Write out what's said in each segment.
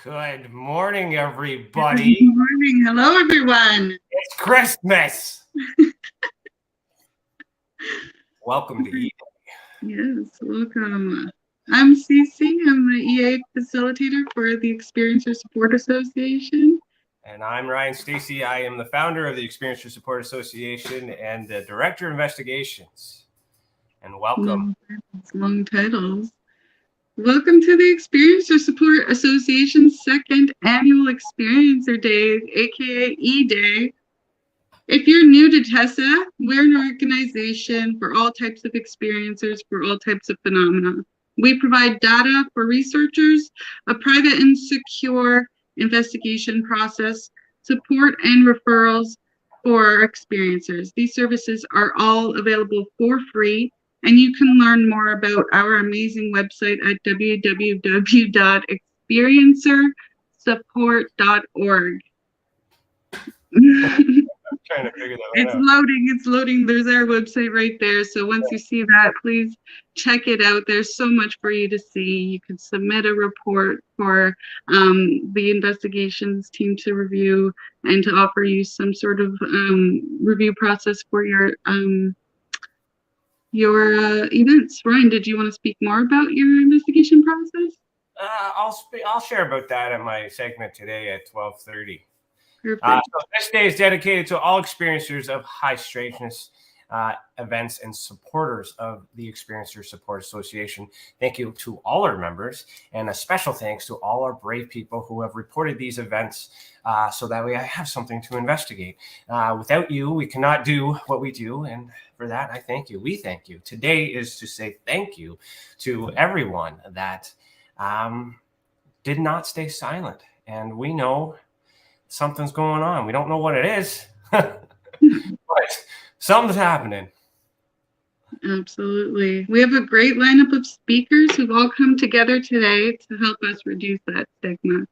Good morning, Good everybody. morning. Hello, everyone. It's Christmas. Welcome to E. Yes, welcome. I'm Cece. I'm the EA facilitator for the Experiencer Support Association. And I'm Ryan Stacy. I am the founder of the Experiencer Support Association and the Director of Investigations. And welcome. Long titles. Welcome to the Experiencer Support Association's second annual Experiencer Day, aka E-Day. If you're new to TESSA, we're an organization for all types of experiencers for all types of phenomena. We provide data for researchers, a private and secure investigation process, support and referrals for experiencers. These services are all available for free, and you can learn more about our amazing website at www.experiencersupport.org. I'm trying to figure that out. It's loading. There's our website right there. So once you see that, please check it out. There's so much for you to see. You can submit a report for the investigations team to review and to offer you some sort of review process for your events. Ryan, did you want to speak more about your investigation process? I'll share about that in my segment today at 12:30. Perfect. So this day is dedicated to all experiencers of high strangeness events and supporters of the Experiencer Support Association. Thank you to all our members, and a special thanks to all our brave people who have reported these events so that we have something to investigate. Without you, we cannot do what we do, and for that, I thank you. We thank you. Today is to say thank you to everyone that did not stay silent, and we know something's going on. We don't know what it is, but something's happening. Absolutely. We have a great lineup of speakers who've all come together today to help us reduce that stigma.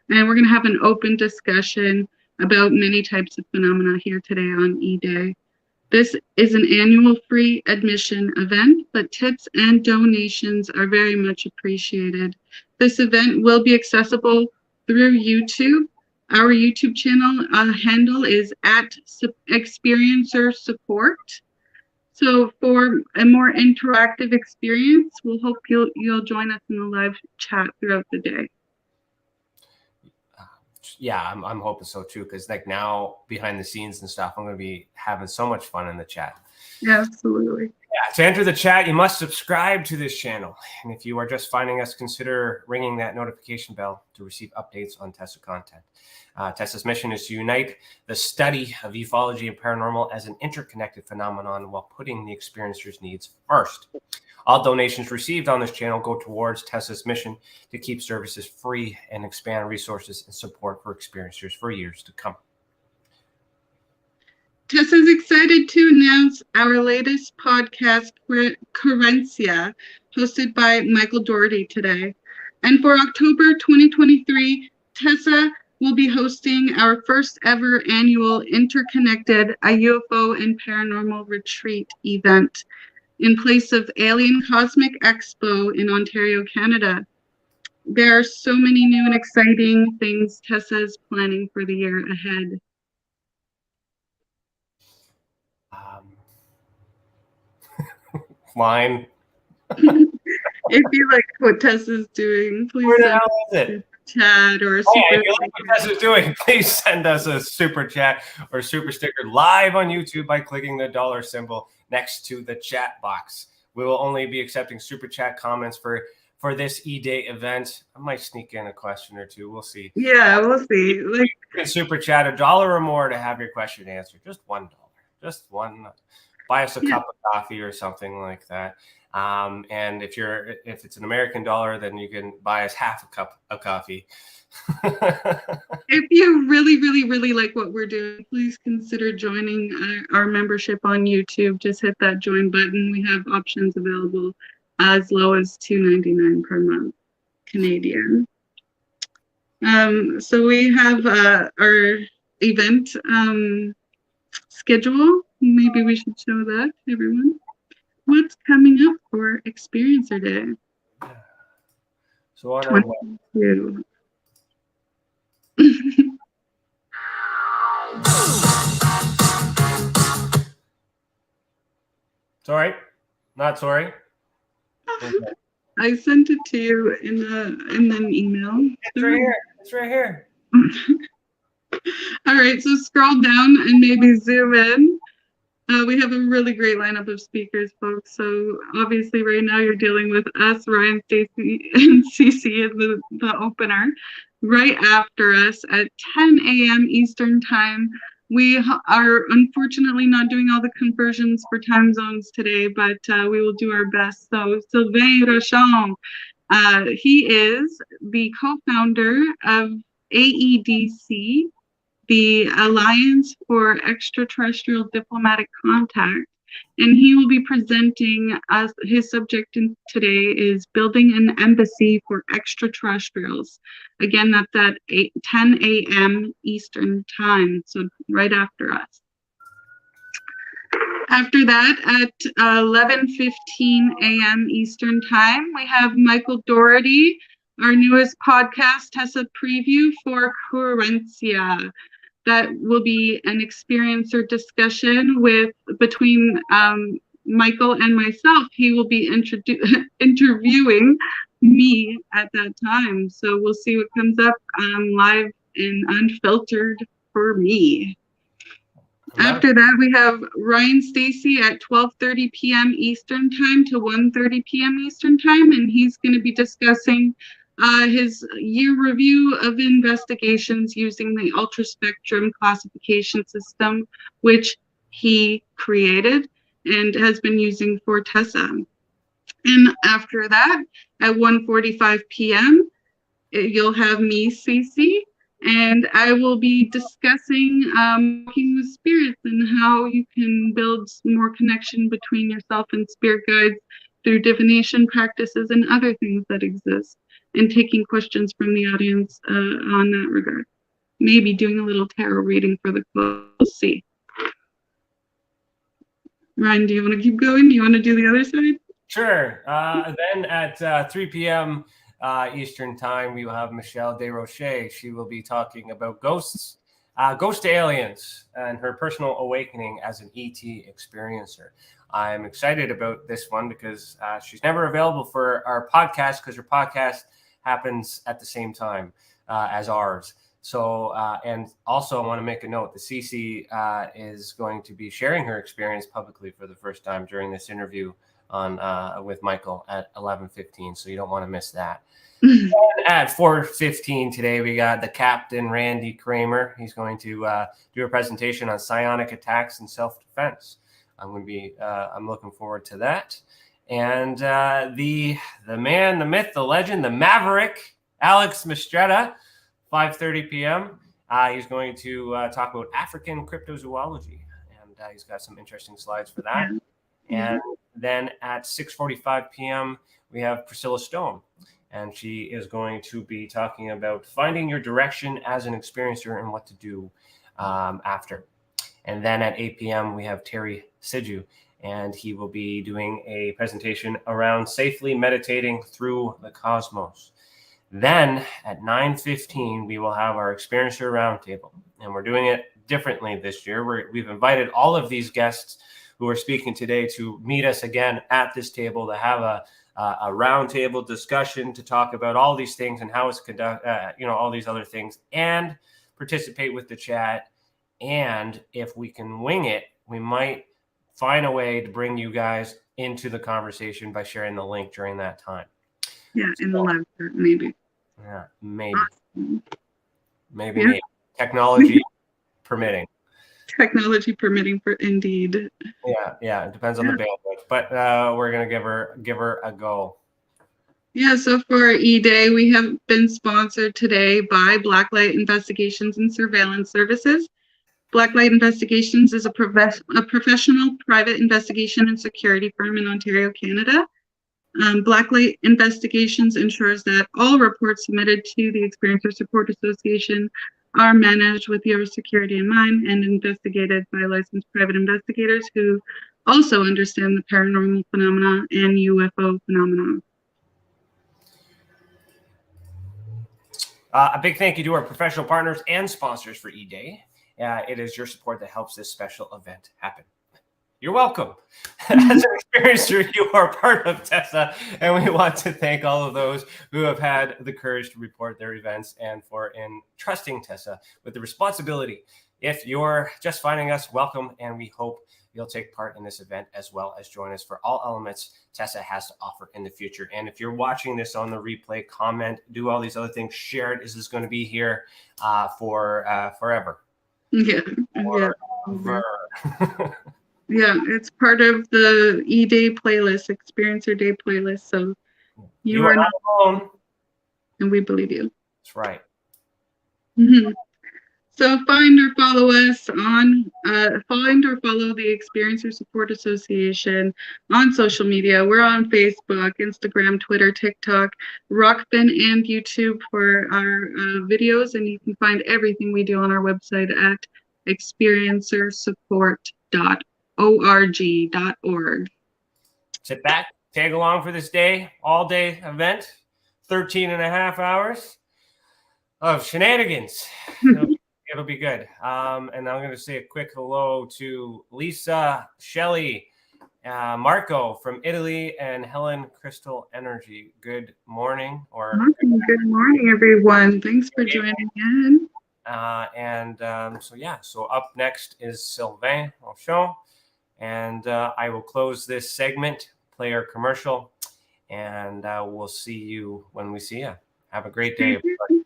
And we're going to have an open discussion about many types of phenomena here today on E-Day. This is an annual free admission event, but tips and donations are very much appreciated. This event will be accessible through YouTube. Our YouTube channel handle is at Experiencer Support. So for a more interactive experience, we'll hope you'll join us in the live chat throughout the day. Yeah, I'm hoping so too, because like now behind the scenes and stuff, I'm going to be having so much fun in the chat. Yeah, absolutely. Yeah, to enter the chat, you must subscribe to this channel. And if you are just finding us, consider ringing that notification bell to receive updates on TESSA content. TESSA's mission is to unite the study of ufology and paranormal as an interconnected phenomenon while putting the experiencer's needs first. All donations received on this channel go towards TESSA's mission to keep services free and expand resources and support for experiencers for years to come. TESSA is excited to announce our latest podcast, Currencia, hosted by Michael Doherty today. And for October 2023, TESSA will be hosting our first ever annual interconnected UFO and paranormal retreat event in place of Alien Cosmic Expo in Ontario, Canada. There are so many new and exciting things TESSA is planning for the year ahead. Line. If you like what TESSA's doing, please send us a chat or a super. If you like what TESSA's doing, please send us a super chat or super sticker live on YouTube by clicking the dollar symbol next to the chat box. We will only be accepting super chat comments for this E-Day event. I might sneak in a question or two. We'll see. Yeah, we'll see. You can super chat $1 or more to have your question answered. Just $1. Just one. Buy us a cup of coffee or something like that. And if it's an American dollar, then you can buy us half a cup of coffee. If you really, really, really like what we're doing, please consider joining our membership on YouTube. Just hit that join button. We have options available as low as $2.99 per month Canadian. So we have our event schedule. Maybe we should show that to everyone. What's coming up for Experiencer Day? So on our Sorry, not sorry. I sent it to you in an email. It's right here. It's right here. All right, so scroll down and maybe zoom in. We have a really great lineup of speakers, folks. So obviously right now you're dealing with us, Ryan, Stacy, and Cece in the opener. Right after us at 10 a.m. Eastern time, we are unfortunately not doing all the conversions for time zones today, but we will do our best. So Sylvain Rochon, he is the co-founder of AEDC, the Alliance for Extraterrestrial Diplomatic Contact, and he will be presenting us. His subject today is building an embassy for extraterrestrials. Again, that's at 10 a.m. Eastern time, so right after us. After that, at 11:15 a.m. Eastern time, we have Michael Doherty, our newest podcast, TESSA preview for Currencia. That will be an experiencer discussion between Michael and myself. He will be interviewing me at that time. So we'll see what comes up live and unfiltered for me. After that, we have Ryan Stacy at 12:30 p.m. Eastern time to 1:30 p.m. Eastern time, and he's going to be discussing his year review of investigations using the ultraspectrum classification system, which he created and has been using for TESSA. And after that, at 1:45 p.m., you'll have me, Cece, and I will be discussing working with spirits and how you can build more connection between yourself and spirit guides through divination practices and other things that exist, and taking questions from the audience on that regard. Maybe doing a little tarot reading for the close. We'll see. Ryan, do you want to keep going? Do you want to do the other side? Sure. Then at 3 p.m. Eastern time, we will have Michelle Desrochers. She will be talking about ghosts, ghost aliens, and her personal awakening as an ET experiencer. I'm excited about this one because she's never available for our podcast because her podcast happens at the same time as ours. So, and also I want to make a note that Cece is going to be sharing her experience publicly for the first time during this interview on with Michael at 11:15. So you don't want to miss that. At 4:15 today, we got the Captain Randy Kramer. He's going to do a presentation on psionic attacks and self-defense. I'm looking forward to that. And the man, the myth, the legend, the maverick, Alex Mistretta, 5:30 p.m. He's going to talk about African cryptozoology, and he's got some interesting slides for that. And then at 6:45 p.m., we have Priscilla Stone, and she is going to be talking about finding your direction as an experiencer and what to do after. And then at 8 p.m., we have Terry Sidju, and he will be doing a presentation around safely meditating through the cosmos. Then at 9:15, we will have our Experiencer Roundtable, and we're doing it differently this year. We've invited all of these guests who are speaking today to meet us again at this table to have a roundtable discussion to talk about all these things and how it's conducted, all these other things, and participate with the chat. And if we can wing it, we might find a way to bring you guys into the conversation by sharing the link during that time. Yeah, in the live chat, maybe. Yeah, maybe. Awesome. Maybe. Technology permitting. Technology permitting, for indeed. Yeah. It depends on the bandwidth, but we're gonna give her a go. Yeah, so for E-Day, we have been sponsored today by Blacklight Investigations and Surveillance Services. Blacklight Investigations is a professional private investigation and security firm in Ontario, Canada. Blacklight Investigations ensures that all reports submitted to the Experiencer Support Association are managed with your security in mind and investigated by licensed private investigators who also understand the paranormal phenomena and UFO phenomena. A big thank you to our professional partners and sponsors for E-Day. It is your support that helps this special event happen. You're welcome. As an experiencer, you are part of TESSA, and we want to thank all of those who have had the courage to report their events and for entrusting TESSA with the responsibility. If you're just finding us, welcome, and we hope you'll take part in this event as well as join us for all elements TESSA has to offer in the future. And if you're watching this on the replay, comment, do all these other things, share it. Is this going to be here for forever? Yeah. Forever. Yeah, it's part of the E-Day playlist, Experiencer Day playlist. So you are not alone. And we believe you. That's right. Mm-hmm. So find or follow us on, find or follow the Experiencer Support Association on social media. We're on Facebook, Instagram, Twitter, TikTok, Rockfin, and YouTube for our videos. And you can find everything we do on our website at experiencersupport.org. Sit back, tag along for this all-day event, 13 and a half hours of shenanigans. It'll be good. And I'm going to say a quick hello to Lisa, Shelley, Marco from Italy, and Helen Crystal Energy. Good morning. Good morning, everyone. Thanks for joining in. So up next is Sylvain Auchon, and I will close this segment, play our commercial, and we'll see you when we see you. Have a great day, everybody.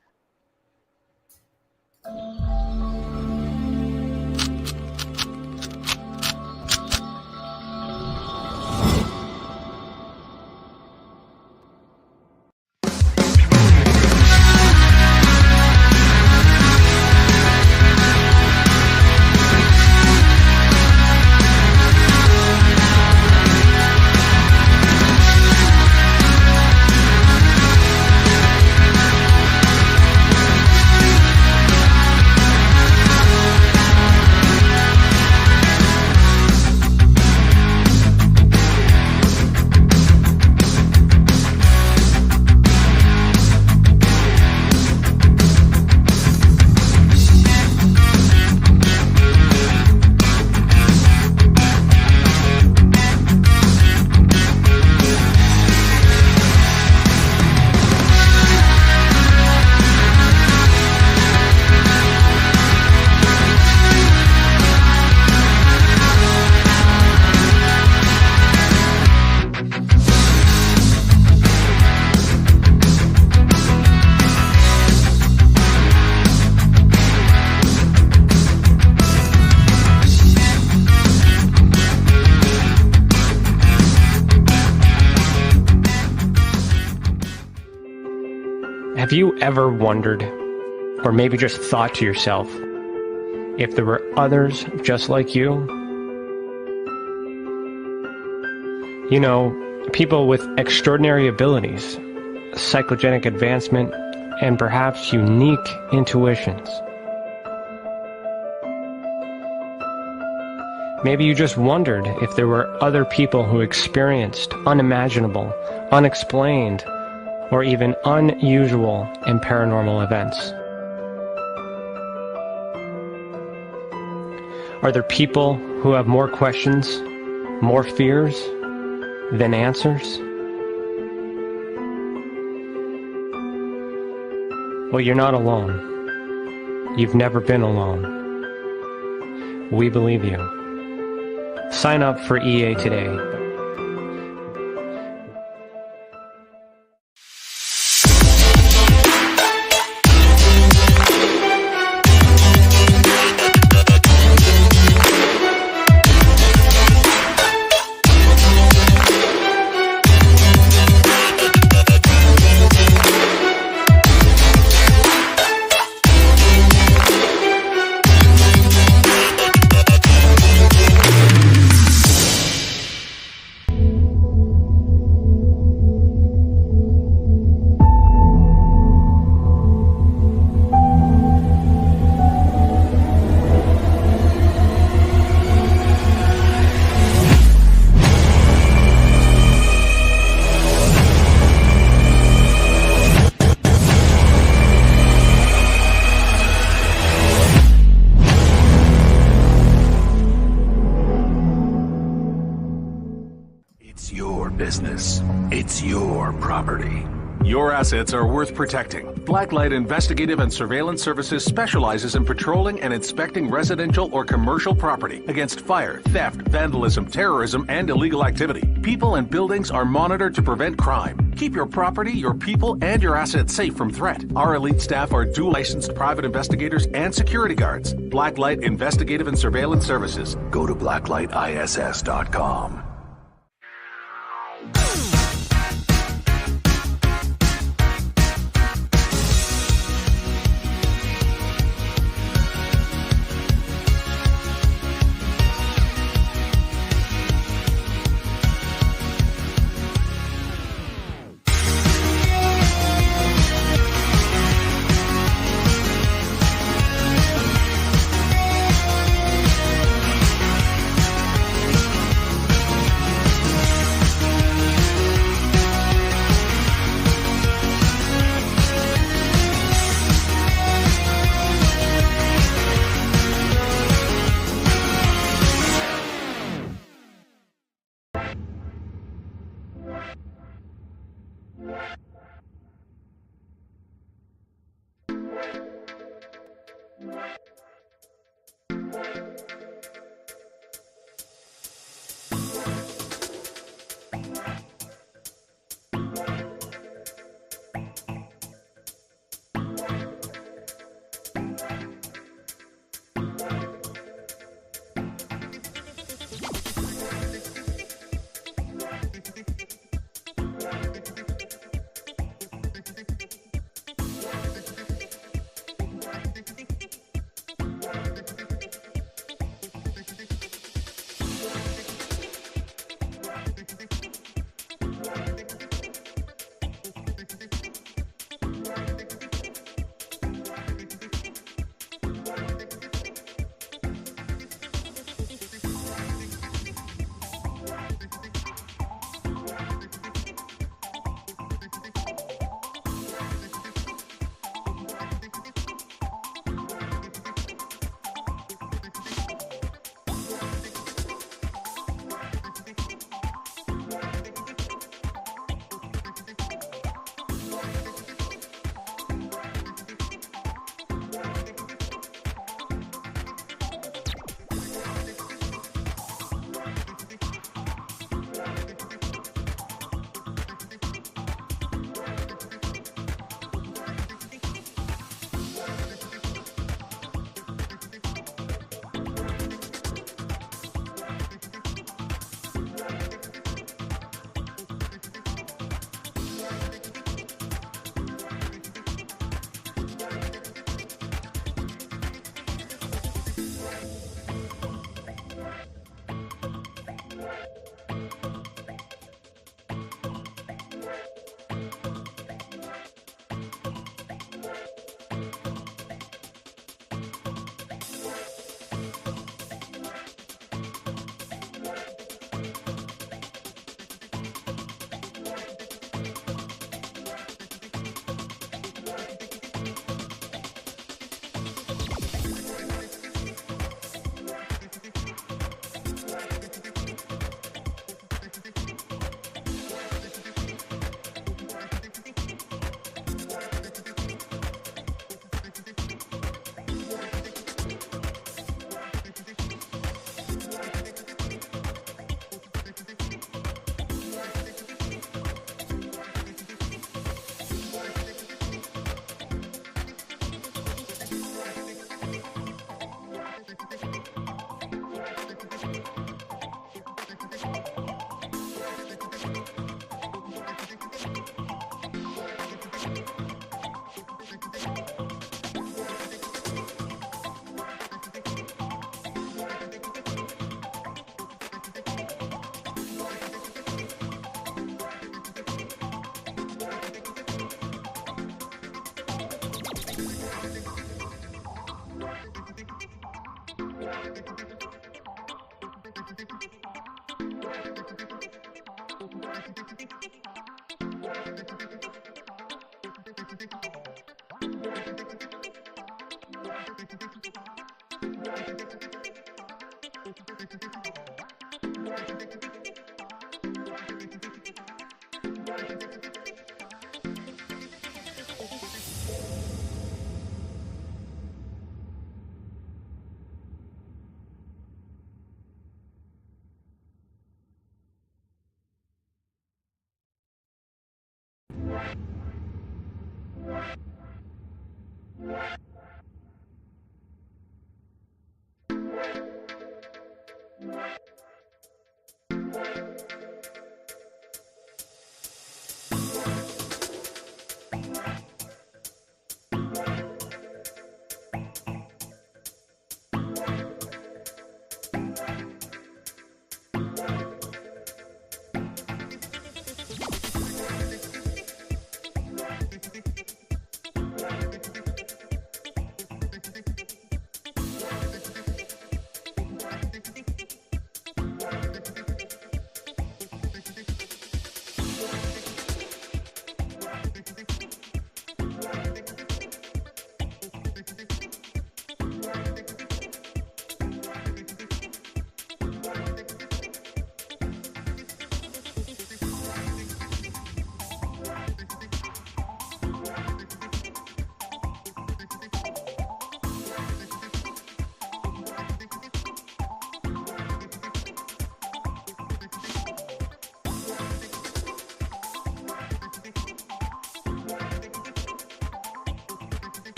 Have you ever wondered, or maybe just thought to yourself, if there were others just like you? You know, people with extraordinary abilities, psychogenic advancement, and perhaps unique intuitions. Maybe you just wondered if there were other people who experienced unimaginable, unexplained, or even unusual and paranormal events. Are there people who have more questions, more fears than answers? Well, you're not alone. You've never been alone. We believe you. Sign up for EA today. It's your business. It's your property. Your assets are worth protecting. Blacklight Investigative and Surveillance Services specializes in patrolling and inspecting residential or commercial property against fire, theft, vandalism, terrorism, and illegal activity. People and buildings are monitored to prevent crime. Keep your property, your people, and your assets safe from threat. Our elite staff are dual licensed private investigators and security guards. Blacklight Investigative and Surveillance Services. Go to blacklightiss.com.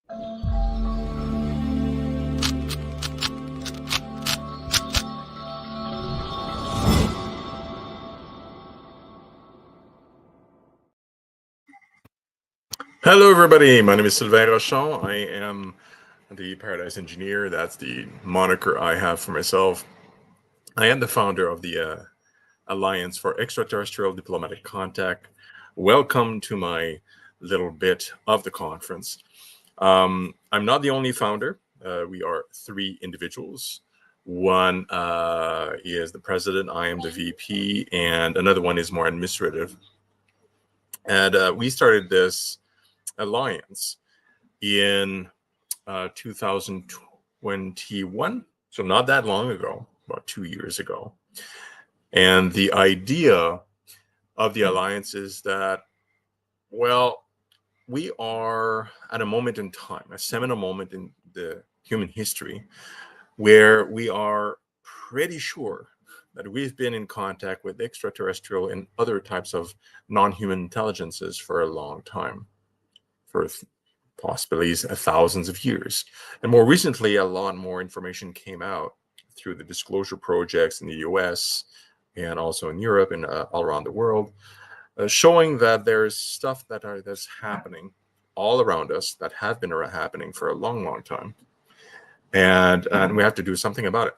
Hello, everybody. My name is Sylvain Rochon. I am the Paradise Engineer. That's the moniker I have for myself. I am the founder of the Alliance for Extraterrestrial Diplomatic Contact. Welcome to my little bit of the conference. I'm not the only founder. We are 3 individuals. One is the president, I am the VP, and another one is more administrative. And we started this alliance in 2021, so not that long ago, about 2 years ago. And the idea of the alliance is that, well, we are at a moment in time, a seminal moment in the human history, where we are pretty sure that we've been in contact with extraterrestrial and other types of non-human intelligences for a long time, for possibly thousands of years. And more recently, a lot more information came out through the disclosure projects in the US and also in Europe and all around the world, showing that there's stuff that's happening all around us that have been happening for a long, long time. And we have to do something about it.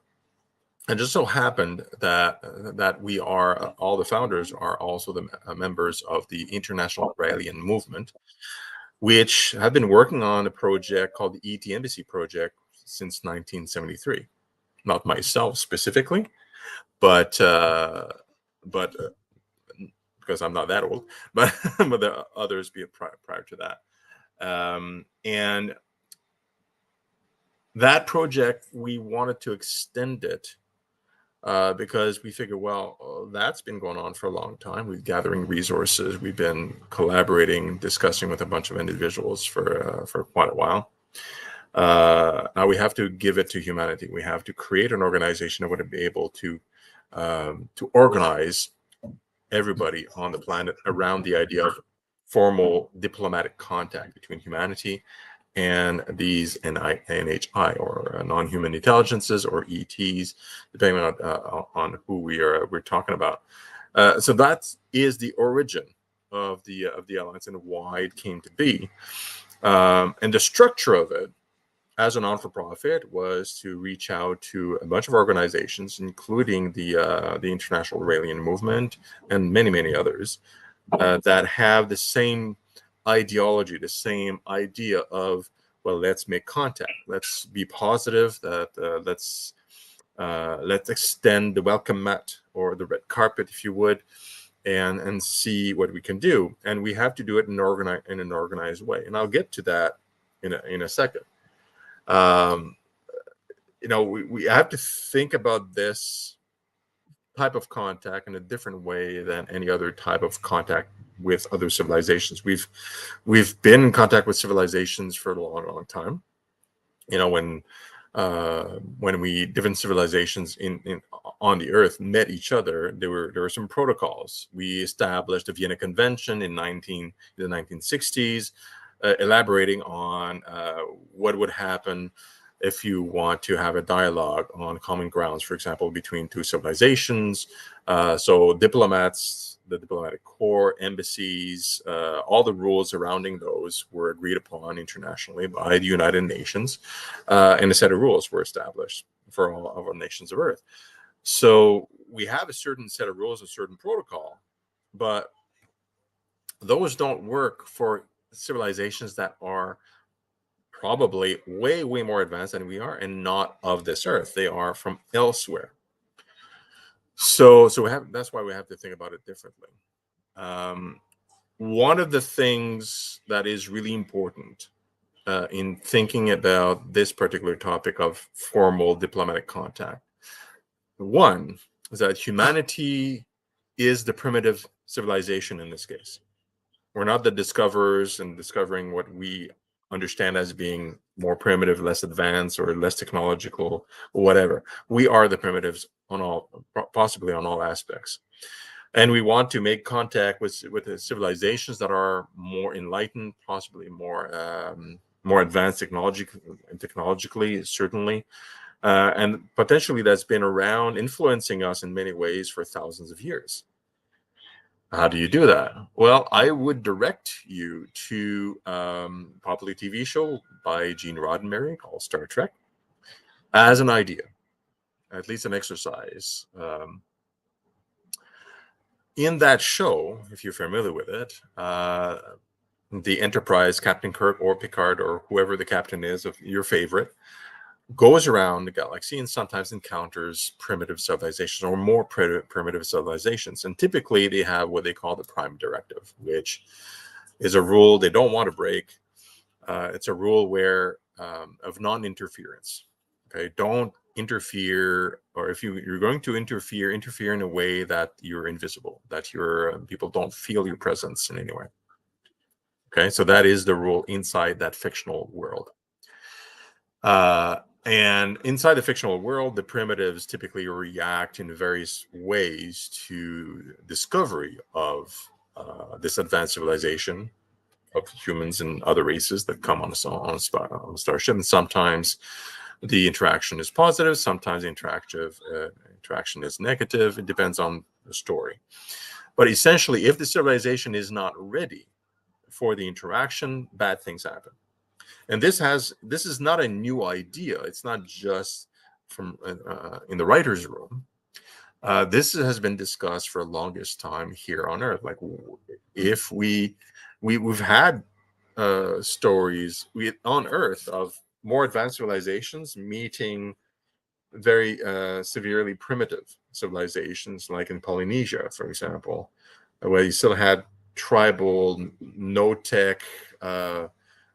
And just so happened that we are, all the founders are also the members of the International Australian Movement, which have been working on a project called the ET Embassy Project since 1973. Not myself specifically, but because I'm not that old, but the others prior to that. And that project, we wanted to extend it because we figured, well, that's been going on for a long time. We're gathering resources. We've been collaborating, discussing with a bunch of individuals for quite a while. Now we have to give it to humanity. We have to create an organization that would be able to organize everybody on the planet around the idea of formal diplomatic contact between humanity and these NHI or non-human intelligences or ETs, depending on who we're talking about. So that is the origin of the alliance and why it came to be. And the structure of it, as a non-for-profit, was to reach out to a bunch of organizations, including the International Australian Movement and many, many others that have the same ideology, the same idea of, well, let's make contact, let's be positive, that let's extend the welcome mat or the red carpet, if you would, and see what we can do. And we have to do it in an organized way. And I'll get to that in a second. We have to think about this type of contact in a different way than any other type of contact with other civilizations. We've been in contact with civilizations for a long, long time. When different civilizations on the Earth met each other, there were some protocols. We established the Vienna Convention in the 1960s, elaborating on what would happen if you want to have a dialogue on common grounds, for example, between 2 civilizations. So diplomats, the diplomatic corps, embassies, all the rules surrounding those were agreed upon internationally by the United Nations, and a set of rules were established for all of our nations of Earth. So we have a certain set of rules, a certain protocol, but those don't work for civilizations that are probably way, way more advanced than we are and not of this Earth. They are from elsewhere. So that's why we have to think about it differently. One of the things that is really important in thinking about this particular topic of formal diplomatic contact, one is that humanity is the primitive civilization in this case. We're not the discoverers and discovering what we understand as being more primitive, less advanced, or less technological, or whatever. We are the primitives possibly on all aspects. And we want to make contact with the civilizations that are more enlightened, possibly more more advanced technologically, certainly. And potentially that's been around influencing us in many ways for thousands of years. How do you do that? Well, I would direct you to popular TV show by Gene Roddenberry called Star Trek as an idea, at least an exercise. In that show, if you're familiar with it, the Enterprise, Captain Kirk or Picard or whoever the captain is of your favorite, goes around the galaxy and sometimes encounters primitive civilizations or more primitive civilizations. And typically they have what they call the Prime Directive, which is a rule they don't want to break. It's a rule where of non-interference. Okay, don't interfere, or if you're going to interfere in a way that you're invisible, that your people don't feel your presence in any way. Okay, so that is the rule inside that fictional world. And inside the fictional world, the primitives typically react in various ways to discovery of this advanced civilization of humans and other races that come on a starship. And sometimes the interaction is positive, sometimes the interaction is negative. It depends on the story. But essentially, if the civilization is not ready for the interaction, bad things happen. And this is not a new idea. It's not just from in the writer's room. This has been discussed for the longest time here on Earth. Like, if we've had stories on Earth of more advanced civilizations meeting very severely primitive civilizations, like in Polynesia, for example, where you still had tribal, no-tech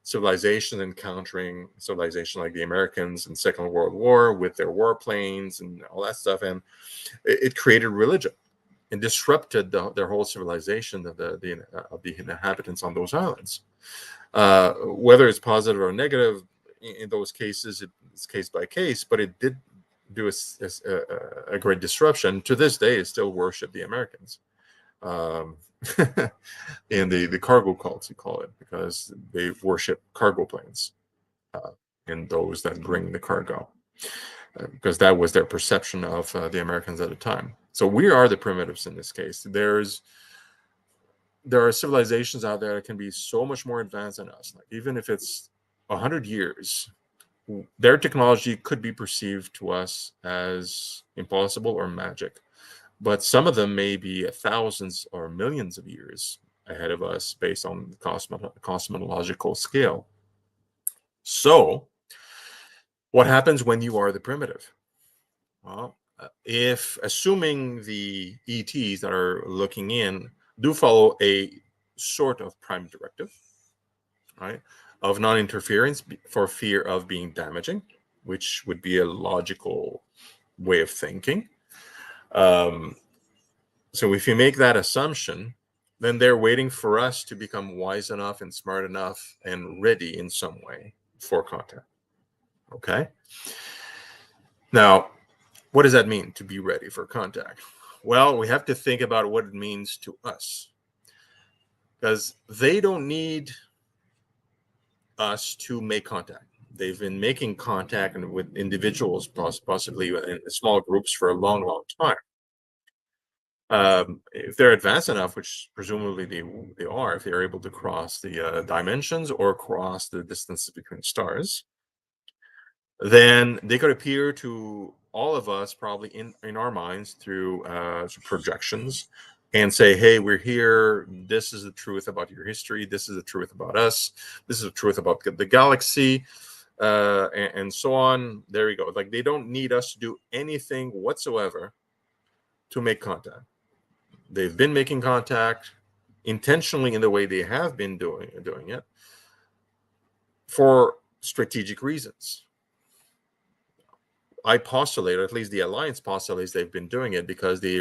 civilization encountering civilization like the Americans in Second World War with their warplanes and all that stuff, and it created religion and disrupted their whole civilization of the inhabitants on those islands. Whether it's positive or negative, in those cases, it's case by case, but it did do a great disruption. To this day, it still worship the Americans. In the cargo cults, you call it, because they worship cargo planes and those that bring the cargo, because that was their perception of the Americans at the time. So we are the primitives in this case. There are civilizations out there that can be so much more advanced than us. Like, even if it's 100 years, their technology could be perceived to us as impossible or magic. But some of them may be thousands or millions of years ahead of us based on the cosmological scale. So what happens when you are the primitive? Well, if assuming the ETs that are looking in do follow a sort of prime directive, right, of non-interference for fear of being damaging, which would be a logical way of thinking. So if you make that assumption, then they're waiting for us to become wise enough and smart enough and ready in some way for contact. Okay? Now, what does that mean, to be ready for contact? Well, we have to think about what it means to us, because they don't need us to make contact. They've been making contact with individuals, possibly in small groups, for a long, long time. If they're advanced enough, which presumably they are, if they're able to cross the dimensions or cross the distances between stars, then they could appear to all of us, probably in our minds, through projections, and say, hey, we're here. This is the truth about your history. This is the truth about us. This is the truth about the galaxy, and so on. There you go. Like, they don't need us to do anything whatsoever to make contact. They've been making contact intentionally in the way they have been doing it for strategic reasons. I postulate, or at least the Alliance postulates, they've been doing it because they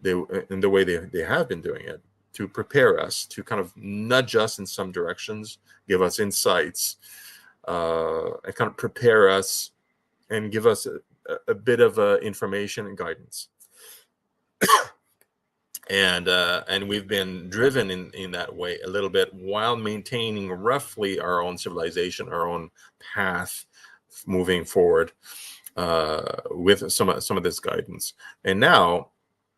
in the way they have been doing it, to prepare us, to kind of nudge us in some directions, give us insights, and kind of prepare us and give us a bit of information and guidance. and we've been driven in that way a little bit while maintaining roughly our own civilization, our own path moving forward with some of this guidance. And now,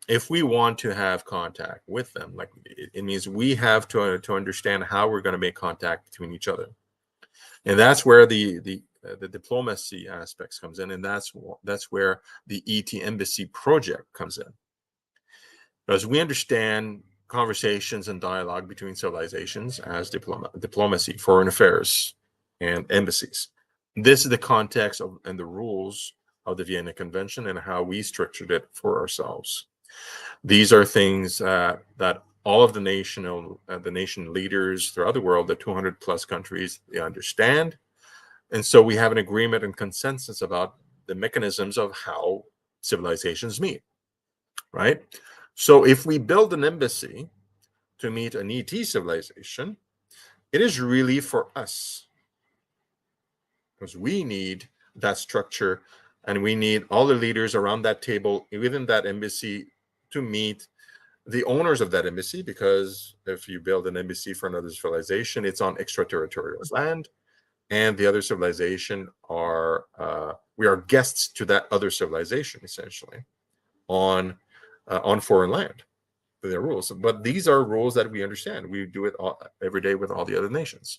if we want to have contact with them, like it means we have to understand how we're going to make contact between each other, and that's where the diplomacy aspects comes in, and that's where the ET Embassy project comes in. Because we understand conversations and dialogue between civilizations as diplomacy, foreign affairs, and embassies. This is the context of and the rules of the Vienna Convention and how we structured it for ourselves. These are things that all of the nation leaders throughout the world, the 200 plus countries, they understand. And so we have an agreement and consensus about the mechanisms of how civilizations meet, right? So if we build an embassy to meet an ET civilization, it is really for us, because we need that structure, and we need all the leaders around that table within that embassy to meet the owners of that embassy, because if you build an embassy for another civilization, it's on extraterritorial land, and the other civilization we are guests to that other civilization, essentially, on foreign land. Their rules, but these are rules that we understand. We do it every day with all the other nations.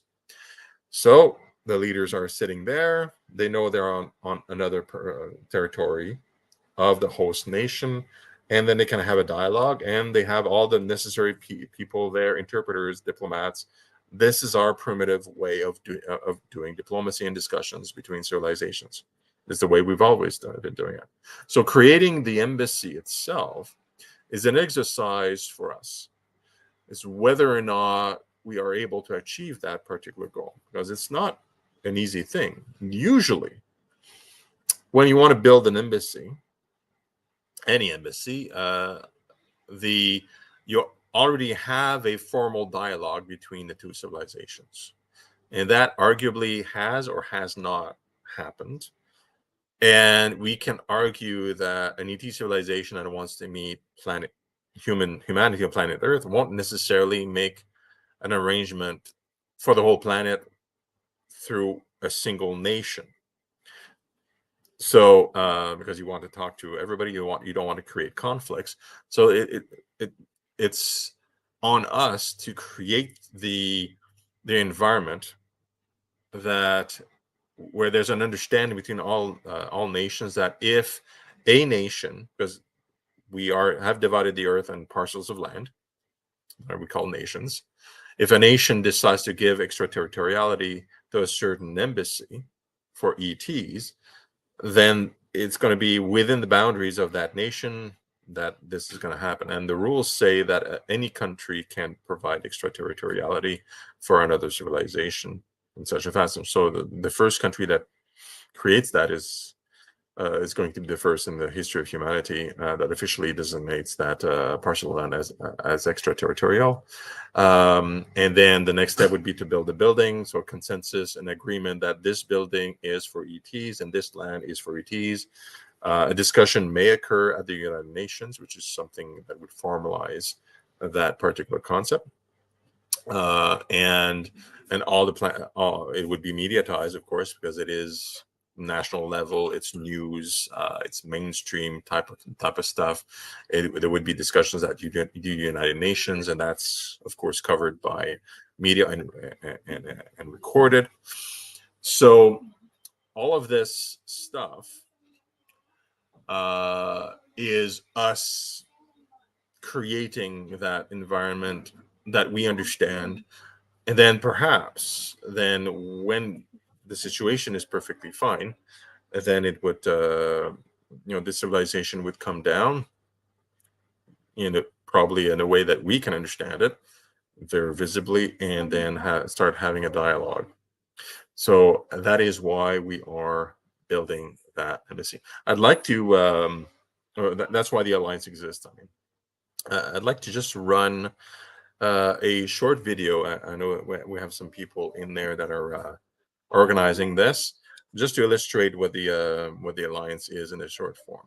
So the leaders are sitting there. They know they're on another territory of the host nation, and then they can have a dialogue, and they have all the necessary people there, interpreters, diplomats. This is our primitive way of doing diplomacy and discussions between civilizations. It's the way we've always been doing it. So creating the embassy itself is an exercise for us. It's whether or not we are able to achieve that particular goal, because it's not an easy thing. Usually, when you want to build an embassy, any embassy, you already have a formal dialogue between the two civilizations, and that arguably has or has not happened. And we can argue that an ET civilization that wants to meet humanity on planet Earth won't necessarily make an arrangement for the whole planet through a single nation. So because you want to talk to everybody, you don't want to create conflicts. So it's on us to create the environment where there's an understanding between all nations, that if a nation, because we have divided the earth in parcels of land that we call nations, if a nation decides to give extraterritoriality to a certain embassy for ETs, then it's going to be within the boundaries of that nation that this is going to happen. And the rules say that any country can provide extraterritoriality for another civilization in such a fashion. So the first country that creates that is going to be the first in the history of humanity that officially designates that parcel of land as extraterritorial. And then the next step would be to build a building. So consensus and agreement that this building is for ETs and this land is for ETs. A discussion may occur at the United Nations, which is something that would formalize that particular concept. And all it would be mediatized, of course, because it is national level, it's news, it's mainstream type of stuff. There would be discussions at the United Nations, and that's of course covered by media and recorded. So all of this stuff is us creating that environment that we understand. And then perhaps when the situation is perfectly fine, then it would, the civilization would come down probably in a way that we can understand it very visibly, and then start having a dialogue. So that is why we are building that embassy. I'd like to, that's why the Alliance exists. I mean, I'd like to just run a short video. I know we have some people in there that are organizing this, just to illustrate what the Alliance is in a short form.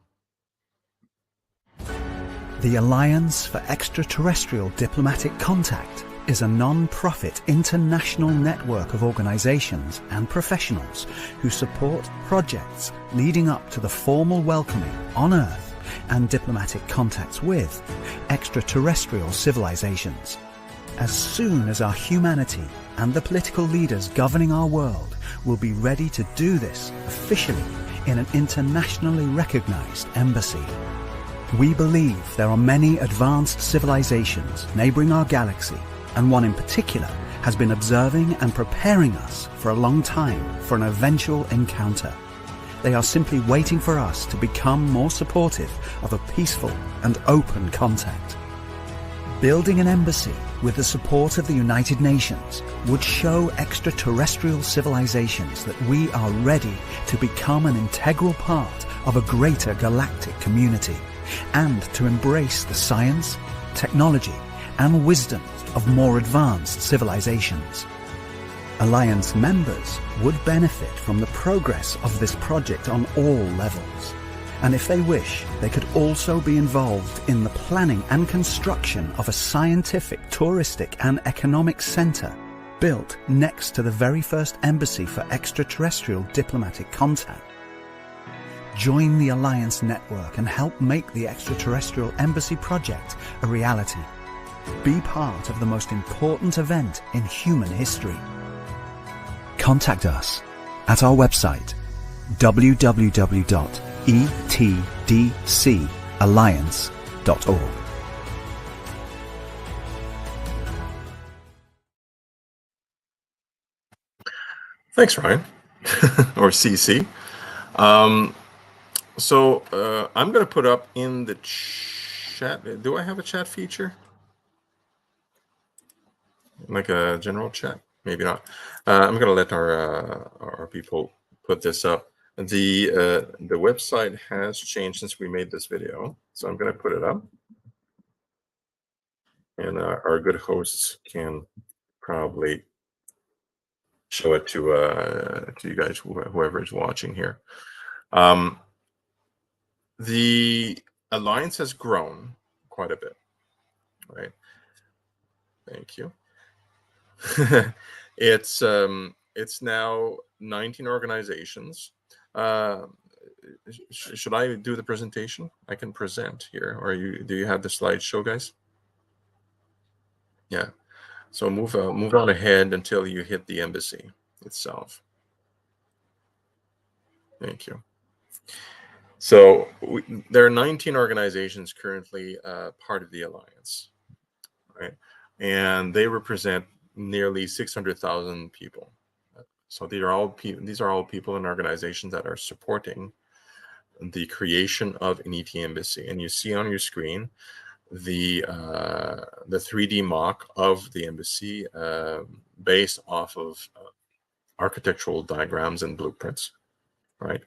The Alliance for Extraterrestrial Diplomatic Contact is a non-profit international network of organizations and professionals who support projects leading up to the formal welcoming on Earth and diplomatic contacts with extraterrestrial civilizations. As soon as our humanity and the political leaders governing our world will be ready to do this officially in an internationally recognized embassy. We believe there are many advanced civilizations neighboring our galaxy, and one in particular has been observing and preparing us for a long time for an eventual encounter. They are simply waiting for us to become more supportive of a peaceful and open contact. Building an embassy with the support of the United Nations would show extraterrestrial civilizations that we are ready to become an integral part of a greater galactic community, and to embrace the science, technology, and wisdom of more advanced civilizations. Alliance members would benefit from the progress of this project on all levels, and if they wish, they could also be involved in the planning and construction of a scientific, touristic, and economic center built next to the very first embassy for extraterrestrial diplomatic contact. Join the Alliance network and help make the Extraterrestrial Embassy project a reality. Be part of the most important event in human history. Contact us at our website www.etdcalliance.org. Thanks, Ryan, or CC. So I'm going to put up in the chat. Do I have a chat feature? Like a general chat? Maybe not. I'm going to let our people put this up. The website has changed since we made this video, so I'm going to put it up, and our good hosts can probably show it to you guys, whoever is watching here. The Alliance has grown quite a bit, right? Thank you. It's now 19 organizations. Should I do the presentation? I can present here, or do you have the slideshow, guys? Yeah. So move on ahead until you hit the embassy itself. Thank you. So there are 19 organizations currently part of the Alliance, right? And they represent nearly 600,000 people. So these are all people and organizations that are supporting the creation of an ET embassy. And you see on your screen the 3D mock of the embassy based off of architectural diagrams and blueprints, right?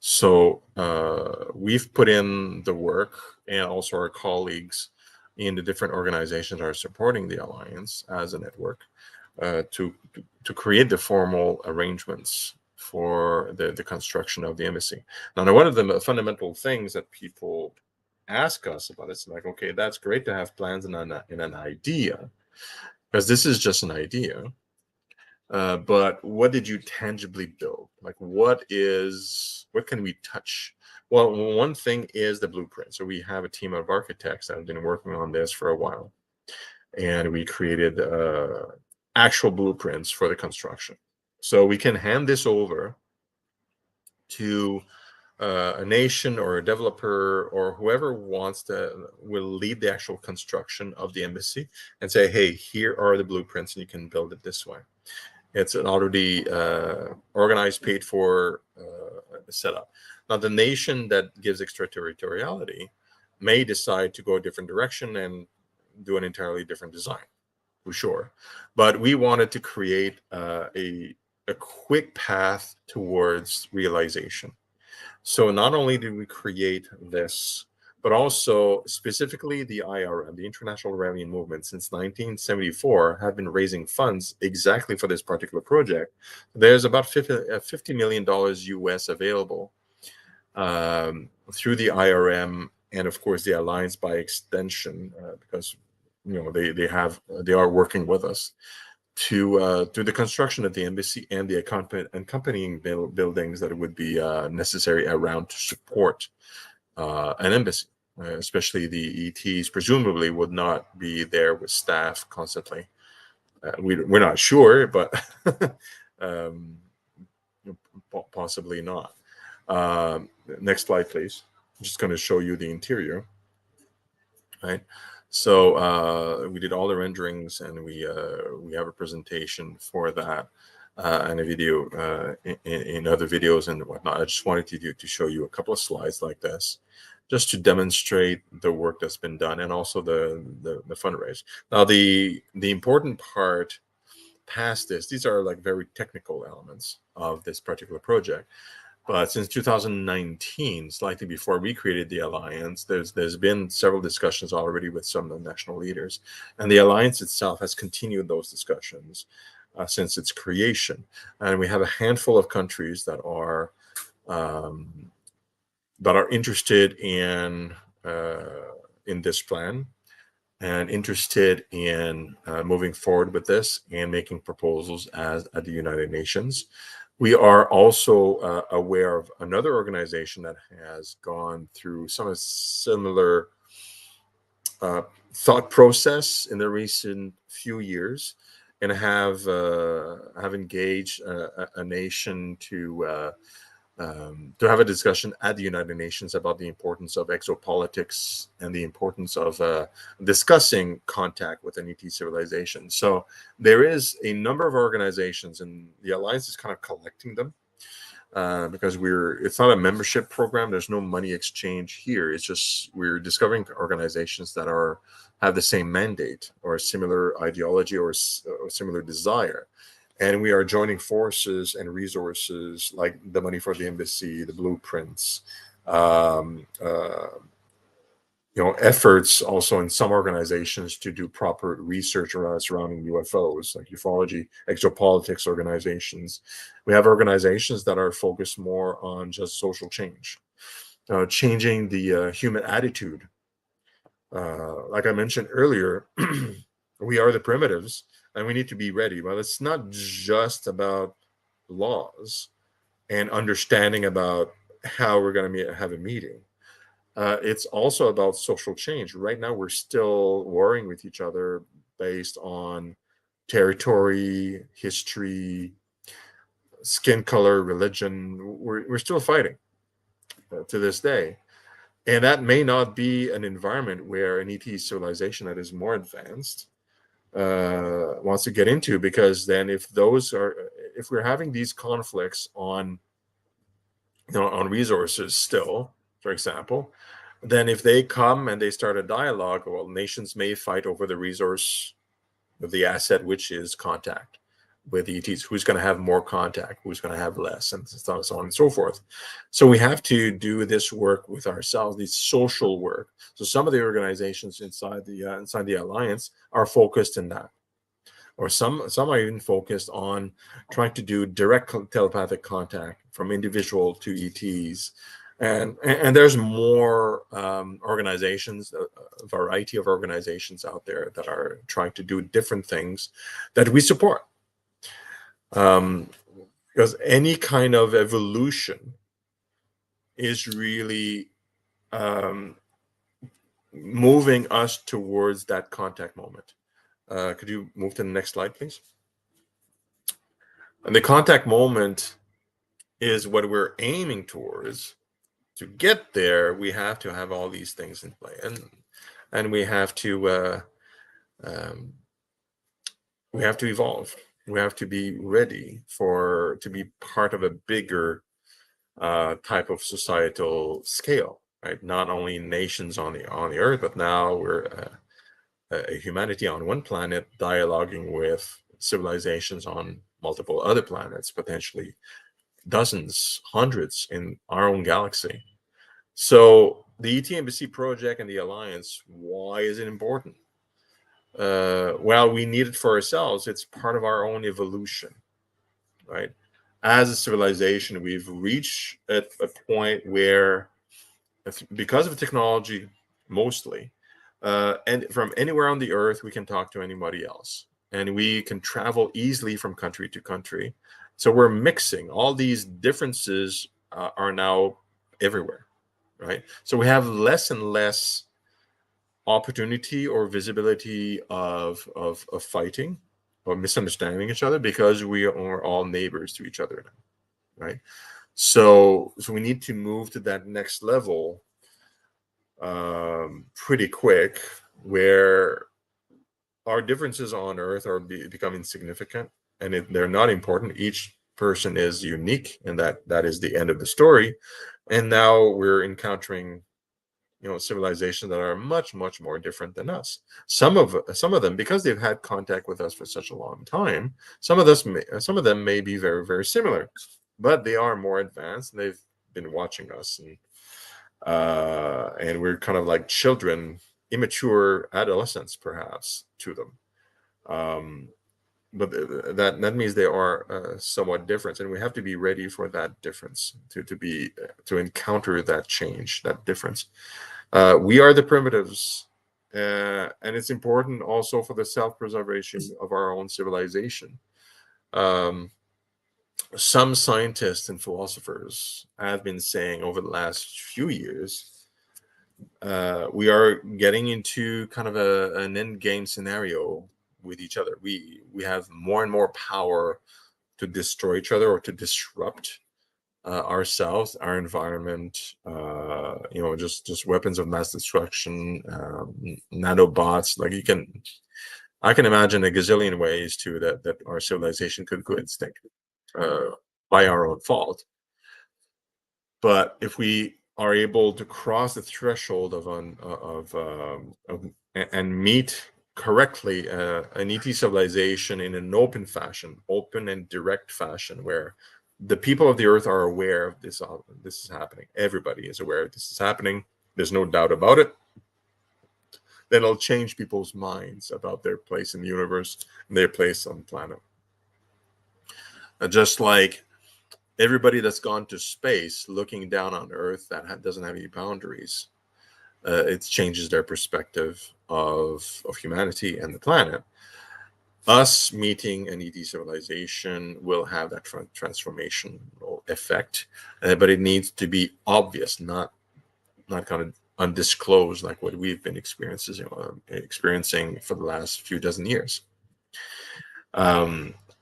So we've put in the work, and also our colleagues in the different organizations are supporting the Alliance as a network to create the formal arrangements for the construction of the embassy. Now, one of the fundamental things that people ask us about is like, okay, that's great to have plans and an idea, because this is just an idea. But what did you tangibly build? Like, what can we touch? Well, one thing is the blueprint. So we have a team of architects that have been working on this for a while, and we created actual blueprints for the construction. So we can hand this over to a nation or a developer or whoever will lead the actual construction of the embassy and say, hey, here are the blueprints, and you can build it this way. It's an already organized, paid for setup. Now, the nation that gives extraterritoriality may decide to go a different direction and do an entirely different design, for sure. But we wanted to create a quick path towards realization. So not only did we create this, but also specifically the IRM, the International Iranian Movement, since 1974 have been raising funds exactly for this particular project. There's about $50 million US available through the IRM and of course the alliance by extension, because they are working with us to the construction of the embassy and the accompanying buildings that would be necessary around to support an embassy. Especially the ETs presumably would not be there with staff constantly. We're not sure, but possibly not. Next slide, please. I'm just going to show you the interior. Right. So we did all the renderings, and we have a presentation for that and a video in other videos and whatnot. I just wanted to show you a couple of slides like this, just to demonstrate the work that's been done and also the fundraise. Now, the important part past this, these are like very technical elements of this particular project. But since 2019, slightly before we created the alliance, there's been several discussions already with some of the national leaders, and the alliance itself has continued those discussions since its creation. And we have a handful of countries that are interested in this plan and interested in moving forward with this and making proposals at the United Nations. We are also aware of another organization that has gone through some similar thought process in the recent few years, and have engaged a nation to have a discussion at the United Nations about the importance of exopolitics and the importance of discussing contact with an ET civilization. So there is a number of organizations, and the Alliance is kind of collecting them because it's not a membership program. There's no money exchange here. It's just we're discovering organizations that have the same mandate or a similar ideology or similar desire. And we are joining forces and resources like the money for the embassy, the blueprints, efforts also in some organizations to do proper research surrounding UFOs, like ufology, exopolitics organizations. We have organizations that are focused more on just social change, changing the human attitude. Like I mentioned earlier, we are the primitives, and we need to be ready. Well, it's not just about laws and understanding about how we're going to have a meeting. It's also about social change. Right now, we're still warring with each other based on territory, history, skin color, religion. We're still fighting to this day. And that may not be an environment where an ET civilization that is more advanced wants to get into, because then if we're having these conflicts on resources still, for example, then if they come and they start a dialogue, well, nations may fight over the resource of the asset, which is contact with ETs. Who's going to have more contact? Who's going to have less? And so on and so forth. So we have to do this work with ourselves, this social work. So some of the organizations inside the alliance are focused in that, or some are even focused on trying to do direct telepathic contact from individual to ETs. And there's more organizations, a variety of organizations out there that are trying to do different things that we support. Because any kind of evolution is really moving us towards that contact moment. Could you move to the next slide, please? And the contact moment is what we're aiming towards. To get there, we have to have all these things in play, and we have to evolve. We have to be ready to be part of a bigger type of societal scale, right? Not only nations on the earth, but now we're a humanity on one planet dialoguing with civilizations on multiple other planets, potentially dozens, hundreds in our own galaxy. So the ET Embassy project and the Alliance, why is it important? Well, we need it for ourselves. It's part of our own evolution, right? As a civilization, we've reached a point where because of technology mostly, and from anywhere on the earth, we can talk to anybody else, and we can travel easily from country to country. So we're mixing all these differences, are now everywhere, right? So we have less and less opportunity or visibility of fighting or misunderstanding each other, because we are all neighbors to each other now, right? So we need to move to that next level pretty quick, where our differences on Earth are becoming significant, and they're not important. Each person is unique, and that is the end of the story. And now we're encountering, civilizations that are much more different than us. Some of them, because they've had contact with us for such a long time, some of them may be very similar, but they are more advanced, and they've been watching us, and we're kind of like children, immature adolescents perhaps to them. But that means they are somewhat different, and we have to be ready for that difference, to encounter that change, that difference. We are the primitives, and it's important also for the self-preservation of our own civilization. Some scientists and philosophers have been saying over the last few years, we are getting into kind of an end game scenario with each other. We have more and more power to destroy each other or to disrupt ourselves, our environment, just weapons of mass destruction, nanobots. Like I can imagine a gazillion ways too that our civilization could go extinct by our own fault. But if we are able to cross the threshold and meet correctly an ET civilization in an open and direct fashion, where the people of the earth are aware of this is happening. Everybody is aware this is happening. There's no doubt about it. Then it'll change people's minds about their place in the universe and their place on the planet. Just like everybody that's gone to space looking down on Earth that doesn't have any boundaries, it changes their perspective of humanity and the planet. Us meeting an ET civilization will have that transformational effect, but it needs to be obvious, not kind of undisclosed, like what we've been experiencing for the last few dozen years.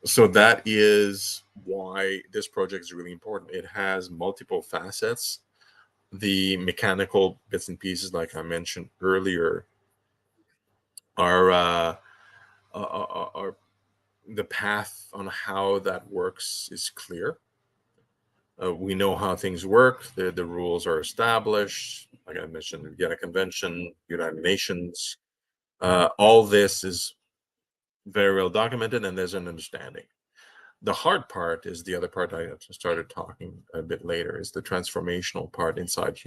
So that is why this project is really important. It has multiple facets. The mechanical bits and pieces, like I mentioned earlier, are the path on how that works is clear. We know how things work. The rules are established. Like I mentioned, the Vienna Convention, United Nations. All this is very well documented, and there's an understanding. The hard part is the other part I started talking a bit later, is the transformational part inside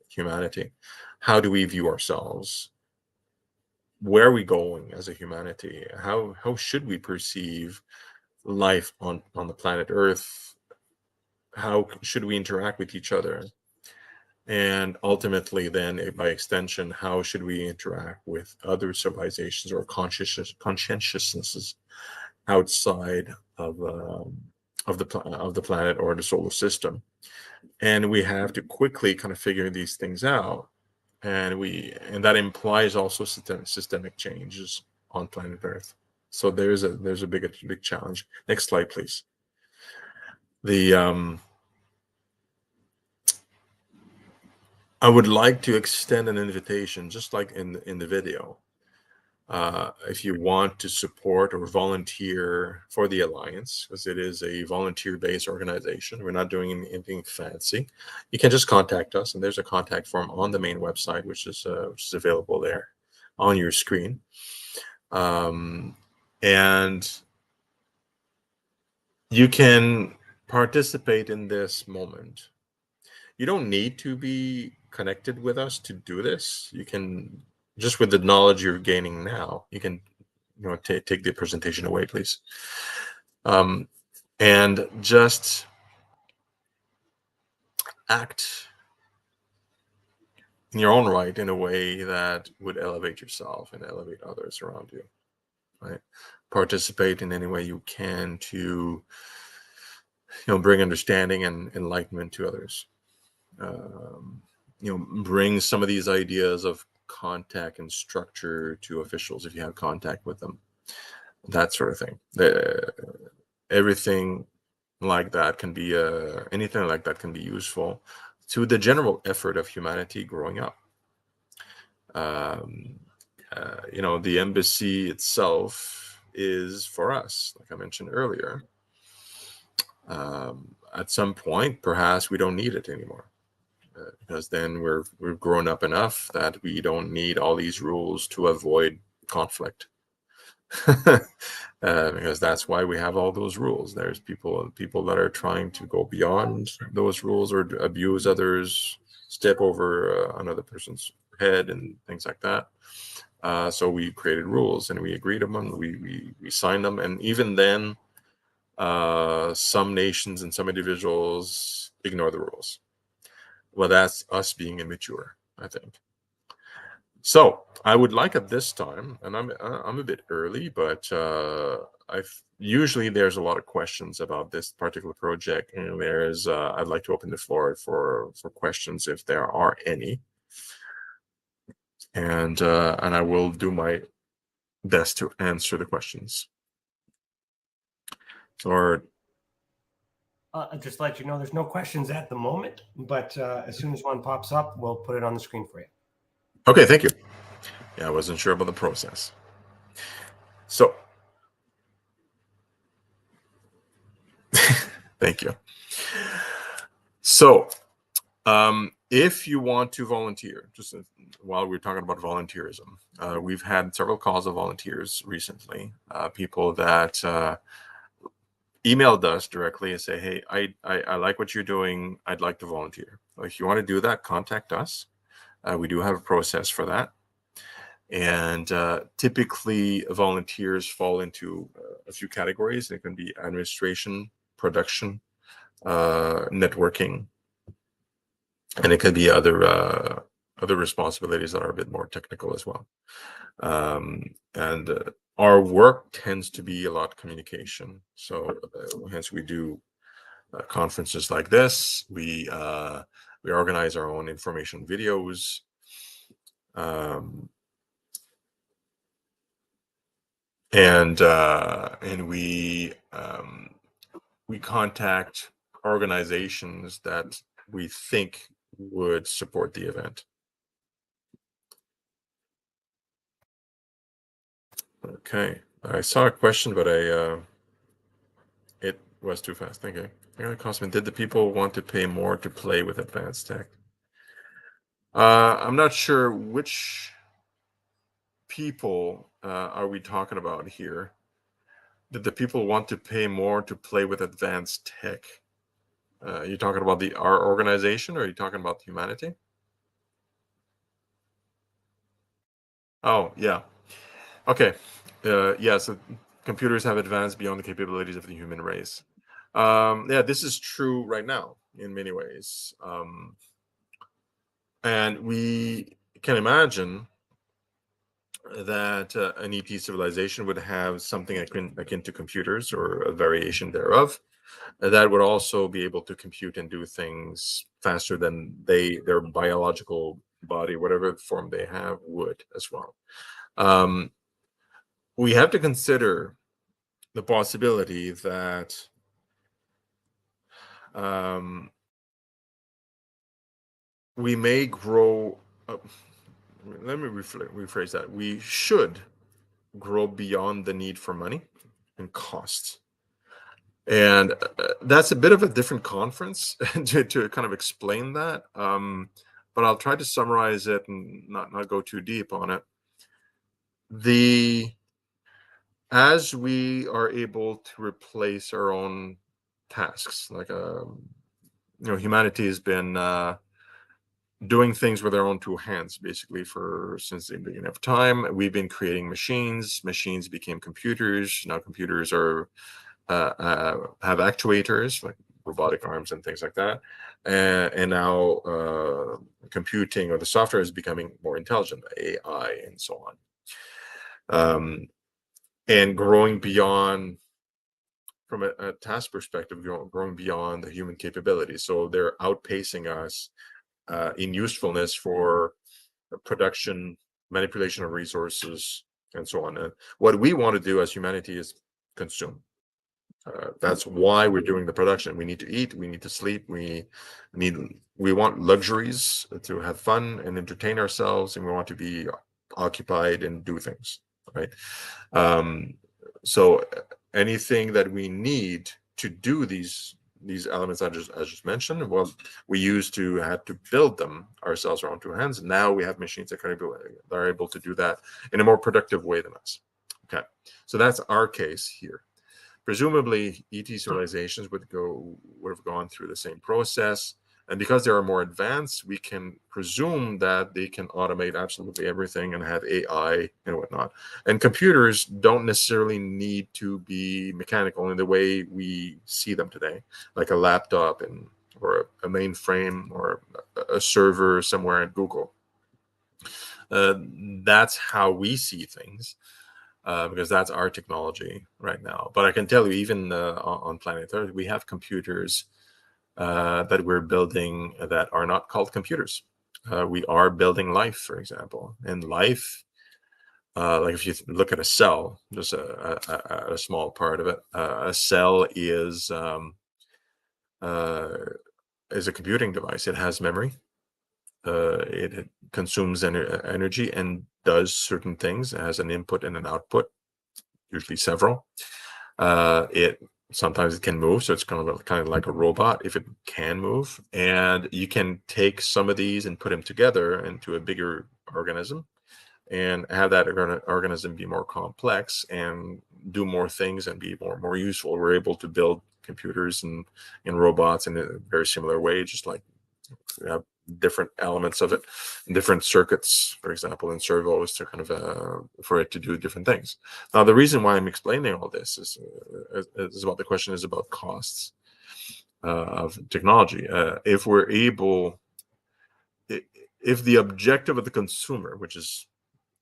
humanity. How do we view ourselves? Where are we going as a humanity? How should we perceive life on the planet Earth? How should we interact with each other? And ultimately, then, by extension, how should we interact with other civilizations or conscientiousnesses outside of the planet or the solar system? And we have to quickly kind of figure these things out, and that implies also systemic changes on planet Earth. So there's a big challenge. Next slide, please. I would like to extend an invitation, just like in the video. If you want to support or volunteer for the Alliance, because it is a volunteer-based organization, we're not doing anything fancy. You can just contact us, and there's a contact form on the main website, which is available there on your screen. And you can participate in this moment. You don't need to be connected with us to do this. You can, just with the knowledge you're gaining now, you can take the presentation away, please. And just act in your own right in a way that would elevate yourself and elevate others around you, right? Participate in any way you can to, bring understanding and enlightenment to others. Bring some of these ideas of contact and structure to officials if you have contact with them, that sort of thing. Everything like that can be anything like that can be useful to the general effort of humanity growing up. The embassy itself is for us, like I mentioned earlier. At some point, perhaps we don't need it anymore, because then we've grown up enough that we don't need all these rules to avoid conflict. Because that's why we have all those rules. There's people that are trying to go beyond those rules or abuse others, step over another person's head and things like that. So we created rules and we agreed on them. We signed them, and even then, some nations and some individuals ignore the rules. Well, that's us being immature, I think. So I would like at this time, and I'm a bit early, but usually there's a lot of questions about this particular project, and I'd like to open the floor for questions if there are any, and I will do my best to answer the questions. So, I'll just let you know there's no questions at the moment, but as soon as one pops up, we'll put it on the screen for you. Okay, thank you. Yeah, I wasn't sure about the process. So, thank you. So, if you want to volunteer, just while we're talking about volunteerism, we've had several calls of volunteers recently, people that emailed us directly and say, hey, I like what you're doing. I'd like to volunteer. If you want to do that, contact us. We do have a process for that. And typically volunteers fall into a few categories. It can be administration, production, networking, and it could be other responsibilities that are a bit more technical as well. And our work tends to be a lot of communication. So hence we do conferences like this. We organize our own information videos. And we contact organizations that we think would support the event. Okay, I saw a question, but it was too fast. Thank you. Cosmin, did the people want to pay more to play with advanced tech? I'm not sure which people are we talking about here. Did the people want to pay more to play with advanced tech? You talking about our organization, or are you talking about humanity? Oh, yeah. Okay. Yeah, so computers have advanced beyond the capabilities of the human race. Yeah, this is true right now in many ways. And we can imagine that an ET civilization would have something akin to computers or a variation thereof that would also be able to compute and do things faster than their biological body, whatever form they have, would as well. We have to consider the possibility that we may grow up. Let me rephrase that. We should grow beyond the need for money and cost. And that's a bit of a different conference to kind of explain that. But I'll try to summarize it and not go too deep on it. As we are able to replace our own tasks, like humanity has been doing things with our own two hands, basically, since the beginning of time. We've been creating machines. Machines became computers. Now computers have actuators, like robotic arms and things like that. And now computing or the software is becoming more intelligent, AI and so on. And growing beyond, from a task perspective, growing beyond the human capability. So they're outpacing us in usefulness for production, manipulation of resources, and so on. And what we want to do as humanity is consume. That's why we're doing the production. We need to eat, we need to sleep, we want luxuries to have fun and entertain ourselves, and we want to be occupied and do things, right? So anything that we need to do these elements I just mentioned, well, we used to have to build them ourselves our own two hands. Now we have machines that are able to do that in a more productive way than us. Okay, so that's our case here. Presumably, ET civilizations would have gone through the same process, and because they are more advanced, we can presume that they can automate absolutely everything and have AI and whatnot. And computers don't necessarily need to be mechanical in the way we see them today, like a laptop or a mainframe or a server somewhere at Google. That's how we see things. Because that's our technology right now. But I can tell you, even on planet Earth, we have computers that we're building that are not called computers. We are building life, for example. And life, like if you look at a cell, just a small part of it, a cell is a computing device. It has memory. It consumes energy and does certain things. It has an input and an output, usually several. Sometimes it can move, so it's kind of like a robot if it can move. And you can take some of these and put them together into a bigger organism and have that organism be more complex and do more things and be more useful. We're able to build computers and robots in a very similar way, just like we have different elements of it, different circuits, for example, in servos to kind of for it to do different things. Now, the reason why I'm explaining all this is about the question is about costs of technology. If we're able, if the objective of the consumer, which is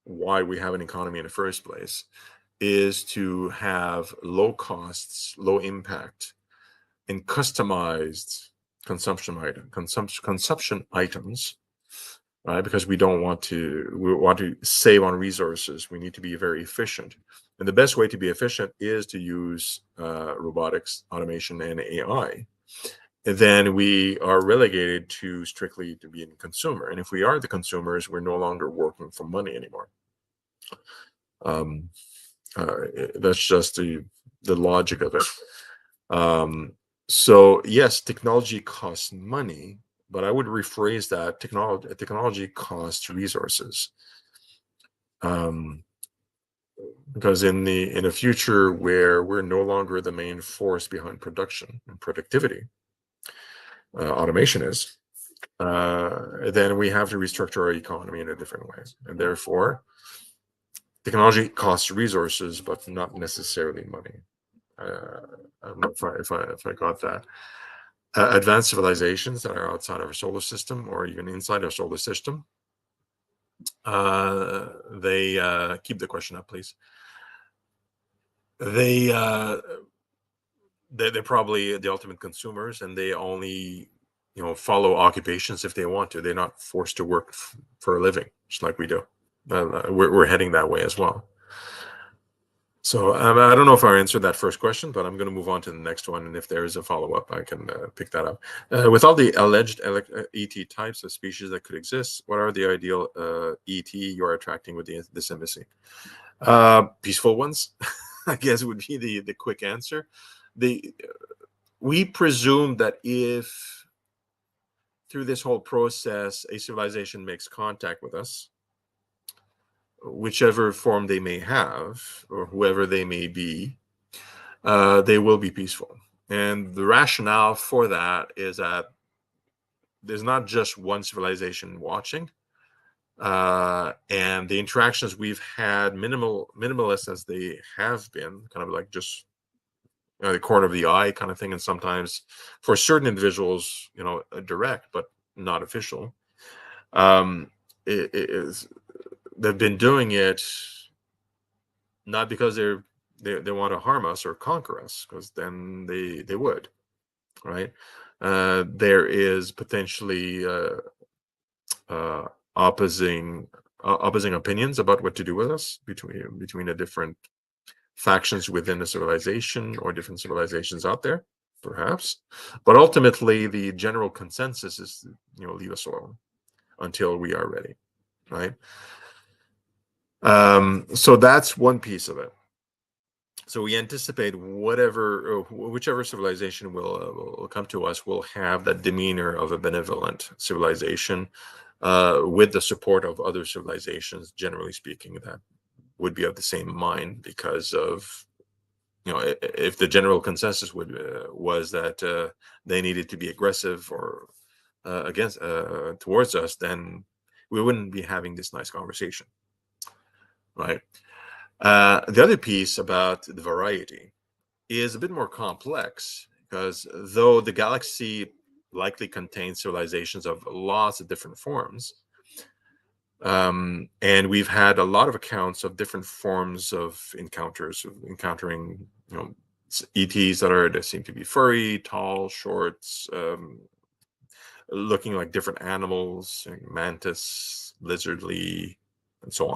why we have an economy in the first place, is to have low costs, low impact, and customized consumption items, right? Because we want to save on resources. We need to be very efficient, and the best way to be efficient is to use robotics, automation, and AI. And then we are relegated to strictly to being a consumer. And if we are the consumers, we're no longer working for money anymore. That's just the logic of it. So yes, technology costs money, but I would rephrase that technology costs resources. Because in the future where we're no longer the main force behind production and productivity, automation is, then we have to restructure our economy in a different way. And therefore, technology costs resources, but not necessarily money. I don't know if I got that. Advanced civilizations that are outside of our solar system or even inside our solar system, they keep the question up, please. They're probably the ultimate consumers, and they only follow occupations if they want to. They're not forced to work for a living, just like we do. We're heading that way as well. So I don't know if I answered that first question, but I'm going to move on to the next one. And if there is a follow-up, I can pick that up. With all the alleged ET types of species that could exist, what are the ideal ET you're attracting with this embassy? Peaceful ones, I guess would be the quick answer. We presume that if through this whole process, a civilization makes contact with us, whichever form they may have or whoever they may be, they will be peaceful. And the rationale for that is that there's not just one civilization watching, and the interactions we've had, minimalist as they have been, kind of like just the corner of the eye kind of thing, and sometimes for certain individuals, direct but not official. They've been doing it not because they want to harm us or conquer us, because then they would, right? There is potentially opposing opinions about what to do with us between the different factions within a civilization or different civilizations out there, perhaps. But ultimately, the general consensus is, leave us alone until we are ready, right? So that's one piece of it. So we anticipate whichever civilization will come to us will have that demeanor of a benevolent civilization, with the support of other civilizations, generally speaking, that would be of the same mind, because of, if the general consensus was that they needed to be aggressive or against towards us, then we wouldn't be having this nice conversation, right? The other piece about the variety is a bit more complex, because though the galaxy likely contains civilizations of lots of different forms, and we've had a lot of accounts of different forms of encountering, ETs that seem to be furry, tall, short, looking like different animals, mantis, lizardly, and so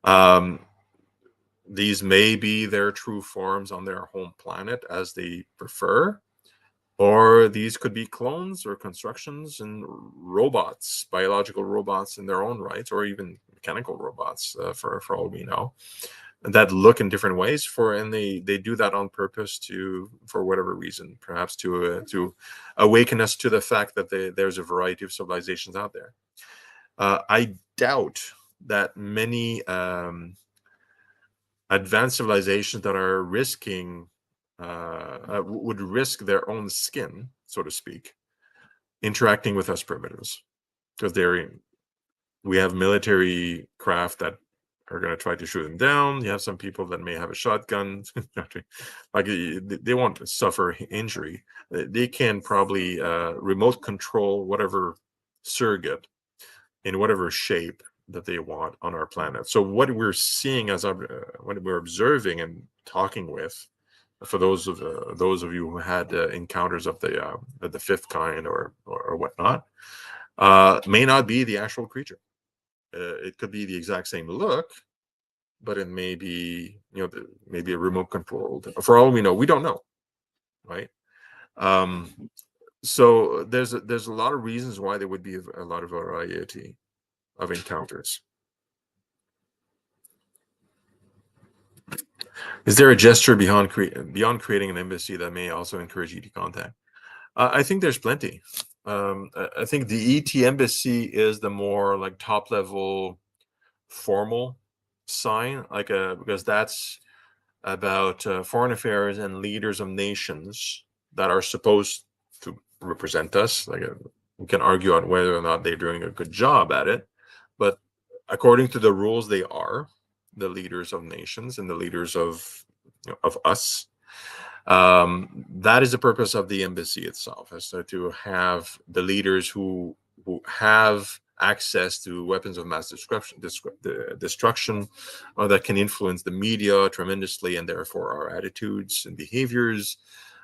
on. These may be their true forms on their home planet as they prefer, or these could be clones or constructions and robots, biological robots in their own right, or even mechanical robots, for all we know, that look in different ways and they do that on purpose for whatever reason, perhaps to awaken us to the fact that there's a variety of civilizations out there. I doubt that many advanced civilizations that are would risk their own skin, so to speak, interacting with us primitives, because we have military craft that are going to try to shoot them down. You have some people that may have a shotgun, like they won't suffer injury. They can probably remote control whatever surrogate in whatever shape that they want on our planet. So what we're seeing what we're observing and talking with, for those of you who had encounters of the fifth kind or whatnot, may not be the actual creature. It could be the exact same look, but it may be maybe a remote controlled. For all we know, we don't know, right? So there's a lot of reasons why there would be a lot of variety of encounters. Is there a gesture beyond creating an embassy that may also encourage ET contact? I think there's plenty. I think the ET embassy is the more like top level formal sign, because that's about foreign affairs and leaders of nations that are supposed to represent us. We can argue on whether or not they're doing a good job at it, but according to the rules, they are the leaders of nations and the leaders of us. That is the purpose of the embassy itself, is to have the leaders who have access to weapons of mass destruction, or that can influence the media tremendously, and therefore our attitudes and behaviors,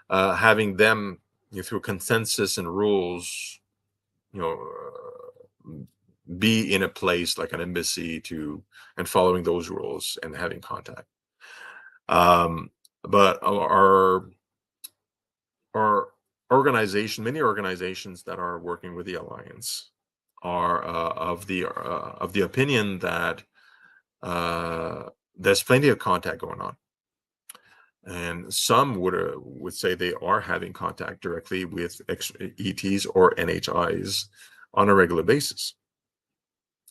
having them through consensus and rules, be in a place like an embassy and following those rules and having contact. But our organization, many organizations that are working with the Alliance, are of the opinion that there's plenty of contact going on, and some would say they are having contact directly with ETs or NHIs on a regular basis,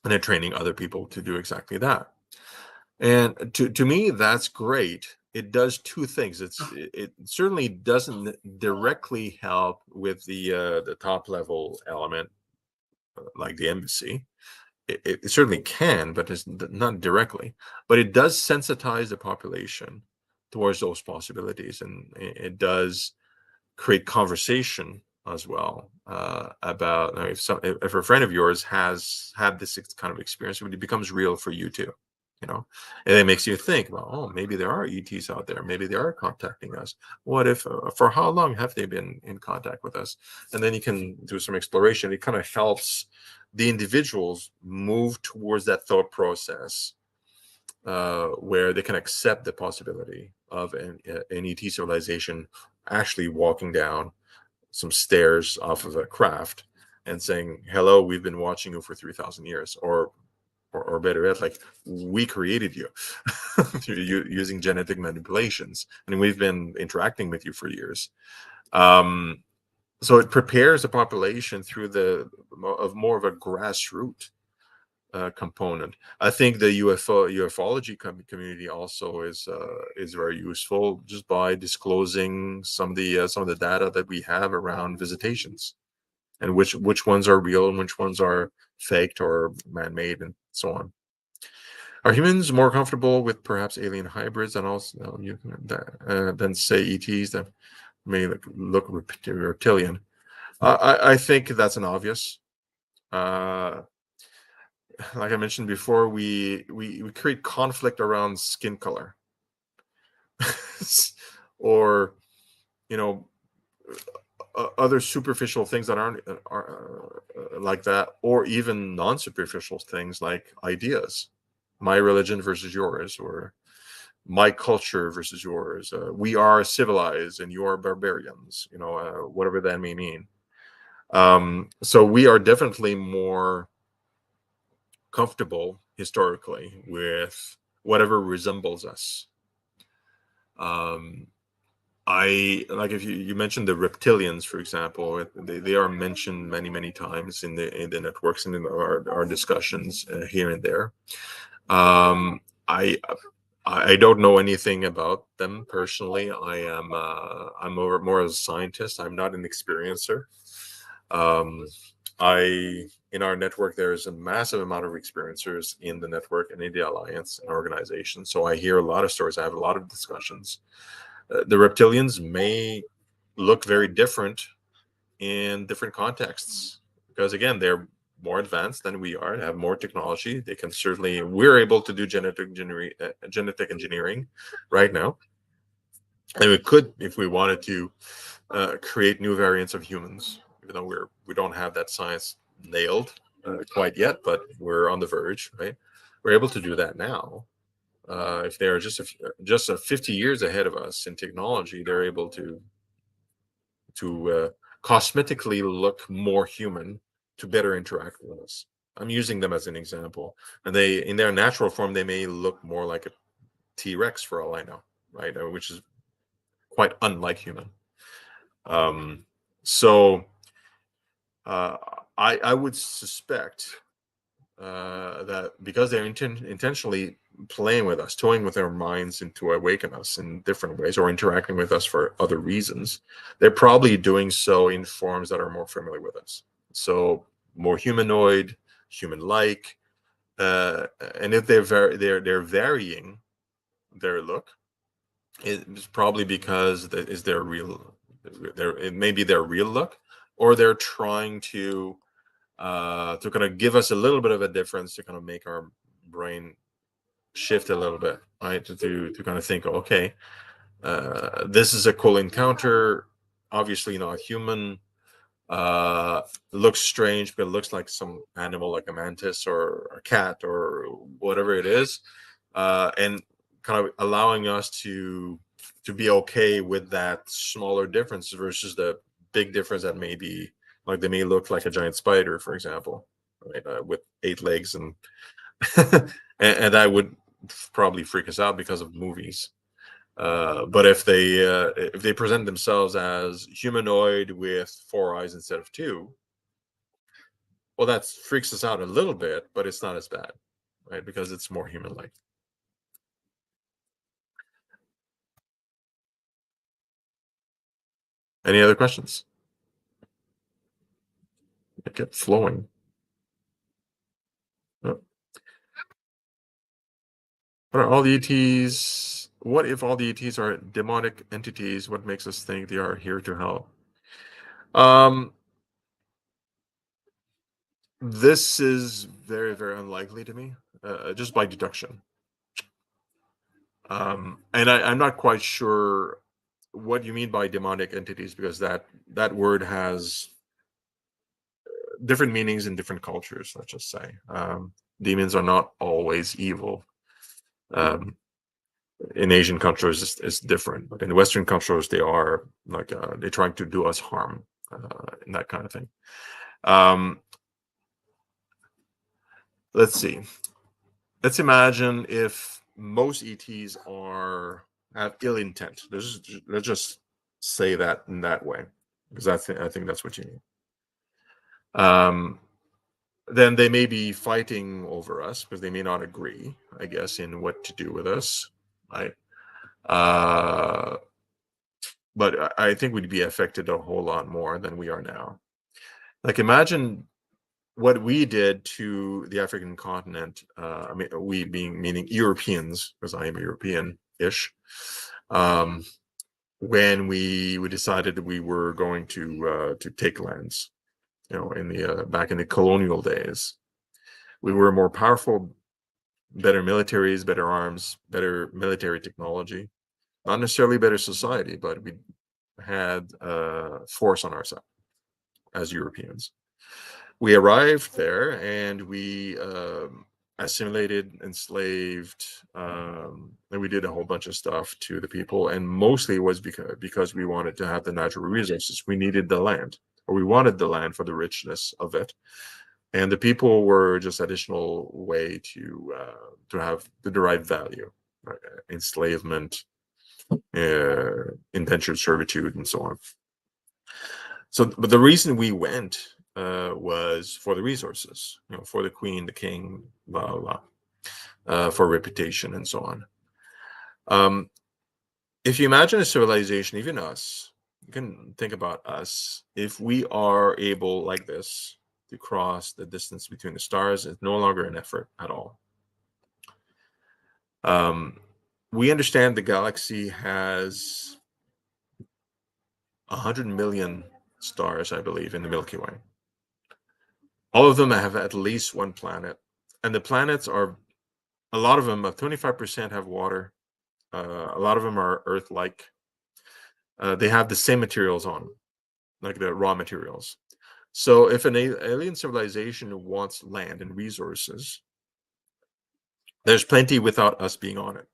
and they're training other people to do exactly that. And to me, that's great. It does two things. It certainly doesn't directly help with the top level element, like the embassy. It certainly can, but it's not directly. But it does sensitize the population towards those possibilities, and it does create conversation as well about if a friend of yours has had this kind of experience, it becomes real for you too, and it makes you think, well, oh, maybe there are ETs out there, maybe they are contacting us. What if for how long have they been in contact with us? And then you can do some exploration. It kind of helps the individuals move towards that thought process where they can accept the possibility of an ET civilization actually walking down some stairs off of a craft and saying, hello, we've been watching you for 3,000 years, or better yet, like, we created you using genetic manipulations, and we've been interacting with you for years. So it prepares the population through more of a grassroots component. I think the ufology community also is very useful, just by disclosing some of the data that we have around visitations, and which ones are real and which ones are faked or man-made, and so on. Are humans more comfortable with perhaps alien hybrids than than say ETs that may look reptilian? I think that's an obvious. Like I mentioned before, we create conflict around skin color, or other superficial things that are like that, or even non-superficial things like ideas. My religion versus yours, or my culture versus yours. We are civilized and you are barbarians. Whatever that may mean. So we are definitely more comfortable historically with whatever resembles us. I like, if you mentioned the reptilians, for example, they are mentioned many times in the networks and in our discussions here and there. I don't know anything about them personally. I'm more as a scientist. I'm not an experiencer. In our network, there's a massive amount of experiencers in the network and in the alliance and organization. So I hear a lot of stories. I have a lot of discussions. The reptilians may look very different in different contexts, because again, they're more advanced than we are, have more technology. They can certainly, we're able to do genetic engineering right now, and we could, if we wanted to, create new variants of humans, even though we don't have that science nailed quite yet, but we're on the verge, right? We're able to do that now. If they're just 50 years ahead of us in technology, they're able to cosmetically look more human, to better interact with us. I'm using them as an example, and in their natural form, they may look more like a T-Rex for all I know, right? Which is quite unlike human. So I would suspect that because they're intentionally playing with us, toying with our minds, and to awaken us in different ways, or interacting with us for other reasons, they're probably doing so in forms that are more familiar with us. So more humanoid, human-like, and if they're varying their look, it's probably because it may be their real look, or they're trying to kind of give us a little bit of a difference, to kind of make our brain shift a little bit, right? To kind of think, okay, this is a cool encounter, obviously not human, looks strange, but it looks like some animal, like a mantis or a cat or whatever it is, and kind of allowing us to be okay with that smaller difference versus the big difference that may be, like, they may look like a giant spider, for example, right, with 8 legs, and and that would probably freak us out because of movies. But if they present themselves as humanoid with 4 eyes instead of 2, well, that freaks us out a little bit, but it's not as bad, right? Because it's more human-like. Any other questions? It kept flowing. Oh. Are all the ETs what if all the ETs are demonic entities? What makes us think they are here to help? This is very, very unlikely to me, just by deduction. And I'm not quite sure what you mean by demonic entities, because that word has different meanings in different cultures, let's just say. Demons are not always evil. In Asian cultures, it's different, but in Western cultures, they are like they're trying to do us harm, and that kind of thing. Let's see. Let's imagine if most ETs have ill intent. Let's just say that in that way, because I think that's what you mean. Then they may be fighting over us because they may not agree, I guess, in what to do with us, right? But I think we'd be affected a whole lot more than we are now. Like, imagine what we did to the African continent. I mean, we meaning Europeans, because I am European-ish. When we decided that we were going to take lands, in the back in the colonial days, we were more powerful, better militaries, better arms, better military technology. Not necessarily better society, but we had force on our side as Europeans. We arrived there and we assimilated, enslaved, and we did a whole bunch of stuff to the people. And mostly it was because we wanted to have the natural resources. We needed the land, or we wanted the land for the richness of it. And the people were just additional way to have the derived value, right? Enslavement, indentured servitude, and so on. So, but the reason we went was for the resources, for the queen, the king, blah, blah, blah, for reputation and so on. If you imagine a civilization, even us, you can think about us. If we are able, like this, to cross the distance between the stars, it's no longer an effort at all. We understand the galaxy has 100 million stars, I believe, in the Milky Way. All of them have at least one planet, and the planets are, a lot of them, 25% have water. A lot of them are Earth-like. They have the same materials on, like the raw materials. So if an alien civilization wants land and resources, there's plenty without us being on it.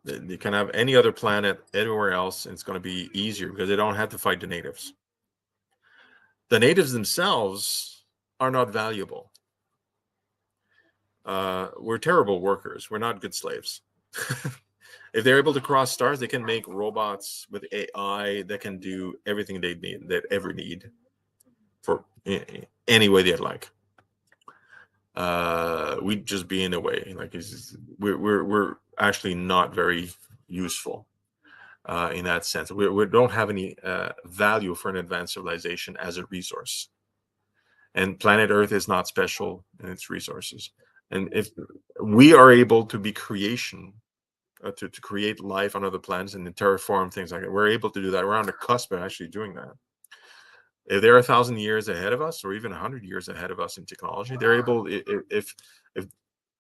They can have any other planet anywhere else, and it's going to be easier because they don't have to fight the natives. The natives themselves are not valuable. We're terrible workers. We're not good slaves. If they're able to cross stars, they can make robots with AI that can do everything they ever need for any way they'd like. We'd just be in a way, like we're actually not very useful in that sense. We don't have any value for an advanced civilization as a resource. And planet Earth is not special in its resources. And if we are able to be creation, to create life on other planets and to terraform things like that, we're able to do that. We're on the cusp of actually doing that. If they're 1,000 years ahead of us, or even 100 years ahead of us in technology, they're able, if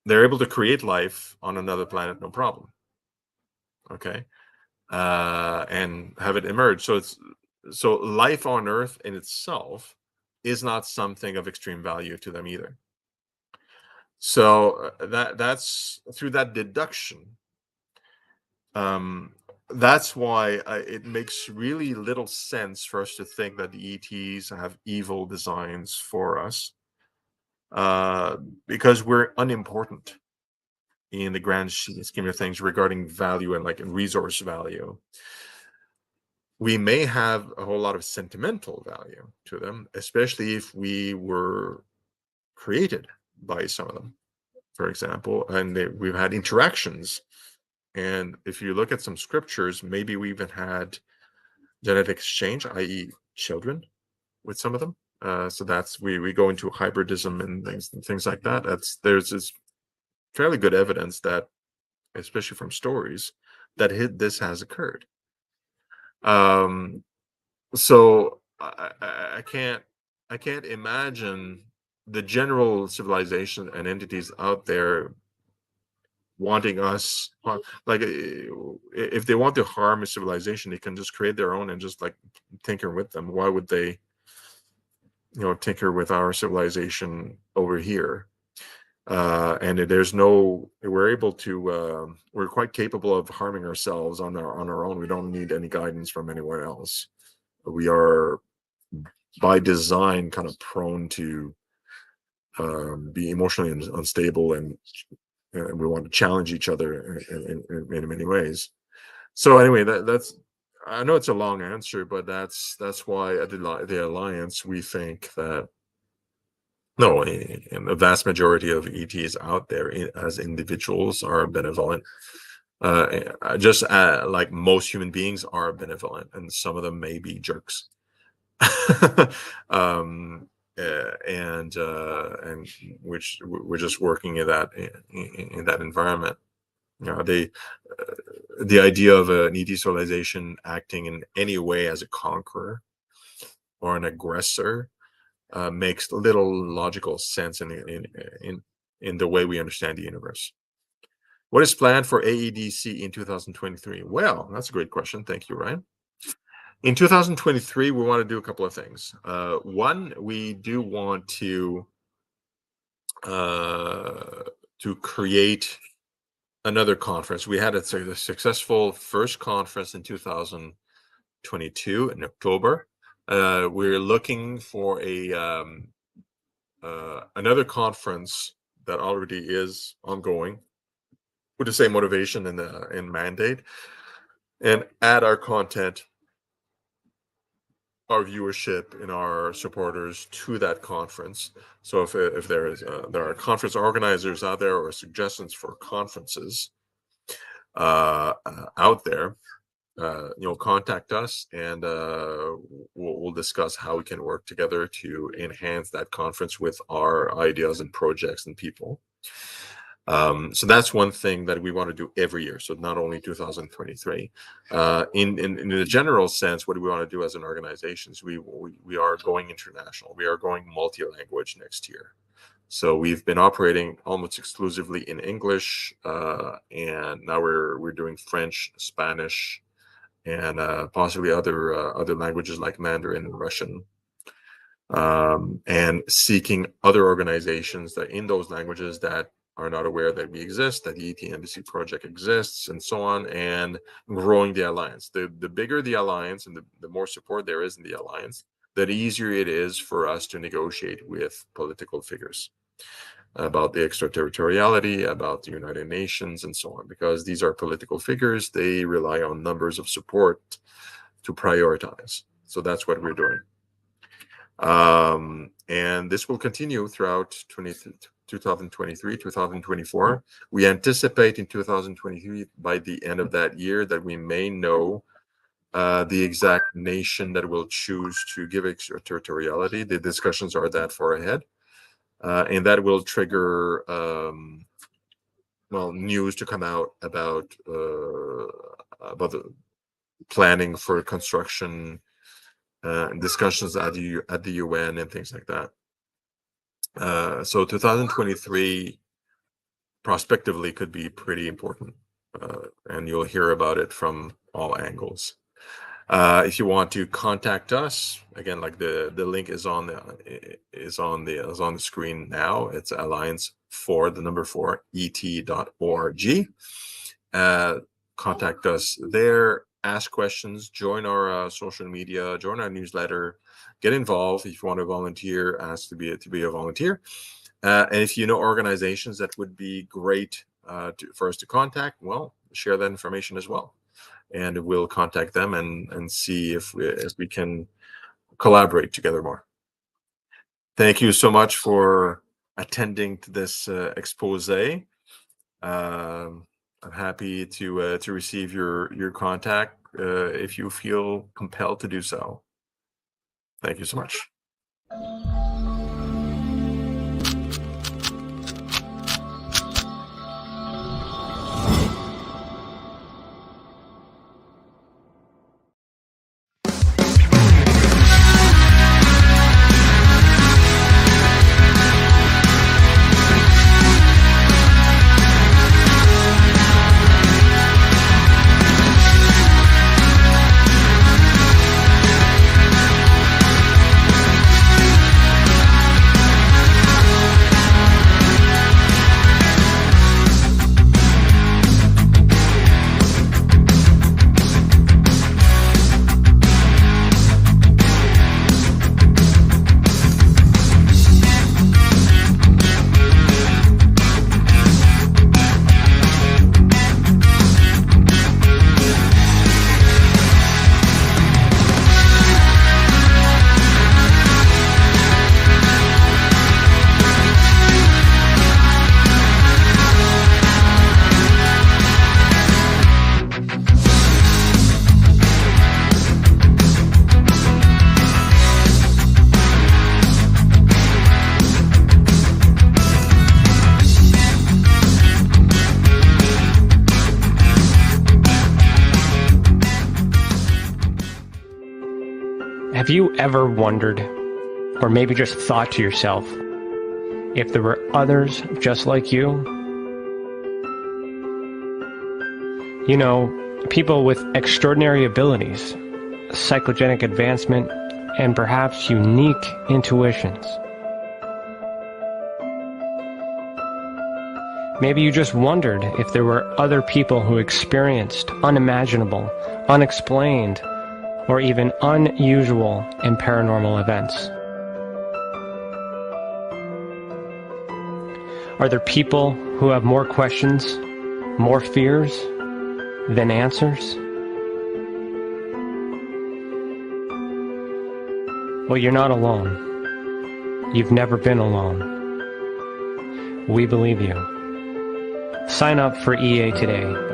they're able to create life on another planet, no problem. Okay, and have it emerge. So life on Earth in itself is not something of extreme value to them either. So that's through that deduction. That's why it makes really little sense for us to think that the ETs have evil designs for us, because we're unimportant in the grand scheme of things regarding value and like resource value. We may have a whole lot of sentimental value to them, especially if we were created by some of them, for example, and we've had interactions. And if you look at some scriptures, maybe we even had genetic exchange, i.e. children, with some of them. So that's, we go into hybridism and things like that. There's this fairly good evidence that, especially from stories, that this has occurred. So I can't imagine the general civilization and entities out there wanting us, like, if they want to harm a civilization, they can just create their own and just like tinker with them. Why would they, tinker with our civilization over here? And we're quite capable of harming ourselves on our own. We don't need any guidance from anywhere else. We are by design kind of prone to be emotionally unstable, and we want to challenge each other in many ways. So anyway, that's, I know it's a long answer, but that's why at the Alliance we think that the vast majority of ETs out there as individuals are benevolent, just like most human beings are benevolent, and some of them may be jerks. And which we're just working in that environment. The idea of an ET civilization acting in any way as a conqueror or an aggressor makes little logical sense in the way we understand the universe. What is planned for AEDC in 2023? Well, that's a great question. Thank you, Ryan. In 2023, we want to do a couple of things. One, we do want to create another conference. We had a successful first conference in 2022 in October. We're looking for another conference that already is ongoing with the same motivation and mandate, and add our content, our viewership, and our supporters to that conference. So if there are conference organizers out there or suggestions for conferences out there, contact us, and we'll discuss how we can work together to enhance that conference with our ideas and projects and people. So that's one thing that we want to do every year. So not only 2023. In the general sense, what do we want to do as an organization? We are going international. We are going multi-language next year. So we've been operating almost exclusively in English, and now we're doing French, Spanish, and possibly other languages like Mandarin and Russian. And seeking other organizations that in those languages that are not aware that we exist, that the ET Embassy project exists, and so on, and growing the alliance. The bigger the alliance and the more support there is in the alliance, the easier it is for us to negotiate with political figures about the extraterritoriality, about the United Nations, and so on, because these are political figures. They rely on numbers of support to prioritize. So that's what we're doing. And this will continue throughout 2023, 2024. We anticipate in 2023, by the end of that year, that we may know the exact nation that will choose to give extraterritoriality. The discussions are that far ahead. And that will trigger news to come out about the planning for construction, discussions at the UN and things like that. So 2023 prospectively could be pretty important, and you'll hear about it from all angles. If you want to contact us, again, like the link is on the screen now. It's alliance4et.org. Contact us there. Ask questions. Join our social media. Join our newsletter. Get involved. If you want to volunteer, ask to be a volunteer. And if you know organizations that would be great for us to contact, well, share that information as well. And we'll contact them and see if we can collaborate together more. Thank you so much for attending to this expose. I'm happy to receive your contact if you feel compelled to do so. Thank you so much. Have you ever wondered, or maybe just thought to yourself, if there were others just like you? You know, people with extraordinary abilities, psychogenic advancement, and perhaps unique intuitions. Maybe you just wondered if there were other people who experienced unimaginable, unexplained, or even unusual and paranormal events. Are there people who have more questions, more fears than answers? Well, you're not alone. You've never been alone. We believe you. Sign up for EA today.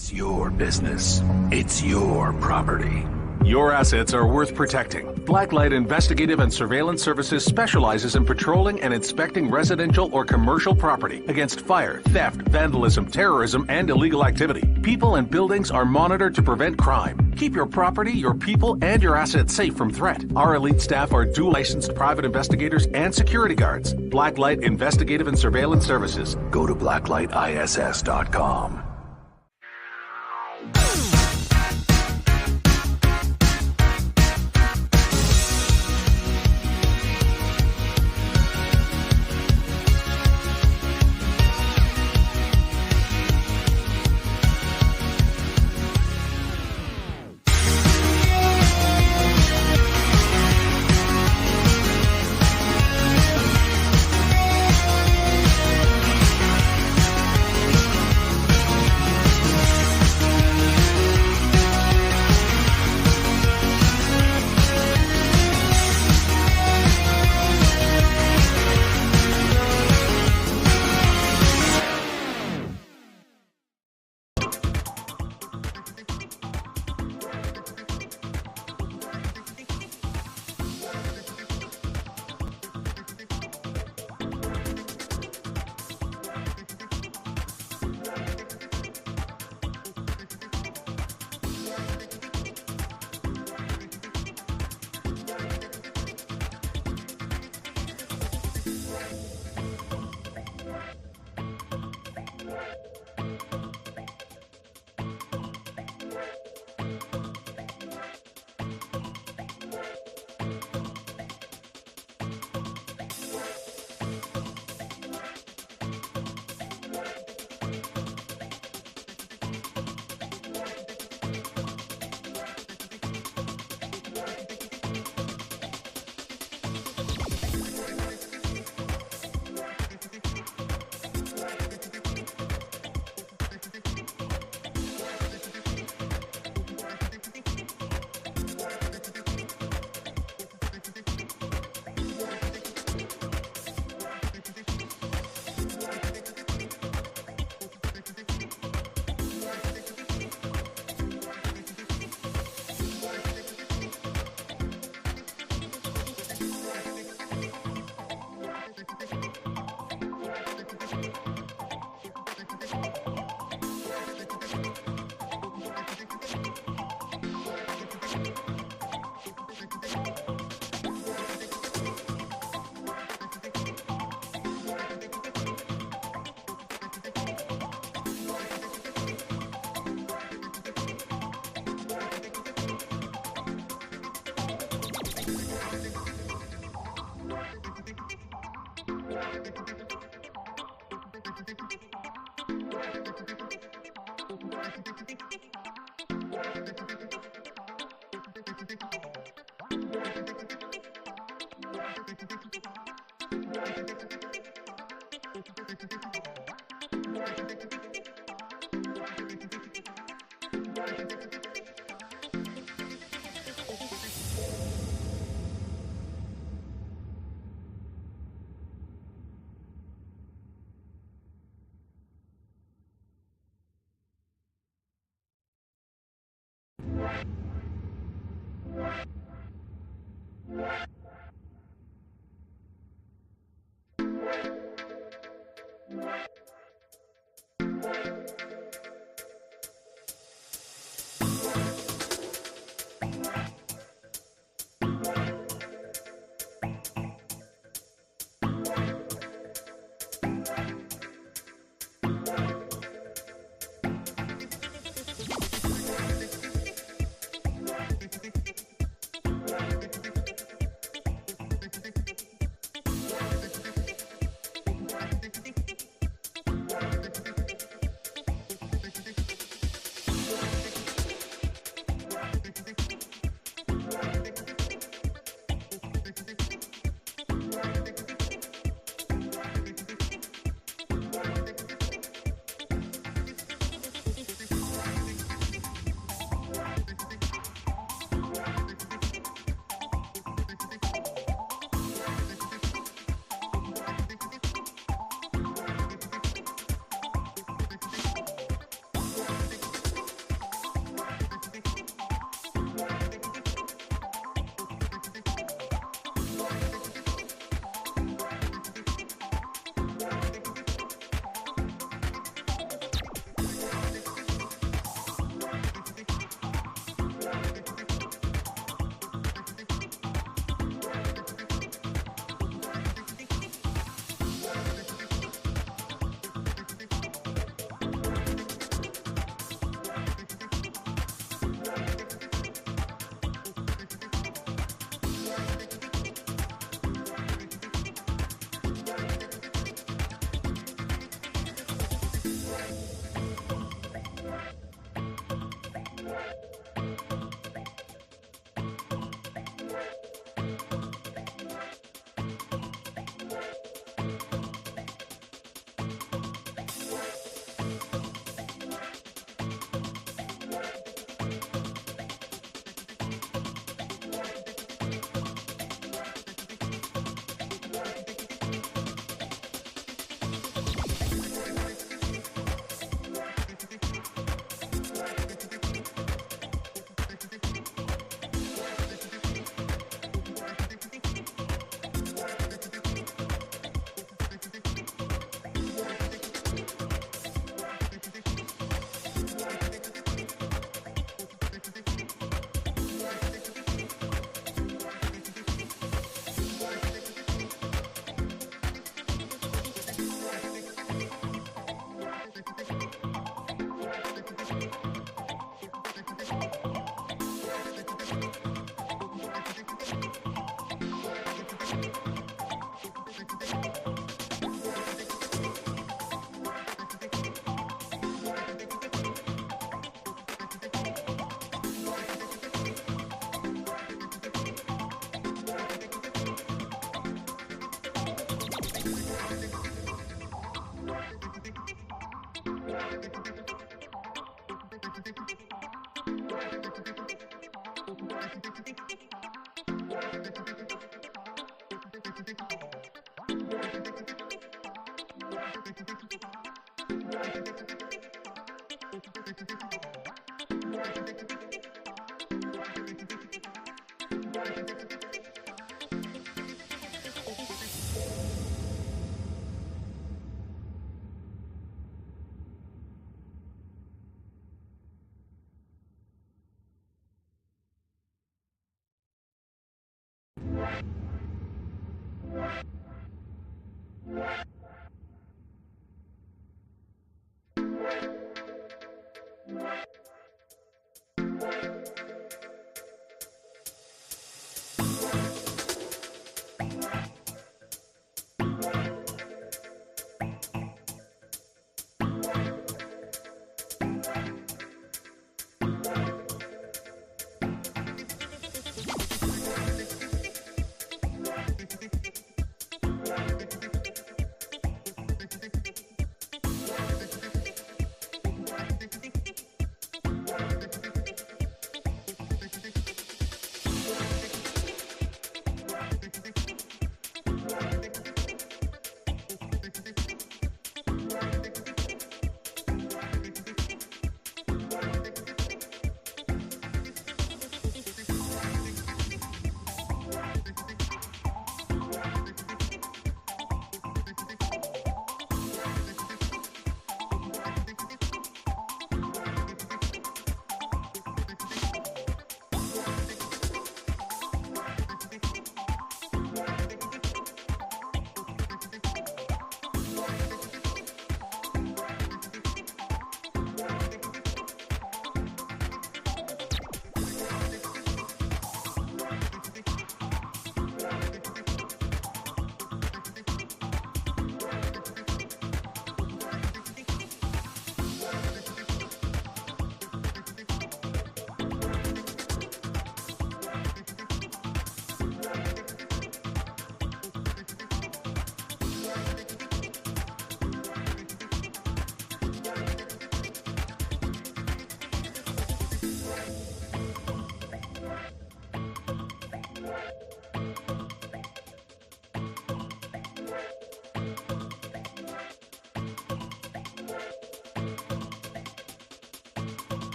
It's your business. It's your property. Your assets are worth protecting. Blacklight Investigative and Surveillance Services specializes in patrolling and inspecting residential or commercial property against fire, theft, vandalism, terrorism, and illegal activity. People and buildings are monitored to prevent crime. Keep your property, your people, and your assets safe from threat. Our elite staff are dual licensed private investigators and security guards. Blacklight Investigative and Surveillance Services. Go to blacklightiss.com.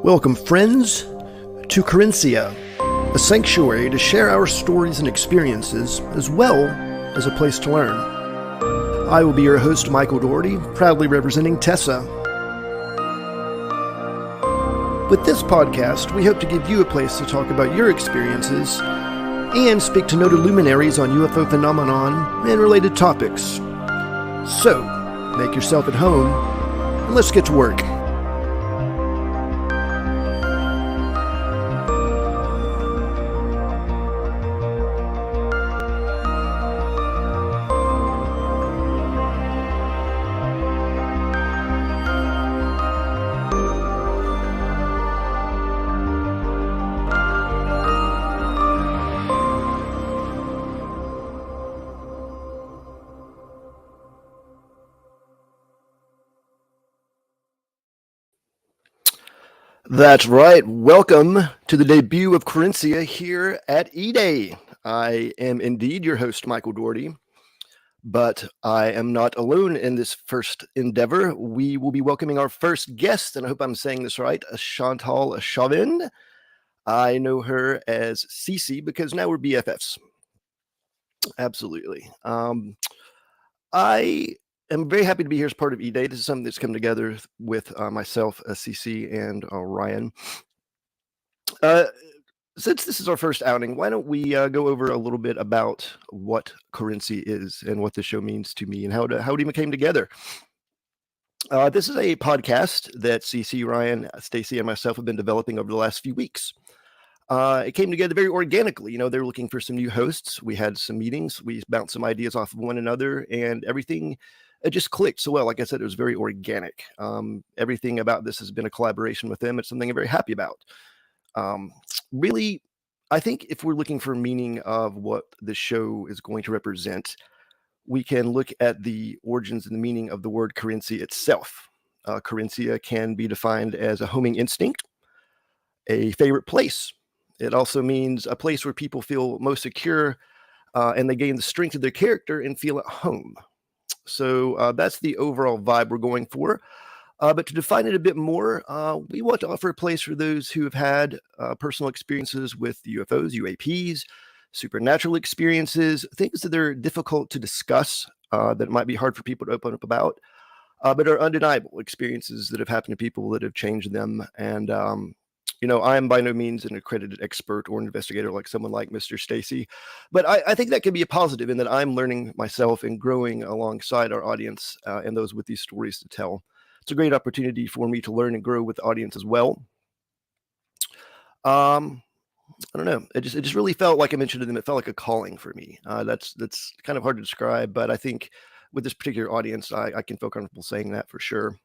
Welcome, friends, to Currencia, a sanctuary to share our stories and experiences, as well as a place to learn. I will be your host, Michael Doherty, proudly representing TESSA. With this podcast, we hope to give you a place to talk about your experiences and speak to noted luminaries on UFO phenomenon and related topics. So, make yourself at home, and let's get to work. That's right. Welcome to the debut of Currencia here at E-Day. I am indeed your host, Michael Doherty, but I am not alone in this first endeavor. We will be welcoming our first guest, and I hope I'm saying this right, Chantal Chauvin. I know her as Cece because now we're BFFs. Absolutely. I'm very happy to be here as part of E-Day. This is something that's come together with myself, CC, and Ryan. Since this is our first outing, why don't we go over a little bit about what Currencia is and what the show means to me and how it even came together. This is a podcast that CC, Ryan, Stacy, and myself have been developing over the last few weeks. It came together very organically. You know, they were looking for some new hosts. We had some meetings. We bounced some ideas off of one another, and everything it just clicked so well. Like I said, it was very organic. Everything about this has been a collaboration with them. It's something I'm very happy about. Really, I think if we're looking for meaning of what the show is going to represent, we can look at the origins and the meaning of the word Currencia itself. Currencia can be defined as a homing instinct, a favorite place. It also means a place where people feel most secure and they gain the strength of their character and feel at home. So that's the overall vibe we're going for. But to define it a bit more, we want to offer a place for those who have had personal experiences with UFOs, UAPs, supernatural experiences, things that are difficult to discuss, that might be hard for people to open up about, but are undeniable experiences that have happened to people that have changed them. And you know, I am by no means an accredited expert or an investigator like someone like Mr. Stacy, but I think that can be a positive in that I'm learning myself and growing alongside our audience and those with these stories to tell. It's a great opportunity for me to learn and grow with the audience as well. I don't know. It just really felt like I mentioned to them. It felt like a calling for me. That's kind of hard to describe, but I think with this particular audience, I can feel comfortable saying that for sure.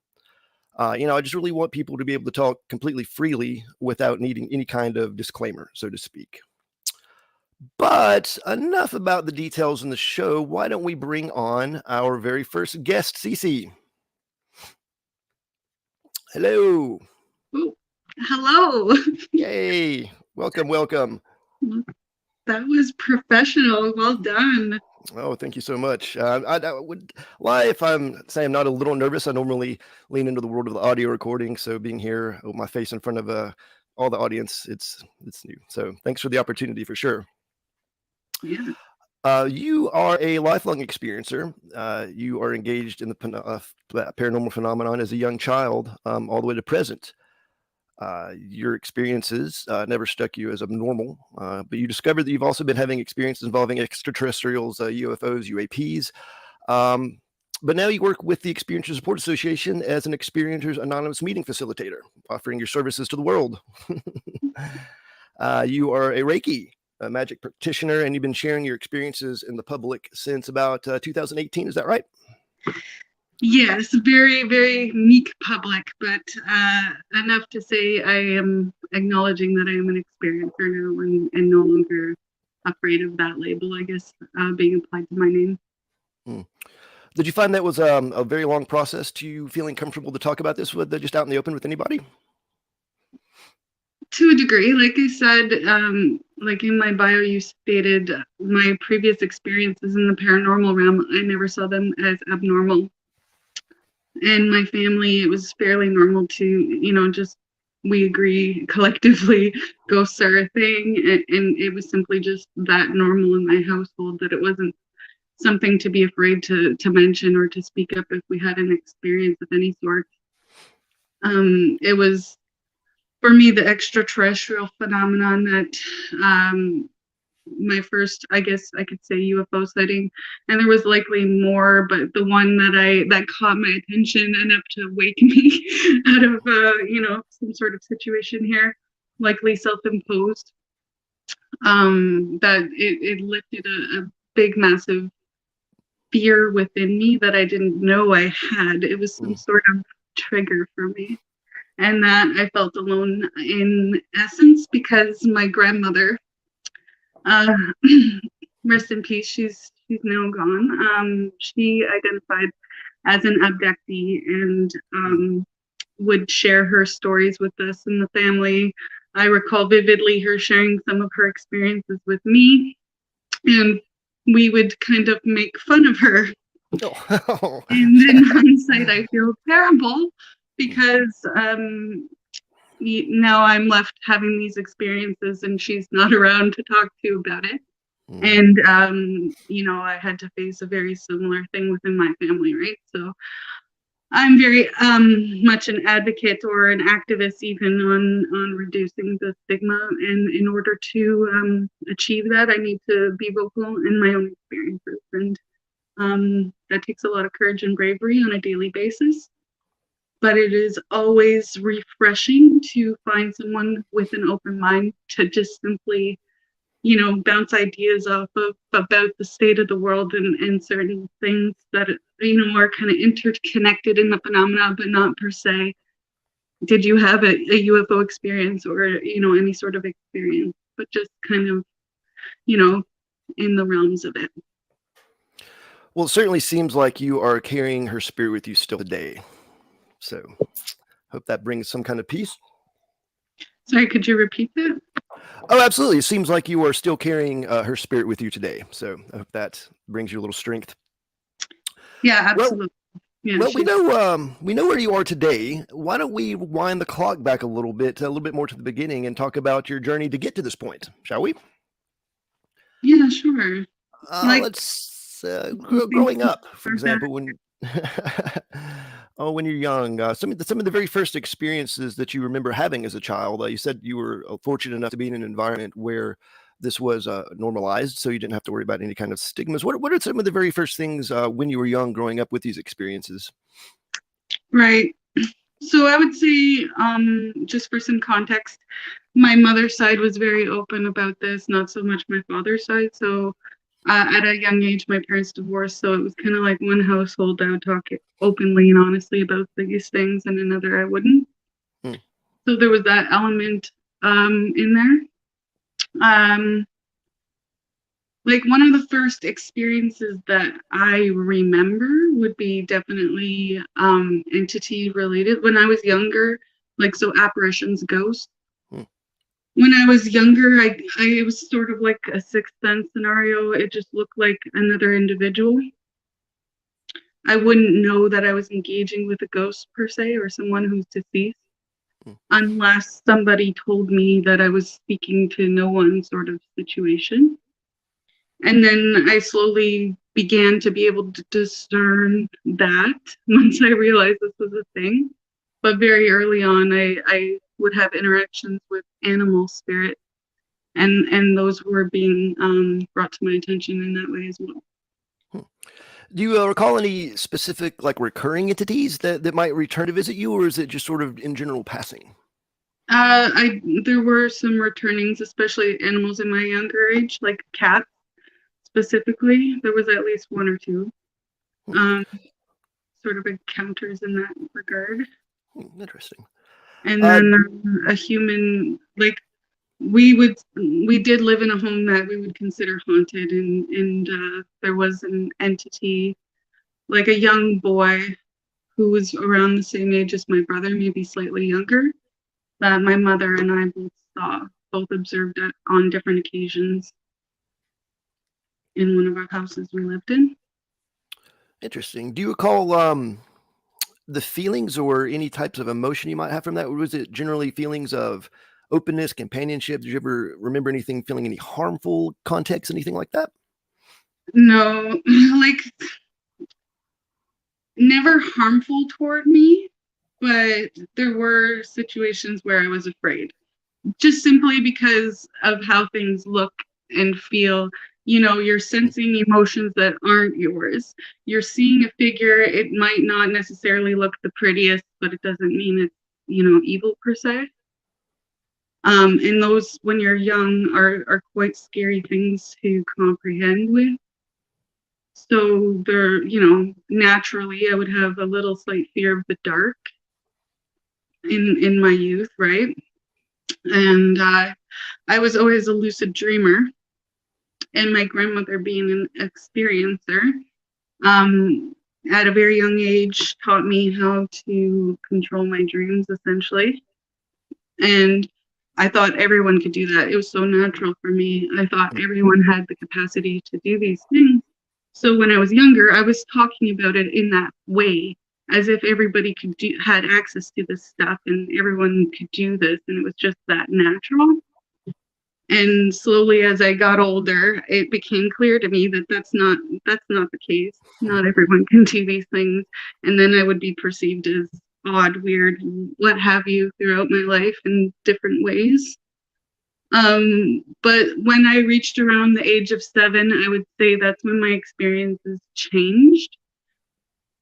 You know, I just really want people to be able to talk completely freely without needing any kind of disclaimer, so to speak. But enough about the details in the show. Why don't we bring on our very first guest, Cece? Hello. Oh, hello. Yay. Welcome. That was professional. Well done. Oh, thank you so much. I would lie if I'm saying I'm not a little nervous. I normally lean into the world of the audio recording, so being here with my face in front of all the audience, it's new. So thanks for the opportunity for sure. Yeah. You are a lifelong experiencer. You are engaged in the paranormal phenomenon as a young child, all the way to present. Your experiences never struck you as abnormal, but you discovered that you've also been having experiences involving extraterrestrials, UFOs, UAPs. But now you work with the Experiencer Support Association as an Experiencers Anonymous meeting facilitator, offering your services to the world. You are a Reiki, a magic practitioner, and you've been sharing your experiences in the public since about 2018. Is that right? Yes, very, very meek public, but enough to say I am acknowledging that I am an experiencer now and no longer afraid of that label, I guess, being applied to my name. Did you find that was a very long process to you feeling comfortable to talk about this with just out in the open with anybody? To a degree, like I said, like in my bio, you stated my previous experiences in the paranormal realm, I never saw them as abnormal. And my family, it was fairly normal to, just we agree collectively ghosts are a thing, and it was simply just that normal in my household that it wasn't something to be afraid to mention or to speak up if we had an experience of any sort. It was, for me, the extraterrestrial phenomenon that my first, I guess I could say, UFO sighting, and there was likely more, but the one that caught my attention enough to wake me out of some sort of situation here, likely self-imposed, that it lifted a big massive fear within me that I didn't know I had. It was some sort of trigger for me, and that I felt alone in essence because my grandmother, rest in peace, she's now gone. She identified as an abductee and would share her stories with us in the family. I recall vividly her sharing some of her experiences with me, and we would kind of make fun of her. Oh. And in hindsight, I feel terrible because now I'm left having these experiences and she's not around to talk to about it. And, I had to face a very similar thing within my family, right? So I'm very much an advocate or an activist even on reducing the stigma. And in order to achieve that, I need to be vocal in my own experiences. And that takes a lot of courage and bravery on a daily basis. But it is always refreshing to find someone with an open mind to just simply, bounce ideas off of about the state of the world and certain things that, are kind of interconnected in the phenomena, but not per se, did you have a UFO experience or, any sort of experience, but just kind of, in the realms of it. Well, it certainly seems like you are carrying her spirit with you still today. So hope that brings some kind of peace. Sorry, could you repeat that? Oh, absolutely. It seems like you are still carrying her spirit with you today. So I hope that brings you a little strength. Yeah, absolutely. Well, we know where you are today. Why don't we wind the clock back a little bit more to the beginning and talk about your journey to get to this point, shall we? Yeah, sure. Let's growing up, for example, when when you're young, some of the very first experiences that you remember having as a child. You said you were fortunate enough to be in an environment where this was normalized, so you didn't have to worry about any kind of stigmas. What are some of the very first things when you were young, growing up with these experiences? Right. So I would say, just for some context, my mother's side was very open about this, not so much my father's side. So at a young age, my parents divorced, so it was kind of like one household I would talk openly and honestly about these things, and another I wouldn't. So there was that element in there. Like one of the first experiences that I remember would be definitely entity related. When I was younger, like so apparitions, ghosts. When I was younger, it was sort of like a sixth sense scenario. It just looked like another individual. I wouldn't know that I was engaging with a ghost per se or someone who's deceased unless somebody told me that I was speaking to no one sort of situation. And then I slowly began to be able to discern that once I realized this was a thing. But very early on, I would have interactions with animal spirits, and those were being brought to my attention in that way as well. Do you recall any specific, like, recurring entities that might return to visit you, or is it just sort of in general passing? There were some returnings, especially animals in my younger age, like cats specifically. There was at least one or two sort of encounters in that regard. Interesting. And then a human, like we did live in a home that we would consider haunted, and there was an entity, like a young boy who was around the same age as my brother, maybe slightly younger, that my mother and I both saw, both observed it on different occasions in one of our houses we lived in. Interesting. Do you recall the feelings or any types of emotion you might have from that? Or was it generally feelings of openness, companionship? Did you ever remember anything, feeling any harmful context, anything like that? No, like never harmful toward me, but there were situations where I was afraid, just simply because of how things look and feel. You know, you're sensing emotions that aren't yours. You're seeing a figure. It might not necessarily look the prettiest, but it doesn't mean it's, you know, evil per se. And those, when you're young, are quite scary things to comprehend with. So there, you know, naturally I would have a little slight fear of the dark in my youth, right? And I was always a lucid dreamer, and my grandmother, being an experiencer, at a very young age taught me how to control my dreams, essentially. And I thought everyone could do that. It was so natural for me. I thought everyone had the capacity to do these things. So when I was younger, I was talking about it in that way, as if everybody had access to this stuff and everyone could do this, and it was just that natural. And slowly, as I got older, it became clear to me that that's not the case. Not everyone can do these things, and then I would be perceived as odd, weird, what have you, throughout my life in different ways. But when I reached around the age of 7, I would say that's when my experiences changed.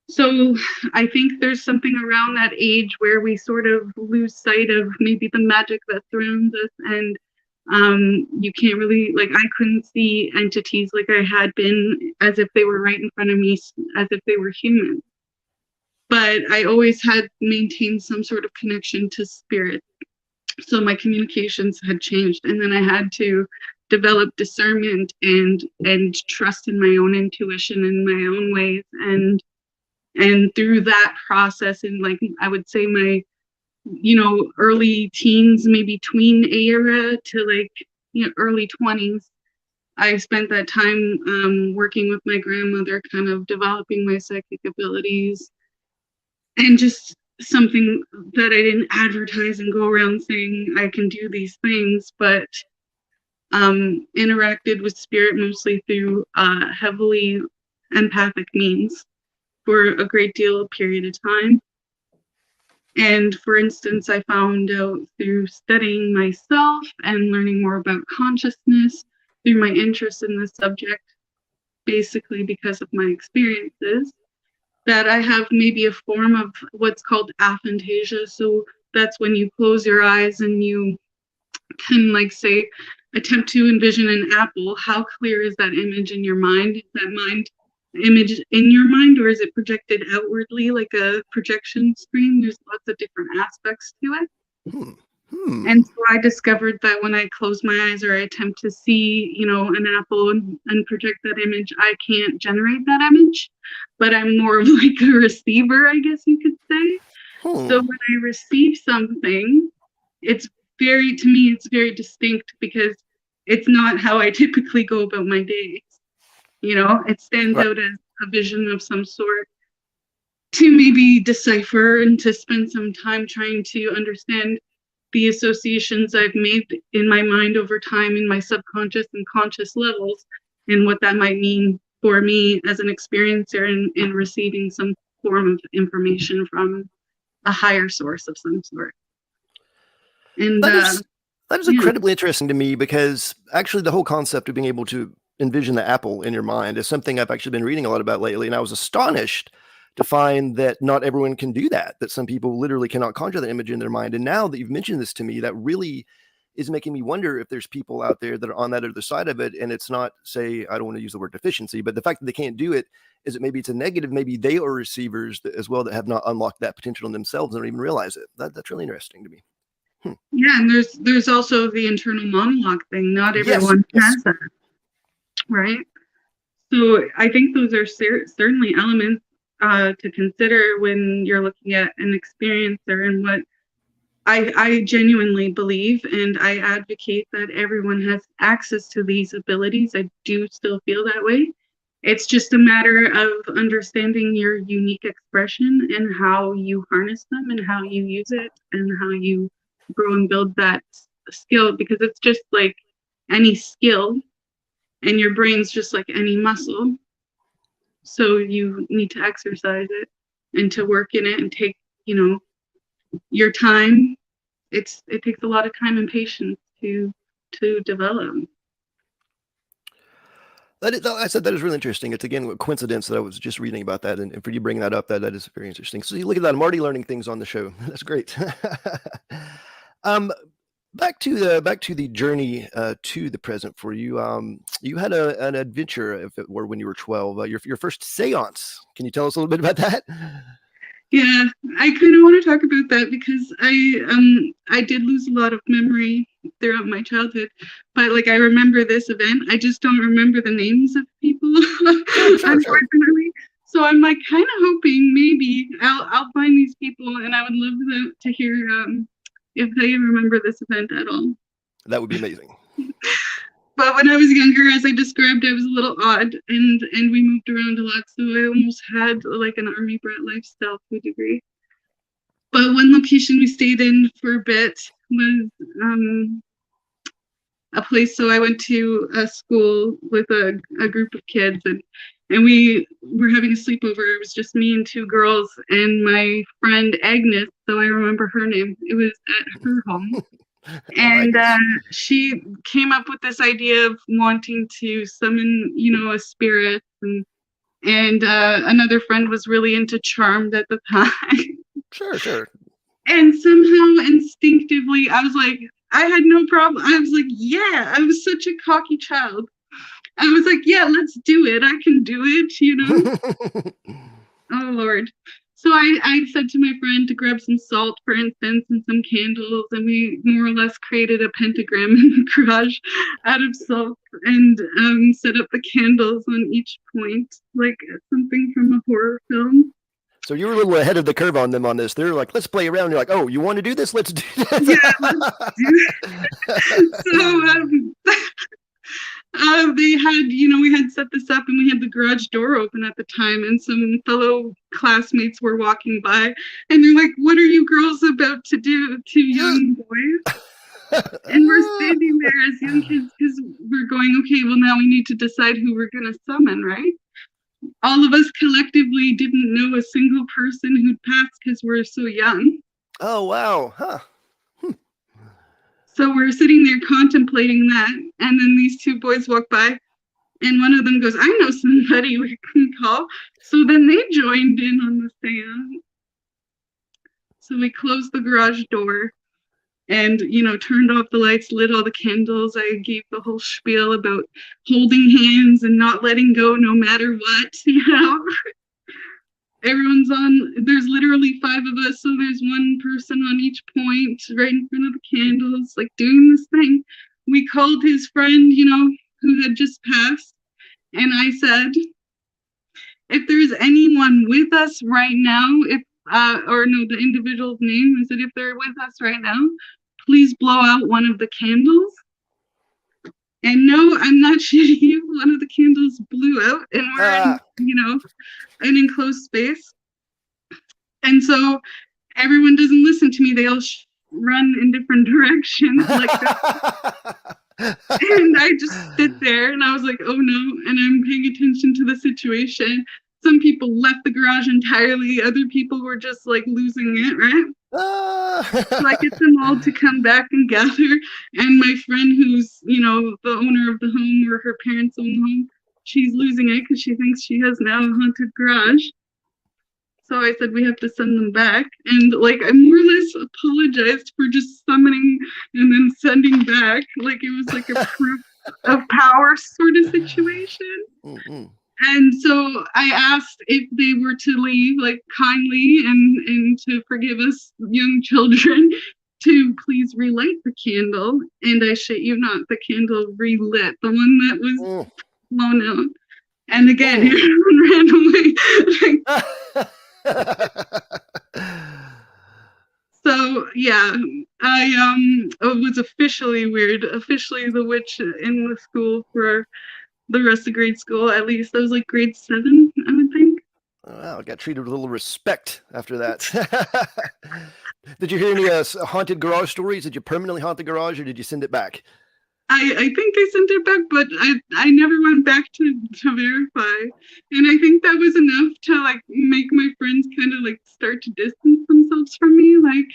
So I think there's something around that age where we sort of lose sight of maybe the magic that surrounds us, and you can't really, like, I couldn't see entities like I had been, as if they were right in front of me, as if they were human. But I always had maintained some sort of connection to spirit. So my communications had changed, and then I had to develop discernment and trust in my own intuition in my own ways. And through that process, in, like, I would say my, you know, early teens, maybe tween era to, like, you know, early 20s, I spent that time working with my grandmother, kind of developing my psychic abilities, and just something that I didn't advertise and go around saying I can do these things, but interacted with spirit mostly through heavily empathic means for a great deal of period of time. And for instance, I found out through studying myself and learning more about consciousness, through my interest in this subject, basically because of my experiences, that I have maybe a form of what's called aphantasia. So that's when you close your eyes and you can, like, say, attempt to envision an apple. How clear is that image in your mind? Is that mind image in your mind, or is it projected outwardly like a projection screen? There's lots of different aspects to it. And so I discovered that when I close my eyes or I attempt to see, you know, an apple and project that image, I can't generate that image, but I'm more of like a receiver, I guess you could say. So when I receive something, it's very distinct, because it's not how I typically go about my days. You know, it stands out as a vision of some sort to maybe decipher and to spend some time trying to understand the associations I've made in my mind over time in my subconscious and conscious levels, and what that might mean for me as an experiencer in receiving some form of information from a higher source of some sort. And that is incredibly interesting to me, because actually the whole concept of being able to envision the apple in your mind is something I've actually been reading a lot about lately, and I was astonished to find that not everyone can do that, that some people literally cannot conjure the image in their mind. And now that you've mentioned this to me, that really is making me wonder if there's people out there that are on that other side of it. And it's not, say, I don't want to use the word deficiency, but the fact that they can't do it, is it maybe it's a negative? Maybe they are receivers as well that have not unlocked that potential in themselves and don't even realize it. That's really interesting to me. Yeah, and there's also the internal monologue thing. Not everyone has that, right? So I think those are certainly elements to consider when you're looking at an experiencer. And what I genuinely believe, and I advocate, that everyone has access to these abilities. I do still feel that way. It's just a matter of understanding your unique expression and how you harness them and how you use it and how you grow and build that skill, because it's just like any skill and your brain's just like any muscle. So you need to exercise it and to work in it and take, your time. It takes a lot of time and patience to develop. I said that is really interesting. It's again a coincidence that I was just reading about that, and for you bringing that up, that is very interesting. So you look at that. I'm already learning things on the show. That's great. Back to the journey to the present for you. You had an adventure, if it were when you were 12. Your first séance. Can you tell us a little bit about that? Yeah, I kind of want to talk about that because I did lose a lot of memory throughout my childhood, but like I remember this event. I just don't remember the names of people, unfortunately. So I'm like kind of hoping maybe I'll find these people, and I would love to hear if they remember this event at all. That would be amazing. But when I was younger, as I described, I was a little odd, and we moved around a lot, so I almost had like an army brat lifestyle to a degree. But one location we stayed in for a bit was a place. So I went to a school with a group of kids, and we were having a sleepover. It was just me and two girls and my friend Agnes. So I remember her name. It was at her home. And she came up with this idea of wanting to summon, a spirit, and another friend was really into Charmed at the time. Sure. And somehow instinctively, I was like, I had no problem. I was like, yeah, I was such a cocky child. I was like, yeah, let's do it. I can do it, Oh, Lord. So I said to my friend to grab some salt, for instance, and some candles, and we more or less created a pentagram in the garage out of salt and set up the candles on each point, like something from a horror film. So you were a little ahead of the curve on them on this. They're like, let's play around. You're like, oh, you want to do this? Let's do this. Yeah, let's do it. So they had, we had set this up, and we had the garage door open at the time, and some fellow classmates were walking by, and they're like, what are you girls about to do, two young boys? And we're standing there as young kids because we're going, okay, well, now we need to decide who we're going to summon, right? All of us collectively didn't know a single person who'd passed because we're so young. Oh, wow. Huh. So we're sitting there contemplating that, and then these two boys walk by, and one of them goes, I know somebody we can call. So then they joined in on the seance. So we closed the garage door and, turned off the lights, lit all the candles. I gave the whole spiel about holding hands and not letting go no matter what, Everyone's there's literally 5 of us, so there's one person on each point right in front of the candles, like doing this thing. We called his friend, who had just passed, and I said, if there's anyone with us right now, the individual's name, I said, if they're with us right now, please blow out one of the candles. And no, I'm not shitting you. One of the candles blew out, and we're in, an enclosed space. And so everyone doesn't listen to me. They all run in different directions like that. And I just sit there, and I was like, oh no. And I'm paying attention to the situation. Some people left the garage entirely. Other people were just like losing it, right? So I get them all to come back and gather. And my friend, who's, the owner of the home, or her parents own the home, she's losing it because she thinks she has now a haunted garage. So I said, we have to send them back. And like, I more or less apologized for just summoning and then sending back. Like it was like a proof of power sort of situation. Mm-hmm. And so I asked if they were to leave, like kindly, and to forgive us young children, to please relight the candle. And I shit you not, the candle relit, the one that was blown out. And again, everyone ran away. So yeah, I was officially weird, officially the witch in the school for the rest of grade school. At least I was like grade 7, I would think. Wow, got treated with a little respect after that. Did you hear any haunted garage stories? Did you permanently haunt the garage, or did you send it back? I think I sent it back, but I never went back to verify. And I think that was enough to like make my friends kind of like start to distance themselves from me. Like,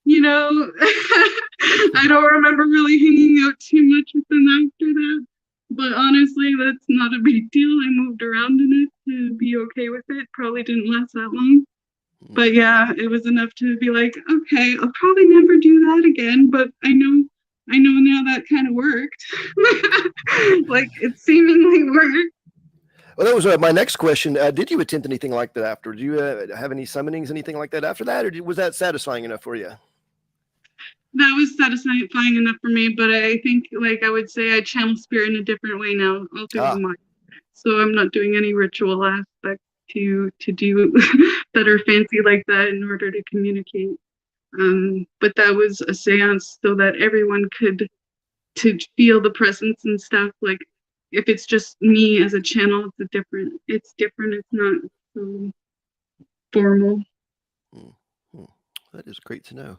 you know, I don't remember really hanging out too much with them after that. But honestly, that's not a big deal. I moved around in it to be okay with it. Probably didn't last that long. But yeah, it was enough to be like, okay, I'll probably never do that again. But I know now that kind of worked. Like it seemingly worked. Well, that was my next question. Did you attempt anything like that after? Do you have any summonings, anything like that after that? Or was that satisfying enough for you? That was satisfying enough for me, but I think, like, I would say I channel spirit in a different way now, all through the mind. So I'm not doing any ritual aspect to do that are fancy like that in order to communicate. But that was a seance so that everyone could to feel the presence and stuff. Like, if it's just me as a channel, it's different. It's not so formal. That is great to know.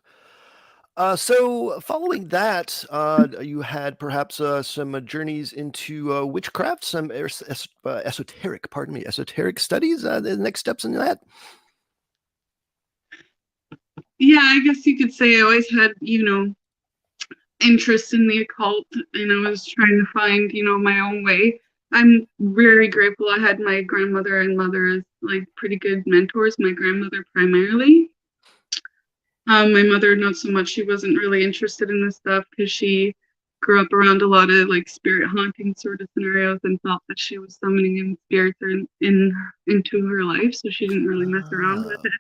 So following that, you had perhaps some journeys into witchcraft, some esoteric studies, the next steps in that? Yeah, I guess you could say I always had, interest in the occult, and I was trying to find, my own way. I'm very grateful I had my grandmother and mother as like pretty good mentors, my grandmother primarily. My mother, not so much. She wasn't really interested in this stuff because she grew up around a lot of like spirit haunting sort of scenarios and felt that she was summoning in spirits into her life, so she didn't really mess around with it.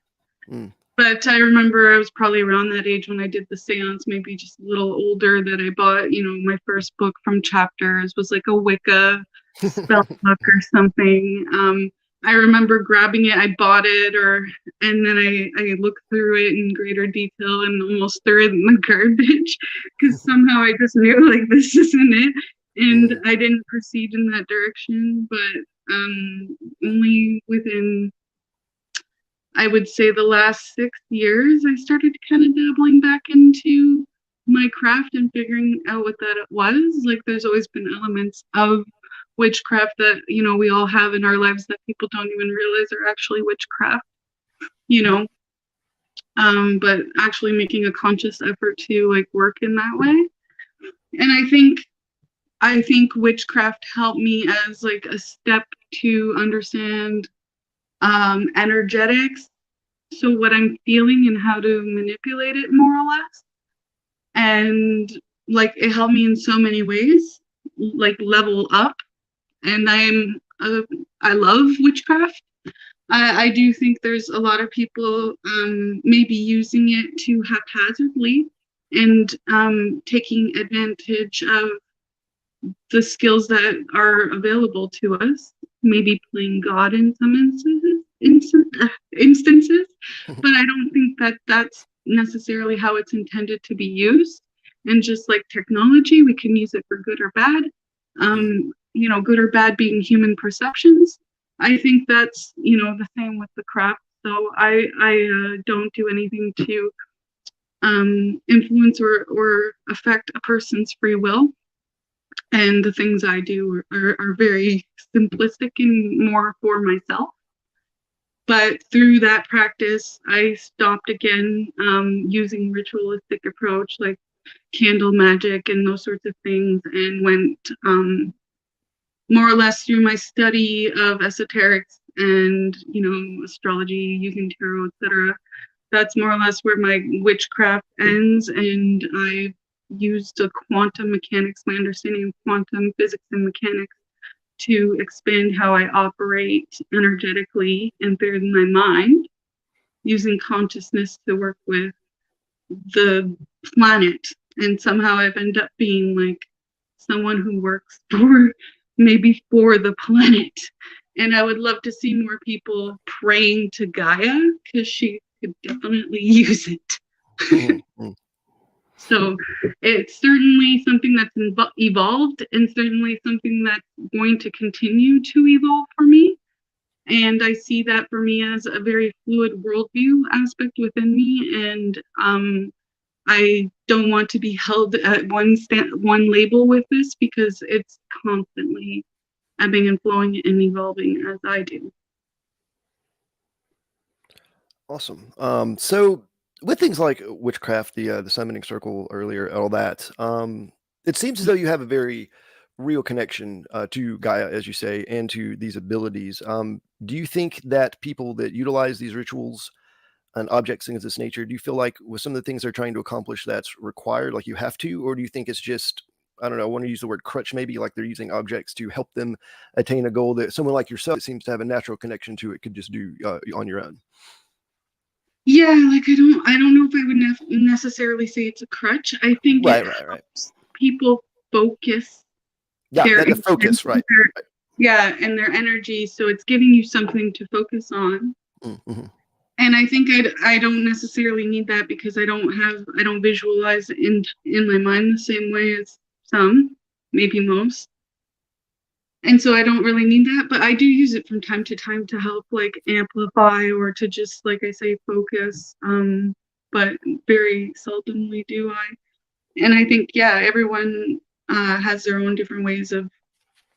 But I remember I was probably around that age when I did the seance, maybe just a little older, that I bought, my first book from Chapters was like a Wicca spell book or something. I remember grabbing it, I bought it, and then I looked through it in greater detail and almost threw it in the garbage because somehow I just knew like this isn't it, and I didn't proceed in that direction. But only within, I would say, the last 6 years, I started kind of dabbling back into my craft and figuring out what that was. Like, there's always been elements of witchcraft that, we all have in our lives that people don't even realize are actually witchcraft, but actually making a conscious effort to like work in that way. And I think witchcraft helped me as like a step to understand energetics, so what I'm feeling and how to manipulate it more or less. And like it helped me in so many ways, like level up. And I love witchcraft. I do think there's a lot of people maybe using it too haphazardly and taking advantage of the skills that are available to us, maybe playing God in some instances, but I don't think that that's necessarily how it's intended to be used. And just like technology, we can use it for good or bad. Good or bad being human perceptions. I think that's the same with the craft. So I don't do anything to influence or affect a person's free will. And the things I do are very simplistic and more for myself. But through that practice, I stopped again using ritualistic approach like candle magic and those sorts of things, and went more or less through my study of esoterics and astrology, using tarot, etc. That's more or less where my witchcraft ends, and I used the quantum mechanics, my understanding of quantum physics and mechanics, to expand how I operate energetically and through my mind, using consciousness to work with the planet. And somehow I've ended up being like someone who works for the planet. And I would love to see more people praying to Gaia, because she could definitely use it. So it's certainly something that's evolved, and certainly something that's going to continue to evolve for me. And I see that for me as a very fluid worldview aspect within me. And I don't want to be held at one label with this, because it's constantly ebbing and flowing and evolving as I do. Awesome. So with things like witchcraft, the summoning circle earlier, all that, it seems as though you have a very real connection to Gaia, as you say, and to these abilities. Do you think that people that utilize these rituals and objects, things of this nature, do you feel like with some of the things they're trying to accomplish that's required, like you have to, or do you think it's just, I don't know, I want to use the word crutch, maybe, like they're using objects to help them attain a goal that someone like yourself that seems to have a natural connection to it could just do on your own? Yeah, like I don't know if I would necessarily say it's a crutch. I think Right, it right, right. helps people focus Yeah, their the focus, right. yeah, and their energy. So it's giving you something to focus on. Mm-hmm. And I think I don't necessarily need that, because I don't visualize in my mind the same way as some, maybe most. And so I don't really need that, but I do use it from time to time to help like amplify, or to just, like I say, focus. But very seldomly do I. And I think, yeah, everyone has their own different ways of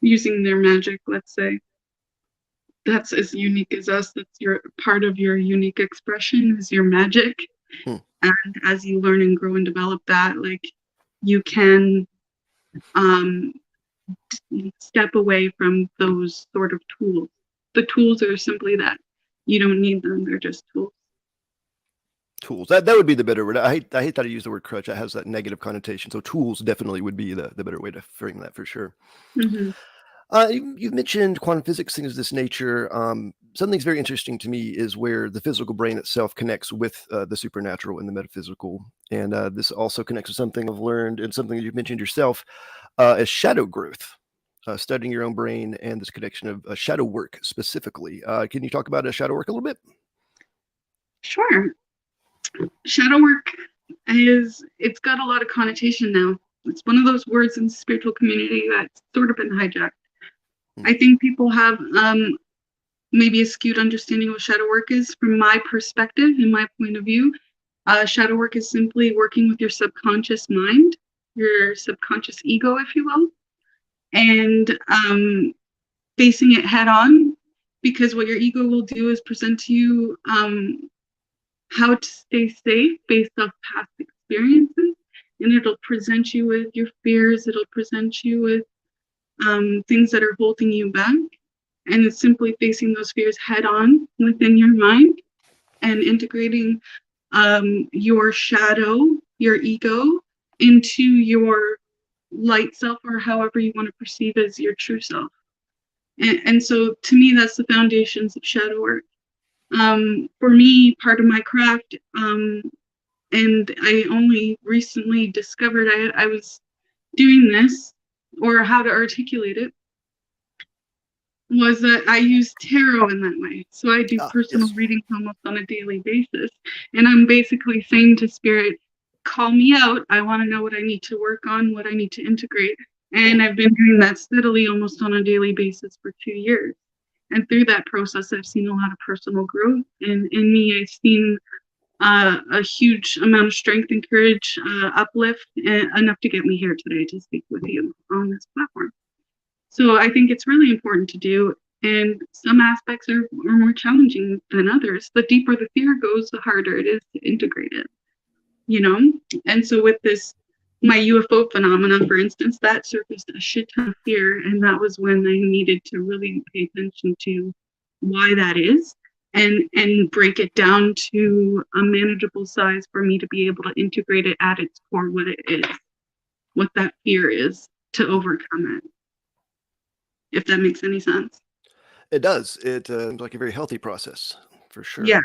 using their magic, let's say. That's as unique as us. That's your part of your unique expression is your magic. And as you learn and grow and develop that, like, you can step away from those sort of tools. The tools are simply that. You don't need them. They're just tools. Tools. That would be the better word. I hate that I use the word crutch. It has that negative connotation. So tools definitely would be the better way to frame that, for sure. Mm-hmm. You've mentioned quantum physics, things of this nature. Something's very interesting to me is where the physical brain itself connects with the supernatural and the metaphysical. And this also connects with something I've learned, and something that you've mentioned yourself, as shadow growth, studying your own brain and this connection of shadow work specifically. Can you talk about shadow work a little bit? Sure. Shadow work it's got a lot of connotation now. It's one of those words in the spiritual community that's sort of been hijacked. I think people have maybe a skewed understanding of what shadow work is. From my perspective, in my point of view, shadow work is simply working with your subconscious mind, your subconscious ego, if you will, and facing it head on, because what your ego will do is present to you how to stay safe based off past experiences, and it'll present you with your fears, it'll present you with things that are holding you back, and it's simply facing those fears head on within your mind and integrating your shadow, your ego, into your light self, or however you want to perceive as your true self. And so to me, that's the foundations of shadow work. For me, part of my craft, and I only recently discovered I was doing this, or how to articulate it, was that I use tarot in that way. So I do personal readings almost on a daily basis. And I'm basically saying to spirit, call me out. I want to know what I need to work on, what I need to integrate. And I've been doing that steadily almost on a daily basis for 2 years. And through that process, I've seen a lot of personal growth. And in me, I've seen a huge amount of strength and courage, uplift, enough to get me here today to speak with you on this platform. So I think it's really important to do. And some aspects are more challenging than others. The deeper the fear goes, the harder it is to integrate it, you know? And so with this, my UFO phenomena, for instance, that surfaced a shit ton of fear. And that was when I needed to really pay attention to why that is, and break it down to a manageable size for me to be able to integrate it at its core, what it is, what that fear is, to overcome it. If that makes any sense. It does. It seems like a very healthy process, for sure. Yeah.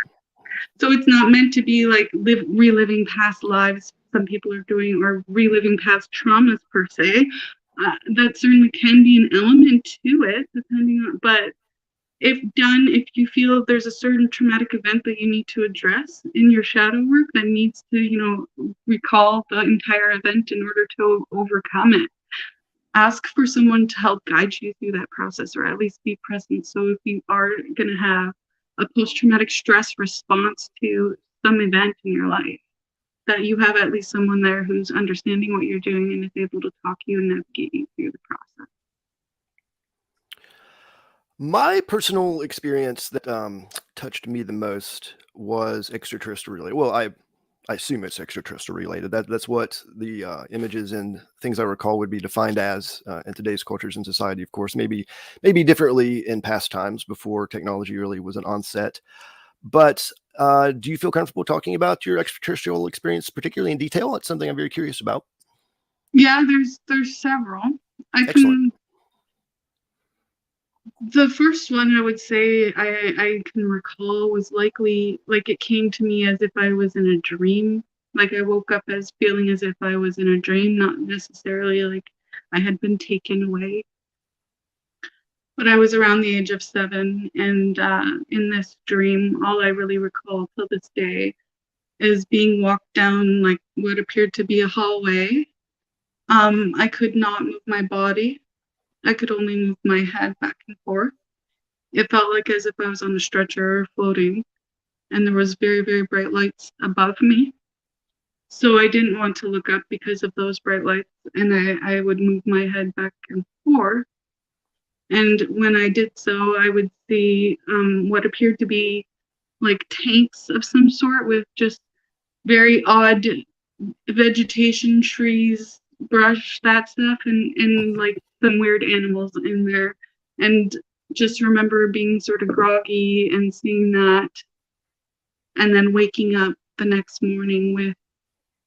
So it's not meant to be like reliving past lives some people are doing, or reliving past traumas per se. That certainly can be an element to it, depending on, but if done, if you feel there's a certain traumatic event that you need to address in your shadow work that needs to, recall the entire event in order to overcome it, ask for someone to help guide you through that process, or at least be present. So if you are going to have a post-traumatic stress response to some event in your life, that you have at least someone there who's understanding what you're doing and is able to talk you and navigate you through the process. My personal experience that touched me the most was extraterrestrial related. Well, I assume it's extraterrestrial related. That's what the images and things I recall would be defined as in today's cultures and society. Of course, maybe differently in past times before technology really was an onset. But do you feel comfortable talking about your extraterrestrial experience, particularly in detail? That's something I'm very curious about. Yeah, there's several. Excellent. The first one I would say I can recall was likely, like, it came to me as if I was in a dream. Like, I woke up as feeling as if I was in a dream, not necessarily like I had been taken away. But I was around the age of 7, and in this dream, all I really recall till this day is being walked down like what appeared to be a hallway. I could not move my body. I could only move my head back and forth. It felt like as if I was on a stretcher floating, and there was very, very bright lights above me. So I didn't want to look up because of those bright lights, and I would move my head back and forth. And when I did so, I would see what appeared to be like tanks of some sort with just very odd vegetation, trees, brush, that stuff, and like some weird animals in there. And just remember being sort of groggy and seeing that, and then waking up the next morning with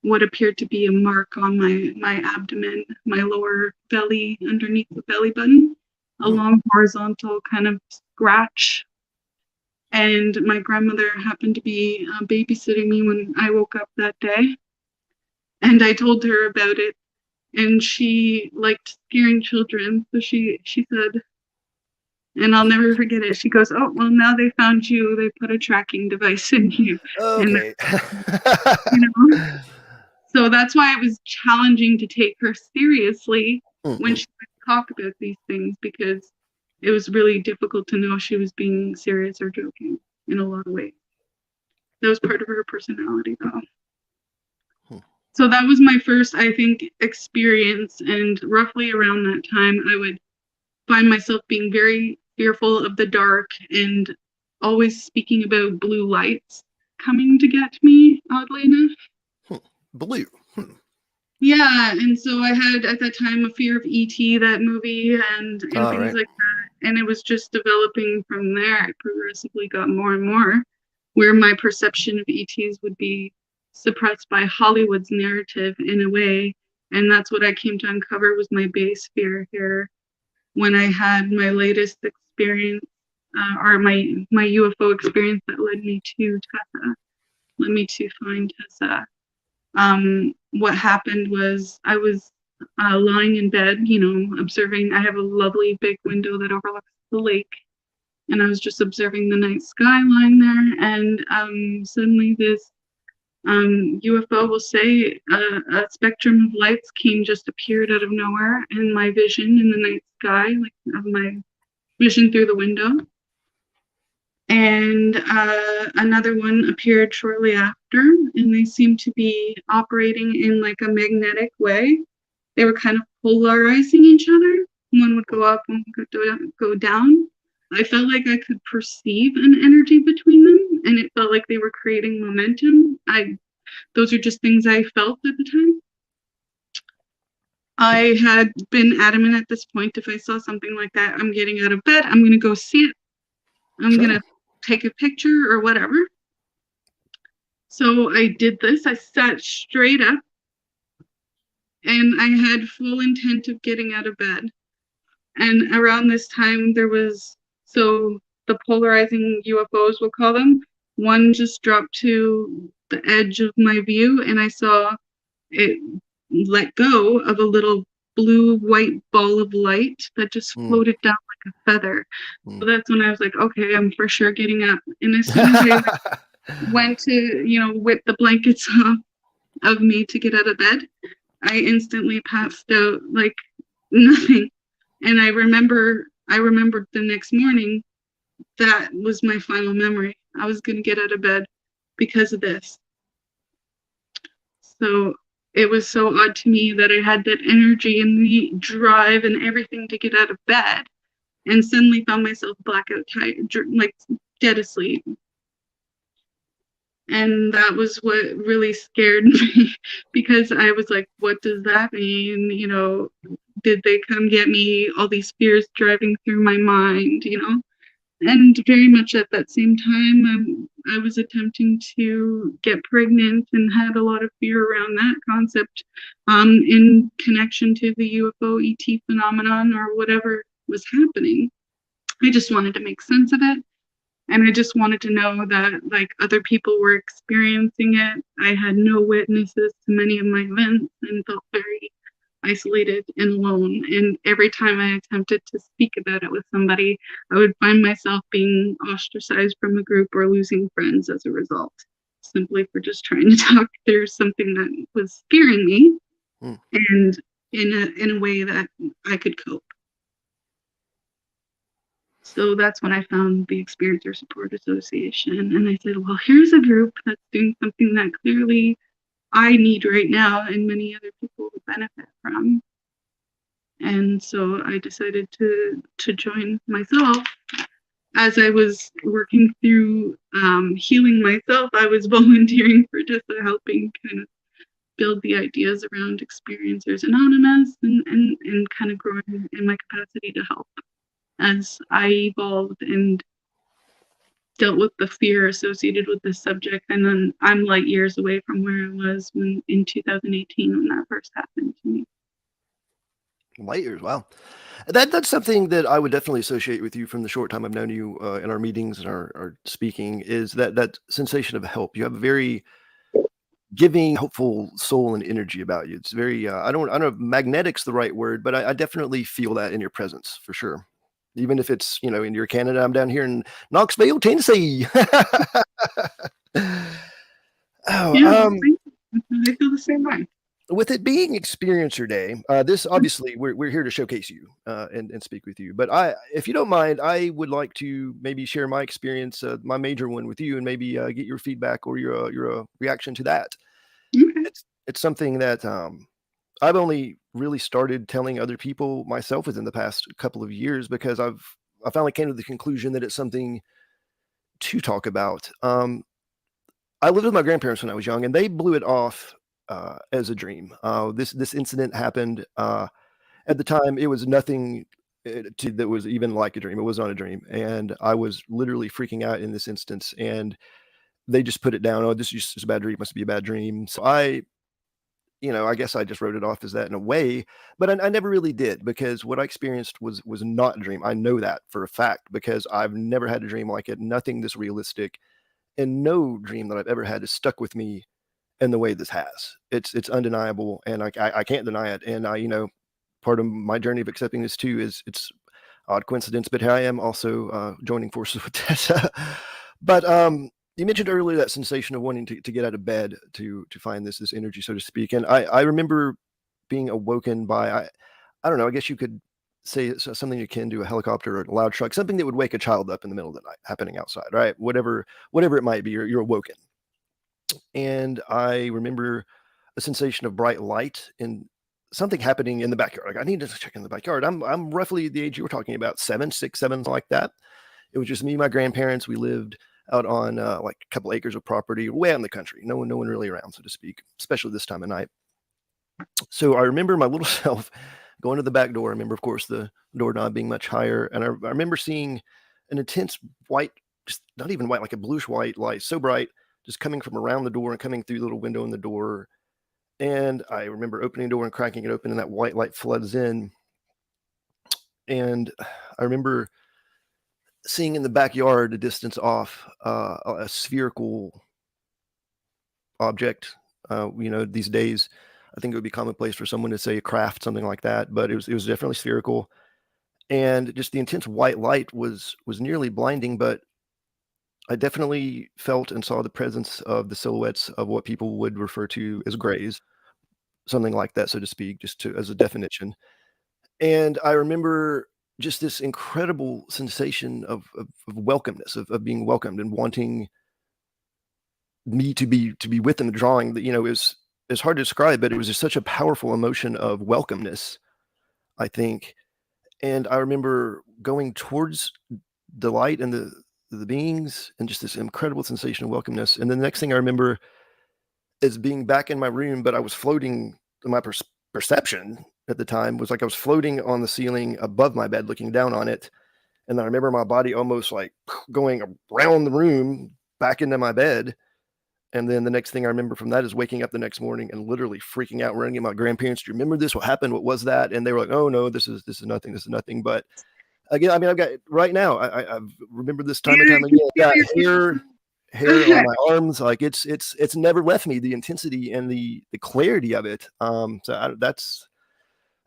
what appeared to be a mark on my abdomen, my lower belly, underneath the belly button, a long horizontal kind of scratch. And my grandmother happened to be babysitting me when I woke up that day. And I told her about it, and she liked scaring children. So she said, and I'll never forget it, she goes, "Oh, well, now they found you. They put a tracking device in you." Okay. And, so that's why it was challenging to take her seriously when she would talk about these things, because it was really difficult to know if she was being serious or joking in a lot of ways. That was part of her personality, though. So that was my first, I think, experience. And roughly around that time, I would find myself being very fearful of the dark and always speaking about blue lights coming to get me, oddly enough. Blue. Yeah, and so I had at that time a fear of E.T., that movie, and things right. like that. And it was just developing from there. It progressively got more and more, where my perception of ETs would be suppressed by Hollywood's narrative in a way. And that's what I came to uncover was my base fear here when I had my latest experience, or my UFO experience that led me to TESSA, led me to find TESSA. What happened was I was lying in bed, observing. I have a lovely big window that overlooks the lake, and I was just observing the night sky lying there, and suddenly this UFO, will say, a spectrum of lights just appeared out of nowhere in my vision in the night sky, like of my vision through the window. And another one appeared shortly after, and they seemed to be operating in like a magnetic way. They were kind of polarizing each other. One would go up, one would go down. I felt like I could perceive an energy between them, and it felt like they were creating momentum. Those are just things I felt at the time. I had been adamant at this point, if I saw something like that, I'm getting out of bed, I'm going to go see it. I'm going to take a picture or whatever. So I did this. I sat straight up, and I had full intent of getting out of bed. And around this time, there was, so the polarizing UFOs, we'll call them, one just dropped to the edge of my view, and I saw it let go of a little blue-white ball of light that just floated down like a feather. So that's when I was like, okay, I'm for sure getting up. And as soon as I went to, whip the blankets off of me to get out of bed, I instantly passed out like nothing. And I remembered the next morning, that was my final memory. I was going to get out of bed because of this. So it was so odd to me that I had that energy and the drive and everything to get out of bed, and suddenly found myself blackout tired, like dead asleep. And that was what really scared me, because I was like, what does that mean? Did they come get me? All these fears driving through my mind, And very much at that same time, I was attempting to get pregnant and had a lot of fear around that concept, in connection to the UFO ET phenomenon or whatever was happening. I just wanted to make sense of it. And I just wanted to know that like other people were experiencing it. I had no witnesses to many of my events and felt very isolated and alone. And every time I attempted to speak about it with somebody, I would find myself being ostracized from a group or losing friends as a result, simply for just trying to talk through something that was scaring me, and in a way that I could cope. So that's when I found the Experiencer Support Association, and I said, well, here's a group that's doing something that clearly I need right now and many other people would benefit from. And so I decided to join myself. As I was working through healing myself, I was volunteering for TESSA, helping kind of build the ideas around Experiencers Anonymous and kind of growing in my capacity to help as I evolved and dealt with the fear associated with this subject. And then I'm light years away from where I was in 2018 when that first happened to me. Light years, wow. That's something that I would definitely associate with you from the short time I've known you in our meetings and our speaking, is that sensation of help. You have a very giving, hopeful soul and energy about you. It's very, I don't know if magnetic's the right word, but I definitely feel that in your presence for sure. Even if it's, in your Canada, I'm down here in Knoxville, Tennessee. I feel the same way. With it being Experiencer Day, this obviously we're here to showcase you and speak with you. But if you don't mind, I would like to maybe share my experience, my major one, with you, and maybe get your feedback or your reaction to that. Okay. It's something that I've only really started telling other people myself within the past couple of years, because I finally came to the conclusion that it's something to talk about. I lived with my grandparents when I was young, and they blew it off as a dream. This incident happened at the time. It was nothing that was even like a dream. It was not a dream, and I was literally freaking out in this instance. And they just put it down. Oh, this is just a bad dream. Must be a bad dream. So I guess I just wrote it off as that in a way, but I never really did, because what I experienced was not a dream. I know that for a fact, because I've never had a dream like it. Nothing this realistic, and no dream that I've ever had has stuck with me in the way this has. It's undeniable, and I can't deny it. And part of my journey of accepting this too is it's odd coincidence, but here I am also joining forces with TESSA. But you mentioned earlier that sensation of wanting to get out of bed to find this energy, so to speak. And I remember being awoken by, I don't know, I guess you could say it's something akin to a helicopter or a loud truck, something that would wake a child up in the middle of the night, happening outside, right? Whatever it might be, you're awoken. And I remember a sensation of bright light and something happening in the backyard. Like, I need to check in the backyard. I'm roughly the age you were talking about, 6, 7, like that. It was just me and my grandparents. We lived out on like a couple acres of property way out in the country. No one really around, so to speak, especially this time of night. So I remember my little self going to the back door. I remember, of course, the doorknob being much higher. And I remember seeing an intense white, just not even white, like a bluish white light, so bright, just coming from around the door and coming through the little window in the door. And I remember opening the door and cracking it open, and that white light floods in. And I remember seeing in the backyard, a distance off, a spherical object. These days, I think it would be commonplace for someone to say a craft, something like that, but it was definitely spherical. And just the intense white light was nearly blinding, but I definitely felt and saw the presence of the silhouettes of what people would refer to as grays, something like that, so to speak, just to as a definition. And I remember just this incredible sensation of welcomeness, of being welcomed and wanting me to be within the drawing. That, you know, it's hard to describe, but it was just such a powerful emotion of welcomeness, I think. And I remember going towards the light and the beings, and just this incredible sensation of welcomeness. And then the next thing I remember is being back in my room, but I was floating. My perception at the time was like I was floating on the ceiling above my bed, looking down on it. And I remember my body almost like going around the room back into my bed. And then the next thing I remember from that is waking up the next morning and literally freaking out, running at my grandparents. Do you remember this? What happened? What was that? And they were like, "Oh no, this is nothing. This is nothing." But again, I mean, I've got right now. I've remembered this time and time again. I've got hair on my arms. Like it's never left me. The intensity and the clarity of it. I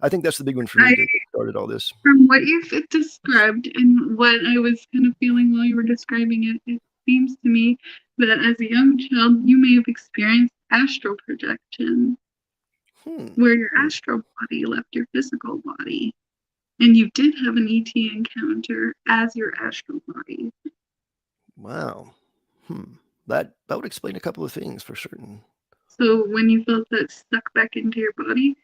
think that's the big one for me that started all this. From what you've described and what I was kind of feeling while you were describing it, it seems to me that as a young child, you may have experienced astral projection, where your astral body left your physical body. And you did have an ET encounter as your astral body. Wow. That would explain a couple of things for certain. So when you felt that suck back into your body,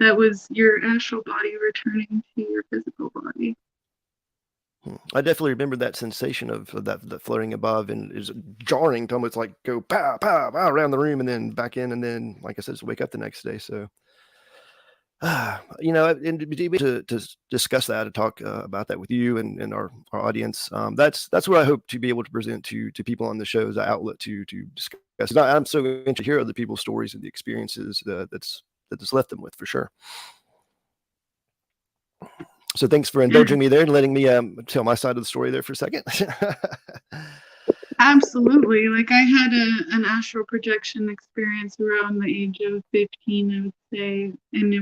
that was your astral body returning to your physical body. I definitely remember that sensation of that floating above, and it was jarring to almost like go pow, pow, pow around the room and then back in, and then, like I said, just wake up the next day. So, you know, and to be able to discuss that and talk about that with you and our audience, that's what I hope to be able to present to people on the show as an outlet to discuss. I'm so interested to hear other people's stories and the experiences that's left them with, for sure. So thanks for indulging me there and letting me tell my side of the story there for a second. Absolutely. Like I had an astral projection experience around the age of 15, I would say, and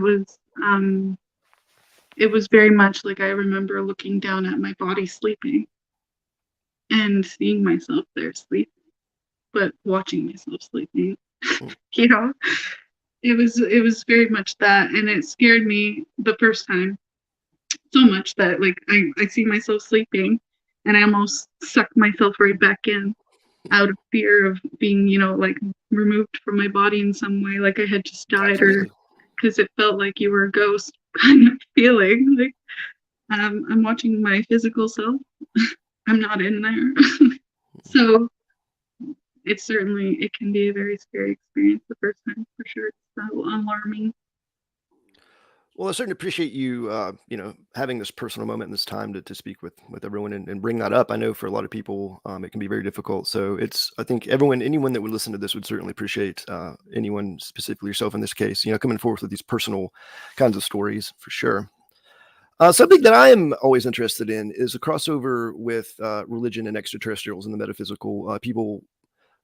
it was very much like I remember looking down at my body sleeping and seeing myself there sleeping, but watching myself sleeping. You know, it was very much that, and it scared me the first time so much that like I see myself sleeping and I almost suck myself right back in out of fear of being, you know, like removed from my body in some way, like I had just died. Absolutely. Or because it felt like you were a ghost kind of feeling like I'm watching my physical self. I'm not in there. So it can be a very scary experience the first time, for sure. It's so alarming. Well, I certainly appreciate you, you know, having this personal moment and this time to speak with everyone and bring that up. I know for a lot of people, it can be very difficult. So I think anyone that would listen to this would certainly appreciate anyone, specifically yourself in this case, you know, coming forth with these personal kinds of stories, for sure. Something that I am always interested in is a crossover with religion and extraterrestrials and the metaphysical. People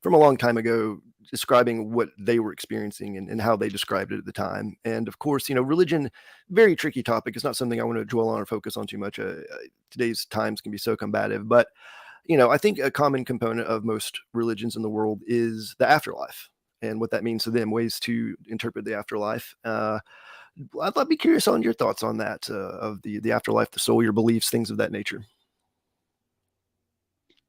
from a long time ago describing what they were experiencing and how they described it at the time. And of course, you know, religion, very tricky topic. It's not something I want to dwell on or focus on too much. Today's times can be so combative, but, you know, I think a common component of most religions in the world is the afterlife and what that means to them, ways to interpret the afterlife. I'd be curious on your thoughts on that, of the afterlife, the soul, your beliefs, things of that nature.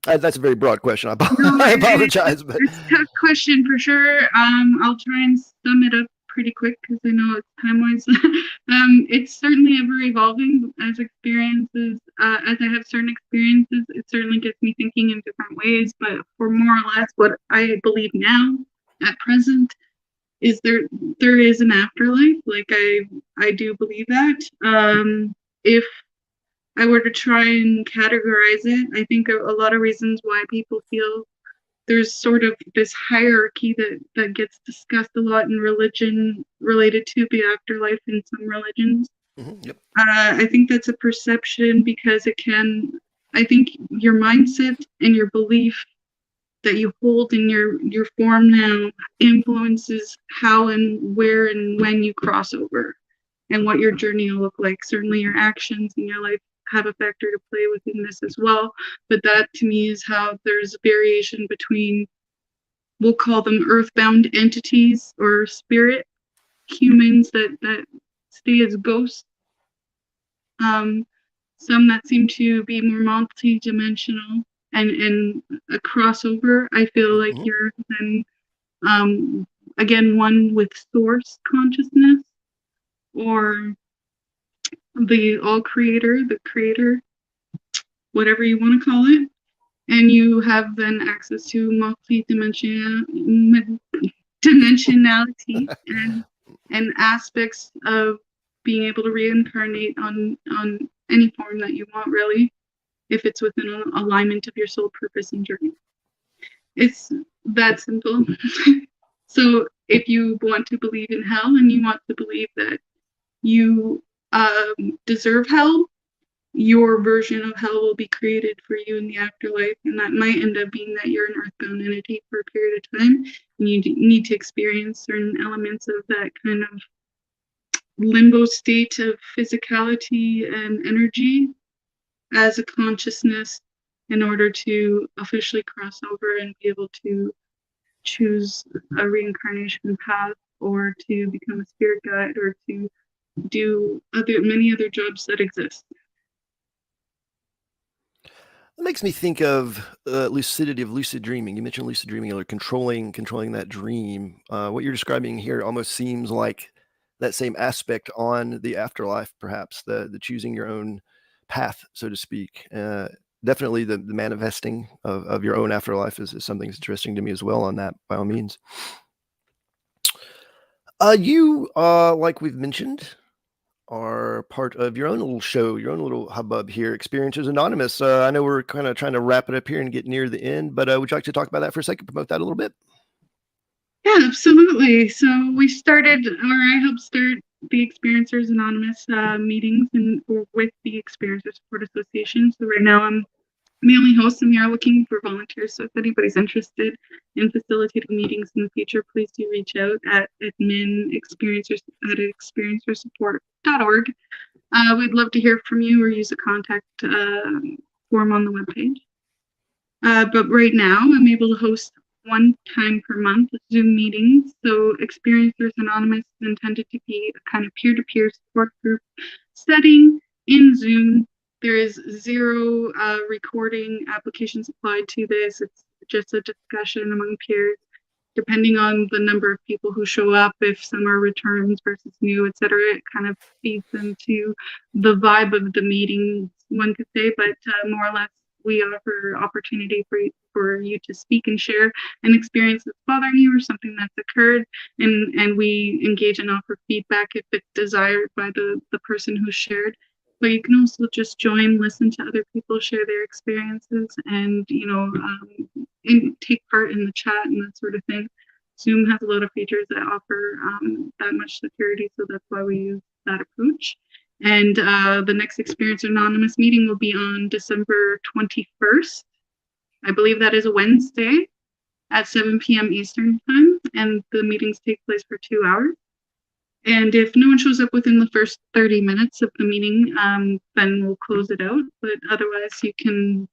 That's a very broad question. I apologize, but it's a tough question for sure. I'll try and sum it up pretty quick because I know it's time-wise. It's certainly ever evolving as experiences. As I have certain experiences, it certainly gets me thinking in different ways. But for more or less what I believe now, at present, is there is an afterlife. Like I do believe that. If I were to try and categorize it, I think a lot of reasons why people feel there's sort of this hierarchy that gets discussed a lot in religion related to the afterlife in some religions. Mm-hmm, yep. I think that's a perception because I think your mindset and your belief that you hold in your form now influences how and where and when you cross over and what your journey will look like. Certainly your actions in your life have a factor to play within this as well. But that to me is how there's variation between, we'll call them earthbound entities or spirit humans that stay as ghosts. Some that seem to be more multi-dimensional and a crossover. I feel like you're then again one with source consciousness or the all creator, the creator, whatever you want to call it, and you have then access to dimensionality and aspects of being able to reincarnate on any form that you want, really, if it's within alignment of your soul purpose and journey. It's that simple. So if you want to believe in hell and you want to believe that you deserve hell, your version of hell will be created for you in the afterlife, and that might end up being that you're an earthbound entity for a period of time, and you need to experience certain elements of that kind of limbo state of physicality and energy as a consciousness in order to officially cross over and be able to choose a reincarnation path or to become a spirit guide or to do many other jobs that exist. It makes me think of lucidity, of lucid dreaming. You mentioned lucid dreaming, or controlling that dream. What you're describing here almost seems like that same aspect on the afterlife, perhaps the choosing your own path, so to speak. Definitely the manifesting of your own afterlife is something that's interesting to me as well on that, by all means. You, like we've mentioned, are part of your own little show, your own little hubbub here, Experiencers Anonymous. I know we're kind of trying to wrap it up here and get near the end, but would you like to talk about that for a second, promote that a little bit? Yeah, absolutely. So we started, or I helped start the Experiencers Anonymous meetings with the Experiencers Support Association. So right now I'm the only host, and we are looking for volunteers. So if anybody's interested in facilitating meetings in the future, please do reach out at experiencersupport.org. We'd love to hear from you or use a contact form on the webpage. But right now, I'm able to host one time per month Zoom meetings. So Experiencers Anonymous is intended to be a kind of peer-to-peer support group setting in Zoom. There is zero recording applications applied to this. It's just a discussion among peers, depending on the number of people who show up, if some are returns versus new, etc. It kind of feeds into the vibe of the meeting, one could say, but more or less we offer opportunity for you to speak and share an experience that's bothering you or something that's occurred, and we engage and offer feedback if it's desired by the person who shared. But you can also just join, listen to other people share their experiences, and take part in the chat and that sort of thing. Zoom has a lot of features that offer that much security, so that's why we use that approach. And the next Experience Anonymous meeting will be on December 21st. I believe that is a Wednesday at 7 p.m. Eastern time, and the meetings take place for 2 hours. And if no one shows up within the first 30 minutes of the meeting, then we'll close it out. But otherwise, you can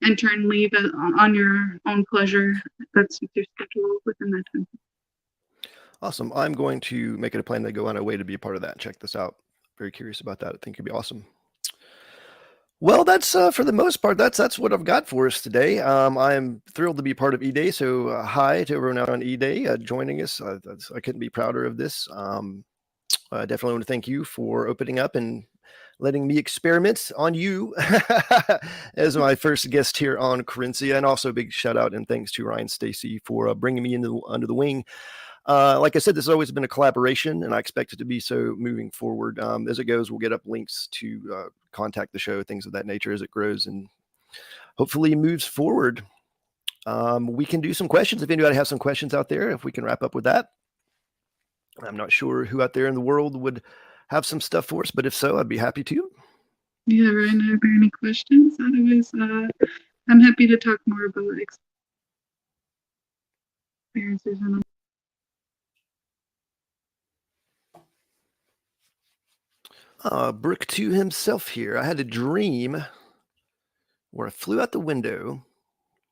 enter and leave on your own pleasure. That's your schedule within that time. Awesome. I'm going to make it a plan to go on our way to be a part of that. Check this out. Very curious about that. I think it'd be awesome. Well, that's for the most part, that's what I've got for us today. I'm thrilled to be part of E-Day. So hi to everyone out on E-Day joining us. I couldn't be prouder of this. I definitely want to thank you for opening up and letting me experiment on you as my first guest here on Currencia. And also a big shout out and thanks to Ryan Stacy for bringing me under the wing. Like I said, this has always been a collaboration, and I expect it to be so moving forward. As it goes, we'll get up links to contact the show, things of that nature as it grows and hopefully moves forward. We can do some questions. If anybody has some questions out there, if we can wrap up with that. I'm not sure who out there in the world would have some stuff for us, but if so, I'd be happy to. Yeah, Ryan, are there any questions? Otherwise, I'm happy to talk more about it. experiencers on Brick 2 himself here. I had a dream where I flew out the window,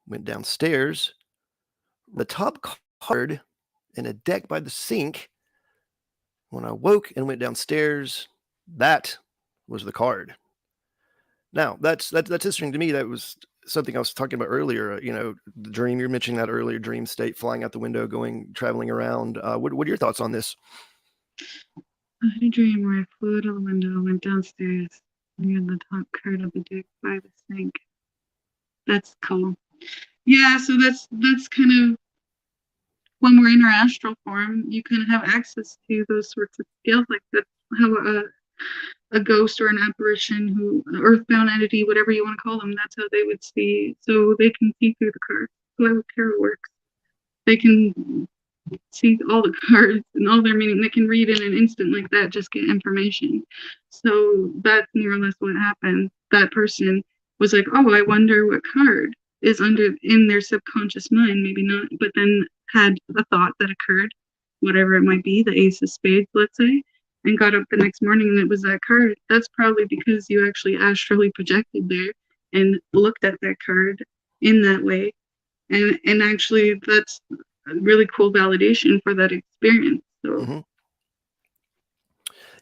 went downstairs, the top card in a deck by the sink. When I woke and went downstairs, that was the card. Now, that's interesting to me. That was something I was talking about earlier. The dream, you're mentioning that earlier, dream state, flying out the window, traveling around. What are your thoughts on this? I had a dream where I flew out of the window, went downstairs, near the top card of the deck by the sink. That's cool. Yeah, so that's kind of when we're in our astral form, you kind of have access to those sorts of skills. Like that's how a ghost or an apparition, earthbound entity, whatever you want to call them, that's how they would see. So they can see through the cards. So how tarot works. They can see all the cards and all their meaning. They can read in an instant like that, just get information. So that's more or less what happened. That person was like, oh, I wonder what card is in their subconscious mind, maybe not, but then had a thought that occurred, whatever it might be, the ace of spades, let's say, and got up the next morning and it was that card. That's probably because you actually astrally projected there and looked at that card in that way. And actually that's a really cool validation for that experience. So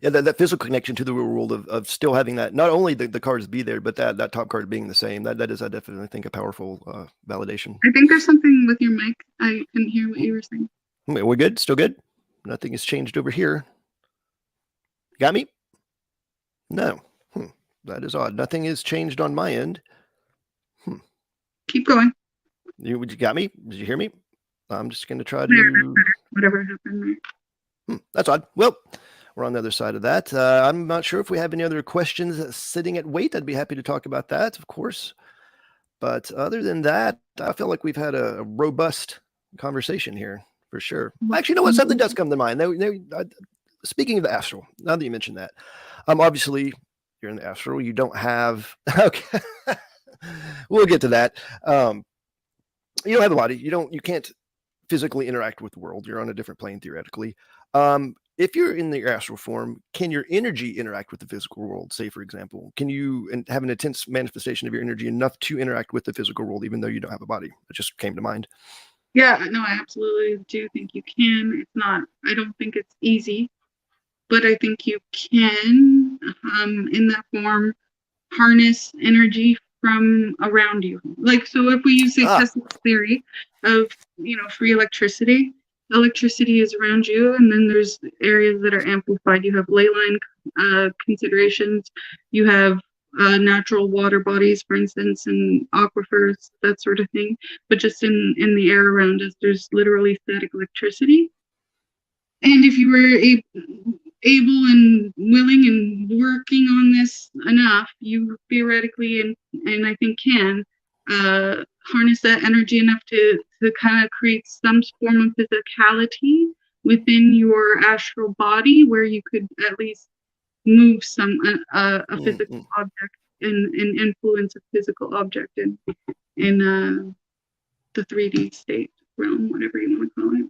yeah, that physical connection to the real world of still having that, not only the cards be there, but that top card being the same. That is, I definitely think, a powerful validation. I think there's something with your mic. I couldn't hear what you were saying. We're good? Still good? Nothing has changed over here. Got me? No. That is odd. Nothing has changed on my end. Keep going. You got me? Did you hear me? I'm just going to try to... Whatever happened there. That's odd. Well, we're on the other side of that. I'm not sure if we have any other questions sitting at wait. I'd be happy to talk about that, of course. But other than that, I feel like we've had a robust conversation here, for sure. Actually, you know what? Something does come to mind. Speaking of the astral, now that you mentioned that, obviously, you're in the astral. You don't have... Okay. We'll get to that. You don't have a body. You can't physically interact with the world. You're on a different plane, theoretically. If you're in the astral form, can your energy interact with the physical world? Say, for example, can you have an intense manifestation of your energy enough to interact with the physical world, even though you don't have a body? It just came to mind. Yeah, no, I absolutely do think you can. It's not, I don't think it's easy, but I think you can, in that form, harness energy from around you. Like, so if we use the TESSA theory of, free electricity is around you, and then there's areas that are amplified. You have ley line considerations, you have natural water bodies, for instance, and aquifers, that sort of thing. But just in the air around us, there's literally static electricity. And if you were able and willing and working on this enough, you theoretically and I think can harness that energy enough to kind of create some form of physicality within your astral body, where you could at least move a physical object and influence a physical object in the 3D state realm, whatever you want to call it.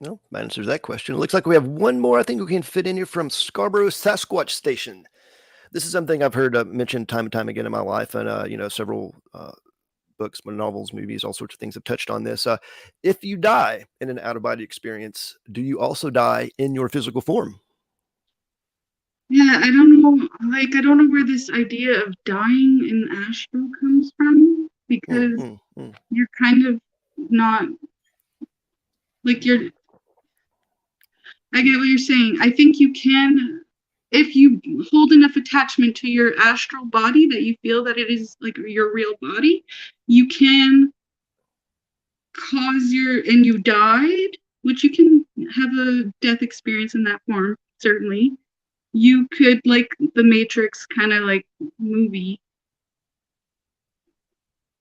No, that answers that question. It looks like we have one more I think we can fit in here from Scarborough Sasquatch Station. This is something I've heard mentioned time and time again in my life, and several books, novels, movies, all sorts of things have touched on this. If you die in an out-of-body experience, do you also die in your physical form? Yeah, I don't know. I don't know where this idea of dying in astral comes from, because you're kind of not like I get what you're saying. I think you can, if you hold enough attachment to your astral body that you feel that it is like your real body, you can and you died, which you can have a death experience in that form, certainly. You could, like the Matrix kind of like movie,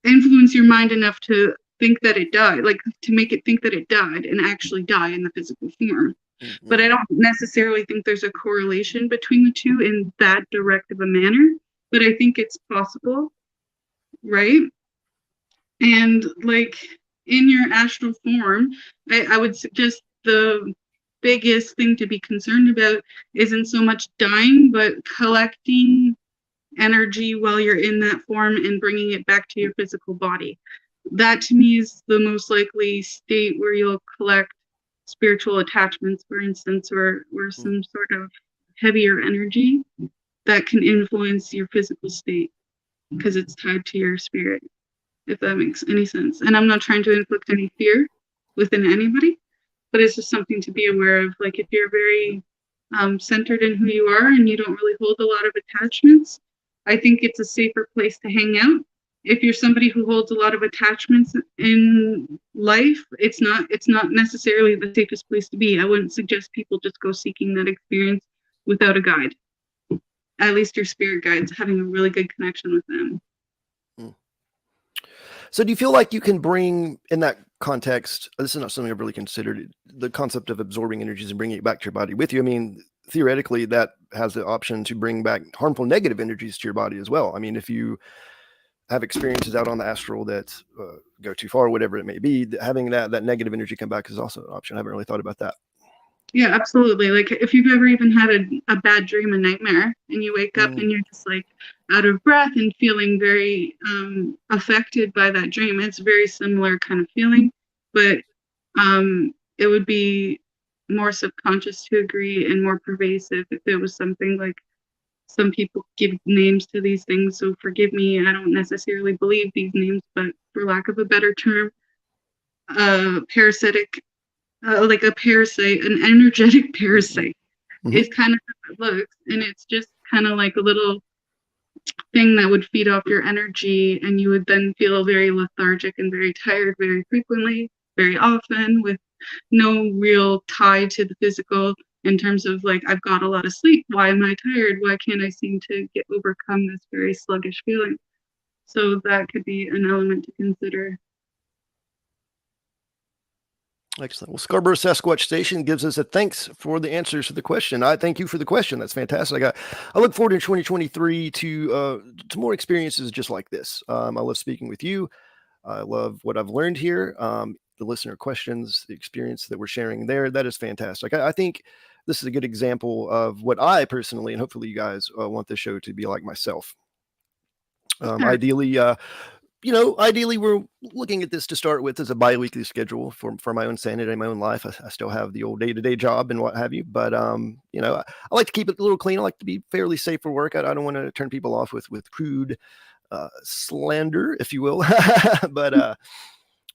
influence your mind enough to think that it died, like to make it think that it died and actually die in the physical form. But I don't necessarily think there's a correlation between the two in that direct of a manner, but I think it's possible, right? And like, in your astral form, I would suggest the biggest thing to be concerned about isn't so much dying, but collecting energy while you're in that form and bringing it back to your physical body. That to me is the most likely state where you'll collect spiritual attachments, for instance, or some sort of heavier energy that can influence your physical state because it's tied to your spirit, if that makes any sense. And I'm not trying to inflict any fear within anybody, but it's just something to be aware of. Like if you're very centered in who you are and you don't really hold a lot of attachments, I think it's a safer place to hang out. If you're somebody who holds a lot of attachments in life, it's not necessarily the safest place to be. I wouldn't suggest people just go seeking that experience without a guide. At least your spirit guides, having a really good connection with them. So do you feel like you can bring, in that context, this is not something I've really considered, the concept of absorbing energies and bringing it back to your body with you? I mean, theoretically, that has the option to bring back harmful negative energies to your body as well. I mean, if you have experiences out on the astral that go too far, whatever it may be, having that negative energy come back is also an option. I haven't really thought about that. Yeah, absolutely. Like if you've ever even had a bad dream, a nightmare, and you wake up and you're just like out of breath and feeling very affected by that dream, it's a very similar kind of feeling, but it would be more subconscious to agree and more pervasive if it was something like, some people give names to these things, so forgive me, I don't necessarily believe these names, but for lack of a better term, parasitic, like a parasite, an energetic parasite is kind of how it looks. And it's just kind of like a little thing that would feed off your energy, and you would then feel very lethargic and very tired very frequently, very often, with no real tie to the physical in terms of like, I've got a lot of sleep, why am I tired, why can't I seem to overcome this very sluggish feeling? So that could be an element to consider. Excellent. Well, Scarborough Sasquatch Station gives us a thanks for the answers to the question. I thank you for the question. That's fantastic. I look forward in 2023 to more experiences just like this. I love speaking with you. I love what I've learned here. The listener questions, the experience that we're sharing there. That is fantastic. I think this is a good example of what I personally, and hopefully you guys want the show to be like myself. Ideally, ideally, we're looking at this to start with as a bi-weekly schedule for my own sanity and my own life. I still have the old day-to-day job and what have you, but I like to keep it a little clean. I like to be fairly safe for work. I don't want to turn people off with crude slander, if you will. But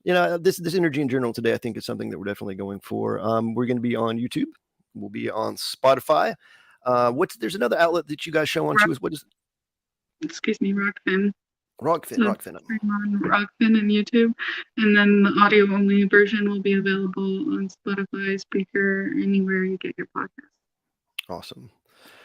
this energy in general today, I think, is something that we're definitely going for. We're going to be on YouTube. We'll be on Spotify. There's another outlet that you guys show on too. What is? Excuse me, Rockfin. Rockfin. On Rockfin and YouTube, and then the audio only version will be available on Spotify, Spreaker, anywhere you get your podcast. Awesome.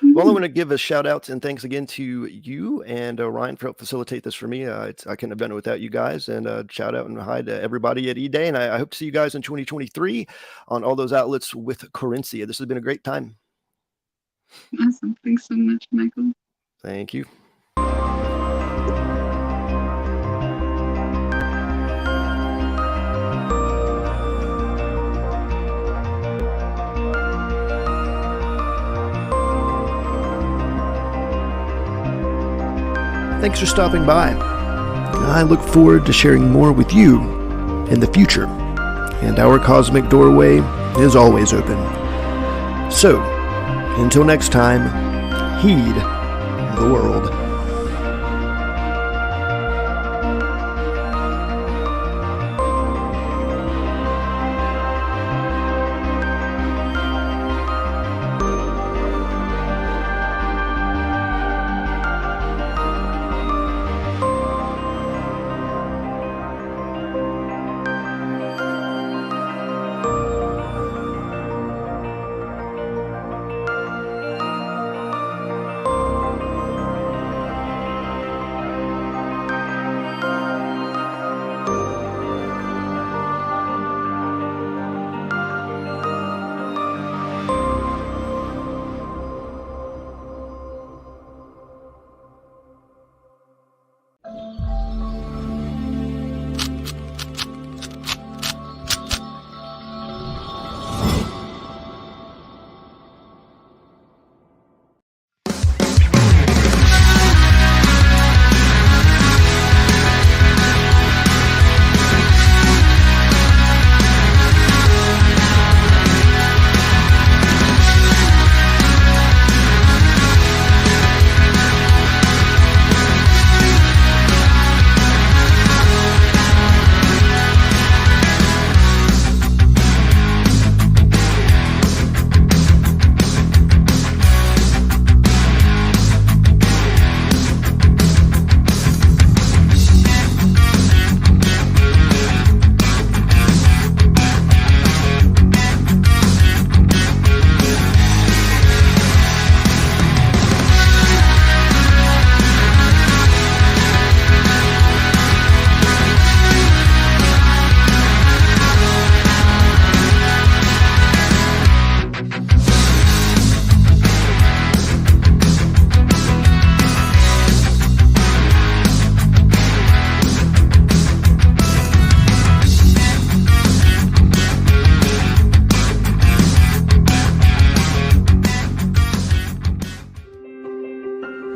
Well, I want to give a shout out and thanks again to you and Ryan for helping facilitate this for me. I couldn't have done it without you guys. And shout out and hi to everybody at eDay. And I hope to see you guys in 2023 on all those outlets with Currencia. This has been a great time. Awesome. Thanks so much, Michael. Thank you. Thanks for stopping by. I look forward to sharing more with you in the future, and our cosmic doorway is always open. So, until next time, heed the world.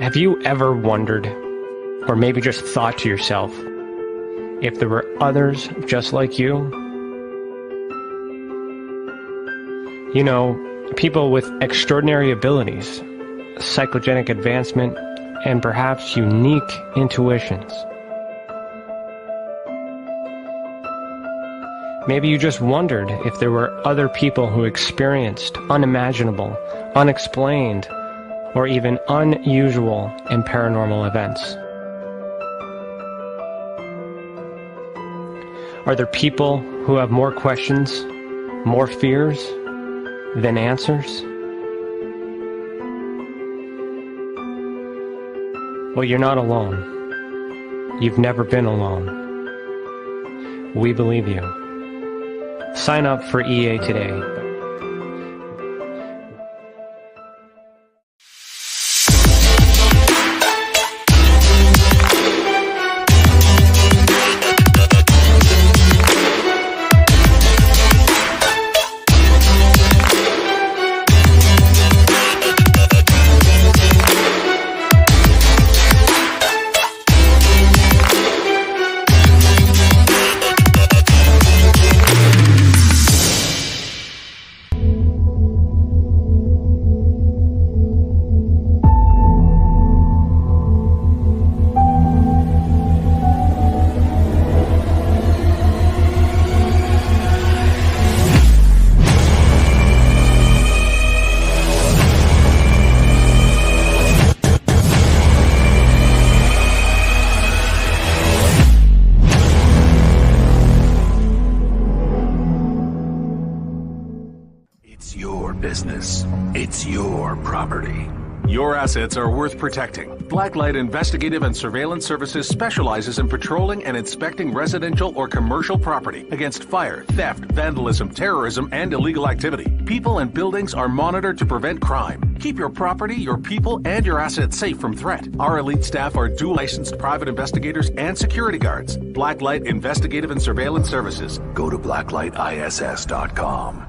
Have you ever wondered, or maybe just thought to yourself, if there were others just like you? You know, people with extraordinary abilities, psychogenic advancement, and perhaps unique intuitions. Maybe you just wondered if there were other people who experienced unimaginable, unexplained, or even unusual and paranormal events. Are there people who have more questions, more fears than answers? Well, you're not alone. You've never been alone. We believe you. Sign up for EA today. It's your business. It's your property. Your assets are worth protecting. Blacklight Investigative and Surveillance Services specializes in patrolling and inspecting residential or commercial property against fire, theft, vandalism, terrorism, and illegal activity. People and buildings are monitored to prevent crime. Keep your property, your people, and your assets safe from threat. Our elite staff are dual licensed private investigators and security guards. Blacklight Investigative and Surveillance Services. Go to blacklightiss.com.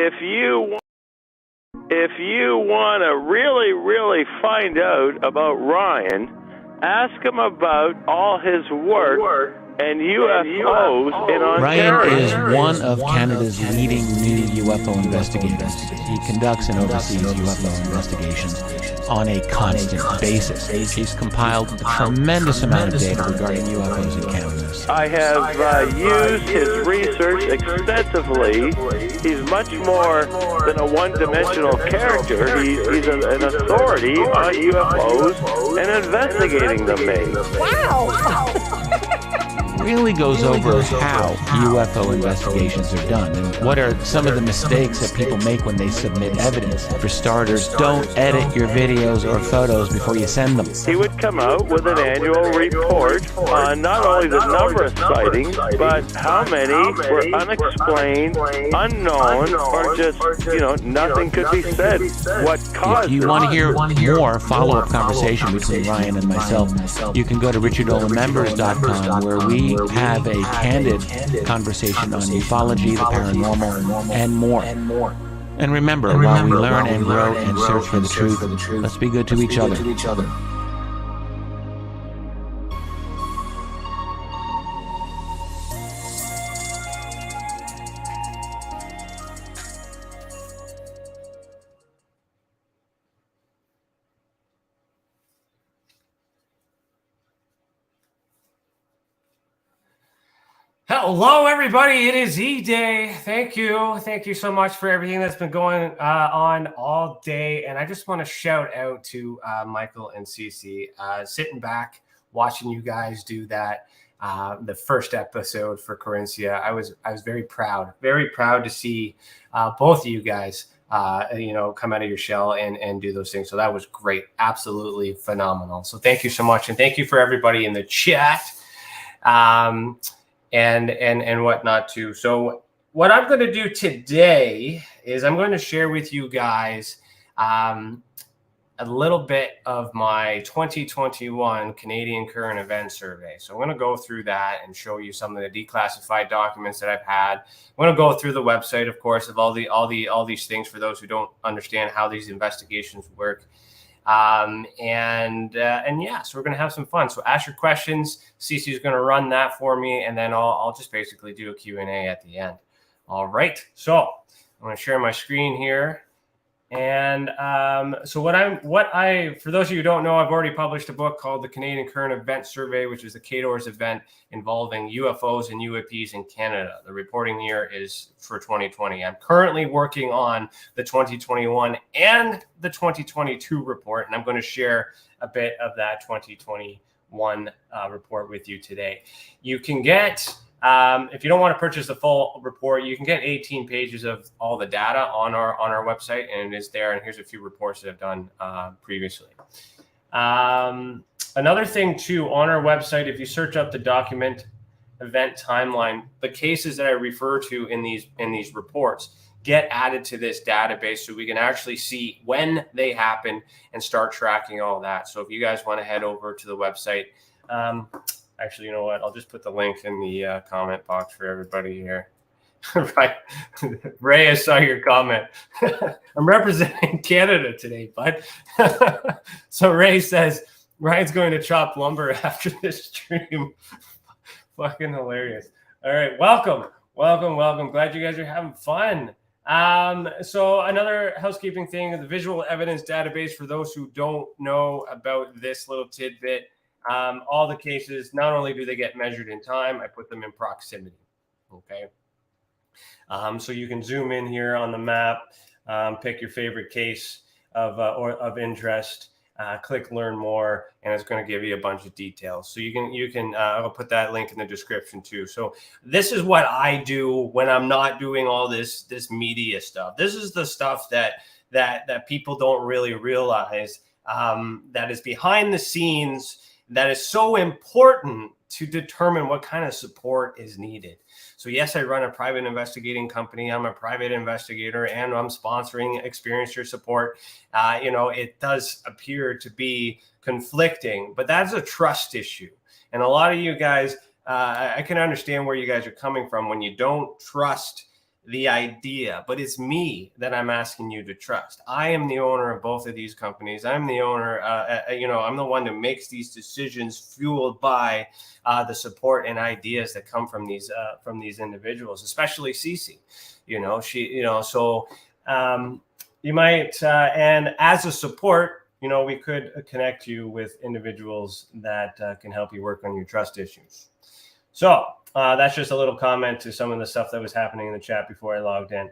if you want to really find out about Ryan, ask him about all his work and UFOs in Ontario. Ryan is one of Canada's leading new UFO investigators. He conducts and oversees UFO investigations on a constant basis. He's compiled a tremendous amount of data regarding UFOs in Canada. I have used his research extensively. He's much more than a one-dimensional character. He's an authority on UFOs and investigating them, mate. Wow! Really goes over how UFO investigations are done and what are some of the mistakes that people make when they submit evidence. For starters, don't edit your videos or photos before you send them. He would come out with an annual report on not only the number of sightings, but how many were unexplained, unknown, or just, nothing could be said. What caused it? If you want to hear more follow-up conversation between Ryan and myself, you can go to richardolanmembers.com, where we have a candid conversation on ufology, the paranormal, and more. And remember, while we learn and grow and search for the truth, let's be good to each other. Hello, everybody. It is E-Day. Thank you. Thank you so much for everything that's been going on all day. And I just want to shout out to Michael and Cece, sitting back, watching you guys do that. The first episode for Currencia. I was very proud to see both of you guys, come out of your shell and do those things. So that was great. Absolutely phenomenal. So thank you so much. And thank you for everybody in the chat. And whatnot too. So what I'm going to do today is I'm going to share with you guys a little bit of my 2021 Canadian Current Event Survey. So I'm going to go through that and show you some of the declassified documents that I've had. I'm going to go through the website, of course, of all these things for those who don't understand how these investigations work. So we're going to have some fun. So ask your questions. Cece is going to run that for me, and then I'll just basically do a Q&A at the end. All right. So I'm going to share my screen here. And so for those of you who don't know, I've already published a book called The Canadian Current Event Survey, which is the KDOR's event involving UFOs and UAPs in Canada. The reporting year is for 2020. I'm currently working on the 2021 and the 2022 report, and I'm going to share a bit of that 2021 report with you today. You can get, if you don't want to purchase the full report, you can get 18 pages of all the data on our website, and it is there. And here's a few reports that I've done previously. Another thing too, on our website, if you search up the document event timeline, the cases that I refer to in these reports get added to this database, so we can actually see when they happen and start tracking all that. So if you guys want to head over to the website, actually, you know what? I'll just put the link in the comment box for everybody here. Right. Ray, I saw your comment. I'm representing Canada today, bud. So Ray says, Ryan's going to chop lumber after this stream. Fucking hilarious. All right. Welcome. Glad you guys are having fun. So another housekeeping thing, the visual evidence database, for those who don't know about this little tidbit, all the cases, not only do they get measured in time, I put them in proximity. Okay. So you can zoom in here on the map, pick your favorite case of interest, click learn more, and it's going to give you a bunch of details. So you can I'll put that link in the description too. So this is what I do when I'm not doing all this media stuff. This is the stuff that people don't really realize, that is behind the scenes, that is so important to determine what kind of support is needed. So yes, I run a private investigating company. I'm a private investigator, and I'm sponsoring experiencer support. It does appear to be conflicting, but that's a trust issue. And a lot of you guys, I can understand where you guys are coming from when you don't trust the idea, but it's me that I'm asking you to trust. I am the owner of both of these companies. I'm the owner, I'm the one that makes these decisions fueled by the support and ideas that come from these individuals, especially Cece. You might, and as a support, we could connect you with individuals that can help you work on your trust issues. So that's just a little comment to some of the stuff that was happening in the chat before I logged in.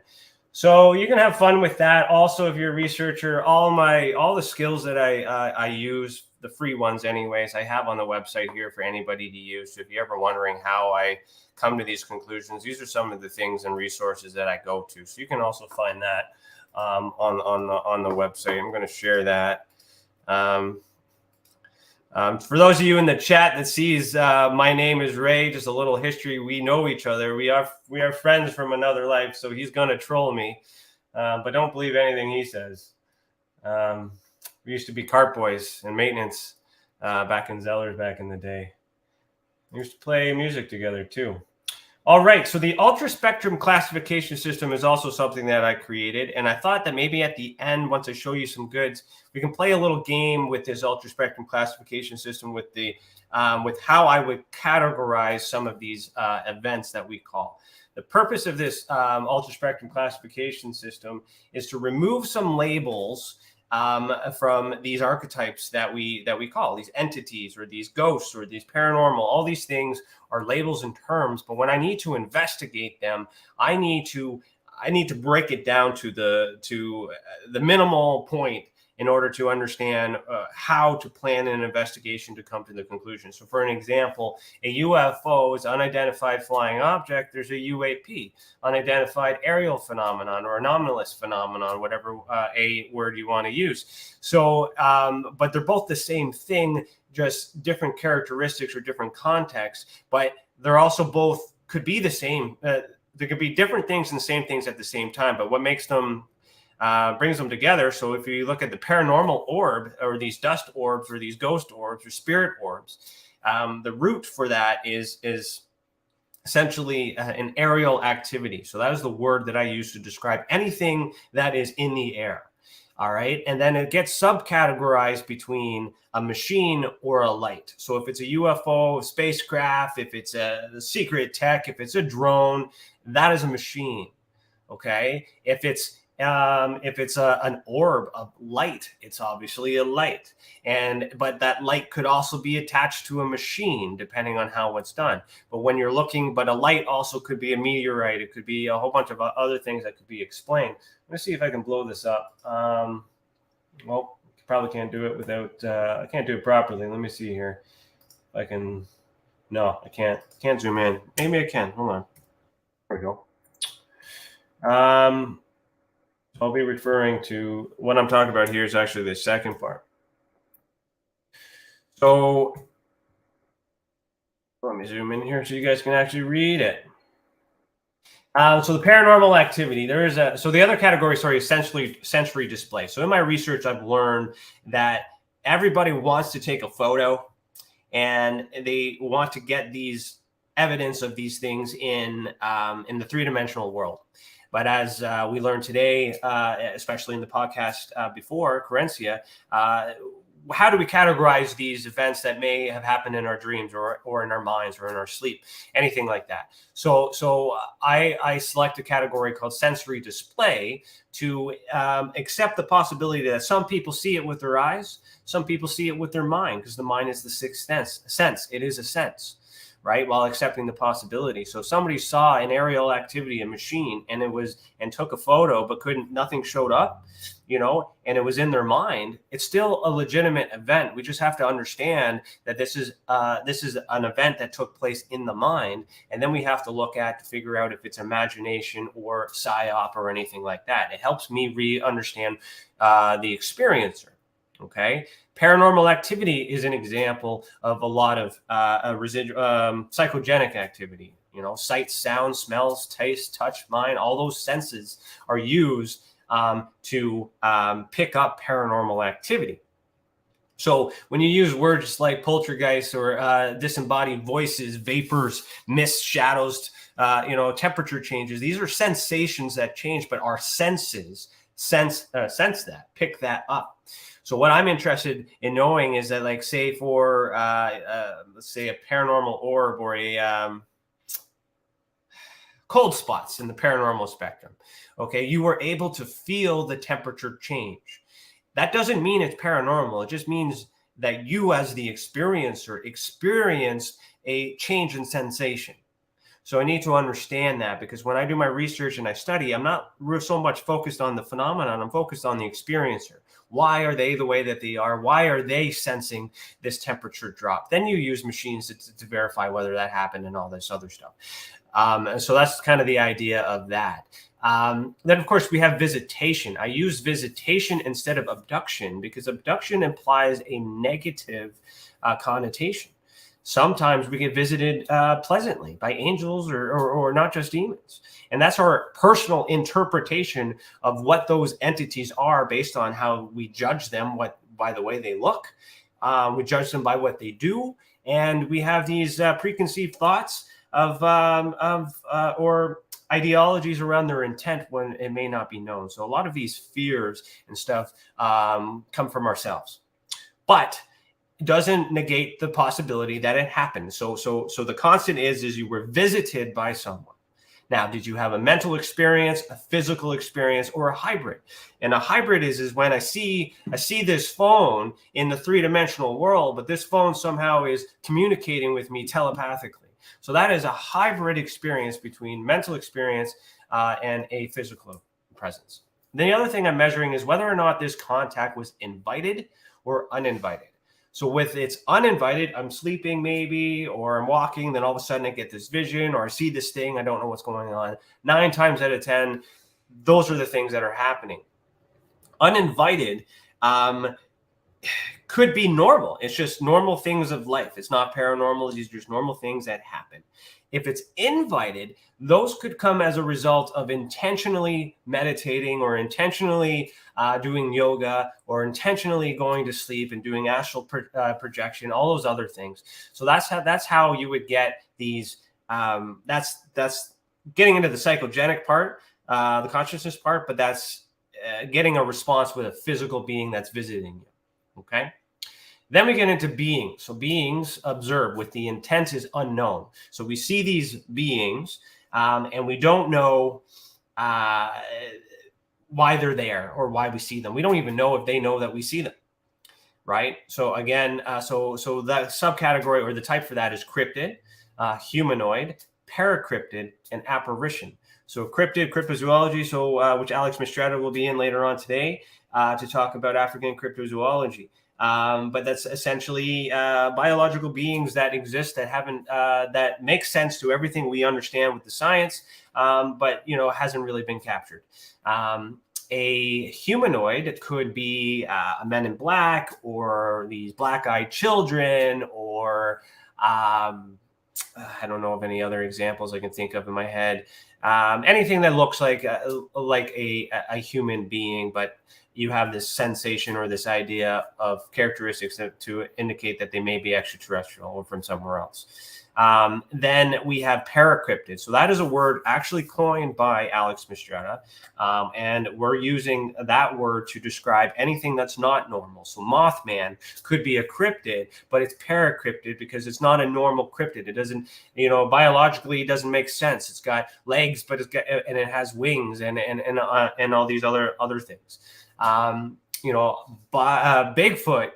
So you can have fun with that. Also, if you're a researcher, all the skills that I use, the free ones anyways, I have on the website here for anybody to use. So if you're ever wondering how I come to these conclusions, these are some of the things and resources that I go to. So you can also find that on the website. I'm going to share that. For those of you in the chat that sees my name is Ray, just a little history. We know each other. We are friends from another life. So he's going to troll me, but don't believe anything he says. We used to be cart boys and maintenance back in Zellers back in the day. We used to play music together too. All right, so the ultra spectrum classification system is also something that I created, and I thought that maybe at the end, once I show you some goods, we can play a little game with this ultra spectrum classification system with how I would categorize some of these events that we call. The purpose of this ultra spectrum classification system is to remove some labels from these archetypes that we call these entities or these ghosts or these paranormal. All these things are labels and terms, but when I need to investigate them, I need to break it down to the minimal point in order to understand how to plan an investigation to come to the conclusion. So for an example, a UFO is unidentified flying object. There's a UAP, unidentified aerial phenomenon or anomalous phenomenon, whatever a word you want to use. So, but they're both the same thing, just different characteristics or different contexts, but they're also both could be the same. There could be different things and the same things at the same time, but what makes them brings them together. So if you look at the paranormal orb or these dust orbs or these ghost orbs or spirit orbs, the root for that is essentially an aerial activity. So that is the word that I use to describe anything that is in the air. All right. And then it gets subcategorized between a machine or a light. So if it's a UFO, a spacecraft, if it's a secret tech, if it's a drone, that is a machine. Okay. If it's an orb of light, it's obviously a light. But that light could also be attached to a machine, depending on how it's done. But when you're looking, but a light also could be a meteorite. It could be a whole bunch of other things that could be explained. Let me see if I can blow this up. Well, probably can't do it without, I can't do it properly. Let me see here. If I can, no, I can't zoom in. Maybe I can, hold on. There we go. I'll be referring to what I'm talking about here is actually the second part. So let me zoom in here so you guys can actually read it. So the paranormal activity, so the other category, is sensory display. So in my research, I've learned that everybody wants to take a photo and they want to get these evidence of these things in the three-dimensional world. But as we learned today, especially in the podcast before, Currencia, how do we categorize these events that may have happened in our dreams or in our minds or in our sleep, anything like that? So I select a category called sensory display to accept the possibility that some people see it with their eyes, some people see it with their mind, because the mind is the sixth sense. It is a sense. Right, while accepting the possibility. So if somebody saw an aerial activity, a machine, and took a photo, but nothing showed up, and it was in their mind, it's still a legitimate event. We just have to understand that this is an event that took place in the mind, and then we have to look at to figure out if it's imagination or psyop or anything like that. It helps me understand the experiencer. Okay. Paranormal activity is an example of a lot of residual psychogenic activity. Sight, sound, smells, taste, touch, mind, all those senses are used to pick up paranormal activity. So when you use words like poltergeist or disembodied voices, vapors, mists, shadows, temperature changes. These are sensations that change, but our senses sense that, pick that up. So what I'm interested in knowing is that, like, say for let's say a paranormal orb or a cold spots in the paranormal spectrum. Okay, you were able to feel the temperature change. That doesn't mean it's paranormal. It just means that you, as the experiencer, experienced a change in sensation. So I need to understand that, because when I do my research and I study, I'm not so much focused on the phenomenon. I'm focused on the experiencer. Why are they the way that they are? Why are they sensing this temperature drop? Then you use machines to verify whether that happened and all this other stuff. So that's kind of the idea of that. Then, of course, we have visitation. I use visitation instead of abduction because abduction implies a negative connotation. Sometimes we get visited pleasantly by angels or not just demons. And that's our personal interpretation of what those entities are based on how we judge them by the way they look. We judge them by what they do. And we have these preconceived thoughts or ideologies around their intent when it may not be known. So a lot of these fears and stuff come from ourselves, but it doesn't negate the possibility that it happened. So the constant is you were visited by someone. Now, did you have a mental experience, a physical experience, or a hybrid? And a hybrid is when I see this phone in the three-dimensional world, but this phone somehow is communicating with me telepathically. So that is a hybrid experience between mental experience and a physical presence. The other thing I'm measuring is whether or not this contact was invited or uninvited. So with it's uninvited, I'm sleeping maybe, or I'm walking, then all of a sudden I get this vision, or I see this thing, I don't know what's going on. 9 times out of 10, those are the things that are happening. Uninvited could be normal. It's just normal things of life. It's not paranormal. These are just normal things that happen. If it's invited, those could come as a result of intentionally meditating or intentionally doing yoga or intentionally going to sleep and doing astral projection, all those other things. So that's how you would get these. That's getting into the psychogenic part, the consciousness part, but that's getting a response with a physical being that's visiting you. Okay. Then we get into beings. So beings observe with the intent is unknown. So we see these beings and we don't know why they're there or why we see them. We don't even know if they know that we see them. Right. So again, so that subcategory or the type for that is cryptid, humanoid, paracryptid, and apparition. So cryptid, cryptozoology, so which Alex Mistretta will be in later on today to talk about African cryptozoology. But that's essentially biological beings that exist that haven't that make sense to everything we understand with the science, but hasn't really been captured. A humanoid could be a Men in Black or these black-eyed children, or I don't know of any other examples I can think of in my head. Anything that looks like a human being, but you have this sensation or this idea of characteristics to indicate that they may be extraterrestrial or from somewhere else. Then we have paracryptid. So that is a word actually coined by Alex Mistretta. And we're using that word to describe anything that's not normal. So Mothman could be a cryptid, but it's paracryptid because it's not a normal cryptid. It doesn't, biologically, it doesn't make sense. It's got legs, but it has wings and all these other things. Bigfoot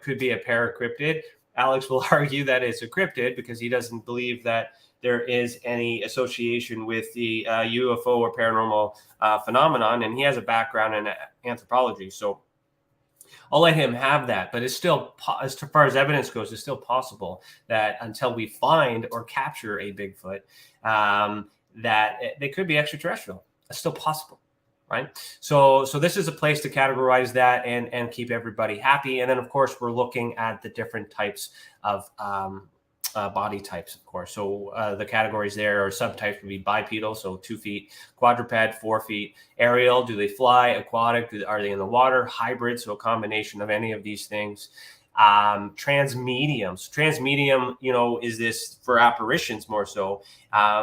could be a paracryptid. Alex will argue that it's a cryptid because he doesn't believe that there is any association with the UFO or paranormal phenomenon, and he has a background in anthropology. So I'll let him have that, but it's still, as far as evidence goes, it's still possible that until we find or capture a Bigfoot, that they could be extraterrestrial. It's still possible. Right. So this is a place to categorize that and keep everybody happy. And then, of course, we're looking at the different types of body types, of course. So the categories there or subtypes would be bipedal, so 2 feet, quadruped, 4 feet, aerial, do they fly, aquatic, are they in the water, hybrid, so a combination of any of these things. Transmediums. Transmedium, is this for apparitions more so,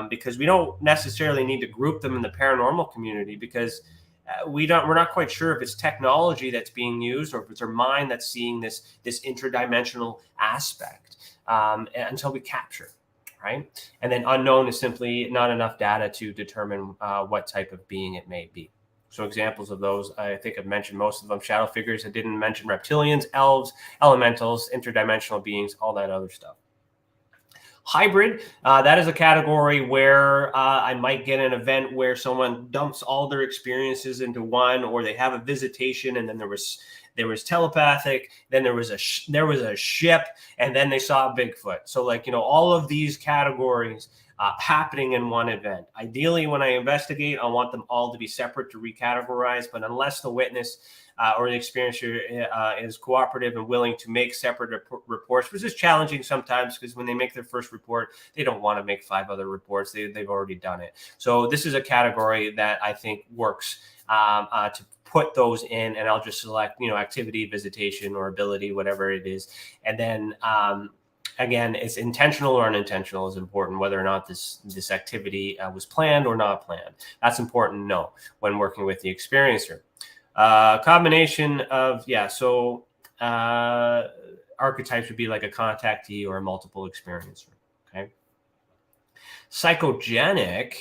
because we don't necessarily need to group them in the paranormal community, because we're not quite sure if it's technology that's being used or if it's our mind that's seeing this interdimensional aspect, until we capture, right? And then unknown is simply not enough data to determine what type of being it may be. So examples of those, I think I've mentioned most of them. Shadow figures, I didn't mention reptilians, elves, elementals, interdimensional beings, all that other stuff. Hybrid, that is a category where I might get an event where someone dumps all their experiences into one, or they have a visitation, and then there was telepathic, then there was a ship, and then they saw Bigfoot. So all of these categories happening in one event. Ideally, when I investigate, I want them all to be separate to recategorize, but unless the witness or the experiencer is cooperative and willing to make separate reports, which is challenging sometimes, because when they make their first report, they don't want to make 5 other reports. They've already done it. So this is a category that I think works to put those in, and I'll just select, activity, visitation, or ability, whatever it is. And then, again, it's intentional or unintentional is important, whether or not this activity was planned or not planned. That's important to know when working with the experiencer. Combination of, archetypes would be like a contactee or a multiple experiencer, okay? Psychogenic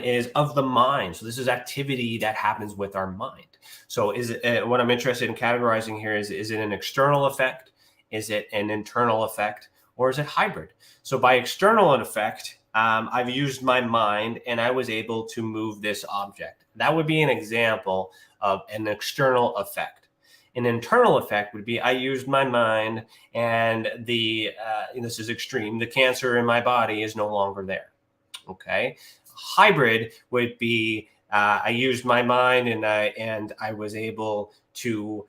is of the mind. So this is activity that happens with our mind. So is it, what I'm interested in categorizing here is it an external effect? Is it an internal effect, or is it hybrid? So by external effect, I've used my mind and I was able to move this object. That would be an example of an external effect. An internal effect would be I used my mind and this is extreme, the cancer in my body is no longer there. Okay. Hybrid would be I used my mind and I was able to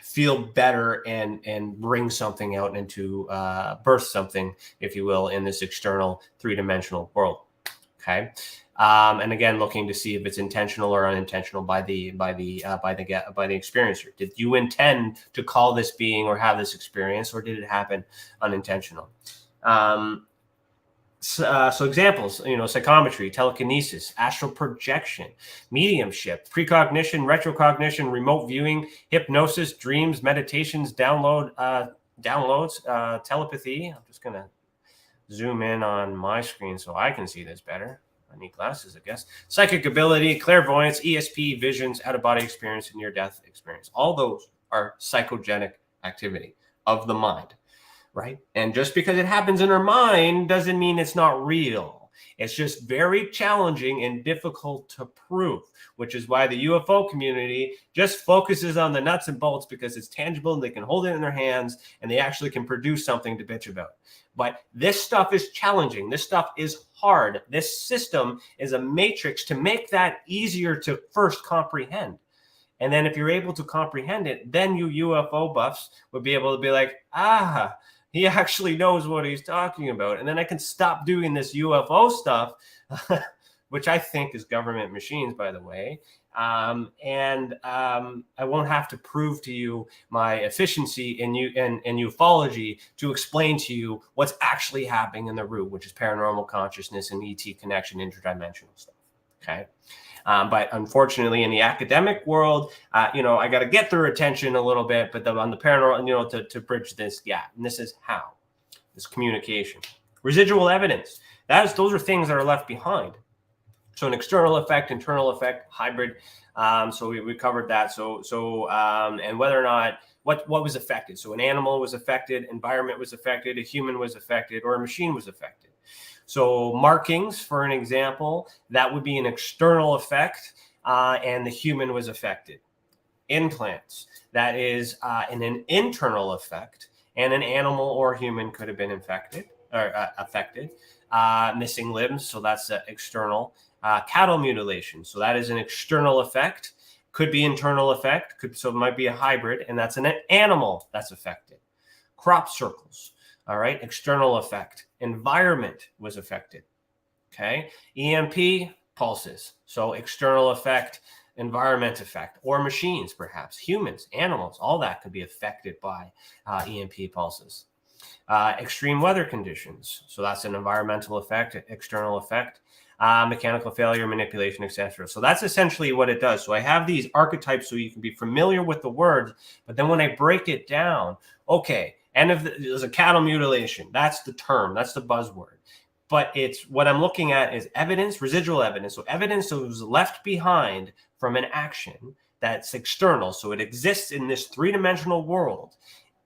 feel better and bring something out into birth something, if you will, in this external 3-dimensional world. Okay. And again, looking to see if it's intentional or unintentional by the experiencer. Did you intend to call this being or have this experience, or did it happen unintentional? So examples, psychometry, telekinesis, astral projection, mediumship, precognition, retrocognition, remote viewing, hypnosis, dreams, meditations, downloads, telepathy. I'm just going to zoom in on my screen so I can see this better. I need glasses, I guess. Psychic ability, clairvoyance, ESP, visions, out-of-body experience, and near-death experience. All those are psychogenic activity of the mind. Right. And just because it happens in our mind doesn't mean it's not real. It's just very challenging and difficult to prove, which is why the UFO community just focuses on the nuts and bolts, because it's tangible and they can hold it in their hands and they actually can produce something to bitch about. But this stuff is challenging. This stuff is hard. This system is a matrix to make that easier to first comprehend. And then if you're able to comprehend it, then you UFO buffs would be able to be like, he actually knows what he's talking about. And then I can stop doing this UFO stuff, which I think is government machines, by the way. And I won't have to prove to you my efficiency in ufology to explain to you what's actually happening in the root, which is paranormal consciousness and ET connection, interdimensional stuff. Okay. But unfortunately, in the academic world, I got to get their attention a little bit, but on the paranormal, to bridge this gap. And this is how this communication, residual evidence. Those are things that are left behind. So an external effect, internal effect, hybrid. So we covered that. So and whether or not what was affected. So an animal was affected, environment was affected, a human was affected, or a machine was affected. So markings, for an example, that would be an external effect, and the human was affected. Implants, that is an internal effect, and an animal or human could have been infected or affected. Missing limbs, so that's external. Cattle mutilation, so that is an external effect. Could be internal effect, so it might be a hybrid, and that's an animal that's affected. Crop circles. All right, external effect. Environment was affected. Okay, EMP pulses. So external effect, environment effect, or machines, perhaps humans, animals, all that could be affected by EMP pulses. Extreme weather conditions. So that's an environmental effect, external effect, mechanical failure, manipulation, etc. So that's essentially what it does. So I have these archetypes so you can be familiar with the words, but then when I break it down, okay, there's a cattle mutilation. That's the term, that's the buzzword. But it's what I'm looking at is evidence, residual evidence. So evidence that was left behind from an action that's external. So it exists in this three-dimensional world,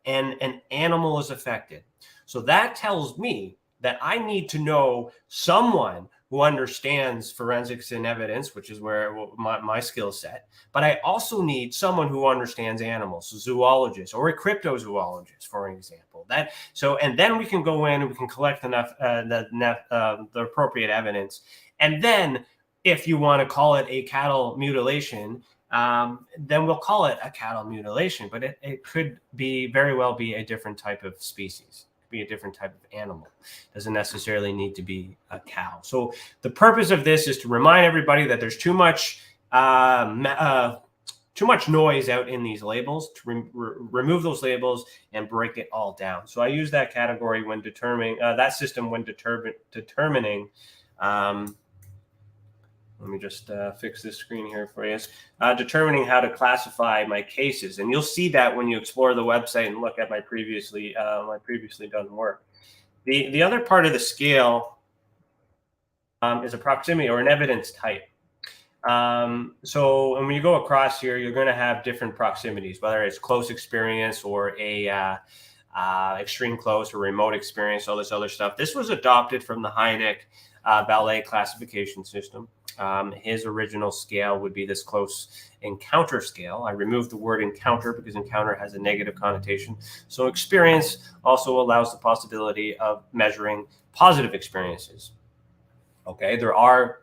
and an animal is affected. So that tells me that I need to know someone who understands forensics and evidence, which is where my skill set. But I also need someone who understands animals, a zoologist or a cryptozoologist, for example. And then we can go in and we can collect enough the appropriate evidence. And then, if you want to call it a cattle mutilation, then we'll call it a cattle mutilation. But it could very well be a different type of species. Be a different type of animal. Doesn't necessarily need to be a cow. So the purpose of this is to remind everybody that there's too much noise out in these labels, to remove those labels and break it all down. So I use that category when determining that system when determining. Let me just fix this screen here for you. Determining how to classify my cases, and you'll see that when you explore the website and look at my previously done work. The other part of the scale is a proximity or an evidence type. So when you go across here, you're going to have different proximities, whether it's close experience or a extreme close or remote experience, all this other stuff. This was adopted from the Hynek ballet classification system. His original scale would be this close encounter scale. I removed the word encounter because encounter has a negative connotation. So experience also allows the possibility of measuring positive experiences. Okay,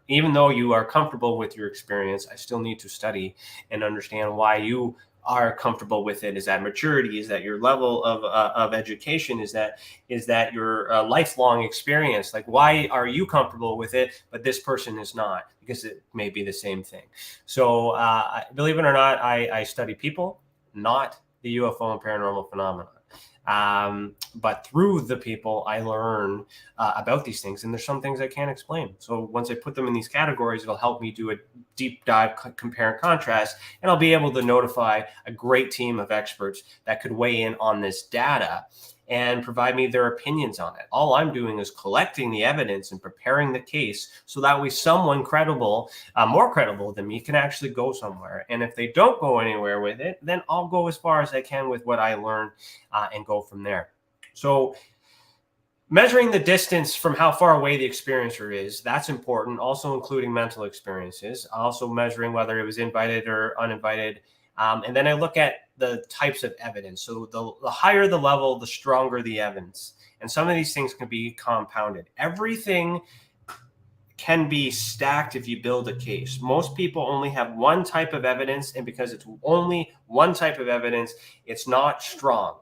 even though you are comfortable with your experience, I still need to study and understand why you are comfortable with it. Is that maturity? Is that your level of education? Is that your lifelong experience? Like, why are you comfortable with it, but this person is not? Because it may be the same thing. So believe it or not, I study people, not the UFO and paranormal phenomena. But through the people, I learn about these things, and there's some things I can't explain. So once I put them in these categories, it'll help me do a deep dive, compare and contrast, and I'll be able to notify a great team of experts that could weigh in on this data and provide me their opinions on it. All I'm doing is collecting the evidence and preparing the case so that way someone credible, more credible than me, can actually go somewhere. And if they don't go anywhere with it, then I'll go as far as I can with what I learned and go from there. So measuring the distance from how far away the experiencer is, that's important, also including mental experiences, also measuring whether it was invited or uninvited. And then I look at the types of evidence. So the higher the level, the stronger the evidence. And some of these things can be compounded. Everything can be stacked if you build a case. Most people only have one type of evidence, and because it's only one type of evidence, it's not strong.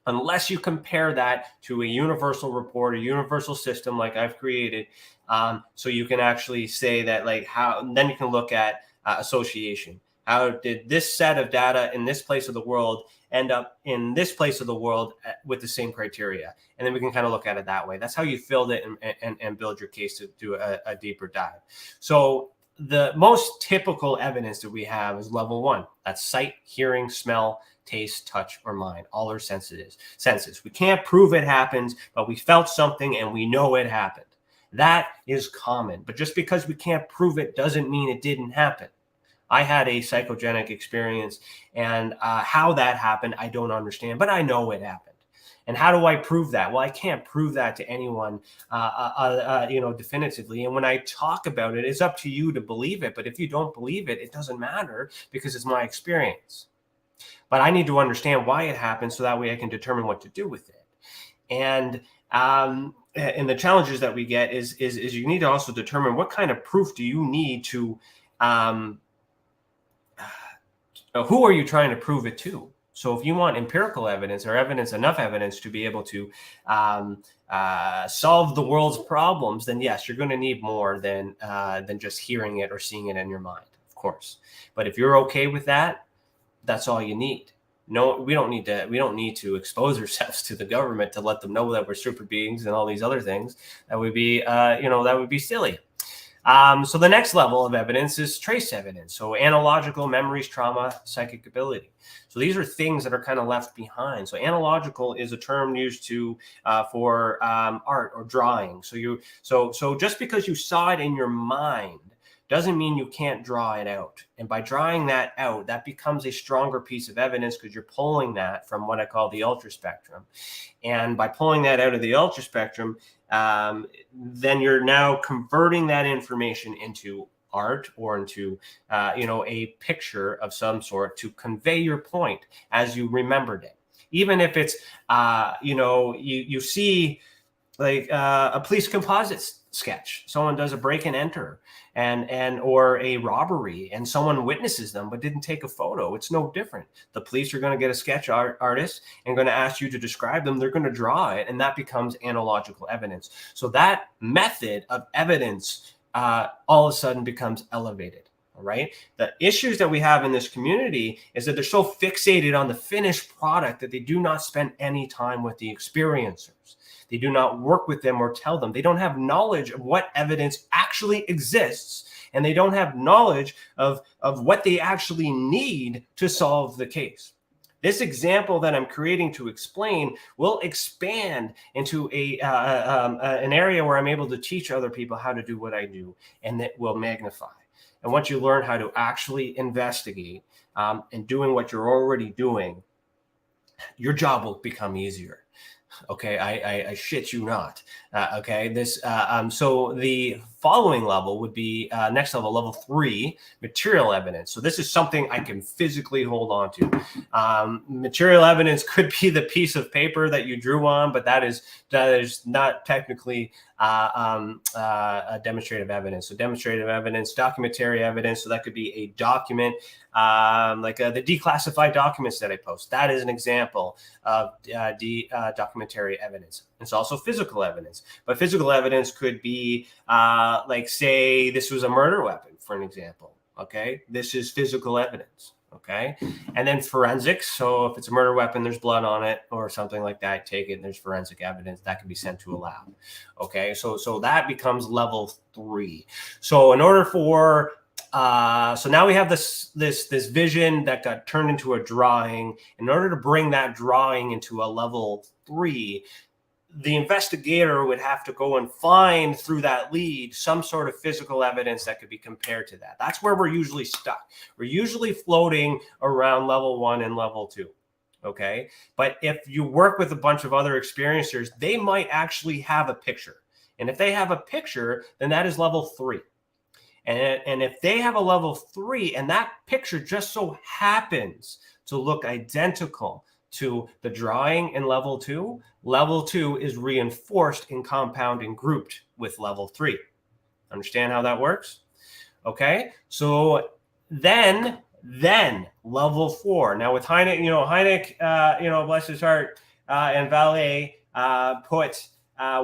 Unless you compare that to a universal report, a universal system like I've created, so you can actually say that, like, then you can look at association. How did this set of data in this place of the world end up in this place of the world with the same criteria? And then we can kind of look at it that way. That's how you build it and build your case to do a deeper dive. So the most typical evidence that we have is level 1. That's sight, hearing, smell, taste, touch, or mind. All our senses. We can't prove it happens, but we felt something and we know it happened. That is common. But just because we can't prove it doesn't mean it didn't happen. I had a psychogenic experience, and how that happened, I don't understand, but I know it happened. And how do I prove that? Well, I can't prove that to anyone, definitively. And when I talk about it, it's up to you to believe it. But if you don't believe it, it doesn't matter because it's my experience. But I need to understand why it happened so that way I can determine what to do with it. And the challenges that we get is you need to also determine what kind of proof do you need to. Who are you trying to prove it to? So if you want empirical evidence or enough evidence to be able to solve the world's problems, then yes, you're going to need more than just hearing it or seeing it in your mind. Of course. But if you're okay with that, that's all you need. No, we don't need to expose ourselves to the government to let them know that we're super beings and all these other things. That would be, that would be silly. So the next level of evidence is trace evidence. So analogical, memories, trauma, psychic ability. So these are things that are kind of left behind. So analogical is a term used for art or drawing. So just because you saw it in your mind doesn't mean you can't draw it out. And by drawing that out, that becomes a stronger piece of evidence because you're pulling that from what I call the ultraspectrum. And by pulling that out of the ultraspectrum, then you're now converting that information into art or into, a picture of some sort to convey your point as you remembered it. Even if it's, you see like a police composite sketch. Someone does a break and enter or a robbery and someone witnesses them but didn't take a photo. It's no different. The police are going to get a sketch artist and going to ask you to describe them. They're going to draw it, and that becomes analogical evidence. So that method of evidence all of a sudden becomes elevated. All right. The issues that we have in this community is that they're so fixated on the finished product that they do not spend any time with the experiencers. They do not work with them or tell them. They don't have knowledge of what evidence actually exists, and they don't have knowledge of what they actually need to solve the case. This example that I'm creating to explain will expand into an area where I'm able to teach other people how to do what I do, and that will magnify. And once you learn how to actually investigate and doing what you're already doing, your job will become easier. Okay, I shit you not. Okay, so the following level would be next level 3, material evidence. So this is something I can physically hold on to. Material evidence could be the piece of paper that you drew on, but that is not technically a demonstrative evidence. So demonstrative evidence, documentary evidence. So that could be a document, like the declassified documents that I post. That is an example of documentary evidence. It's also physical evidence, but physical evidence could be like, say, this was a murder weapon, for an example. Okay, this is physical evidence. Okay, and then forensics. So if it's a murder weapon, there's blood on it or something like that. Take it, and there's forensic evidence that can be sent to a lab. Okay, so that becomes level 3. So in order for so now we have this vision that got turned into a drawing. In order to bring that drawing into a level 3, the investigator would have to go and find through that lead some sort of physical evidence that could be compared to that. That's where we're usually stuck. We're usually floating around level 1 and level 2. Okay. But if you work with a bunch of other experiencers, they might actually have a picture. And if they have a picture, then that is level 3. And if they have a level 3 and that picture just so happens to look identical to the drawing in level 2, level 2 is reinforced in compound and grouped with level 3. Understand how that works? Okay, so then level 4. Now with Hynek, bless his heart, and Valet put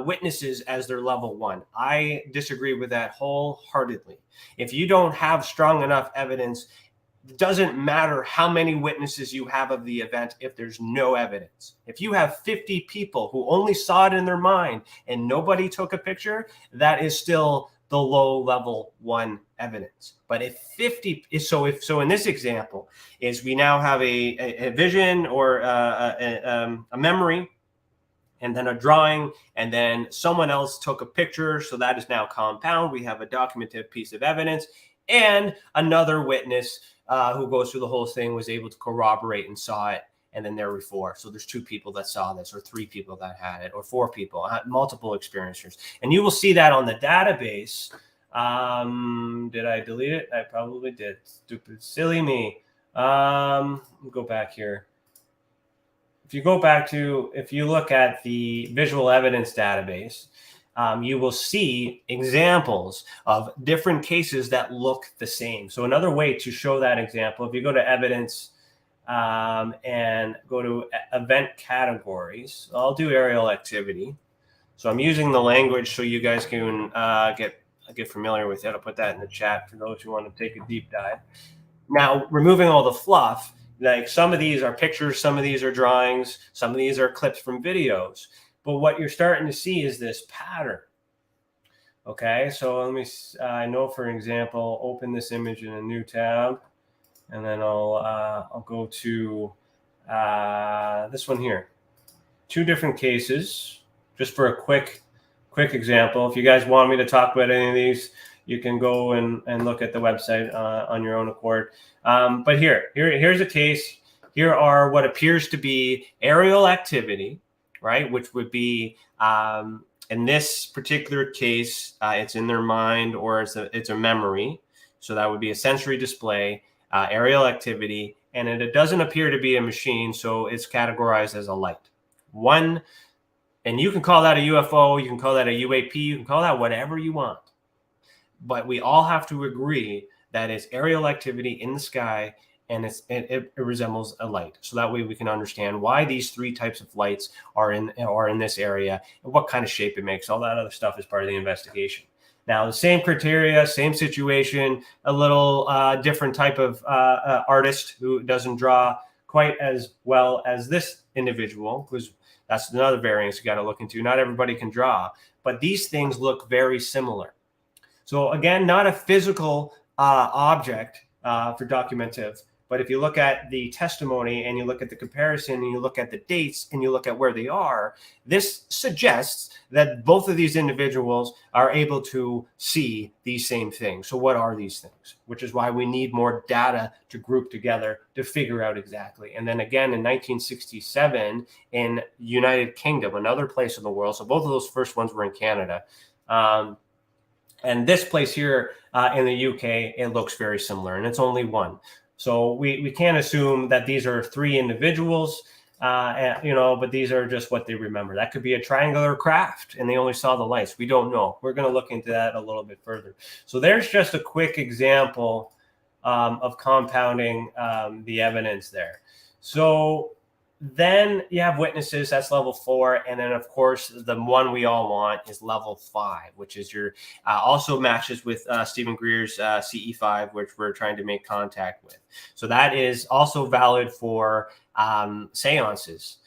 witnesses as their level 1. I disagree with that wholeheartedly. If you don't have strong enough evidence, it doesn't matter how many witnesses you have of the event if there's no evidence. If you have 50 people who only saw it in their mind and nobody took a picture, that is still the low level 1 evidence. But if 50, so in this example is we now have a vision or a memory, and then a drawing, and then someone else took a picture. So that is now compound. We have a documented piece of evidence, and another witness who goes through the whole thing was able to corroborate and saw it. And then there were 4. So there's 2 people that saw this, or 3 people that had it, or 4 people, multiple experiencers. And you will see that on the database. Did I delete it? I probably did. Stupid, silly me. Go back here. If you look at the visual evidence database, you will see examples of different cases that look the same. So another way to show that example, if you go to evidence and go to event categories, I'll do aerial activity. So I'm using the language so you guys can get get familiar with it. I'll put that in the chat for those who want to take a deep dive. Now, removing all the fluff, like some of these are pictures, some of these are drawings, some of these are clips from videos. But what you're starting to see is this pattern. Okay, so let me, I know, for example, open this image in a new tab, and then I'll go to this one here. 2 different cases, just for a quick example. If you guys want me to talk about any of these, you can go and look at the website on your own accord. But here's a case. Here are what appears to be aerial activity, right? Which would be, in this particular case, it's in their mind, or it's a memory. So that would be a sensory display, aerial activity, and it doesn't appear to be a machine, so it's categorized as a light. One, and you can call that a UFO, you can call that a UAP, you can call that whatever you want. But we all have to agree that it's aerial activity in the sky, and it resembles a light. So that way we can understand why these 3 types of lights are in this area, and what kind of shape it makes. All that other stuff is part of the investigation. Now, the same criteria, same situation, a little different type of artist who doesn't draw quite as well as this individual, because that's another variance you got to look into. Not everybody can draw, but these things look very similar. So again, not a physical object for documentative, but if you look at the testimony and you look at the comparison and you look at the dates and you look at where they are, this suggests that both of these individuals are able to see these same things. So what are these things? Which is why we need more data to group together to figure out exactly. And then again, in 1967, in United Kingdom, another place in the world. So both of those first ones were in Canada. And this place here in the UK, it looks very similar, and it's only one. So we can't assume that these are 3 individuals, but these are just what they remember. That could be a triangular craft, and they only saw the lights. We don't know. We're going to look into that a little bit further. So there's just a quick example of compounding the evidence there. So then you have witnesses, that's level 4. And then, of course, the one we all want is level 5, which is your also matches with Stephen Greer's CE5, which we're trying to make contact with. So that is also valid for seances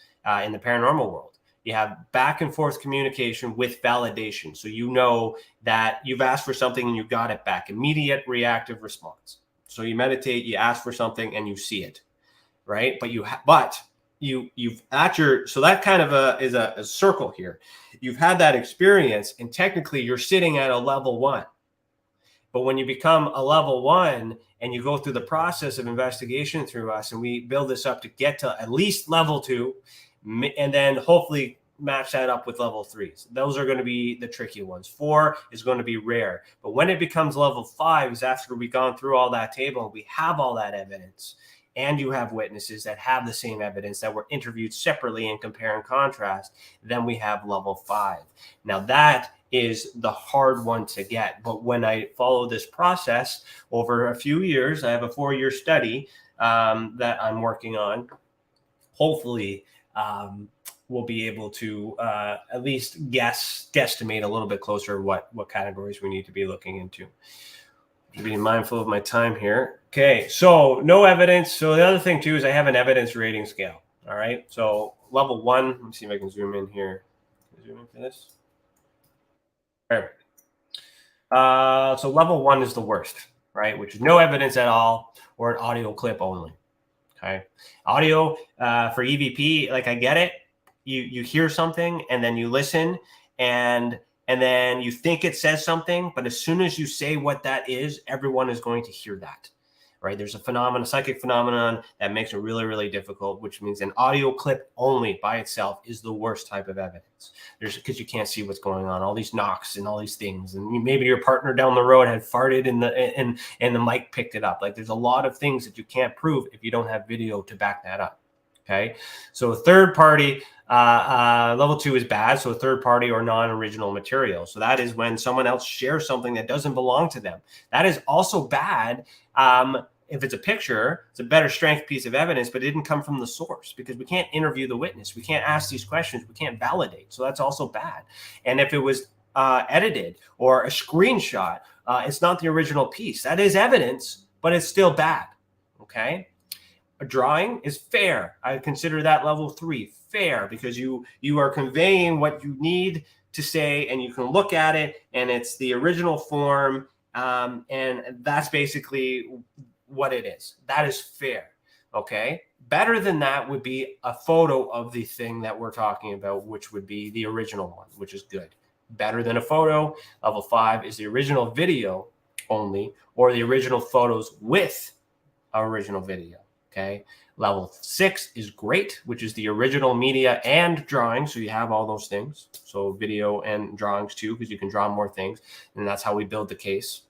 in the paranormal world. You have back and forth communication with validation. So you know that you've asked for something and you got it back. Immediate reactive response. So you meditate, you ask for something and you see it, right? But you've at your, so that kind of is a circle here. You've had that experience, and technically you're sitting at a level 1. But when you become a level 1 and you go through the process of investigation through us, and we build this up to get to at least level 2, and then hopefully match that up with level 3s. Those are going to be the tricky ones. 4 is going to be rare. But when it becomes level 5 is after we've gone through all that table and we have all that evidence, and you have witnesses that have the same evidence that were interviewed separately and compare and contrast, then we have level 5. Now that is the hard one to get. But when I follow this process over a few years, I have a 4-year study that I'm working on. Hopefully we'll be able to at least guesstimate a little bit closer what categories we need to be looking into. Being mindful of my time here. Okay, so no evidence. So the other thing too is I have an evidence rating scale. All right, so level 1. Let me see if I can zoom in here. Zoom in for this. Perfect. So level 1 is the worst, right? Which is no evidence at all, or an audio clip only. Okay, audio for EVP, like I get it. You hear something and then you listen and then you think it says something, but as soon as you say what that is, everyone is going to hear that, right? There's a psychic phenomenon that makes it really, really difficult, which means an audio clip only by itself is the worst type of evidence. Because you can't see what's going on, all these knocks and all these things, and maybe your partner down the road had farted and the mic picked it up. Like there's a lot of things that you can't prove if you don't have video to back that up. Okay, so third party, level 2 is bad. So third party or non-original material. So that is when someone else shares something that doesn't belong to them. That is also bad. If it's a picture, it's a better strength piece of evidence, but it didn't come from the source because we can't interview the witness. We can't ask these questions. We can't validate. So that's also bad. And if it was edited or a screenshot. It's not the original piece. That is evidence, but it's still bad. Okay. A drawing is fair. I consider that level 3 fair because you are conveying what you need to say, and you can look at it, and it's the original form, and that's basically what it is. That is fair. Okay. Better than that would be a photo of the thing that we're talking about, which would be the original one, which is good. Better than a photo, level 5 is the original video only, or the original photos with original video. Okay. Level 6 is great, which is the original media and drawing. So you have all those things. So video and drawings too, because you can draw more things. And that's how we build the case.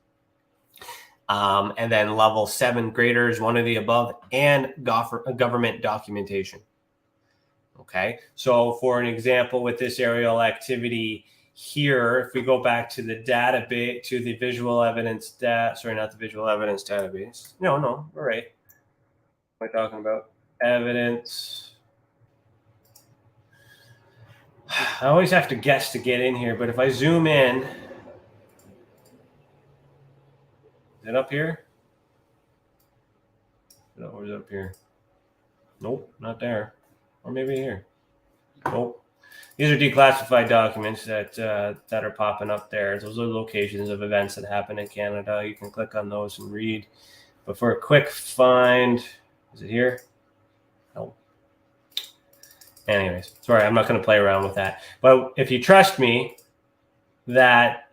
And then level 7 greater is one of the above, and government documentation. Okay. So for an example, with this aerial activity here, if we go back to the database, to the visual evidence sorry, not the visual evidence database. No, we're right. What am I talking about? Evidence. I always have to guess to get in here, but if I zoom in, is it up here? No, or is it up here? Nope, not there. Or maybe here. Nope. These are declassified documents that are popping up there. Those are locations of events that happen in Canada. You can click on those and read. But for a quick find, is it here? No. Anyways, sorry, I'm not going to play around with that. But if you trust me, that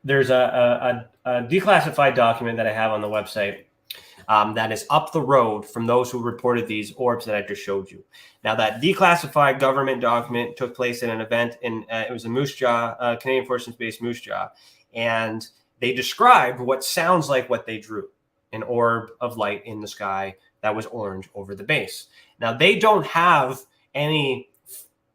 there's a declassified document that I have on the website that is up the road from those who reported these orbs that I just showed you. Now, that declassified government document took place at an event in it was a Moose Jaw, Canadian Forces Base Moose Jaw, and they described what sounds like what they drew, an orb of light in the sky that was orange over the base. Now, they don't have any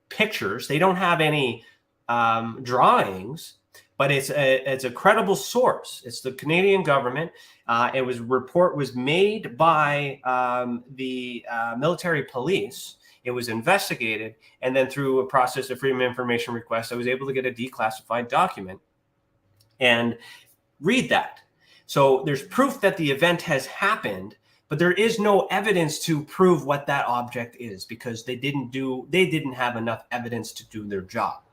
pictures, they don't have any drawings, but it's a credible source. It's the Canadian government. Report was made by the military police. It was investigated, and then through a process of freedom of information request, I was able to get a declassified document and read that. So there's proof that the event has happened, but there is no evidence to prove what that object is because they didn't have enough evidence to do their job.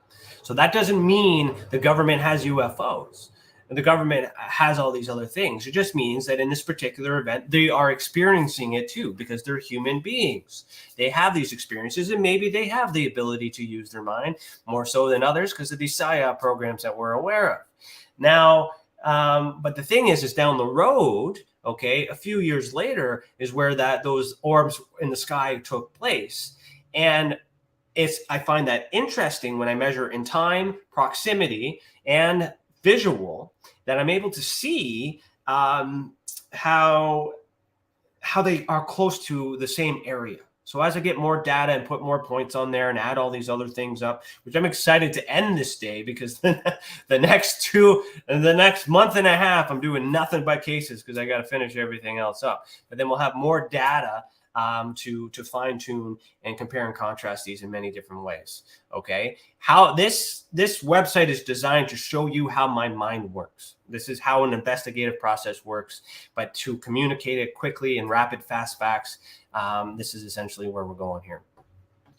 So that doesn't mean the government has UFOs and the government has all these other things. It just means that in this particular event, they are experiencing it too because they're human beings. They have these experiences, and maybe they have the ability to use their mind more so than others because of these PSYOP programs that we're aware of. Now, but the thing is down the road, okay, a few years later is where those orbs in the sky took place. And I find that interesting when I measure in time, proximity, and visual that I'm able to see how they are close to the same area. So as I get more data and put more points on there and add all these other things up, which I'm excited to end this day because the next month and a half, I'm doing nothing but cases because I got to finish everything else up. But then we'll have more data to fine tune and compare and contrast these in many different ways. Okay. How this website is designed to show you how my mind works. This is how an investigative process works, but to communicate it quickly in rapid, fast facts. This is essentially where we're going here.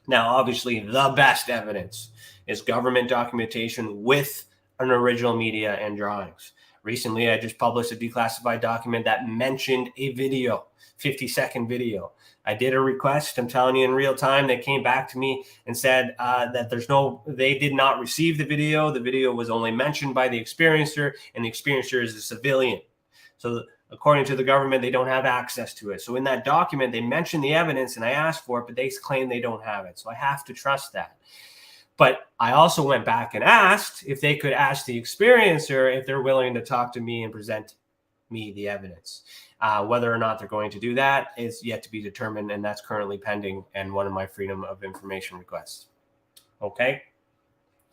Now, obviously, the best evidence is government documentation with an original media and drawings. Recently, I just published a declassified document that mentioned a video, 50-second video. I did a request. I'm telling you in real time, they came back to me and said that they did not receive the video. The video was only mentioned by the experiencer, and the experiencer is a civilian. So according to the government, they don't have access to it. So in that document, they mentioned the evidence, and I asked for it, but they claim they don't have it. So I have to trust that. But I also went back and asked if they could ask the experiencer if they're willing to talk to me and present me the evidence. Whether or not they're going to do that is yet to be determined, and that's currently pending and one of my freedom of information requests. Okay.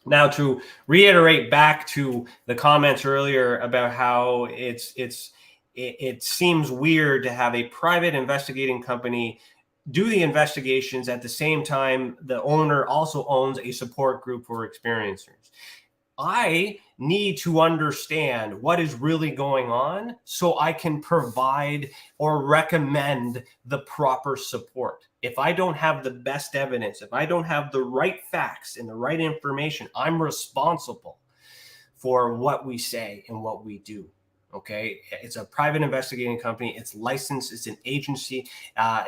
Now, to reiterate back to the comments earlier about how it seems weird to have a private investigating company do the investigations. At the same time, the owner also owns a support group for experiencers. I need to understand what is really going on so I can provide or recommend the proper support. If I don't have the best evidence, if I don't have the right facts and the right information, I'm responsible for what we say and what we do. Okay, it's a private investigating company. It's licensed. It's an agency.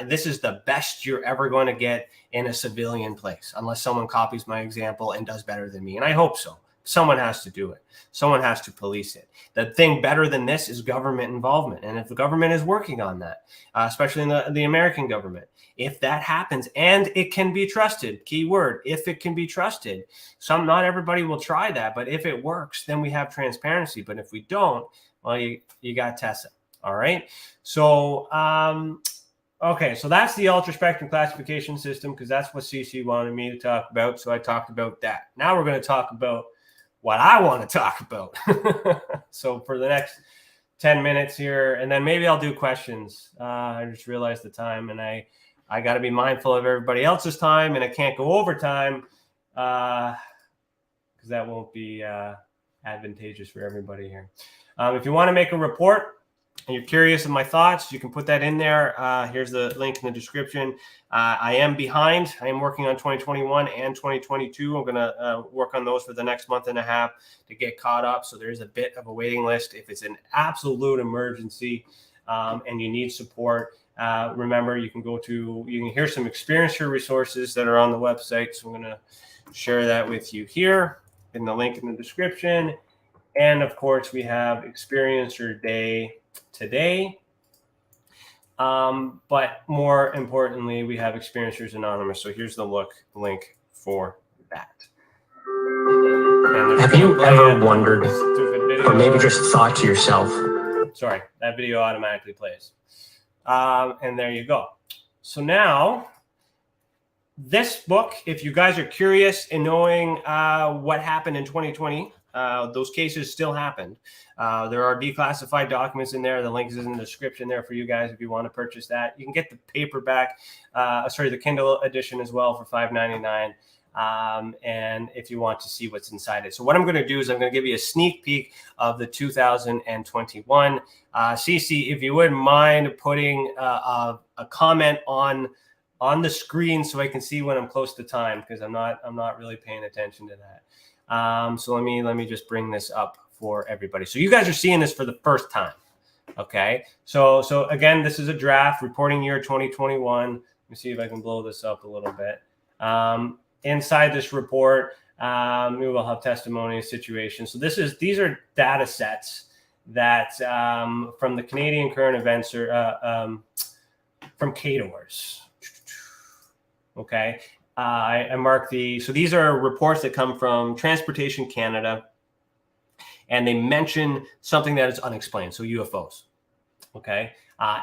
This is the best you're ever going to get in a civilian place, unless someone copies my example and does better than me. And I hope so. Someone has to do it. Someone has to police it. The thing better than this is government involvement. And if the government is working on that, especially in the American government, if that happens and it can be trusted, key word, if it can be trusted, not everybody will try that. But if it works, then we have transparency. But if we don't, well, you got TESSA. All right. So, okay. So that's the ultra spectrum classification system, because that's what CC wanted me to talk about. So I talked about that. Now we're going to talk about what I want to talk about. So for the next 10 minutes here, and then maybe I'll do questions. I just realized the time, and I got to be mindful of everybody else's time, and I can't go over time because that won't be advantageous for everybody here. If you want to make a report and you're curious of my thoughts, you can put that in there. Here's the link in the description. I am behind. I am working on 2021 and 2022. I'm going to work on those for the next month and a half to get caught up. So there's a bit of a waiting list. If it's an absolute emergency and you need support, remember, you can hear some experiencer resources that are on the website. So I'm going to share that with you here in the link in the description. And of course, we have Experiencer Day today. But more importantly, we have Experiencers Anonymous. So here's the link for that. Have you ever wondered, or maybe just thought to yourself? Sorry, that video automatically plays. And there you go. So now, this book, if you guys are curious in knowing what happened in 2020, those cases still happened. There are declassified documents in there. The link is in the description there for you guys if you want to purchase that. You can get the paperback, the Kindle edition as well for $5.99. And if you want to see what's inside it. So what I'm going to do is I'm going to give you a sneak peek of the 2021. CC, if you wouldn't mind putting a comment on the screen so I can see when I'm close to time, because I'm not really paying attention to that. So let me just bring this up for everybody. So you guys are seeing this for the first time. Okay. So again, this is a draft reporting year 2021. Let me see if I can blow this up a little bit. Inside this report, we will have testimony situations. So these are data sets that from the Canadian Current Events or from KDORS. Okay. I mark so these are reports that come from Transportation Canada, and they mention something that is unexplained. So UFOs. Okay.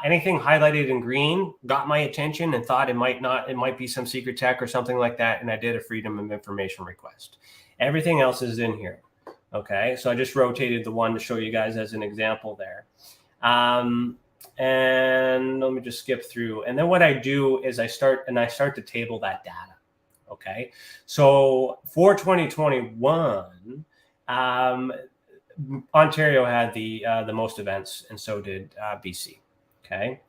Anything highlighted in green got my attention and thought it might be some secret tech or something like that. And I did a Freedom of Information request. Everything else is in here. Okay. So I just rotated the one to show you guys as an example there. And let me just skip through. And then what I do is I start to table that data. Okay. So for 2021, Ontario had the most events, and so did BC. Okay.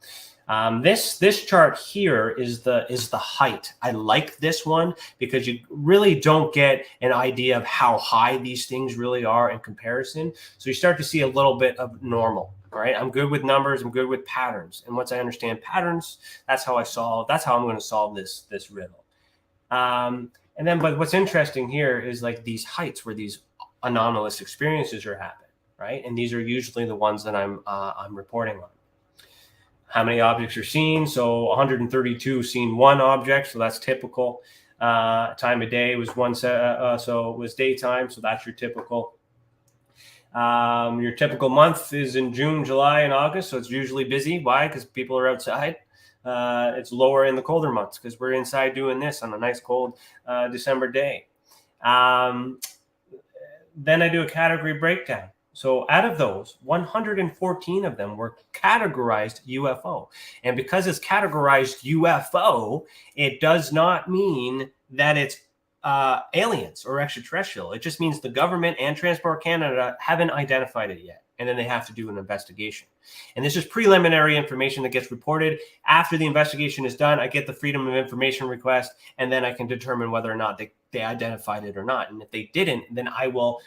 This chart here is the height. I like this one because you really don't get an idea of how high these things really are in comparison. So you start to see a little bit of normal. All right. I'm good with numbers. I'm good with patterns. And once I understand patterns, that's how I'm going to solve this riddle. But what's interesting here is like these heights where these anomalous experiences are happening, right? And these are usually the ones that I'm reporting on. How many objects are seen? So 132 seen one object, so that's typical. Time of day was so it was daytime, so that's your typical. Your typical month is in June, July, and August, so it's usually busy. Why? Because people are outside. It's lower in the colder months because we're inside doing this on a nice cold December day. Then I do a category breakdown. So out of those, 114 of them were categorized UFO. And because it's categorized UFO, it does not mean that it's aliens or extraterrestrial. It just means the government and Transport Canada haven't identified it yet. And then they have to do an investigation. And this is preliminary information that gets reported. After the investigation is done, I get the Freedom of Information request, and then I can determine whether or not they identified it or not. And if they didn't, then I will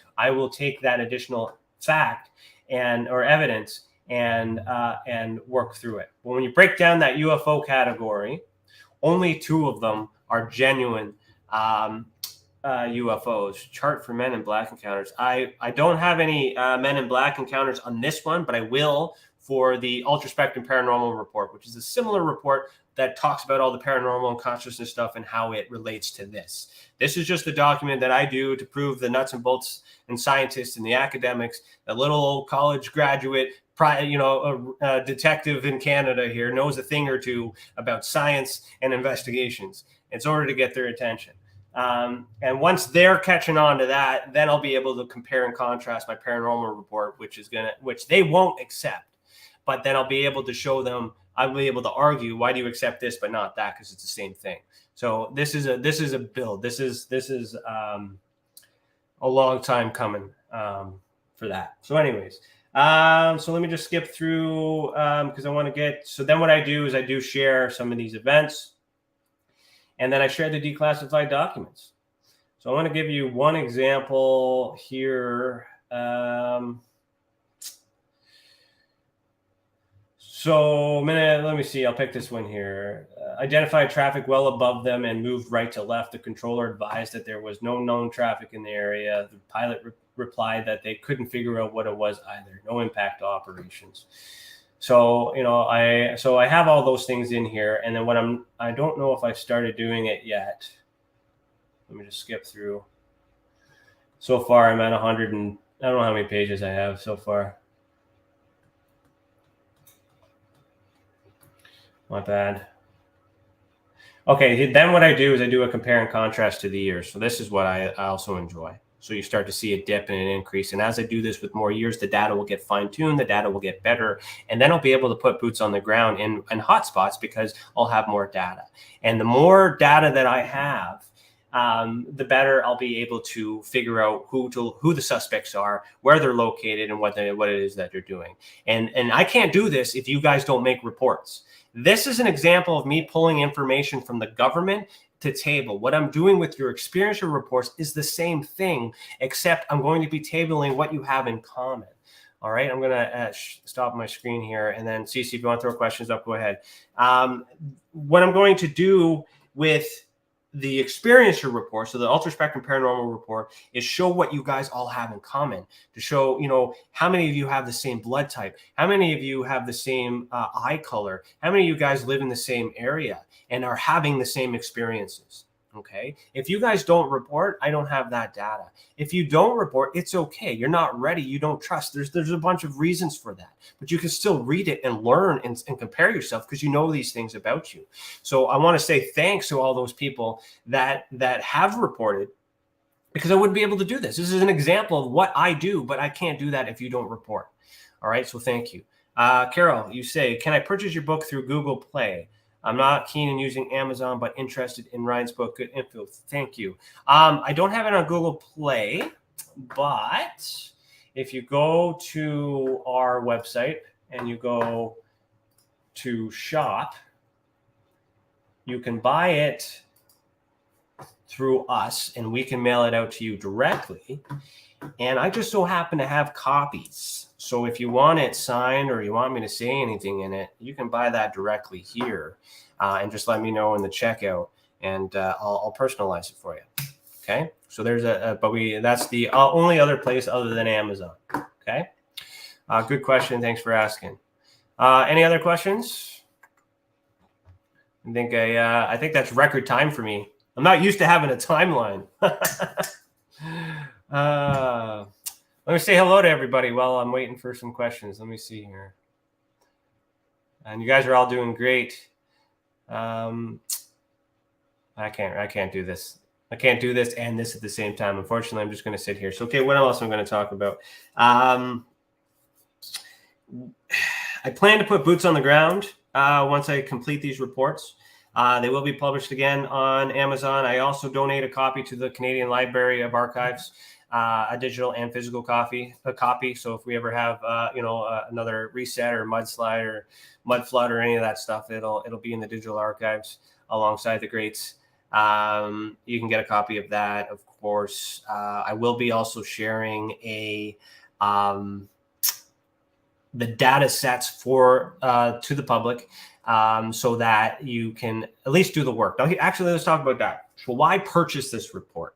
take that additional fact or evidence and work through it. But when you break down that UFO category, only 2 of them are genuine UFOs. Chart for Men in Black encounters. I don't have any Men in Black encounters on this one, but I will for the Ultra Spectrum Paranormal Report, which is a similar report that talks about all the paranormal and consciousness stuff and how it relates to this. This is just a document that I do to prove the nuts and bolts and scientists and the academics, the little old college graduate, detective in Canada here knows a thing or two about science and investigations in order to get their attention. And once they're catching on to that, then I'll be able to compare and contrast my paranormal report, which they won't accept. But then I'll be able to show them, I'll be able to argue, why do you accept this but not that? Because it's the same thing. So this is a build. This is a long time coming for that. So anyways, so let me just skip through because I want to get. So then what I do is I do share some of these events, and then I share the declassified documents. So I want to give you one example here. So let me see. I'll pick this one here. Identified traffic well above them and moved right to left. The controller advised that there was no known traffic in the area. The pilot replied that they couldn't figure out what it was either. No impact to operations. So, I have all those things in here. And then I don't know if I've started doing it yet. Let me just skip through. So far, I'm at 100 and I don't know how many pages I have so far. My bad. Okay, then what I do is I do a compare and contrast to the years. So this is what I also enjoy. So you start to see a dip and an increase. And as I do this with more years, the data will get fine-tuned, the data will get better, and then I'll be able to put boots on the ground in hotspots because I'll have more data. And the more data that I have, the better I'll be able to figure out who the suspects are, where they're located, and what it is that they're doing. And I can't do this if you guys don't make reports. This is an example of me pulling information from the government to table. What I'm doing with your experiencer reports is the same thing, except I'm going to be tabling what you have in common. All right, I'm going to stop my screen here, and then Cece, if you want to throw questions up, go ahead. What I'm going to do with the experiencer report, so the Ultra Spectrum Paranormal Report, is show what you guys all have in common, to show, how many of you have the same blood type, how many of you have the same eye color, how many of you guys live in the same area and are having the same experiences. Okay. If you guys don't report, I don't have that data. If you don't report, it's okay. You're not ready. You don't trust. There's a bunch of reasons for that, but you can still read it and learn and compare yourself because you know these things about you. So I want to say thanks to all those people that have reported, because I wouldn't be able to do this. This is an example of what I do, but I can't do that if you don't report. All right. So thank you. Carol, you say, can I purchase your book through Google Play? I'm not keen in using Amazon, but interested in Ryan's book. Good info. Thank you. I don't have it on Google Play, but if you go to our website and you go to shop, you can buy it through us and we can mail it out to you directly. And I just so happen to have copies. So if you want it signed or you want me to say anything in it, you can buy that directly here and just let me know in the checkout, and I'll personalize it for you. Okay. So there's that's the only other place other than Amazon. Okay. Good question. Thanks for asking. Any other questions? I think that's record time for me. I'm not used to having a timeline. Let me say hello to everybody while I'm waiting for some questions. Let me see here. And you guys are all doing great. I can't do this. I can't do this and this at the same time. Unfortunately, I'm just going to sit here. So, okay, what else am I going to talk about? I plan to put boots on the ground once I complete these reports. They will be published again on Amazon. I also donate a copy to the Canadian Library of Archives, a digital and physical copy. So if we ever have, another reset or mudslide or mud flood or any of that stuff, it'll be in the digital archives alongside the greats. You can get a copy of that, of course. I will be also sharing the data sets for to the public, so that you can at least do the work. Now, actually, let's talk about that. So why purchase this report?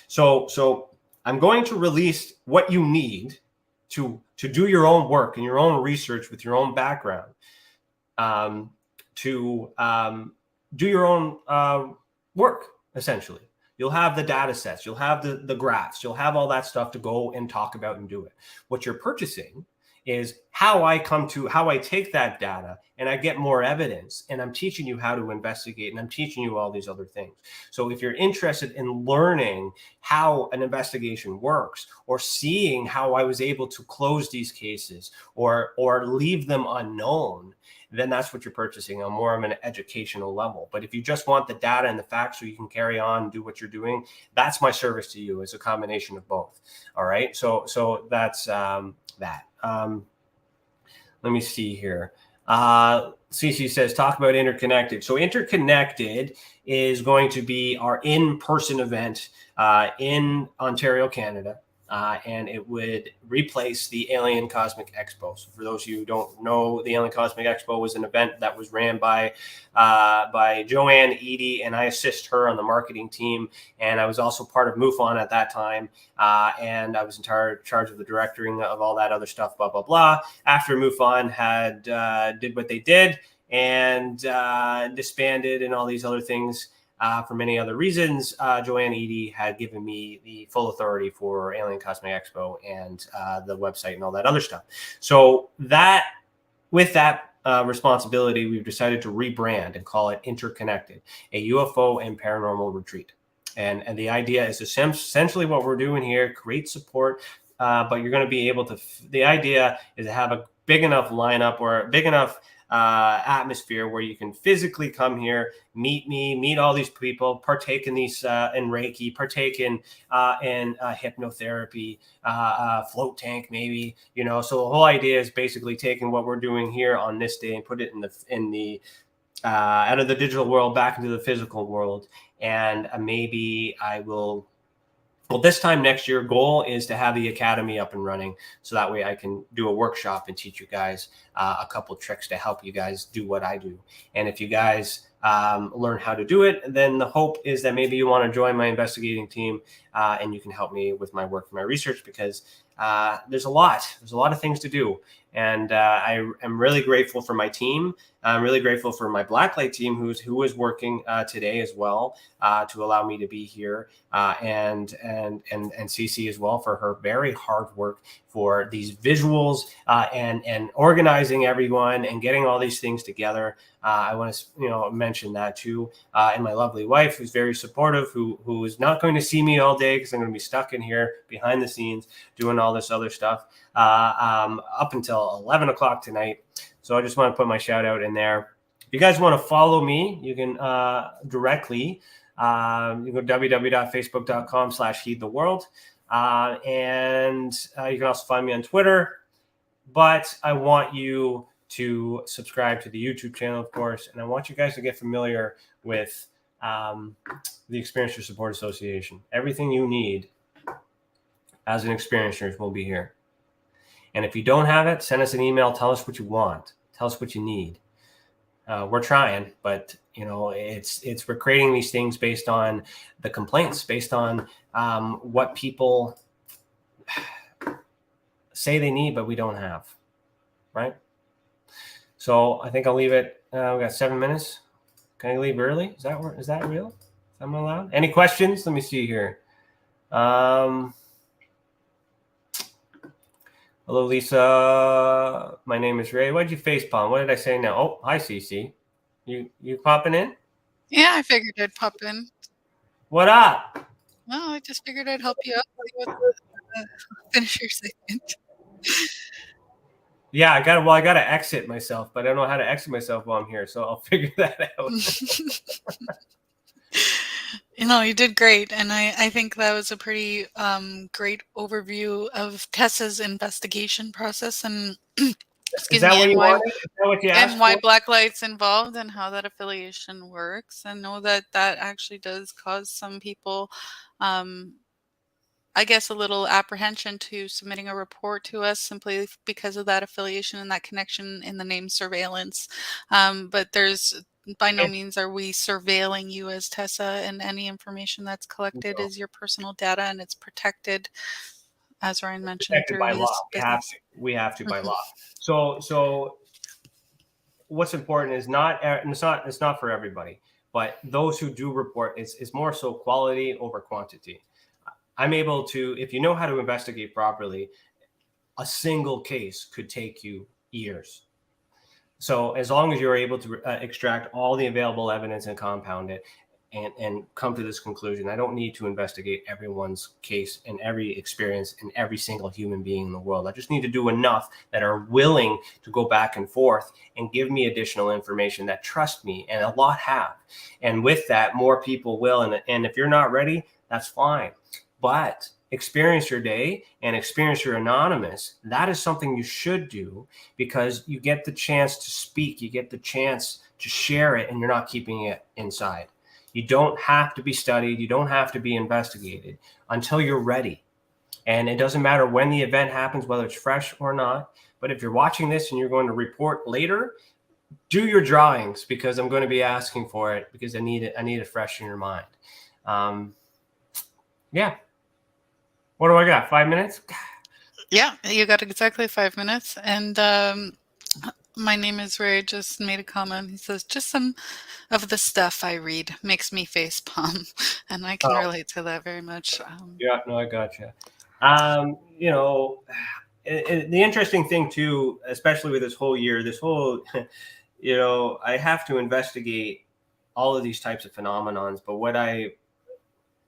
So I'm going to release what you need to do your own work and your own research with your own background, to do your own work, essentially. You'll have the data sets, you'll have the graphs, you'll have all that stuff to go and talk about and do it. What you're purchasing is how I take that data and I get more evidence, and I'm teaching you how to investigate, and I'm teaching you all these other things. So if you're interested in learning how an investigation works, or seeing how I was able to close these cases or leave them unknown, then that's what you're purchasing on more of an educational level. But if you just want the data and the facts so you can carry on and do what you're doing, that's my service to you. It's a combination of both. All right. So that's that. Let me see here. CC says, talk about Interconnected. So Interconnected is going to be our in-person event in Ontario, Canada. And it would replace the Alien Cosmic Expo. So for those of you who don't know, the Alien Cosmic Expo was an event that was ran by Joanne Eady, and I assist her on the marketing team. And I was also part of MUFON at that time. And I was in charge of the directing of all that other stuff, blah, blah, blah. After MUFON had did what they did and disbanded and all these other things, for many other reasons, Joanne Eady had given me the full authority for Alien Cosmic Expo and the website and all that other stuff. So with that responsibility, we've decided to rebrand and call it Interconnected, a UFO and paranormal retreat. And the idea is essentially what we're doing here: create support, but you're going to be able to. The idea is to have a big enough lineup or a big enough atmosphere where you can physically come here, meet me, meet all these people, partake in these in Reiki, partake in hypnotherapy, float tank, maybe, So the whole idea is basically taking what we're doing here on this day and put it in the out of the digital world back into the physical world. And maybe I will. Well, this time next year, goal is to have the academy up and running, so that way I can do a workshop and teach you guys a couple tricks to help you guys do what I do. And if you guys learn how to do it, then the hope is that maybe you want to join my investigating team, and you can help me with my work, my research, because there's a lot of things to do. And I am really grateful for my team. I'm really grateful for my Blacklight team, who is working today as well, to allow me to be here, and CC as well for her very hard work for these visuals, and organizing everyone and getting all these things together. I want to mention that too, and my lovely wife, who's very supportive, who is not going to see me all day because I'm going to be stuck in here behind the scenes doing all this other stuff up until 11 o'clock tonight. So I just want to put my shout out in there. If you guys want to follow me, you can directly, you can go www.facebook.com/heedtheworld. And you can also find me on Twitter. But I want you to subscribe to the YouTube channel, of course. And I want you guys to get familiar with the Experiencer Support Association. Everything you need as an experiencer will be here. And if you don't have it, send us an email. Tell us what you want. Tell us what you need. We're trying, but we're creating these things based on the complaints, based on what people say they need, but we don't have, right? So I think I'll leave it. We got 7 minutes. Can I leave early? Is that real? Am I allowed? Any questions? Let me see here. Hello, Lisa. My name is Ray. Why'd you facepalm? What did I say now? Oh, hi, CC. You popping in? Yeah, I figured I'd pop in. What up? No, I just figured I'd help you out with finish your segment. Yeah, I got to exit myself, but I don't know how to exit myself while I'm here, so I'll figure that out. You did great, and I think that was a pretty great overview of TESSA's investigation process and Is that what you wanted? Is that what you asked and why for? Blacklight's involved and how that affiliation works, and know that actually does cause some people I guess a little apprehension to submitting a report to us simply because of that affiliation and that connection in the name surveillance. But there's by no means are we surveilling you as TESSA, and any information that's collected is your personal data, and it's protected, as Ryan mentioned, Protected by law. We have to by law. So what's important is it's not for everybody, but those who do report, it's more so quality over quantity. I'm able to, if you know how to investigate properly, a single case could take you years. So as long as you're able to extract all the available evidence and compound it and come to this conclusion, I don't need to investigate everyone's case and every experience and every single human being in the world. I just need to do enough that are willing to go back and forth and give me additional information that trust me, and a lot have. And with that, more people will. And if you're not ready, that's fine. But Experience Your Day and Experience Your Anonymous, that is something you should do, because you get the chance to speak, you get the chance to share it, and you're not keeping it inside. You don't have to be studied, you don't have to be investigated until you're ready. And it doesn't matter when the event happens, whether it's fresh or not. But if you're watching this and you're going to report later, do your drawings, because I'm going to be asking for it, because I need it fresh in your mind. Yeah. What do I got? 5 minutes? Yeah, you got exactly 5 minutes. And my name is Ray. Just made a comment. He says, just some of the stuff I read makes me face palm. And I can relate to that very much. Yeah, no, I gotcha. The interesting thing too, especially with this whole, I have to investigate all of these types of phenomenons. But what I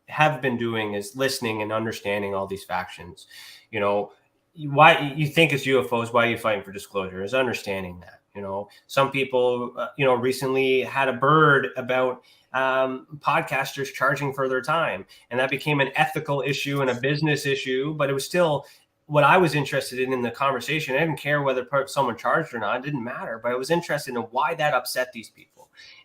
have been doing is listening and understanding all these factions. Why you think it's UFOs, why are you fighting for disclosure, is understanding that. Some people recently had a bird about podcasters charging for their time, and that became an ethical issue and a business issue, but it was still what I was interested in the conversation. I didn't care whether someone charged or not, it didn't matter, but I was interested in why that upset these people.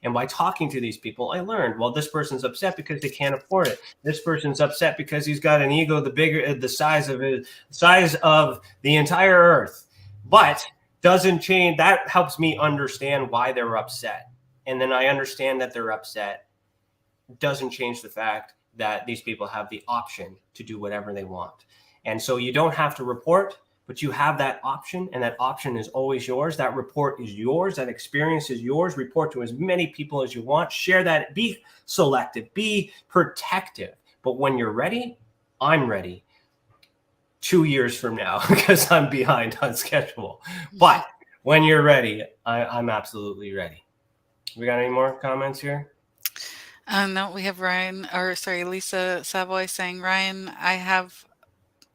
And by talking to these people, I learned, well, this person's upset because they can't afford it. This person's upset because he's got an ego the size of the entire earth. But doesn't change. That helps me understand why they're upset. And then I understand that they're upset. Doesn't change the fact that these people have the option to do whatever they want. And so you don't have to report, but you have that option, and that option is always yours. That report is yours. That experience is yours. Report to as many people as you want. Share that. Be selective. Be protective. But when you're ready, I'm ready 2 years from now, because I'm behind on schedule. But when you're ready, I'm absolutely ready. We got any more comments here? No, we have Lisa Savoy saying, Ryan, I have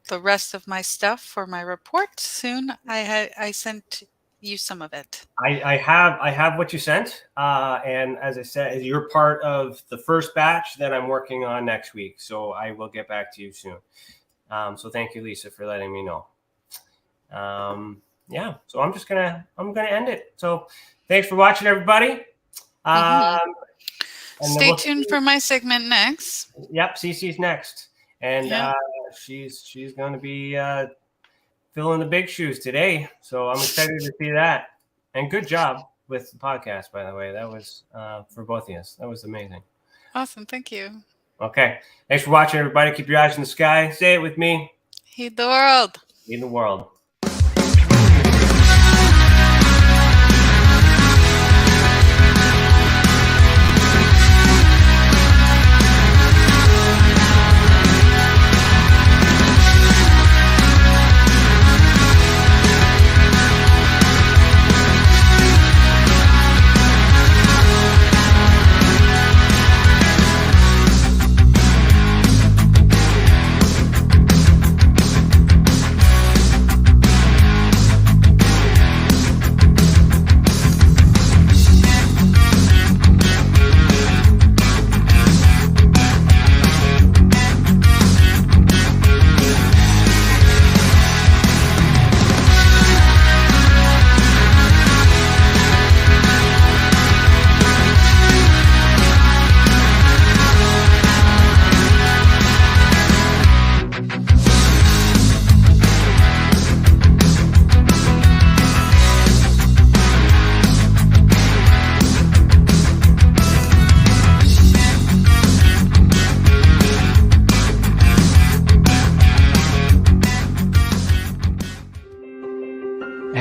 the rest of my stuff for my report soon. I sent you some of it. I have what you sent, and as I said, you're part of the first batch that I'm working on next week, so I will get back to you soon. So thank you, Lisa, for letting me know. So I'm gonna end it. So thanks for watching, everybody. Stay tuned for my segment next. Yep, Cece's next, and she's going to be filling the big shoes today. So I'm excited to see that. And good job with the podcast, by the way. That was for both of us. That was amazing. Awesome, thank you. Okay, thanks for watching, everybody. Keep your eyes in the sky. Say it with me. Heed the world. Heed the world.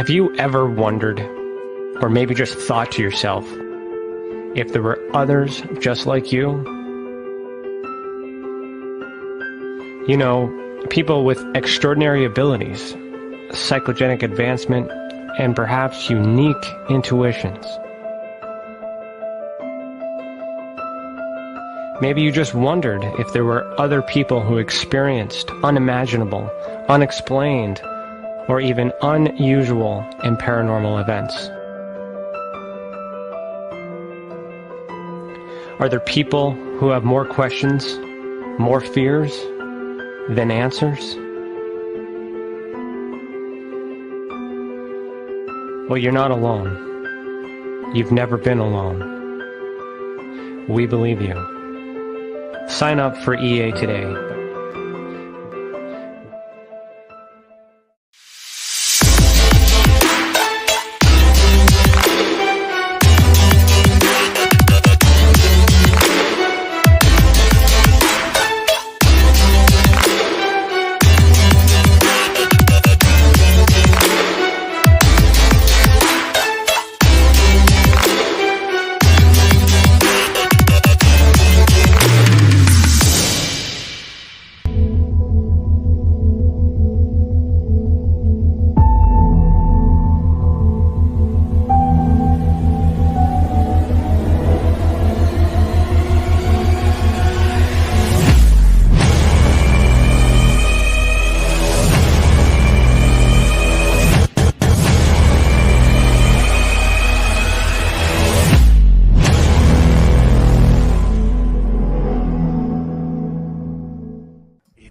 Have you ever wondered, or maybe just thought to yourself, if there were others just like you? You know, people with extraordinary abilities, psychogenic advancement, and perhaps unique intuitions. Maybe you just wondered if there were other people who experienced unimaginable, unexplained, or even unusual and paranormal events. Are there people who have more questions, more fears than answers? Well, you're not alone. You've never been alone. We believe you. Sign up for EA today.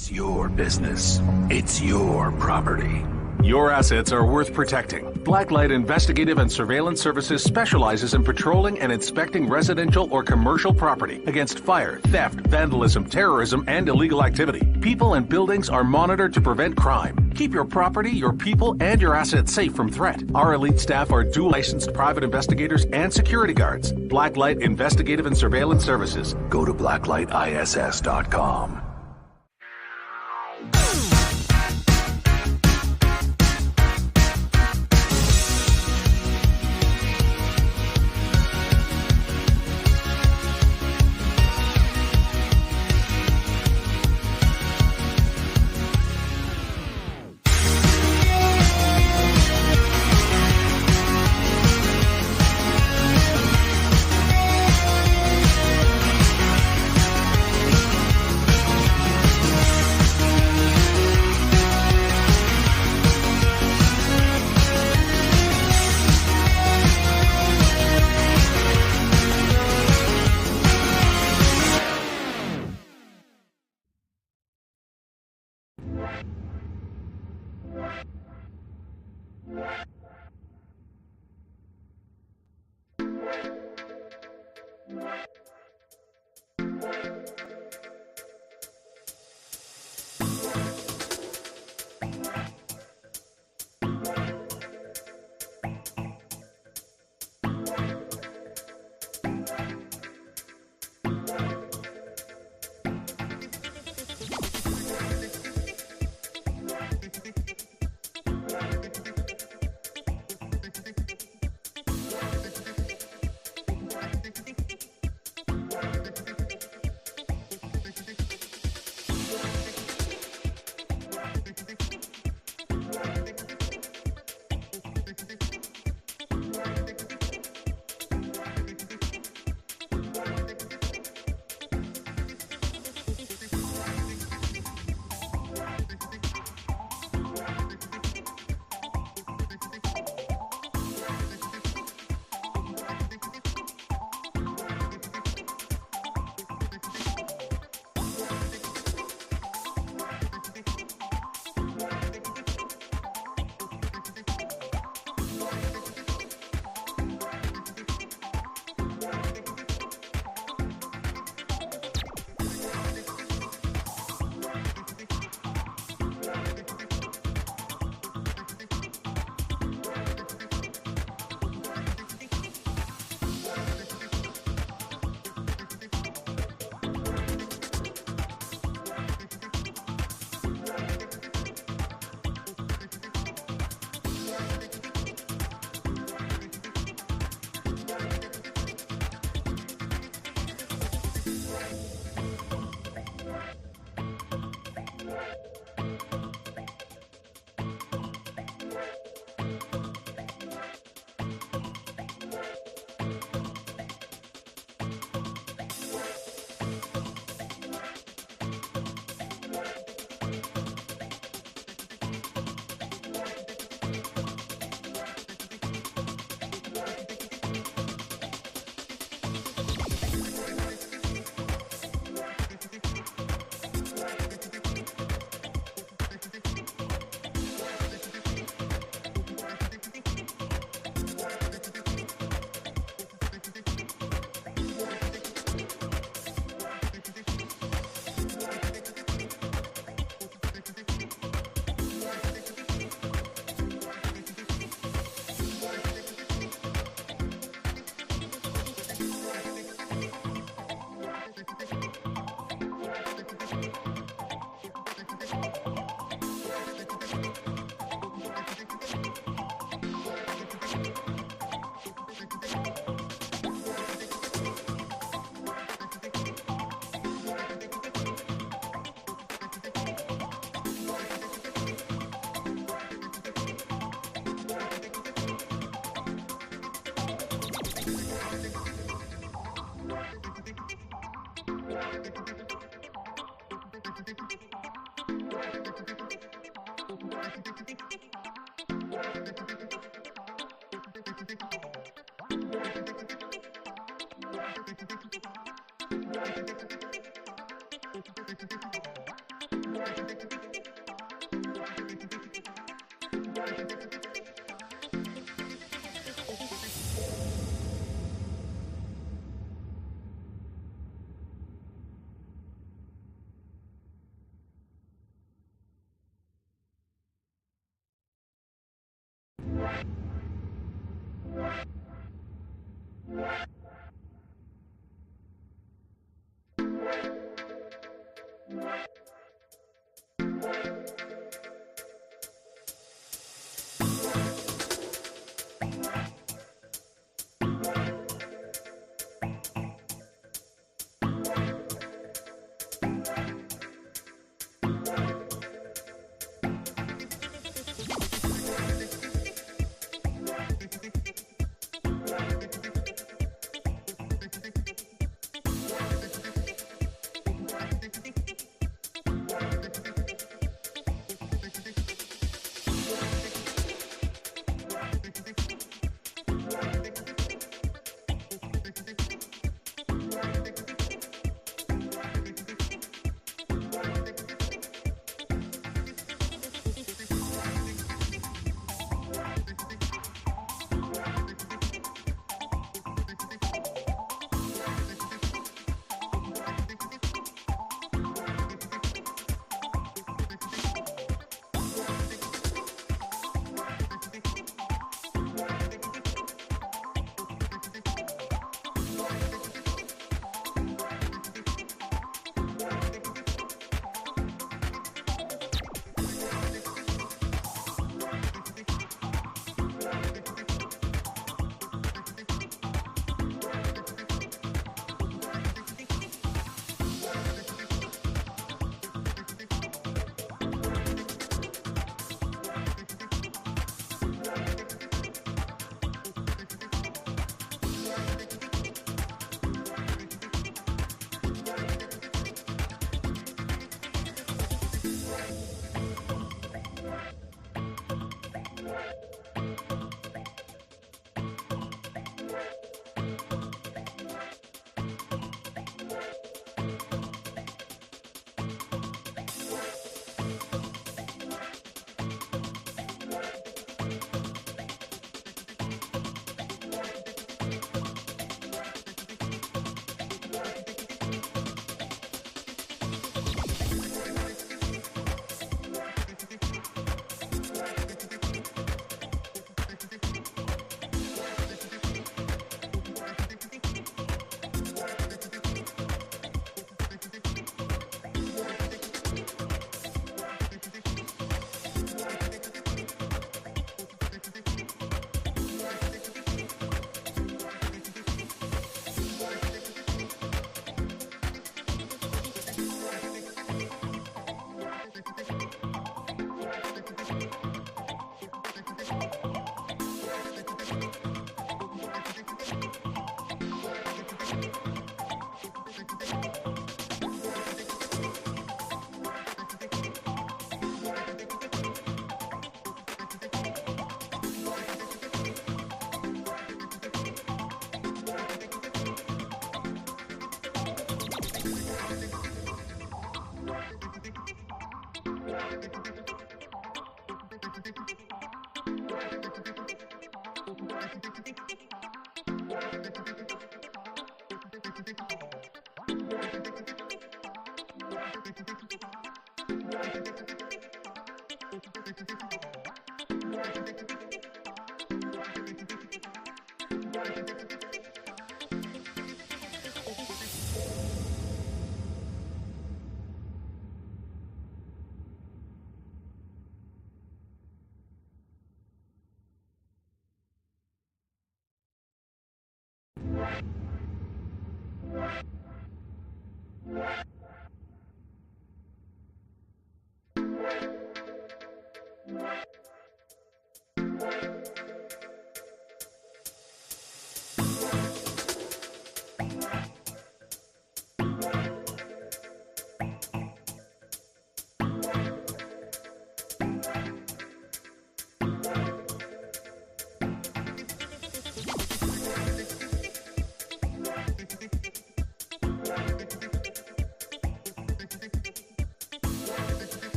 It's your business. It's your property. Your assets are worth protecting. Blacklight Investigative and Surveillance Services specializes in patrolling and inspecting residential or commercial property against fire, theft, vandalism, terrorism, and illegal activity. People and buildings are monitored to prevent crime. Keep your property, your people, and your assets safe from threat. Our elite staff are dual licensed private investigators and security guards. Blacklight Investigative and Surveillance Services. Go to blacklightiss.com.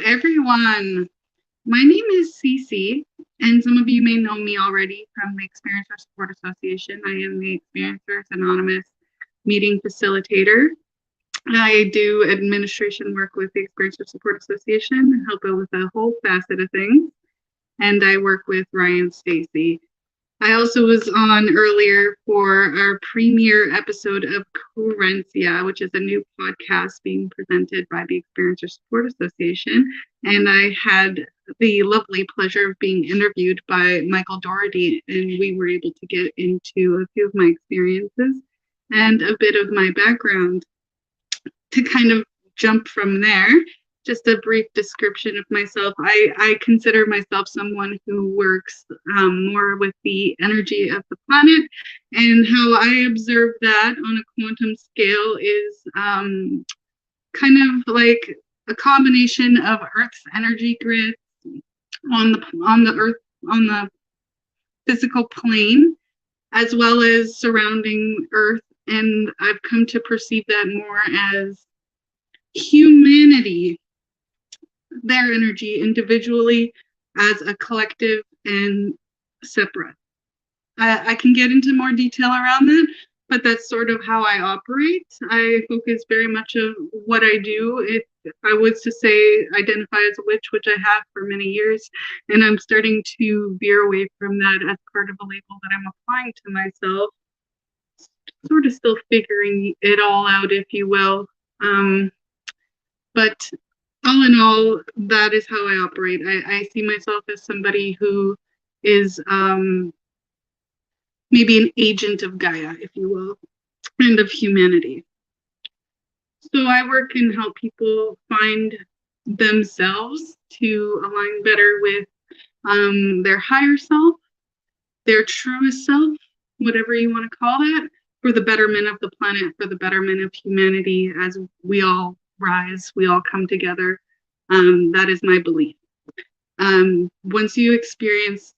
everyone. My name is Cece, and some of you may know me already from the Experiencer Support Association. I am the Experiencers Anonymous meeting facilitator. I do administration work with the Experiencer Support Association, help out with a whole facet of things, and I work with Ryan Stacy. I also was on earlier for our premiere episode of Currencia, which is a new podcast being presented by the Experiencer Support Association. And I had the lovely pleasure of being interviewed by Michael Doherty, and we were able to get into a few of my experiences and a bit of my background. To kind of jump from there, just a brief description of myself. I consider myself someone who works more with the energy of the planet, and how I observe that on a quantum scale is kind of like a combination of Earth's energy grids on the physical plane, as well as surrounding Earth. And I've come to perceive that more as humanity, their energy individually, as a collective and separate. I can get into more detail around that, but that's sort of how I operate. I focus very much of what I do. If I was to say identify as a witch, which I have for many years, and I'm starting to veer away from that as part of a label that I'm applying to myself, sort of still figuring it all out, if you will. But all in all, that is how I operate. I see myself as somebody who is maybe an agent of Gaia, if you will, and of humanity. So I work and help people find themselves to align better with their higher self, their truest self, whatever you want to call that, for the betterment of the planet, for the betterment of humanity, as we all rise, we all come together. That is my belief. Once you experience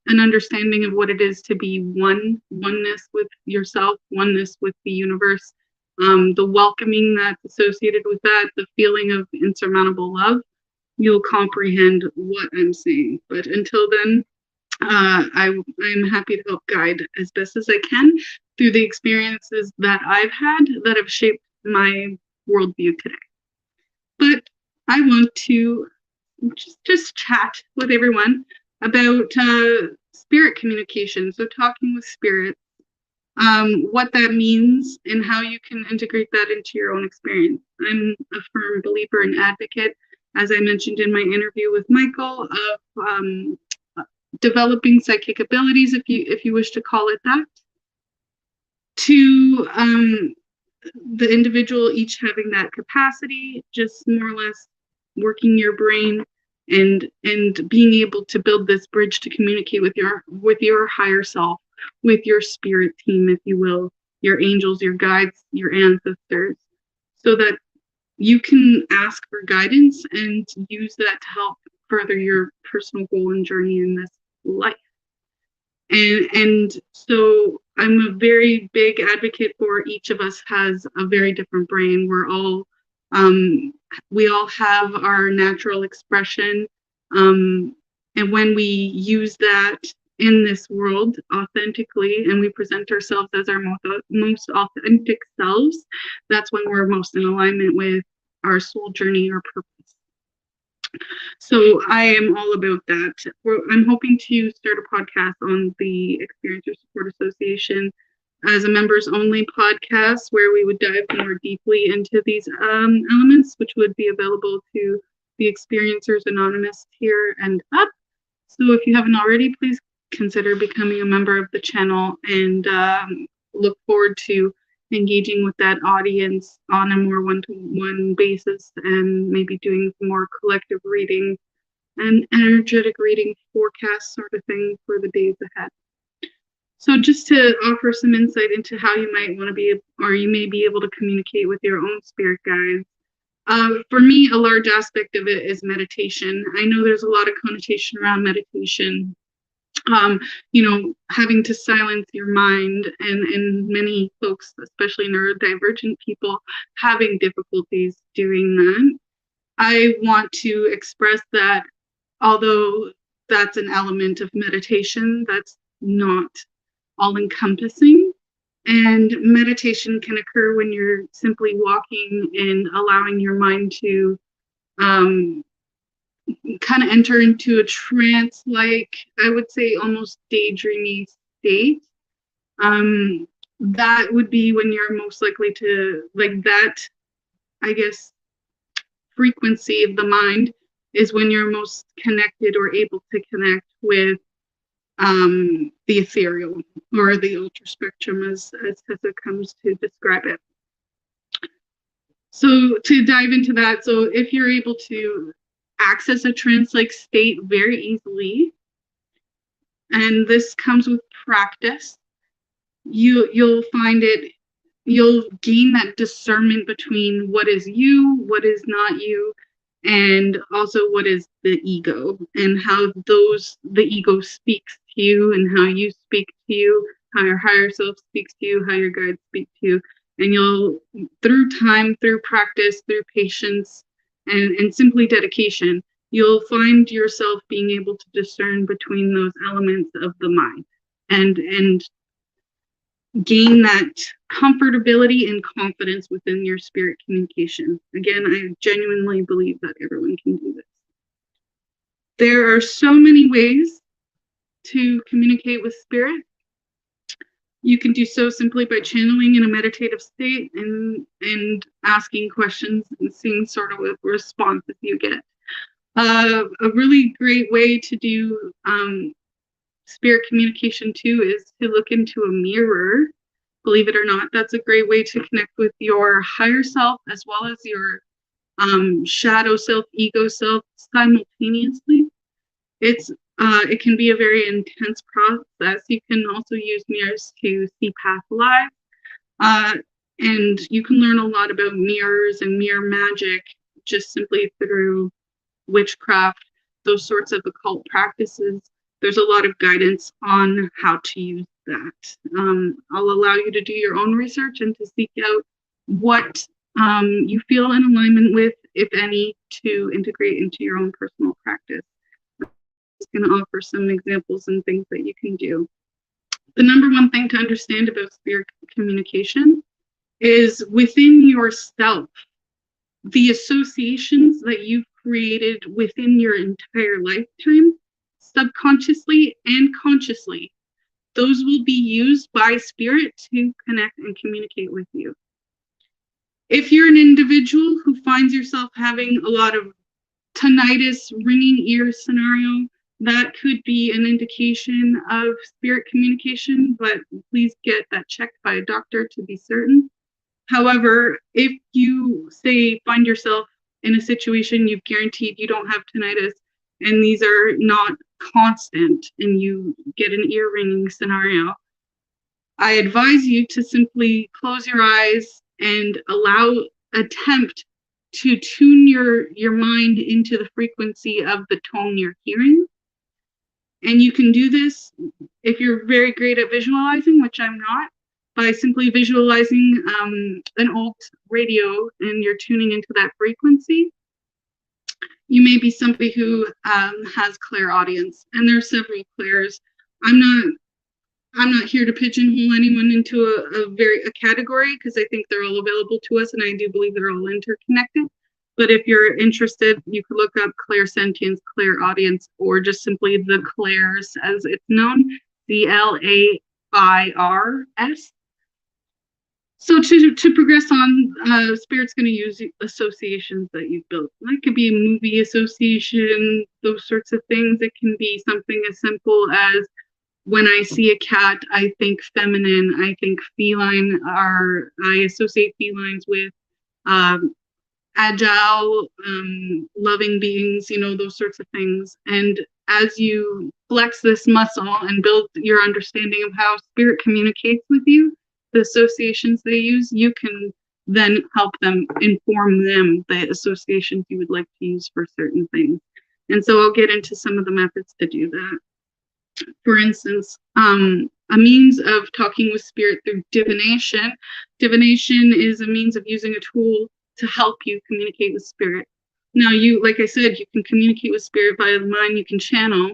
an understanding of what it is to be oneness with yourself, oneness with the universe, the welcoming that's associated with that, the feeling of insurmountable love, you'll comprehend what I'm saying. But until then, I'm happy to help guide as best as I can through the experiences that I've had that have shaped my worldview today. But I want to just chat with everyone about spirit communication. So talking with spirits, what that means and how you can integrate that into your own experience. I'm a firm believer and advocate, as I mentioned in my interview with Michael, of developing psychic abilities, if you wish to call it that, to the individual each having that capacity, just more or less working your brain and being able to build this bridge to communicate with your higher self, with your spirit team, if you will, your angels, your guides, your ancestors, so that you can ask for guidance and use that to help further your personal goal and journey in this life. And so I'm a very big advocate for each of us has a very different brain. We all have our natural expression. And when we use that in this world authentically, and we present ourselves as our most authentic selves, that's when we're most in alignment with our soul journey or purpose. So I am all about that. I'm hoping to start a podcast on the Experiencer Support Association as a members only podcast, where we would dive more deeply into these elements, which would be available to the Experiencers Anonymous here and up. So if you haven't already, please consider becoming a member of the channel, and look forward to engaging with that audience on a more one-to-one basis, and maybe doing some more collective reading and energetic reading forecast sort of thing for the days ahead. So just to offer some insight into how you might want to be, or you may be able to communicate with your own spirit guides. For me, a large aspect of it is meditation. I know there's a lot of connotation around meditation, having to silence your mind, and many folks, especially neurodivergent people, having difficulties doing that. I want to express that although that's an element of meditation, that's not all encompassing. And meditation can occur when you're simply walking and allowing your mind to kind of enter into a trance, like I would say almost daydreamy state. That would be when you're most likely to, like, that, I guess, frequency of the mind is when you're most connected or able to connect with the ethereal or the ultra spectrum, as TESSA comes to describe it. So to dive into that, so if you're able to access a trance-like state very easily, and this comes with practice, you'll find it, you'll gain that discernment between what is you, what is not you, and also what is the ego, and how the ego speaks to you, and how you speak to you, how your higher self speaks to you, how your guides speak to you. And you'll, through time, through practice, through patience, and simply dedication, you'll find yourself being able to discern between those elements of the mind, and gain that comfortability and confidence within your spirit communication. Again, I genuinely believe that everyone can do this. There are so many ways to communicate with spirit. You can do so simply by channeling in a meditative state and asking questions and seeing sort of what responses you get. A really great way to do spirit communication too is to look into a mirror. Believe it or not, that's a great way to connect with your higher self as well as your shadow self, ego self simultaneously. It can be a very intense process. You can also use mirrors to see past lives, and you can learn a lot about mirrors and mirror magic just simply through witchcraft, those sorts of occult practices. There's a lot of guidance on how to use that. I'll allow you to do your own research and to seek out what you feel in alignment with, if any, to integrate into your own personal practice. I'm going to offer some examples and things that you can do. The number one thing to understand about spirit communication is within yourself, the associations that you've created within your entire lifetime, subconsciously and consciously, those will be used by spirit to connect and communicate with you. If you're an individual who finds yourself having a lot of tinnitus, ringing ears scenario, that could be an indication of spirit communication, but please get that checked by a doctor to be certain. However, if you say find yourself in a situation you've guaranteed you don't have tinnitus, and these are not constant, and you get an ear ringing scenario, I advise you to simply close your eyes and attempt to tune your mind into the frequency of the tone you're hearing. And you can do this if you're very great at visualizing, which I'm not, by simply visualizing an old radio and you're tuning into that frequency. You may be somebody who has clairaudience, and there are several clairs. I'm not here to pigeonhole anyone into a category, because I think they're all available to us, and I do believe they're all interconnected. But if you're interested, you could look up clairsentience, clairaudience, or just simply the clairs as it's known, CLAIRS. So to progress on, Spirit's going to use associations that you've built. That could be a movie association, those sorts of things. It can be something as simple as, when I see a cat, I think feminine, I think feline, I associate felines with agile, loving beings, those sorts of things. And as you flex this muscle and build your understanding of how spirit communicates with you, the associations they use, you can then help them, inform them the associations you would like to use for certain things. And so I'll get into some of the methods to do that. For instance, a means of talking with spirit through divination. Divination is a means of using a tool to help you communicate with spirit. Now, like I said, you can communicate with spirit via the mind, you can channel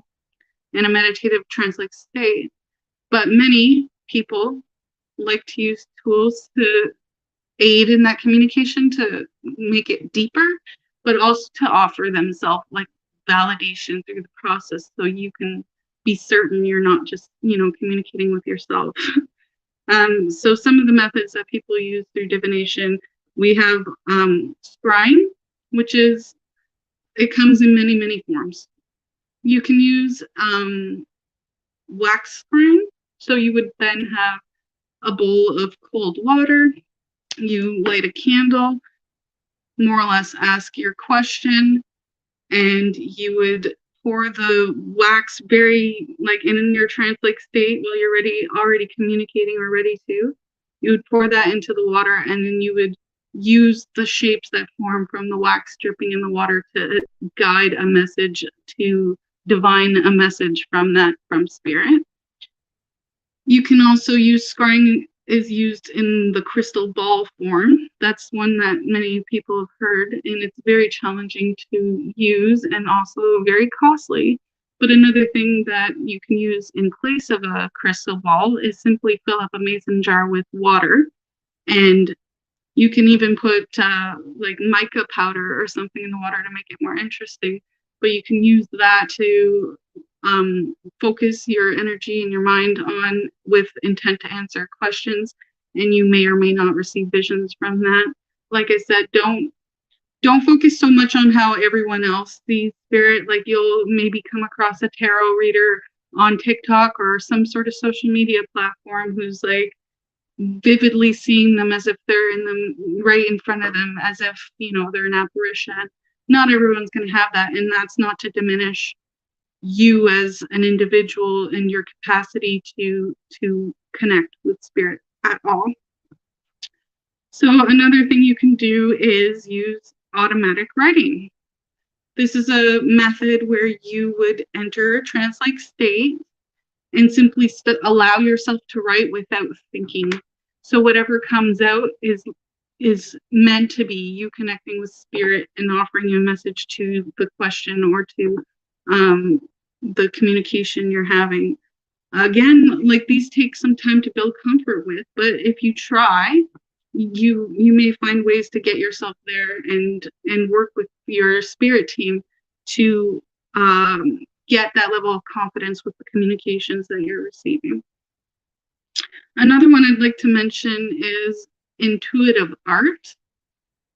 in a meditative trance-like state, but many people like to use tools to aid in that communication, to make it deeper, but also to offer themselves like validation through the process, so you can be certain you're not just, communicating with yourself. So some of the methods that people use through divination, we have scrying, which is, it comes in many, many forms. You can use wax scrying. So you would then have a bowl of cold water, you light a candle, more or less ask your question, and you would pour the wax very like in your trance-like state while you're already communicating or ready to. You would pour that into the water, and then you would use the shapes that form from the wax dripping in the water to guide a message, to divine a message from spirit. You can also use scrying is used in the crystal ball form. That's one that many people have heard, and it's very challenging to use and also very costly. But another thing that you can use in place of a crystal ball is simply fill up a mason jar with water, and you can even put like mica powder or something in the water to make it more interesting. But you can use that to focus your energy and your mind on with intent to answer questions, and you may or may not receive visions from that. Like I said, don't focus so much on how everyone else sees spirit. Like, you'll maybe come across a tarot reader on TikTok or some sort of social media platform who's like vividly seeing them as if they're right in front of them, as if they're an apparition. Not everyone's going to have that, and that's not to diminish you as an individual and your capacity to connect with spirit at all. So another thing you can do is use automatic writing. This is a method where you would enter a trance-like state and simply allow yourself to write without thinking. So whatever comes out is meant to be you connecting with spirit and offering you a message to the question or to the communication you're having. Again, like, these take some time to build comfort with, but if you try, you may find ways to get yourself there and work with your spirit team to get that level of confidence with the communications that you're receiving. Another one I'd like to mention is intuitive art,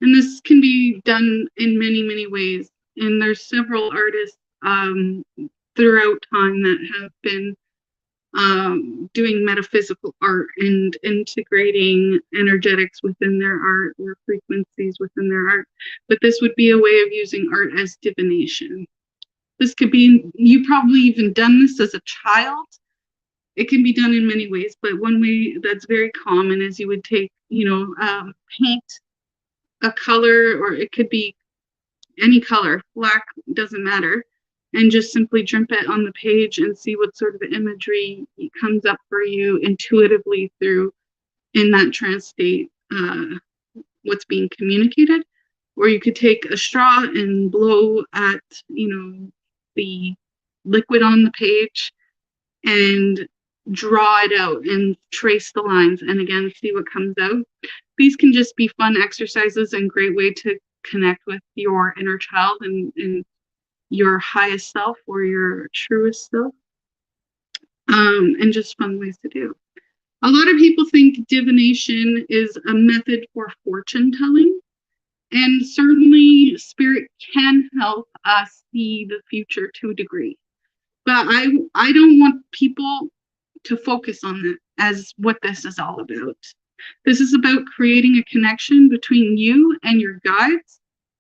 and this can be done in many, many ways, and there's several artists throughout time that have been doing metaphysical art and integrating energetics within their art or frequencies within their art. But this would be a way of using art as divination. This could be, you probably even done this as a child. It can be done in many ways, but one way that's very common is you would take, paint a color, or it could be any color, black, doesn't matter, and just simply drip it on the page and see what sort of imagery comes up for you intuitively through, in that trance state, what's being communicated. Or you could take a straw and blow at, the liquid on the page and draw it out and trace the lines, and again, see what comes out. These can just be fun exercises and great way to connect with your inner child and your highest self or your truest self, and just fun ways to do. A lot of people think divination is a method for fortune telling, and certainly spirit can help us see the future to a degree. But I don't want people to focus on that as what this is all about. This is about creating a connection between you and your guides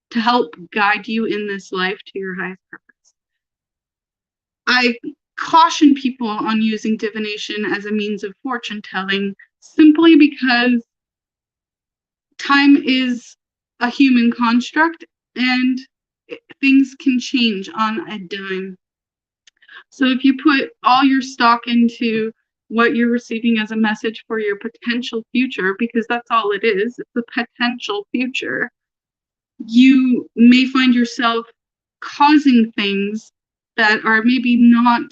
to help guide you in this life to your highest purpose. I caution people on using divination as a means of fortune telling simply because time is a human construct and things can change on a dime. So if you put all your stock into what you're receiving as a message for your potential future, because that's all it is, it's a potential future, you may find yourself causing things that are maybe not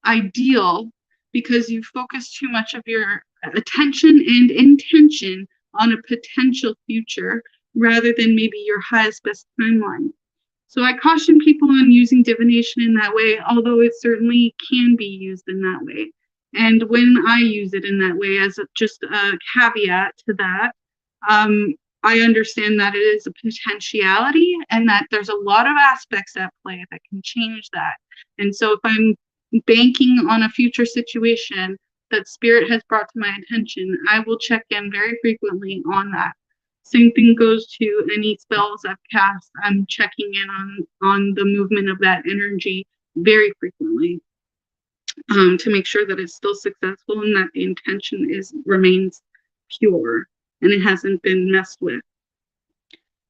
ideal because you focus too much of your attention and intention on a potential future rather than maybe your highest best timeline. So I caution people on using divination in that way, although it certainly can be used in that way. And when I use it in that way, as just a caveat to that, I understand that it is a potentiality and that there's a lot of aspects at play that can change that. And so if I'm banking on a future situation that spirit has brought to my attention, I will check in very frequently on that. Same thing goes to any spells I've cast. I'm checking in on the movement of that energy very frequently to make sure that it's still successful and that the intention remains pure and it hasn't been messed with.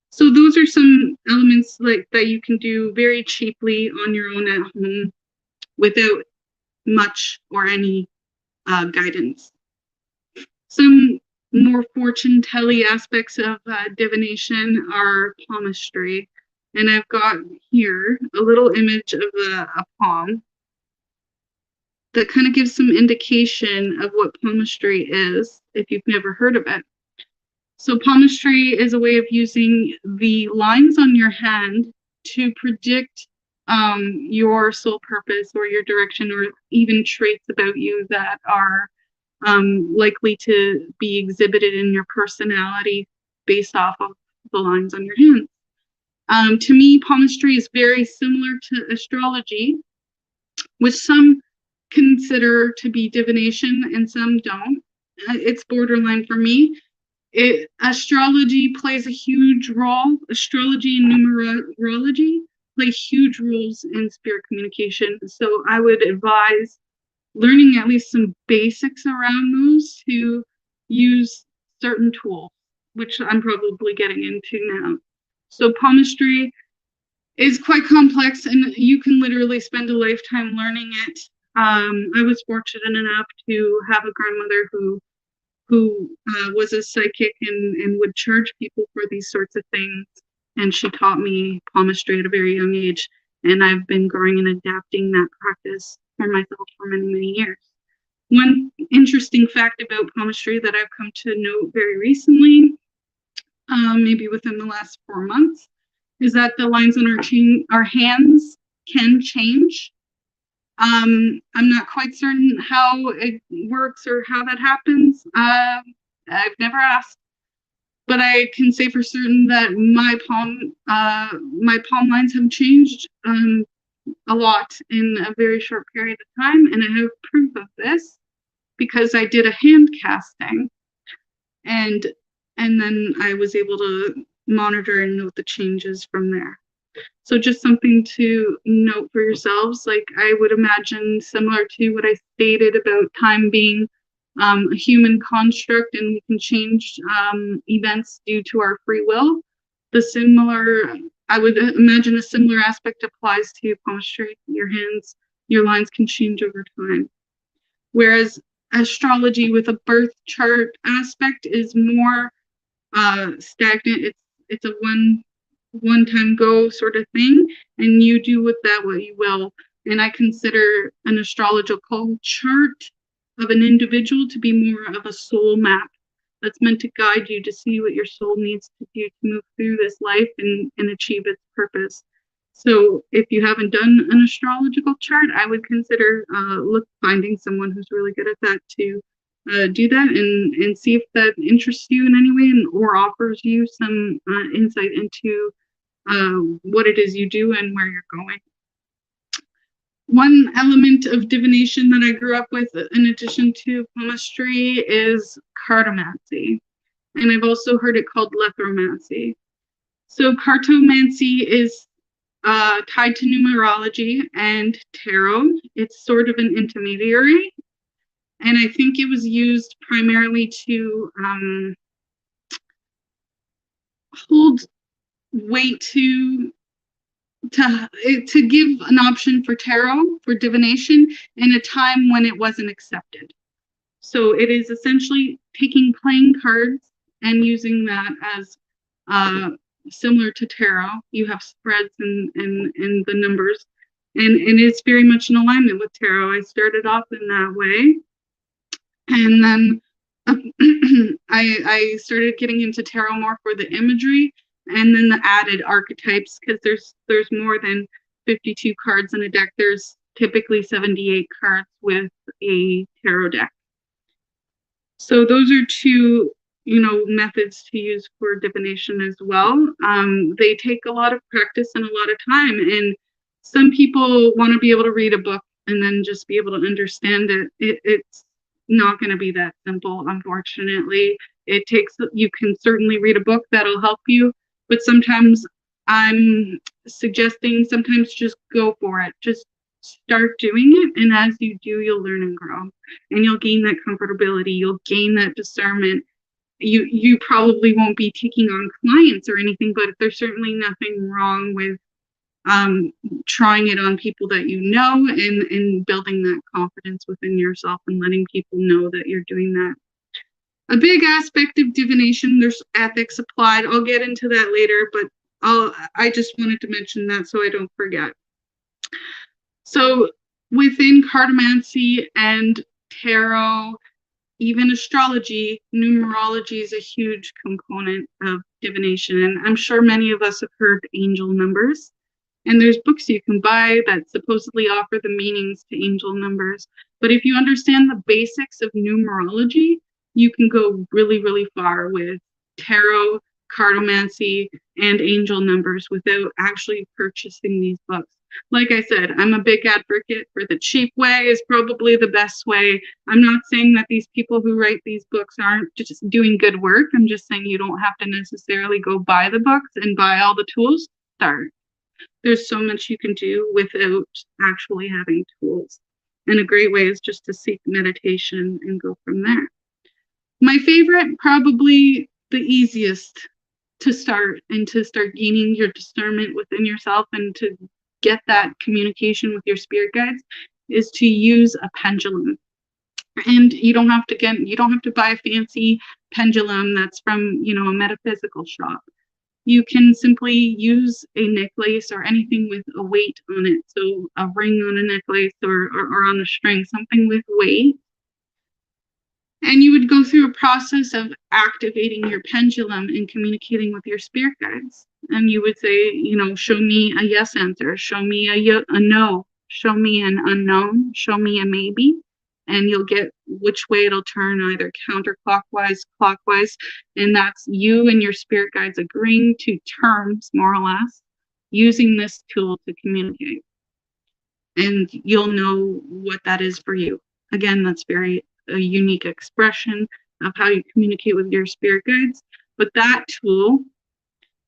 So those are some elements like that you can do very cheaply on your own at home without much or any guidance. Some more fortune telly aspects of divination are palmistry, and I've got here a little image of a palm that kind of gives some indication of what palmistry is if you've never heard of it. So palmistry is a way of using the lines on your hand to predict your soul purpose or your direction, or even traits about you that are likely to be exhibited in your personality based off of the lines on your hands. To me, palmistry is very similar to astrology, which some consider to be divination and some don't. It's borderline for me. Astrology plays a huge role. Astrology and numerology play huge roles in spirit communication. So I would advise learning at least some basics around those to use certain tools, which I'm probably getting into now. So palmistry is quite complex and you can literally spend a lifetime learning it. I was fortunate enough to have a grandmother who was a psychic and would charge people for these sorts of things. And she taught me palmistry at a very young age. And I've been growing and adapting that practice for myself for many, many years. One interesting fact about palmistry that I've come to know very recently, maybe within the last 4 months, is that the lines on our hands can change. I'm not quite certain how it works or how that happens. I've never asked, but I can say for certain that my palm lines have changed a lot in a very short period of time, and I have proof of this because I did a hand casting, and then I was able to monitor and note the changes from there. So just something to note for yourselves. Like I would imagine similar to what I stated about time being a human construct and we can change events due to our free will. I would imagine a similar aspect applies to palmistry. Your hands, your lines can change over time. Whereas astrology with a birth chart aspect is more stagnant. It's a one-time go sort of thing, and you do with that what you will. And I consider an astrological chart of an individual to be more of a soul map that's meant to guide you to see what your soul needs to do to move through this life and achieve its purpose. So if you haven't done an astrological chart, I would consider finding someone who's really good at that to do that and see if that interests you in any way or offers you some insight into what it is you do and where you're going. One element of divination that I grew up with, in addition to palmistry, is cartomancy. And I've also heard it called lepromancy. So cartomancy is tied to numerology and tarot. It's sort of an intermediary. And I think it was used primarily to hold weight to give an option for tarot, for divination, in a time when it wasn't accepted. So it is essentially taking playing cards and using that as similar to tarot. You have spreads and the numbers, and it's very much in alignment with tarot. I started off in that way, and then I started getting into tarot more for the imagery, and then the added archetypes, because there's more than 52 cards in a deck. There's typically 78 cards with a tarot deck. So those are two, methods to use for divination as well. They take a lot of practice and a lot of time, and some people want to be able to read a book and then just be able to understand it. It's not going to be that simple, unfortunately. You can certainly read a book that'll help you, but sometimes I'm suggesting just go for it. Just start doing it, and as you do, you'll learn and grow, and you'll gain that comfortability, you'll gain that discernment. You probably won't be taking on clients or anything, but there's certainly nothing wrong with trying it on people that you know, and building that confidence within yourself and letting people know that you're doing that. A big aspect of divination, there's ethics applied. I'll get into that later, but I just wanted to mention that so I don't forget. So within cartomancy and tarot, even astrology, numerology is a huge component of divination. And I'm sure many of us have heard angel numbers. And there's books you can buy that supposedly offer the meanings to angel numbers. But if you understand the basics of numerology, you can go really, really far with tarot, cartomancy, and angel numbers without actually purchasing these books. Like I said, I'm a big advocate for the cheap way is probably the best way. I'm not saying that these people who write these books aren't just doing good work. I'm just saying you don't have to necessarily go buy the books and buy all the tools. Start. There's so much you can do without actually having tools. And a great way is just to seek meditation and go from there. My favorite, probably the easiest to start gaining your discernment within yourself and to get that communication with your spirit guides, is to use a pendulum. And you don't have to buy a fancy pendulum that's from, a metaphysical shop. You can simply use a necklace or anything with a weight on it. So a ring on a necklace or on a string, something with weight. And you would go through a process of activating your pendulum and communicating with your spirit guides. And you would say, show me a yes answer, show me a no, show me an unknown, show me a maybe. And you'll get which way it'll turn, either counterclockwise, clockwise. And that's you and your spirit guides agreeing to terms, more or less, using this tool to communicate. And you'll know what that is for you. Again, that's a unique expression of how you communicate with your spirit guides. But that tool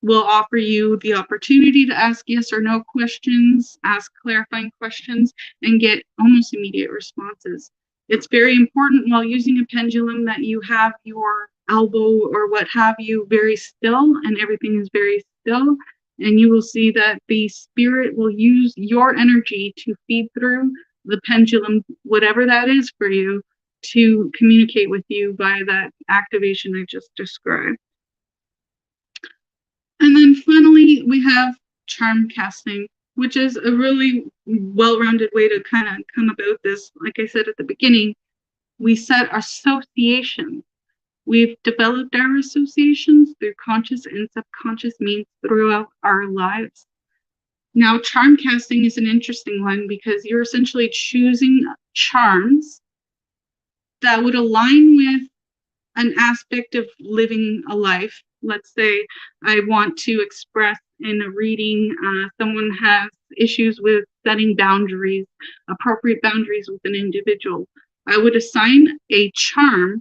will offer you the opportunity to ask yes or no questions, ask clarifying questions, and get almost immediate responses. It's very important while using a pendulum that you have your elbow or what have you very still, and everything is very still. And you will see that the spirit will use your energy to feed through the pendulum, whatever that is for you, to communicate with you by that activation I just described. And then finally, we have charm casting, which is a really well-rounded way to kind of come about this. Like I said at the beginning, we set associations. We've developed our associations through conscious and subconscious means throughout our lives. Now, charm casting is an interesting one because you're essentially choosing charms that would align with an aspect of living a life. Let's say I want to express in a reading, someone has issues with setting boundaries, appropriate boundaries with an individual. I would assign a charm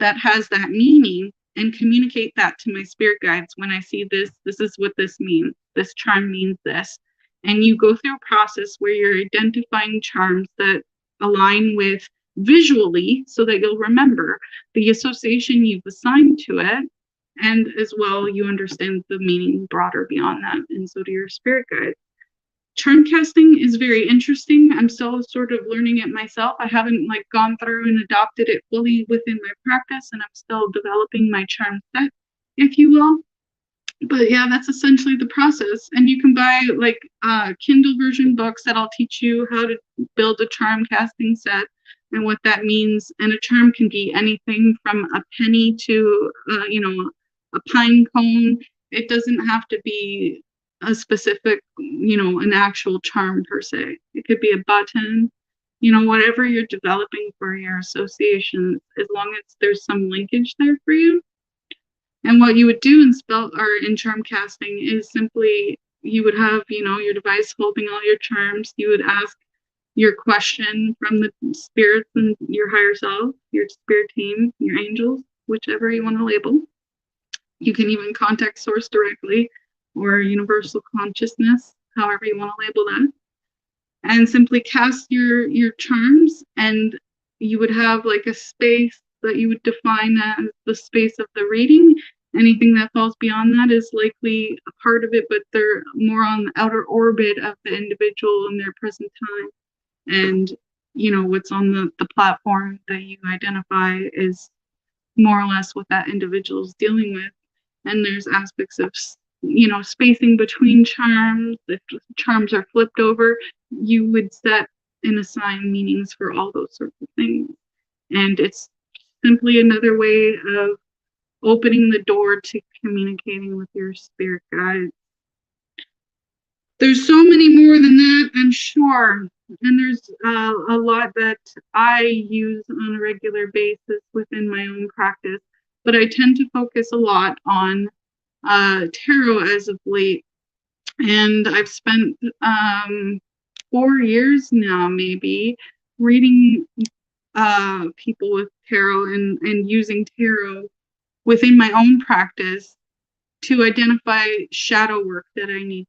that has that meaning and communicate that to my spirit guides. When I see this is what this means. This charm means this. And you go through a process where you're identifying charms that align with visually so that you'll remember the association you've assigned to it, and as well you understand the meaning broader beyond that, and so do your spirit guides. Charm casting is very interesting. I'm still sort of learning it myself. I haven't gone through and adopted it fully within my practice, and I'm still developing my charm set, if you will. But yeah, that's essentially the process. And you can buy like Kindle version books that'll teach you how to build a charm casting set and what that means. And a charm can be anything from a penny to, a pine cone. It doesn't have to be a specific, an actual charm per se. It could be a button, whatever you're developing for your association, as long as there's some linkage there for you. And what you would do in spell or in charm casting is simply you would have, your device holding all your charms. You would ask your question from the spirits and your higher self, your spirit team, your angels, whichever you want to label. You can even contact source directly or universal consciousness, however you want to label that. And simply cast your charms, and you would have like a space that you would define as the space of the reading. Anything that falls beyond that is likely a part of it, but they're more on the outer orbit of the individual in their present time. And, what's on the platform that you identify is more or less what that individual is dealing with. And there's aspects of, spacing between charms. If charms are flipped over, you would set and assign meanings for all those sorts of things. And it's simply another way of opening the door to communicating with your spirit guides. There's so many more than that, I'm sure. And there's a lot that I use on a regular basis within my own practice. But I tend to focus a lot on tarot as of late. And I've spent 4 years now, maybe, reading people with tarot and using tarot within my own practice to identify shadow work that I need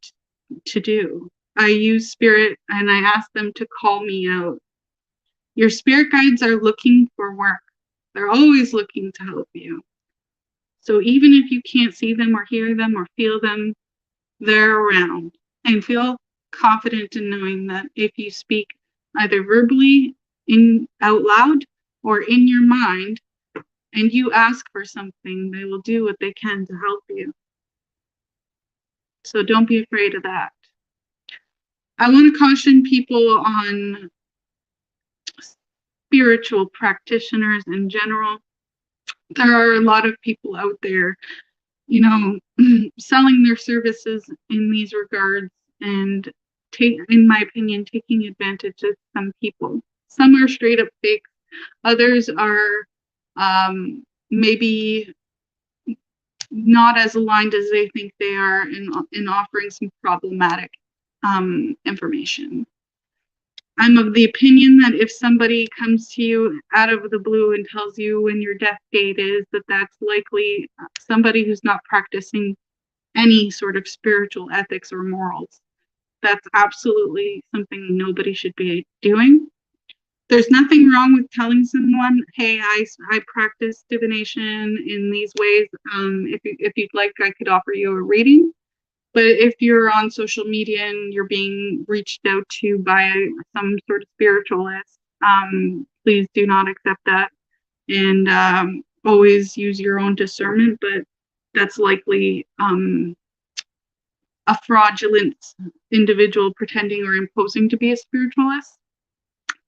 to do. I use spirit and I ask them to call me out. Your spirit guides are looking for work. They're always looking to help you. So even if you can't see them or hear them or feel them, they're around. And feel confident in knowing that if you speak either verbally out loud or in your mind, and you ask for something, they will do what they can to help you. So don't be afraid of that. I want to caution people on spiritual practitioners in general. There are a lot of people out there, selling their services in these regards and, in my opinion, taking advantage of some people. Some are straight up fake. Others are maybe not as aligned as they think they are in offering some problematic information. I'm of the opinion that if somebody comes to you out of the blue and tells you when your death date is, that's likely somebody who's not practicing any sort of spiritual ethics or morals. That's absolutely something nobody should be doing. There's nothing wrong with telling someone, hey, I practice divination in these ways. If you'd like, I could offer you a reading. But if you're on social media and you're being reached out to by some sort of spiritualist, please do not accept that. And always use your own discernment, but that's likely a fraudulent individual pretending or imposing to be a spiritualist.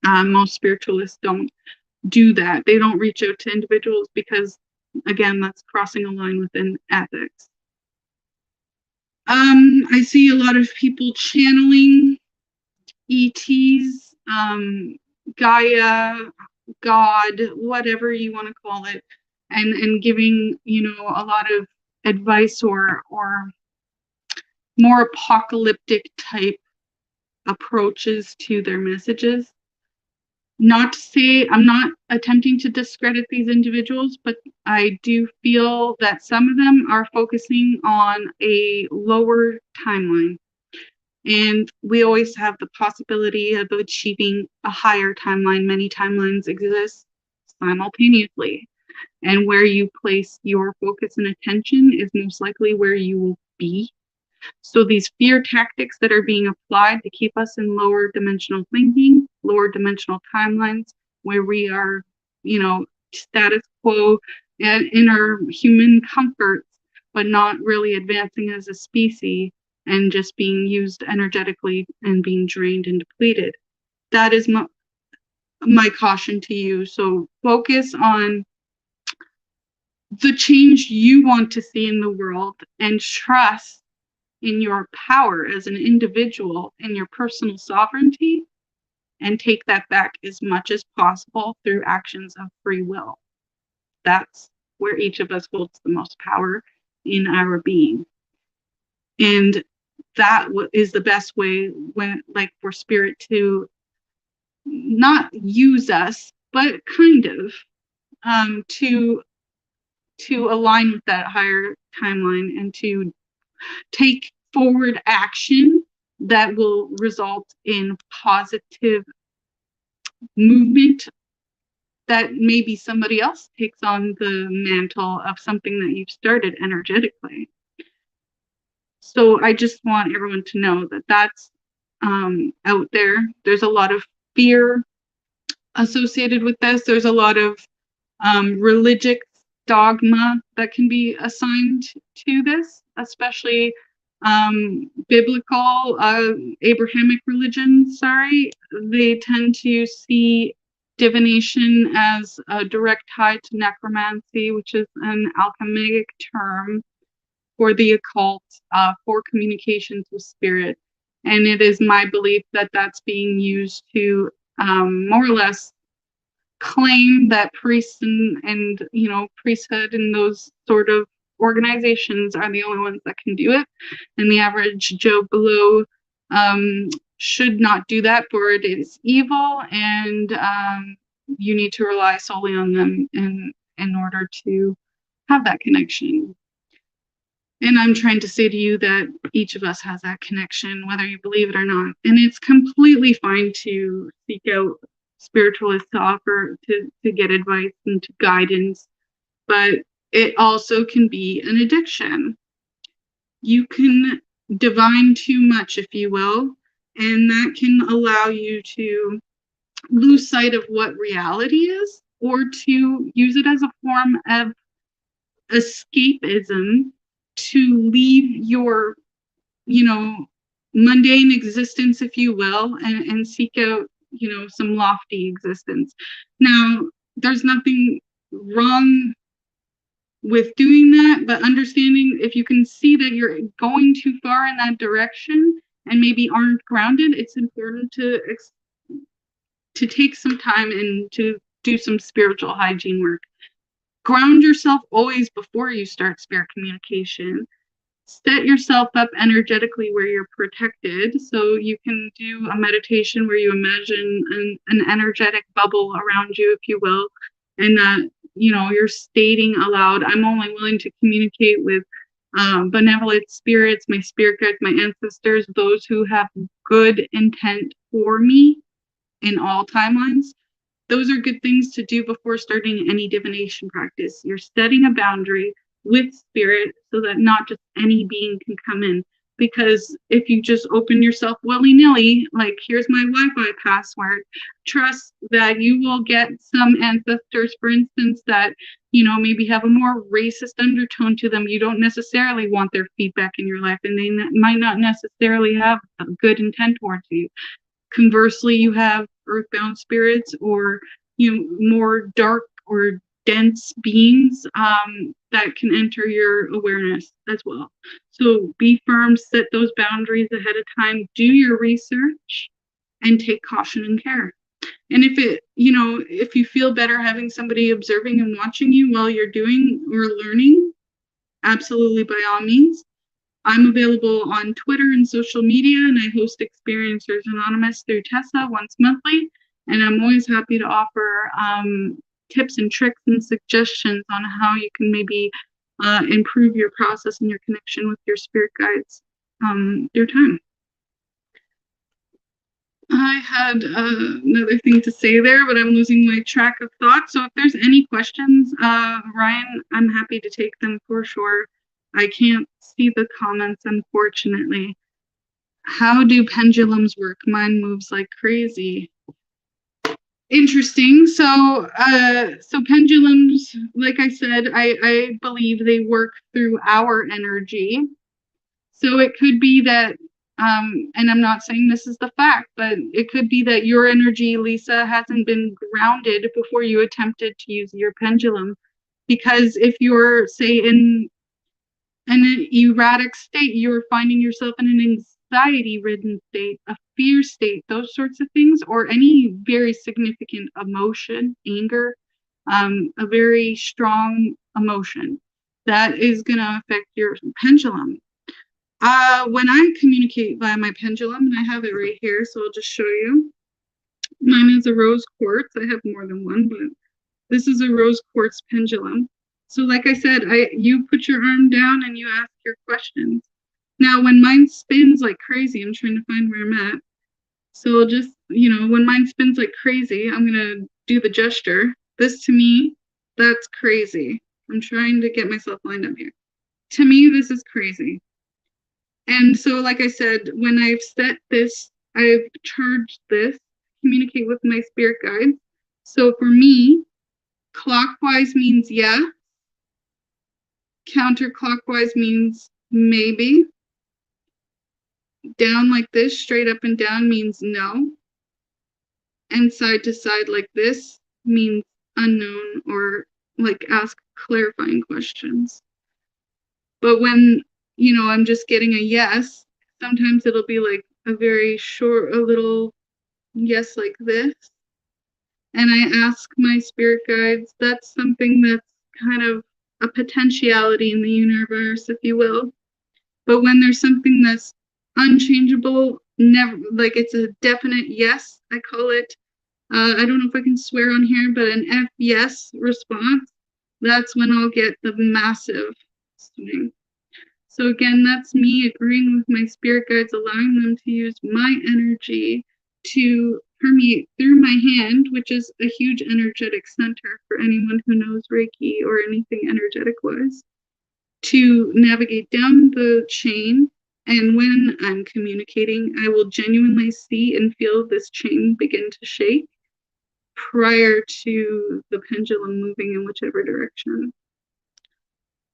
Most spiritualists don't do that. They don't reach out to individuals because, again, that's crossing a line within ethics. I see a lot of people channeling ETs, Gaia, God, whatever you want to call it, and giving, a lot of advice or more apocalyptic type approaches to their messages. Not to say, I'm not attempting to discredit these individuals, but I do feel that some of them are focusing on a lower timeline. And we always have the possibility of achieving a higher timeline. Many timelines exist simultaneously. And where you place your focus and attention is most likely where you will be. So these fear tactics that are being applied to keep us in lower dimensional thinking, lower dimensional timelines, where we are, status quo and in our human comforts, but not really advancing as a species and just being used energetically and being drained and depleted. That is my caution to you. So focus on the change you want to see in the world and trust in your power as an individual and your personal sovereignty, and take that back as much as possible through actions of free will. That's where each of us holds the most power in our being. And that is the best way for spirit to not use us, but kind of to align with that higher timeline and to take forward action that will result in positive movement, that maybe somebody else takes on the mantle of something that you've started energetically. So I just want everyone to know that that's out there. There's a lot of fear associated with this. There's a lot of religious dogma that can be assigned to this, especially biblical, Abrahamic religions, they tend to see divination as a direct tie to necromancy, which is an alchemic term for the occult, for communications with spirit. And it is my belief that that's being used to more or less claim that priests and priesthood and those sort of organizations are the only ones that can do it, and the average Joe Blow should not do that, for it is evil, and you need to rely solely on them in order to have that connection. And I'm trying to say to you that each of us has that connection, whether you believe it or not. And it's completely fine to seek out spiritualists to offer, to get advice and to guidance, but it also can be an addiction. You can divine too much, if you will, and that can allow you to lose sight of what reality is, or to use it as a form of escapism to leave your, mundane existence, if you will, and seek out, some lofty existence. Now, there's nothing wrong with doing that, but understanding if you can see that you're going too far in that direction and maybe aren't grounded, it's important to take some time and to do some spiritual hygiene work. Ground yourself always before you start spirit communication. Set yourself up energetically where you're protected. So you can do a meditation where you imagine an energetic bubble around you, if you will, and that, you're stating aloud, I'm only willing to communicate with benevolent spirits, my spirit guides, my ancestors, those who have good intent for me in all timelines. Those are good things to do before starting any divination practice. You're setting a boundary with spirit so that not just any being can come in. Because if you just open yourself willy-nilly, like, here's my Wi-Fi password, trust that you will get some ancestors, for instance, that, maybe have a more racist undertone to them. You don't necessarily want their feedback in your life, and they might not necessarily have a good intent towards you. Conversely, you have earthbound spirits or more dark or dense beings that can enter your awareness as well. So be firm, set those boundaries ahead of time, do your research, and take caution and care. And if you feel better having somebody observing and watching you while you're doing or learning, absolutely, by all means. I'm available on Twitter and social media, and I host Experiencers Anonymous through TESSA once monthly. And I'm always happy to offer tips and tricks and suggestions on how you can maybe improve your process and your connection with your spirit guides through time. I had another thing to say there, but I'm losing my track of thought. So if there's any questions, Ryan, I'm happy to take them for sure. I can't see the comments, unfortunately. How do pendulums work? Mine moves like crazy. interesting. So pendulums, like I said, I believe they work through our energy. So it could be that, and I'm not saying this is the fact, but it could be that your energy, Lisa, hasn't been grounded before you attempted to use your pendulum. Because if you're, say, in an erratic state, you're finding yourself in an anxiety-ridden state, a fear state, those sorts of things, or any very significant emotion, anger, a very strong emotion, that is going to affect your pendulum. When I communicate via my pendulum, and I have it right here, so I'll just show you. Mine is a rose quartz. I have more than one, but this is a rose quartz pendulum. So like I said, you put your arm down and you ask your questions. Now, when mine spins like crazy, I'm trying to find where I'm at. So I'll just, when mine spins like crazy, I'm going to do the gesture. This to me, that's crazy. I'm trying to get myself lined up here. To me, this is crazy. And so, like I said, when I've set this, I've charged this, communicate with my spirit guides. So for me, clockwise means yeah. Counterclockwise means maybe. Down like this, straight up and down means no. And side to side like this means unknown, or like ask clarifying questions. But when, I'm just getting a yes, sometimes it'll be like a very short, a little yes like this. And I ask my spirit guides, that's something that's kind of a potentiality in the universe, if you will. But when there's something that's unchangeable, never, like it's a definite yes, I call it. I don't know if I can swear on here, but an F yes response, that's when I'll get the massive swing. So again, that's me agreeing with my spirit guides, allowing them to use my energy to permeate through my hand, which is a huge energetic center for anyone who knows Reiki or anything energetic wise, to navigate down the chain. And when I'm communicating, I will genuinely see and feel this chain begin to shake prior to the pendulum moving in whichever direction.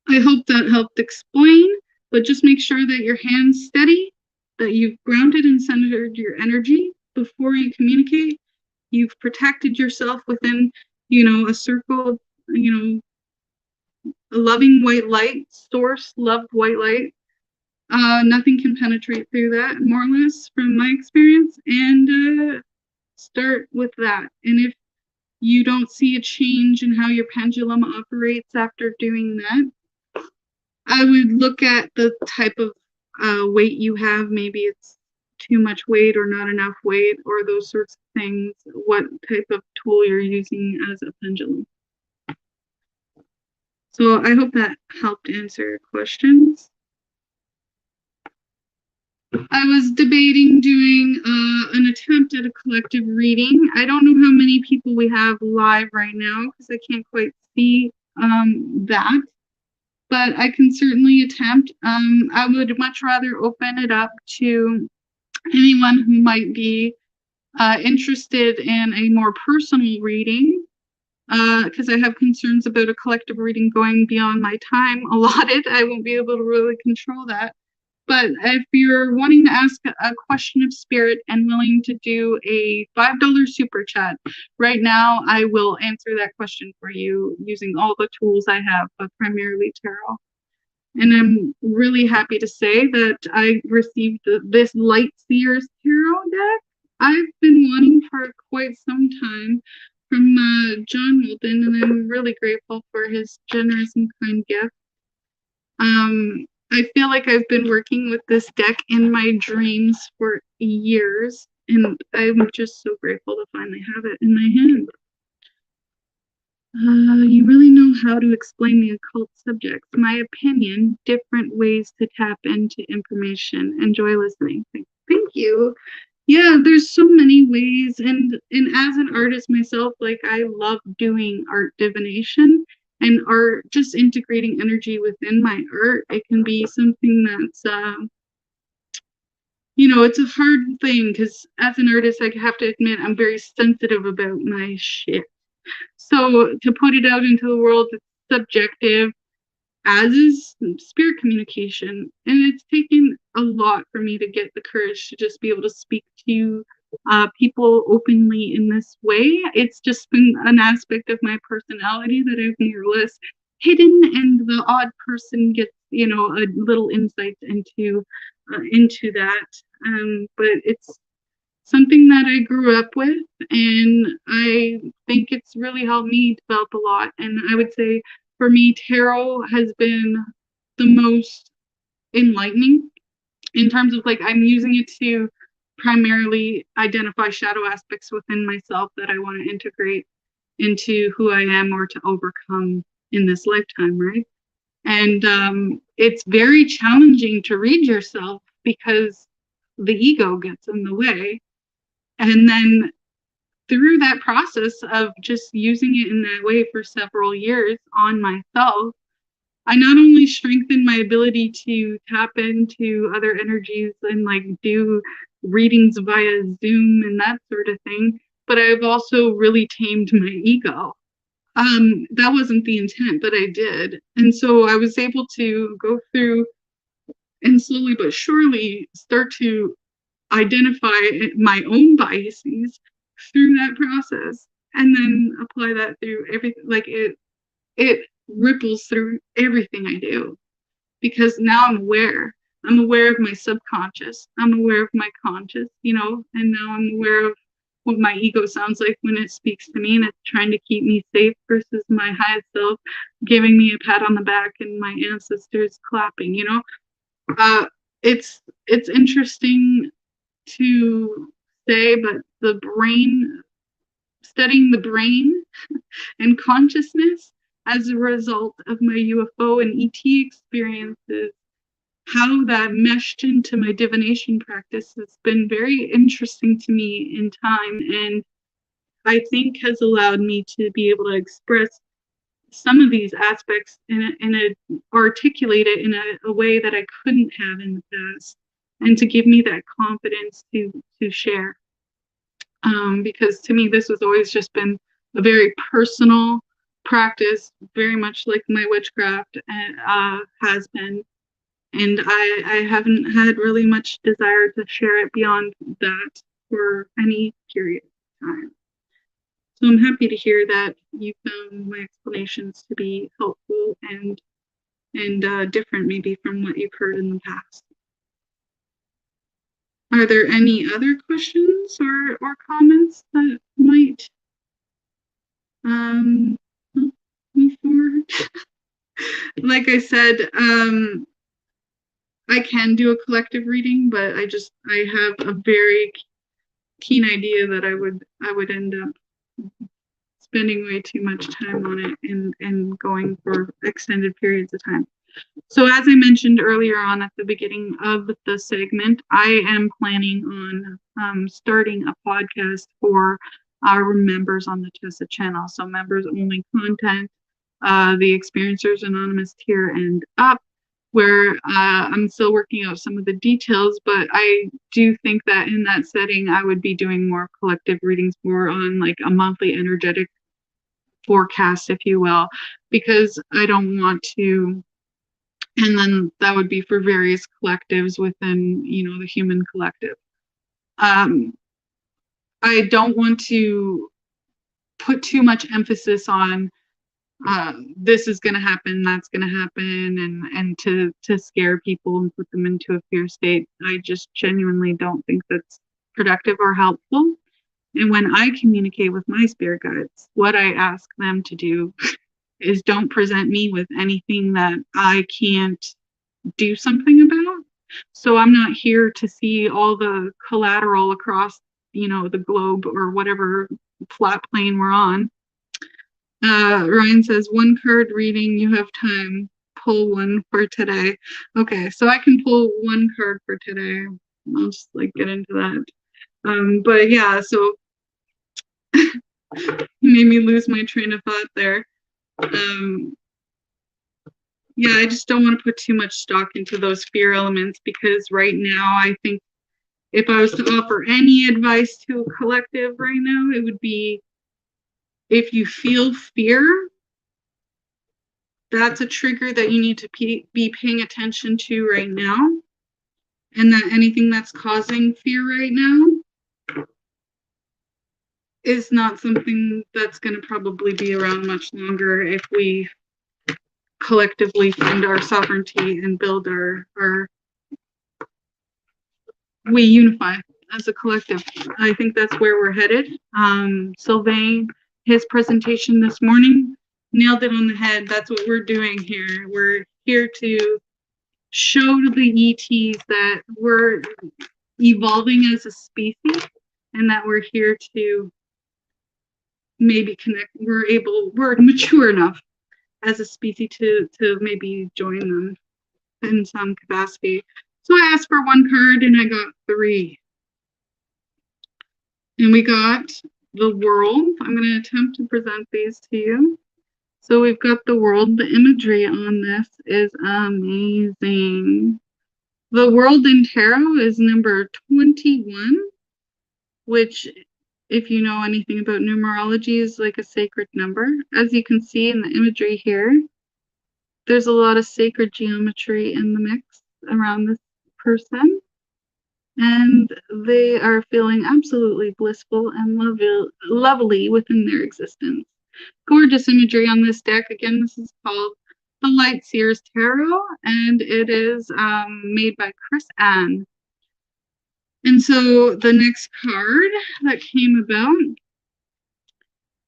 I hope that helped explain, but just make sure that your hand's steady, that you've grounded and centered your energy before you communicate. You've protected yourself within, a circle of, a loving white light, source loved white light. Nothing can penetrate through that, more or less, from my experience, and start with that. And if you don't see a change in how your pendulum operates after doing that, I would look at the type of weight you have. Maybe it's too much weight or not enough weight, or those sorts of things, what type of tool you're using as a pendulum. So I hope that helped answer your questions. I was debating doing an attempt at a collective reading. I don't know how many people we have live right now because I can't quite see that, but I can certainly attempt. I would much rather open it up to anyone who might be interested in a more personal reading, because I have concerns about a collective reading going beyond my time allotted. I won't be able to really control that. But if you're wanting to ask a question of spirit and willing to do a $5 super chat, right now I will answer that question for you using all the tools I have, but primarily tarot. And I'm really happy to say that I received this Light Seers Tarot deck. I've been wanting for quite some time from John Milton, and I'm really grateful for his generous and kind gift. I feel like I've been working with this deck in my dreams for years, and I'm just so grateful to finally have it in my hand. You really know how to explain the occult subjects. My opinion, different ways to tap into information. Enjoy listening. Thank you. Yeah, there's so many ways, and as an artist myself, like I love doing art divination and art, just integrating energy within my art. It can be something that's it's a hard thing because as an artist, I have to admit I'm very sensitive about my shit. So to put it out into the world, it's subjective, as is spirit communication. And it's taken a lot for me to get the courage to just be able to speak to people openly in this way. It's just been an aspect of my personality that I've more or less hidden, and the odd person gets, a little insight into that. But it's something that I grew up with, and I think it's really helped me develop a lot. And I would say for me, tarot has been the most enlightening in terms of like I'm using it to primarily identify shadow aspects within myself that I want to integrate into who I am or to overcome in this lifetime, right? And it's very challenging to read yourself because the ego gets in the way. And then through that process of just using it in that way for several years on myself, I not only strengthened my ability to tap into other energies and like do readings via Zoom and that sort of thing, but I've also really tamed my ego. That wasn't the intent, but I did. And so I was able to go through and slowly but surely start to identify my own biases through that process, and then apply that through everything. Like it ripples through everything I do, because now I'm aware of my subconscious, I'm aware of my conscious, and now I'm aware of what my ego sounds like when it speaks to me and it's trying to keep me safe versus my highest self giving me a pat on the back and my ancestors clapping. It's interesting to say, but studying the brain and consciousness as a result of my UFO and ET experiences, how that meshed into my divination practice has been very interesting to me in time, and I think has allowed me to be able to express some of these aspects articulate it in a way that I couldn't have in the past, and to give me that confidence to share. Because to me, this has always just been a very personal practice, very much like my witchcraft has been. And I haven't had really much desire to share it beyond that for any period of time. So I'm happy to hear that you found my explanations to be helpful and different maybe from what you've heard in the past. Are there any other questions or comments that might move forward? Like I said, I can do a collective reading, but I have a very keen idea that I would end up spending way too much time on it and going for extended periods of time. So as I mentioned earlier on at the beginning of the segment, I am planning on starting a podcast for our members on the TESSA channel. So members only content, the Experiencers Anonymous tier and up, where I'm still working out some of the details, but I do think that in that setting, I would be doing more collective readings, more on like a monthly energetic forecast, if you will, because I don't want to, and then that would be for various collectives within, the human collective. I don't want to put too much emphasis on this is going to happen, that's going to happen, and to scare people and put them into a fear state. I just genuinely don't think that's productive or helpful. And when I communicate with my spirit guides, what I ask them to do is don't present me with anything that I can't do something about. So I'm not here to see all the collateral across, the globe or whatever flat plane we're on. Ryan says, 1 card reading, you have time, pull one for today. Okay, so I can pull 1 card for today. I'll just get into that. But yeah, so you made me lose my train of thought there. Yeah, I just don't want to put too much stock into those fear elements, because right now I think if I was to offer any advice to a collective right now, it would be, if you feel fear, that's a trigger that you need to be paying attention to right now. And that anything that's causing fear right now is not something that's going to probably be around much longer if we collectively find our sovereignty and build we unify as a collective. I think that's where we're headed. Sylvain, his presentation this morning, nailed it on the head. That's what we're doing here. We're here to show the ETs that we're evolving as a species and that we're here to maybe connect. We're mature enough as a species to maybe join them in some capacity. So I asked for one card and I got 3. And we got the world. I'm going to attempt to present these to you. So we've got the world. The imagery on this is amazing. The world in tarot is number 21, which, if you know anything about numerology, is like a sacred number. As you can see in the imagery here, there's a lot of sacred geometry in the mix around this person. And they are feeling absolutely blissful and lovely within their existence. Gorgeous imagery on this deck. Again, this is called the Light Seers Tarot, and it is made by Chris Ann. And so the next card that came about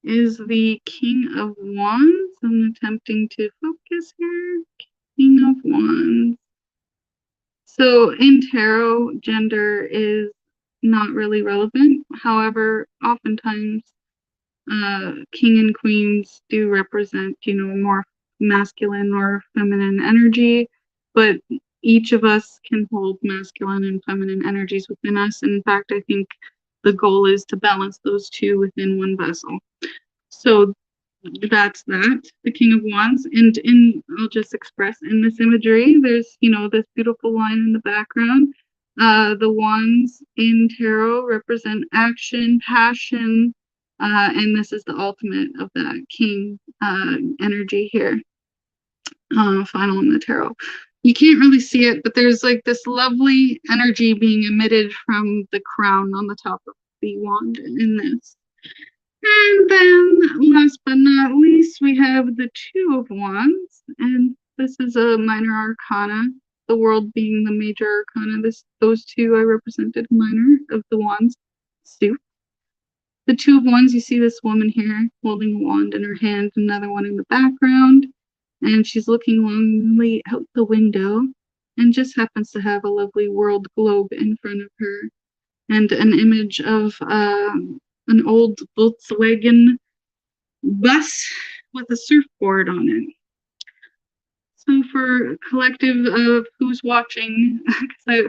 is the King of Wands. I'm attempting to focus here. King of Wands. So in tarot, gender is not really relevant. However, oftentimes king and queens do represent, more masculine or feminine energy, but each of us can hold masculine and feminine energies within us. In fact, I think the goal is to balance those two within one vessel. So that's that, the King of Wands. And I'll just express in this imagery, there's, this beautiful line in the background. The wands in tarot represent action, passion, and this is the ultimate of that king energy here. Final in the tarot. You can't really see it, but there's like this lovely energy being emitted from the crown on the top of the wand in this. And then, last but not least, we have the Two of Wands, and this is a minor arcana, the world being the major arcana. Those two I represented minor of the wands suit. The Two of Wands, you see this woman here holding a wand in her hand, another one in the background, and she's looking longingly out the window and just happens to have a lovely world globe in front of her and an image of an old Volkswagen bus with a surfboard on it. So for collective of who's watching,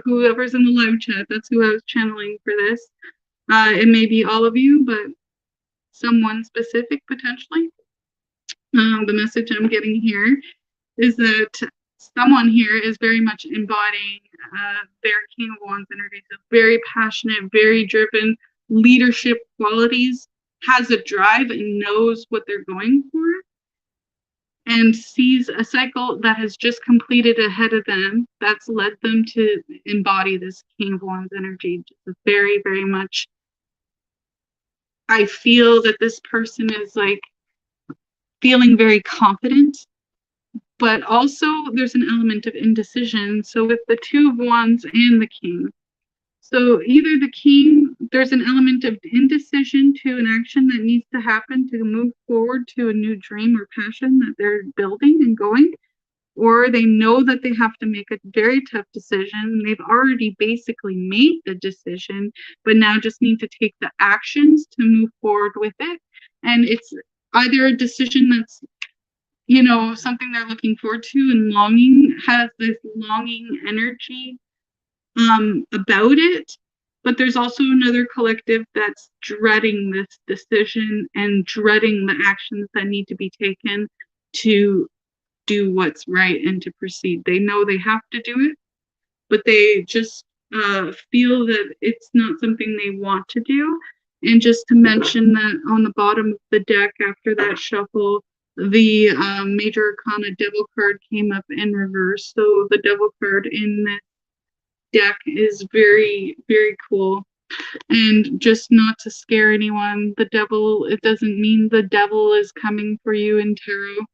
whoever's in the live chat, that's who I was channeling for this. It may be all of you, but someone specific potentially. The message I'm getting here is that someone here is very much embodying their King of Wands energy. So very passionate, very driven, leadership qualities, has a drive and knows what they're going for, and sees a cycle that has just completed ahead of them that's led them to embody this King of Wands energy. Very, very much, I feel that this person is like feeling very confident, but also there's an element of indecision. So with the Two of Wands and the King, so either the king, there's an element of indecision to an action that needs to happen to move forward to a new dream or passion that they're building and going, or they know that they have to make a very tough decision. They've already basically made the decision, but now just need to take the actions to move forward with it. And it's either a decision that's, something they're looking forward to and longing, has this longing energy about it, but there's also another collective that's dreading this decision and dreading the actions that need to be taken to do what's right and to proceed. They know they have to do it, but they just feel that it's not something they want to do. And just to mention that on the bottom of the deck after that shuffle, the Major Arcana Devil card came up in reverse. So the Devil card in this deck is very, very cool. And just not to scare anyone, the devil, it doesn't mean the devil is coming for you in tarot.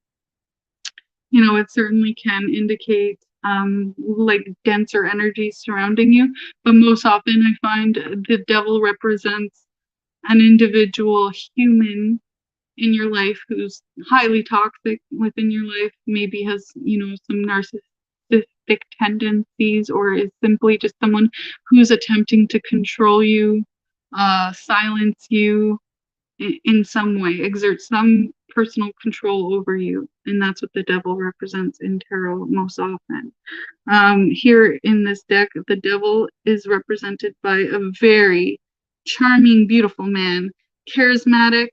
You know, it certainly can indicate like denser energies surrounding you, but most often I find the devil represents an individual human in your life who's highly toxic within your life, maybe has, you know, some narcissistic tendencies, or is simply just someone who's attempting to control you, silence you in some way, exert some personal control over you. And that's what the devil represents in tarot most often. Here in this deck, the devil is represented by a very charming, beautiful man, charismatic,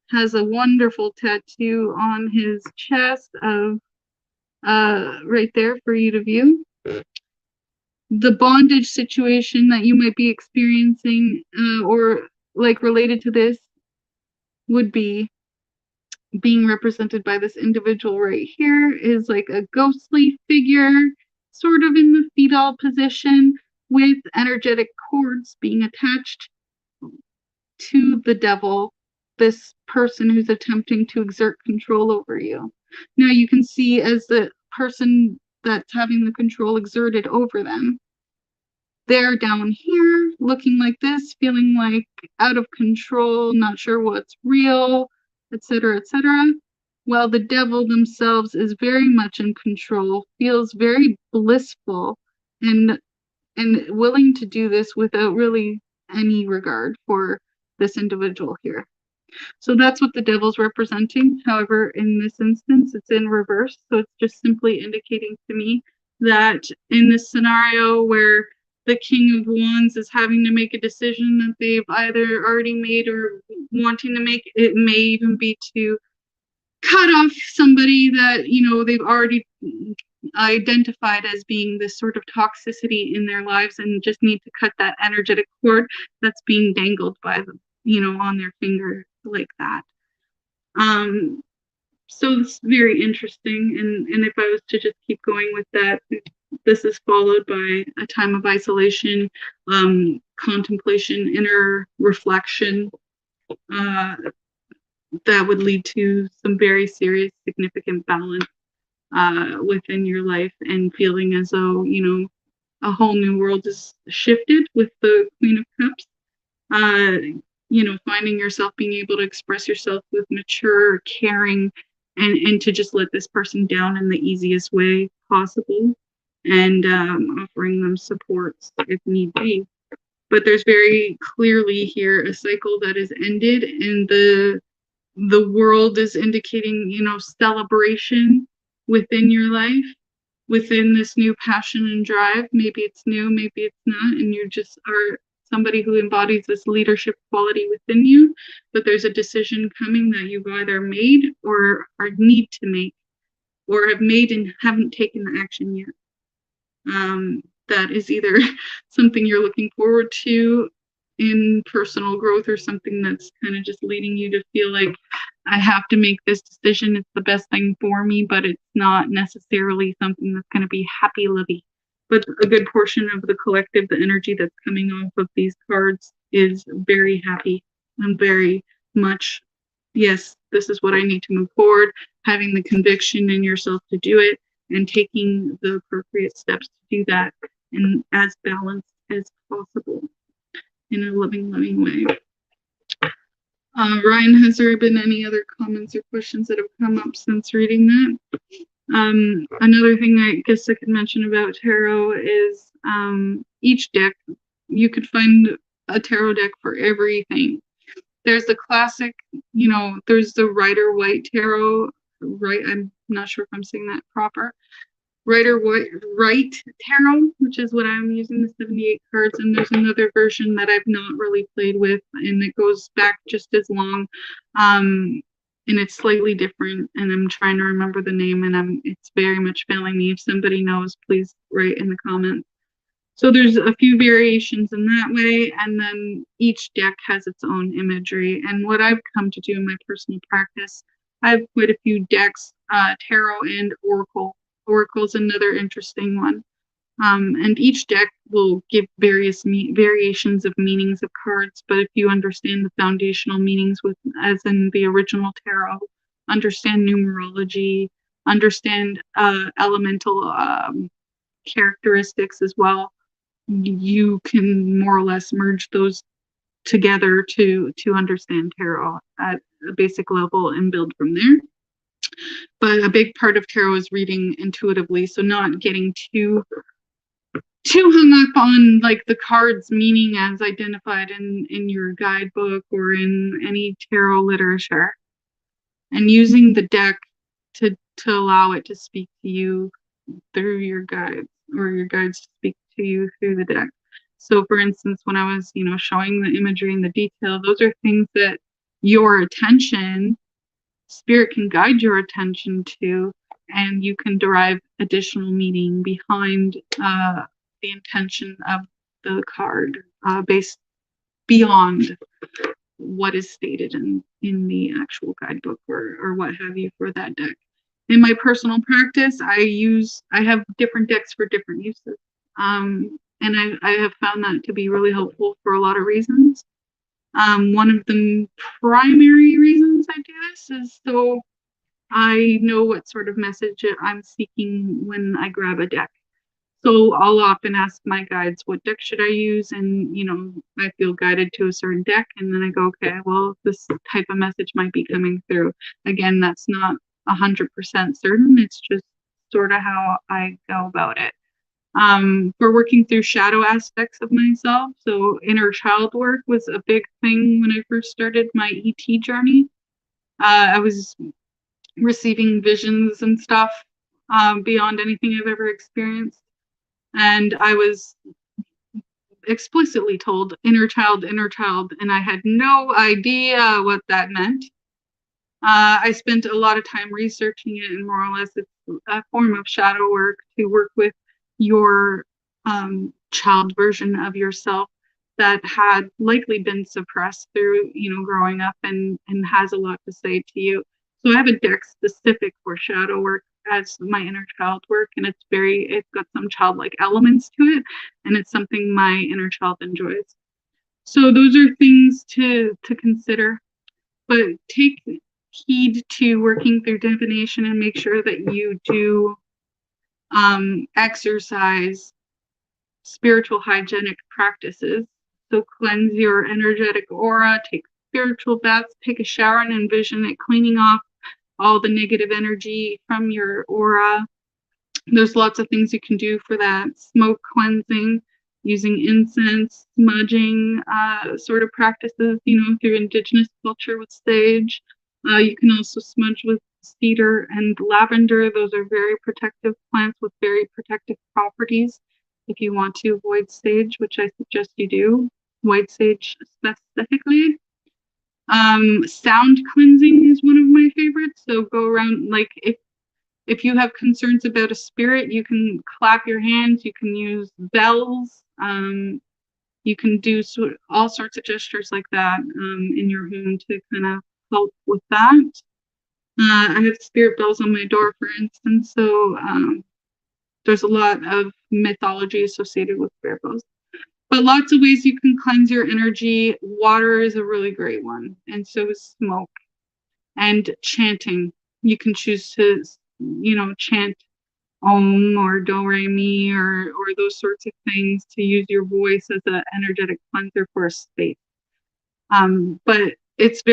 has a wonderful tattoo on his chest of right there for you to view. The bondage situation that you might be experiencing or like related to this would be being represented by this individual right here is like a ghostly figure, sort of in the fetal position, with energetic cords being attached to the devil, this person who's attempting to exert control over you. Now you can see as the person that's having the control exerted over them, they're down here looking like this, feeling like out of control, not sure what's real, etc., etc. While the devil themselves is very much in control, feels very blissful and willing to do this without really any regard for this individual here. So that's what the devil's representing. However, in this instance, it's in reverse. So it's just simply indicating to me that in this scenario where the King of Wands is having to make a decision that they've either already made or wanting to make, it may even be to cut off somebody that, you know, they've already identified as being this sort of toxicity in their lives, and just need to cut that energetic cord that's being dangled by them, you know, on their finger like that. So it's very interesting, and if I was to just keep going with that, this is followed by a time of isolation, contemplation, inner reflection, that would lead to some very serious, significant balance within your life, and feeling as though, you know, a whole new world is shifted with the Queen of Cups. You know, finding yourself being able to express yourself with mature, caring, and to just let this person down in the easiest way possible, and offering them supports if need be. But there's very clearly here a cycle that is ended, and the world is indicating, you know, celebration within your life, within this new passion and drive. Maybe it's new, maybe it's not, and you just are somebody who embodies this leadership quality within you, but there's a decision coming that you've either made or need to make, or have made and haven't taken the action yet. That is either something you're looking forward to in personal growth, or something that's kind of just leading you to feel like, I have to make this decision, it's the best thing for me, but it's not necessarily something that's going to be happy-lovey. But a good portion of the collective, the energy that's coming off of these cards, is very happy and very much, yes, this is what I need to move forward, having the conviction in yourself to do it, and taking the appropriate steps to do that in as balanced as possible in a loving way. Ryan, has there been any other comments or questions that have come up since reading that? Another thing I guess I could mention about tarot is each deck, you could find a tarot deck for everything. There's the classic, you know, there's the Rider-Waite tarot, right? I'm not sure if I'm saying that proper. Rider-Waite tarot, which is what I'm using, the 78 cards, and there's another version that I've not really played with, and it goes back just as long, and it's slightly different, and I'm trying to remember the name, and it's very much failing me. If somebody knows, please write in the comments. So there's a few variations in that way, and then each deck has its own imagery. And what I've come to do in my personal practice, I have quite a few decks, tarot and oracle. Oracle's another interesting one. And each deck will give various variations of meanings of cards, but if you understand the foundational meanings, as in the original tarot, understand numerology, understand elemental characteristics as well, you can more or less merge those together to understand tarot at a basic level and build from there. But a big part of tarot is reading intuitively, so not getting too hung up on like the card's meaning as identified in your guidebook or in any tarot literature, and using the deck to allow it to speak to you through your guides, or your guides to speak to you through the deck. So for instance, when I was, showing the imagery and the detail, those are things that your attention, spirit can guide your attention to, and you can derive additional meaning behind the intention of the card, based beyond what is stated in the actual guidebook or what have you for that deck. In my personal practice, I have different decks for different uses. And I have found that to be really helpful for a lot of reasons. One of the primary reasons I do this is so I know what sort of message I'm seeking when I grab a deck. So I'll often ask my guides, what deck should I use? And, I feel guided to a certain deck. And then I go, okay, well, this type of message might be coming through. Again, that's not 100% certain. It's just sort of how I go about it. For working through shadow aspects of myself. So inner child work was a big thing when I first started my ET journey. I was receiving visions and stuff beyond anything I've ever experienced. And I was explicitly told inner child, and I had no idea what that meant. I spent a lot of time researching it, and more or less it's a form of shadow work to work with your child version of yourself that had likely been suppressed through, growing up and has a lot to say to you. So I have a deck specific for shadow work as my inner child work, and it's got some childlike elements to it, and it's something my inner child enjoys. So those are things to consider, but take heed to working through divination and make sure that you do exercise spiritual hygienic practices. So cleanse your energetic aura, take spiritual baths, take a shower, and envision it cleaning off all the negative energy from your aura. There's lots of things you can do for that. Smoke cleansing, using incense, smudging sort of practices, through indigenous culture with sage. You can also smudge with cedar and lavender. Those are very protective plants with very protective properties. If you want to avoid sage, which I suggest you do, white sage specifically. Sound cleansing is one of my favorites. So go around, like if you have concerns about a spirit, you can clap your hands, you can use bells, you can do all sorts of gestures like that in your home to kind of help with that. I have spirit bells on my door, for instance, so there's a lot of mythology associated with spirit bells. But lots of ways you can cleanse your energy. Water is a really great one, and so is smoke. And chanting. You can choose to, chant Om or Do Re Mi or those sorts of things to use your voice as an energetic cleanser for a space. But it's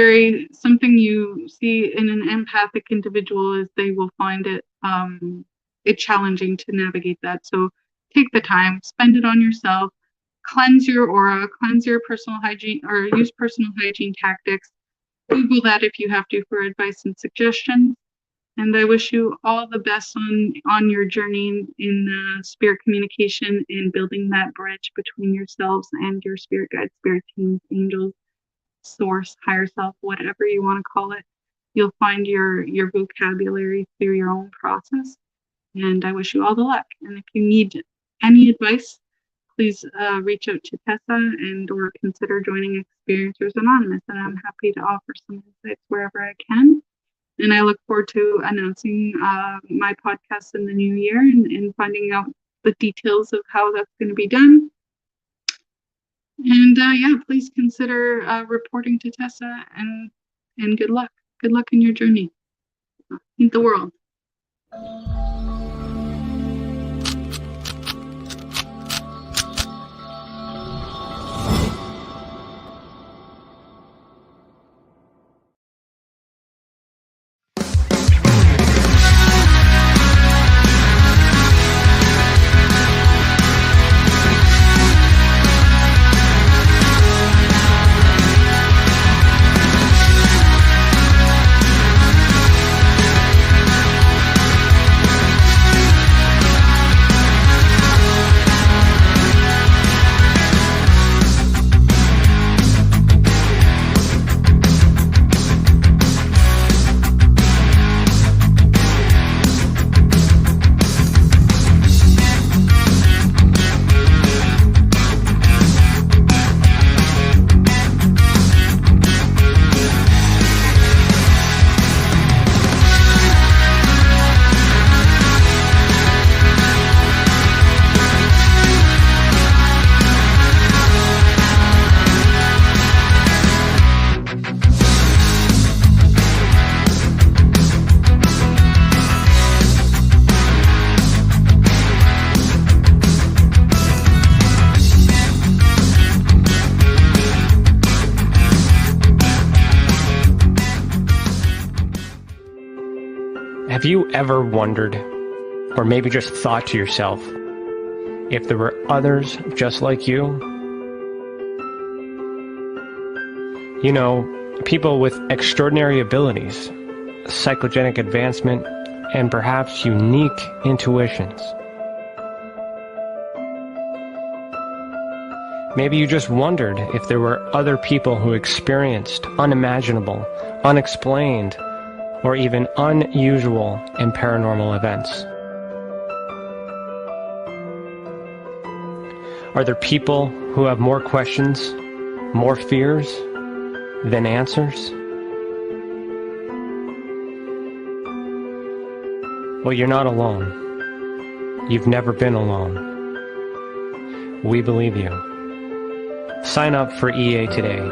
something you see in an empathic individual is they will find it challenging to navigate that. So take the time, spend it on yourself. Cleanse your aura, cleanse your personal hygiene, or use personal hygiene tactics. Google that if you have to for advice and suggestions. And I wish you all the best on your journey in spirit communication and building that bridge between yourselves and your spirit guides, spirit teams, angels, source, higher self, whatever you want to call it. You'll find your vocabulary through your own process. And I wish you all the luck. And if you need any advice, please reach out to TESSA and or consider joining Experiencers Anonymous, and I'm happy to offer some insights wherever I can. And I look forward to announcing my podcast in the new year and finding out the details of how that's going to be done. And yeah, please consider reporting to TESSA, and good luck. Good luck in your journey. Paint the world. Have you ever wondered, or maybe just thought to yourself, if there were others just like you? You know, people with extraordinary abilities, psychogenic advancement, and perhaps unique intuitions. Maybe you just wondered if there were other people who experienced unimaginable, unexplained, or even unusual and paranormal events. Are there people who have more questions, more fears than answers? Well, you're not alone. You've never been alone. We believe you. Sign up for EA today.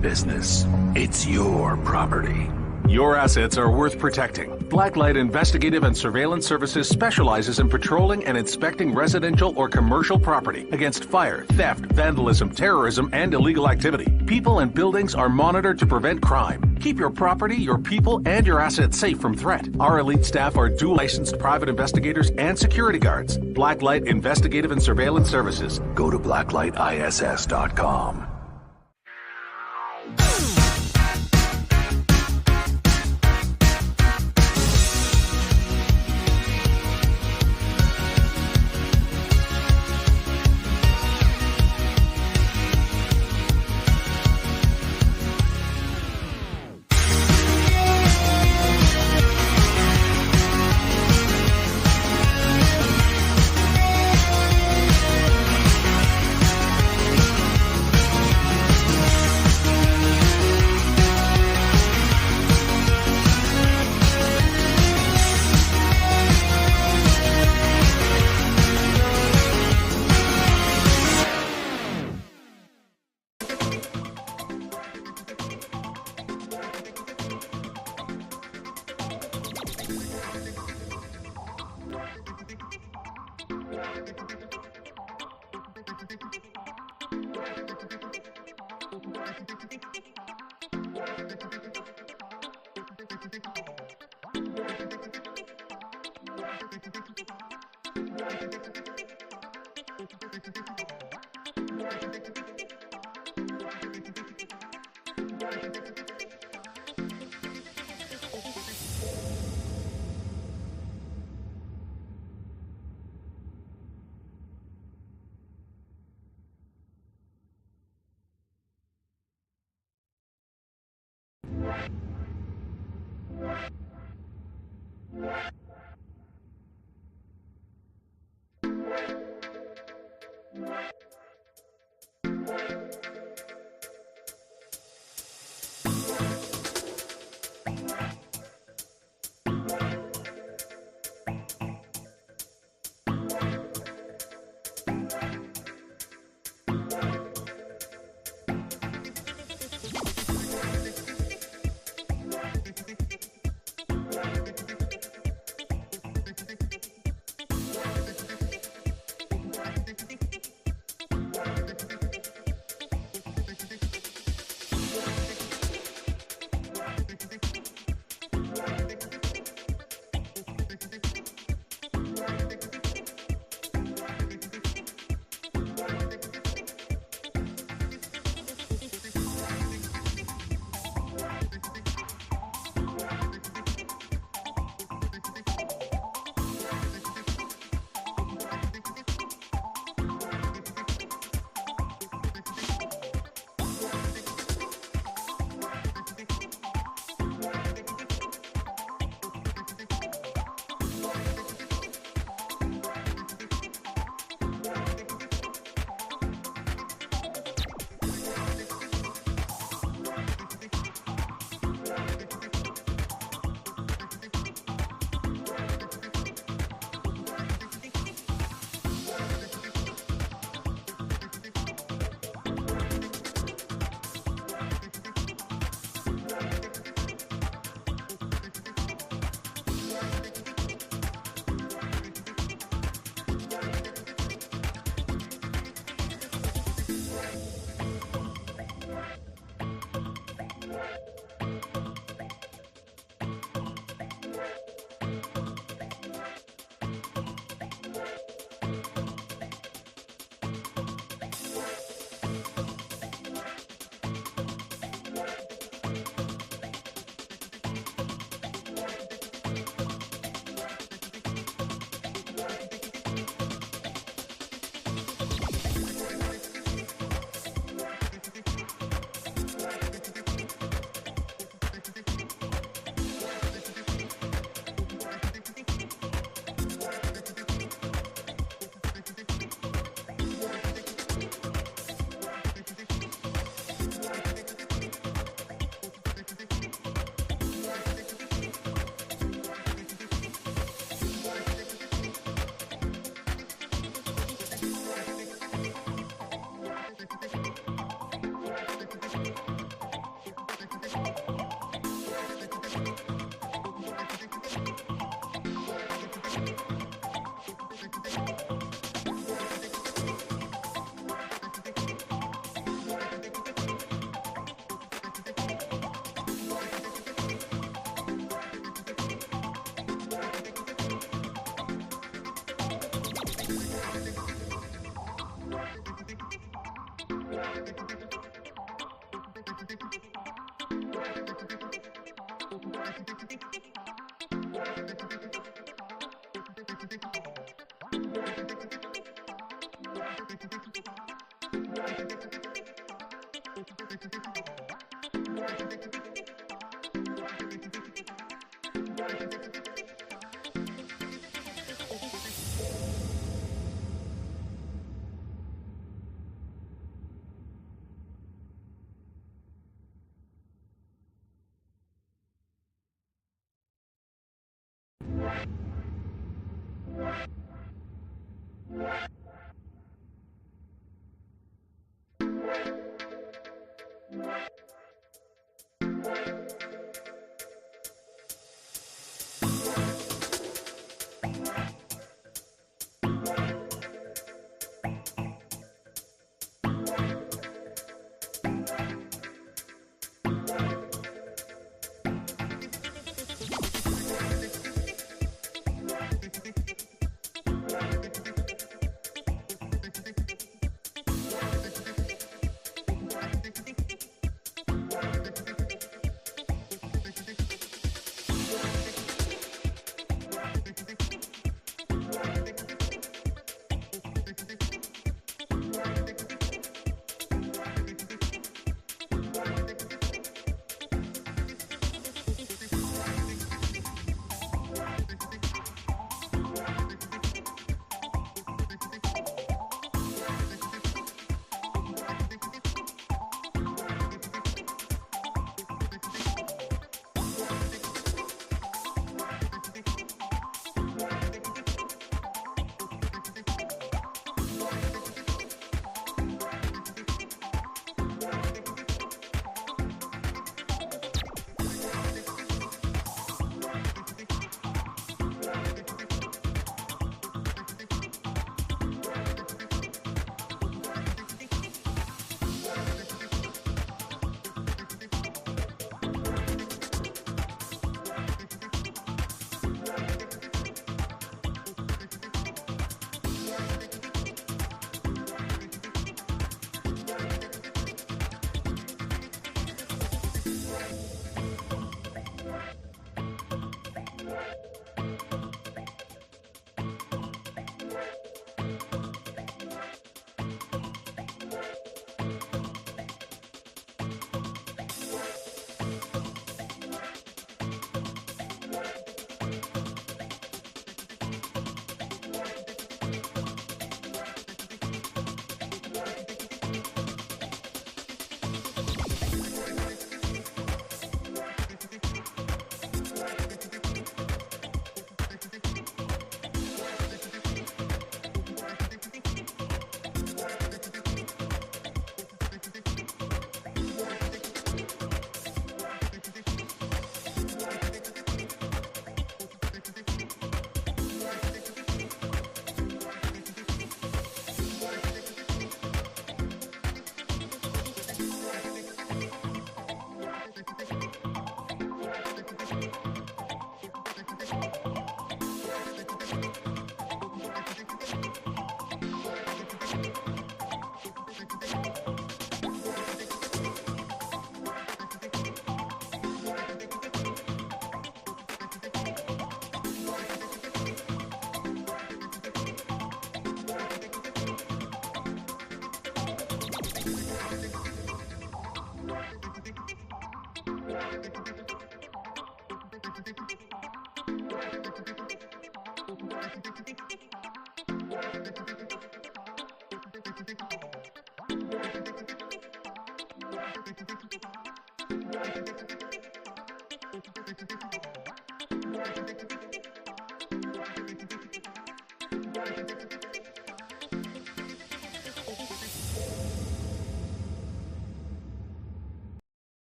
Business. It's your property. Your assets are worth protecting. Blacklight Investigative and Surveillance Services specializes in patrolling and inspecting residential or commercial property against fire, theft, vandalism, terrorism, and illegal activity. People and buildings are monitored to prevent crime. Keep your property, your people, and your assets safe from threat. Our elite staff are dual licensed private investigators and security guards. Blacklight Investigative and Surveillance Services. Go to blacklightiss.com.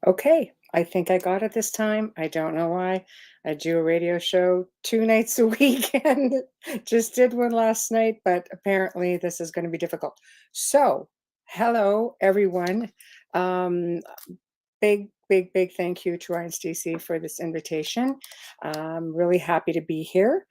Okay, I think I got it this time. I don't know why. I do a radio show 2 nights a week and just did one last night, but apparently this is gonna be difficult. So, hello, everyone. Um, big thank you to Ryan Stacey for this invitation. I'm really happy to be here.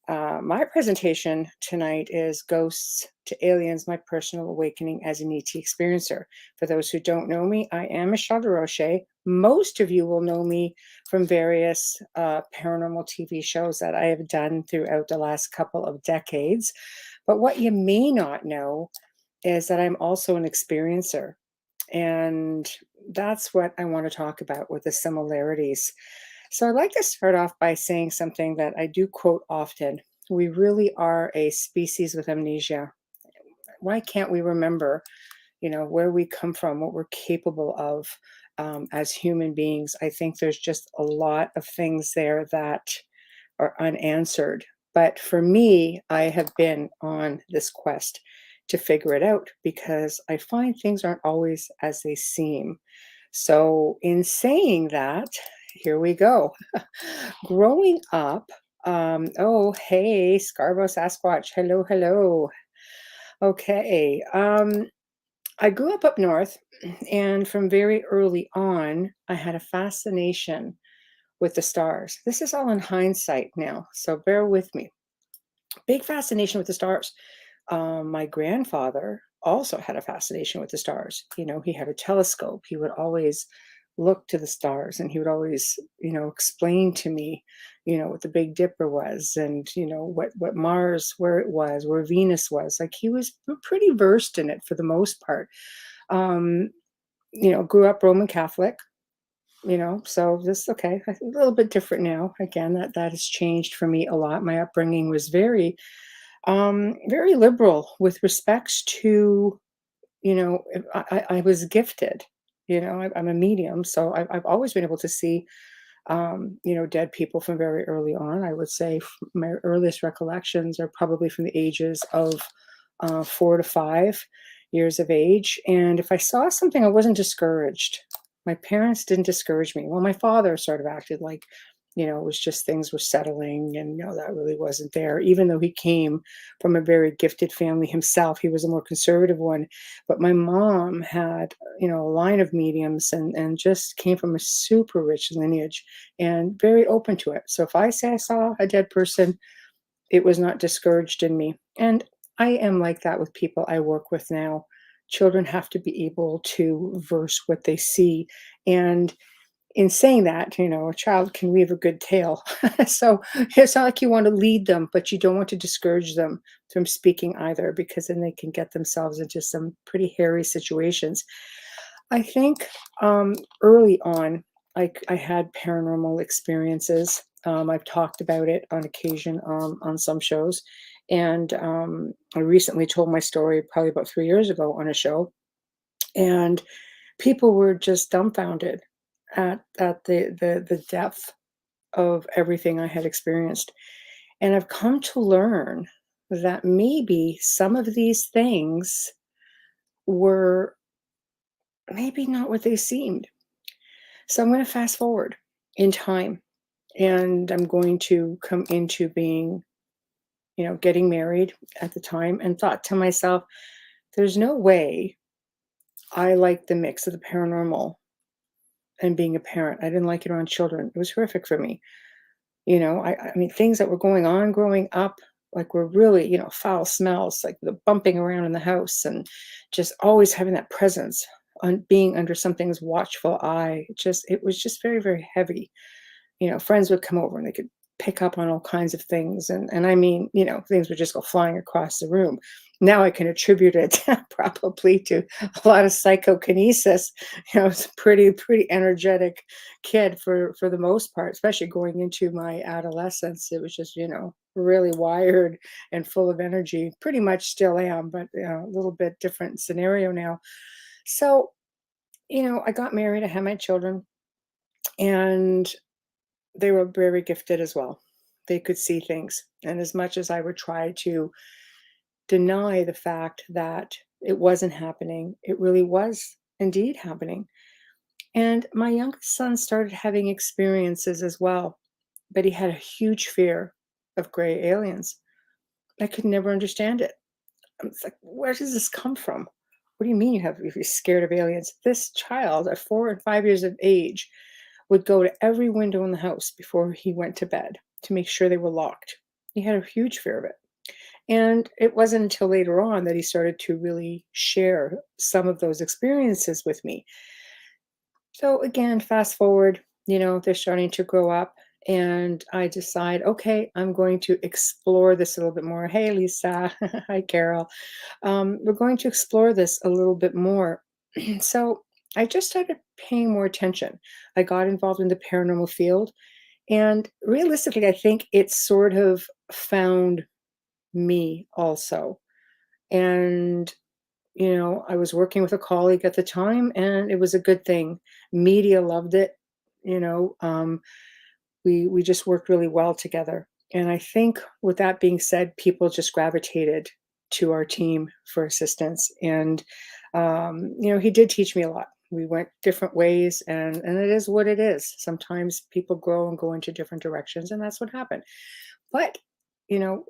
My presentation tonight is Ghosts to Aliens, My Personal Awakening as an ET Experiencer. For those who don't know me, I am Michelle DeRoche. Most of you will know me from various paranormal TV shows that I have done throughout the last couple of decades. But what you may not know is that I'm also an experiencer. And that's what I want to talk about with the similarities. So I'd like to start off by saying something that I do quote often. We really are a species with amnesia. Why can't we remember, where we come from, what we're capable of as human beings? I think there's just a lot of things there that are unanswered. But for me, I have been on this quest to figure it out because I find things aren't always as they seem. So, in saying that, here we go. Growing up, Oh, hey, Scarborough Sasquatch. Hello, hello. Okay. I grew up north, and from very early on, I had a fascination with the stars. This is all in hindsight now, so bear with me. Big fascination with the stars. My grandfather also had a fascination with the stars. He had a telescope. He would always look to the stars, and he would always, explain to me, what the Big Dipper was, and what Mars, where it was, where Venus was. Like, he was pretty versed in it for the most part. Um, Grew up Roman Catholic. So this, okay, a little bit different now. Again, that has changed for me a lot. My upbringing was very liberal with respects to, I was gifted. I'm a medium, so I've always been able to see, dead people from very early on. I would say my earliest recollections are probably from the ages of 4 to 5 years of age. And if I saw something, I wasn't discouraged. My parents didn't discourage me. Well, my father sort of acted like, it was just things were settling, and that really wasn't there. Even though he came from a very gifted family himself, he was a more conservative one. But my mom had, a line of mediums, and just came from a super rich lineage and very open to it. So if I say I saw a dead person, it was not discouraged in me. And I am like that with people I work with now. Children have to be able to verse what they see. And in saying that, a child can weave a good tale. So it's not like you want to lead them, but you don't want to discourage them from speaking either, because then they can get themselves into some pretty hairy situations. I think early on, I had paranormal experiences. I've talked about it on occasion on some shows. And I recently told my story probably about 3 years ago on a show. And people were just dumbfounded at the depth of everything I had experienced. And I've come to learn that maybe some of these things were maybe not what they seemed. So I'm going to fast forward in time, and I'm going to come into being, getting married at the time, and thought to myself, there's no way I like the mix of the paranormal and being a parent. I didn't like it around children. It was horrific for me. I mean, things that were going on growing up, like, were really, foul smells, like the bumping around in the house, and just always having that presence on being under something's watchful eye. It was just very, very heavy. Friends would come over and they could pick up on all kinds of things. And I mean, things would just go flying across the room. Now I can attribute it probably to a lot of psychokinesis. I was a pretty energetic kid for the most part, especially going into my adolescence. It was just, really wired and full of energy. Pretty much still am, but a little bit different scenario now. So, I got married, I had my children, and they were very gifted as well. They could see things. And as much as I would try to deny the fact that it wasn't happening, it really was indeed happening. And my youngest son started having experiences as well, but he had a huge fear of gray aliens. I could never understand it. It's like, where does this come from? What do you mean you're scared of aliens? This child at 4 and 5 years of age would go to every window in the house before he went to bed to make sure they were locked. He had a huge fear of it. And it wasn't until later on that he started to really share some of those experiences with me. So again, fast forward, they're starting to grow up, and I decide, okay, I'm going to explore this a little bit more. Hey, Lisa. Hi, Carol. We're going to explore this a little bit more. So I just started paying more attention. I got involved in the paranormal field, and realistically, I think it sort of found me also. And I was working with a colleague at the time, and it was a good thing. Media loved it. We just worked really well together. And I think, with that being said, people just gravitated to our team for assistance. And he did teach me a lot. We went different ways, and it is what it is. Sometimes people grow and go into different directions, and that's what happened. but,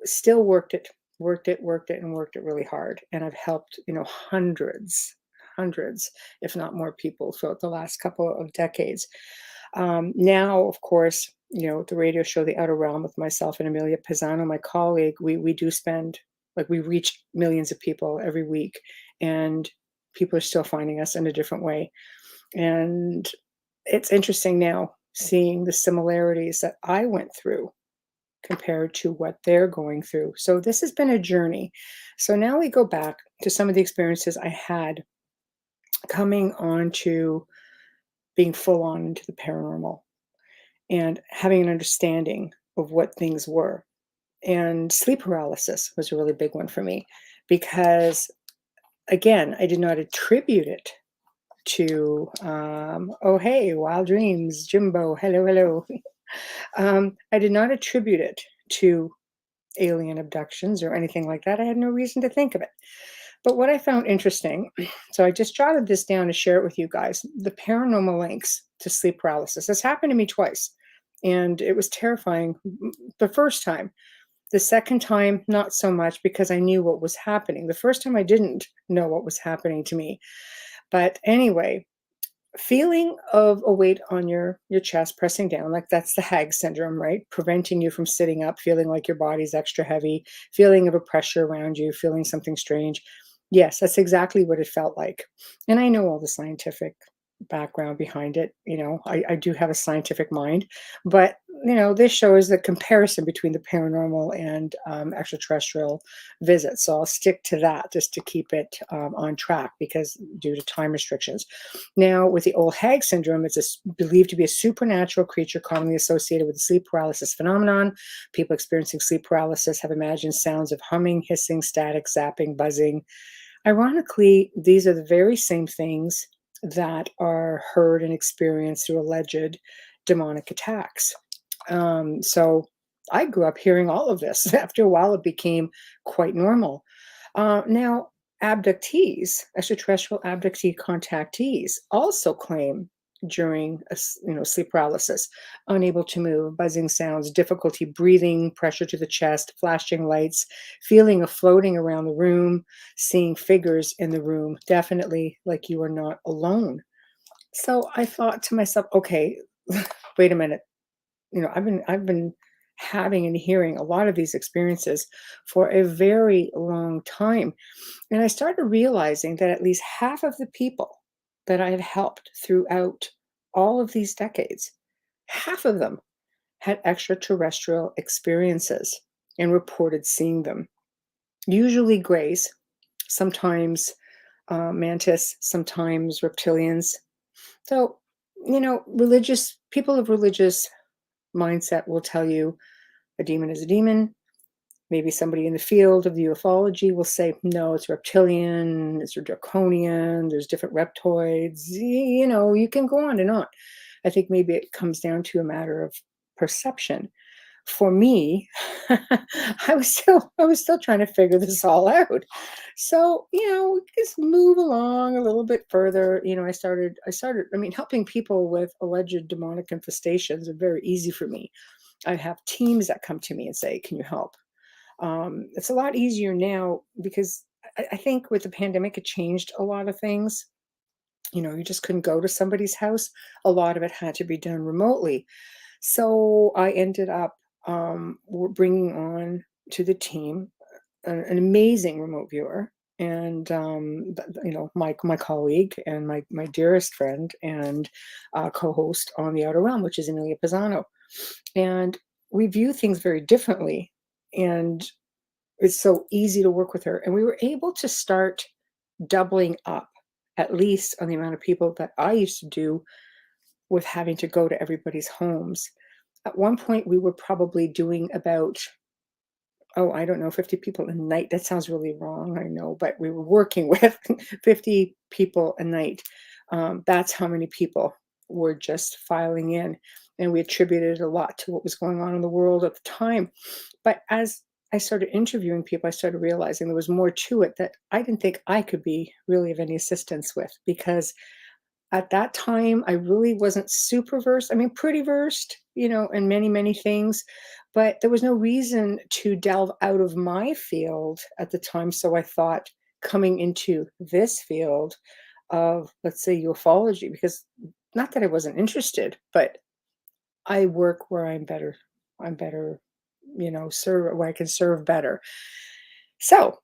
still worked it, and worked it really hard. And I've helped, hundreds, if not more people throughout the last couple of decades. Now, of course, the radio show, The Outer Realm, with myself and Amelia Pisano, my colleague, we do spend, like, we reach millions of people every week, and people are still finding us in a different way. And it's interesting now seeing the similarities that I went through compared to what they're going through. So this has been a journey. So now we go back to some of the experiences I had coming on to being full on into the paranormal and having an understanding of what things were. And sleep paralysis was a really big one for me because, again, I did not attribute it to, oh, hey, wild dreams, Jimbo, hello. I did not attribute it to alien abductions or anything like that. I had no reason to think of it. But what I found interesting, so I just jotted this down to share it with you guys, the paranormal links to sleep paralysis. This happened to me twice, and it was terrifying the first time. The second time, not so much, because I knew what was happening. The first time I didn't know what was happening to me. But anyway, feeling of a weight on your chest pressing down, like that's the hag syndrome, right? Preventing you from sitting up, feeling like your body's extra heavy, feeling of a pressure around you, feeling something strange. Yes, that's exactly what it felt like. And I know all the scientific background behind it. I do have a scientific mind, but this shows the comparison between the paranormal and extraterrestrial visits. So I'll stick to that just to keep it on track, because due to time restrictions. Now, with the old hag syndrome, it's believed to be a supernatural creature commonly associated with the sleep paralysis phenomenon. People experiencing sleep paralysis have imagined sounds of humming, hissing, static, zapping, buzzing. Ironically, these are the very same things that are heard and experienced through alleged demonic attacks. So I grew up hearing all of this. After a while, it became quite normal. Now, abductees, extraterrestrial abductee contactees, also claim during sleep paralysis, unable to move, buzzing sounds, difficulty breathing, pressure to the chest, flashing lights, feeling of floating around the room, seeing figures in the room, definitely like you are not alone. So I thought to myself, okay, wait a minute. I've been having and hearing a lot of these experiences for a very long time. And I started realizing that at least half of the people that I had helped throughout all of these decades, half of them had extraterrestrial experiences and reported seeing them. Usually grays, sometimes mantis, sometimes reptilians. So, religious people of religious mindset will tell you a demon is a demon. Maybe somebody in the field of the ufology will say, no, it's reptilian, it's draconian, there's different reptoids. You can go on and on. I think maybe it comes down to a matter of perception. For me, I was still trying to figure this all out. So, just move along a little bit further. I started, helping people with alleged demonic infestations are very easy for me. I have teams that come to me and say, can you help? It's a lot easier now because I think with the pandemic, it changed a lot of things. You just couldn't go to somebody's house. A lot of it had to be done remotely. So I ended up bringing on to the team an amazing remote viewer, and my colleague and my dearest friend and co-host on The Outer Realm, which is Amelia Pisano. And we view things very differently, and it's so easy to work with her. And we were able to start doubling up, at least on the amount of people that I used to do with having to go to everybody's homes. At one point, we were probably doing about, 50 people a night. That sounds really wrong, I know, but we were working with 50 people a night. That's how many people were just filing in. And we attributed a lot to what was going on in the world at the time. But as I started interviewing people, I started realizing there was more to it that I didn't think I could be really of any assistance with, because at that time, I really wasn't super versed. I mean, pretty versed, in many, many things, but there was no reason to delve out of my field at the time. So I thought coming into this field of, let's say, ufology, because not that I wasn't interested, but I work where I'm better, serve where I can serve better. So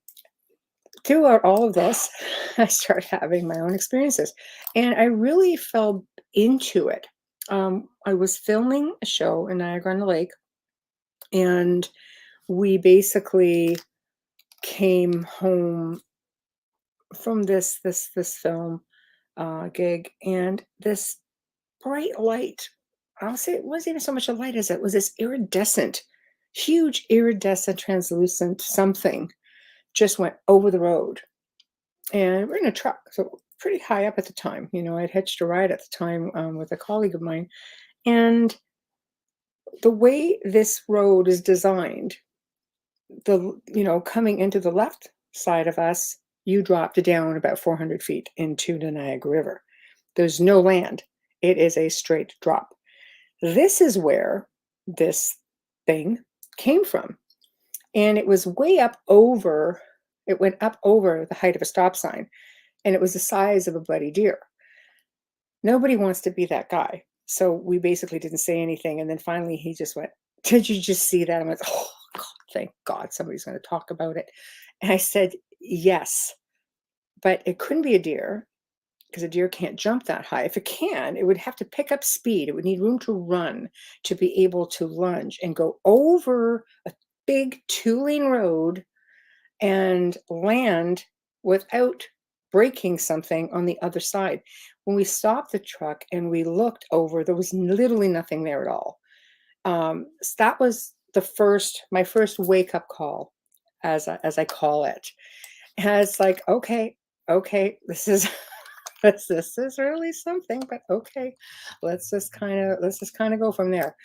throughout all of this, I started having my own experiences, and I really fell into it. I was filming a show in Niagara-on-the-Lake, and we basically came home from this film gig, and this bright light. I'll say it wasn't even so much a light as it was this iridescent, huge iridescent, translucent something just went over the road. And we're in a truck, so pretty high up at the time. I'd hitched a ride at the time with a colleague of mine. And the way this road is designed, coming into the left side of us, you dropped down about 400 feet into the Niagara River. There's no land. It is a straight drop. This is where this thing came from. And it was way up over, it went up over the height of a stop sign. And it was the size of a bloody deer. Nobody wants to be that guy. So we basically didn't say anything. And then finally he just went, "Did you just see that?" I went, "Oh, God, thank God somebody's going to talk about it." And I said, "Yes, but it couldn't be a deer because a deer can't jump that high. If it can, it would have to pick up speed. It would need room to run to be able to lunge and go over a big 2-lane road and land without breaking something on the other side." When we stopped the truck and we looked over, there was literally nothing there at all. So that was my first wake up call, as I call it. And it's like, okay, this is this is really something, but okay, let's just kind of go from there.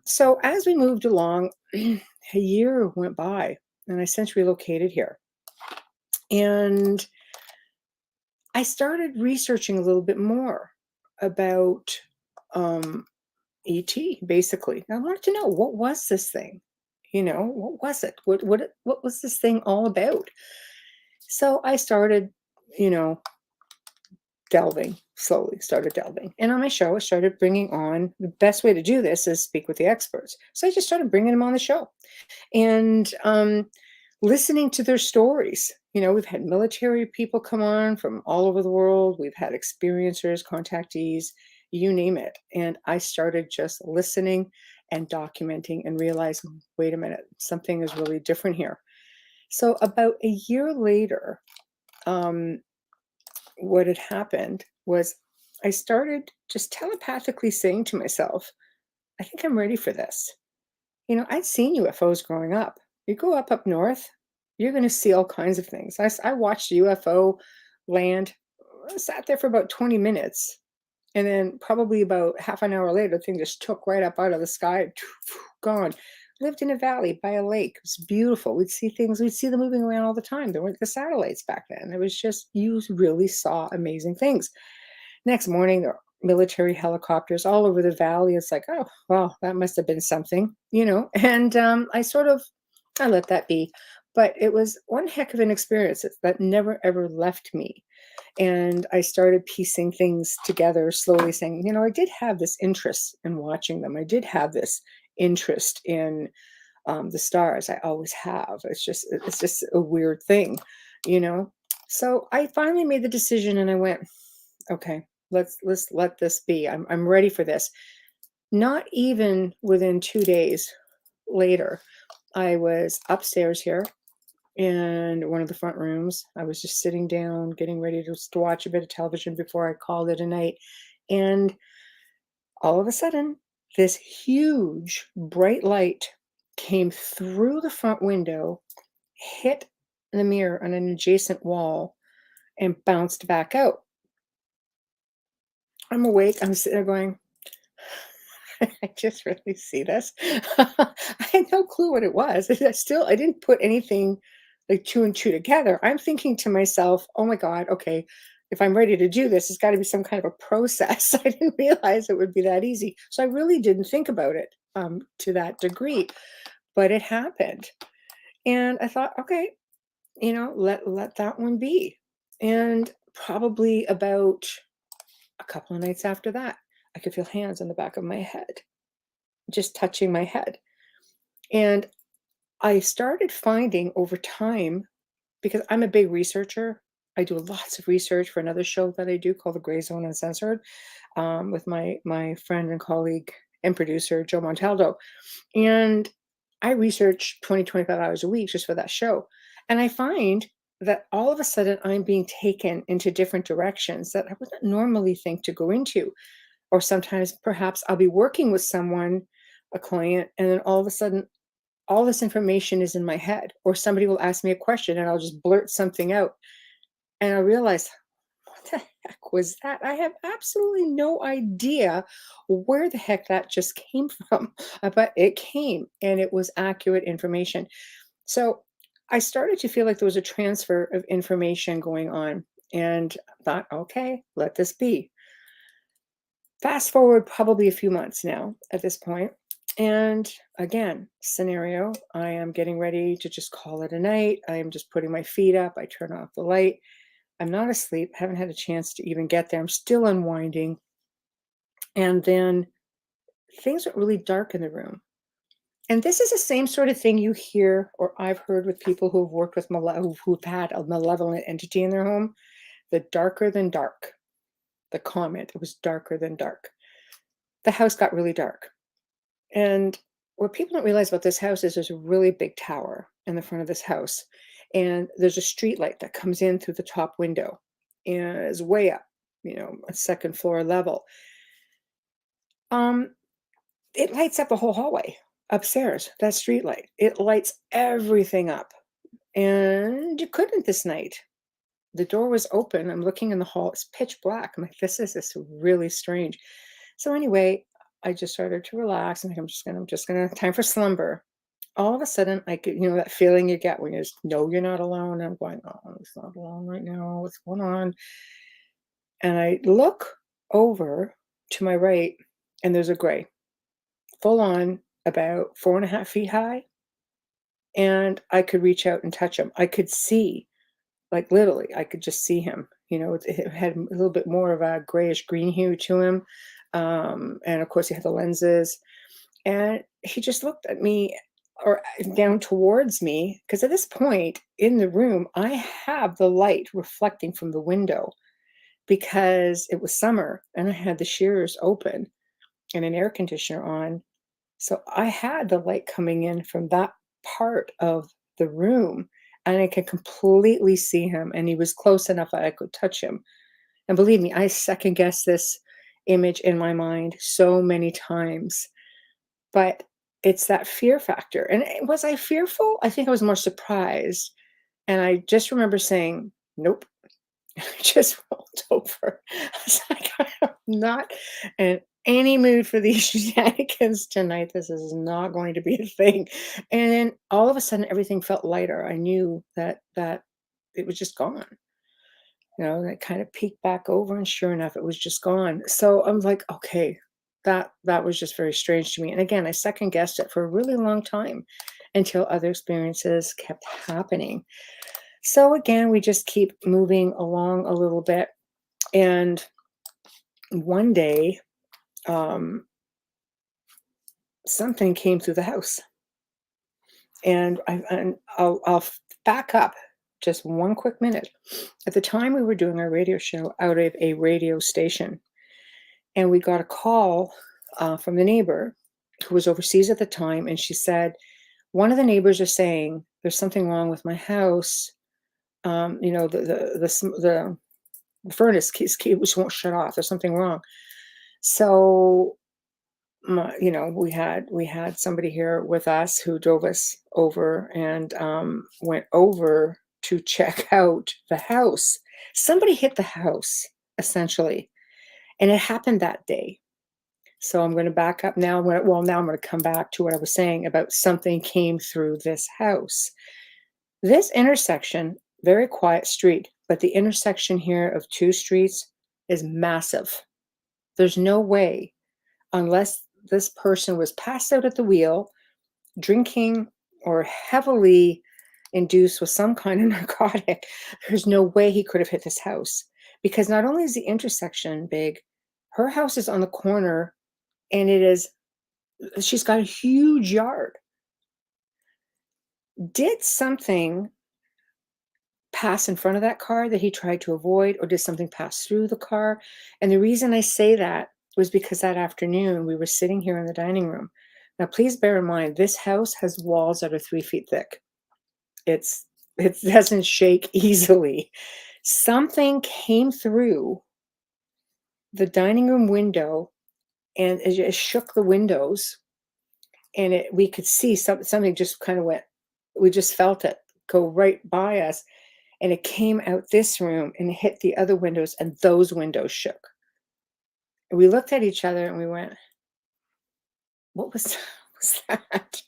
So as we moved along, a year went by, and I since relocated here, and I started researching a little bit more about ET. Basically, I wanted to know, what was this thing? What was it? What was this thing all about? So I started, started delving. And on my show, I started bringing on, the best way to do this is speak with the experts. So I just started bringing them on the show and listening to their stories. We've had military people come on from all over the world. We've had experiencers, contactees, you name it. And I started just listening and documenting and realizing, wait a minute, something is really different here. So about a year later, what had happened was I started just telepathically saying to myself, I think I'm ready for this. I'd seen UFOs growing up. You go up north, you're going to see all kinds of things. I watched UFO land, sat there for about 20 minutes. And then probably about half an hour later, the thing just took right up out of the sky, gone. Lived in a valley by a lake. It was beautiful. We'd see them moving around all the time. There weren't the satellites back then. It was just, you really saw amazing things. Next morning, there were military helicopters all over the valley. It's like, oh, well, that must have been something, And I let that be. But it was one heck of an experience that never, ever left me. And I started piecing things together, slowly saying, I did have this interest in watching them. I did have this interest in the stars. I always have. It's just a weird thing, So I finally made the decision, and I went, okay, let's let this be. I'm ready for this. Not even within 2 days later, I was upstairs here in one of the front rooms. I was just sitting down, getting ready to watch a bit of television before I called it a night. And all of a sudden, this huge bright light came through the front window, hit the mirror on an adjacent wall, and bounced back out. I'm awake. I'm sitting there going, I just really see this. I had no clue what it was. I didn't put anything like 2 and 2 together. I'm thinking to myself, oh my God, okay, if I'm ready to do this, it's got to be some kind of a process. I didn't realize it would be that easy. So I really didn't think about it to that degree, but it happened. And I thought, okay, let that one be. And probably about a couple of nights after that, I could feel hands on the back of my head, just touching my head. And I started finding over time, because I'm a big researcher, I do lots of research for another show that I do called The Gray Zone Uncensored, with my friend and colleague and producer, Joe Montaldo. And I research 20, 25 hours a week just for that show. And I find that all of a sudden I'm being taken into different directions that I wouldn't normally think to go into. Or sometimes perhaps I'll be working with someone, a client, and then all of a sudden all this information is in my head, or somebody will ask me a question and I'll just blurt something out. And I realize, what the heck was that? I have absolutely no idea where the heck that just came from, but it came and it was accurate information. So I started to feel like there was a transfer of information going on, and thought, okay, let this be. Fast forward probably a few months now at this point. And again, scenario, I am getting ready to just call it a night. I am just putting my feet up. I turn off the light. I'm not asleep. Haven't had a chance to even get there. I'm still unwinding. And then things are really dark in the room. And this is the same sort of thing you hear, or I've heard with people who've worked with, who've had a malevolent entity in their home. The darker than dark. The comment, it was darker than dark. The house got really dark. And what people don't realize about this house is there's a really big tower in the front of this house. And there's a street light that comes in through the top window and is way up, a second floor level. It lights up the whole hallway upstairs, that street light. It lights everything up. And you couldn't this night. The door was open. I'm looking in the hall. It's pitch black. I'm like, this is really strange. So anyway, I just started to relax. I'm like, I'm just gonna time for slumber. All of a sudden, I get, that feeling you get when you just know you're not alone. I'm going, oh, it's not alone right now. What's going on? And I look over to my right, and there's a gray, full on, about 4.5 feet high. And I could reach out and touch him. I could see, like literally, I could just see him. It had a little bit more of a grayish green hue to him. And of course, he had the lenses. And he just looked at me, or down towards me, because at this point in the room, I have the light reflecting from the window because it was summer and I had the shears open and an air conditioner on. So I had the light coming in from that part of the room, and I could completely see him, and he was close enough that I could touch him. And believe me, I second guessed this image in my mind so many times, but it's that fear factor. And was I fearful? I think I was more surprised. And I just remember saying, nope. I just rolled over. I was like, I'm not in any mood for these shenanigans tonight. This is not going to be a thing. And then all of a sudden, everything felt lighter. I knew that it was just gone. That kind of peeked back over, and sure enough, it was just gone. So I'm like, okay, that was just very strange to me. And again, I second guessed it for a really long time until other experiences kept happening. So again, we just keep moving along a little bit. And one day, something came through the house. And I'll back up just one quick minute. At the time, we were doing our radio show out of a radio station. And we got a call from the neighbor who was overseas at the time. And she said, one of the neighbors are saying there's something wrong with my house. The furnace which won't shut off. There's something wrong. So, we had somebody here with us who drove us over and went over to check out the house. Somebody hit the house, essentially. And it happened that day. So I'm going to back up now. Now I'm going to come back to what I was saying about something came through this house. This intersection, very quiet street, but the intersection here of two streets is massive. There's no way, unless this person was passed out at the wheel, drinking, or heavily induced with some kind of narcotic, there's no way he could have hit this house. Because not only is the intersection big, her house is on the corner, and she's got a huge yard. Did something pass in front of that car that he tried to avoid, or did something pass through the car? And the reason I say that was because that afternoon we were sitting here in the dining room. Now, please bear in mind, this house has walls that are 3 feet thick. It doesn't shake easily. Something came through the dining room window, and it shook the windows, and we could see something just kind of went. We just felt it go right by us, and it came out this room and hit the other windows, and those windows shook. And we looked at each other and we went, what was that?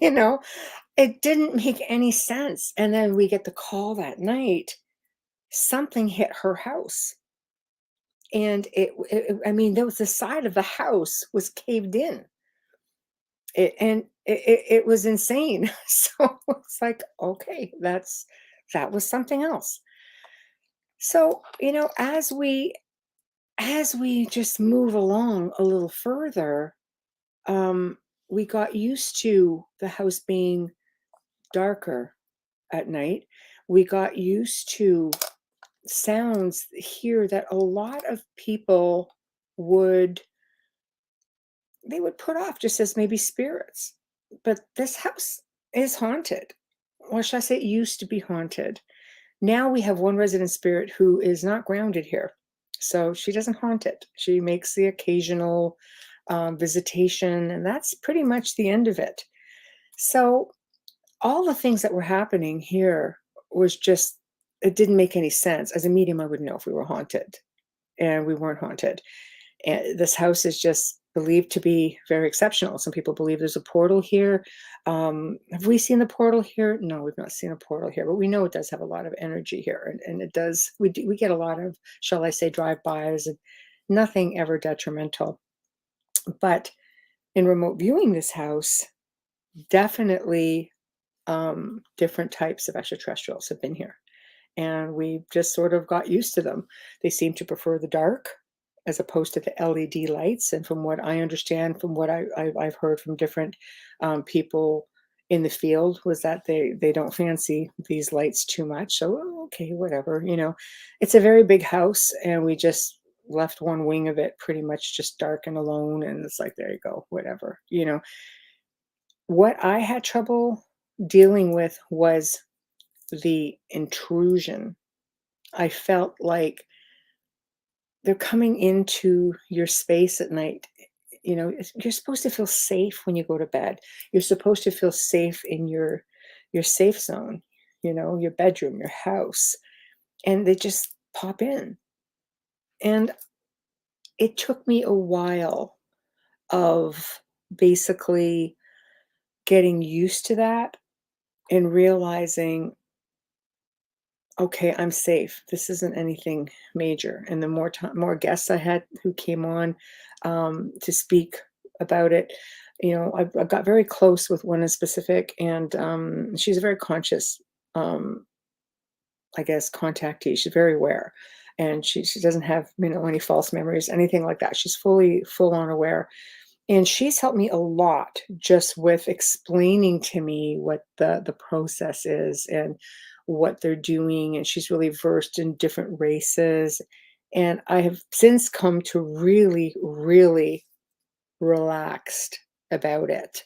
You know, it didn't make any sense. And then we get the call that night, something hit her house. And I mean, there was the side of the house was caved in. It was insane. So it's like, okay, that was something else. So, you know, as we just move along a little further, we got used to the house being darker at night. We got used to sounds here that a lot of people would put off just as maybe spirits. But this house is haunted. Or should I say it used to be haunted. Now we have one resident spirit who is not grounded here. So she doesn't haunt it. She makes the occasional visitation, and that's pretty much the end of it. So all the things that were happening here was just, it didn't make any sense. As a medium, I would know if we were haunted, and we weren't haunted. And this house is just believed to be very exceptional. Some people believe there's a portal here. Have we seen the portal here? No, we've not seen a portal here, but we know it does have a lot of energy here, and it does. We get a lot of, shall I say, drive-bys, and nothing ever detrimental. But in remote viewing this house, definitely different types of extraterrestrials have been here, and we just sort of got used to them. They seem to prefer the dark as opposed to the LED lights. And from what I understand, from what I've heard from different people in the field, was that they don't fancy these lights too much. So, okay, whatever, you know. It's a very big house, and we just left one wing of it pretty much just dark and alone. And it's like, there you go, whatever, you know. What I had trouble dealing with was the intrusion. I felt like they're coming into your space at night. You know, you're supposed to feel safe when you go to bed. You're supposed to feel safe in your safe zone, you know, your bedroom, your house. And they just pop in. And it took me a while of basically getting used to that and realizing, okay, I'm safe. This isn't anything major. And the more guests I had who came on to speak about it, you know, I got very close with one in specific, and she's a very conscious, I guess, contactee. She's very aware, and she doesn't have, you know, any false memories, anything like that. She's full on aware. And she's helped me a lot just with explaining to me what the process is and what they're doing. And she's really versed in different races. And I have since come to really, really relaxed about it.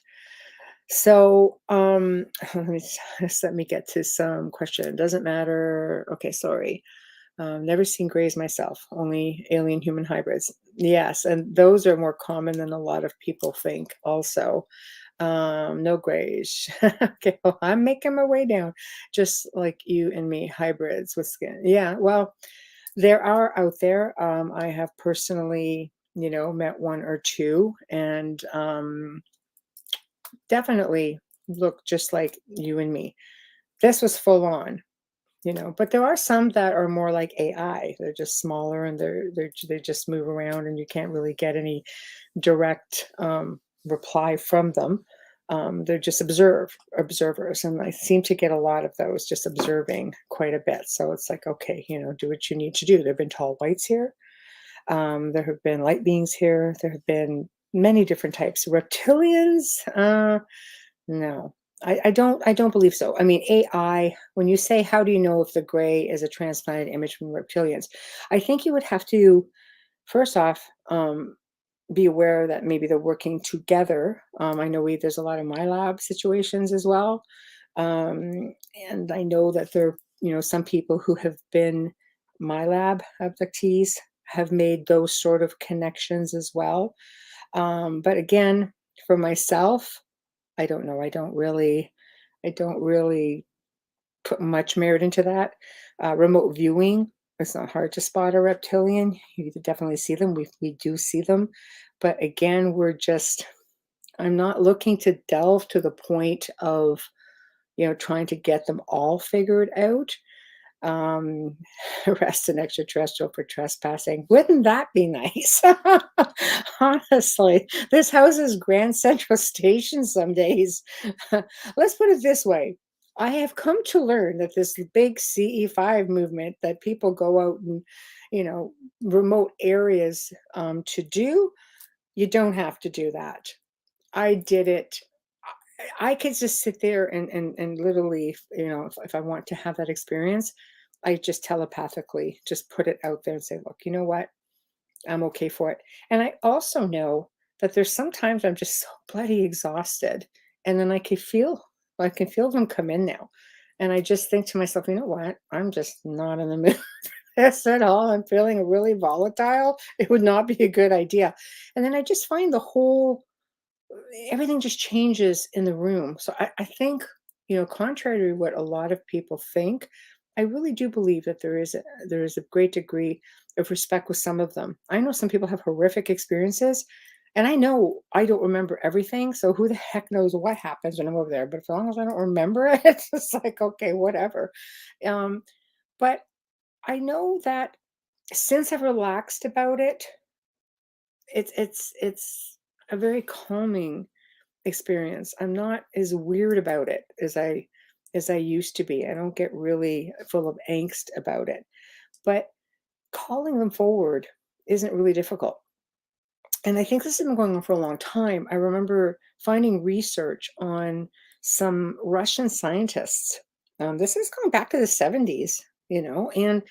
So let me get to some question. It doesn't matter. Okay, sorry. Never seen grays myself, only alien human hybrids. Yes, and those are more common than a lot of people think also. No grays. Okay, well, I'm making my way down, just like you and me, hybrids with skin. Yeah, well, there are out there. I have personally, you know, met one or two, and definitely look just like you and me. This was full on. But there are some that are more like AI. They're just smaller and they just move around and you can't really get any direct reply from them. They're just observers, and I seem to get a lot of those just observing quite a bit. So it's like, okay, do what you need to do. There have been tall whites here. There have been light beings here. There have been many different types. Reptilians, no, I don't believe so. I mean, AI, when you say, how do you know if the gray is a transplanted image from reptilians? I think you would have to, first off, be aware that maybe they're working together. I know there's a lot of my lab situations as well. And I know that some people who have been my lab abductees have made those sort of connections as well. But again, for myself, I don't know. I don't really put much merit into that. Remote viewing, it's not hard to spot a reptilian. You can definitely see them. We do see them. But again, I'm not looking to delve to the point of, trying to get them all figured out. Arrest an extraterrestrial for trespassing. Wouldn't that be nice? Honestly, this house is Grand Central Station some days. Let's put it this way. I have come to learn that this big CE5 movement that people go out and, remote areas to do, you don't have to do that. I did it. I could just sit there and literally, if I want to have that experience, I just telepathically just put it out there and say, look, you know what? I'm okay for it. And I also know that there's sometimes I'm just so bloody exhausted. And then I can feel them come in now. And I just think to myself, you know what? I'm just not in the mood for this at all. I'm feeling really volatile. It would not be a good idea. And then I just find everything just changes in the room. So I think, contrary to what a lot of people think, I really do believe that there is a great degree of respect with some of them. I know some people have horrific experiences, and I know I don't remember everything. So who the heck knows what happens when I'm over there? But as long as I don't remember it, it's like, okay, whatever. But I know that since I've relaxed about it, it's a very calming experience. I'm not as weird about it as I used to be. I don't get really full of angst about it. But calling them forward isn't really difficult. And I think this has been going on for a long time. I remember finding research on some Russian scientists. This is going back to the 70s, and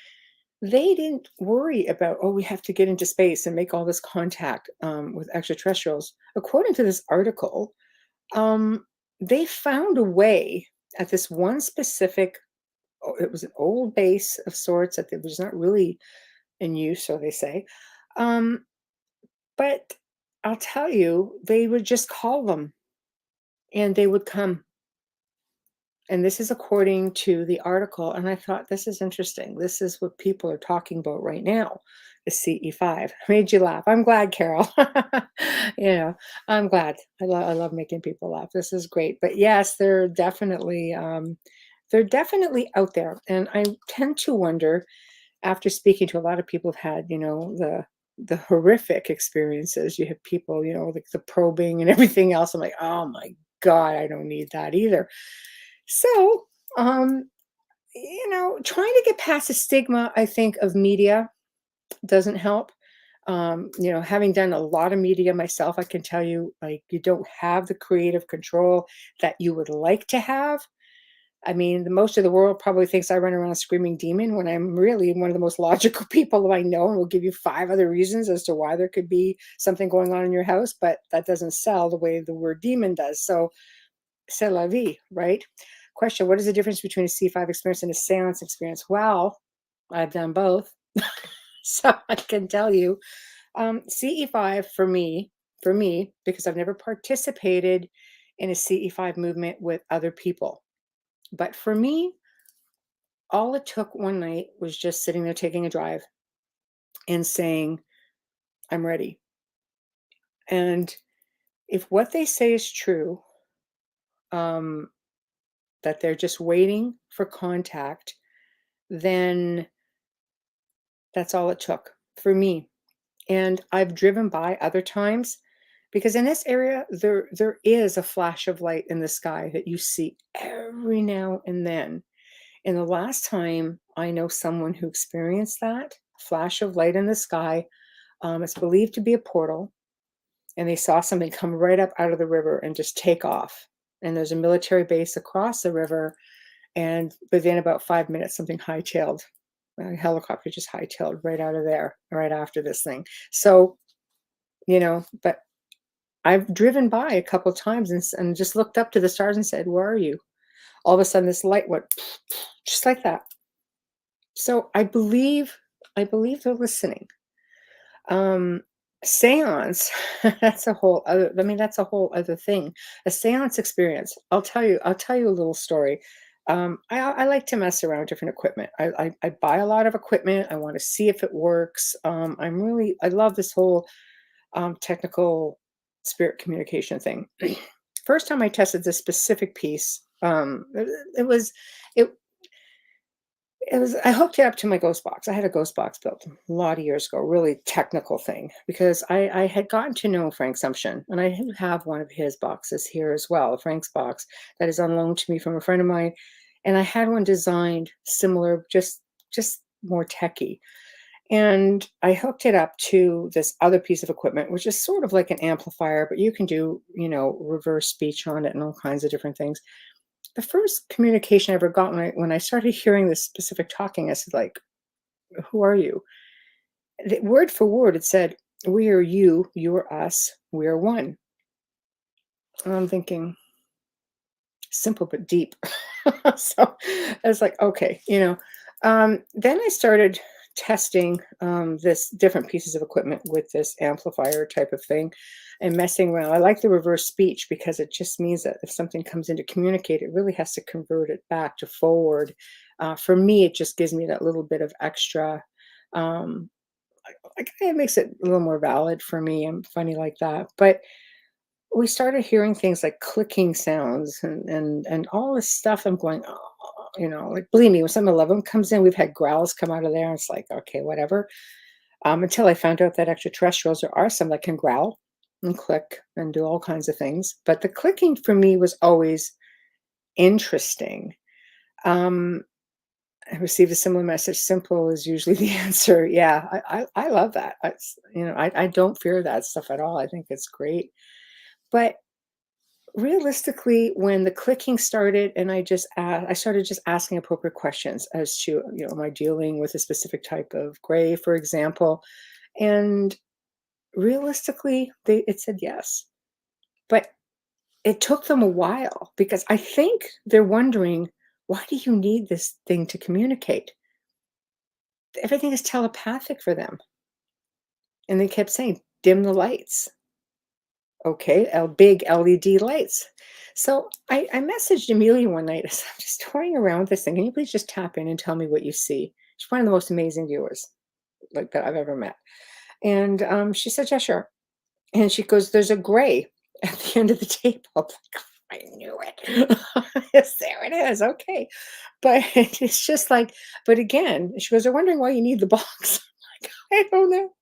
they didn't worry about, we have to get into space and make all this contact with extraterrestrials. According to this article, they found a way at this one specific, it was an old base of sorts that was not really in use, so they say. But I'll tell you, they would just call them and they would come. And this is according to the article. And I thought, this is interesting. This is what people are talking about right now, the CE5. Made you laugh. I'm glad, Carol. I'm glad. I love making people laugh. This is great. But yes, they're definitely out there. And I tend to wonder, after speaking to a lot of people who've had, the horrific experiences, you have people, like the probing and everything else. I'm like, oh my God, I don't need that either. So, trying to get past the stigma, I think, of media doesn't help. Having done a lot of media myself, I can tell you, like, you don't have the creative control that you would like to have. I mean, most of the world probably thinks I run around a screaming demon when I'm really one of the most logical people I know, and will give you 5 other reasons as to why there could be something going on in your house, but that doesn't sell the way the word demon does. So, c'est la vie, right? Question: what is the difference between a C5 experience and a seance experience? Well, I've done both. So I can tell you, CE5 for me, because I've never participated in a CE5 movement with other people. But for me, all it took one night was just sitting there taking a drive and saying, I'm ready. And if what they say is true, that they're just waiting for contact, then that's all it took for me. And I've driven by other times because in this area, there is a flash of light in the sky that you see every now and then. And the last time I know someone who experienced that flash of light in the sky, it's believed to be a portal, and they saw something come right up out of the river and just take off. And there's a military base across the river, and within about 5 minutes, something hightailed, a helicopter just hightailed right out of there, right after this thing. So, but I've driven by a couple times and just looked up to the stars and said, "Where are you?" All of a sudden, this light went just like that. So I believe they're listening. Seance, that's a whole other thing. A seance experience. I'll tell you a little story. I like to mess around with different equipment. I buy a lot of equipment. I want to see if it works. I love this whole technical spirit communication thing. First time I tested this specific piece, it was I hooked it up to my ghost box. I had a ghost box built a lot of years ago, really technical thing, because I had gotten to know Frank Sumption, and I do have one of his boxes here as well, Frank's box, that is on loan to me from a friend of mine. And I had one designed similar, just more techy. And I hooked it up to this other piece of equipment, which is sort of like an amplifier, but you can do, reverse speech on it and all kinds of different things. The first communication I ever got when I started hearing this specific talking, I said, like, "Who are you?" Word for word, it said, "We are you, you are us, we are one." And I'm thinking, simple but deep. So I was like, okay, Then I started testing this different pieces of equipment with this amplifier type of thing and messing around. I like the reverse speech because it just means that if something comes in to communicate, it really has to convert it back to forward. For me, it just gives me that little bit of extra. It makes it a little more valid for me. I'm funny like that. But we started hearing things like clicking sounds and all this stuff. I'm going, like, believe me, when some 11 comes in, we've had growls come out of there. And it's like, okay, whatever. Until I found out that extraterrestrials, there are some that can growl and click and do all kinds of things. But the clicking for me was always interesting. I received a similar message. Simple is usually the answer. Yeah, I love that. I don't fear that stuff at all. I think it's great. But realistically, when the clicking started and I started just asking appropriate questions as to, am I dealing with a specific type of gray, for example? And realistically, it said yes. But it took them a while because I think they're wondering, why do you need this thing to communicate? Everything is telepathic for them. And they kept saying, dim the lights. Okay, big LED lights. So I messaged Amelia one night. I said, "I'm just toying around with this thing. Can you please just tap in and tell me what you see?" She's one of the most amazing viewers that I've ever met. And she said, "Yeah, sure." And she goes, "There's a gray at the end of the table." I'm like, I knew it. Yes, there it is. Okay. But it's just like, but again, she goes, "They're wondering why you need the box." I don't know.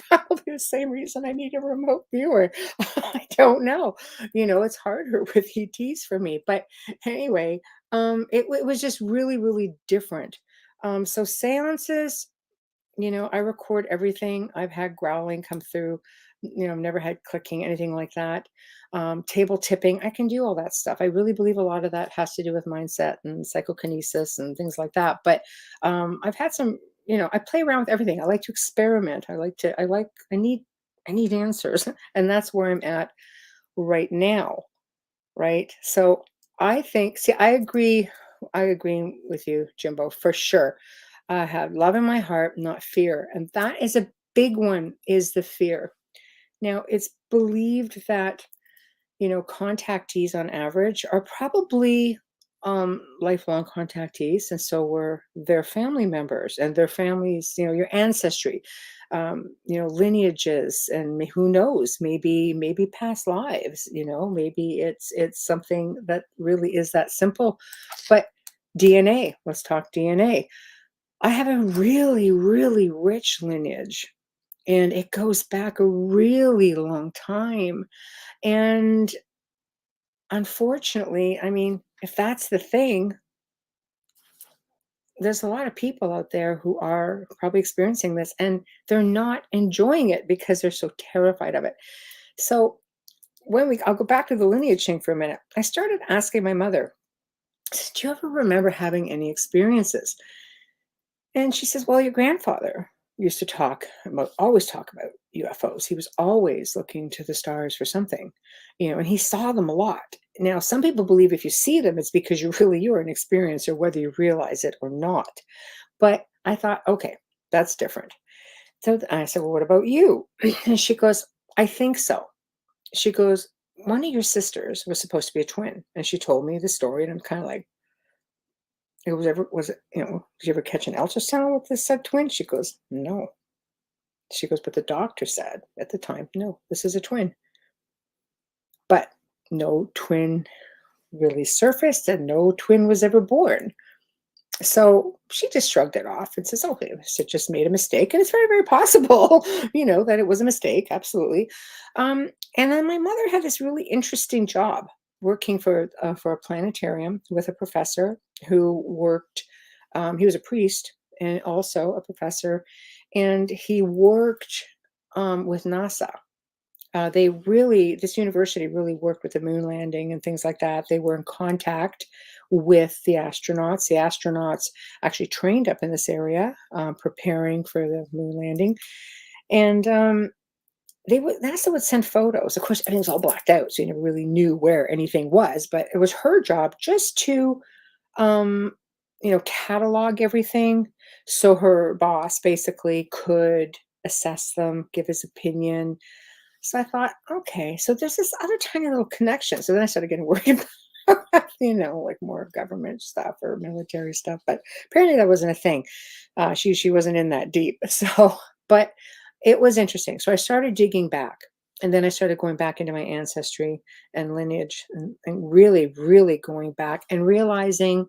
Probably the same reason I need a remote viewer. I don't know. It's harder with ETs for me. But anyway, it was just really, really different. So seances, I record everything. I've had growling come through. I've never had clicking, anything like that. Table tipping, I can do all that stuff. I really believe a lot of that has to do with mindset and psychokinesis and things like that. But I've had some, I play around with everything. I like to experiment. I need answers. And that's where I'm at right now. Right. So I think, I agree with you, Jimbo, for sure. I have love in my heart, not fear. And that is a big one, is the fear. Now, it's believed that, contactees on average are probably lifelong contactees. And so were their family members and their families, your ancestry, lineages, and who knows, maybe past lives, maybe it's something that really is that simple. But DNA. Let's talk DNA. I have a really, really rich lineage, and it goes back a really long time. And unfortunately, I mean, if that's the thing, there's a lot of people out there who are probably experiencing this, and they're not enjoying it because they're so terrified of it. So I'll go back to the lineage thing for a minute. I started asking my mother, I said, do you ever remember having any experiences? And she says, well, your grandfather used to always talk about UFOs. He was always looking to the stars for something, and he saw them a lot. Now, some people believe if you see them, it's because you're an experiencer, whether you realize it or not. But I thought, okay, that's different. So I said, well, what about you? And she goes, I think so. She goes, one of your sisters was supposed to be a twin. And she told me the story, and I'm kind of like, did you ever catch an ultrasound with this said twin? She goes, no. She goes, but the doctor said at the time, no, this is a twin. But no twin really surfaced, and no twin was ever born. So she just shrugged it off and says, okay, it just made a mistake. And it's very, very possible, that it was a mistake. Absolutely. And then my mother had this really interesting job working for a planetarium with a professor who worked, he was a priest and also a professor, and he worked with NASA. This university really worked with the moon landing and things like that. They were in contact with the astronauts. The astronauts actually trained up in this area, preparing for the moon landing. And NASA would send photos. Of course, everything was all blacked out, so you never really knew where anything was. But it was her job just to, catalog everything, so her boss basically could assess them, give his opinion. So I thought, okay, so there's this other tiny little connection. So then I started getting worried about, like more government stuff or military stuff. But apparently that wasn't a thing. She wasn't in that deep. So, but it was interesting. So I started digging back, and then I started going back into my ancestry and lineage, and really, really going back and realizing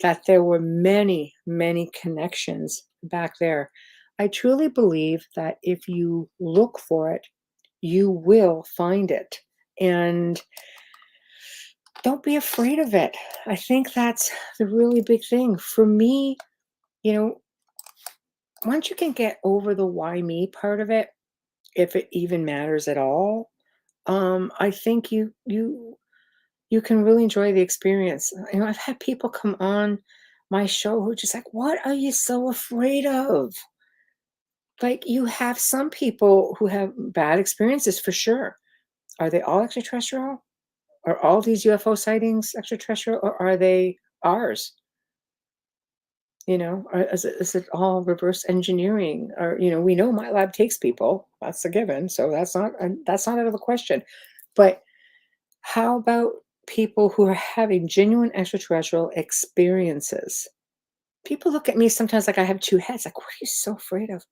that there were many, many connections back there. I truly believe that if you look for it, you will find it. And don't be afraid of it. I think that's the really big thing. For me, once you can get over the why me part of it, if it even matters at all, I think you can really enjoy the experience. I've had people come on my show who are just like, what are you so afraid of? Like, you have some people who have bad experiences for sure. Are they all extraterrestrial? Are all these UFO sightings extraterrestrial, or are they ours? Or is it all reverse engineering? Or, we know my lab takes people. That's a given. So that's not out of the question. But how about people who are having genuine extraterrestrial experiences? People look at me sometimes like I have two heads. Like, what are you so afraid of?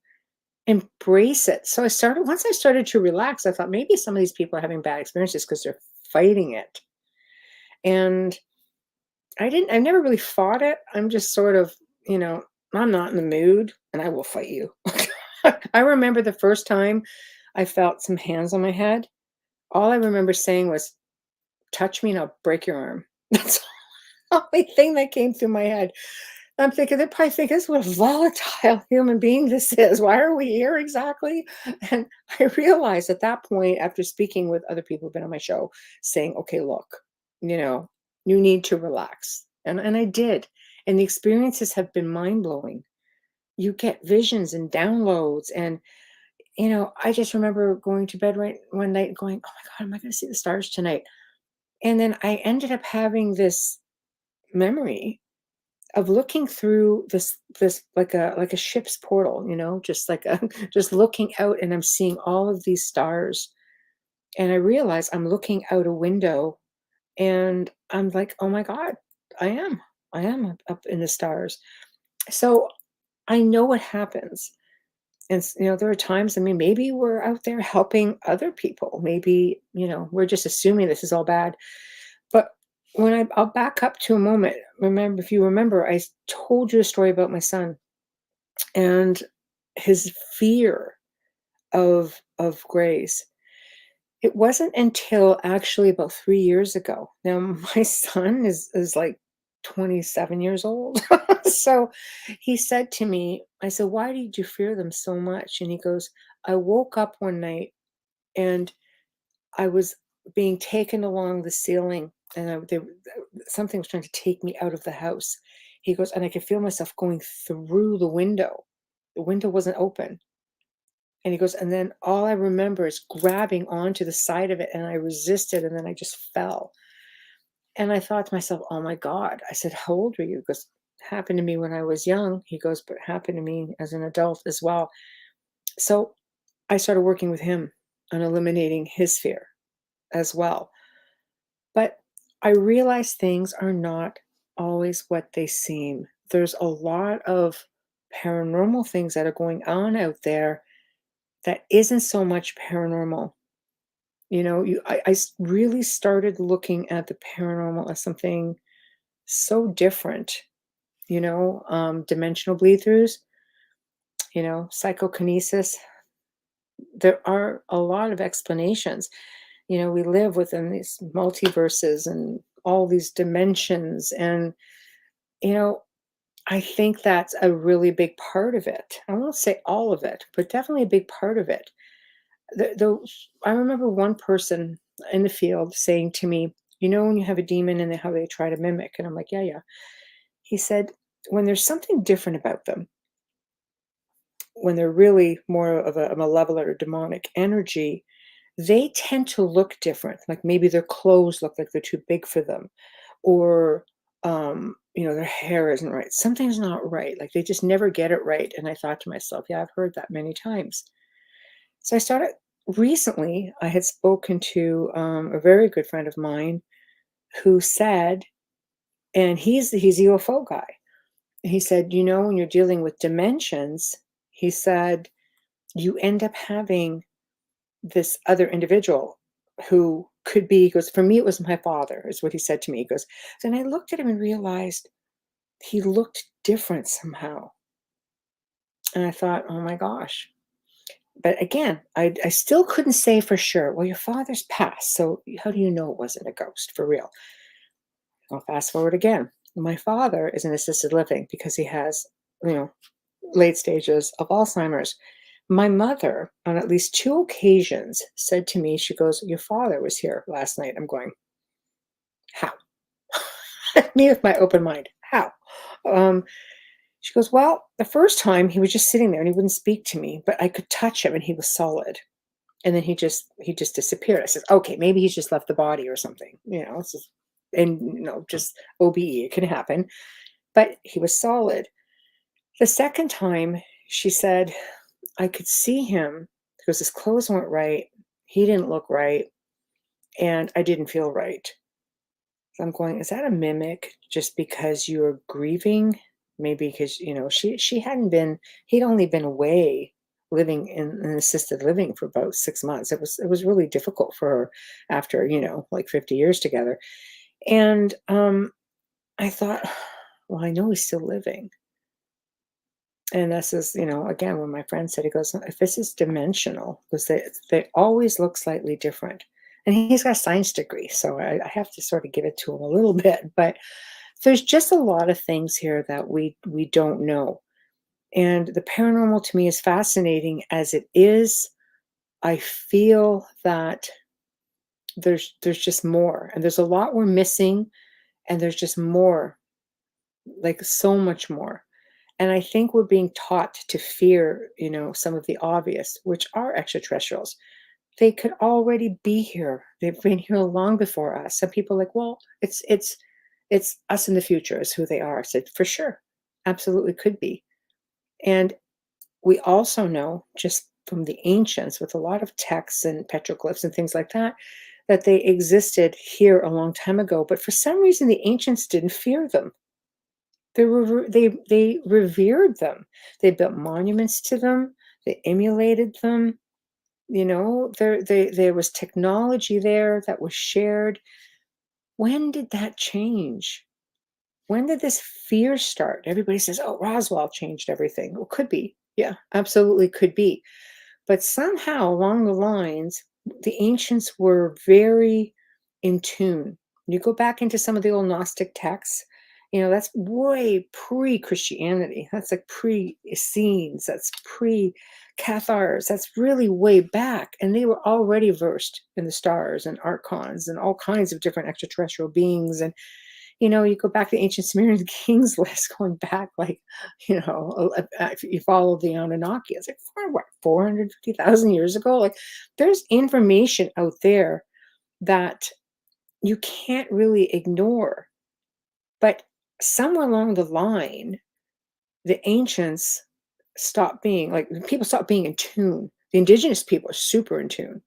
Embrace it. So once I started to relax, I thought maybe some of these people are having bad experiences because they're fighting it. And I've never really fought it. I'm just sort of, I'm not in the mood, and I will fight you. I remember the first time I felt some hands on my head. All I remember saying was, touch me and I'll break your arm. That's the only thing that came through my head. I'm thinking, they're probably thinking, this is what a volatile human being this is. Why are we here exactly? And I realized at that point, after speaking with other people who've been on my show, saying, okay, look, you need to relax. And I did. And the experiences have been mind-blowing. You get visions and downloads. And, I just remember going to bed one night going, oh my God, am I going to see the stars tonight? And then I ended up having this memory of looking through this like a ship's portal, just just looking out, and I'm seeing all of these stars. And I realize I'm looking out a window, and I'm like, oh my God, I am up in the stars. So I know what happens. And there are times, maybe we're out there helping other people. Maybe, we're just assuming this is all bad. But I'll back up to a moment. Remember, if you remember, I told you a story about my son and his fear of grays. It wasn't until actually about 3 years ago. Now my son is like 27 years old. So he said to me, I said, "Why did you fear them so much?" And he goes, "I woke up one night and I was being taken along the ceiling and something was trying to take me out of the house." He goes, "And I could feel myself going through the window. The window wasn't open." And he goes, "And then all I remember is grabbing onto the side of it and I resisted and then I just fell." And I thought to myself, "Oh my God." I said, "How old were you?" He goes, "Happened to me when I was young." He goes, "But happened to me as an adult as well." So I started working with him on eliminating his fear as well. But I realize things are not always what they seem. There's a lot of paranormal things that are going on out there that isn't so much paranormal. Really started looking at the paranormal as something so different, dimensional bleed throughs, psychokinesis. There are a lot of explanations. We live within these multiverses and all these dimensions. And, you know, I think that's a really big part of it. I won't say all of it, but definitely a big part of it. I remember one person in the field saying to me, when you have a demon and how they try to mimic, and I'm like, yeah, yeah. He said, when there's something different about them, when they're really more of a malevolent or demonic energy, they tend to look different. Like maybe their clothes look like they're too big for them, or their hair isn't right. Something's not right. Like they just never get it right. And I thought to myself, yeah, I've heard that many times. So I started recently. I had spoken to a very good friend of mine who said, and he's a UFO guy. He said, when you're dealing with dimensions, he said, you end up having this other individual who could be, he goes, for me, it was my father, is what he said to me. He goes, then I looked at him and realized he looked different somehow. And I thought, oh my gosh. But again, I still couldn't say for sure, well, your father's passed, so how do you know it wasn't a ghost for real? I'll fast forward again. My father is in assisted living because he has, late stages of Alzheimer's. My mother, on at least 2 occasions, said to me, she goes, your father was here last night. I'm going, how? Me with my open mind, how? She goes, well, the first time he was just sitting there and he wouldn't speak to me, but I could touch him and he was solid. And then he just disappeared. I said, okay, maybe he's just left the body or something, just OBE, it can happen. But he was solid. The second time, she said, I could see him because his clothes weren't right. He didn't look right. And I didn't feel right. So I'm going, is that a mimic just because you're grieving? Maybe because, he'd only been away living in assisted living for about 6 months. It was really difficult for her after, like 50 years together. And I thought, well, I know he's still living. And this is, again, when my friend said, he goes, if this is dimensional, because they always look slightly different. And he's got a science degree, so I have to sort of give it to him a little bit. But there's just a lot of things here that we don't know. And the paranormal to me is fascinating as it is. I feel that there's just more, and there's a lot we're missing, and there's just more, like so much more. And I think we're being taught to fear, some of the obvious, which are extraterrestrials. They could already be here. They've been here long before us. Some people are like, well, it's us in the future is who they are. I said, for sure, absolutely could be. And we also know just from the ancients with a lot of texts and petroglyphs and things like that, that they existed here a long time ago. But for some reason, the ancients didn't fear them. They revered them. They built monuments to them. They emulated them. There was technology there that was shared. when did that change? When did this fear start? Everybody says, oh, Roswell changed everything. Well, could be. Yeah, absolutely could be. But somehow along the lines, the ancients were very in tune. You go back into some of the old Gnostic texts, that's way pre-Christianity. That's like pre-Essenes. That's pre-Cathars. That's really way back. And they were already versed in the stars and archons and all kinds of different extraterrestrial beings. And you go back to the ancient Sumerian kings list, going back if you follow the Anunnaki, it's like 450,000 years ago. Like, there's information out there that you can't really ignore. But somewhere along the line, the ancients stopped being people stopped being in tune. The indigenous people are super in tune.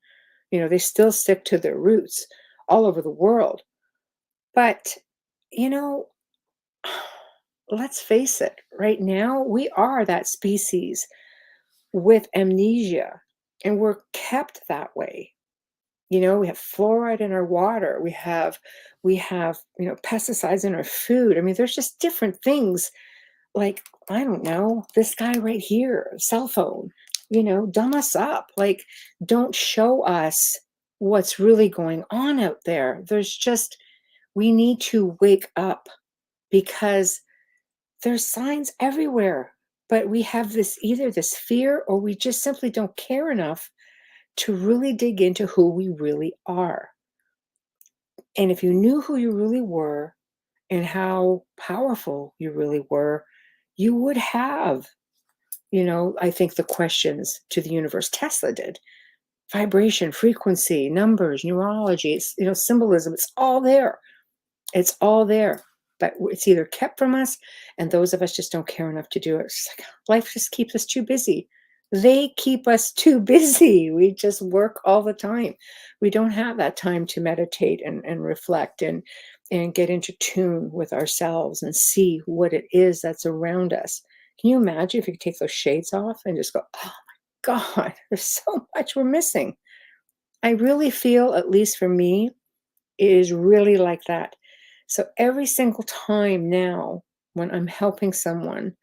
They still stick to their roots all over the world. But let's face it, right now, we are that species with amnesia, and we're kept that way. We have fluoride in our water. We have pesticides in our food. I mean, there's just different things like, I don't know, this guy right here, cell phone, dumb us up. Like, don't show us what's really going on out there. We need to wake up, because there's signs everywhere, but we have either this fear, or we just simply don't care enough to really dig into who we really are. And if you knew who you really were and how powerful you really were, you would have, I think, the questions to the universe. TESSA did. Vibration, frequency, numbers, neurology, it's, symbolism, it's all there. It's all there, but it's either kept from us, and those of us just don't care enough to do it. It's like life just keeps us too busy. They keep us too busy. We just work all the time. We don't have that time to meditate and reflect and get into tune with ourselves and see what it is that's around us. Can you imagine if you could take those shades off and just go, oh my God, there's so much we're missing. I really feel, at least for me, it is really like that. So every single time now when I'm helping someone,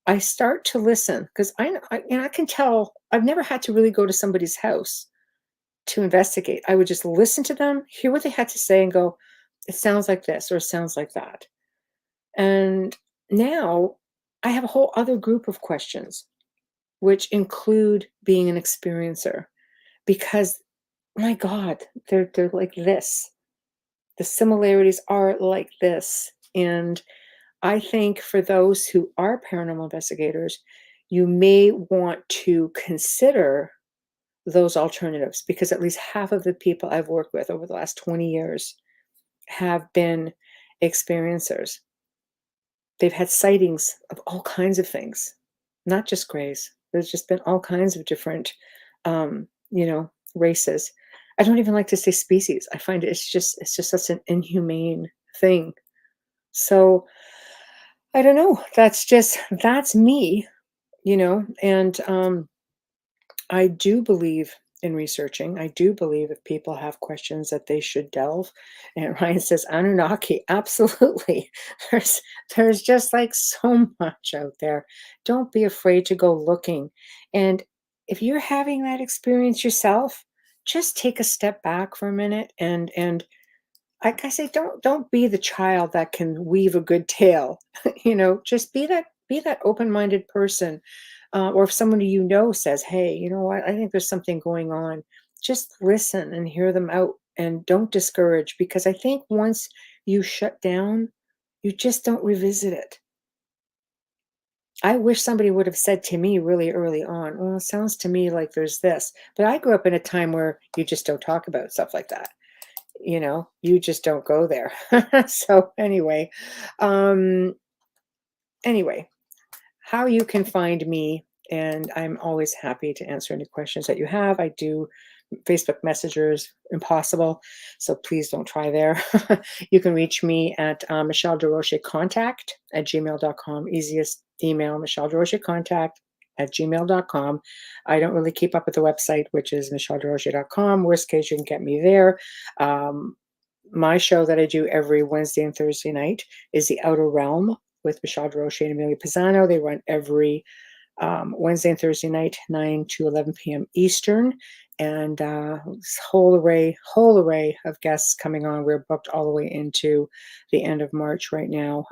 I start to listen, because I can tell. I've never had to really go to somebody's house to investigate. I would just listen to them, hear what they had to say, and go, it sounds like this, or it sounds like that. And now I have a whole other group of questions, which include being an experiencer, because my God, they're like this. The similarities are like this. And I think for those who are paranormal investigators, you may want to consider those alternatives, because at least half of the people I've worked with over the last 20 years have been experiencers. They've had sightings of all kinds of things, not just grays. There's just been all kinds of different, races. I don't even like to say species. I find it's just such an inhumane thing. So I don't know. That's me, and I do believe in researching. I do believe if people have questions that they should delve. And Ryan says Anunnaki, absolutely. There's just like so much out there. Don't be afraid to go looking. And if you're having that experience yourself, just take a step back for a minute and like I say, don't be the child that can weave a good tale. Just be that open-minded person. Or if somebody says, hey, you know what, I think there's something going on, just listen and hear them out, and don't discourage, because I think once you shut down, you just don't revisit it. I wish somebody would have said to me really early on, well, it sounds to me like there's this. But I grew up in a time where you just don't talk about stuff like that. You just don't go there. So anyway, how you can find me, and I'm always happy to answer any questions that you have. I do Facebook Messengers, impossible, so please don't try there. You can reach me at Michelle DeRoche contact at gmail.com. Easiest email, Michelle DeRoche contact at gmail.com. I don't really keep up with the website, which is michellederoche.com. Worst case, you can get me there. my show that I do every Wednesday and Thursday night is The Outer Realm with Michelle Roche and Amelia Pisano. They run every Wednesday and Thursday night, 9 to 11 p.m. Eastern. And whole array of guests coming on. We're booked all the way into the end of March right now.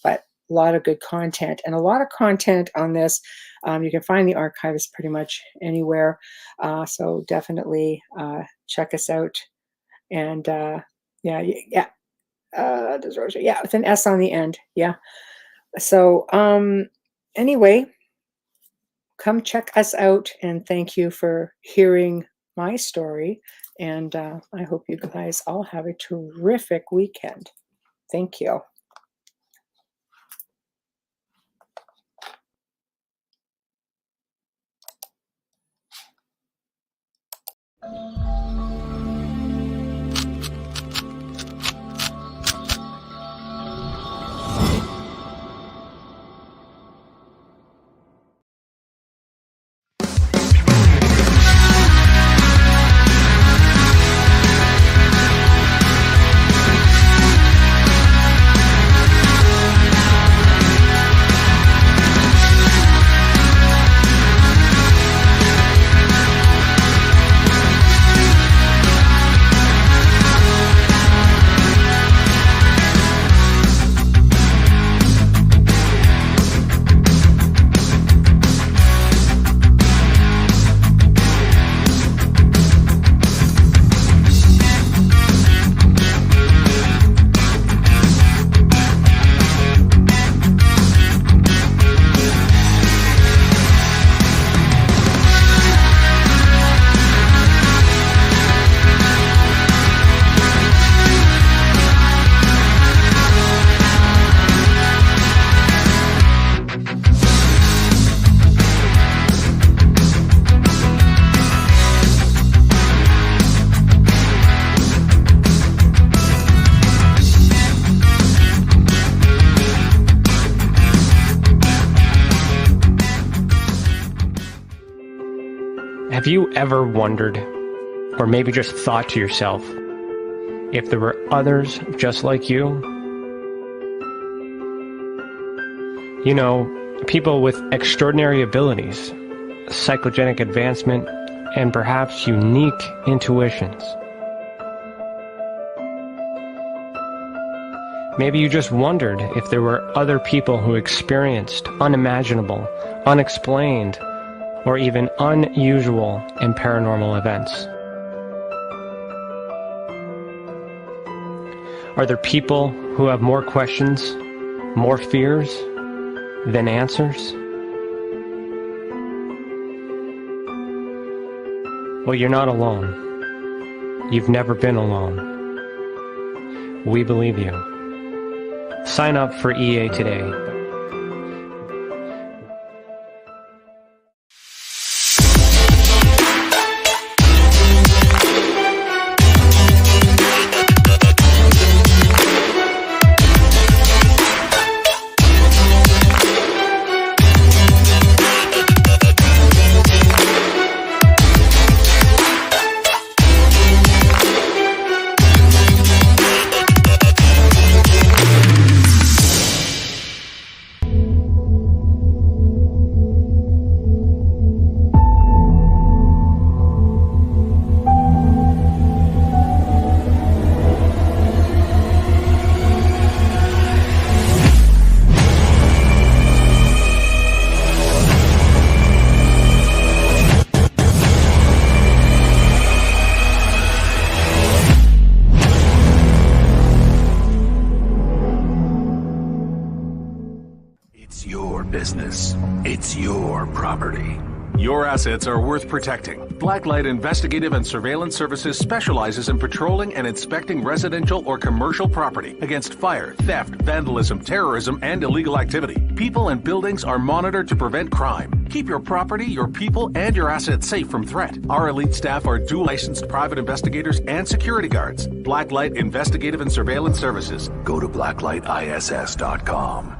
But a lot of good content and a lot of content on this. You can find the archives pretty much anywhere. So definitely check us out. And with an S on the end. Yeah. So anyway, come check us out, and thank you for hearing my story. And I hope you guys all have a terrific weekend. Thank you. Have you ever wondered, or maybe just thought to yourself, if there were others just like you? You know, people with extraordinary abilities, psychogenic advancement, and perhaps unique intuitions. Maybe you just wondered if there were other people who experienced unimaginable, unexplained, or even unusual and paranormal events. Are there people who have more questions, more fears than answers? Well, you're not alone. You've never been alone. We believe you. Sign up for EA today. Business. It's your property. Your assets are worth protecting. Blacklight Investigative and Surveillance Services specializes in patrolling and inspecting residential or commercial property against fire, theft, vandalism, terrorism, and illegal activity. People and buildings are monitored to prevent crime. Keep your property, your people, and your assets safe from threat. Our elite staff are dual licensed private investigators and security guards. Blacklight Investigative and Surveillance Services. Go to blacklightiss.com.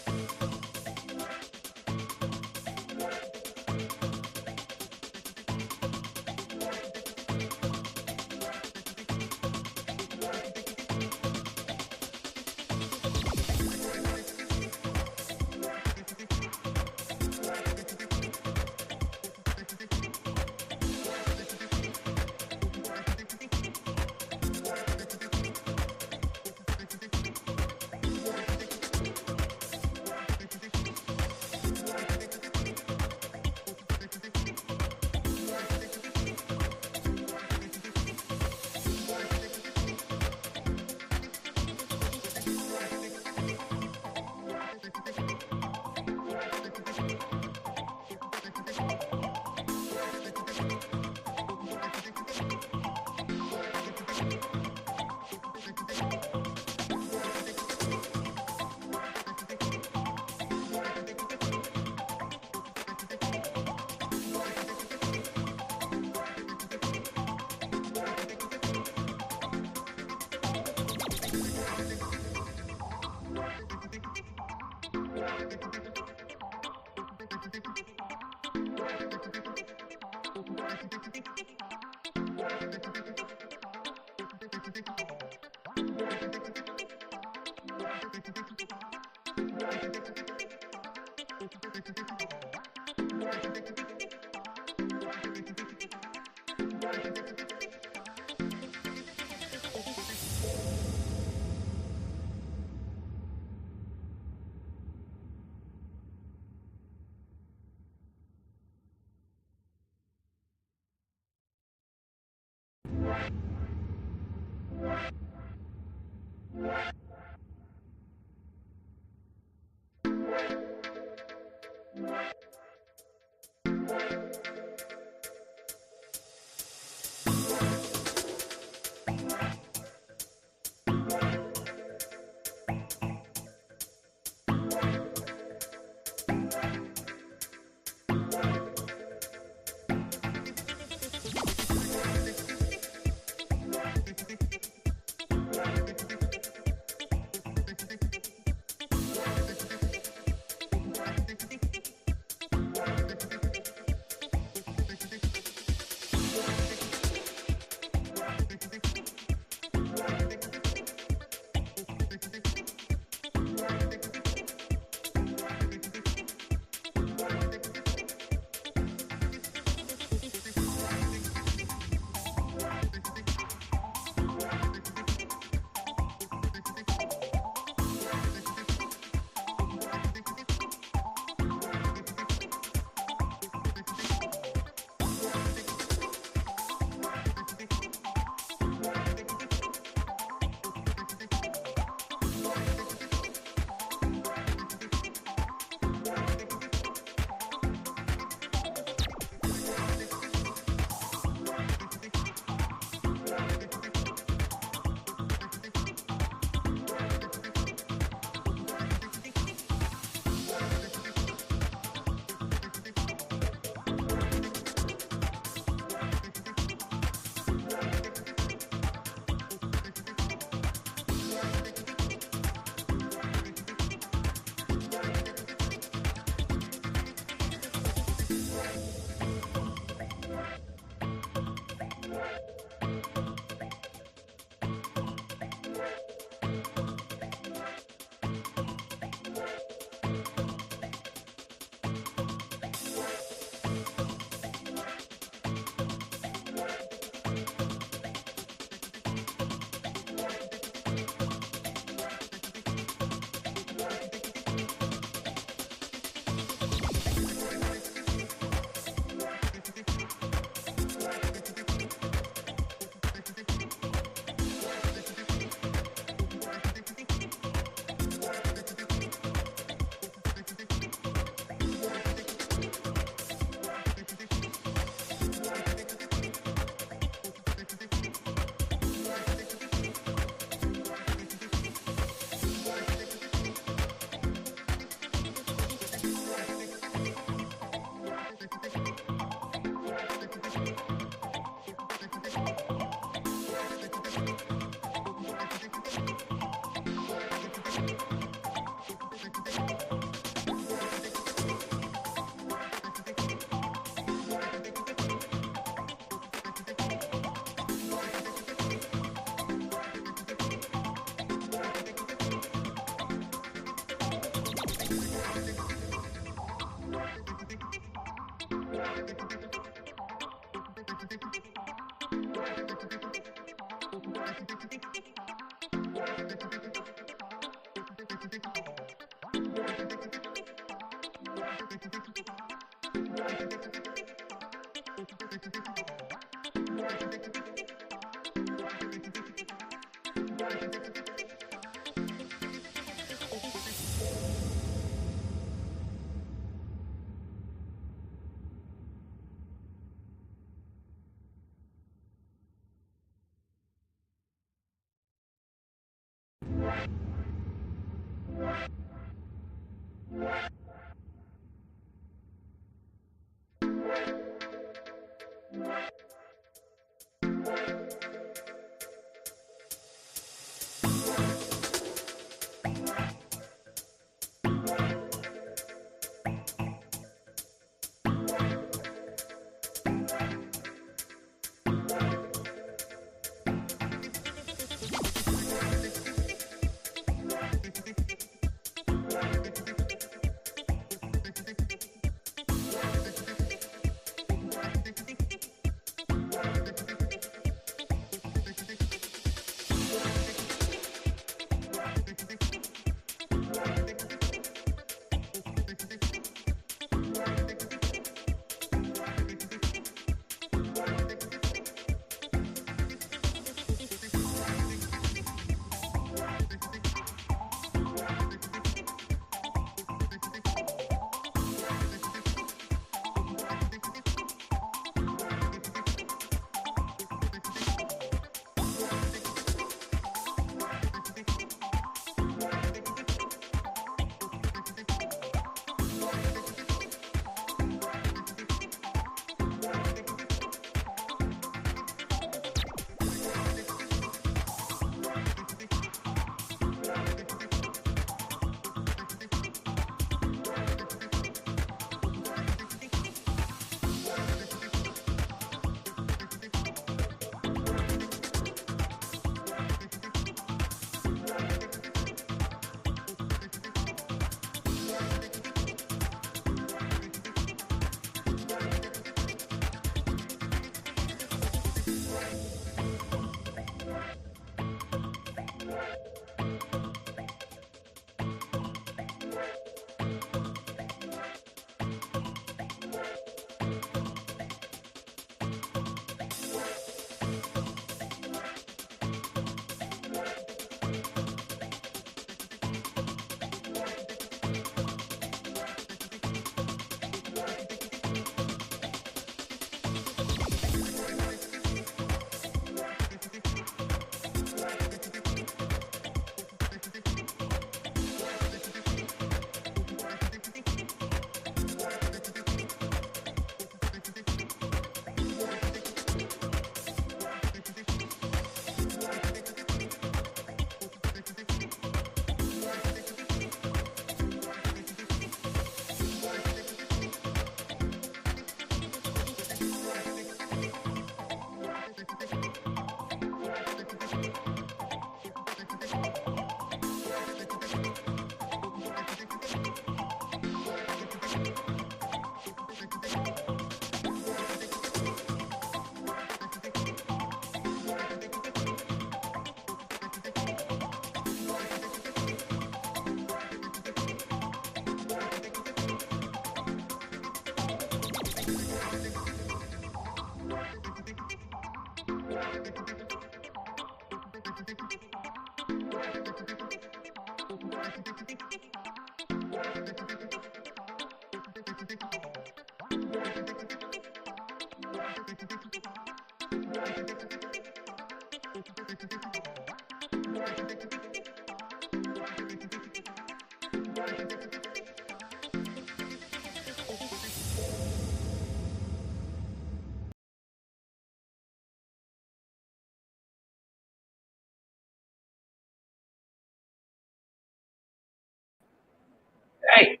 Hey,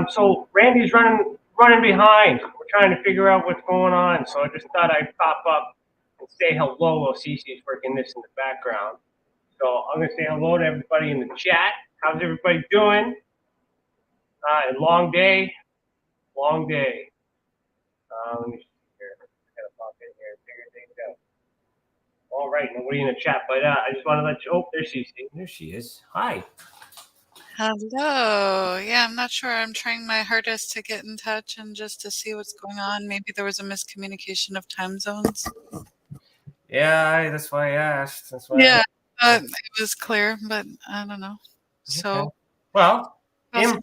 so Randy's running behind. We're trying to figure out what's going on. So I just thought I'd pop up and say hello while Cece's working this in the background. So I'm gonna say hello to everybody in the chat. How's everybody doing? Long day, long day. Let me see here. I gotta pop in here and figure things out. All right, nobody in the chat, but I just want to let you. Oh, there's Cece. There she is. Hi. Hello. Yeah, I'm not sure. I'm trying my hardest to get in touch and just to see what's going on. Maybe there was a miscommunication of time zones. Yeah, that's why I asked. That's why. Yeah, it was clear, but I don't know. So, Okay. Well, possible.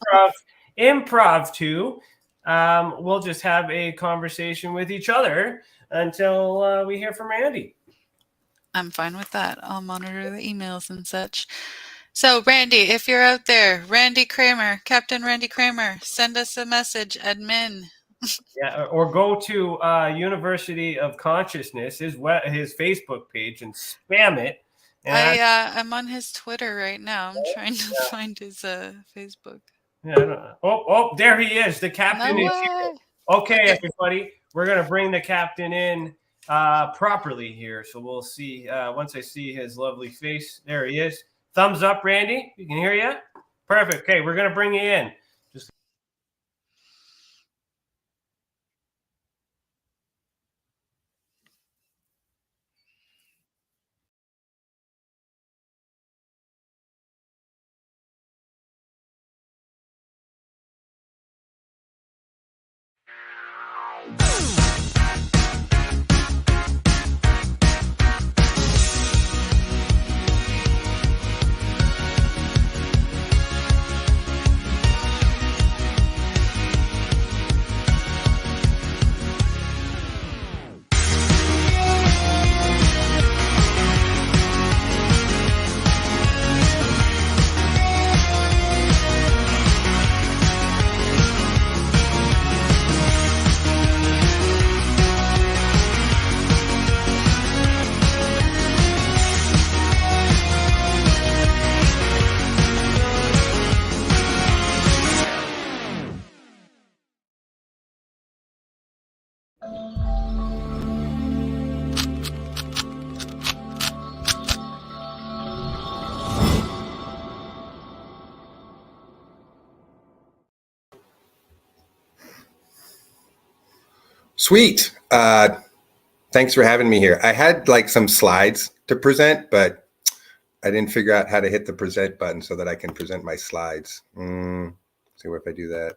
improv too. We'll just have a conversation with each other until we hear from Randy. I'm fine with that. I'll monitor the emails and such. So, Randy, if you're out there, Randy Kramer, Captain Randy Kramer, send us a message, admin. Yeah, or go to University of Consciousness, his Facebook page, and spam it. And I'm on his Twitter right now. I'm trying to find his Facebook. yeah, I don't know. Oh, there he is. The captain No is way. here. Okay, everybody, we're gonna bring the captain in properly here. So we'll see once I see his lovely face. There he is. Thumbs up, Randy. You can hear you. Perfect. Okay, we're gonna bring you in. Just Sweet. Thanks for having me here. I had like some slides to present, but I didn't figure out how to hit the present button so that I can present my slides. See what if I do that?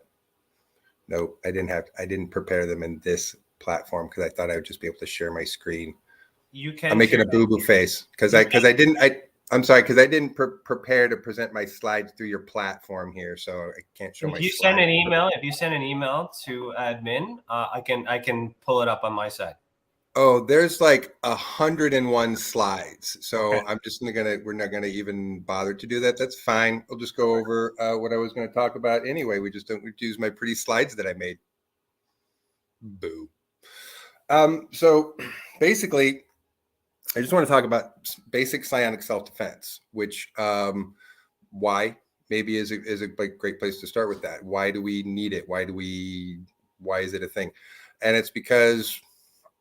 Nope, I didn't prepare them in this platform because I thought I would just be able to share my screen. you can. I'm making a boo-boo face because I didn't prepare to present my slides through your platform here, so I can't show my slides. If you send an email to admin, I can pull it up on my side. Oh, there's like 101 slides. So we're not gonna even bother to do that. That's fine. I'll just go over what I was gonna talk about anyway. We just don't use my pretty slides that I made. Boo. So basically, I just want to talk about basic psionic self-defense, which why maybe is a great place to start with that. Why do we need it? Why is it a thing? And it's because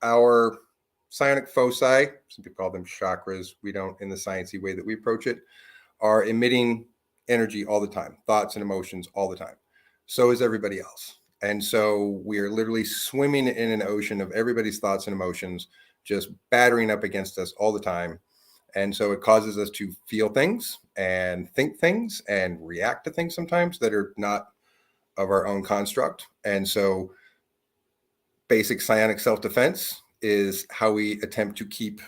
our psionic foci, some people call them chakras, we don't in the sciencey way that we approach it, are emitting energy all the time, thoughts and emotions all the time. So is everybody else. And so we are literally swimming in an ocean of everybody's thoughts and emotions, just battering up against us all the time. And so it causes us to feel things and think things and react to things sometimes that are not of our own construct. And so basic psionic self-defense is how we attempt to keep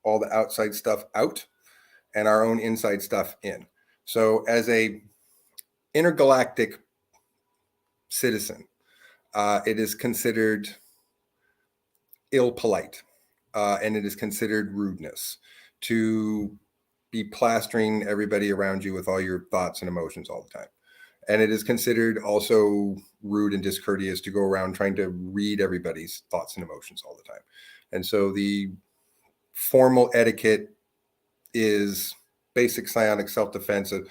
all the outside stuff out and our own inside stuff in. So as a intergalactic citizen, it is considered ill-polite and it is considered rudeness to be plastering everybody around you with all your thoughts and emotions all the time. And it is considered also rude and discourteous to go around trying to read everybody's thoughts and emotions all the time. And so the formal etiquette is basic psionic self-defense. It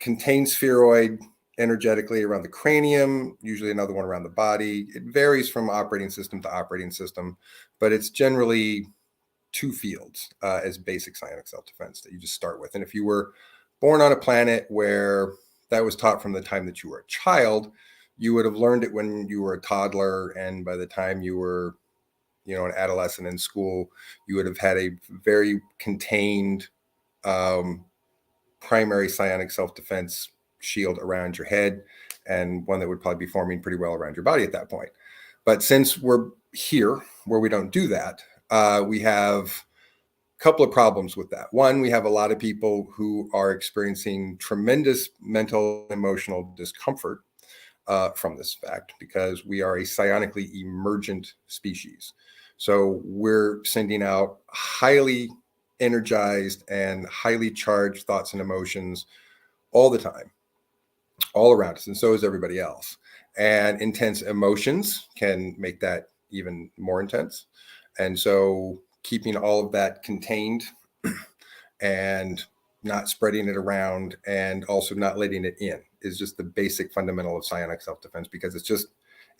contains spheroid energetically around the cranium, usually another one around the body. It varies from operating system to operating system, but it's generally two fields as basic psionic self-defense that you just start with. And if you were born on a planet where that was taught from the time that you were a child, you would have learned it when you were a toddler. And by the time you were, an adolescent in school, you would have had a very contained primary psionic self-defense shield around your head, and one that would probably be forming pretty well around your body at that point. But since we're here where we don't do that, we have a couple of problems with that. One, we have a lot of people who are experiencing tremendous mental and emotional discomfort from this fact, because we are a psionically emergent species. So we're sending out highly energized and highly charged thoughts and emotions all the time, all around us, and so is everybody else. And intense emotions can make that even more intense. And so keeping all of that contained and not spreading it around, and also not letting it in, is just the basic fundamental of psionic self-defense, because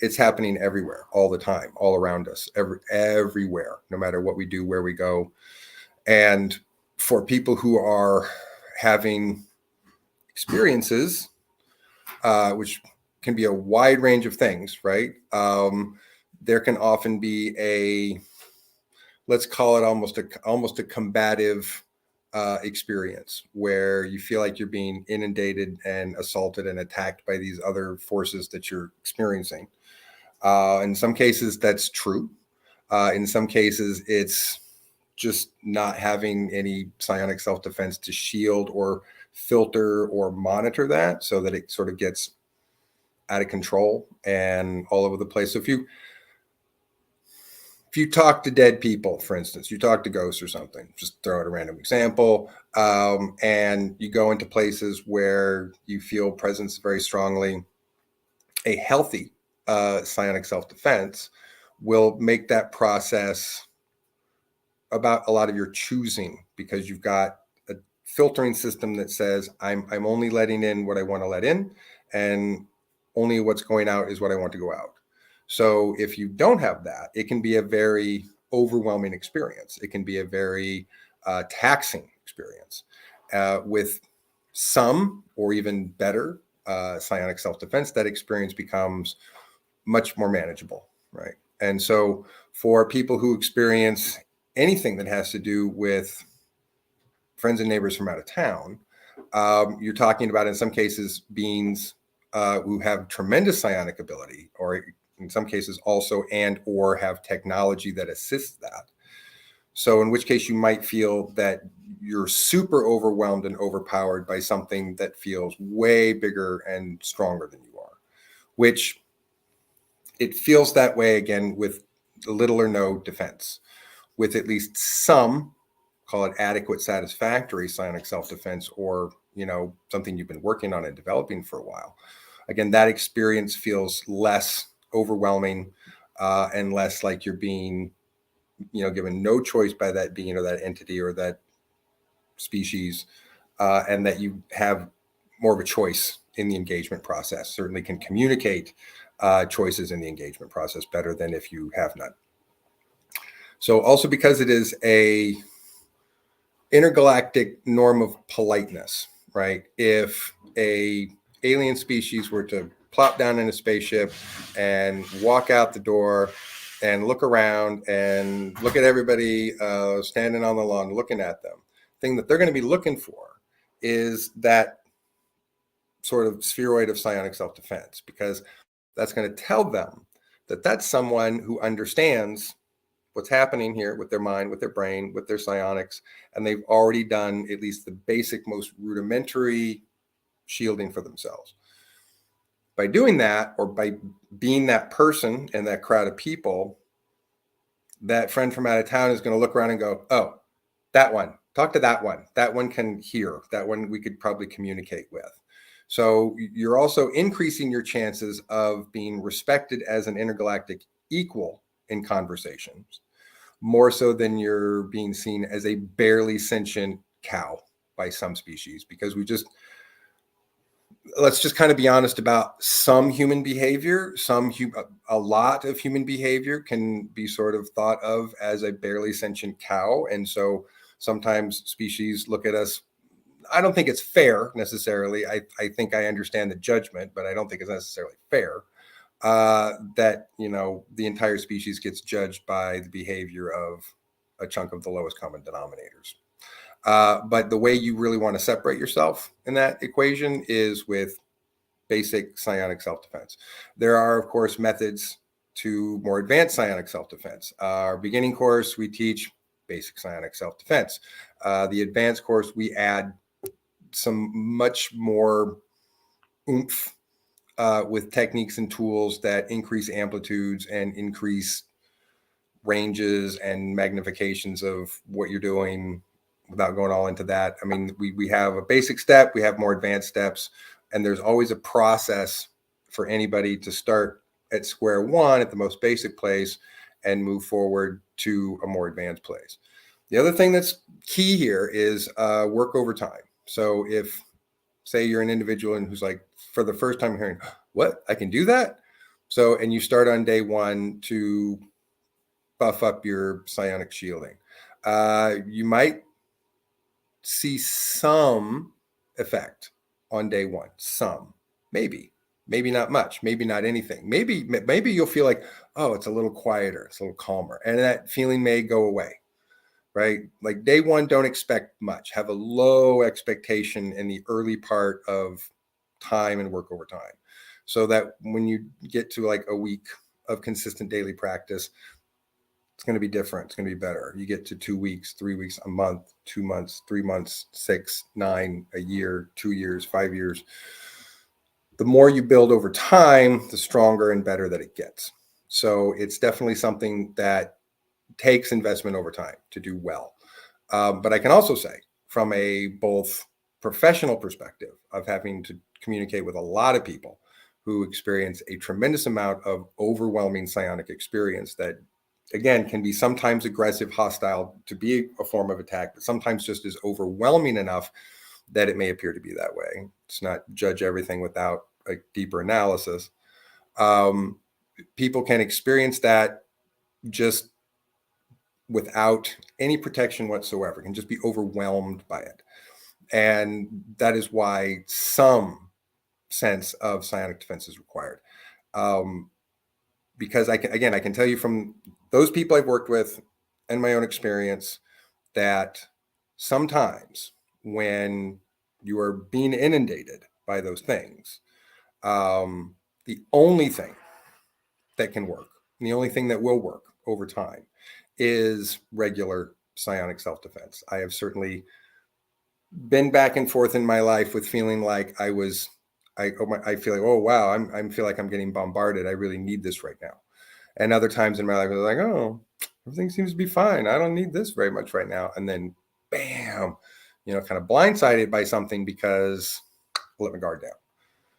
it's happening everywhere, all the time, all around us, everywhere, no matter what we do, where we go. And for people who are having experiences, which can be a wide range of things, right? There can often be let's call it almost a combative experience, where you feel like you're being inundated and assaulted and attacked by these other forces that you're experiencing. In some cases, that's true. In some cases, it's just not having any psionic self-defense to shield or filter or monitor that, so that it sort of gets out of control and all over the place. So if you talk to dead people, for instance, you talk to ghosts or something, just throw out a random example, and you go into places where you feel presence very strongly, a healthy psionic self-defense will make that process about a lot of your choosing, because you've got a filtering system that says, I'm only letting in what I want to let in, and only what's going out is what I want to go out. So if you don't have that, it can be a very overwhelming experience. It can be a very taxing experience. With some, or even better, psionic self-defense, that experience becomes much more manageable, right? And so for people who experience anything that has to do with friends and neighbors from out of town, you're talking about, in some cases, beings who have tremendous psionic ability, or in some cases also or have technology that assists that. So in which case you might feel that you're super overwhelmed and overpowered by something that feels way bigger and stronger than you are, which it feels that way, again, with little or no defense. With at least some, call it adequate, satisfactory psionic self-defense, or something you've been working on and developing for a while, again, that experience feels less overwhelming and less like you're being given no choice by that being or that entity or that species, and that you have more of a choice in the engagement process. Certainly can communicate choices in the engagement process better than if you have none. So also, because it is a intergalactic norm of politeness, right? If a alien species were to plop down in a spaceship and walk out the door and look around and look at everybody standing on the lawn looking at them, the thing that they're going to be looking for is that sort of spheroid of psionic self-defense, because that's going to tell them that that's someone who understands what's happening here with their mind, with their brain, with their psionics, and they've already done at least the basic, most rudimentary shielding for themselves. By doing that, or by being that person in that crowd of people, that friend from out of town is going to look around and go, oh, that one, talk to that one. That one can hear. That one we could probably communicate with. So you're also increasing your chances of being respected as an intergalactic equal in conversations, more so than you're being seen as a barely sentient cow by some species, because let's just kind of be honest about some human behavior. A lot of human behavior can be sort of thought of as a barely sentient cow. And so sometimes species look at us. I don't think it's fair necessarily. I think I understand the judgment, but I don't think it's necessarily fair that, the entire species gets judged by the behavior of a chunk of the lowest common denominators. But the way you really want to separate yourself in that equation is with basic psionic self-defense. There are, of course, methods to more advanced psionic self-defense. Our beginning course, we teach basic psionic self-defense. The advanced course, we add some much more oomph with techniques and tools that increase amplitudes and increase ranges and magnifications of what you're doing without going all into that. I mean, we have a basic step, we have more advanced steps, and there's always a process for anybody to start at square one at the most basic place and move forward to a more advanced place. The other thing that's key here is work over time. So if, say, you're an individual and who's like, for the first time hearing, what, I can do that? So, and you start on day one to buff up your psionic shielding. You might see some effect on day one, some, maybe not much, maybe not anything. Maybe you'll feel like, oh, it's a little quieter, it's a little calmer, and that feeling may go away, right? Like day one, don't expect much. Have a low expectation in the early part of time and work over time, so that when you get to like a week of consistent daily practice, it's going to be different. It's going to be better. You get to 2 weeks, 3 weeks, a month, 2 months, 3 months, 6, 9, a year, 2 years, 5 years. The more you build over time, the stronger and better that it gets. So it's definitely something that takes investment over time to do well. But I can also say, from a both professional perspective of having to communicate with a lot of people who experience a tremendous amount of overwhelming psionic experience that, again, can be sometimes aggressive, hostile to be a form of attack, but sometimes just is overwhelming enough that it may appear to be that way. It's not judge everything without a deeper analysis. People can experience that just without any protection whatsoever, can just be overwhelmed by it. And that is why some sense of psionic defense is required. Because I can tell you from those people I've worked with and my own experience that sometimes when you are being inundated by those things, the only thing that can work, the only thing that will work over time is regular psionic self-defense. I have certainly been back and forth in my life with feeling like I feel like, oh, wow, I feel like I'm getting bombarded. I really need this right now. And other times in my life, I was like, oh, everything seems to be fine. I don't need this very much right now. And then, bam, kind of blindsided by something because I let my guard down.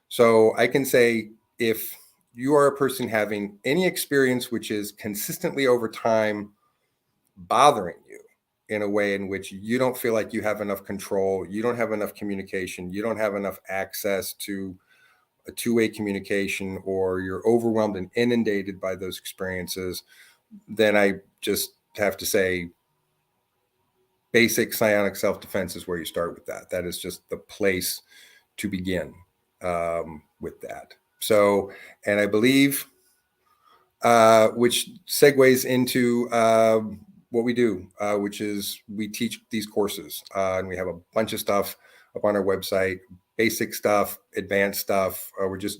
So I can say, if you are a person having any experience which is consistently over time bothering you in a way in which you don't feel like you have enough control, you don't have enough communication, you don't have enough access to a two-way communication, or you're overwhelmed and inundated by those experiences, then I just have to say basic psionic self-defense is where you start with that. That is just the place to begin with that. So, and I believe, which segues into what we do, which is we teach these courses, and we have a bunch of stuff up on our website. Basic stuff, advanced stuff. We're just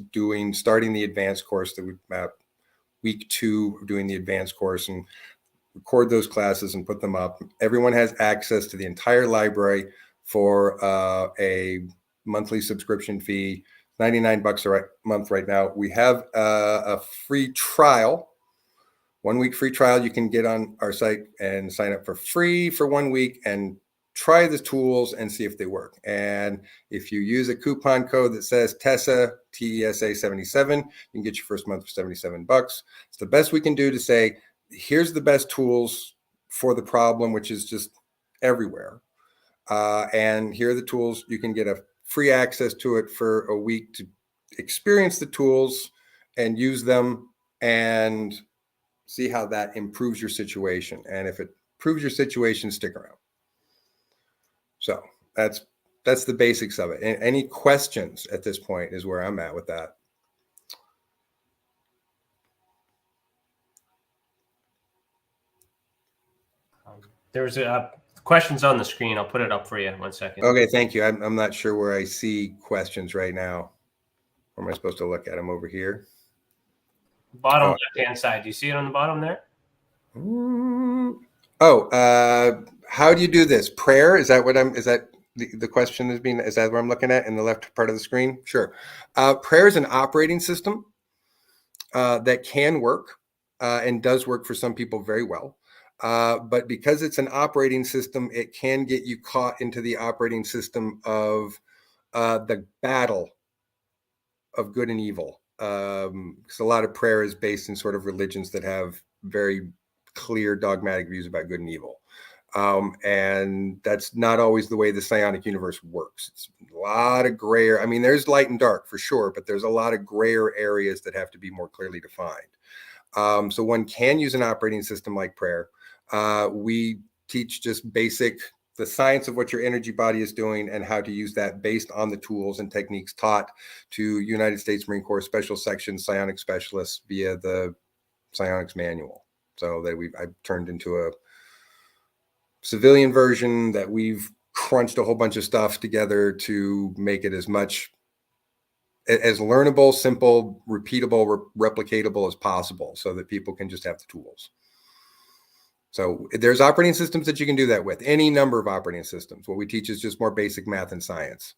starting the advanced course that we're week 2 of doing the advanced course, and record those classes and put them up. Everyone has access to the entire library for a monthly subscription fee, $99 a month right now. We have a free trial, 1 week free trial. You can get on our site and sign up for free for 1 week and try the tools and see if they work. And if you use a coupon code that says TESSA, TESA 77, you can get your first month for $77. It's the best we can do to say, here's the best tools for the problem, which is just everywhere. And here are the tools. You can get a free access to it for a week to experience the tools and use them and see how that improves your situation. And if it improves your situation, stick around. So that's the basics of it. And any questions at this point is where I'm at with that. There was a The question's on the screen. I'll put it up for you. 1 second. Okay, thank you. I'm not sure where I see questions right now. Where am I supposed to look at them? Over here? Bottom left-hand side. Do you see it on the bottom there? How do you do this? Prayer? Is that the question is that what I'm looking at in the left part of the screen? Sure. Prayer is an operating system that can work and does work for some people very well. But because it's an operating system, it can get you caught into the operating system of the battle of good and evil. Because a lot of prayer is based in sort of religions that have very clear dogmatic views about good and evil. And that's not always the way the psionic universe works. It's a lot of gray. I mean, there's light and dark for sure, but there's a lot of grayer areas that have to be more clearly defined. So one can use an operating system like prayer. We teach just the science of what your energy body is doing and how to use that based on the tools and techniques taught to United States Marine Corps Special Section psionic specialists via the psionics manual. So that I've turned into a civilian version that we've crunched a whole bunch of stuff together to make it as learnable, simple, repeatable, replicatable as possible so that people can just have the tools. So there's operating systems that you can do that with, any number of operating systems. What we teach is just more basic math and science.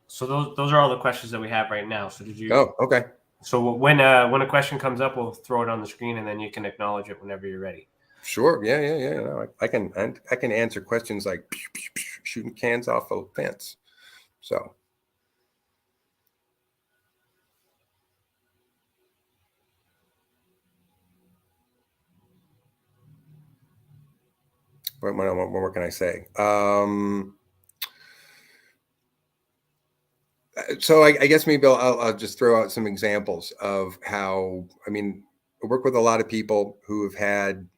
So those are all the questions that we have right now. So did you? Oh, okay. So when a question comes up, we'll throw it on the screen, and then you can acknowledge it whenever you're ready. Sure. Yeah. No, I can answer questions like shooting cans off a fence. So. What can I say? So I guess maybe I'll just throw out some examples of how, I work with a lot of people who have had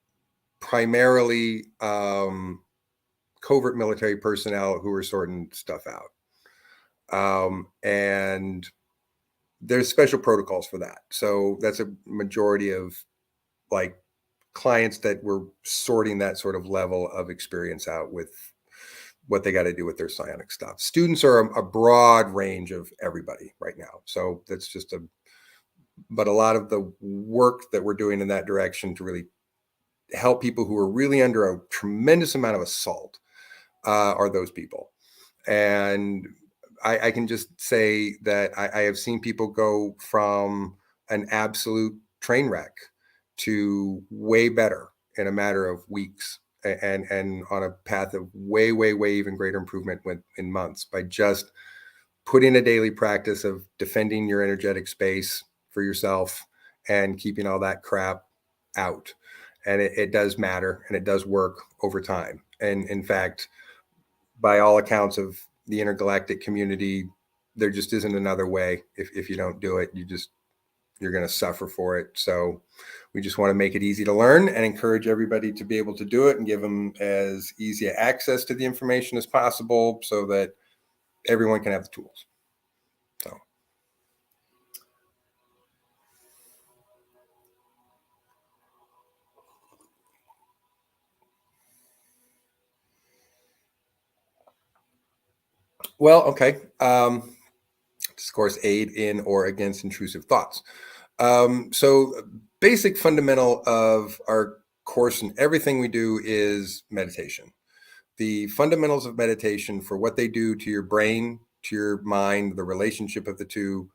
primarily covert military personnel who are sorting stuff out. And there's special protocols for that. So that's a majority of like clients that were sorting that sort of level of experience out with what they got to do with their psionic stuff. Students are a broad range of everybody right now. So that's but a lot of the work that we're doing in that direction to really help people who are really under a tremendous amount of assault are those people. And I can just say that I have seen people go from an absolute train wreck to way better in a matter of weeks and on a path of way even greater improvement in months by just putting a daily practice of defending your energetic space for yourself and keeping all that crap out. And it does matter and it does work over time. And in fact, by all accounts of the intergalactic community, there just isn't another way. If you don't do it, you're going to suffer for it. So we just want to make it easy to learn and encourage everybody to be able to do it and give them as easy access to the information as possible so that everyone can have the tools. So. Well, okay. Of course, aid in or against intrusive thoughts. So basic fundamental of our course and everything we do is meditation. The fundamentals of meditation for what they do to your brain, to your mind, the relationship of the two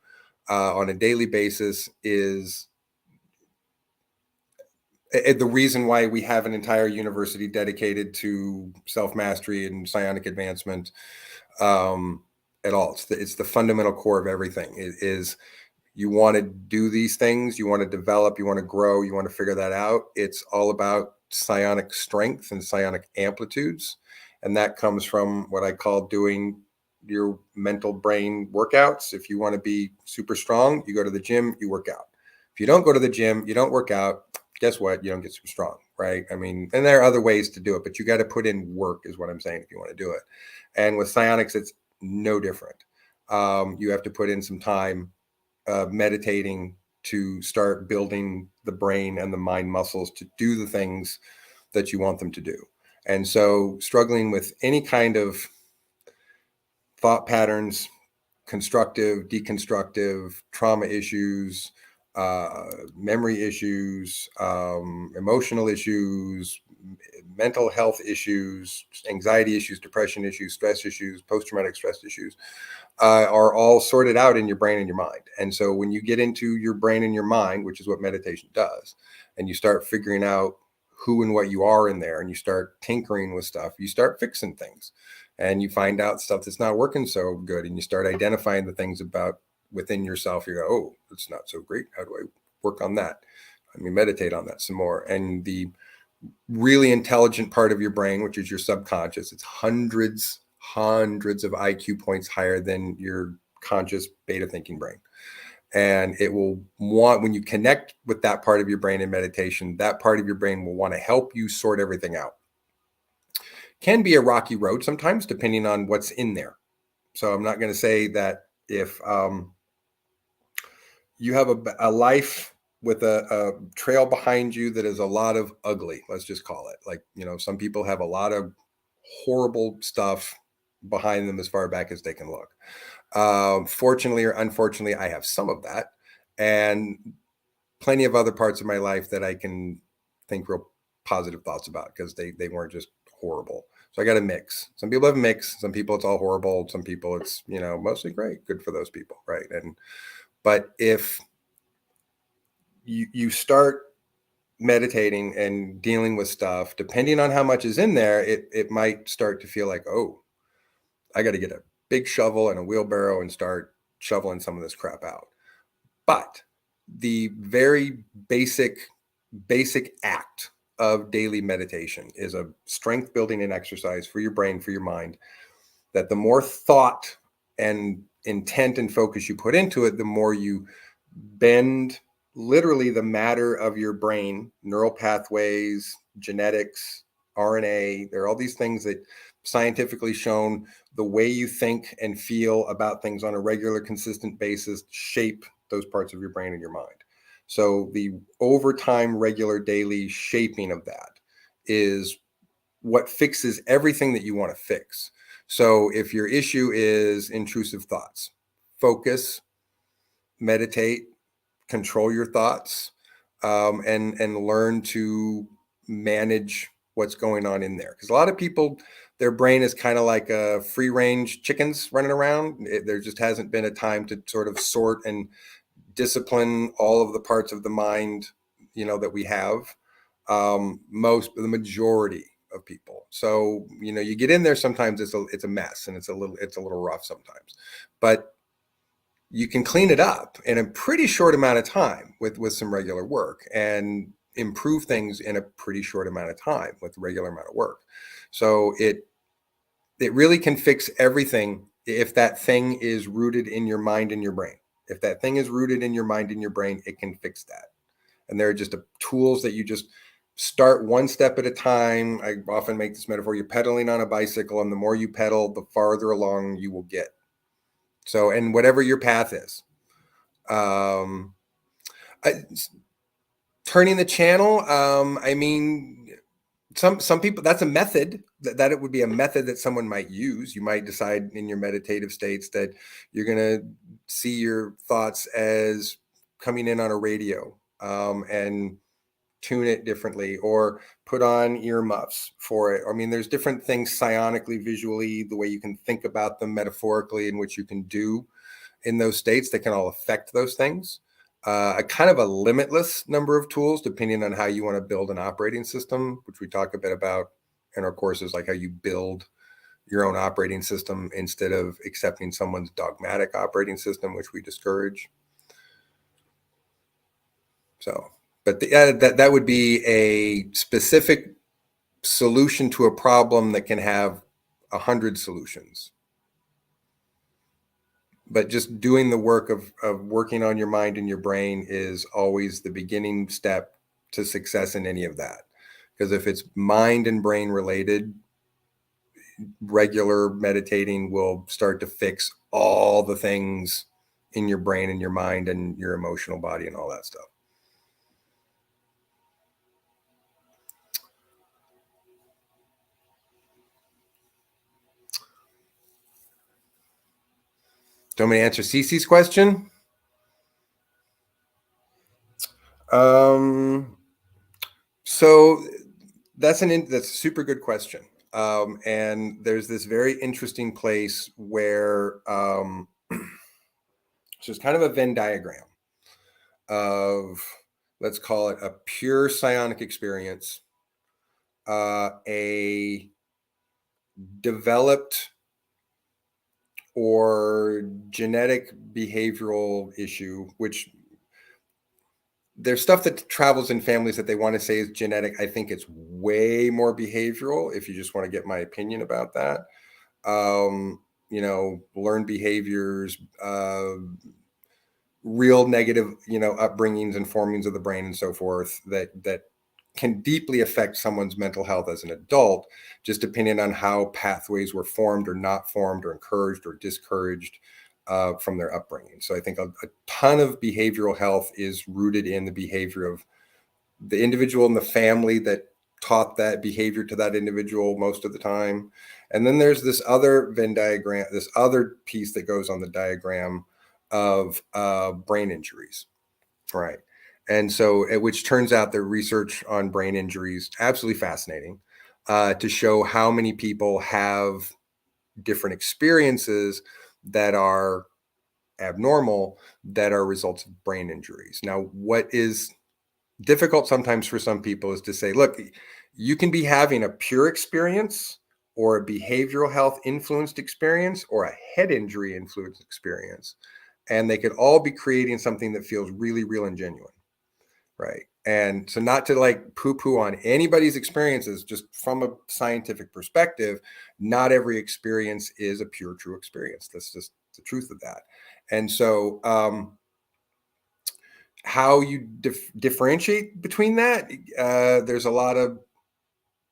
on a daily basis is the reason why we have an entire university dedicated to self-mastery and psionic advancement at all. It's the fundamental core of everything. It is you want to do these things, you want to develop, you want to grow, you want to figure that out. It's all about psionic strength and psionic amplitudes. And that comes from what I call doing your mental brain workouts. If you want to be super strong, you go to the gym, you work out. If you don't go to the gym, you don't work out, guess what? You don't get super strong, right? And there are other ways to do it, but you got to put in work is what I'm saying if you want to do it. And with psionics, it's no different. You have to put in some time meditating to start building the brain and the mind muscles to do the things that you want them to do. And so struggling with any kind of thought patterns, constructive, deconstructive, trauma issues, memory issues, emotional issues, mental health issues, anxiety issues, depression issues, stress issues, post-traumatic stress issues, are all sorted out in your brain and your mind. And so when you get into your brain and your mind, which is what meditation does, and you start figuring out who and what you are in there, and you start tinkering with stuff, you start fixing things, and you find out stuff that's not working so good, and you start identifying the things about within yourself. You go, oh, it's not so great. How do I work on that? Let me meditate on that some more. And the really intelligent part of your brain, which is your subconscious, it's hundreds of IQ points higher than your conscious beta thinking brain. And it will want, when you connect with that part of your brain in meditation, that part of your brain will want to help you sort everything out. Can be a rocky road sometimes, depending on what's in there. So I'm not going to say that if you have a life with a trail behind you that is a lot of ugly, let's just call it. Like, you know, some people have a lot of horrible stuff behind them as far back as they can look. Fortunately or unfortunately, I have some of that, and plenty of other parts of my life that I can think real positive thoughts about, because they weren't just horrible. So I got a mix. Some people have a mix. Some people it's all horrible. Some people it's, you know, mostly great. Good for those people, right? But if you start meditating and dealing with stuff, depending on how much is in there, it might start to feel like, oh, I got to get a big shovel and a wheelbarrow and start shoveling some of this crap out. But the very basic act of daily meditation is a strength building and exercise for your brain, for your mind, that the more thought and intent and focus you put into it, the more you bend literally the matter of your brain, neural pathways, genetics, RNA. There are all these things that scientifically shown the way you think and feel about things on a regular, consistent basis shape those parts of your brain and your mind. So the overtime, regular, daily shaping of that is what fixes everything that you want to fix. So if your issue is intrusive thoughts, focus, meditate, control your thoughts, and learn to manage what's going on in there. Because a lot of people, their brain is kind of like free range chickens running around. There just hasn't been a time to sort of sort and discipline all of the parts of the mind, you know, that we have. The majority of people. So, you know, you get in there, sometimes it's a mess, and it's a little rough sometimes, but you can clean it up in a pretty short amount of time with some regular work, and improve things in a pretty short amount of time with regular amount of work. So it really can fix everything if that thing is rooted in your mind and your brain. If that thing is rooted in your mind and your brain, it can fix that. And there are just tools that you just start one step at a time. I often make this metaphor: you're pedaling on a bicycle, and the more you pedal, the farther along you will get. So, and whatever your path is, turning the channel. I mean, some people, that's a method that it would be a method that someone might use. You might decide in your meditative states that you're going to see your thoughts as coming in on a radio, and tune it differently, or put on earmuffs for it. I mean, there's different things psionically, visually, the way you can think about them, metaphorically, in which you can do in those states that can all affect those things. A kind of a limitless number of tools, depending on how you want to build an operating system, which we talk a bit about in our courses, like how you build your own operating system instead of accepting someone's dogmatic operating system, which we discourage. So, but that would be a specific solution to a problem that can have 100 solutions. But just doing the work of working on your mind and your brain is always the beginning step to success in any of that. Because if it's mind and brain related, regular meditating will start to fix all the things in your brain and your mind and your emotional body and all that stuff. Do you want me to answer Cece's question? So that's a super good question. And there's this very interesting place where so it's kind of a Venn diagram of, let's call it a pure psionic experience, a developed or genetic behavioral issue, which there's stuff that travels in families that they want to say is genetic. I think it's way more behavioral, if you just want to get my opinion about that. Learned behaviors, real negative, upbringings and formings of the brain and so forth that can deeply affect someone's mental health as an adult, just depending on how pathways were formed or not formed or encouraged or discouraged from their upbringing. So I think a ton of behavioral health is rooted in the behavior of the individual and the family that taught that behavior to that individual most of the time. And then there's this other Venn diagram, this other piece that goes on the diagram of brain injuries, right? And so, which turns out the research on brain injuries, absolutely fascinating, to show how many people have different experiences that are abnormal, that are results of brain injuries. Now, what is difficult sometimes for some people is to say, look, you can be having a pure experience or a behavioral health influenced experience or a head injury influenced experience, and they could all be creating something that feels really real and genuine. Right. And so, not to like poo-poo on anybody's experiences, just from a scientific perspective, not every experience is a pure, true experience. That's just the truth of that. And so, how you differentiate between that, there's a lot of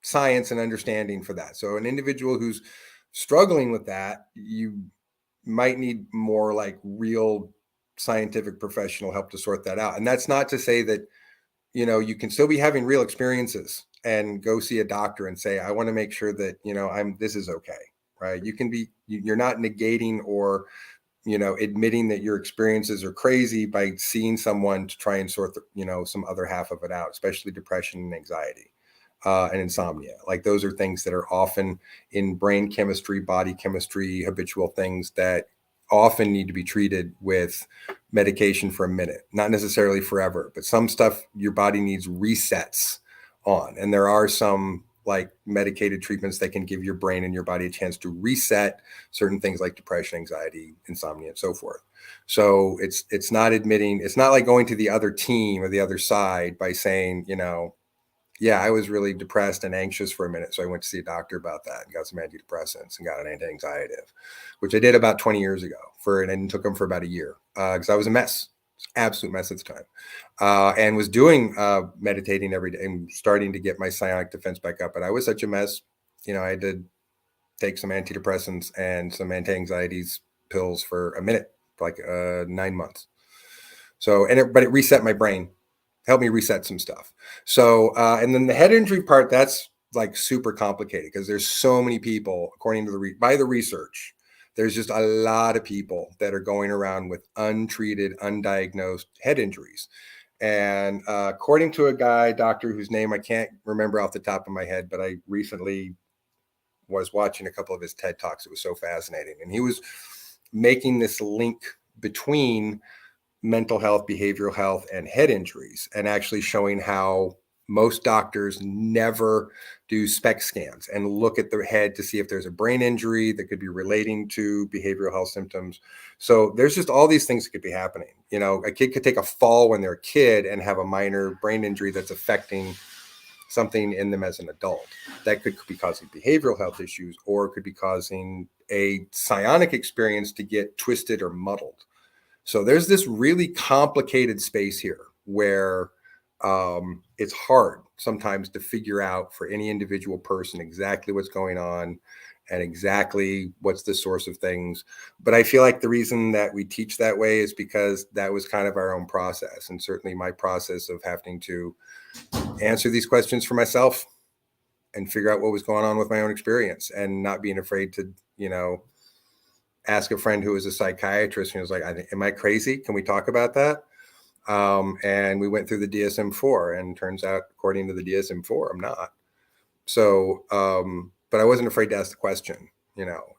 science and understanding for that. So, an individual who's struggling with that, you might need more like real scientific professional help to sort that out. And that's not to say that, you can still be having real experiences and go see a doctor and say, I want to make sure that, this is okay, right? You're not negating or, admitting that your experiences are crazy by seeing someone to try and sort some other half of it out, especially depression and anxiety and insomnia. Like those are things that are often in brain chemistry, body chemistry, habitual things that often need to be treated with medication for a minute, not necessarily forever, but some stuff your body needs resets on. And there are some like medicated treatments that can give your brain and your body a chance to reset certain things like depression, anxiety, insomnia, and so forth. So it's not like going to the other team or the other side by saying, yeah, I was really depressed and anxious for a minute. So I went to see a doctor about that and got some antidepressants and got an anti-anxietive, which I did about 20 years ago and took them for about a year because I was a mess, absolute mess at the time, and was doing meditating every day and starting to get my psionic defense back up. But I was such a mess, I had to take some antidepressants and some anti-anxieties pills for a minute, for like 9 months. So, but it reset my brain. Help me reset some stuff. So, and then the head injury part, that's like super complicated because there's so many people, according to by the research, there's just a lot of people that are going around with untreated, undiagnosed head injuries. And according to a doctor whose name I can't remember off the top of my head, but I recently was watching a couple of his TED Talks. It was so fascinating. And he was making this link between mental health, behavioral health, and head injuries, and actually showing how most doctors never do SPECT scans and look at the head to see if there's a brain injury that could be relating to behavioral health symptoms. So there's just all these things that could be happening. A kid could take a fall when they're a kid and have a minor brain injury that's affecting something in them as an adult. That could be causing behavioral health issues, or it could be causing a psionic experience to get twisted or muddled. So there's this really complicated space here where it's hard sometimes to figure out for any individual person exactly what's going on and exactly what's the source of things. But I feel like the reason that we teach that way is because that was kind of our own process, and certainly my process of having to answer these questions for myself and figure out what was going on with my own experience, and not being afraid to, ask a friend who was a psychiatrist and was like, am I crazy? Can we talk about that? And we went through the DSM-4, and turns out, according to the DSM-4, I'm not. So, but I wasn't afraid to ask the question,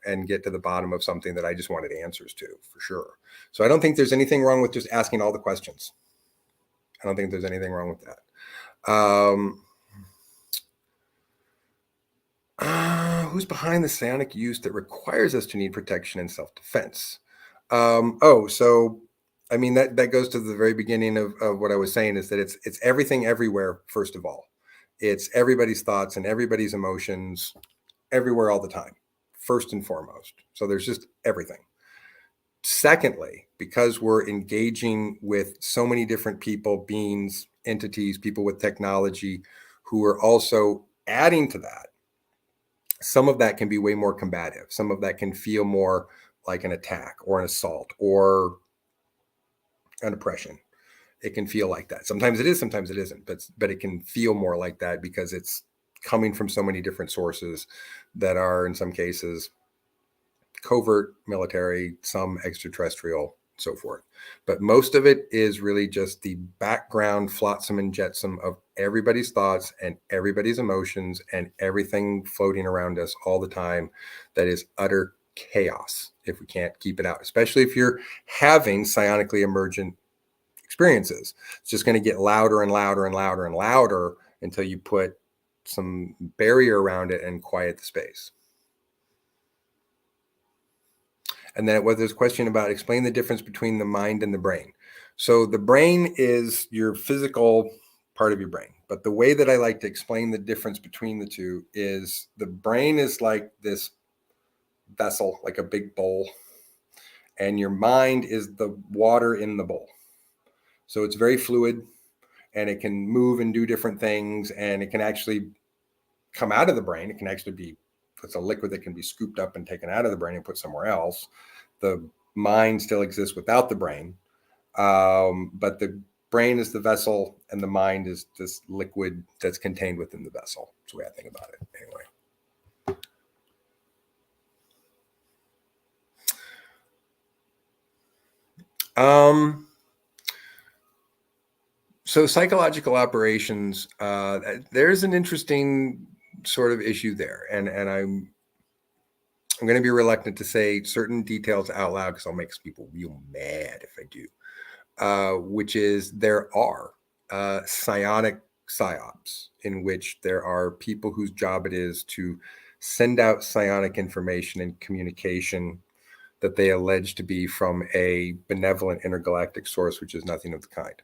and get to the bottom of something that I just wanted answers to, for sure. So I don't think there's anything wrong with just asking all the questions. I don't think there's anything wrong with that. Who's behind the psionic use that requires us to need protection and self-defense? So I mean, that goes to the very beginning of what I was saying, is that it's everything everywhere. First of all, it's everybody's thoughts and everybody's emotions everywhere all the time, first and foremost. So there's just everything. Secondly, because we're engaging with so many different people, beings, entities, people with technology, who are also adding to that, some of that can be way more combative. Some of that can feel more like an attack or an assault or an oppression. It can feel like that. Sometimes it is, sometimes it isn't, but it can feel more like that because it's coming from so many different sources that are, in some cases, covert, military, some extraterrestrial, so forth. But most of it is really just the background flotsam and jetsam of everybody's thoughts and everybody's emotions and everything floating around us all the time. That is utter chaos if we can't keep it out, especially if you're having psionically emergent experiences. It's just going to get louder and louder and louder and louder until you put some barrier around it and quiet the space. And then there's a question about explain the difference between the mind and the brain. So the brain is your physical part of your brain. But the way that I like to explain the difference between the two is the brain is like this vessel, like a big bowl. And your mind is the water in the bowl. So it's very fluid, and it can move and do different things. And it can actually come out of the brain. It can actually be, it's a liquid that can be scooped up and taken out of the brain and put somewhere else. The mind still exists without the brain, but the brain is the vessel and the mind is this liquid that's contained within the vessel. That's the way I think about it anyway. So psychological operations, there's an interesting sort of issue there. And I'm going to be reluctant to say certain details out loud because I'll make people real mad if I do, which is there are psionic psyops in which there are people whose job it is to send out psionic information and communication that they allege to be from a benevolent intergalactic source, which is nothing of the kind.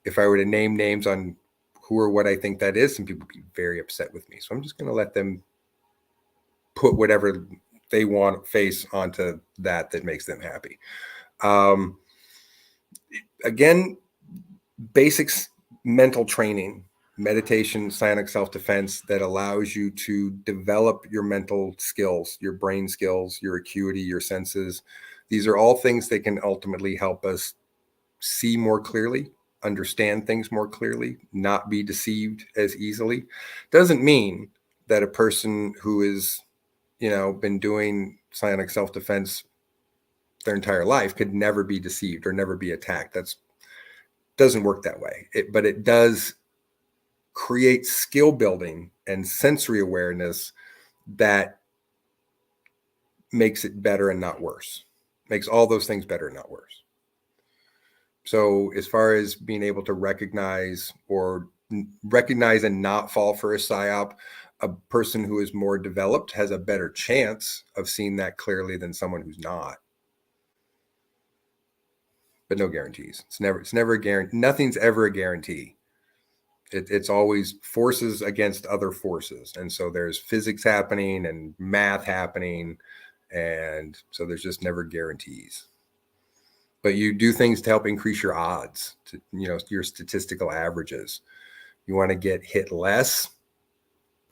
If I were to name names on who or what I think that is, some people would be very upset with me. So I'm just going to let them put whatever they want face onto that makes them happy. Again, basics, mental training, meditation, psionic self-defense that allows you to develop your mental skills, your brain skills, your acuity, your senses. These are all things that can ultimately help us see more clearly, understand things more clearly, not be deceived as easily. Doesn't mean that a person who is, been doing psionic self-defense their entire life could never be deceived or never be attacked. Doesn't work that way. But it does create skill building and sensory awareness that makes it better and not worse. Makes all those things better and not worse. So as far as being able to recognize and not fall for a psyop, a person who is more developed has a better chance of seeing that clearly than someone who's not. But no guarantees. It's never a guarantee. Nothing's ever a guarantee. It's always forces against other forces. And so there's physics happening and math happening. And so there's just never guarantees. But you do things to help increase your odds, to, your statistical averages. You want to get hit less,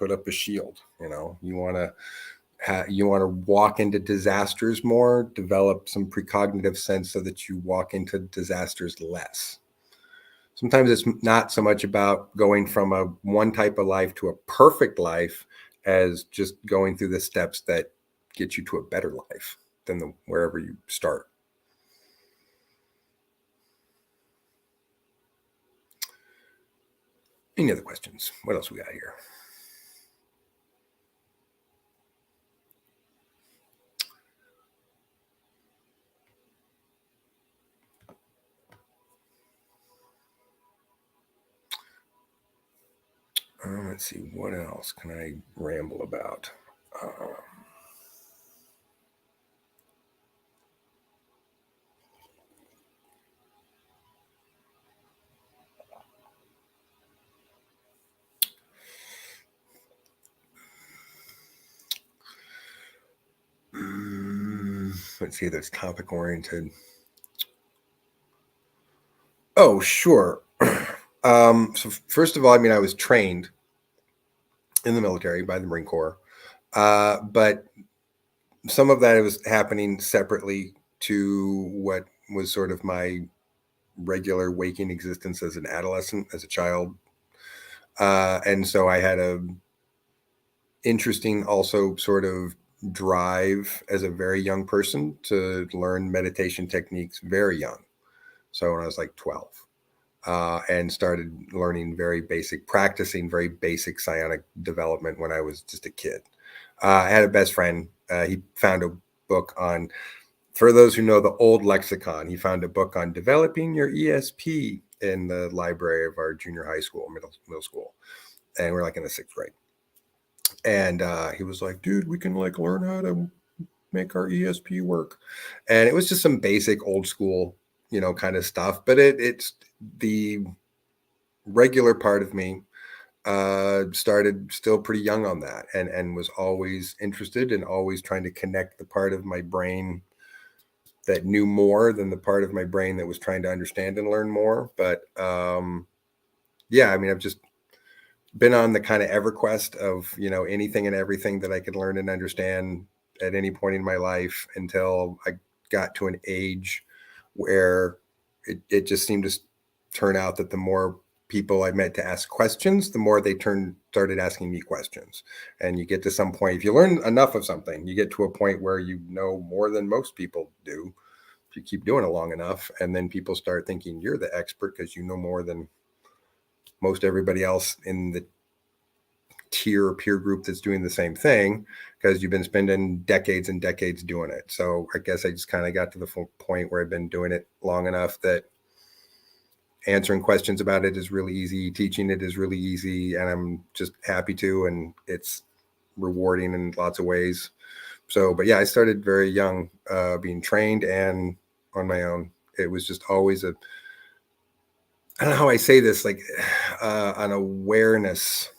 put up a shield. You want to walk into disasters more, develop some precognitive sense so that you walk into disasters less. Sometimes it's not so much about going from one type of life to a perfect life as just going through the steps that get you to a better life than wherever you start. Any other questions? What else we got here? Let's see, what else can I ramble about? Let's see, that's topic oriented. Oh, sure. So first of all, I was trained in the military by the Marine Corps, but some of that was happening separately to what was sort of my regular waking existence as an adolescent, as a child. And so I had a interesting also sort of drive as a very young person to learn meditation techniques very young. So when I was like 12, and started learning practicing very basic psionic development when I was just a kid. I had a best friend. He found a book on, for those who know the old lexicon, he found a book on developing your ESP in the library of our junior high school, middle school. And we're like in the 6th grade. And he was like, dude, we can like learn how to make our ESP work. And it was just some basic old school, kind of stuff. But it's the regular part of me started still pretty young on that and was always interested and always trying to connect the part of my brain that knew more than the part of my brain that was trying to understand and learn more. But I've just been on the kind of EverQuest of, anything and everything that I could learn and understand at any point in my life until I got to an age where it just seemed to turn out that the more people I met to ask questions, the more they started asking me questions. And you get to some point, if you learn enough of something, you get to a point where you know more than most people do. If you keep doing it long enough, and then people start thinking you're the expert because you know more than most everybody else in the tier or peer group that's doing the same thing, because you've been spending decades and decades doing it. So I guess I just kind of got to the full point where I've been doing it long enough that answering questions about it is really easy. Teaching it is really easy. And I'm just happy to, and it's rewarding in lots of ways. So, but yeah, I started very young, being trained and on my own. It was just always I don't know how I say this, like an awareness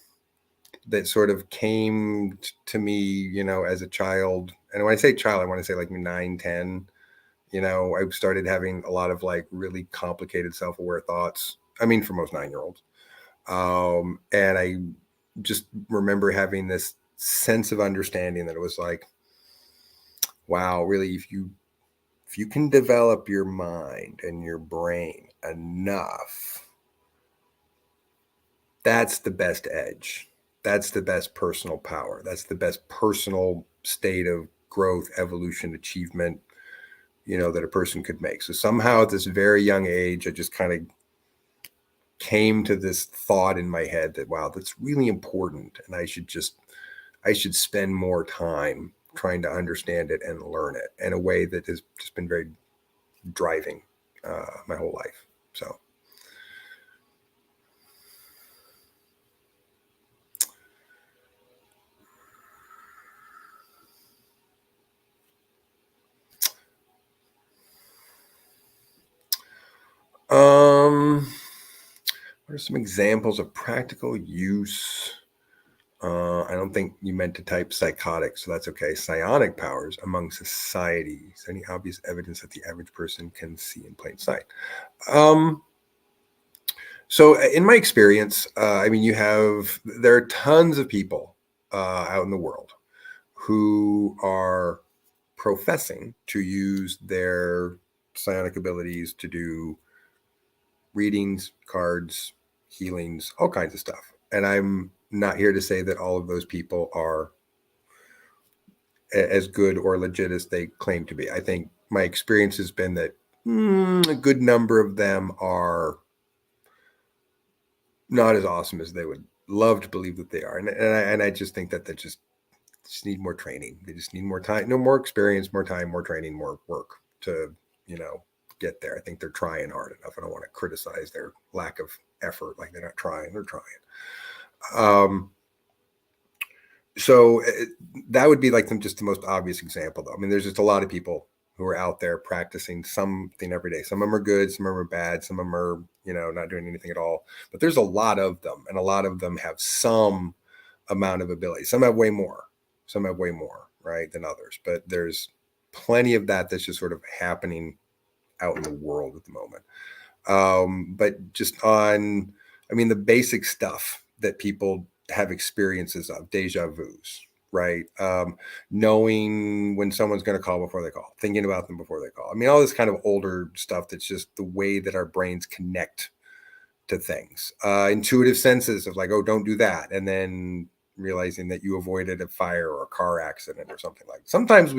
that sort of came to me, as a child. And when I say child, I want to say like 9, 10. I started having a lot of like really complicated self-aware thoughts. For most 9-year-olds. And I just remember having this sense of understanding that it was like, wow, really, if you can develop your mind and your brain enough, that's the best edge. That's the best personal power. That's the best personal state of growth, evolution, achievement, that a person could make. So somehow at this very young age, I just kind of came to this thought in my head that, wow, that's really important. And I should spend more time trying to understand it and learn it in a way that has just been very driving my whole life. So. What are some examples of practical use? I don't think you meant to type psychotic, so that's okay. Psionic powers among societies. Any obvious evidence that the average person can see in plain sight? So in my experience, there are tons of people out in the world who are professing to use their psionic abilities to do readings, cards, healings, all kinds of stuff. And I'm not here to say that all of those people are as good or legit as they claim to be. I think my experience has been that a good number of them are not as awesome as they would love to believe that they are. And I just think that they just need more training. They just need more time, no more experience, more time, more training, more work to, get there. I think they're trying hard enough. I don't want to criticize their lack of effort. Like they're not trying, they're trying. So that would be like just the most obvious example, though. I mean, there's just a lot of people who are out there practicing something every day. Some of them are good, some of them are bad, some of them are, not doing anything at all. But there's a lot of them, and a lot of them have some amount of ability. Some have way more, right, than others. But there's plenty of that that's just sort of happening out in the world at the moment. But just on, the basic stuff that people have experiences of, deja vus, right? Knowing when someone's going to call before they call, thinking about them before they call. All this kind of older stuff that's just the way that our brains connect to things. Intuitive senses of like, oh, don't do that. And then realizing that you avoided a fire or a car accident or something like that. Sometimes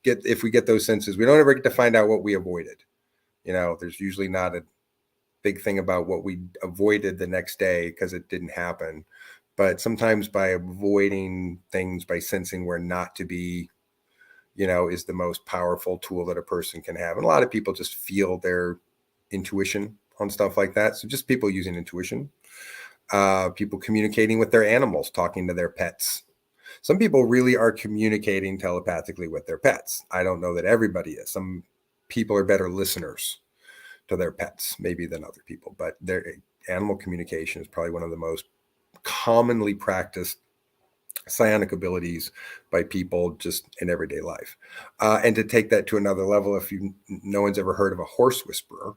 if we get those senses, we don't ever get to find out what we avoided. There's usually not a big thing about what we avoided the next day because it didn't happen. But sometimes by avoiding things, by sensing where not to be, is the most powerful tool that a person can have. And a lot of people just feel their intuition on stuff like that. So just people using intuition, people communicating with their animals, talking to their pets. Some people really are communicating telepathically with their pets. I don't know that everybody is. Some people are better listeners to their pets, maybe, than other people. But their animal communication is probably one of the most commonly practiced psionic abilities by people just in everyday life. And to take that to another level, no one's ever heard of a horse whisperer.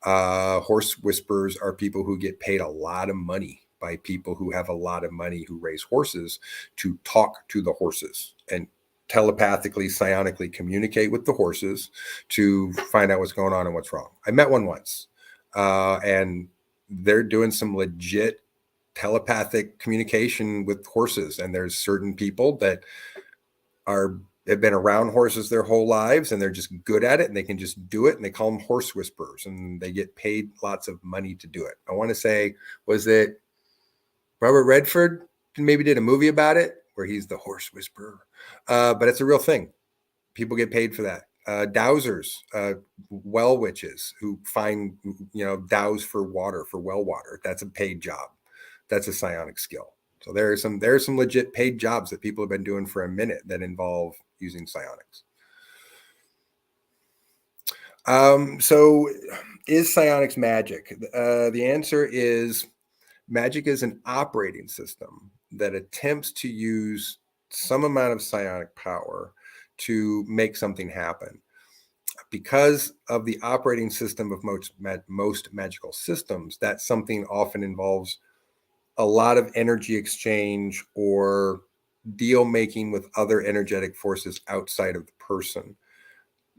Horse whisperers are people who get paid a lot of money by people who have a lot of money, who raise horses, to talk to the horses and telepathically, psionically communicate with the horses to find out what's going on and what's wrong. I met one once, and they're doing some legit telepathic communication with horses. And there's certain people that have been around horses their whole lives, and they're just good at it, and they can just do it, and they call them horse whisperers, and they get paid lots of money to do it. I want to say, was it Robert Redford maybe did a movie about it where he's the horse whisperer? But it's a real thing. People get paid for that. Dowsers, well witches who find, douse for water, for well water. That's a paid job. That's a psionic skill. So there are some legit paid jobs that people have been doing for a minute that involve using psionics. So is psionics magic? The answer is magic is an operating system that attempts to use some amount of psionic power to make something happen. Because of the operating system of most magical systems, that something often involves a lot of energy exchange or deal making with other energetic forces outside of the person.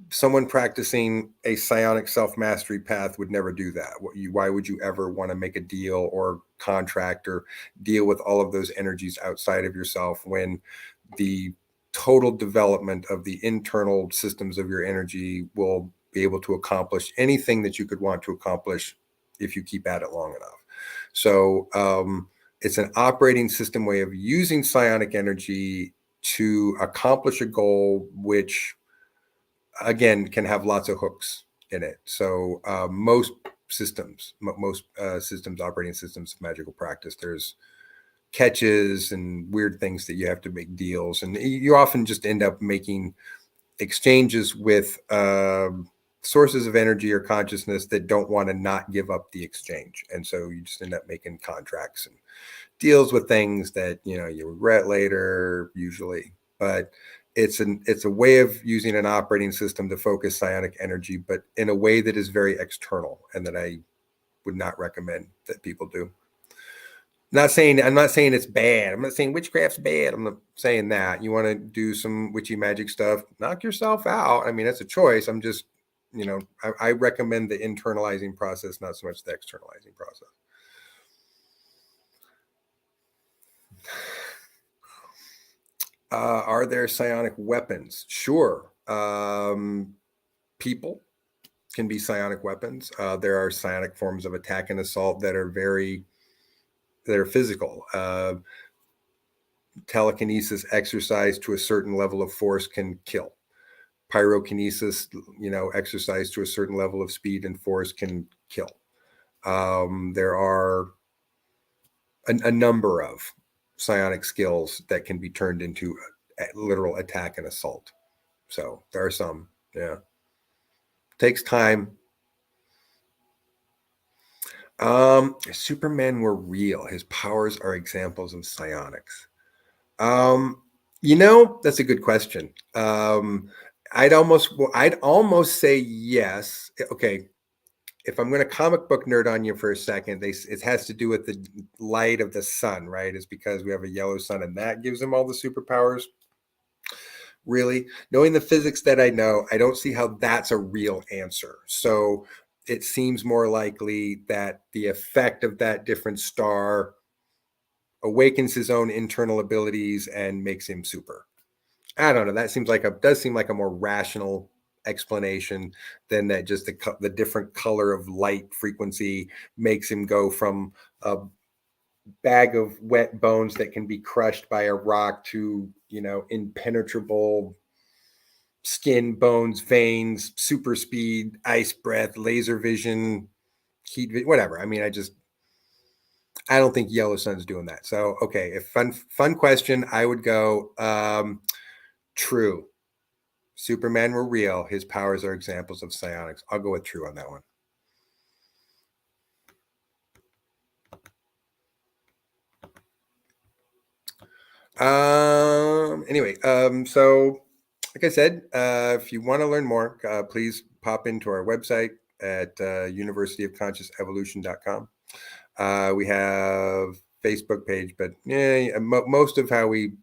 Someone practicing a psionic self-mastery path would never do that. Why would you ever want to make a deal or contract or deal with all of those energies outside of yourself when the total development of the internal systems of your energy will be able to accomplish anything that you could want to accomplish if you keep at it long enough? So it's an operating system way of using psionic energy to accomplish a goal, which again can have lots of hooks in it. So most systems, operating systems of magical practice, there's catches and weird things that you have to make deals, and you often just end up making exchanges with sources of energy or consciousness that don't want to not give up the exchange, and so you just end up making contracts and deals with things that you regret later usually. But it's a way of using an operating system to focus psionic energy, but in a way that is very external and that I would not recommend that people do. I'm not saying it's bad. I'm not saying witchcraft's bad. I'm not saying that. You want to do some witchy magic stuff, knock yourself out. I mean, that's a choice. I'm just, I recommend the internalizing process, not so much the externalizing process. Are there psionic weapons? Sure. People can be psionic weapons. There are psionic forms of attack and assault that are physical. Telekinesis exercised to a certain level of force can kill. Pyrokinesis, exercised to a certain level of speed and force can kill. There are a number of psionic skills that can be turned into a literal attack and assault. So there are some, yeah. Takes time. Superman were real. His powers are examples of psionics. That's a good question. I'd almost say yes. Okay. If I'm going to comic book nerd on you for a second, it has to do with the light of the sun, right? It's because we have a yellow sun and that gives him all the superpowers. Really, knowing the physics that I know, I don't see how that's a real answer. So it seems more likely that the effect of that different star awakens his own internal abilities and makes him super. I don't know. That does seem like a more rational explanation than that just the different color of light frequency makes him go from a bag of wet bones that can be crushed by a rock to, impenetrable skin, bones, veins, super speed, ice breath, laser vision, heat, whatever. I mean, I don't think Yellow Sun's doing that. So, okay, if fun question, I would go true. Superman were real. His powers are examples of psionics. I'll go with true on that one. Anyway, so like I said, if you want to learn more, please pop into our website at universityofconsciousevolution.com. We have Facebook page, but most of how we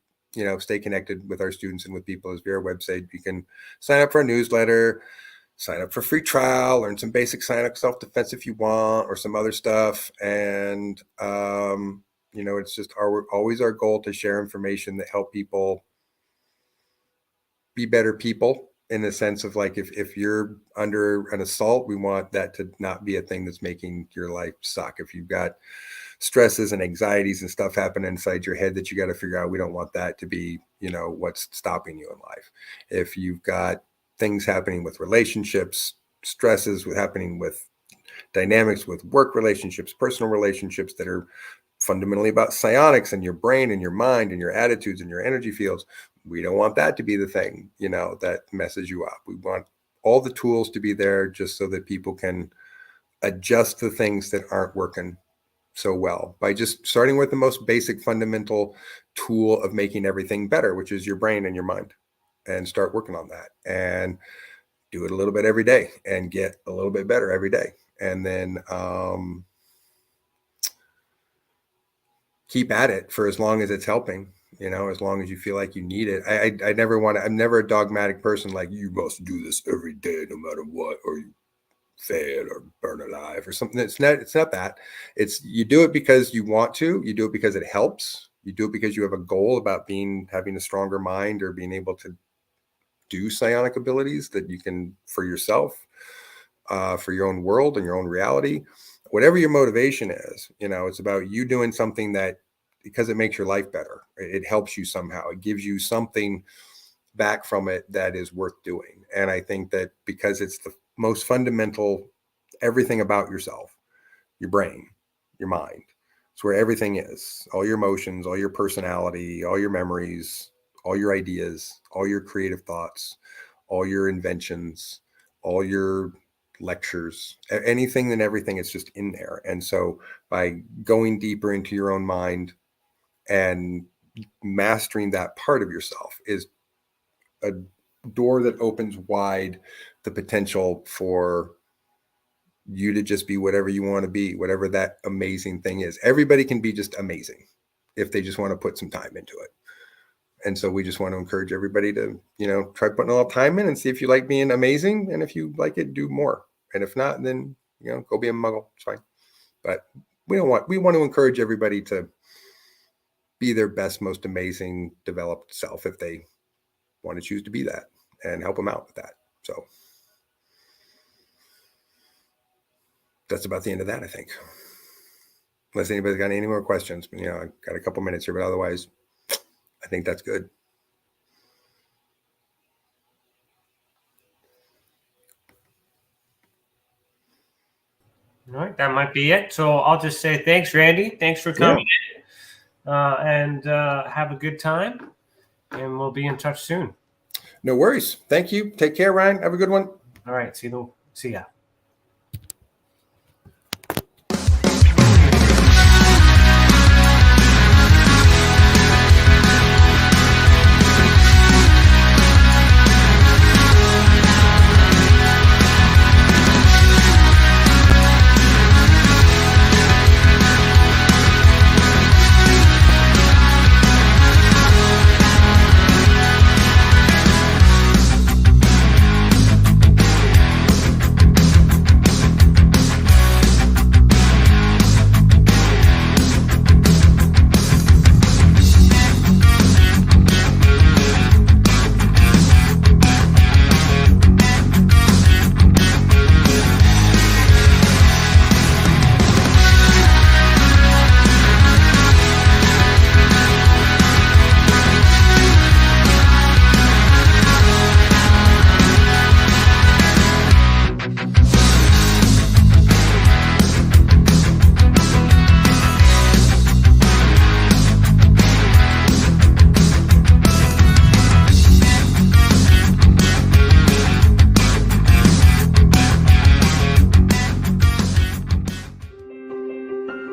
stay connected with our students and with people is via our website. You can sign up for our newsletter, sign up for free trial, learn some basic psionic self-defense if you want, or some other stuff. And it's just always our goal to share information that help people be better people, in the sense of, like, if you're under an assault, we want that to not be a thing that's making your life suck. If you've got stresses and anxieties and stuff happening inside your head that you got to figure out, we don't want that to be, what's stopping you in life. If you've got things happening with relationships, stresses happening with dynamics with work relationships, personal relationships that are fundamentally about psionics and your brain and your mind and your attitudes and your energy fields, we don't want that to be the thing, that messes you up. We want all the tools to be there just so that people can adjust the things that aren't working so well by just starting with the most basic fundamental tool of making everything better, which is your brain and your mind, and start working on that and do it a little bit every day and get a little bit better every day. And then keep at it for as long as it's helping, as long as you feel like you need it. I'm never a dogmatic person, like, you must do this every day, no matter what, or you fed or burn alive or something. It's not that. It's, you do it because you want to, you do it because it helps, you do it because you have a goal about having a stronger mind or being able to do psionic abilities that you can for yourself, for your own world and your own reality. Whatever your motivation is, it's about you doing something that, because it makes your life better, it helps you somehow, it gives you something back from it that is worth doing. And I think that because it's the most fundamental, everything about yourself, your brain, your mind, it's where everything is, all your emotions, all your personality, all your memories, all your ideas, all your creative thoughts, all your inventions, all your lectures, anything and everything is just in there. And so by going deeper into your own mind and mastering that part of yourself is a door that opens wide the potential for you to just be whatever you want to be, whatever that amazing thing is. Everybody can be just amazing if they just want to put some time into it. And so we just want to encourage everybody to, try putting a little time in and see if you like being amazing. And if you like it, do more. And if not, then, go be a muggle. It's fine. But we want to encourage everybody to be their best, most amazing developed self if they want to choose to be that, and help them out with that. So that's about the end of that, I think. Unless anybody's got any more questions, I got a couple minutes here, but otherwise, I think that's good. All right, that might be it. So I'll just say thanks, Randy. Thanks for coming in, and have a good time. And we'll be in touch soon. No worries. Thank you. Take care, Ryan. Have a good one. All right. See ya.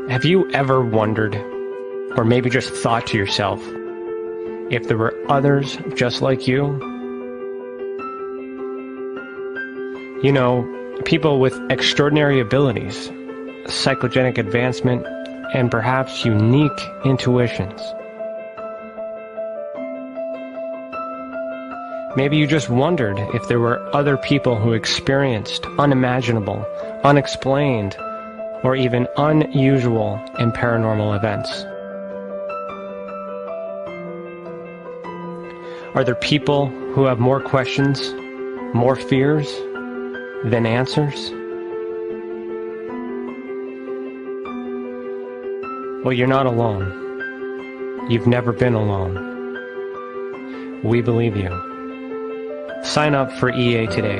Have you ever wondered, or maybe just thought to yourself, if there were others just like you? People with extraordinary abilities, psychogenic advancement, and perhaps unique intuitions. Maybe you just wondered if there were other people who experienced unimaginable, unexplained, or even unusual and paranormal events. Are there people who have more questions, more fears than answers? Well, you're not alone. You've never been alone. We believe you. Sign up for EA today.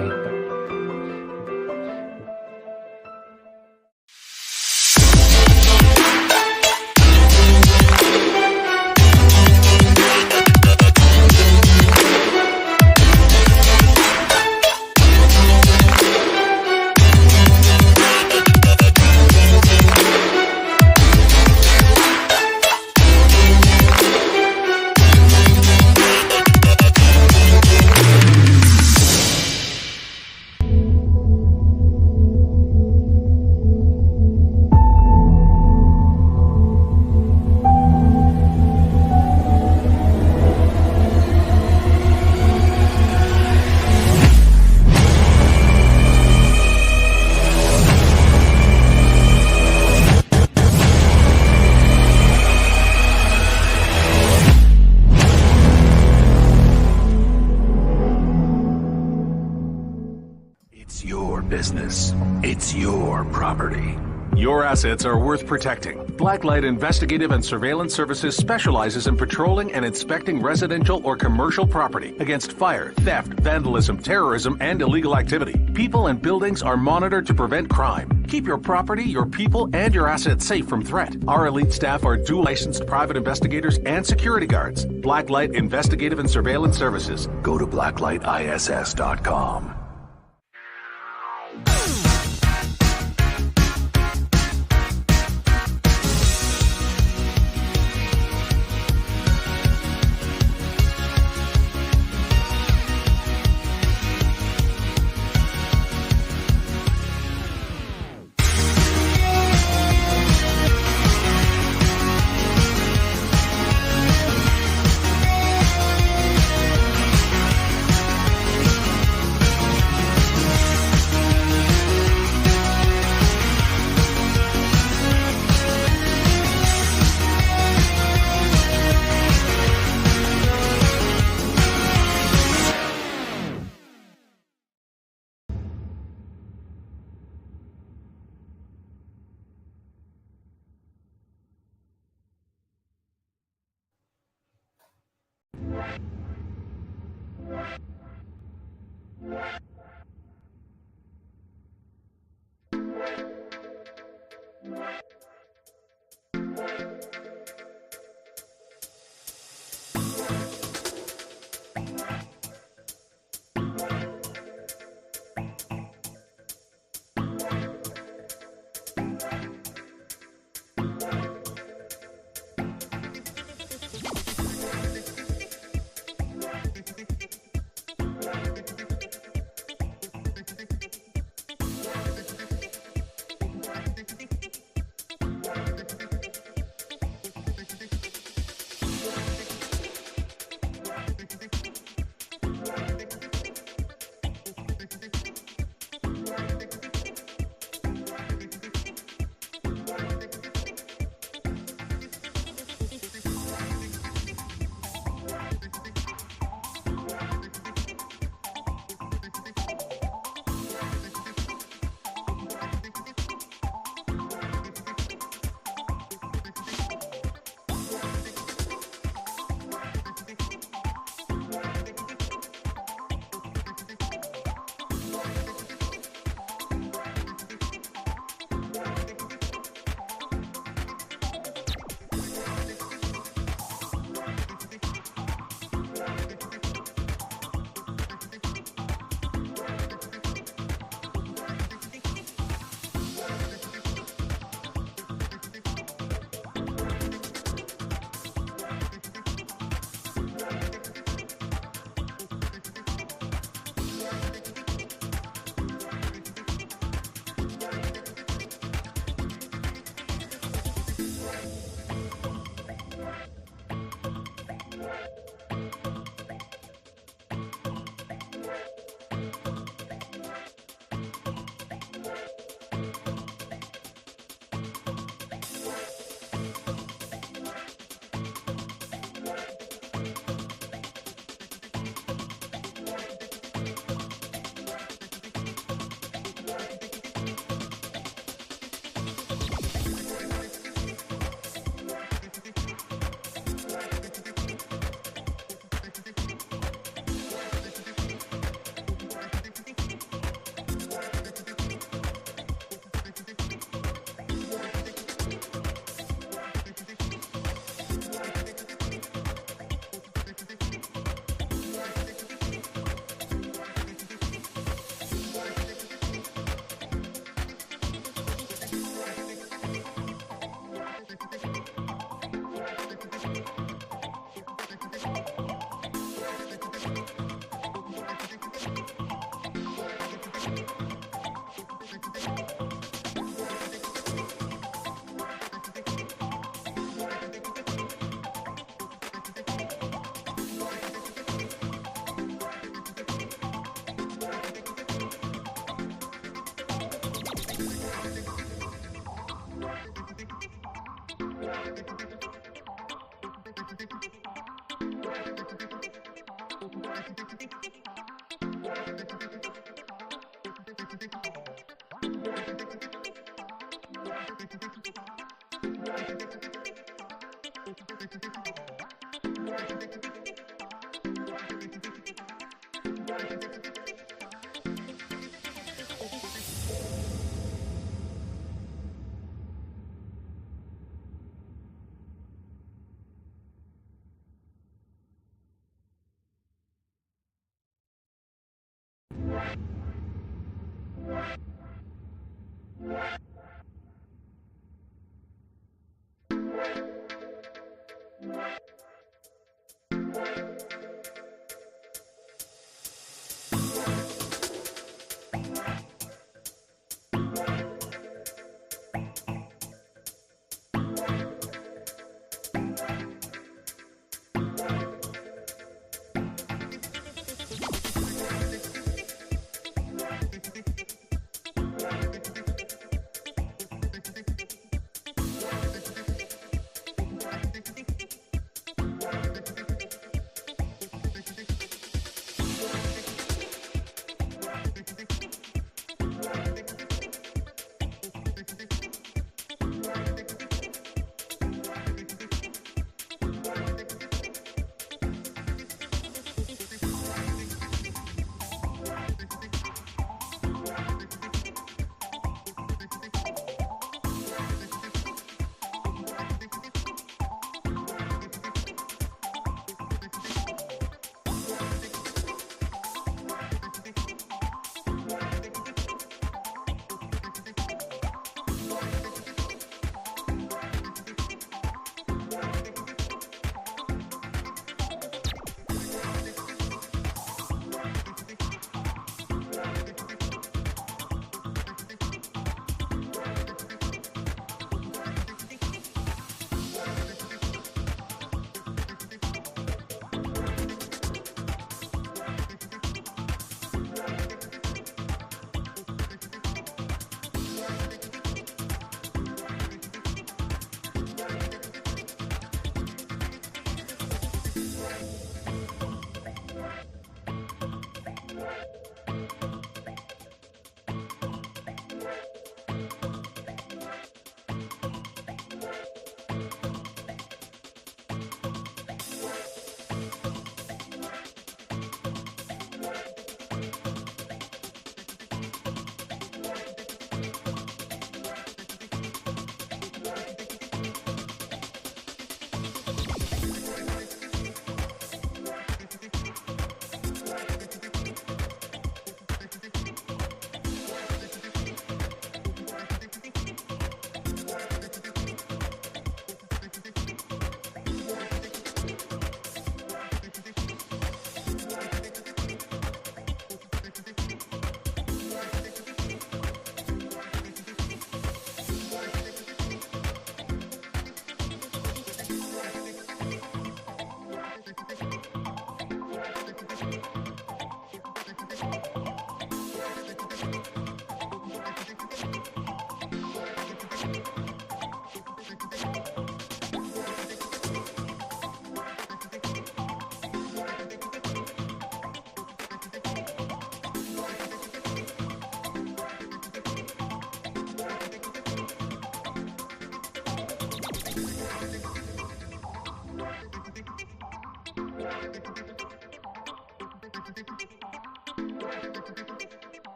Business. It's your property. Your assets are worth protecting. Blacklight Investigative and Surveillance Services specializes in patrolling and inspecting residential or commercial property against fire, theft, vandalism, terrorism, and illegal activity. People and buildings are monitored to prevent crime. Keep your property, your people, and your assets safe from threat. Our elite staff are dual licensed private investigators and security guards. Blacklight Investigative and Surveillance Services. Go to blacklightiss.com.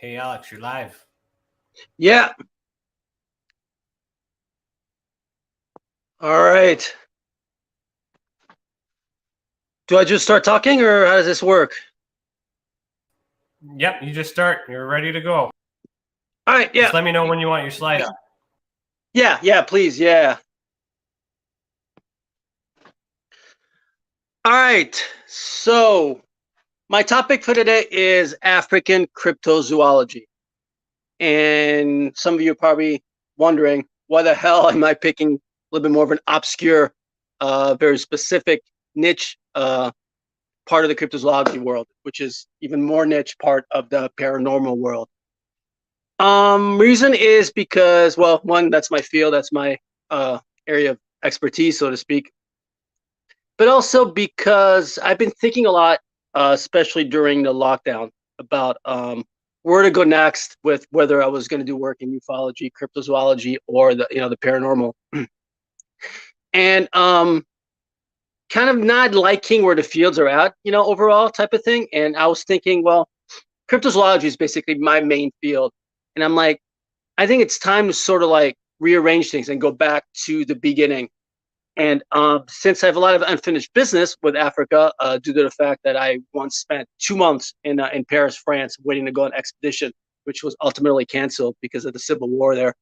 Hey, Alex, you're live. Yeah. All right. Do I just start talking, or how does this work? Yep, you just start. You're ready to go. All right, yeah. Just let me know when you want your slides. Yeah, please, yeah. All right, so my topic for today is African cryptozoology. And some of you are probably wondering, why the hell am I picking a little bit more of an obscure, very specific niche part of the cryptozoology world, which is even more niche part of the paranormal world. Reason is because, well, one, that's my field, that's my area of expertise, so to speak. But also because I've been thinking a lot, especially during the lockdown, about where to go next with whether I was going to do work in ufology, cryptozoology, or the the paranormal, and kind of not liking where the fields are at, overall type of thing. And I was thinking, well, cryptozoology is basically my main field, and I'm like, I think it's time to sort of like rearrange things and go back to the beginning. And since I have a lot of unfinished business with Africa, due to the fact that I once spent 2 months in Paris, France, waiting to go on an expedition, which was ultimately canceled because of the civil war there.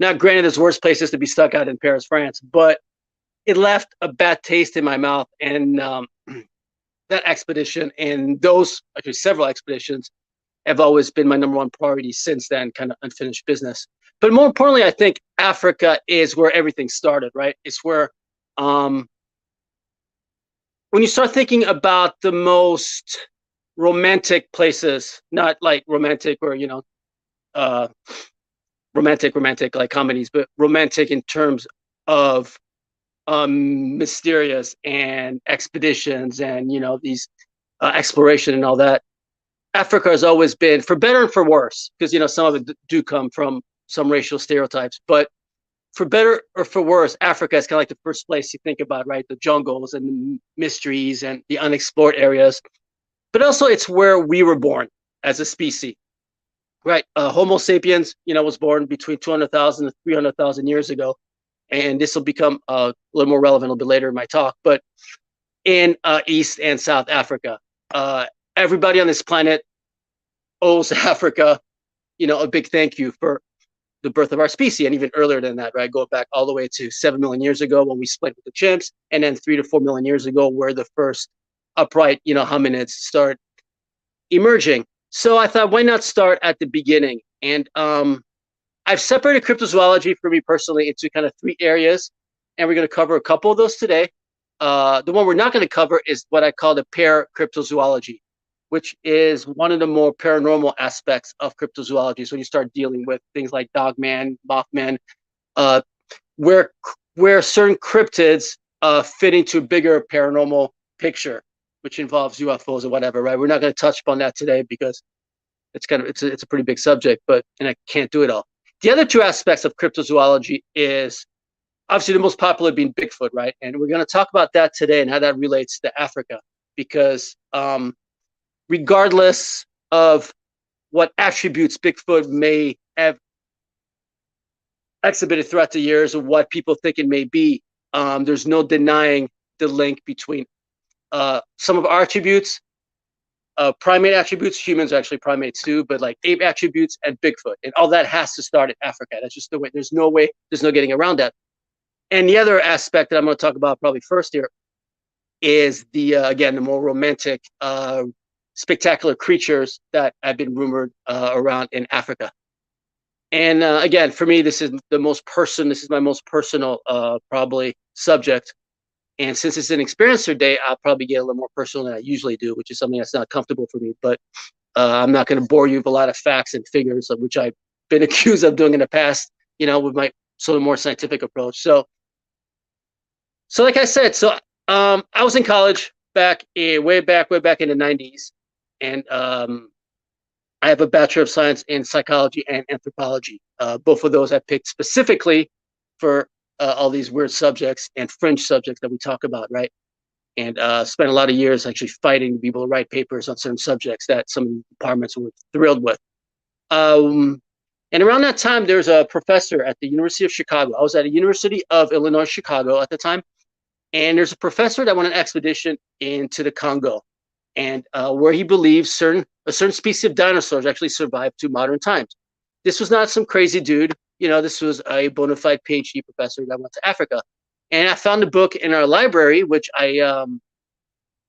Now, granted, there's worse places to be stuck out in Paris, France, but it left a bad taste in my mouth. And that expedition and those, actually several expeditions, have always been my number one priority since then, kind of unfinished business. But more importantly, I think Africa is where everything started, right? It's where when you start thinking about the most romantic places, not like romantic or romantic like comedies, but romantic in terms of mysterious and expeditions and these exploration and all that. Africa has always been, for better and for worse, because some of it do come from some racial stereotypes, but for better or for worse, Africa is kind of like the first place you think about, right? The jungles and the mysteries and the unexplored areas. But also it's where we were born as a species, right? Homo sapiens, was born between 200,000 and 300,000 years ago. And this will become a little more relevant a little bit later in my talk, but in East and South Africa. Everybody on this planet owes Africa, a big thank you for the birth of our species, and even earlier than that, right? Go back all the way to 7 million years ago when we split with the chimps, and then 3 to 4 million years ago where the first upright, hominids start emerging. So I thought, why not start at the beginning? And I've separated cryptozoology for me personally into kind of 3 areas, and we're going to cover a couple of those today. The one we're not going to cover is what I call the paracryptozoology. which is one of the more paranormal aspects of cryptozoology. So you start dealing with things like Dogman, Mothman, where certain cryptids fit into a bigger paranormal picture, which involves UFOs or whatever, right? We're not going to touch upon that today because it's a pretty big subject, and I can't do it all. The other two aspects of cryptozoology is obviously the most popular being Bigfoot, right? And we're going to talk about that today and how that relates to Africa, because regardless of what attributes Bigfoot may have exhibited throughout the years or what people think it may be, there's no denying the link between some of our attributes, primate attributes. Humans are actually primates too, but like ape attributes and Bigfoot, and all that has to start in Africa. That's just the way. There's no getting around that. And the other aspect that I'm going to talk about probably first here is again, the more romantic, spectacular creatures that have been rumored around in Africa. And again, for me, this is my most personal probably subject. And since it's an experiencer day, I'll probably get a little more personal than I usually do, which is something that's not comfortable for me. But I'm not going to bore you with a lot of facts and figures, of which I've been accused of doing in the past, with my sort of more scientific approach. So like I said, I was in college way back in the 90s. And I have a Bachelor of Science in Psychology and Anthropology. Both of those I picked specifically for all these weird subjects and fringe subjects that we talk about, right? And spent a lot of years actually fighting to be able to write papers on certain subjects that some departments were thrilled with. And around that time, there's a professor at the University of Chicago. I was at the University of Illinois, Chicago at the time. And there's a professor that went on an expedition into the Congo, and where he believes a certain species of dinosaurs actually survived to modern times. This was not some crazy dude. This was a bona fide PhD professor that went to Africa. And I found a book in our library, which I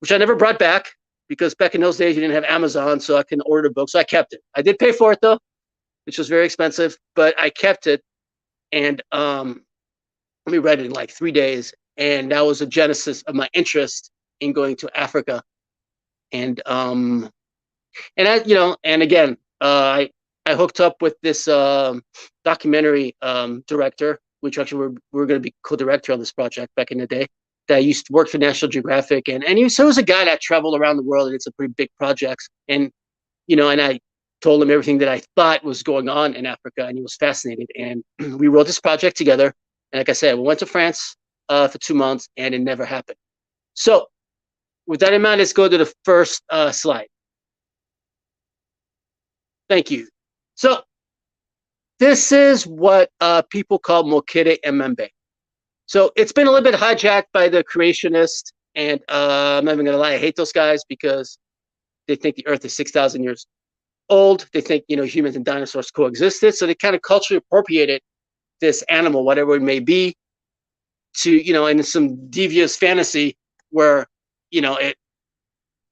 never brought back, because back in those days you didn't have Amazon, so I couldn't order the book. So I kept it. I did pay for it though, which was very expensive, but I kept it. And we read it in like 3 days. And that was the genesis of my interest in going to Africa. And again, I hooked up with this documentary director, which actually we're going to be co-director on this project back in the day, that used to work for National Geographic. And he was a guy that traveled around the world, and it's a pretty big project. And, and I told him everything that I thought was going on in Africa, and he was fascinated. And we wrote this project together. And like I said, we went to France for 2 months, and it never happened. So with that in mind, let's go to the first slide. Thank you. So this is what people call Mokere Emembe. So it's been a little bit hijacked by the creationists, and I'm not even going to lie, I hate those guys because they think the Earth is 6,000 years old. They think, humans and dinosaurs coexisted. So they kind of culturally appropriated this animal, whatever it may be, to, in some devious fantasy where, it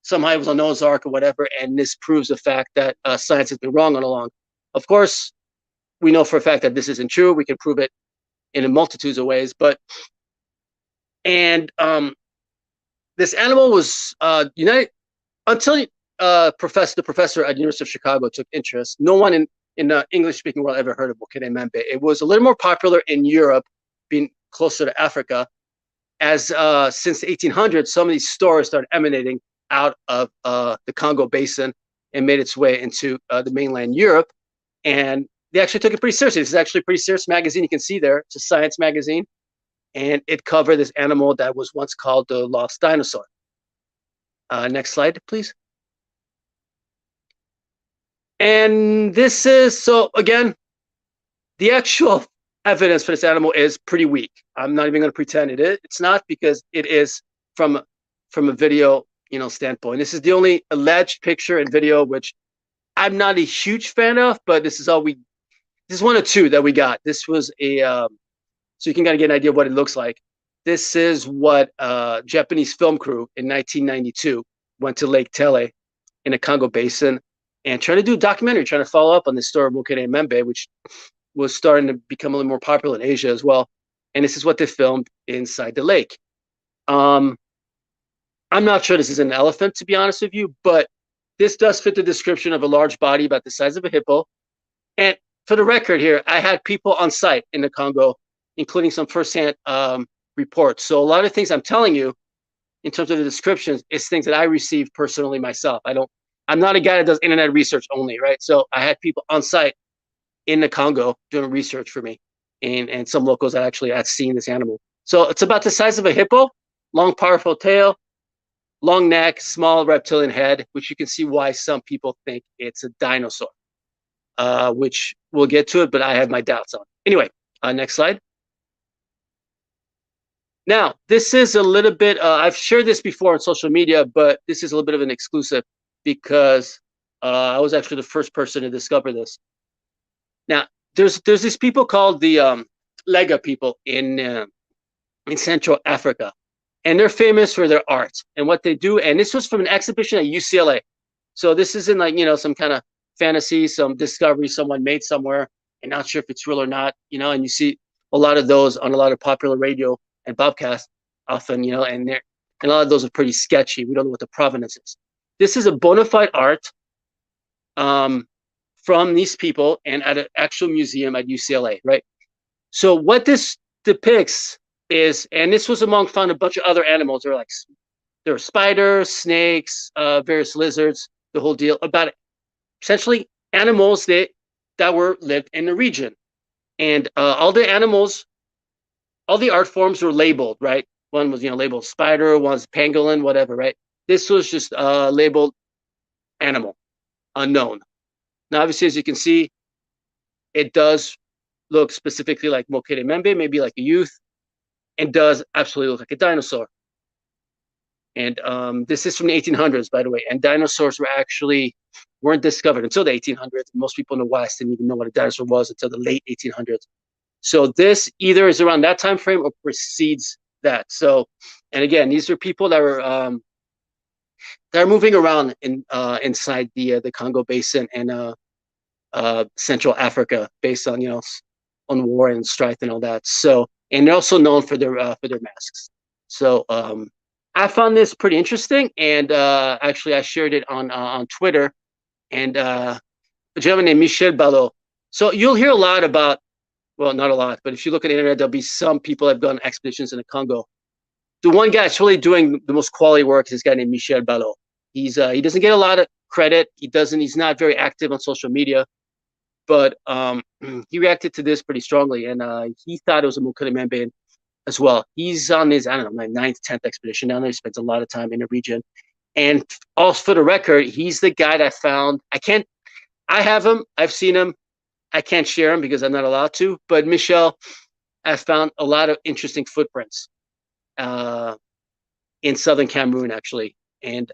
somehow it was a Noah's Ark or whatever, and this proves the fact that science has been wrong all along. Of course, we know for a fact that this isn't true. We can prove it in a multitudes of ways, this animal was until the professor at the University of Chicago took interest. No one in the English-speaking world ever heard of Mokere Emembe. It was a little more popular in Europe, being closer to Africa, as since the 1800s, some of these stories started emanating out of the Congo Basin and made its way into the mainland Europe. And they actually took it pretty seriously. This is actually a pretty serious magazine. You can see there, it's a science magazine. And it covered this animal that was once called the lost dinosaur. Next slide, please. And this is, so again, the actual evidence for this animal is pretty weak. I'm not even going to pretend it is. It's not, because it is from a video, standpoint. This is the only alleged picture and video, which I'm not a huge fan of, but this is one of two that we got. This was so you can kind of get an idea of what it looks like. This is what Japanese film crew in 1992 went to Lake Tele in the Congo Basin and tried to do a documentary, trying to follow up on the story of Mokere Emembe, which was starting to become a little more popular in Asia as well. And this is what they filmed inside the lake. I'm not sure this is an elephant, to be honest with you, but this does fit the description of a large body about the size of a hippo. And for the record here, I had people on site in the Congo, including some firsthand reports. So a lot of things I'm telling you in terms of the descriptions is things that I received personally myself. I'm not a guy that does internet research only, right? So I had people on site in the Congo doing research for me, and some locals that actually had seen this animal. So it's about the size of a hippo, long, powerful tail, long neck, small reptilian head, which you can see why some people think it's a dinosaur, which we'll get to it, but I have my doubts on. Anyway, next slide. Now, this is a little bit, I've shared this before on social media, but this is a little bit of an exclusive because I was actually the first person to discover this. Now, there's these people called the Lega people in Central Africa, and they're famous for their art and what they do. And this was from an exhibition at UCLA. So this isn't like, some kind of fantasy, some discovery someone made somewhere and not sure if it's real or not, and you see a lot of those on a lot of popular radio and bobcasts often, and a lot of those are pretty sketchy. We don't know what the provenance is. This is a bona fide art from these people and at an actual museum at UCLA, right? So what this depicts is, and this was found a bunch of other animals. There were spiders, snakes, various lizards, the whole deal, about essentially animals that lived in the region. And all the animals, all the art forms were labeled, right? One was, labeled spider, one's pangolin, whatever, right? This was just labeled animal, unknown. Now, obviously, as you can see, it does look specifically like Mokere Membe, maybe like a youth, and does absolutely look like a dinosaur. And this is from the 1800s, by the way. And dinosaurs weren't discovered until the 1800s. Most people in the West didn't even know what a dinosaur was until the late 1800s. So this either is around that time frame or precedes that. So, and again, these are people that are moving around inside the Congo Basin and Central Africa, based on on war and strife and all that. So, and they're also known for their masks. So I found this pretty interesting, and actually I shared it on Twitter, and a gentleman named Michel Ballot. So you'll hear a lot about, well, not a lot, but if you look at the internet, there'll be some people that have done expeditions in the Congo. The one guy that's really doing the most quality work is this guy named Michel Ballot. He doesn't get a lot of credit. He's not very active on social media, but he reacted to this pretty strongly, and he thought it was a Mokere Membe as well. He's on his, 9th, 10th expedition down there. He spends a lot of time in the region. And also, for the record, he's the guy that found, I have him, I've seen him, I can't share him because I'm not allowed to, but Michel has found a lot of interesting footprints in southern Cameroon, actually. And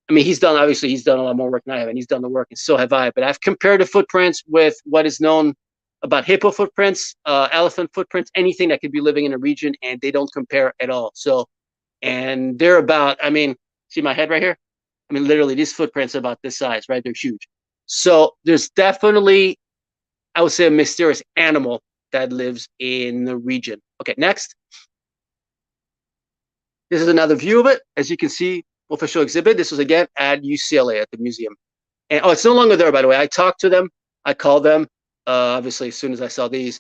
he's done a lot more work than I have, and he's done the work, and so have I. But I've compared the footprints with what is known about hippo footprints, elephant footprints, anything that could be living in a region, and they don't compare at all. So, and they're about, see my head right here? Literally, these footprints are about this size, right? They're huge. So there's definitely, I would say, a mysterious animal that lives in the region. Okay, next. This is another view of it. As you can see, official exhibit. This was, again, at UCLA at the museum. And it's no longer there, by the way. I talked to them. I called them, obviously, as soon as I saw these.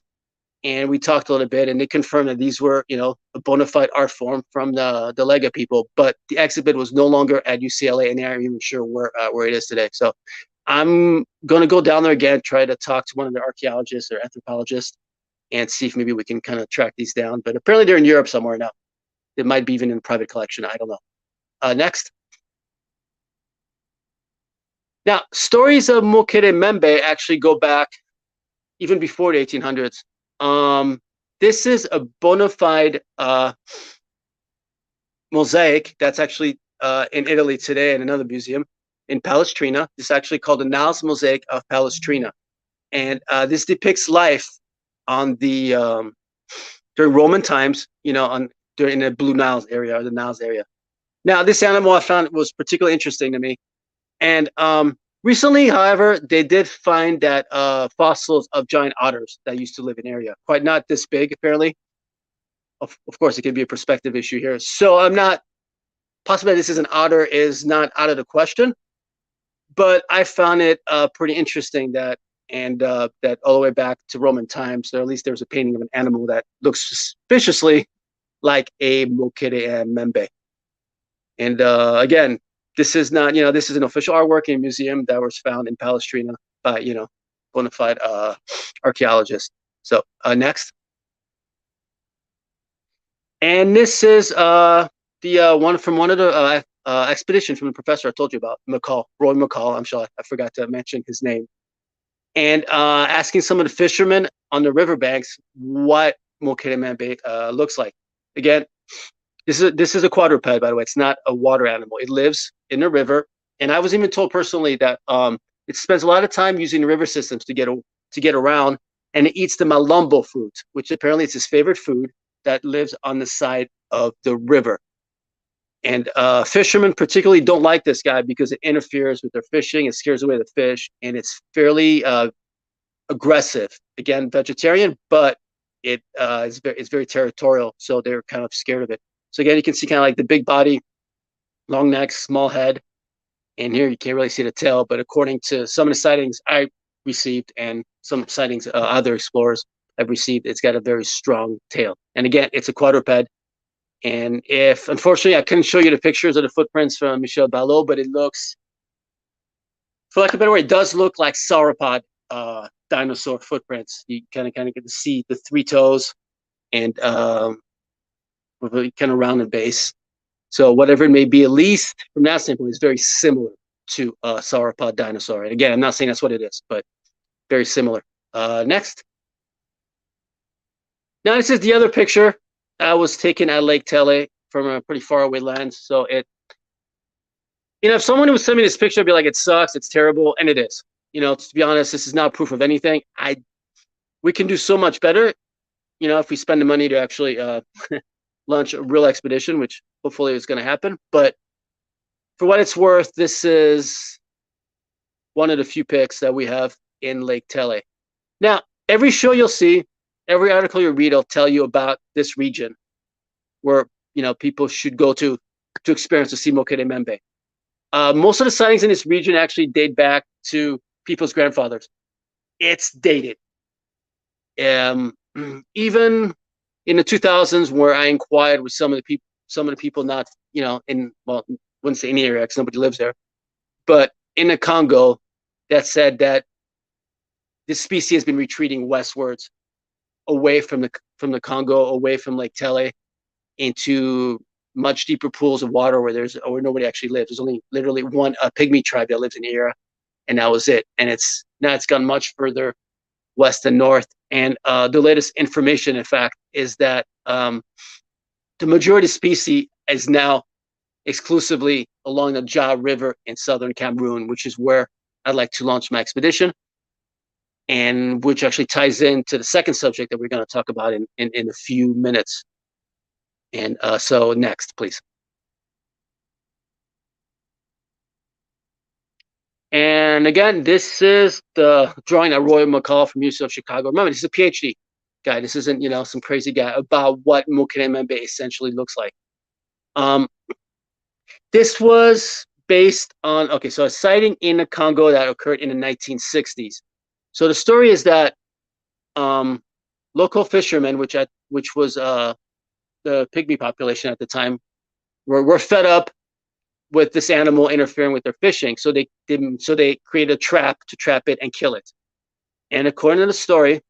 And we talked a little bit, and they confirmed that these were, a bona fide art form from the Lega people. But the exhibit was no longer at UCLA, and they aren't even sure where it is today. So I'm going to go down there again, try to talk to one of the archaeologists or anthropologists, and see if maybe we can kind of track these down. But apparently they're in Europe somewhere now. It might be even in a private collection. I don't know. Next. Now, stories of Mokere Membe actually go back even before the 1800s. This is a bona fide mosaic that's actually in Italy today in another museum in Palestrina. This is actually called the Niles Mosaic of Palestrina. And this depicts life on the during Roman times, during the Blue Niles area or the Niles area. Now, this animal I found was particularly interesting to me. And recently, however, they did find that fossils of giant otters that used to live in the area. Quite not this big, apparently. Of course, it could be a perspective issue here. So I'm not possibility this is an otter is not out of the question, but I found it pretty interesting that that all the way back to Roman times, or at least there was a painting of an animal that looks suspiciously like a Mokere membe. And again, this is not, this is an official artwork in a museum that was found in Palestrina by, bona fide archaeologists. So next. And this is the one from one of the expedition from the professor I told you about, Roy McCall. I'm sure I forgot to mention his name. And asking some of the fishermen on the riverbanks what Mokere membe looks like. Again, this is a quadruped, by the way. It's not a water animal. It lives in the river. And I was even told personally that it spends a lot of time using the river systems to get around, and it eats the malombo fruit, which apparently is its favorite food that lives on the side of the river. And fishermen particularly don't like this guy because it interferes with their fishing, it scares away the fish, and it's fairly aggressive. Again, vegetarian, but it's very territorial, so they're kind of scared of it. So again, you can see kind of like the big body, long neck, small head, and here you can't really see the tail, but according to some of the sightings I received and some sightings other explorers have received, it's got a very strong tail. And again, it's a quadruped. And if, unfortunately, I couldn't show you the pictures of the footprints from Michel Ballot, but it looks, for lack of a better word, it does look like sauropod dinosaur footprints. You kind of get to see the three toes and with a kind of rounded base. So whatever it may be, at least from that standpoint, is very similar to a sauropod dinosaur. And again, I'm not saying that's what it is, but very similar. Next. Now this is the other picture. I was taken at Lake Tele from a pretty far away lens. So if someone would send me this picture, I'd be like, it sucks, it's terrible, and it is. To be honest, this is not proof of anything. We can do so much better, if we spend the money to actually launch a real expedition, which hopefully is going to happen. But for what it's worth, this is one of the few pics that we have in Lake Tele. Now, every show you'll see, every article you read will tell you about this region where people should go to experience the sea Mokere membe. Most of the sightings in this region actually date back to people's grandfathers. It's dated. Even in the 2000s, where I inquired with some of the people not wouldn't say any area because nobody lives there, but in the Congo, that said that this species has been retreating westwards, away from the Congo, away from Lake Tele, into much deeper pools of water where nobody actually lives. There's only literally one pygmy tribe that lives in the area, and that was it. And it's gone much further west and north. And the latest information, in fact, is that the majority of species is now exclusively along the Ja River in southern Cameroon, which is where I'd like to launch my expedition, and which actually ties into the second subject that we're going to talk about in a few minutes. And so next, please. And again, this is the drawing that Roy McCall from UC of Chicago. Remember, this is a PhD guy. This isn't, some crazy guy about what Mokere membe essentially looks like. This was based on, so a sighting in the Congo that occurred in the 1960s. So the story is that local fishermen, which was the pygmy population at the time, were fed up with this animal interfering with their fishing. So they created a trap to trap it and kill it. And according to the story,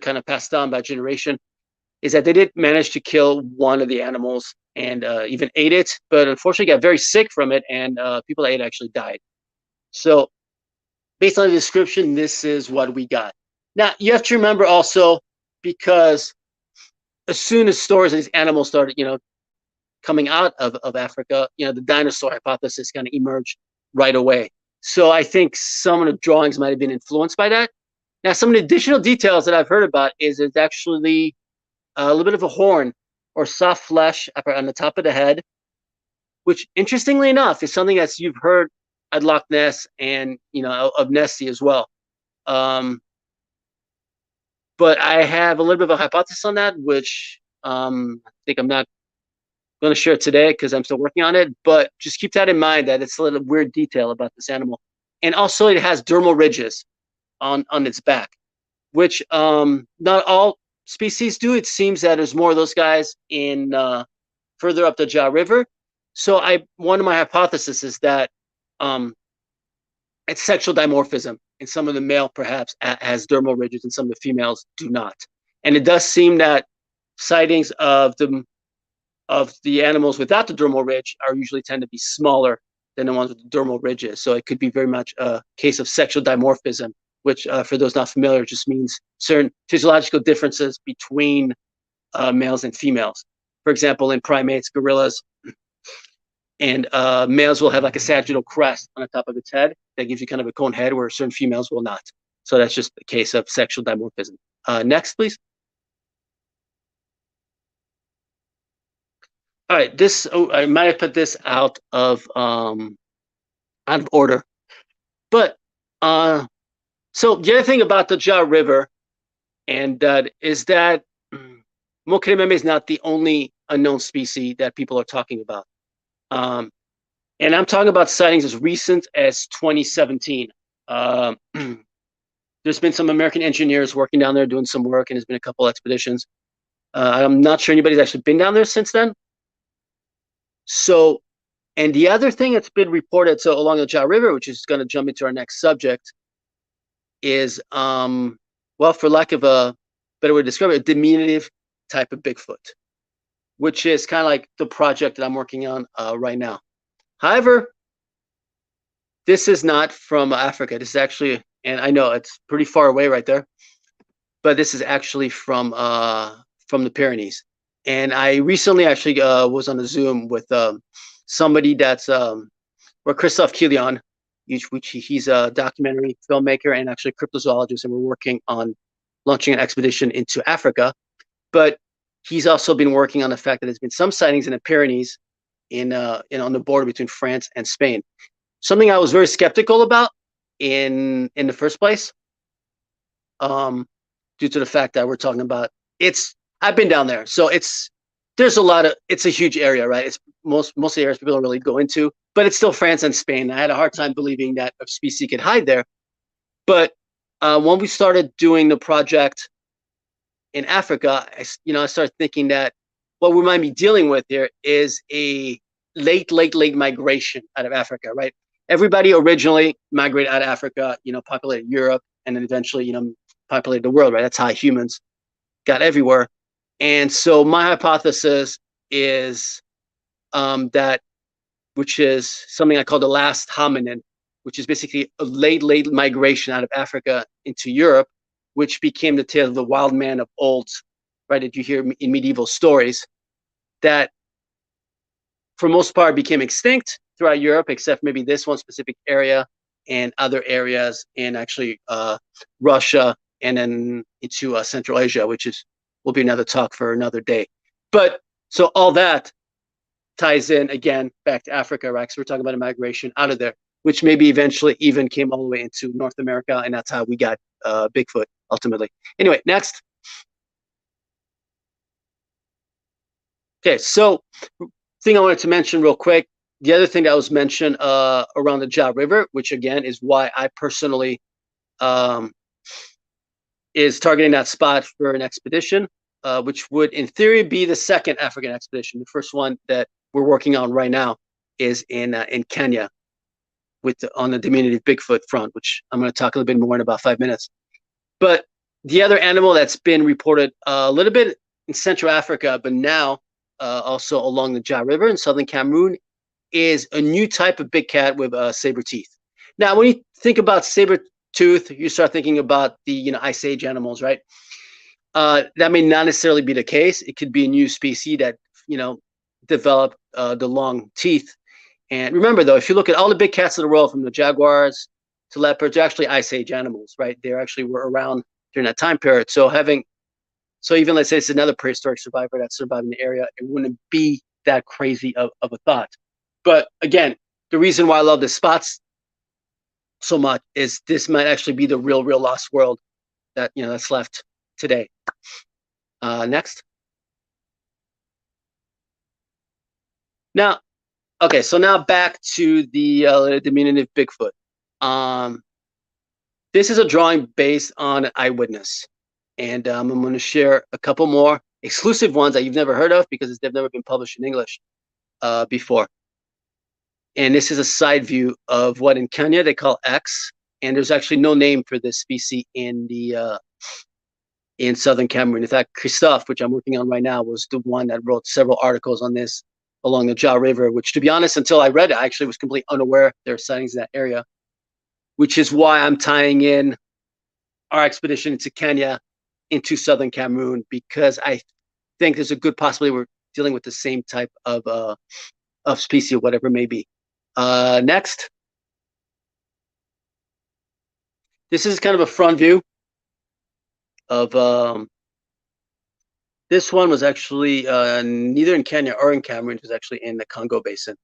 kind of passed down by generation, is that they did manage to kill one of the animals and even ate it, but unfortunately got very sick from it, and people that ate it actually died. So based on the description, this is what we got. Now, you have to remember also, because as soon as stories of these animals started, coming out of Africa, the dinosaur hypothesis kind of emerged right away. So I think some of the drawings might have been influenced by that. Now, some of the additional details that I've heard about is there's actually a little bit of a horn or soft flesh on the top of the head, which, interestingly enough, is something that you've heard at Loch Ness and of Nessie as well. But I have a little bit of a hypothesis on that, which I think I'm not going to share it today because I'm still working on it, but just keep that in mind that it's a little weird detail about this animal. And also it has dermal ridges on its back, which not all species do. It seems that there's more of those guys in further up the Jaw River. So one of my hypotheses is that it's sexual dimorphism, and some of the male perhaps has dermal ridges and some of the females do not. And it does seem that sightings of the animals without the dermal ridge are usually tend to be smaller than the ones with the dermal ridges. So it could be very much a case of sexual dimorphism, which for those not familiar just means certain physiological differences between males and females. For example, in primates, gorillas, and males will have like a sagittal crest on the top of its head that gives you kind of a cone head, where certain females will not. So that's just a case of sexual dimorphism. Next, please. All right, I might have put this out of order, but so the other thing about the Jaw River, and is that Mokerememe is not the only unknown species that people are talking about. And I'm talking about sightings as recent as 2017. There's been some American engineers working down there doing some work, and there's been a couple expeditions. I'm not sure anybody's actually been down there since then. So, and the other thing that's been reported, so along the Jaw River, which is going to jump into our next subject, is, well, for lack of a better way to describe it, a diminutive type of Bigfoot, which is kind of like the project that I'm working on right now. However, this is not from Africa. This is actually, and I know it's pretty far away right there, but this is actually from the Pyrenees. And I recently actually was on a Zoom with somebody that's, Christophe Kilian, which he's a documentary filmmaker and actually a cryptozoologist, and we're working on launching an expedition into Africa. But he's also been working on the fact that there's been some sightings in the Pyrenees on the border between France and Spain. Something I was very skeptical about in the first place, due to the fact that we're talking about I've been down there, so it's a huge area, right? It's most of the areas people don't really go into, but it's still France and Spain. I had a hard time believing that a species could hide there. But when we started doing the project in Africa, I started thinking that what we might be dealing with here is a late migration out of Africa, right? Everybody originally migrated out of Africa, populated Europe, and then eventually, populated the world, right? That's how humans got everywhere. And so my hypothesis is that, which is something I call the last hominin, which is basically a late migration out of Africa into Europe, which became the tale of the wild man of old, right? That you hear in medieval stories, that for most part became extinct throughout Europe, except maybe this one specific area and other areas in actually Russia and then into Central Asia, which will be another talk for another day. But so all that ties in again back to Africa, right? So we're talking about a migration out of there, which maybe eventually even came all the way into North America, and that's how we got Bigfoot ultimately. Anyway, next. Okay, so thing I wanted to mention real quick, the other thing that was mentioned around the Jaw River, which again is why I personally is targeting that spot for an expedition, which would in theory be the second African expedition. The first one that we're working on right now is in Kenya, on the diminutive Bigfoot front, which I'm going to talk a little bit more in about 5 minutes. But the other animal that's been reported a little bit in Central Africa, but now also along the Jaw River in southern Cameroon, is a new type of big cat with saber teeth. Now, when you think about saber tooth, you start thinking about the Ice Age animals, right? That may not necessarily be the case. It could be a new species that developed the long teeth. And remember, though, if you look at all the big cats of the world, from the jaguars to leopards, they're actually Ice Age animals, right? They actually were around during that time period. So even let's say it's another prehistoric survivor that's surviving the area, it wouldn't be that crazy of a thought. But again, the reason why I love the spots so much is this might actually be the real lost world that that's left today. Next. Now, okay, so now back to the diminutive Bigfoot. This is a drawing based on an eyewitness, and I'm going to share a couple more exclusive ones that you've never heard of because they've never been published in English before. And this is a side view of what in Kenya they call X, and there's actually no name for this species in the in southern Cameroon. In fact, Christophe, which I'm working on right now, was the one that wrote several articles on this along the Ja River, which, to be honest, until I read it, I actually was completely unaware there are sightings in that area, which is why I'm tying in our expedition into Kenya into southern Cameroon, because I think there's a good possibility we're dealing with the same type of species or whatever it may be. Next. This is kind of a front view of this one was actually neither in Kenya or in Cameroon. It was actually in the Congo Basin.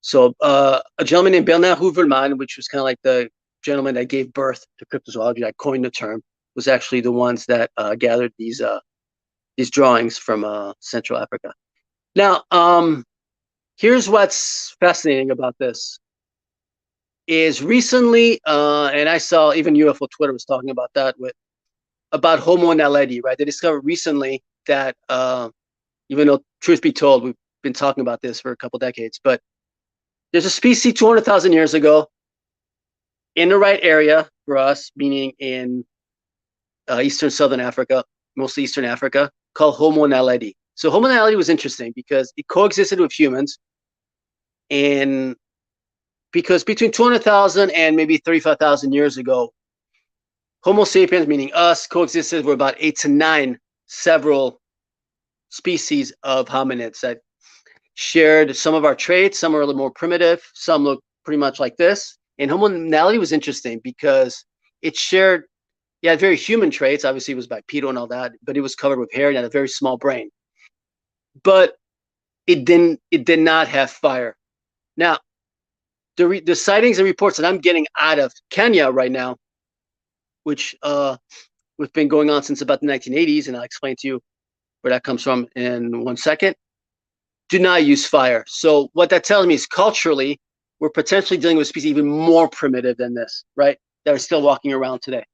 So a gentleman named Bernard Houvelman, which was kind of like the gentleman that gave birth to cryptozoology, I coined the term, was actually the ones that gathered these drawings from Central Africa. Now, here's what's fascinating about this. Is recently, and I saw even UFO Twitter was talking about that about Homo naledi, right? They discovered recently that even though truth be told, we've been talking about this for a couple decades, but there's a species 200,000 years ago in the right area for us, meaning in Eastern Southern Africa, mostly Eastern Africa, called Homo naledi. So Homo naledi was interesting because it coexisted with humans, and because between 200,000 and maybe 35,000 years ago, Homo sapiens, meaning us, coexisted with about 8 to 9 several species of hominids that shared some of our traits. Some are a little more primitive. Some look pretty much like this. And Homo naledi was interesting because it shared, had very human traits. Obviously, it was bipedal and all that, but it was covered with hair and had a very small brain. But it did not have fire. Now, the sightings and reports that I'm getting out of Kenya right now, which we've been going on since about the 1980s, and I'll explain to you where that comes from in 1 second, do not use fire. So what that tells me is culturally, we're potentially dealing with a species even more primitive than this, right? That are still walking around today.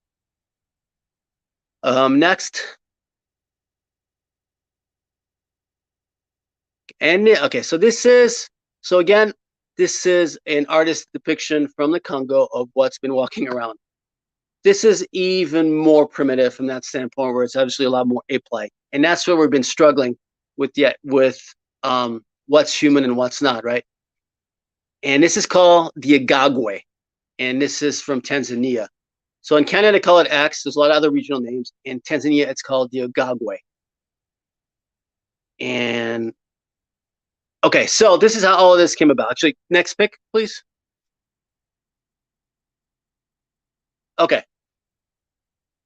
Next. And okay, so again, this is an artist depiction from the Congo of what's been walking around. This is even more primitive from that standpoint, where it's obviously a lot more ape-like, and that's where we've been struggling with what's human and what's not, right? And this is called the Agagwe, and this is from Tanzania. So in Canada, they call it X. There's a lot of other regional names. In Tanzania, it's called the Agagwe. And okay, so this is how all of this came about. Actually, next pick, please. Okay.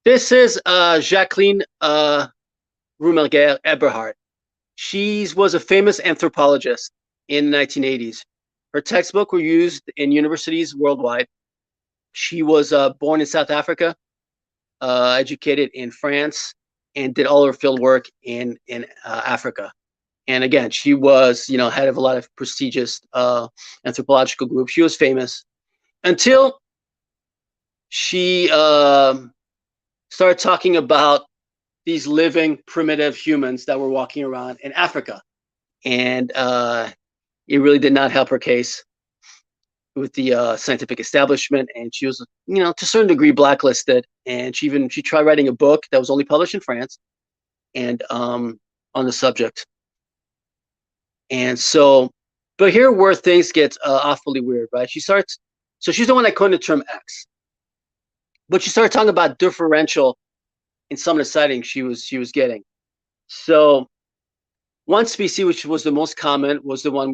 This is Jacqueline Rumelger Eberhardt. She was a famous anthropologist in the 1980s. Her textbooks were used in universities worldwide. She was born in South Africa, educated in France, and did all her field work in Africa. And again, she was, head of a lot of prestigious anthropological groups. She was famous until she started talking about these living primitive humans that were walking around in Africa. And it really did not help her case with the scientific establishment. And she was, to a certain degree blacklisted. And she tried writing a book that was only published in France and on the subject. And so, but here where things get awfully weird, right? So she's the one that coined the term X. But she started talking about differential in some of the sightings she was getting. So one species which was the most common was the one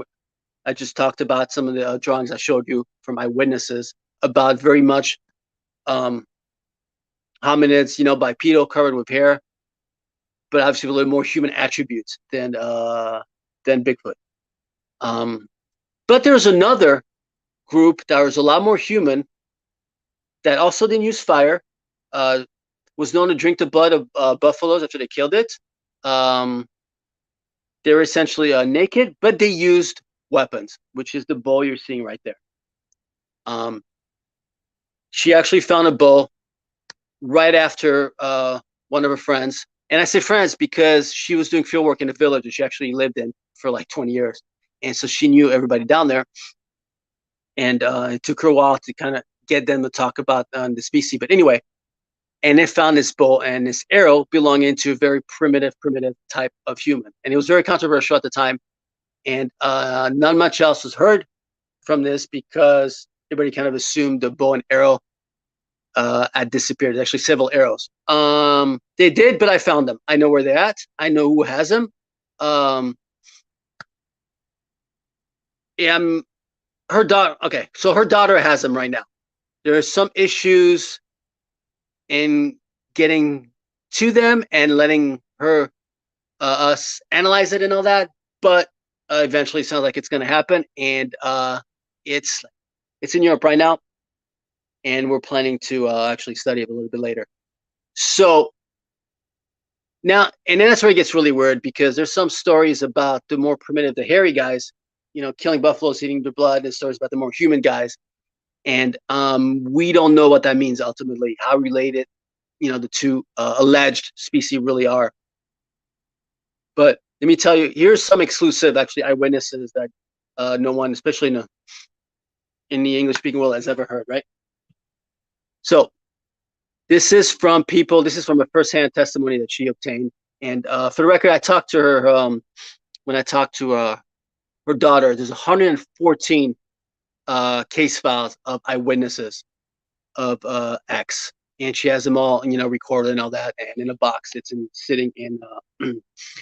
I just talked about, some of the drawings I showed you from eyewitnesses about very much hominids, bipedal, covered with hair, but obviously with a little more human attributes than Bigfoot. But there's another group that was a lot more human that also didn't use fire, was known to drink the blood of buffaloes after they killed it. They're essentially naked, but they used weapons, which is the bow you're seeing right there. She actually found a bow right after one of her friends. And I say friends because she was doing field work in a village that she actually lived in for like 20 years. And so she knew everybody down there. And it took her a while to kind of get them to talk about the species. But anyway, and they found this bow and this arrow belonging to a very primitive type of human. And it was very controversial at the time. And not much else was heard from this because everybody kind of assumed the bow and arrow had disappeared. There's actually several arrows. They did, but I found them. I know where they're at. I know who has them. Her daughter. Okay, so her daughter has them right now. There are some issues in getting to them and letting her us analyze it and all that, but eventually sounds like it's going to happen. And it's in Europe right now, and we're planning to actually study it a little bit later. So now, and then that's where it gets really weird, because there's some stories about the more primitive, the hairy guys, killing buffaloes, eating their blood, and stories about the more human guys. And we don't know what that means ultimately, how related, the two alleged species really are. But let me tell you, here's some exclusive, actually, eyewitnesses that no one, especially in the English-speaking world, has ever heard, right? So this is from a first-hand testimony that she obtained. And for the record, I talked to her when I talked to her daughter. There's 114 case files of eyewitnesses of X, and she has them all, recorded and all that, and in a box. It's sitting in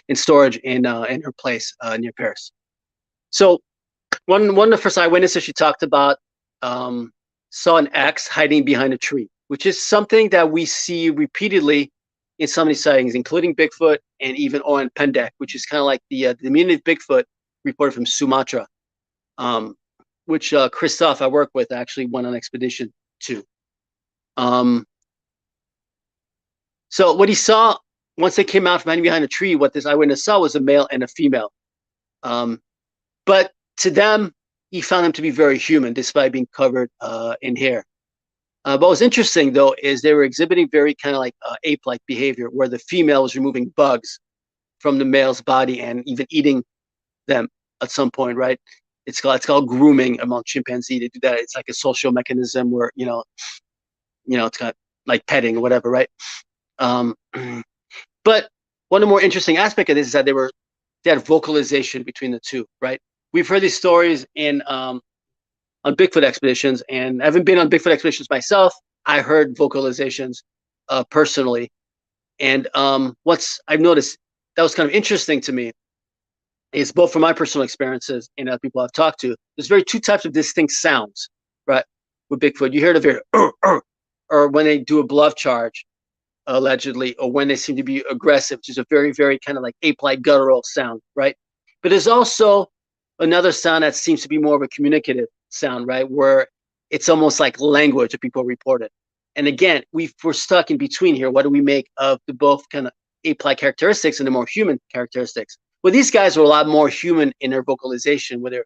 in storage in her place near Paris. So one of the first eyewitnesses she talked about saw an X hiding behind a tree, which is something that we see repeatedly in some of these sightings, including Bigfoot and even Oran Pendek, which is kind of like the diminutive Bigfoot reported from Sumatra, which Christoph I work with actually went on an expedition to. So what he saw, once they came out from hiding behind a tree, what this eyewitness saw was a male and a female. But to them, he found them to be very human, despite being covered in hair. But what was interesting, though, is they were exhibiting very kind of like ape-like behavior, where the female was removing bugs from the male's body and even eating them at some point, right? It's called grooming among chimpanzees. They do that. It's like a social mechanism where it's kind of like petting or whatever, right? But one of the more interesting aspects of this is that they had vocalization between the two, right? We've heard these stories on Bigfoot expeditions, and I haven't been on Bigfoot expeditions myself. I heard vocalizations personally, and what's I've noticed that was kind of interesting to me is, both from my personal experiences and other people I've talked to, there's two types of distinct sounds, right? With Bigfoot, you hear the very or when they do a bluff charge, allegedly, or when they seem to be aggressive, which is a very, very kind of like ape-like guttural sound, right? But there's also another sound that seems to be more of a communicative sound, right? Where it's almost like language that people reported. And again, we're stuck in between here. What do we make of the both kind of ape-like characteristics and the more human characteristics? Well, these guys were a lot more human in their vocalization, where they're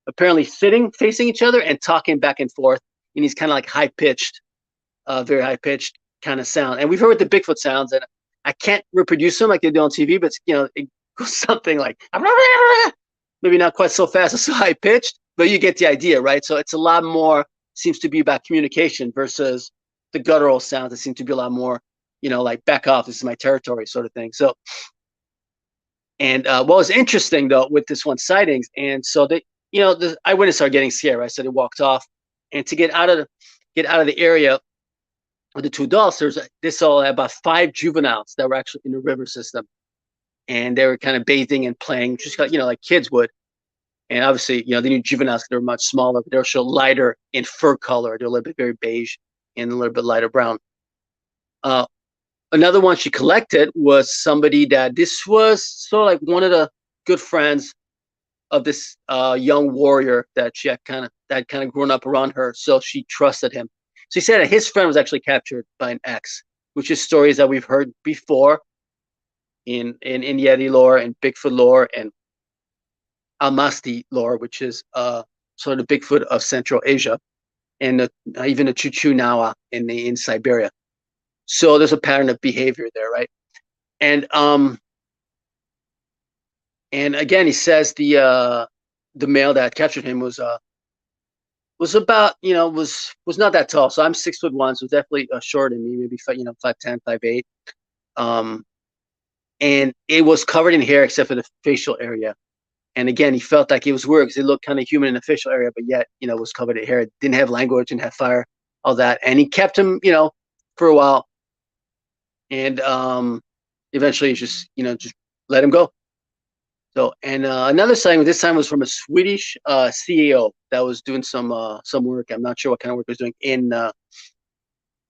apparently sitting facing each other and talking back and forth in these kind of like high-pitched, very high-pitched kind of sound. And we've heard the Bigfoot sounds, and I can't reproduce them like they do on TV, but it goes something like, maybe not quite so fast or so high-pitched, but you get the idea, right? So it's a lot more, seems to be about communication versus the guttural sounds that seem to be a lot more, like back off, this is my territory sort of thing. So, and what was interesting though with this one sightings, and so the eyewitnesses are getting scared, right? So they walked off, and to get out of the area with the two adults, they saw about 5 juveniles that were actually in the river system, and they were kind of bathing and playing, just like kids would. And obviously, the new juveniles, they were much smaller, but they were still lighter in fur color. They're a little bit very beige and a little bit lighter brown. Another one she collected was somebody that this was sort of like one of the good friends of this young warrior that she had kind of grown up around her, so she trusted him. So he said that his friend was actually captured by an X, which is stories that we've heard before in Yeti lore and Bigfoot lore and Almasti lore, which is sort of the Bigfoot of Central Asia, and even the Chuchunawa in Siberia. So there's a pattern of behavior there, right? And again, he says the male that captured him was about, was not that tall. So I'm 6'1", so definitely shorter than me, maybe 5'10", 5'8". And it was covered in hair except for the facial area. And again, he felt like it was weird because it looked kind of human in the facial area, but yet, was covered in hair. It didn't have language, didn't have fire, all that. And he kept him, for a while. And eventually he just let him go. So, and another sighting, this time was from a Swedish CAO that was doing some work. I'm not sure what kind of work he was doing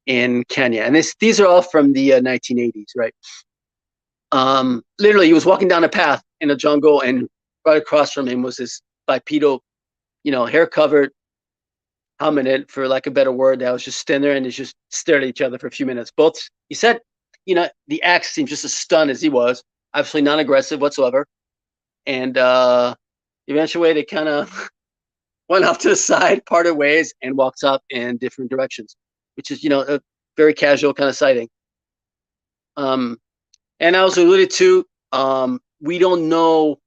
in Kenya. And these are all from the 1980s, right? Literally, he was walking down a path in the jungle, and right across from him was this bipedal, hair-covered hominid, for lack of a better word, that was just standing there and they just stared at each other for a few minutes. Both, he said, the axe seemed just as stunned as he was, absolutely non-aggressive whatsoever. And eventually they kind of went off to the side, parted ways, and walked up in different directions, which is, a very casual kind of sighting. And I was alluded to, we don't know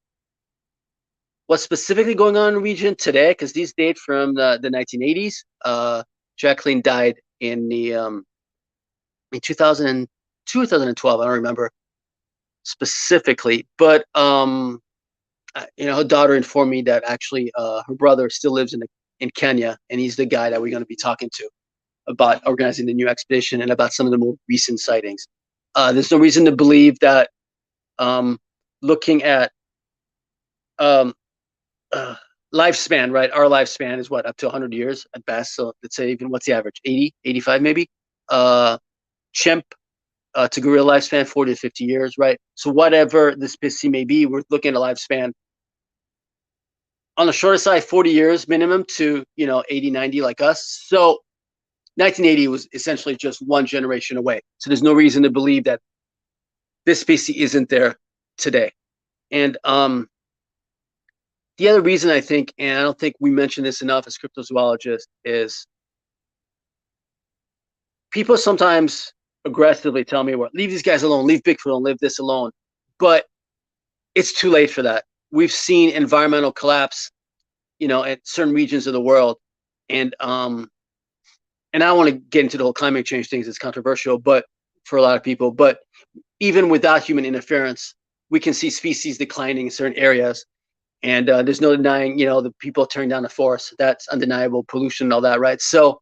what's specifically going on in the region today, because these date from the 1980s. Jacqueline died in 2002, 2012. I don't remember specifically, but her daughter informed me that actually her brother still lives in Kenya, and he's the guy that we're going to be talking to about organizing the new expedition and about some of the more recent sightings. There's no reason to believe that looking at lifespan, right? Our lifespan is what, up to 100 years at best. So let's say, even, what's the average? 80, 85 maybe? Chimp to gorilla lifespan, 40 to 50 years, right? So whatever the species may be, we're looking at a lifespan on the shorter side, 40 years minimum to, 80, 90 like us. So 1980 was essentially just one generation away. So there's no reason to believe that this species isn't there today. And the other reason, I think, and I don't think we mention this enough as cryptozoologists, is people sometimes aggressively tell me, well, leave these guys alone, leave Bigfoot alone, leave this alone. But it's too late for that. We've seen environmental collapse, at certain regions of the world. And I don't want to get into the whole climate change things, it's controversial, but for a lot of people. But even without human interference, we can see species declining in certain areas. And there's no denying, the people turning down the forest. That's undeniable, pollution and all that, right? So,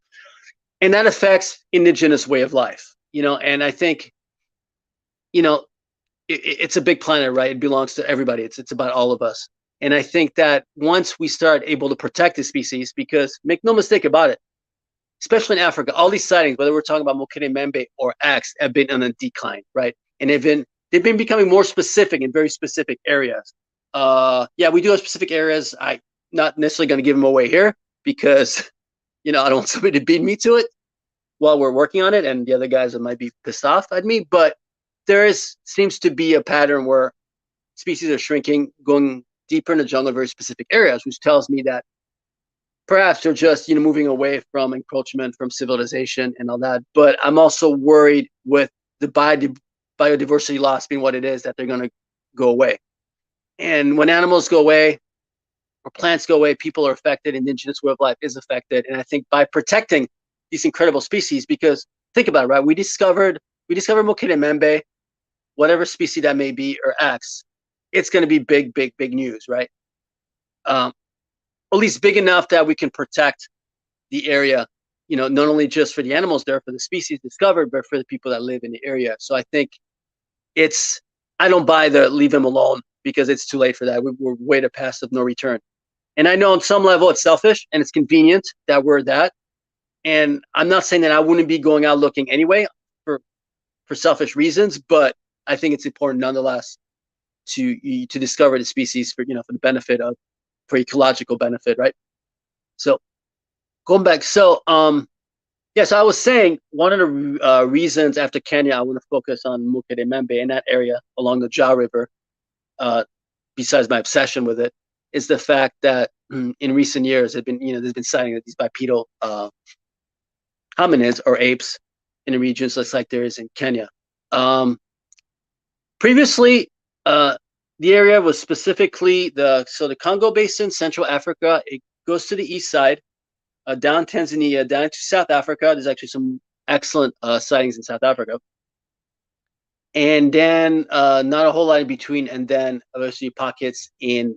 and that affects indigenous way of life, and I think, it's a big planet, right? It belongs to everybody. It's about all of us. And I think that once we start able to protect the species, because make no mistake about it, especially in Africa, all these sightings, whether we're talking about Mokele-Membe or Axe, have been on a decline, right? And they've been becoming more specific in very specific areas. Yeah, we do have specific areas. I'm not necessarily going to give them away here because, I don't want somebody to beat me to it while we're working on it, and the other guys that might be pissed off at me. But there seems to be a pattern where species are shrinking, going deeper in the jungle in very specific areas, which tells me that perhaps they're just, moving away from encroachment, from civilization and all that. But I'm also worried with the biodiversity loss being what it is, that they're going to go away. And when animals go away or plants go away, people are affected, indigenous way of life is affected. And I think by protecting these incredible species, because think about it, right? We discovered Mokele-Membe, whatever species that may be, or Axe, it's going to be big, big, big news, right? At least big enough that we can protect the area, not only just for the animals there, for the species discovered, but for the people that live in the area. So I think I don't buy the leave them alone, because it's too late for that. We're way to pass of no return. And I know on some level it's selfish and it's convenient that we're that. And I'm not saying that I wouldn't be going out looking anyway for selfish reasons, but I think it's important nonetheless to discover the species for the benefit of, for ecological benefit, right? So going back, so yes, I was saying one of the reasons after Kenya I want to focus on Mokele-Membe in that area along the Ja River, besides my obsession with it, is the fact that in recent years, there's been sighting of these bipedal hominids or apes in the regions just like there is in Kenya. Previously, the area was specifically the Congo Basin, Central Africa. It goes to the east side, down Tanzania, down to South Africa. There's actually some excellent sightings in South Africa. And then not a whole lot in between, and then obviously pockets in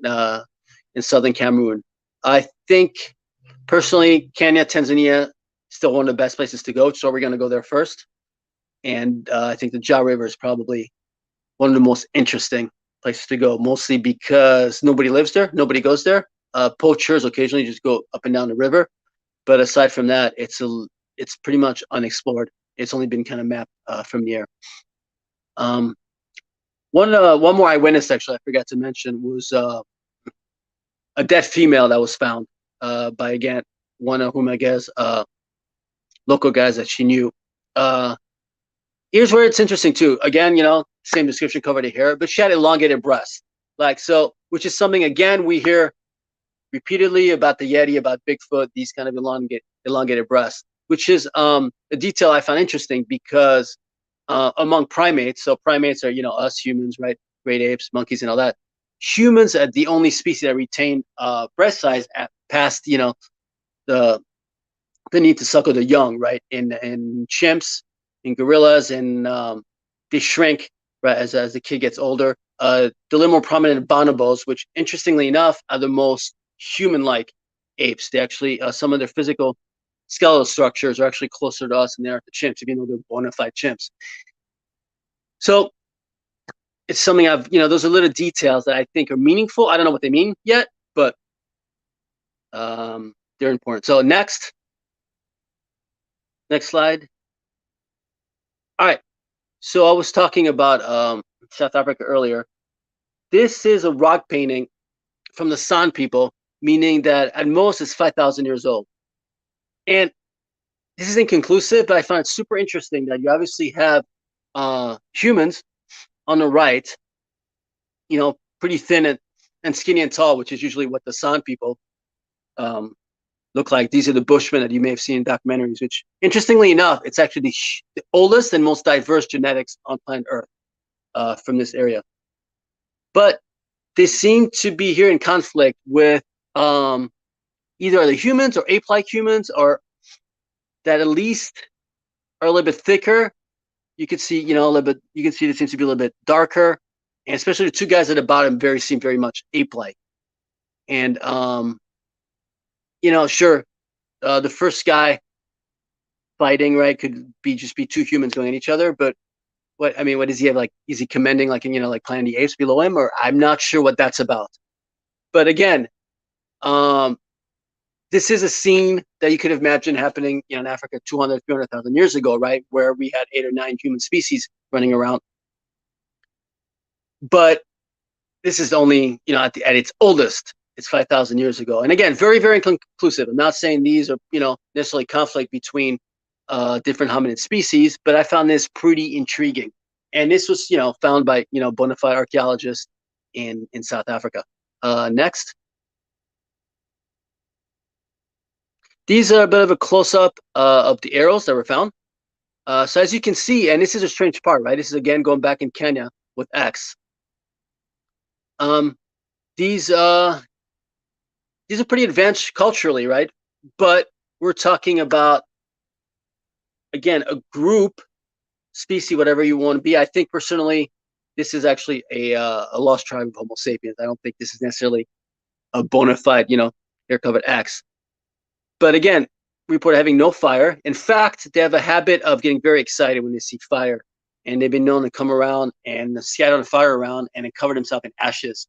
southern Cameroon. I think personally, Kenya, Tanzania, still one of the best places to go, so we're going to go there first. And I think the Ja River is probably one of the most interesting places to go, mostly because nobody lives there, nobody goes there. Poachers occasionally just go up and down the river, but aside from that, it's pretty much unexplored. It's only been kind of mapped from the air. One more eyewitness, actually, I forgot to mention, was a dead female that was found by, again, one of whom I guess local guys that she knew. Here's where it's interesting too. Again, same description covered the hair, but she had elongated breasts, which is something again we hear repeatedly about the Yeti, about Bigfoot, these kind of elongated breasts, which is a detail I found interesting because among primates, so primates are us humans, right? Great apes, monkeys, and all that. Humans are the only species that retain breast size past the need to suckle the young, right? In chimps, in gorillas, and they shrink right as the kid gets older. The little more prominent in bonobos, which interestingly enough are the most human-like apes. They actually some of their physical skeletal structures are actually closer to us than they are to chimps, even though they're bona fide chimps. So it's something those are little details that I think are meaningful. I don't know what they mean yet, but they're important. So next slide. All right. So I was talking about South Africa earlier. This is a rock painting from the San people, meaning that at most it's 5,000 years old. And this is inconclusive, but I find it super interesting that you obviously have humans on the right, pretty thin and skinny and tall, which is usually what the San people look like. These are the Bushmen that you may have seen in documentaries, which interestingly enough, it's actually the oldest and most diverse genetics on planet Earth from this area. But they seem to be here in conflict with either the humans or ape-like humans, or that at least are a little bit thicker. You could see, a little bit. You can see it seems to be a little bit darker, and especially the two guys at the bottom seem very much ape-like. And sure, the first guy fighting, right, could just be two humans going at each other. But what does he have? Like, is he commending like Planet of the Apes below him? Or I'm not sure what that's about. But again, this is a scene that you could imagine happening in Africa 200, 300,000 years ago, right, where we had 8 or 9 human species running around. But this is only, at its oldest, it's 5,000 years ago. And again, very, very inconclusive. I'm not saying these are, necessarily conflict between different hominid species, but I found this pretty intriguing. And this was, found by, bona fide archaeologists in South Africa. Next. These are a bit of a close-up of the arrows that were found. So as you can see, and this is a strange part, right? This is, again, going back in Kenya with X. These are pretty advanced culturally, right? But we're talking about, again, a group, species, whatever you want to be. I think personally, this is actually a lost tribe of Homo sapiens. I don't think this is necessarily a bona fide, hair-covered X. But again, report having no fire. In fact, they have a habit of getting very excited when they see fire. And they've been known to come around and scatter the fire around and then cover themselves in ashes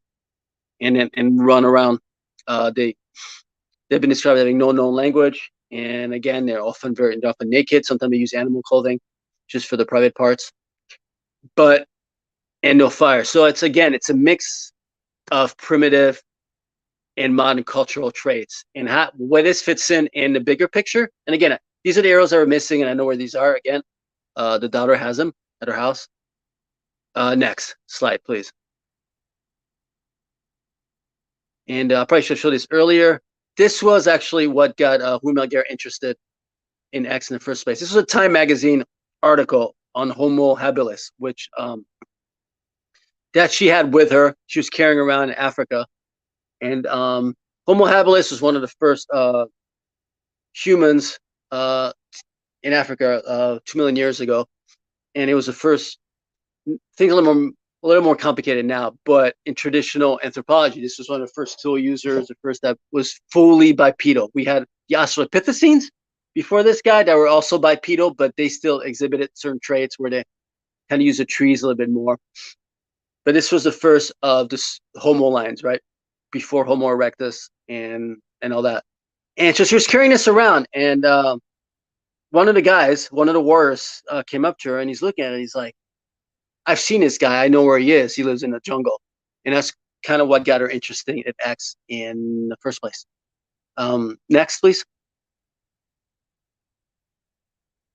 and run around. They've been described as having no known language. And again, they're often naked. Sometimes they use animal clothing just for the private parts. And no fire. So it's a mix of primitive and modern cultural traits, and where this fits in the bigger picture. And again, these are the arrows that are missing, and I know where these are. Again, the daughter has them at her house. Next slide, please. And I probably should show this earlier. This was actually what got Humelger interested in X in the first place. This was a Time magazine article on Homo habilis, which that she had with her. She was carrying around in Africa. And Homo habilis was one of the first humans in Africa 2 million years ago. And it was the first, things a little more complicated now, but in traditional anthropology, this was one of the first tool users, the first that was fully bipedal. We had the Australopithecines before this guy that were also bipedal, but they still exhibited certain traits where they kind of use the trees a little bit more. But this was the first of the Homo lines, right? Before Homo erectus and all that. And so she was carrying this around, and one of the warriors came up to her, and he's looking at it. He's like, I've seen this guy. I know where he is. He lives in the jungle. And that's kind of what got her interested in X in the first place. Next, please.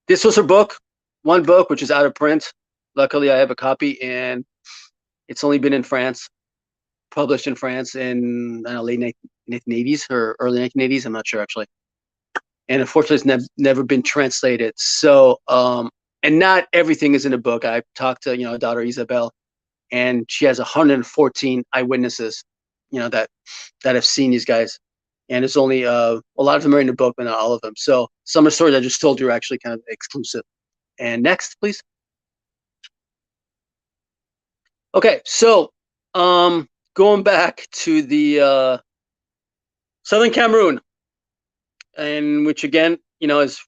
This was her book, one book, which is out of print. Luckily, I have a copy, and it's only been in France, published in France in late 1980s or early 1980s. I'm not sure, actually. And unfortunately, it's never been translated. So, and not everything is in the book. I talked to, her daughter, Isabel, and she has 114 eyewitnesses, that have seen these guys. And it's only, a lot of them are in the book, but not all of them. So some of the stories I just told you are actually kind of exclusive. And next, please. Okay, so going back to the Southern Cameroon, and which again, is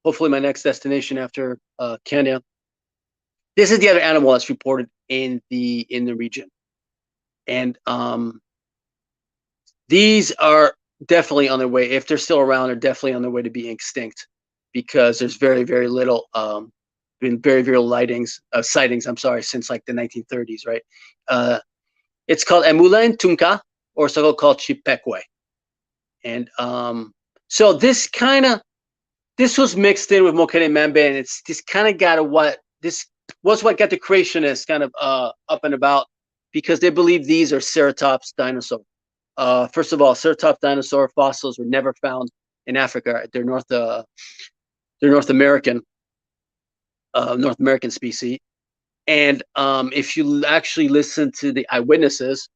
hopefully my next destination after Kenya. This is the other animal that's reported in the region, and these are definitely on their way. If they're still around, they're definitely on their way to be extinct, because there's very, very little been very, very sightings. I'm sorry, since like the 1930s, right? It's called Emula and Tunka, or also called Chipekwe, and so this was mixed in with Mokele Membe, and it's this kind of got what got the creationists kind of up and about, because they believe these are ceratops dinosaurs. First of all, ceratops dinosaur fossils were never found in Africa. They're North American species. And if you actually listen to the eyewitnesses,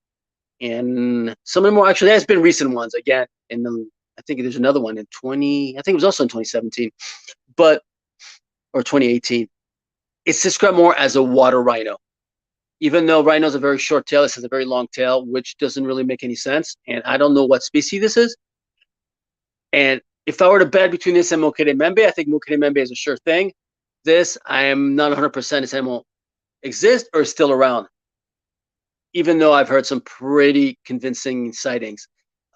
and some of them actually, there's been recent ones again I think there's another one in I think it was also in 2017, or 2018. It's described more as a water rhino. Even though rhino has a very short tail, this has a very long tail, which doesn't really make any sense. And I don't know what species this is. And if I were to bet between this and Mokele Membe, I think Mokele Membe is a sure thing. This, I am not 100% this animal exists or is still around, even though I've heard some pretty convincing sightings.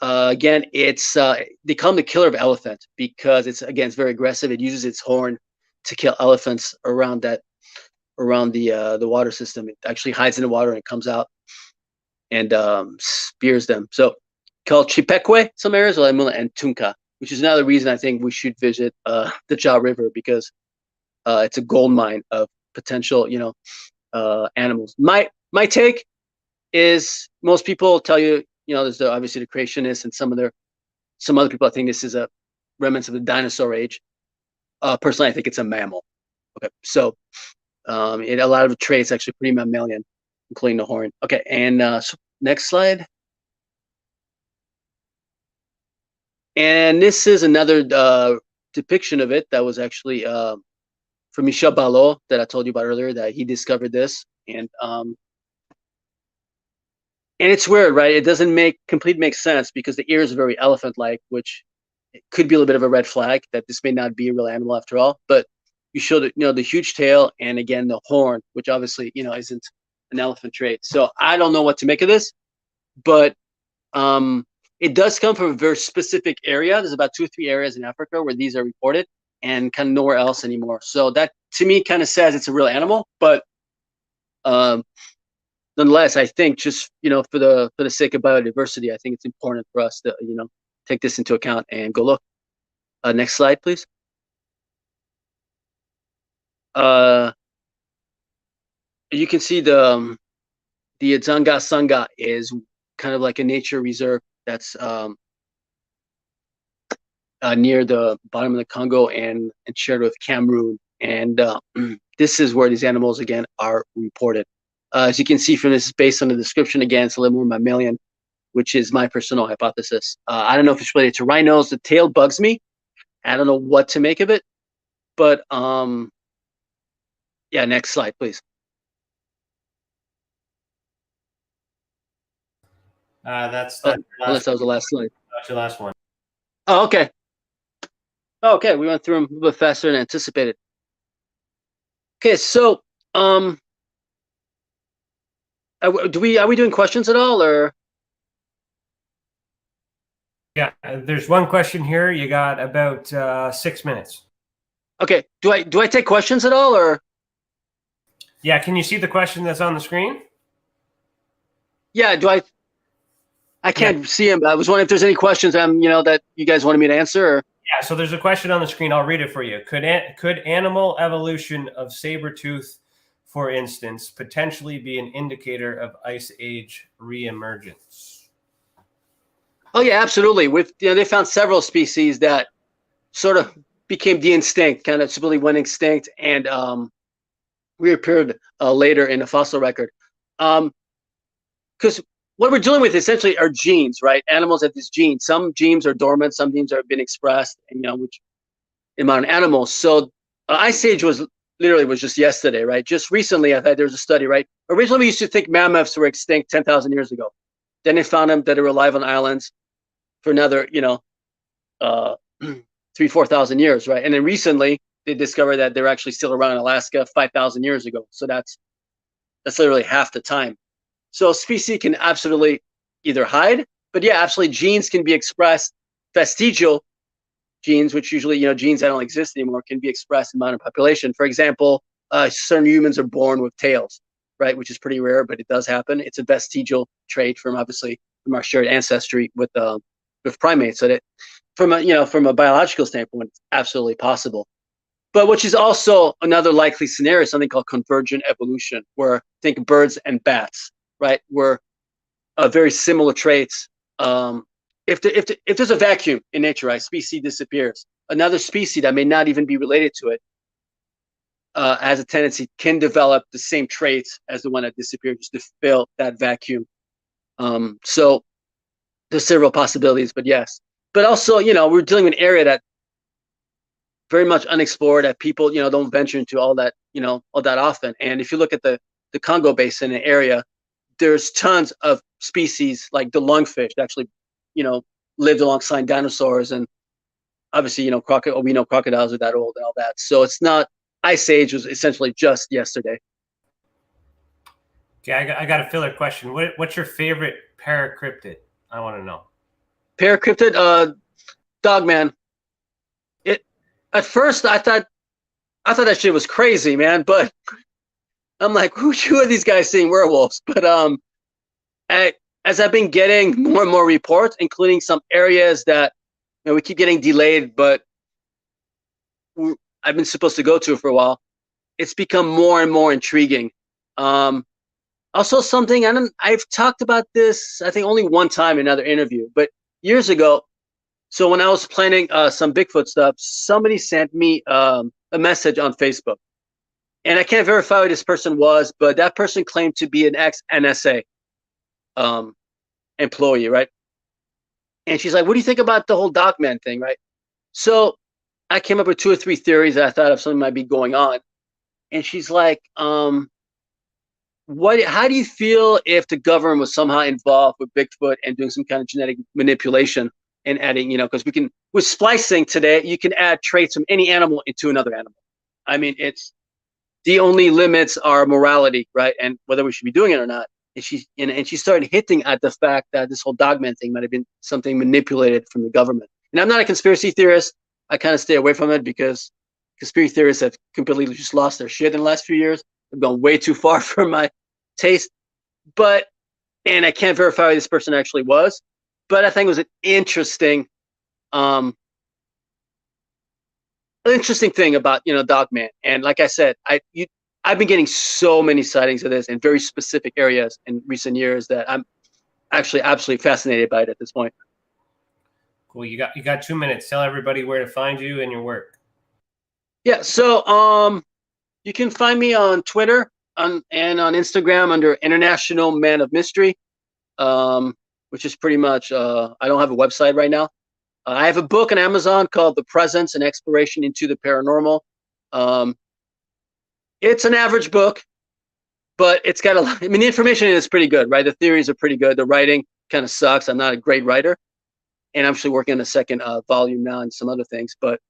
Again, it's they call them the killer of elephant, because it's very aggressive. It uses its horn to kill elephants around the water system. It actually hides in the water and it comes out and spears them. So called Chipekwe, some areas, and Tunka, which is another reason I think we should visit the Ja River, because it's a gold mine of potential, animals. My take is, most people tell you, there's obviously the creationists, and some other people, I think this is a remnants of the dinosaur age. Personally, I think it's a mammal. Okay, so a lot of the traits actually pretty mammalian, including the horn. Okay, and so next slide. And this is another depiction of it that was actually from Michel Ballot that I told you about earlier, that he discovered this. And it's weird, right? It doesn't make sense, because the ears are very elephant-like, which it could be a little bit of a red flag that this may not be a real animal after all. But you show the huge tail, and again the horn, which obviously isn't an elephant trait. So I don't know what to make of this, but it does come from a very specific area. There's about 2 or 3 areas in Africa where these are reported, and kind of nowhere else anymore. So that to me kind of says it's a real animal, but nonetheless, I think just for the sake of biodiversity, I think it's important for us to take this into account and go look. Next slide, please. You can see the Zanga Sanga is kind of like a nature reserve that's near the bottom of the Congo and shared with Cameroon. And this is where these animals, again, are reported. As you can see from this, based on the description, again, it's a little more mammalian, which is my personal hypothesis. I don't know if it's related to rhinos. The tail bugs me. I don't know what to make of it. But yeah, next slide, please. That's unless that was the last slide. That's your last one. Oh, okay. Oh, okay, we went through them a little bit faster than anticipated. Okay, so are we doing questions at all, or? Yeah, there's one question here. You got about 6 minutes. Okay, do I take questions at all, or? Yeah, can you see the question that's on the screen? Yeah, I can't see him. I was wondering if there's any questions that you guys wanted me to answer. Or? Yeah, so there's a question on the screen. I'll read it for you. Could animal evolution of saber-tooth, for instance, potentially be an indicator of Ice Age reemergence? Oh yeah, absolutely. They found several species that sort of became de-extinct, kind of simply went extinct, and reappeared later in the fossil record. Because what we're dealing with essentially are genes, right? Animals have these genes. Some genes are dormant, some genes have been expressed, and which in modern animals. So Ice Age was just yesterday, right? Just recently, I thought there was a study, right? Originally, we used to think mammoths were extinct 10,000 years ago. Then they found them that they were alive on islands for another, 3,000-4,000 years, right? And then recently, they discovered that they're actually still around in Alaska 5,000 years ago. So that's literally half the time. So a species can absolutely either hide, but yeah, absolutely genes can be expressed. Vestigial genes, which usually, genes that don't exist anymore, can be expressed in modern population. For example, certain humans are born with tails, right? Which is pretty rare, but it does happen. It's a vestigial trait from our shared ancestry with primates. So that from a biological standpoint, it's absolutely possible. But which is also another likely scenario, something called convergent evolution, where think birds and bats, right? Were very similar traits. If there's a vacuum in nature, right, species disappears. Another species that may not even be related to it has a tendency can develop the same traits as the one that disappeared, just to fill that vacuum. So there's several possibilities, but yes. But also, we're dealing with an area that very much unexplored, that people, don't venture into all that often. And if you look at the Congo Basin area, there's tons of species like the lungfish that actually, lived alongside dinosaurs, and obviously, we know crocodiles are that old and all that. So it's not, Ice Age was essentially just yesterday. Okay, I got a filler question. What's your favorite paracryptid? I want to know. Paracryptid, Dogman. At first, I thought that shit was crazy, man. But I'm like, who are these guys seeing werewolves? But as I've been getting more and more reports, including some areas that we keep getting delayed, but I've been supposed to go to for a while, it's become more and more intriguing. Also, something I've talked about this, I think only one time in another interview, but years ago. So when I was planning some Bigfoot stuff, somebody sent me a message on Facebook. And I can't verify who this person was, but that person claimed to be an ex-NSA employee, right? And she's like, what do you think about the whole Dogman thing, right? So I came up with 2 or 3 theories that I thought of something might be going on. And she's like, how do you feel if the government was somehow involved with Bigfoot and doing some kind of genetic manipulation? And adding, because with splicing today, you can add traits from any animal into another animal. I mean, it's the only limits are morality, right? And whether we should be doing it or not. And she started hinting at the fact that this whole Dogman thing might have been something manipulated from the government. And I'm not a conspiracy theorist. I kind of stay away from it because conspiracy theorists have completely just lost their shit in the last few years. They've gone way too far for my taste. And I can't verify who this person actually was. But I think it was an interesting thing about Dogman. And like I said, I've been getting so many sightings of this in very specific areas in recent years that actually absolutely fascinated by it at this point. Cool. You got 2 minutes. Tell everybody where to find you and your work. Yeah. So you can find me on Twitter and on Instagram under International Man of Mystery, which is pretty much. I don't have a website right now. I have a book on Amazon called The Presence and Exploration into the Paranormal. It's an average book, but it's got I mean, the information in it is pretty good, right? The theories are pretty good. The writing kind of sucks. I'm not a great writer, and I'm actually working on a second volume now and some other things. But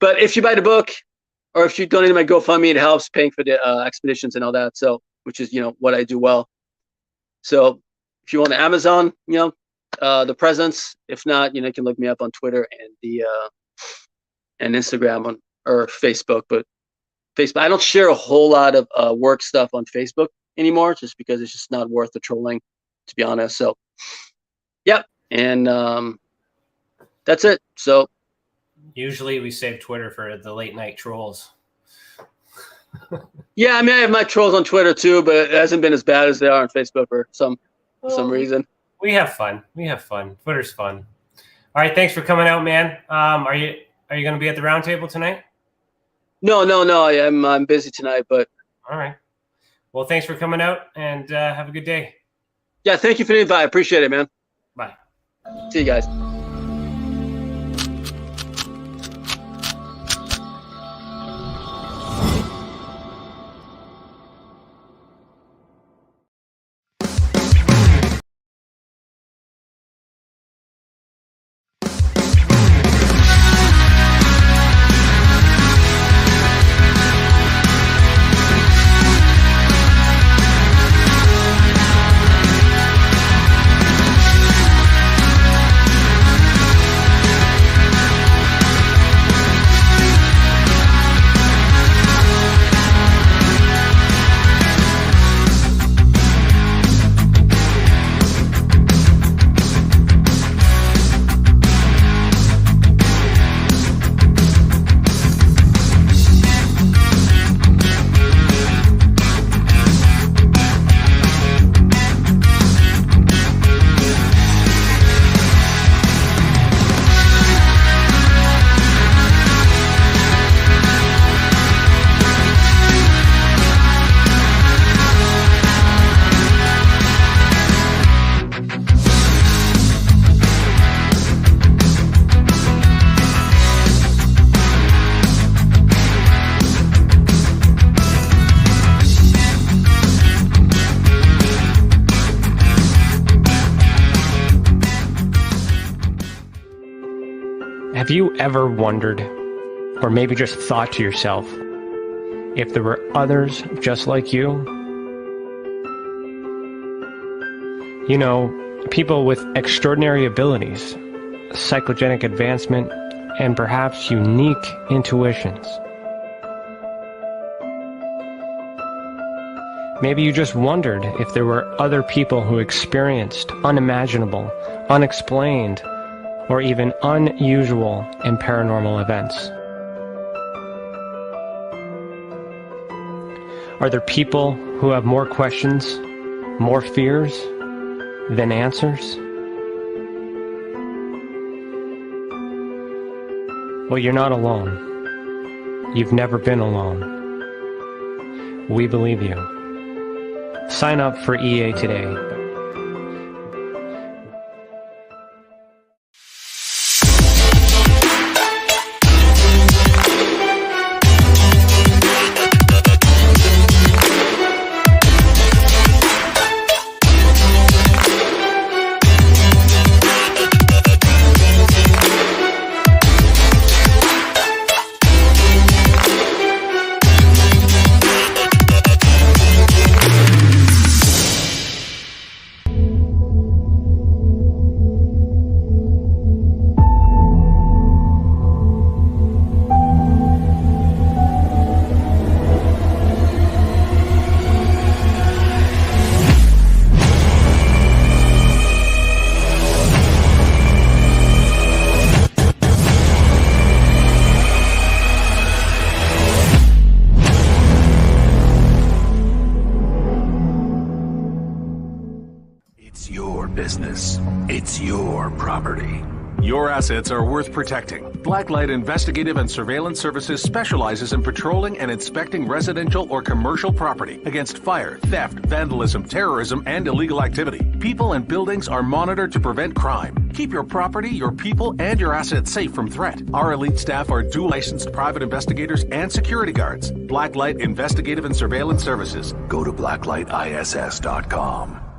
if you buy the book, or if you donate to my GoFundMe, it helps paying for the expeditions and all that. So, which is what I do well. So, if you want to Amazon, The Presence. If not, you can look me up on Twitter and Instagram or Facebook. But Facebook, I don't share a whole lot of work stuff on Facebook anymore, just because it's just not worth the trolling, to be honest. So, yep, and that's it. So, usually we save Twitter for the late night trolls. Yeah, I mean, I have my trolls on Twitter too, but it hasn't been as bad as they are on Facebook for some reason. We have fun. Twitter's fun. All right, thanks for coming out, man. Are you going to be at the round table tonight? No. I'm busy tonight, but all right. Well, thanks for coming out, and have a good day. Yeah, thank you for the invite. I appreciate it, man. Bye. See you guys. Have you ever wondered, or maybe just thought to yourself, if there were others just like you? You know, people with extraordinary abilities, psychogenic advancement, and perhaps unique intuitions. Maybe you just wondered if there were other people who experienced unimaginable, unexplained, or even unusual and paranormal events. Are there people who have more questions, more fears than answers? Well, you're not alone. You've never been alone. We believe you. Sign up for EA today. business. It's your property. Your assets are worth protecting. Blacklight Investigative and Surveillance Services specializes in patrolling and inspecting residential or commercial property against fire, theft, vandalism, terrorism, and illegal activity. People and buildings are monitored to prevent crime. Keep your property, your people, and your assets safe from threat. Our elite staff are dual licensed private investigators and security guards. Blacklight Investigative and Surveillance Services. Go to blacklightiss.com.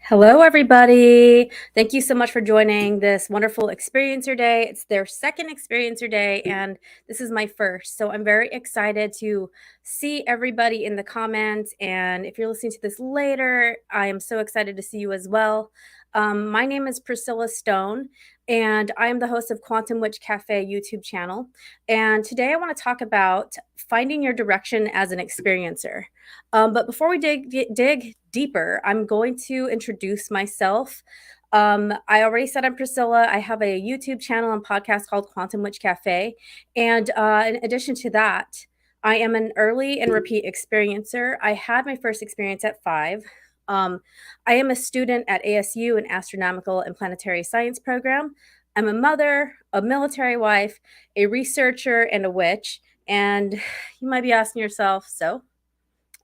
Hello, everybody. Thank you so much for joining this wonderful Experiencer Day. It's their second Experiencer Day, and this is my first. So I'm very excited to see everybody in the comments. And if you're listening to this later, I am so excited to see you as well. My name is Priscilla Stone, and I am the host of Quantum Witch Cafe YouTube channel. And today I want to talk about finding your direction as an experiencer. But before we dig deeper, I'm going to introduce myself. I already said I'm Priscilla. I have a YouTube channel and podcast called Quantum Witch Cafe. And in addition to that, I am an early and repeat experiencer. I had my first experience at 5. I am a student at ASU in Astronomical and Planetary Science program. I'm a mother, a military wife, a researcher, and a witch. And you might be asking yourself, so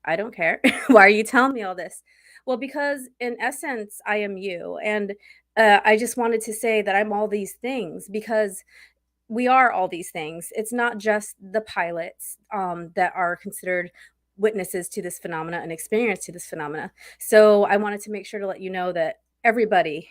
I don't care. Why are you telling me all this? Well, because in essence, I am you. And I just wanted to say that I'm all these things because we are all these things. It's not just the pilots that are considered witnesses to this phenomena and experience to this phenomena. So I wanted to make sure to let you know that everybody,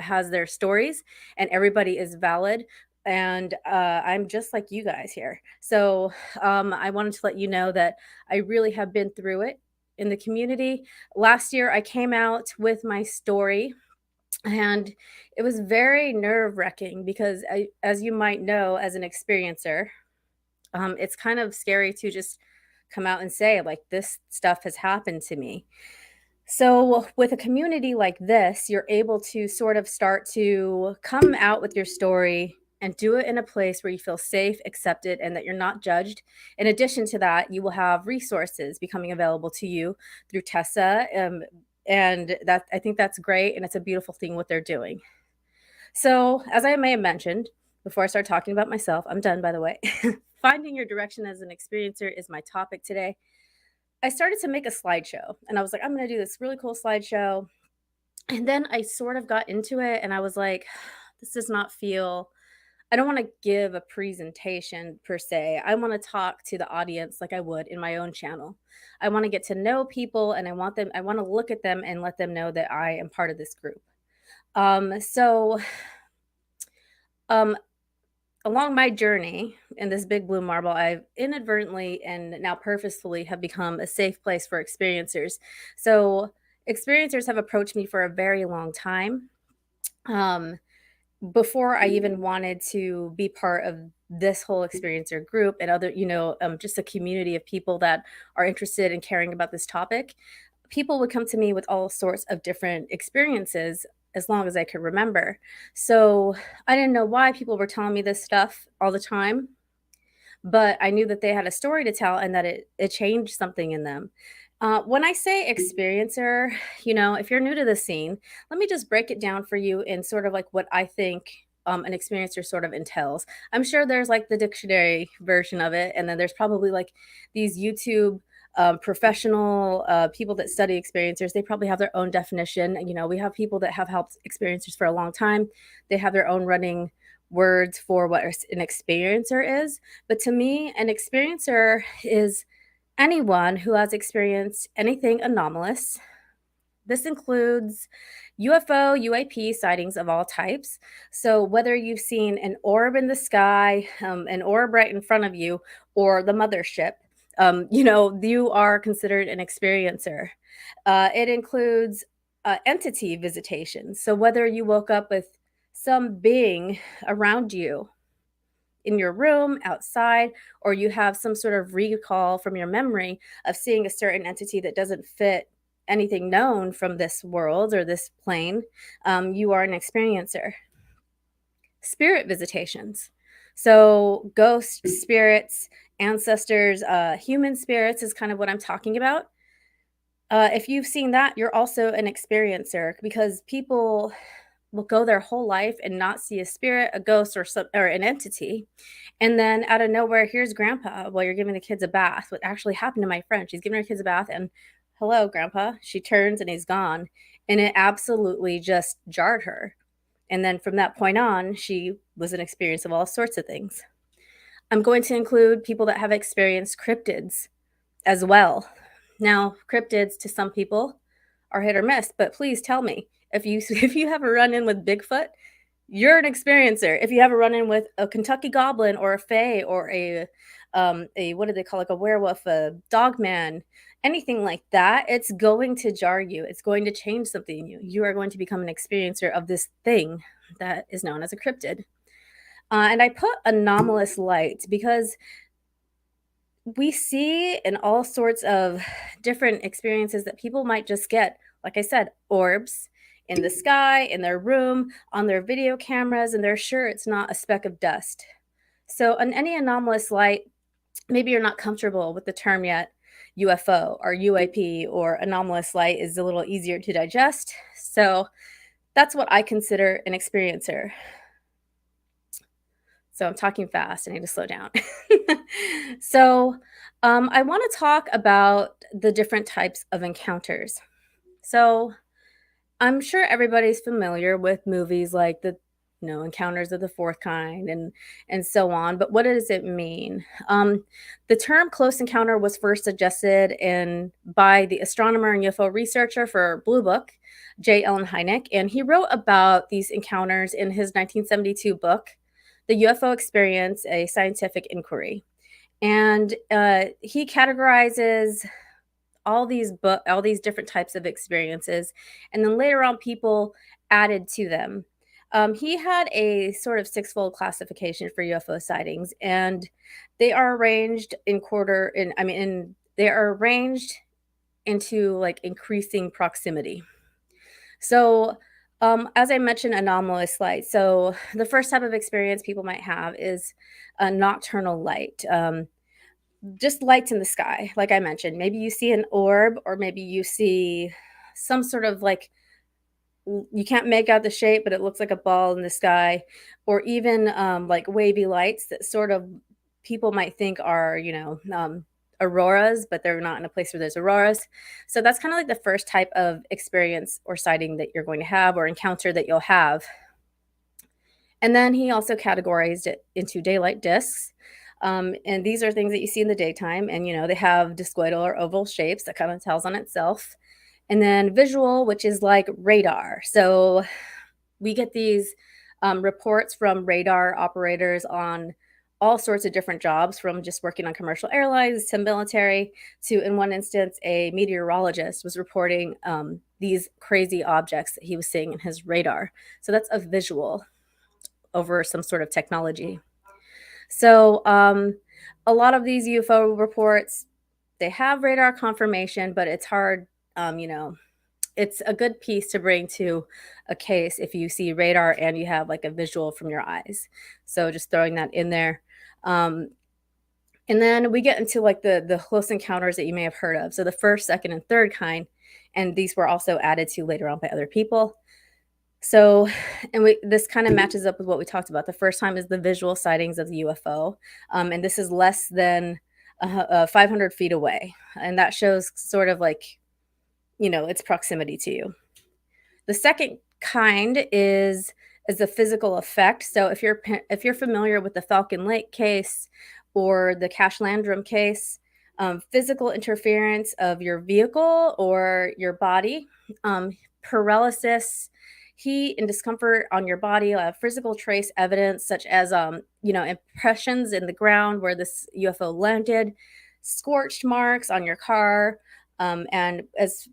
has their stories and everybody is valid. And I'm just like you guys here. So I wanted to let you know that I really have been through it in the community. Last year, I came out with my story, and it was very nerve-wracking because, as you might know, as an experiencer, it's kind of scary to just come out and say, like, this stuff has happened to me. So, with a community like this, you're able to sort of start to come out with your story and do it in a place where you feel safe, accepted, and that you're not judged. In addition to that, you will have resources becoming available to you through TESSA. And I think that's great. And it's a beautiful thing what they're doing. So, as I may have mentioned, before I start talking about myself, I'm done, by the way. Finding your direction as an experiencer is my topic today. I started to make a slideshow, and I was like, I'm going to do this really cool slideshow. And then I sort of got into it, and I was like, this does not feel, I don't want to give a presentation per se. I want to talk to the audience like I would in my own channel. I want to get to know people, and I want to look at them and let them know that I am part of this group. Along my journey in this big blue marble, I've inadvertently and now purposefully have become a safe place for experiencers. So experiencers have approached me for a very long time. Before I even wanted to be part of this whole experiencer group and other, just a community of people that are interested in caring about this topic, people would come to me with all sorts of different experiences as long as I could remember. So I didn't know why people were telling me this stuff all the time, but I knew that they had a story to tell and that it changed something in them. When I say experiencer, if you're new to the scene, let me just break it down for you in sort of like what I think an experiencer sort of entails. I'm sure there's like the dictionary version of it, and then there's probably like these YouTube professional people that study experiencers. They probably have their own definition. We have people that have helped experiencers for a long time. They have their own running words for what an experiencer is. But to me, an experiencer is anyone who has experienced anything anomalous. This includes UFO, UAP sightings of all types. So whether you've seen an orb in the sky, an orb right in front of you, or the mothership, you are considered an experiencer. It includes entity visitation. So whether you woke up with some being around you in your room, outside, or you have some sort of recall from your memory of seeing a certain entity that doesn't fit anything known from this world or this plane, you are an experiencer. Spirit visitations. So ghosts, spirits, ancestors, human spirits is kind of what I'm talking about. If you've seen that, you're also an experiencer, because people will go their whole life and not see a spirit, a ghost, or an entity. And then out of nowhere, here's grandpa while you're giving the kids a bath. What actually happened to my friend, she's giving her kids a bath and, hello, grandpa. She turns and he's gone. And it absolutely just jarred her. And then from that point on, she was an experience of all sorts of things. I'm going to include people that have experienced cryptids as well. Now, cryptids to some people are hit or miss, but please tell me, if you have a run-in with Bigfoot, you're an experiencer. If you have a run-in with a Kentucky goblin or a fae or a what do they call, like a werewolf, a dogman, anything like that, it's going to jar you. It's going to change something in you. You are going to become an experiencer of this thing that is known as a cryptid. And I put anomalous light because we see in all sorts of different experiences that people might just get, like I said, orbs in the sky, in their room, on their video cameras, and they're sure it's not a speck of dust. So on any anomalous light, maybe you're not comfortable with the term yet. UFO or UAP or anomalous light is a little easier to digest. So that's what I consider an experiencer. So I'm talking fast. I need to slow down. So I want to talk about the different types of encounters. So I'm sure everybody's familiar with movies like the Encounters of the Fourth Kind and so on. But what does it mean? The term close encounter was first suggested by the astronomer and UFO researcher for Blue Book, J. Allen Hynek, and he wrote about these encounters in his 1972 book, The UFO Experience, A Scientific Inquiry. And he categorizes all these different types of experiences, and then later on people added to them. He had a sort of six-fold classification for UFO sightings, and they are arranged they are arranged into like increasing proximity. So as I mentioned, anomalous light. So the first type of experience people might have is a nocturnal light. Just lights in the sky, like I mentioned. Maybe you see an orb, or maybe you see some sort of like you can't make out the shape, but it looks like a ball in the sky, or even like wavy lights that sort of people might think are, auroras, but they're not in a place where there's auroras. So that's kind of like the first type of experience or sighting that you're going to have or encounter that you'll have. And then he also categorized it into daylight discs. And these are things that you see in the daytime. And, they have discoidal or oval shapes that kind of tells on itself. And then visual, which is like radar. So we get these reports from radar operators on all sorts of different jobs, from just working on commercial airlines to military to, in one instance, a meteorologist was reporting these crazy objects that he was seeing in his radar. So that's a visual over some sort of technology. So a lot of these UFO reports, they have radar confirmation, but it's hard, it's a good piece to bring to a case if you see radar and you have like a visual from your eyes. So just throwing that in there. And then we get into like the close encounters that you may have heard of. So the first, second, and third kind, and these were also added to later on by other people. So, and this kind of matches up with what we talked about. The first time is the visual sightings of the UFO. And this is less than 500 feet away. And that shows sort of like, its proximity to you. The second kind is a physical effect. So if you're familiar with the Falcon Lake case or the Cash Landrum case, physical interference of your vehicle or your body, paralysis, heat and discomfort on your body, physical trace evidence such as impressions in the ground where this UFO landed, scorched marks on your car. And as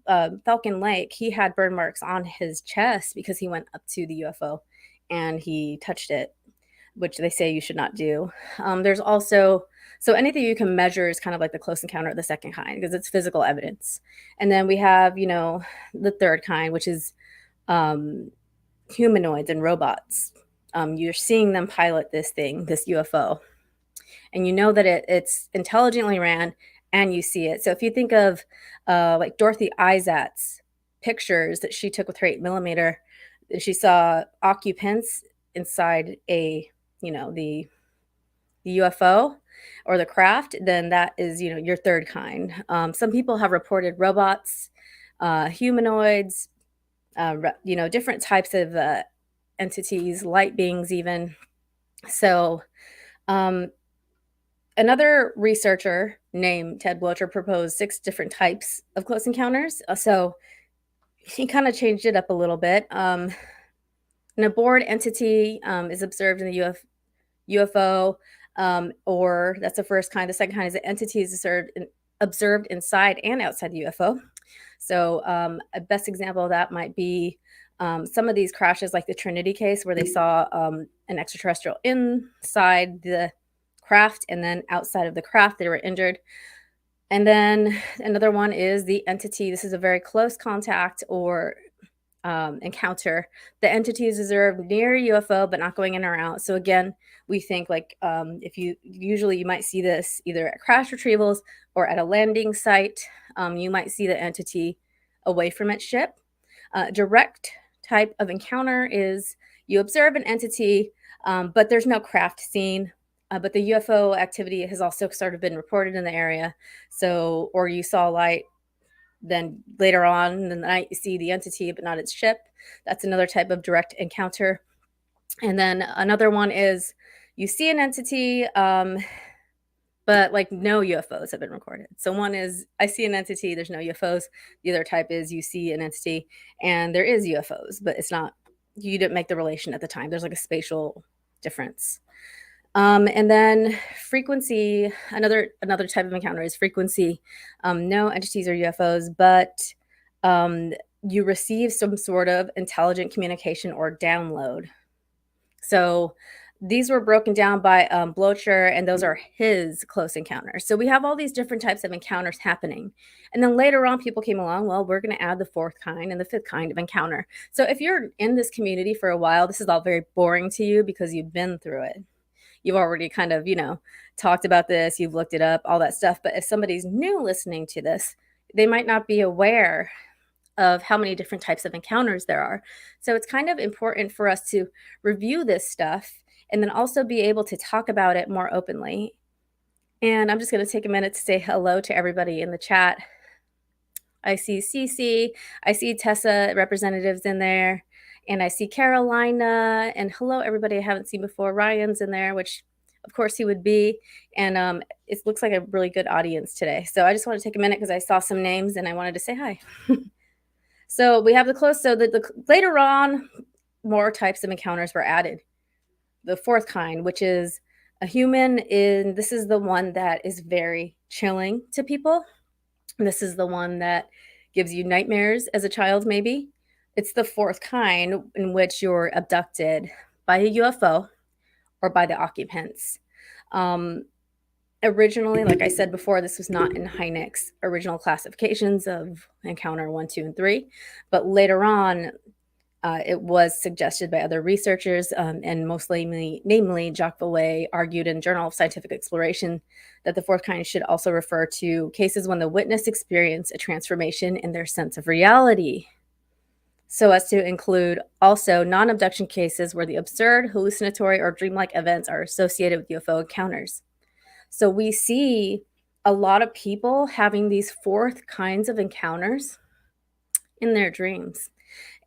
Falcon Lake, he had burn marks on his chest because he went up to the UFO and he touched it, which they say you should not do. There's also, so anything you can measure is kind of like the close encounter of the second kind because it's physical evidence. And then we have, the third kind, which is humanoids and robots. You're seeing them pilot this UFO, and you know that it's intelligently ran, and you see it. So if you think of like Dorothy Izat's pictures that she took with her 8mm, she saw occupants inside the UFO or the craft, then that is, your third kind. Some people have reported robots, humanoids, different types of entities, light beings even. So another researcher named Ted Blocher proposed 6 different types of close encounters. So he kind of changed it up a little bit. An abhorred entity is observed in the UFO, or that's the first kind. The second kind is an entity is observed inside and outside the UFO. So a best example of that might be some of these crashes, like the Trinity case, where they saw an extraterrestrial inside the craft, and then outside of the craft they were injured. And then another one is the entity. This is a very close contact or encounter. The entity is observed near UFO, but not going in or out. So again, we think like if you might see this either at crash retrievals or at a landing site. You might see the entity away from its ship. Direct type of encounter is you observe an entity, but there's no craft seen. But the UFO activity has also sort of been reported in the area. So, or you saw light, then later on in the night you see the entity, but not its ship. That's another type of direct encounter. And then another one is you see an entity, but like no UFOs have been recorded. So one is I see an entity, there's no UFOs. The other type is you see an entity and there is UFOs, but it's not, you didn't make the relation at the time. There's like a spatial difference. And then frequency, another type of encounter is frequency. No entities or UFOs, but you receive some sort of intelligent communication or download. So these were broken down by Blocher, and those are his close encounters. So we have all these different types of encounters happening. And then later on, people came along, well, we're going to add the 4th kind and the 5th kind of encounter. So if you're in this community for a while, this is all very boring to you because you've been through it. You've already kind of, talked about this, you've looked it up, all that stuff. But if somebody's new listening to this, they might not be aware of how many different types of encounters there are. So it's kind of important for us to review this stuff and then also be able to talk about it more openly. And I'm just going to take a minute to say hello to everybody in the chat. I see Cece, I see TESSA representatives in there, and I see Carolina, and hello everybody I haven't seen before. Ryan's in there, which of course he would be, and it looks like a really good audience today. So I just want to take a minute because I saw some names and I wanted to say hi. So we have the close. So later on, more types of encounters were added. The fourth kind, which is a human, this is the one that is very chilling to people. This is the one that gives you nightmares as a child, maybe. It's the fourth kind in which you're abducted by a UFO or by the occupants. Originally, like I said before, this was not in Hynek's original classifications of encounter 1, 2, and 3. But later on, it was suggested by other researchers, and namely Jacques Vallée argued in Journal of Scientific Exploration that the fourth kind should also refer to cases when the witness experienced a transformation in their sense of reality, so as to include also non-abduction cases where the absurd, hallucinatory, or dreamlike events are associated with UFO encounters. So we see a lot of people having these fourth kinds of encounters in their dreams.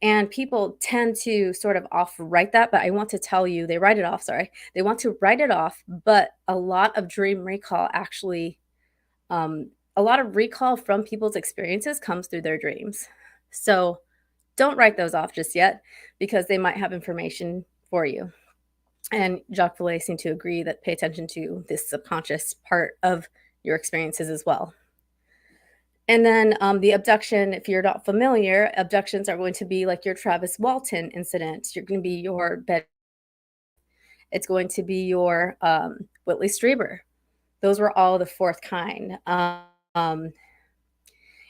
And people tend to sort of write that, but I want to tell you, they write it off, sorry. They want to write it off, but a lot of dream recall actually, a lot of recall from people's experiences comes through their dreams. So don't write those off just yet, because they might have information for you. And Jacques Vallée seemed to agree that pay attention to this subconscious part of your experiences as well. And then the abduction, if you're not familiar, abductions are going to be like your Travis Walton incident. You're going to be your bed. It's going to be your Whitley Strieber. Those were all the fourth kind. And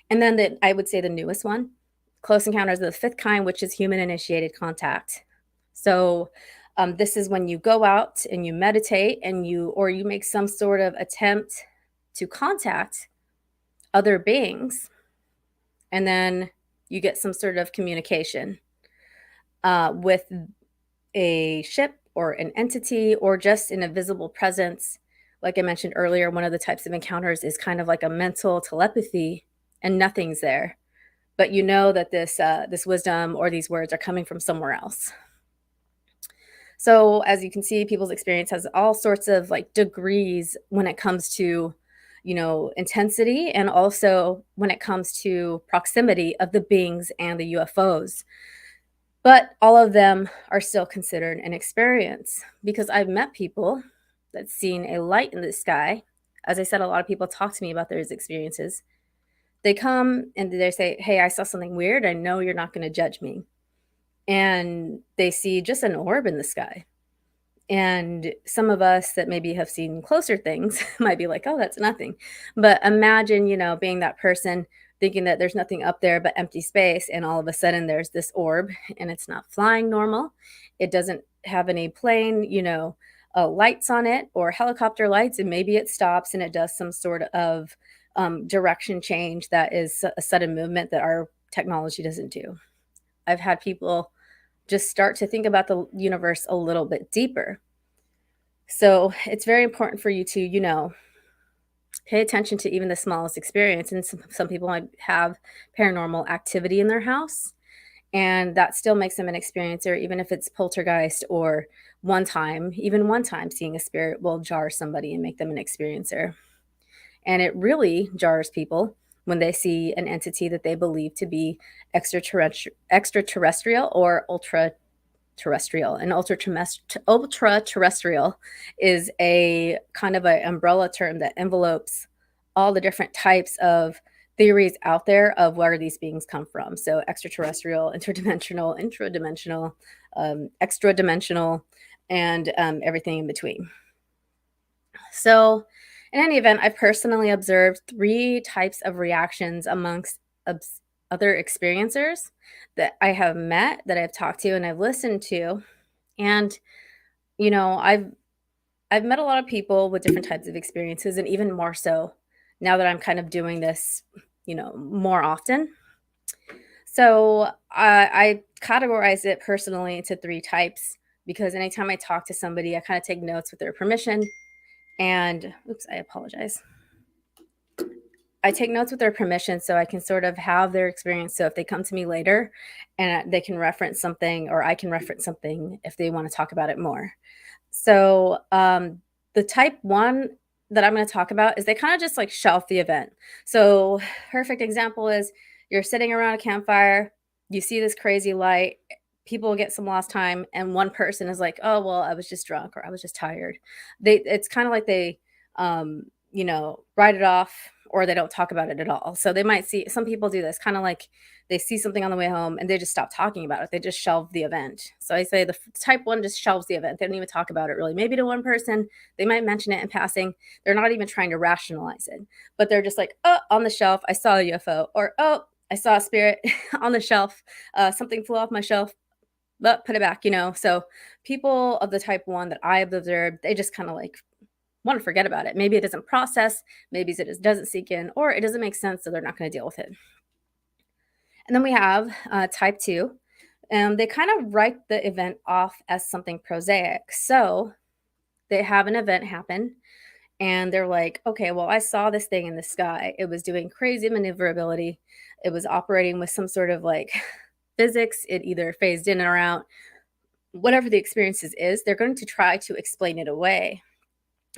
then I would say the newest one, close encounters of the fifth kind, which is human-initiated contact. So this is when you go out and you meditate and you make some sort of attempt to contact other beings, and then you get some sort of communication with a ship or an entity or just an invisible presence. Like I mentioned earlier, one of the types of encounters is kind of like a mental telepathy, and nothing's there, but you know that this wisdom or these words are coming from somewhere else. So as you can see, people's experience has all sorts of like degrees when it comes to intensity, and also when it comes to proximity of the beings and the UFOs. But all of them are still considered an experience, because I've met people that's seen a light in the sky. As I said, a lot of people talk to me about their experiences. They come and they say, hey, I saw something weird. I know you're not going to judge me. And they see just an orb in the sky. And some of us that maybe have seen closer things might be like, oh, that's nothing. But imagine, being that person thinking that there's nothing up there but empty space. And all of a sudden there's this orb and it's not flying normal. It doesn't have any plane, lights on it or helicopter lights. And maybe it stops and it does some sort of direction change that is a sudden movement that our technology doesn't do. I've had people just start to think about the universe a little bit deeper. So it's very important for you to, pay attention to even the smallest experience. And some people might have paranormal activity in their house, and that still makes them an experiencer, even if it's poltergeist or one time seeing a spirit will jar somebody and make them an experiencer. And it really jars people when they see an entity that they believe to be extraterrestrial or ultra-terrestrial. And ultra-terrestrial is a kind of an umbrella term that envelopes all the different types of theories out there of where these beings come from. So extraterrestrial, interdimensional, intradimensional, extra-dimensional, and everything in between. So in any event, I've personally observed 3 types of reactions amongst other experiencers that I have met, that I've talked to, and I've listened to. And, I've met a lot of people with different types of experiences, and even more so now that I'm kind of doing this, more often. So I categorize it personally into 3 types because anytime I talk to somebody, I kind of take notes with their permission. And oops, I apologize. I take notes with their permission so I can sort of have their experience. So if they come to me later and they can reference something, or I can reference something if they want to talk about it more. So the type 1 that I'm going to talk about is they kind of just like shelf the event. So perfect example is you're sitting around a campfire, you see this crazy light, people get some lost time, and one person is like, oh, well, I was just drunk or I was just tired. It's kind of like they write it off, or they don't talk about it at all. So they might see, some people do this kind of like they see something on the way home and they just stop talking about it. They just shelve the event. So I say the type 1 just shelves the event. They don't even talk about it really. Maybe to one person, they might mention it in passing. They're not even trying to rationalize it, but they're just like, oh, on the shelf, I saw a UFO, or oh, I saw a spirit on the shelf. Something flew off my shelf, but put it back, So people of the type 1 that I have observed, they just kind of like want to forget about it. Maybe it doesn't process, maybe it just doesn't sink in, or it doesn't make sense, so they're not going to deal with it. And then we have type 2. They kind of write the event off as something prosaic. So they have an event happen and they're like, okay, well, I saw this thing in the sky. It was doing crazy maneuverability. It was operating with some sort of like physics. It either phased in or out. Whatever the experiences is, they're going to try to explain it away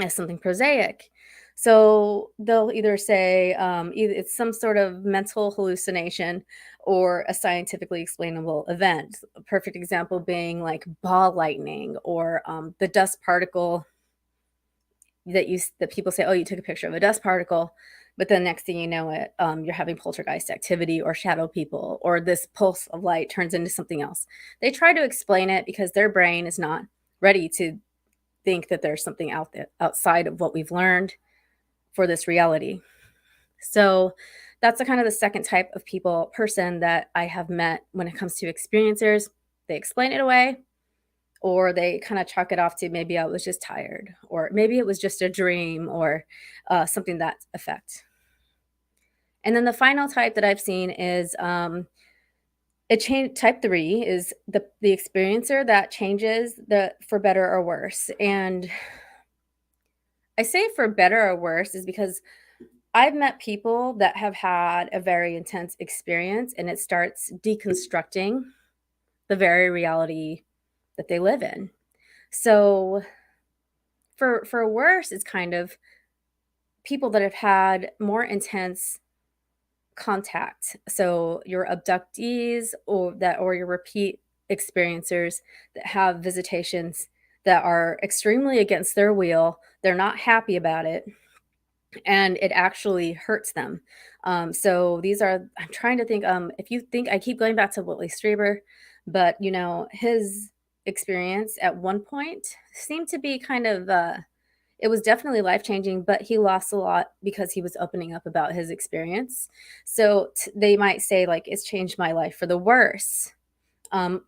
as something prosaic. So they'll either say either it's some sort of mental hallucination or a scientifically explainable event. A perfect example being like ball lightning, or the dust particle that people say, oh, you took a picture of a dust particle, but then next thing you know it, you're having poltergeist activity or shadow people, or this pulse of light turns into something else. They try to explain it because their brain is not ready to think that there's something out there outside of what we've learned for this reality. So that's the kind of the second type of person that I have met when it comes to experiencers. They explain it away, or they kind of chalk it off to maybe I was just tired, or maybe it was just a dream, or something that effect. And then the final type that I've seen is type 3 is the experiencer that changes for better or worse. And I say for better or worse is because I've met people that have had a very intense experience and it starts deconstructing the very reality that they live in. So for worse, it's kind of people that have had more intense contact. So your abductees or your repeat experiencers that have visitations that are extremely against their will. They're not happy about it, and it actually hurts them. So these are, I'm trying to think, if you think, I keep going back to Whitley Strieber, but his experience at one point seemed to be kind of, it was definitely life-changing, but he lost a lot because he was opening up about his experience. So they might say like, it's changed my life for the worse,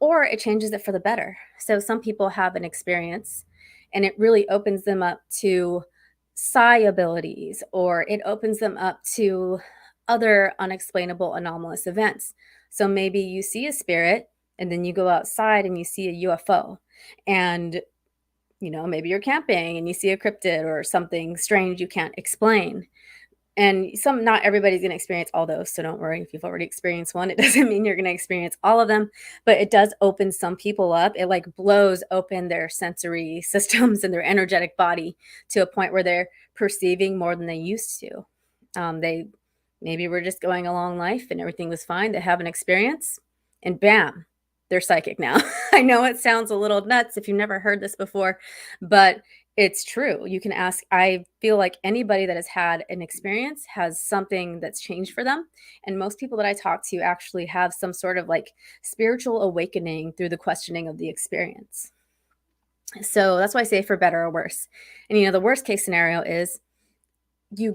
or it changes it for the better. So some people have an experience and it really opens them up to psi abilities, or it opens them up to other unexplainable anomalous events. So maybe you see a spirit and then you go outside and you see a UFO, and maybe you're camping and you see a cryptid or something strange you can't explain. And not everybody's going to experience all those. So don't worry if you've already experienced one. It doesn't mean you're going to experience all of them, but it does open some people up. It like blows open their sensory systems and their energetic body to a point where they're perceiving more than they used to. They maybe were just going along life and everything was fine. They have an experience and bam, they're psychic now. I know it sounds a little nuts if you've never heard this before, but it's true. You can ask. I feel like anybody that has had an experience has something that's changed for them. And most people that I talk to actually have some sort of like spiritual awakening through the questioning of the experience. So that's why I say for better or worse. And the worst case scenario is you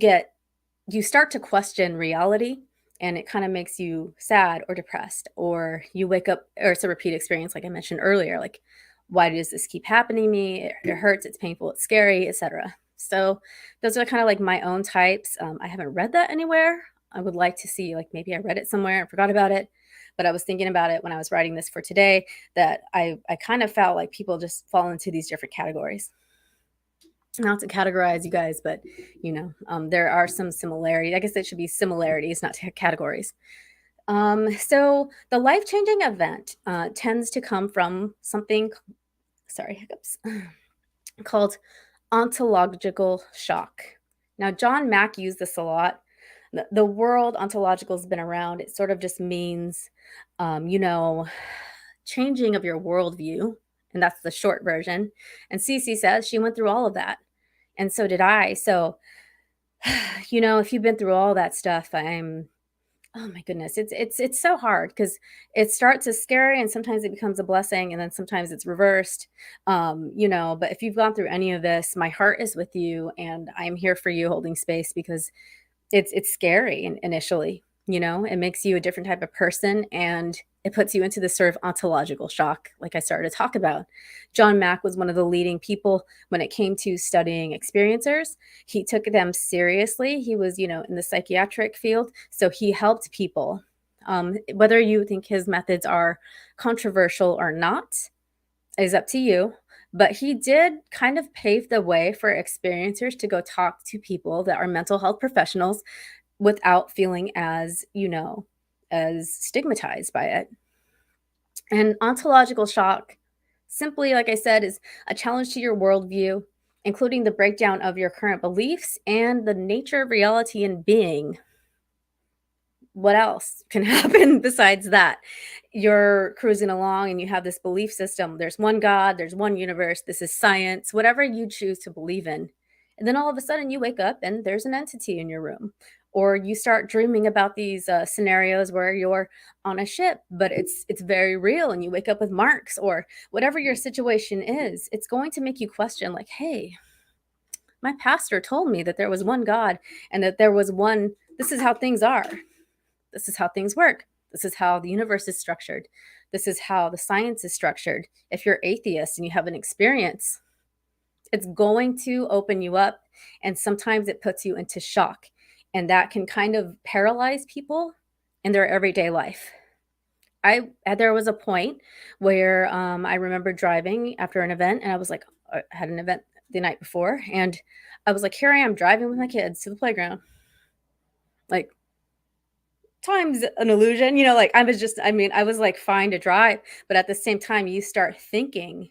start to question reality, and it kind of makes you sad or depressed, or you wake up, or it's a repeat experience like I mentioned earlier, like, why does this keep happening to me? It hurts, it's painful, it's scary, etc. So those are kind of like my own types. I haven't read that anywhere. I would like to see, like, maybe I read it somewhere and forgot about it, but I was thinking about it when I was writing this for today, that I kind of felt like people just fall into these different categories. Not to categorize you guys, but there are some similarities. I guess it should be similarities, not categories. So the life-changing event tends to come from something, called ontological shock. Now, John Mack used this a lot. The word ontological has been around. It sort of just means, changing of your worldview. And that's the short version. And Cece says she went through all of that. And so did I. So, if you've been through all that stuff, oh my goodness, it's so hard because it starts as scary and sometimes it becomes a blessing and then sometimes it's reversed. But if you've gone through any of this, my heart is with you and I'm here for you holding space, because it's scary initially. It makes you a different type of person and it puts you into this sort of ontological shock, like I started to talk about. John Mack was one of the leading people when it came to studying experiencers. He took them seriously. He was, in the psychiatric field. So he helped people. Whether you think his methods are controversial or not is up to you. But he did kind of pave the way for experiencers to go talk to people that are mental health professionals without feeling as stigmatized by it. And ontological shock, simply, like I said, is a challenge to your worldview, including the breakdown of your current beliefs and the nature of reality and being. What else can happen besides that? You're cruising along and you have this belief system. There's one God, there's one universe, this is science, whatever you choose to believe in. And then all of a sudden you wake up and there's an entity in your room. Or you start dreaming about these scenarios where you're on a ship, but it's very real, and you wake up with marks, or whatever your situation is. It's going to make you question, like, hey, my pastor told me that there was one God and that there was one, this is how things are. This is how things work. This is how the universe is structured. This is how the science is structured. If you're atheist and you have an experience, it's going to open you up, and sometimes it puts you into shock. And that can kind of paralyze people in their everyday life. There was a point where I remember driving after an event, and I was like, I had an event the night before, and I was like, here I am driving with my kids to the playground. Like, time's an illusion, I was like fine to drive, but at the same time, you start thinking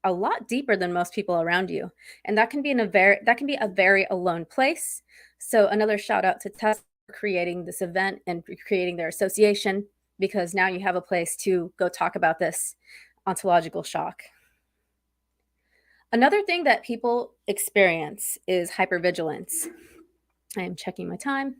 a lot deeper than most people around you, and that can be a very alone place. So another shout out to TESSA for creating this event and creating their association, because now you have a place to go talk about this ontological shock. Another thing that people experience is hypervigilance. I am checking my time.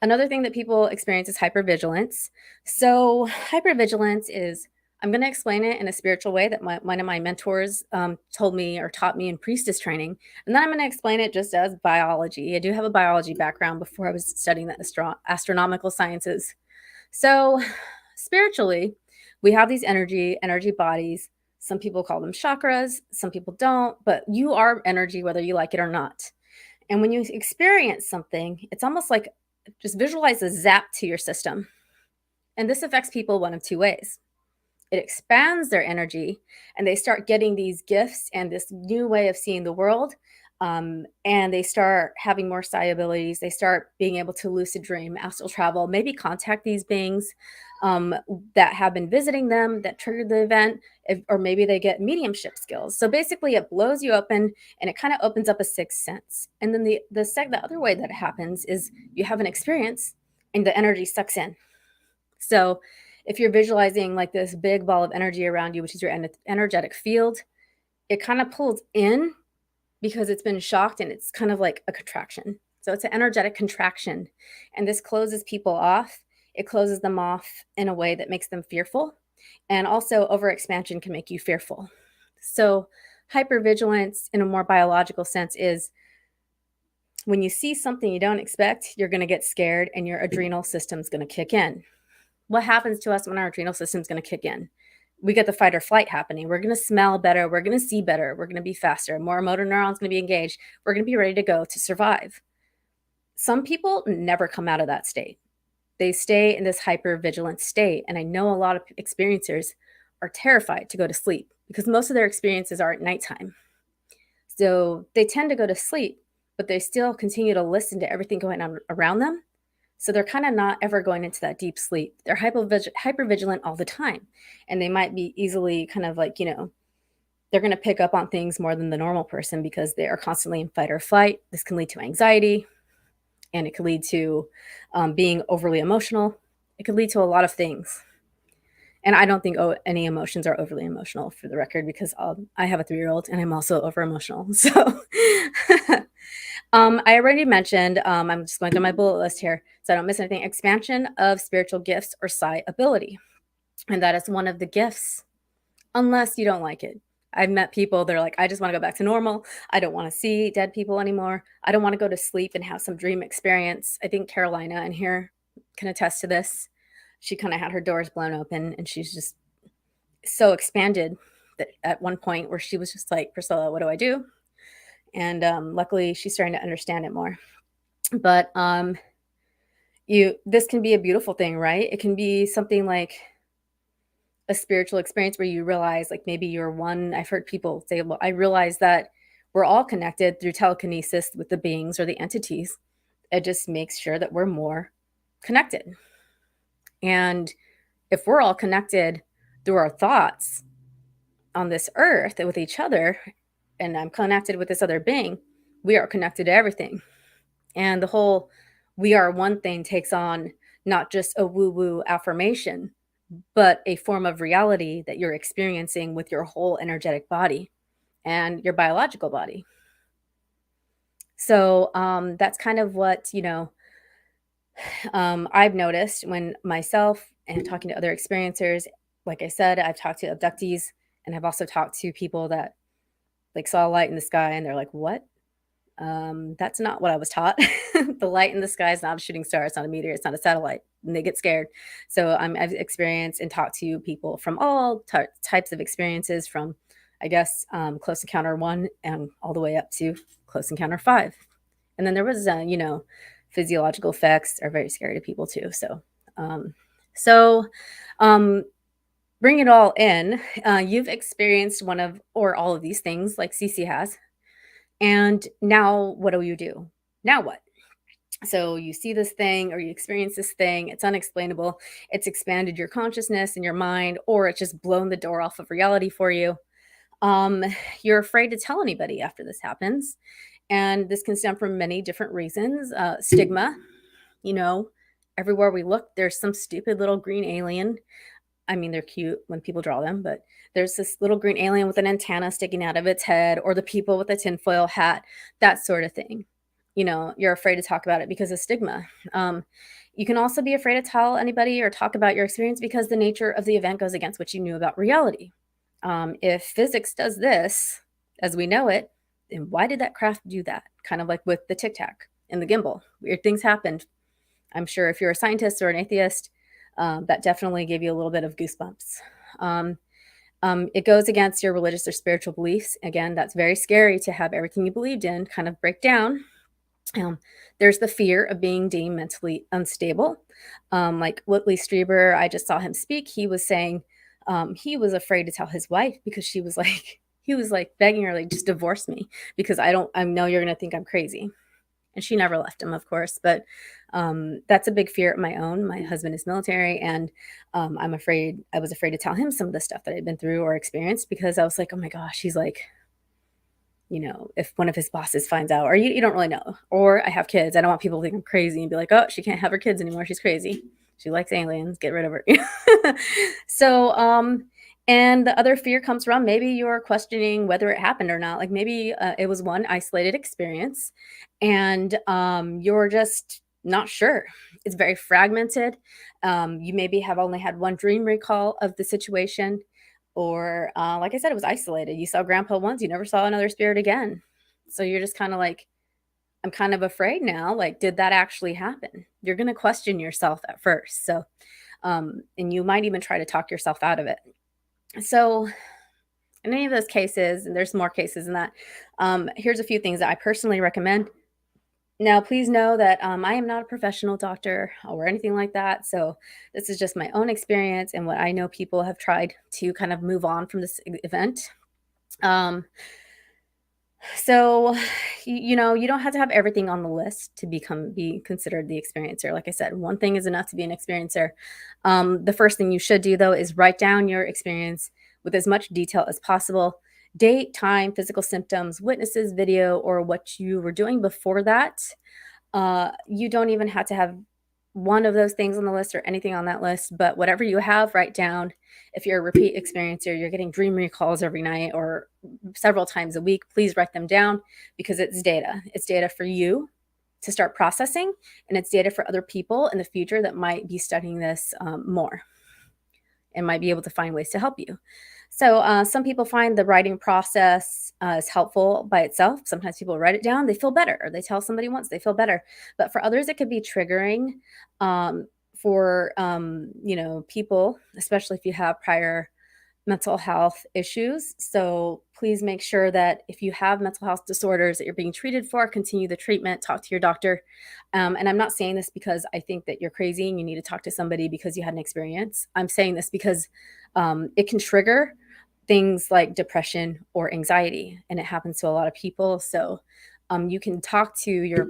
Another thing that people experience is hypervigilance. So hypervigilance is, I'm going to explain it in a spiritual way that one of my mentors told me or taught me in priestess training. And then I'm going to explain it just as biology. I do have a biology background before I was studying the astronomical sciences. So spiritually, we have these energy bodies. Some people call them chakras. Some people don't. But you are energy, whether you like it or not. And when you experience something, it's almost like, just visualize a zap to your system. And this affects people one of two ways. It expands their energy, and they start getting these gifts and this new way of seeing the world. And they start having more psi abilities. They start being able to lucid dream, astral travel, maybe contact these beings that have been visiting them, that triggered the event, or maybe they get mediumship skills. So basically it blows you open, and it kind of opens up a sixth sense. And then the other way that it happens is you have an experience and the energy sucks in. So if you're visualizing like this big ball of energy around you, which is your energetic field, it kind of pulls in because it's been shocked, and it's kind of like a contraction. So it's an energetic contraction, and this closes people off. It closes them off in a way that makes them fearful, and also overexpansion can make you fearful. So hypervigilance in a more biological sense is when you see something you don't expect, you're going to get scared and your adrenal system's going to kick in. What happens to us when our adrenal system is going to kick in? We get the fight or flight happening. We're going to smell better. We're going to see better. We're going to be faster. More motor neurons going to be engaged. We're going to be ready to go to survive. Some people never come out of that state. they stay in this hyper vigilant state. And I know a lot of experiencers are terrified to go to sleep because most of their experiences are at nighttime. So they tend to go to sleep, but they still continue to listen to everything going on around them. So they're kind of not ever going into that deep sleep. They're hyper vigilant all the time. And they might be easily kind of like, they're going to pick up on things more than the normal person because they are constantly in fight or flight. This can lead to anxiety, and it could lead to being overly emotional. It could lead to a lot of things. And I don't think any emotions are overly emotional, for the record, because I have a 3-year-old and I'm also over emotional. So I already mentioned, I'm just going through my bullet list here so I don't miss anything. Expansion of spiritual gifts or psi ability. And that is one of the gifts, unless you don't like it. I've met people, they're like, I just want to go back to normal. I don't want to see dead people anymore. I don't want to go to sleep and have some dream experience. I think Carolina in here can attest to this. She kind of had her doors blown open and she's just so expanded that at one point where she was just like, Priscilla, what do I do? And luckily she's starting to understand it more. But this can be a beautiful thing, right? It can be something like a spiritual experience where you realize like maybe you're one. I've heard people say, well, I realize that we're all connected through telekinesis with the beings or the entities. It just makes sure that we're more connected. And if we're all connected through our thoughts on this earth with each other, and I'm connected with this other being, we are connected to everything. And the whole we are one thing takes on not just a woo-woo affirmation, but a form of reality that you're experiencing with your whole energetic body and your biological body. So that's kind of what, I've noticed when myself and talking to other experiencers. Like I said, I've talked to abductees and I've also talked to people that like saw a light in the sky and they're like, what? That's not what I was taught. The light in the sky is not a shooting star. It's not a meteor. It's not a satellite. And they get scared. So I've experienced and talked to people from all types of experiences from, I guess, Close Encounter 1 and all the way up to Close Encounter 5. And then there was, physiological effects are very scary to people too. So bring it all in. You've experienced one of or all of these things like Cece has. And now what do you do? Now what? So you see this thing or you experience this thing. It's unexplainable. It's expanded your consciousness and your mind, or it's just blown the door off of reality for you. You're afraid to tell anybody after this happens. And this can stem from many different reasons. Stigma, everywhere we look, there's some stupid little green alien. I mean, they're cute when people draw them, but there's this little green alien with an antenna sticking out of its head, or the people with a tinfoil hat, that sort of thing. You're afraid to talk about it because of stigma. You can also be afraid to tell anybody or talk about your experience because the nature of the event goes against what you knew about reality. If physics does this as we know it, then why did that craft do that? Kind of like with the Tic Tac and the gimbal. Weird things happened. I'm sure if you're a scientist or an atheist, that definitely gave you a little bit of goosebumps. It goes against your religious or spiritual beliefs. Again, that's very scary to have everything you believed in kind of break down. There's the fear of being deemed mentally unstable. Like Whitley Strieber, I just saw him speak. He was saying he was afraid to tell his wife because he was like begging her, like, just divorce me because I know you're going to think I'm crazy. And she never left him, of course, but that's a big fear of my own. My husband is military, and I was afraid to tell him some of the stuff that I'd been through or experienced because I was like, oh my gosh, he's like, if one of his bosses finds out, or you don't really know, or I have kids, I don't want people to think I'm crazy and be like, oh, she can't have her kids anymore. She's crazy. She likes aliens. Get rid of her. So, and the other fear comes from maybe you're questioning whether it happened or not. Like maybe it was one isolated experience and you're just not sure. It's very fragmented. You maybe have only had one dream recall of the situation, or like I said, it was isolated. You saw grandpa once, you never saw another spirit again. So you're just kind of like, I'm kind of afraid now. Like, did that actually happen? You're going to question yourself at first. So, and you might even try to talk yourself out of it. So in any of those cases, and there's more cases than that, here's a few things that I personally recommend. Now, please know that I am not a professional doctor or anything like that. So this is just my own experience and what I know people have tried to kind of move on from this event. Um, so, you don't have to have everything on the list to be considered the experiencer. Like I said, one thing is enough to be an experiencer. The first thing you should do, though, is write down your experience with as much detail as possible. Date, time, physical symptoms, witnesses, video, or what you were doing before that. You don't even have to have one of those things on the list or anything on that list, but whatever you have, write down. If you're a repeat experiencer, you're getting dream recalls every night or several times a week, please write them down because it's data. It's data for you to start processing, and it's data for other people in the future that might be studying this more and might be able to find ways to help you. So some people find the writing process is helpful by itself. Sometimes people write it down, they feel better, or they tell somebody once, they feel better. But for others, it could be triggering for people, especially if you have prior mental health issues. So please make sure that if you have mental health disorders that you're being treated for, continue the treatment, talk to your doctor. And I'm not saying this because I think that you're crazy and you need to talk to somebody because you had an experience. I'm saying this because it can trigger things like depression or anxiety, and it happens to a lot of people. So you can talk to your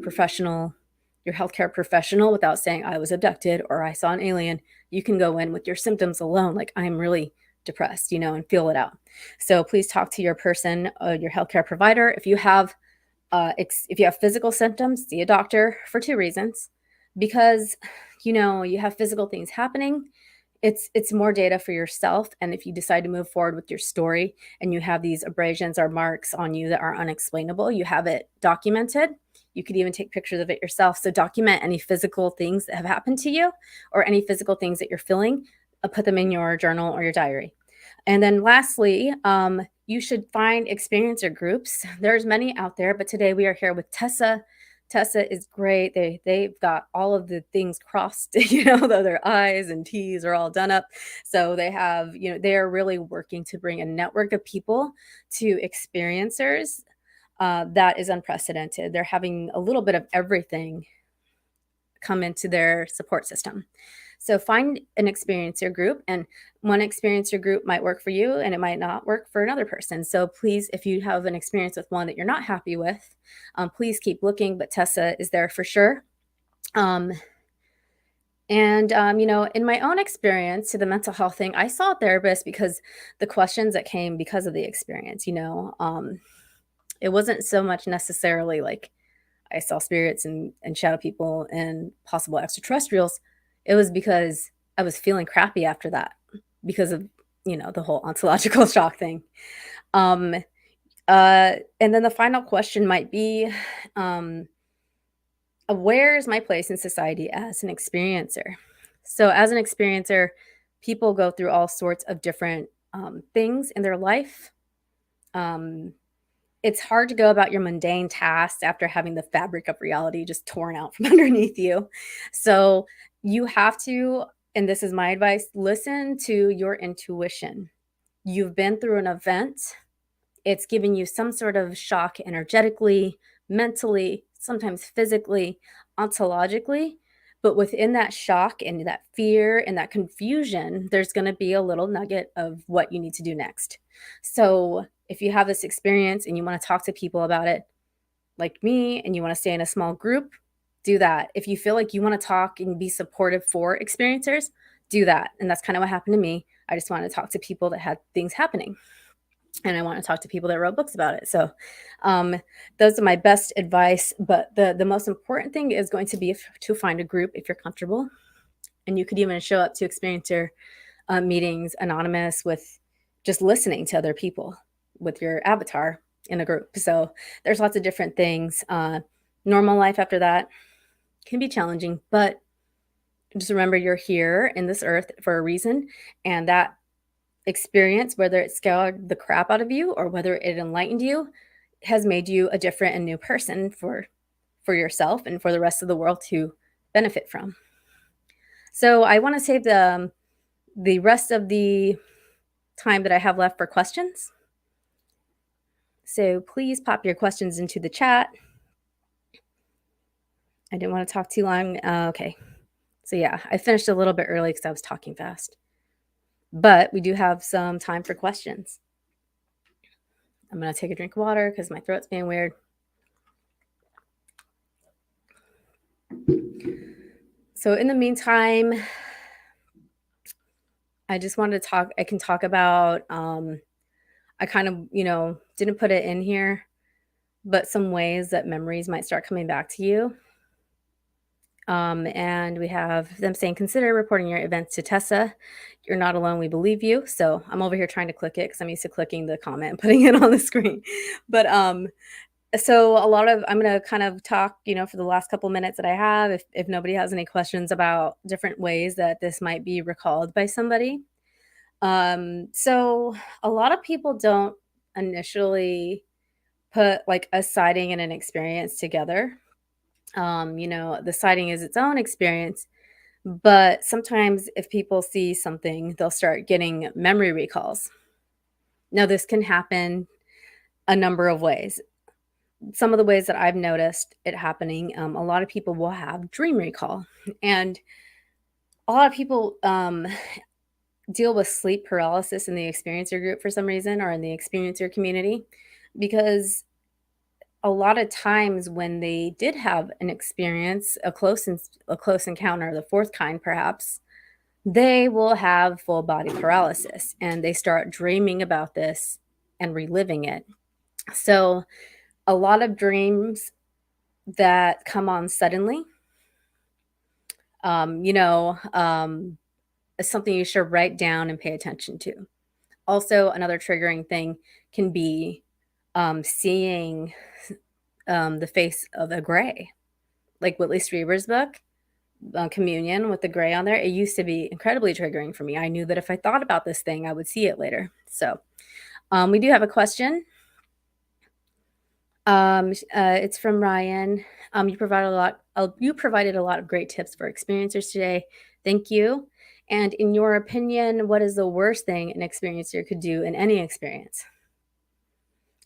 healthcare professional without saying, I was abducted or I saw an alien. You can go in with your symptoms alone, like I'm really depressed, and feel it out. So please talk to your person, your healthcare provider. If you have physical symptoms, see a doctor for two reasons. Because, you have physical things happening. It's more data for yourself. And if you decide to move forward with your story and you have these abrasions or marks on you that are unexplainable, you have it documented. You could even take pictures of it yourself. So document any physical things that have happened to you or any physical things that you're feeling. Put them in your journal or your diary. And then lastly, you should find experiencer groups. There's many out there, but today we are here with TESSA. TESSA is great. They've got all of the things crossed, their I's and T's are all done up. So they have, they are really working to bring a network of people to experiencers that is unprecedented. They're having a little bit of everything come into their support system. So find an experiencer group, and one experiencer group might work for you and it might not work for another person. So please, if you have an experience with one that you're not happy with, please keep looking, but TESSA is there for sure. In my own experience to the mental health thing, I saw a therapist because the questions that came because of the experience, it wasn't so much necessarily like I saw spirits and shadow people and possible extraterrestrials. It was because I was feeling crappy after that because of, the whole ontological shock thing. And then the final question might be, where is my place in society as an experiencer? So as an experiencer, people go through all sorts of different things in their life. It's hard to go about your mundane tasks after having the fabric of reality just torn out from underneath you. So you have to, and this is my advice, listen to your intuition. You've been through an event. It's giving you some sort of shock energetically, mentally, sometimes physically, ontologically. But within that shock and that fear and that confusion, there's going to be a little nugget of what you need to do next. So if you have this experience and you want to talk to people about it, like me, and you want to stay in a small group, do that. If you feel like you want to talk and be supportive for experiencers, do that. And that's kind of what happened to me. I just wanted to talk to people that had things happening. And I want to talk to people that wrote books about it. So those are my best advice. But the most important thing is going to be to find a group if you're comfortable. And you could even show up to experiencer meetings anonymous with just listening to other people with your avatar in a group. So there's lots of different things. Normal life after that can be challenging, but just remember you're here in this earth for a reason. And that experience, whether it scared the crap out of you or whether it enlightened you, has made you a different and new person for yourself and for the rest of the world to benefit from. So I want to save the rest of the time that I have left for questions. So please pop your questions into the chat. I didn't want to talk too long. Okay. So yeah, I finished a little bit early because I was talking fast. But we do have some time for questions. I'm going to take a drink of water because my throat's being weird. So in the meantime, I just wanted to talk. I can talk about, I kind of, didn't put it in here, but some ways that memories might start coming back to you. And we have them saying, consider reporting your events to TESSA. You're not alone. We believe you. So I'm over here trying to click it because I'm used to clicking the comment and putting it on the screen. But so I'm going to kind of talk, for the last couple minutes that I have, if nobody has any questions about different ways that this might be recalled by somebody. So a lot of people don't initially put like a sighting and an experience together. The sighting is its own experience, but sometimes if people see something, they'll start getting memory recalls. Now, this can happen a number of ways. Some of the ways that I've noticed it happening, a lot of people will have dream recall, and a lot of people deal with sleep paralysis in the experiencer group for some reason, or in the experiencer community, because a lot of times when they did have an experience, a close encounter, the fourth kind perhaps, they will have full body paralysis and they start dreaming about this and reliving it. So a lot of dreams that come on suddenly, is something you should write down and pay attention to. Also, another triggering thing can be seeing the face of a gray, like Whitley Strieber's book, Communion, with the gray on there. It used to be incredibly triggering for me. I knew that if I thought about this thing, I would see it later. So we do have a question. It's from Ryan. You provided a lot of great tips for experiencers today. Thank you. And in your opinion, what is the worst thing an experiencer could do in any experience?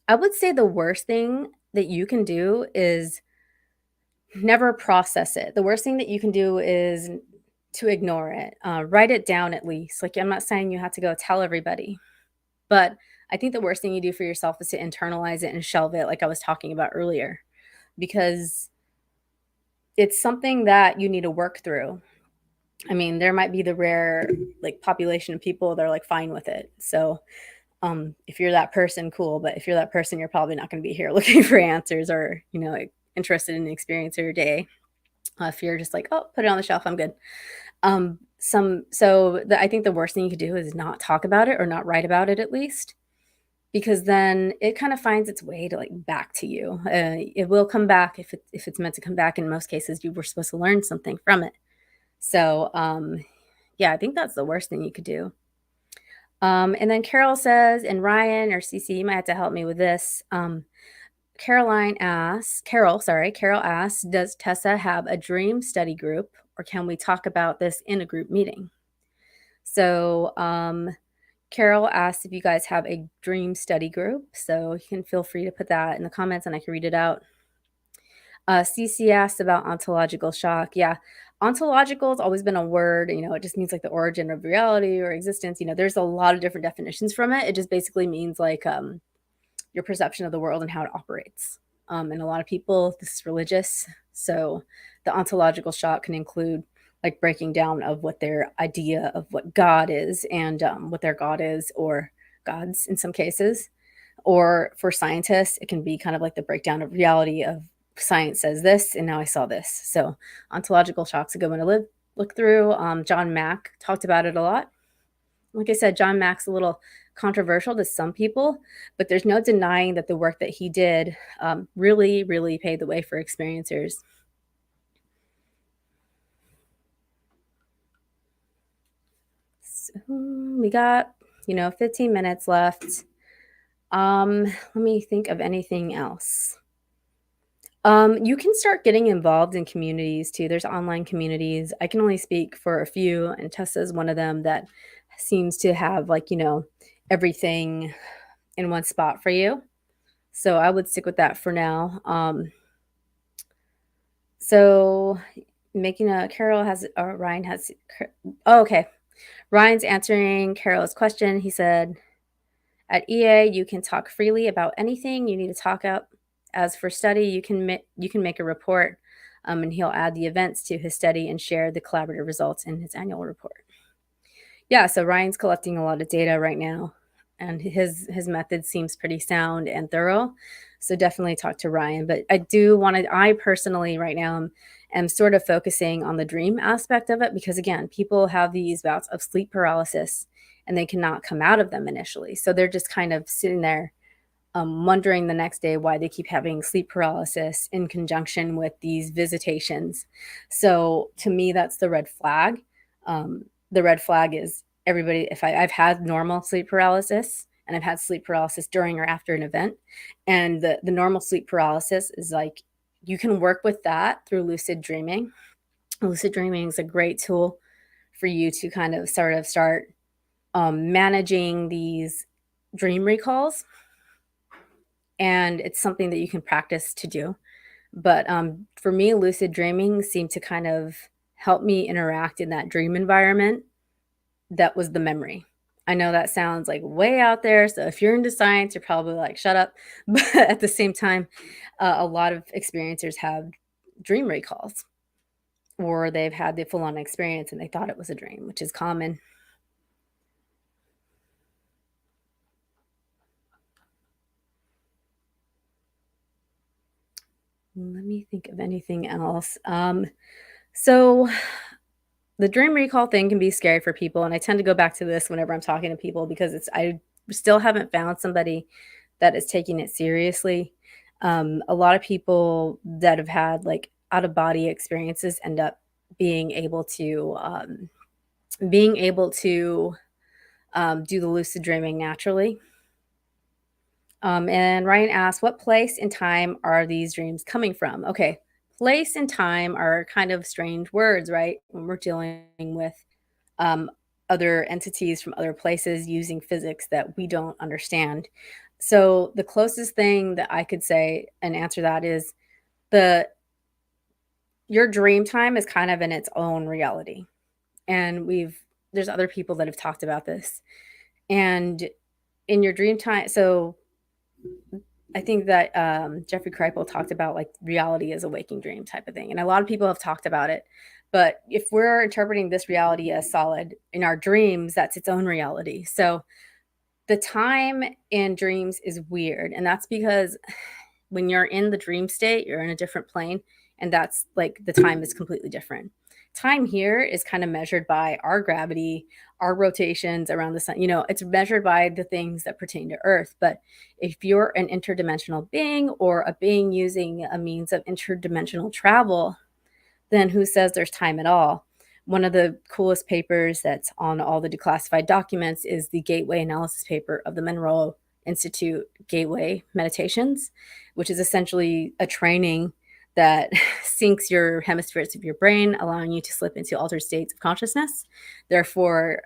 I would say the worst thing that you can do is never process it. The worst thing that you can do is to ignore it. Write it down at least. Like, I'm not saying you have to go tell everybody, but I think the worst thing you do for yourself is to internalize it and shelve it, like I was talking about earlier, because it's something that you need to work through. I mean, there might be the rare like population of people that are like fine with it. So if you're that person, cool. But if you're that person, you're probably not going to be here looking for answers or, interested in the experience of your day. If you're just like, oh, put it on the shelf, I'm good. I think the worst thing you could do is not talk about it or not write about it at least, because then it kind of finds its way to like back to you. It will come back if it's meant to come back. In most cases, you were supposed to learn something from it. So, I think that's the worst thing you could do. And then Carol says, and Ryan or CC, you might have to help me with this. Carol asks, does TESSA have a dream study group, or can we talk about this in a group meeting? So, Carol asked if you guys have a dream study group. So you can feel free to put that in the comments and I can read it out. CC asked about ontological shock. Yeah, ontological has always been a word, it just means like the origin of reality or existence. There's a lot of different definitions from it. It just basically means like your perception of the world and how it operates. And a lot of people, this is religious. So the ontological shock can include like breaking down of what their idea of what God is and what their God is, or gods in some cases. Or for scientists, it can be kind of like the breakdown of reality of science says this, and now I saw this. So ontological shock's a good one to look through. John Mack talked about it a lot. Like I said, John Mack's a little controversial to some people, but there's no denying that the work that he did really, really paved the way for experiencers. So we got, 15 minutes left. Let me think of anything else. You can start getting involved in communities too. There's online communities. I can only speak for a few, and TESSA is one of them that seems to have everything in one spot for you. So I would stick with that for now. So Ryan has, oh, okay. Ryan's answering Carol's question. He said, at EA, you can talk freely about anything you need to talk about. As for study, you can make a report, and he'll add the events to his study and share the collaborative results in his annual report. Yeah, so Ryan's collecting a lot of data right now, and his method seems pretty sound and thorough. So definitely talk to Ryan. But I personally right now am sort of focusing on the dream aspect of it, because again, people have these bouts of sleep paralysis and they cannot come out of them initially. So they're just kind of sitting there wondering the next day why they keep having sleep paralysis in conjunction with these visitations. So to me, that's the red flag. The red flag is everybody, I've had normal sleep paralysis, and I've had sleep paralysis during or after an event. And the normal sleep paralysis is like, you can work with that through lucid dreaming. Lucid dreaming is a great tool for you to kind of start managing these dream recalls. And it's something that you can practice to do. But for me, lucid dreaming seemed to kind of help me interact in that dream environment. That was the memory. I know that sounds like way out there. So if you're into science, you're probably like, shut up. But at the same time, a lot of experiencers have dream recalls, or they've had the full-on experience and they thought it was a dream, which is common. Let me think of anything else. So the dream recall thing can be scary for people. And I tend to go back to this whenever I'm talking to people, because I still haven't found somebody that is taking it seriously. A lot of people that have had like out of body experiences end up being able to do the lucid dreaming naturally. And Ryan asked, what place and time are these dreams coming from? Okay, place and time are kind of strange words, right? When we're dealing with other entities from other places using physics that we don't understand. So the closest thing that I could say and answer that is your dream time is kind of in its own reality. And there's other people that have talked about this. And in your dream time, so I think that Jeffrey Kripal talked about like reality as a waking dream type of thing. And a lot of people have talked about it. But if we're interpreting this reality as solid in our dreams, that's its own reality. So the time in dreams is weird. And that's because when you're in the dream state, you're in a different plane. And that's like the time is completely different. Time here is kind of measured by our gravity, our rotations around the sun. It's measured by the things that pertain to Earth. But if you're an interdimensional being, or a being using a means of interdimensional travel, then who says there's time at all? One of the coolest papers that's on all the declassified documents is the Gateway analysis paper of the Monroe Institute Gateway Meditations, which is essentially a training that syncs your hemispheres of your brain, allowing you to slip into altered states of consciousness, therefore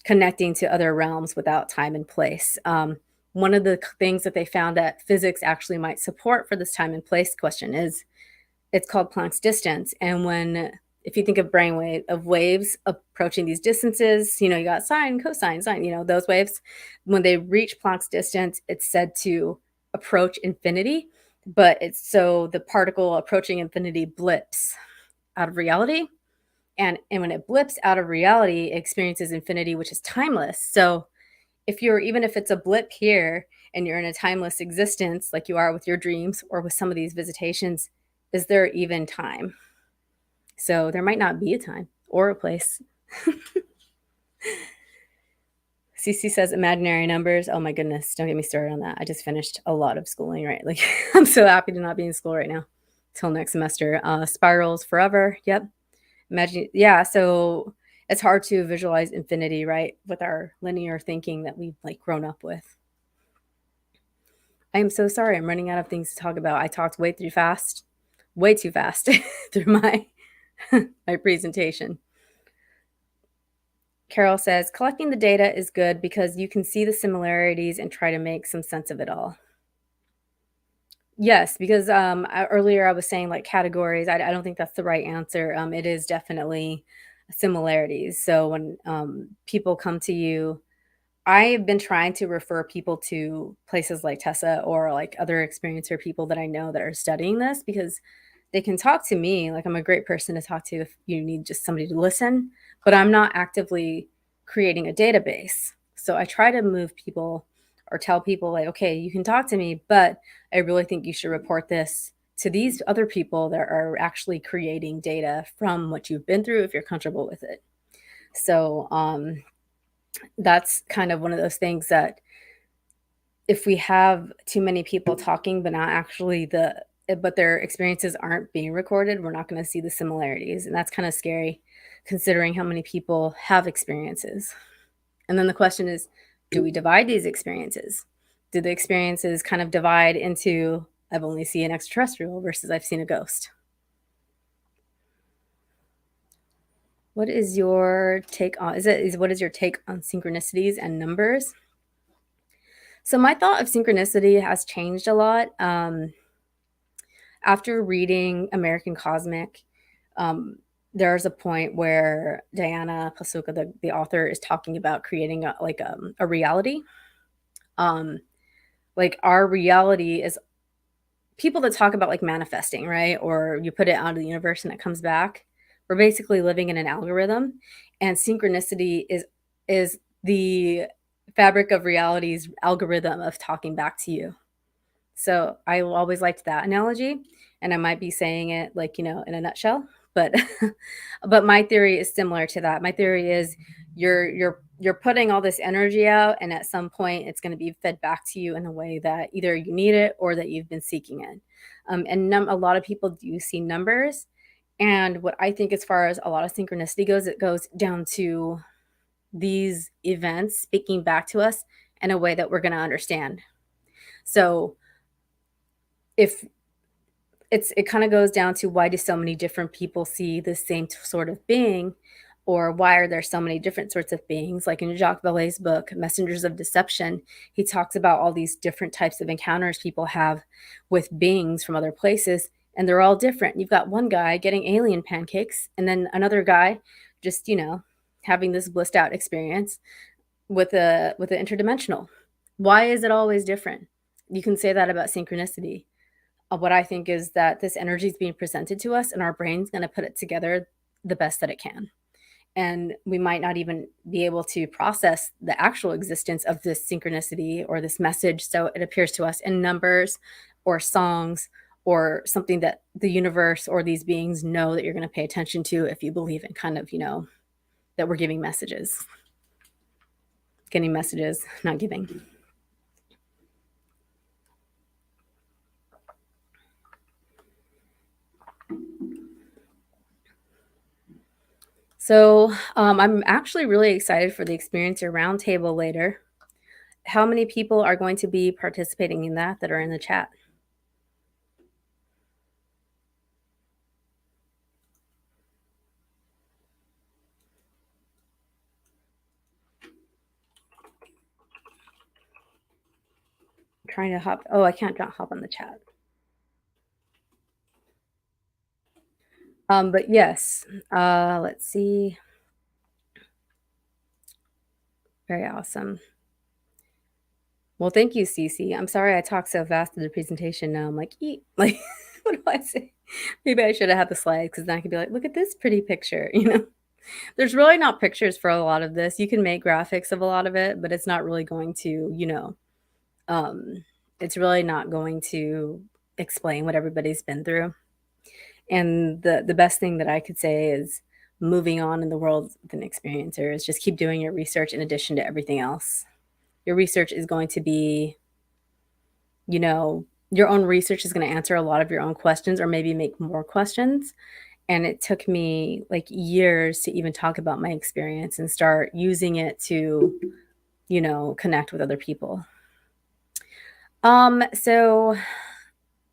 connecting to other realms without time and place. One of the things that they found that physics actually might support for this time and place question is, it's called Planck's distance. And if you think of waves approaching these distances, you got sine, cosine, sine, those waves, when they reach Planck's distance, it's said to approach infinity. But the particle approaching infinity blips out of reality. And when it blips out of reality, it experiences infinity, which is timeless. So even if it's a blip here and you're in a timeless existence, like you are with your dreams or with some of these visitations, is there even time? So there might not be a time or a place. CC says imaginary numbers. Oh my goodness, don't get me started on that. I just finished a lot of schooling, right? Like I'm so happy to not be in school right now till next semester. Spirals forever. Yep. So it's hard to visualize infinity, right? With our linear thinking that we've like grown up with. I am so sorry. I'm running out of things to talk about. I talked way too fast through my presentation. Carol says, collecting the data is good because you can see the similarities and try to make some sense of it all. Yes, because earlier I was saying like categories. I don't think that's the right answer. It is definitely similarities. So when people come to you, I've been trying to refer people to places like TESSA or like other experiencer people that I know that are studying this because they can talk to me. Like I'm a great person to talk to if you need just somebody to listen, but I'm not actively creating a database. So I try to move people or tell people like, okay, you can talk to me, but I really think you should report this to these other people that are actually creating data from what you've been through if you're comfortable with it. So that's kind of one of those things that if we have too many people talking but not actually but their experiences aren't being recorded, we're not going to see the similarities, and that's kind of scary considering how many people have experiences. And then the question is, do we divide these experiences? Do the experiences kind of divide into I've only seen an extraterrestrial versus I've seen a ghost? What is your take on what is your take on synchronicities and numbers? So my thought of synchronicity has changed a lot. After reading American Cosmic, there's a point where Diana Pasuka, the author, is talking about creating a reality. Like our reality is people that talk about like manifesting, right? Or you put it out of the universe and it comes back. We're basically living in an algorithm, and synchronicity is the fabric of reality's algorithm of talking back to you. So I always liked that analogy, and I might be saying it like, in a nutshell, but but my theory is similar to that. My theory is you're putting all this energy out, and at some point it's going to be fed back to you in a way that either you need it or that you've been seeking it. And a lot of people do see numbers. And what I think as far as a lot of synchronicity goes, it goes down to these events speaking back to us in a way that we're going to understand. So if it kind of goes down to why do so many different people see the same sort of being, or why are there so many different sorts of beings? Like in Jacques Vallée's book, Messengers of Deception, he talks about all these different types of encounters people have with beings from other places, and they're all different. You've got one guy getting alien pancakes, and then another guy just, having this blissed out experience with an interdimensional. Why is it always different? You can say that about synchronicity. What I think is that this energy is being presented to us, and our brain's going to put it together the best that it can. And we might not even be able to process the actual existence of this synchronicity or this message. So it appears to us in numbers or songs or something that the universe or these beings know that you're going to pay attention to if you believe in kind of, that we're giving messages. Getting messages, not giving. So I'm actually really excited for the Experiencer Roundtable later. How many people are going to be participating in that are in the chat? I'm trying to hop. Oh, I can't hop on the chat. But yes, let's see. Very awesome. Well, thank you, Cece. I'm sorry I talked so fast in the presentation. Now I'm like, eat. Like, what do I say? Maybe I should have had the slides because then I could be like, look at this pretty picture. There's really not pictures for a lot of this. You can make graphics of a lot of it, but it's not really going to, it's really not going to explain what everybody's been through. And the best thing that I could say is moving on in the world with an experiencer is just keep doing your research in addition to everything else. Your research is going to be, your own research is going to answer a lot of your own questions or maybe make more questions. And it took me like years to even talk about my experience and start using it to, connect with other people.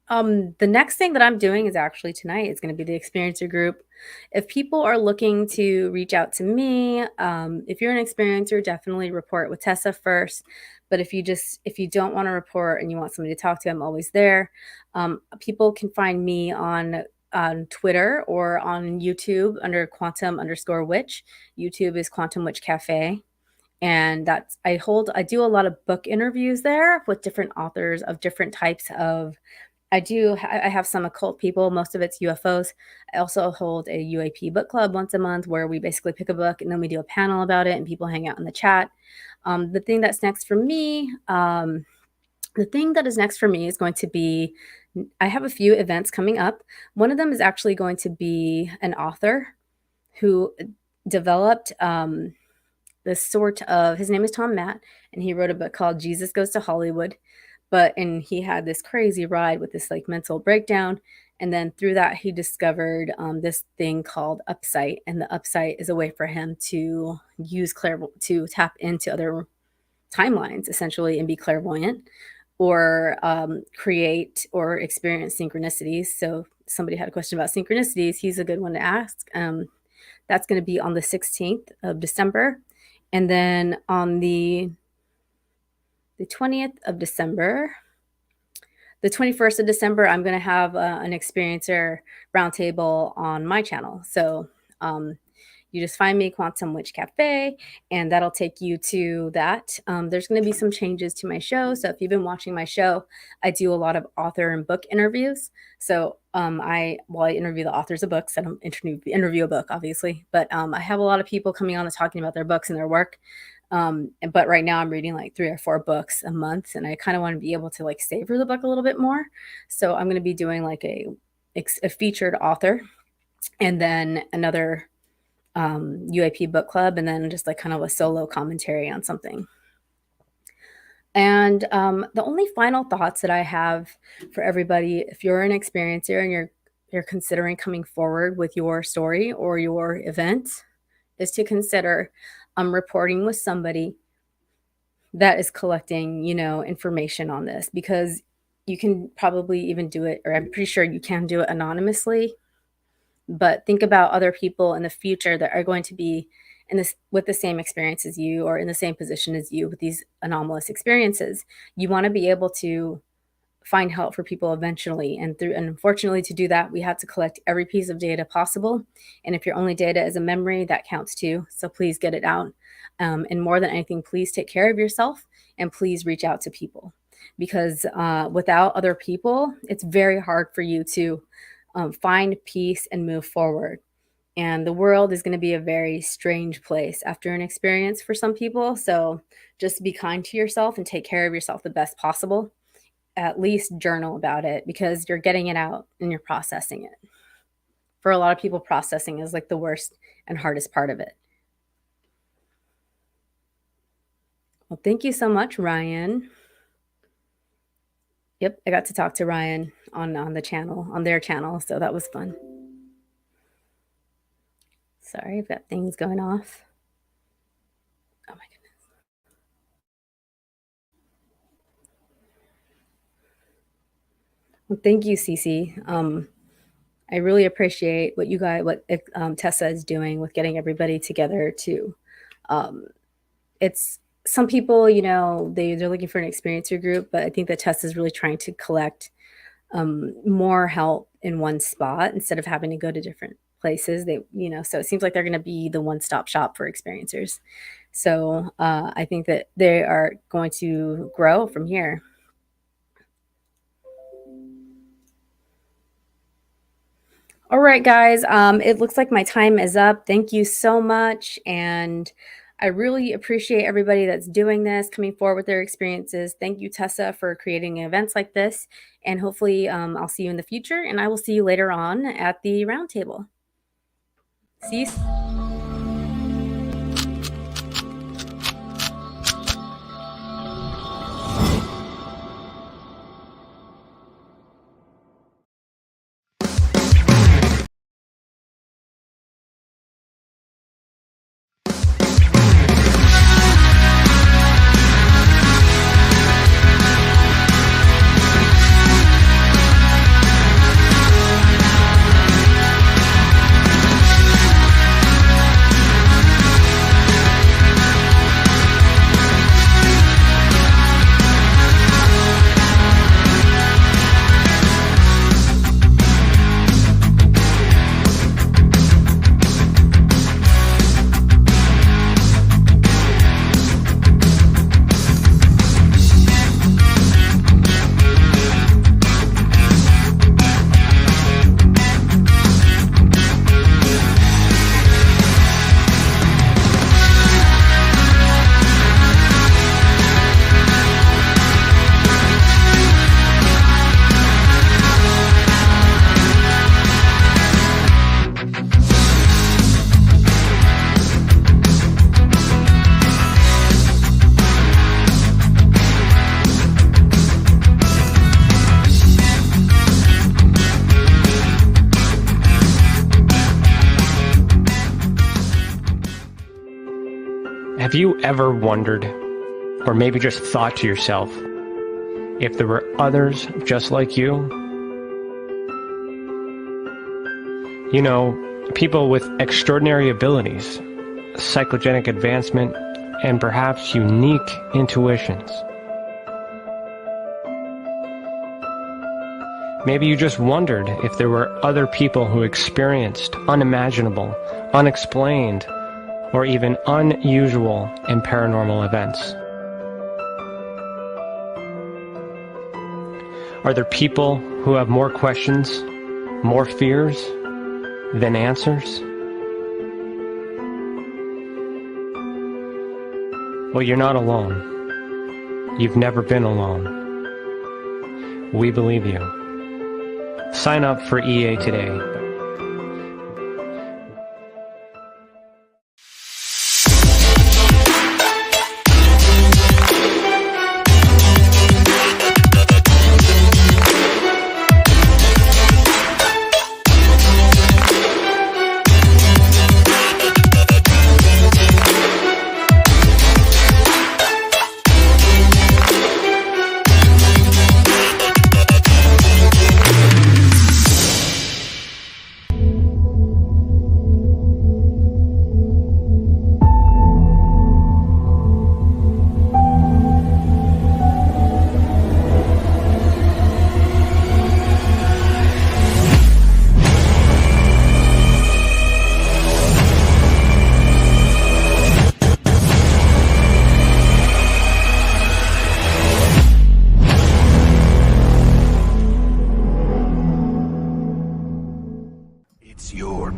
The next thing that I'm doing is actually tonight. It's going to be the Experiencer group. If people are looking to reach out to me, if you're an experiencer, definitely report with TESSA first. But if you don't want to report and you want somebody to talk to, I'm always there. People can find me on Twitter or on YouTube under quantum_witch. YouTube is Quantum Witch Cafe. And I do a lot of book interviews there with different authors of different types of, I have some occult people, most of it's UFOs. I also hold a UAP book club once a month where we basically pick a book and then we do a panel about it and people hang out in the chat. The thing that's next for me, is going to be, I have a few events coming up. One of them is actually going to be an author who developed this sort of, his name is Tom Matt, and he wrote a book called Jesus Goes to Hollywood. And he had this crazy ride with this like mental breakdown. And then through that, he discovered this thing called Upsight. And the Upsight is a way for him to use to tap into other timelines, essentially, and be clairvoyant or create or experience synchronicities. So somebody had a question about synchronicities. He's a good one to ask. That's going to be on the 16th of December. And then on the 20th of December, the 21st of December, I'm going to have an experiencer roundtable on my channel. So you just find me Quantum Witch Cafe, and that'll take you to that. There's going to be some changes to my show. So if you've been watching my show, I do a lot of author and book interviews. So I interview the authors of books. I don't interview a book, obviously, but I have a lot of people coming on and talking about their books and their work. But right now I'm reading like 3 or 4 books a month, and I kind of want to be able to like savor the book a little bit more. So I'm going to be doing like a featured author, and then another UAP book club, and then just like kind of a solo commentary on something. And the only final thoughts that I have for everybody, if you're an experiencer and you're considering coming forward with your story or your event, is to consider reporting with somebody that is collecting, information on this, because you can probably even do it, or I'm pretty sure you can do it anonymously. But think about other people in the future that are going to be with the same experience as you, or in the same position as you with these anomalous experiences. You want to be able to find help for people eventually. And unfortunately, to do that, we have to collect every piece of data possible. And if your only data is a memory, that counts too. So please get it out. And more than anything, please take care of yourself, and please reach out to people, because without other people, it's very hard for you to find peace and move forward. And the world is going to be a very strange place after an experience for some people. So just be kind to yourself and take care of yourself the best possible. At least journal about it, because you're getting it out and you're processing it. For a lot of people, processing is like the worst and hardest part of it. Well, thank you so much, Ryan. Yep, I got to talk to Ryan on the channel, on their channel, so that was fun. Sorry, I've got things going off. Oh my goodness. Well, thank you, Cece. I really appreciate what TESSA is doing with getting everybody together to. It's some people, they're looking for an experiencer group, but I think that TESSA is really trying to collect more help in one spot instead of having to go to different places. So it seems like they're going to be the one-stop shop for experiencers. So I think that they are going to grow from here. All right, guys, it looks like my time is up. Thank you so much. And I really appreciate everybody that's doing this, coming forward with their experiences. Thank you, TESSA, for creating events like this. And hopefully I'll see you in the future, and I will see you later on at the roundtable. See you. Have you ever wondered, or maybe just thought to yourself, if there were others just like you? You know, people with extraordinary abilities, psychogenic advancement, and perhaps unique intuitions. Maybe you just wondered if there were other people who experienced unimaginable, unexplained, or even unusual and paranormal events. Are there people who have more questions, more fears than answers? Well, you're not alone. You've never been alone. We believe you. Sign up for EA today.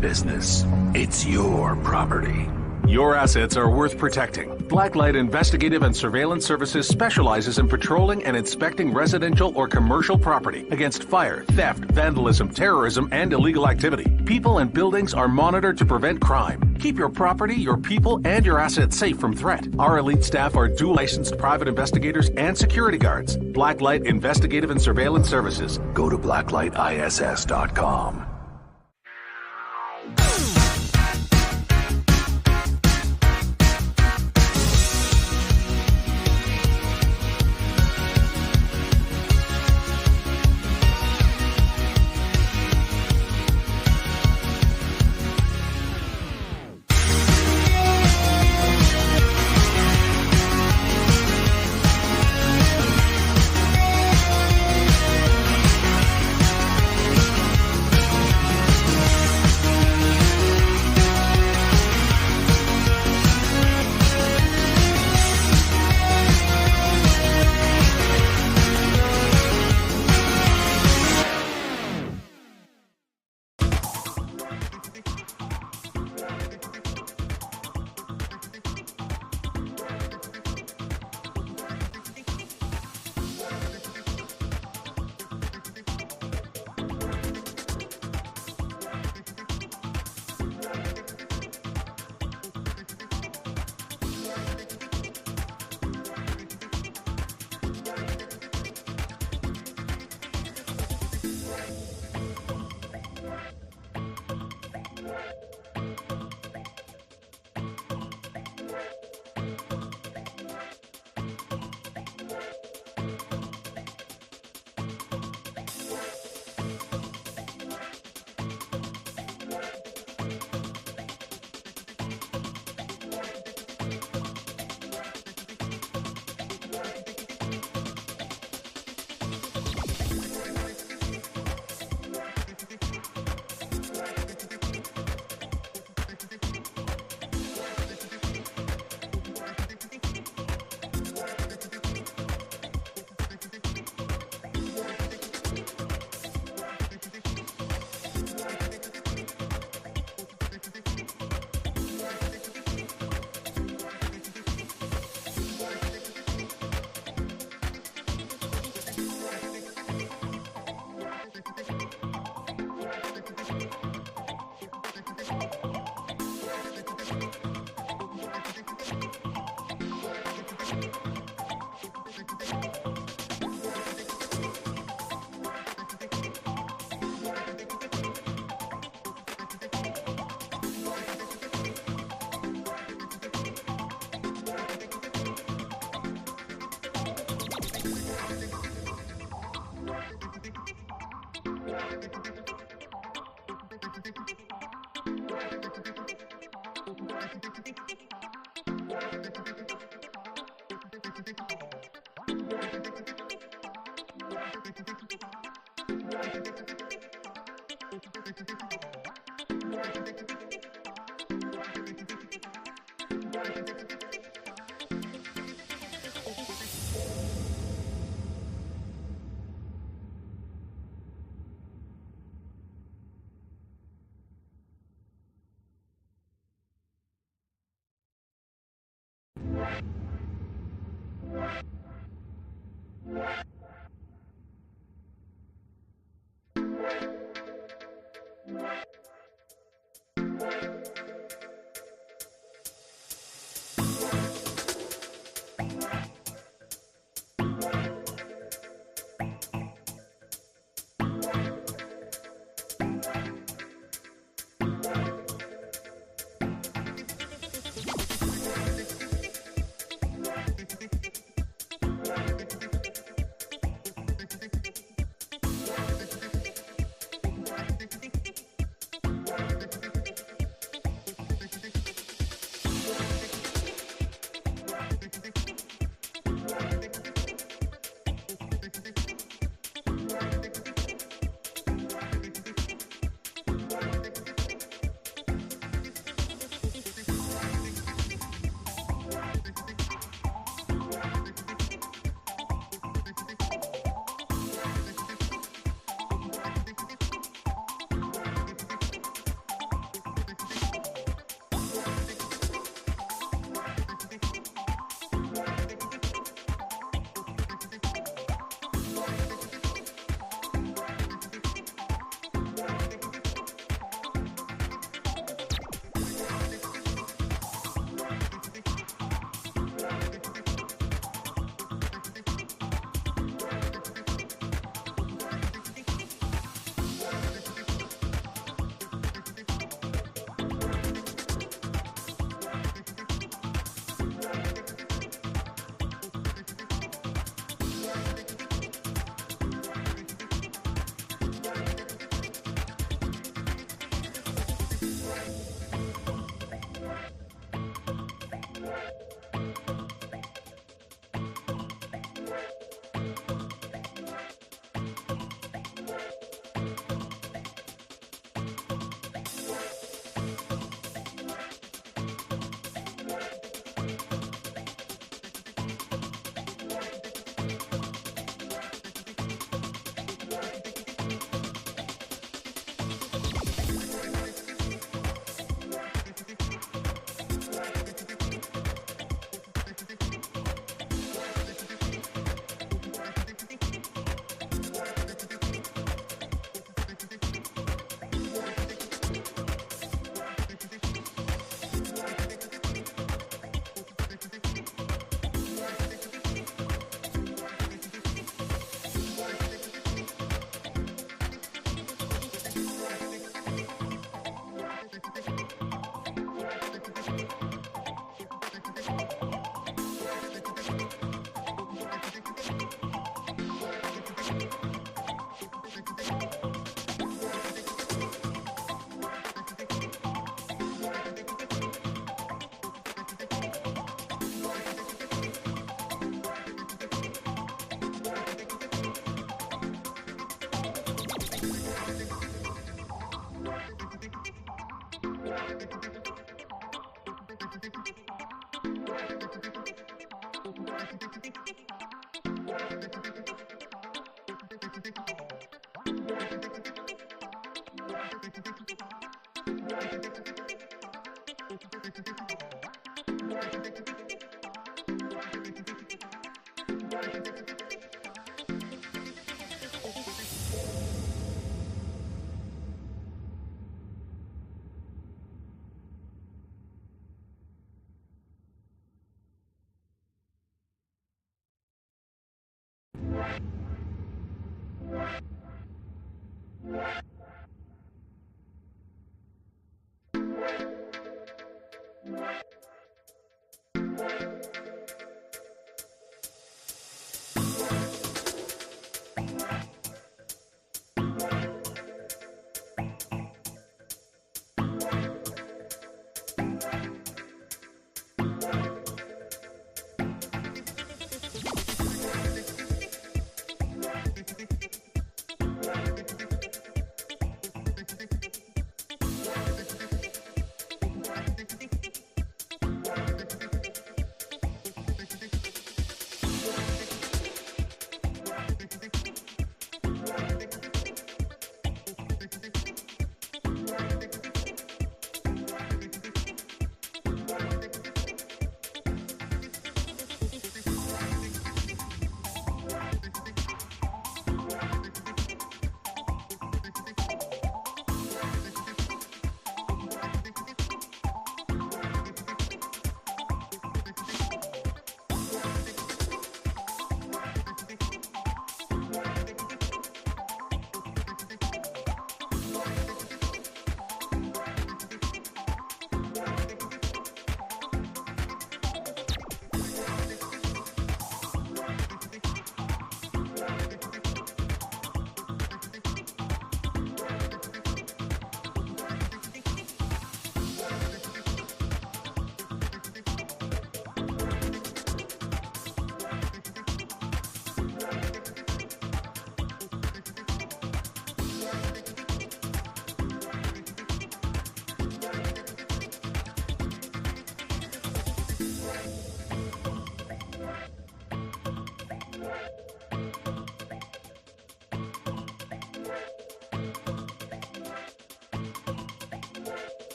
Business. It's your property. Your assets are worth protecting. Blacklight Investigative and Surveillance Services specializes in patrolling and inspecting residential or commercial property against fire, theft, vandalism, terrorism, and illegal activity. People and buildings are monitored to prevent crime. Keep your property, your people, and your assets safe from threat. Our elite staff are dual licensed private investigators and security guards. Blacklight Investigative and Surveillance Services. Go to blacklightiss.com.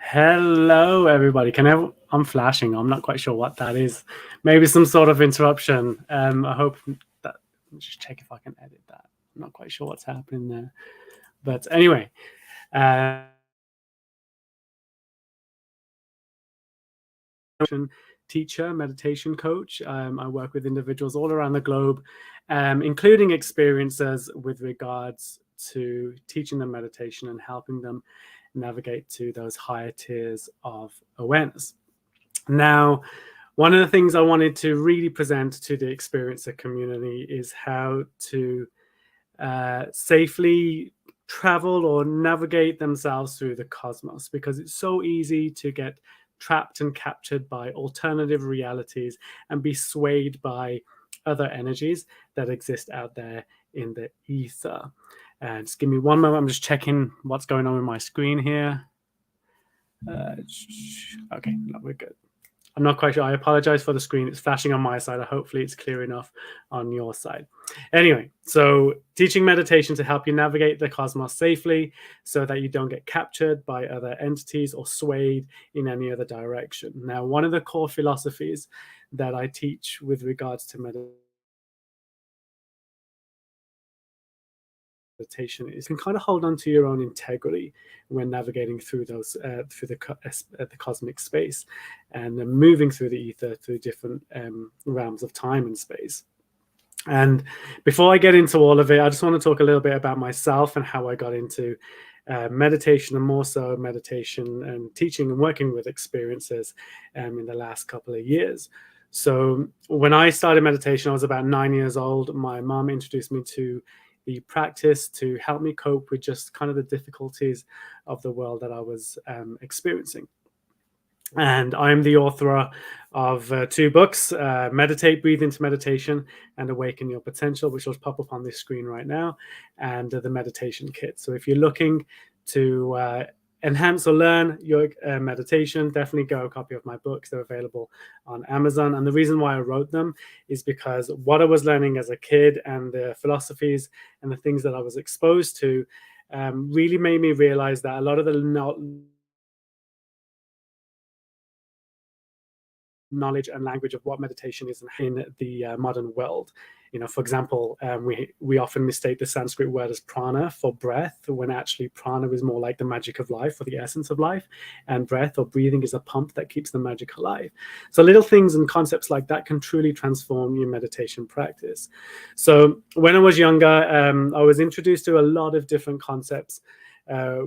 Hello, everybody. I'm flashing. I'm not quite sure what that is. Maybe some sort of interruption. I hope that. Just check if I can edit that. I'm not quite sure what's happening there. But anyway, teacher, meditation coach. I work with individuals all around the globe, including experiencers with regards to teaching them meditation and helping them navigate to those higher tiers of awareness. Now, one of the things I wanted to really present to the experiencer community is how to safely travel or navigate themselves through the cosmos, because it's so easy to get trapped and captured by alternative realities and be swayed by other energies that exist out there in the ether. And just give me one moment. I'm just checking what's going on with my screen here. Okay, no, we're good. I'm not quite sure. I apologize for the screen. It's flashing on my side. Hopefully it's clear enough on your side. Anyway, so teaching meditation to help you navigate the cosmos safely so that you don't get captured by other entities or swayed in any other direction. Now, one of the core philosophies that I teach with regards to meditation is you can kind of hold on to your own integrity when navigating through those through the cosmic space and moving through the ether through different realms of time and space. And before I get into all of it, I just want to talk a little bit about myself and how I got into meditation, and more so meditation and teaching and working with experiencers in the last couple of years. So when I started meditation, I was about 9 years old. My mom introduced me to the practice to help me cope with just kind of the difficulties of the world that I was experiencing. And I'm the author of 2 books, Meditate, Breathe into Meditation, and Awaken Your Potential, which will pop up on this screen right now, and the Meditation Kit. So if you're looking to enhance or learn your meditation, definitely go a copy of my books. They're available on Amazon. And the reason why I wrote them is because what I was learning as a kid and the philosophies and the things that I was exposed to really made me realize that a lot of the knowledge and language of what meditation is in the modern world. For example, we often mistake the Sanskrit word as prana for breath, when actually prana is more like the magic of life or the essence of life, and breath or breathing is a pump that keeps the magic alive. So little things and concepts like that can truly transform your meditation practice. So when I was younger, I was introduced to a lot of different concepts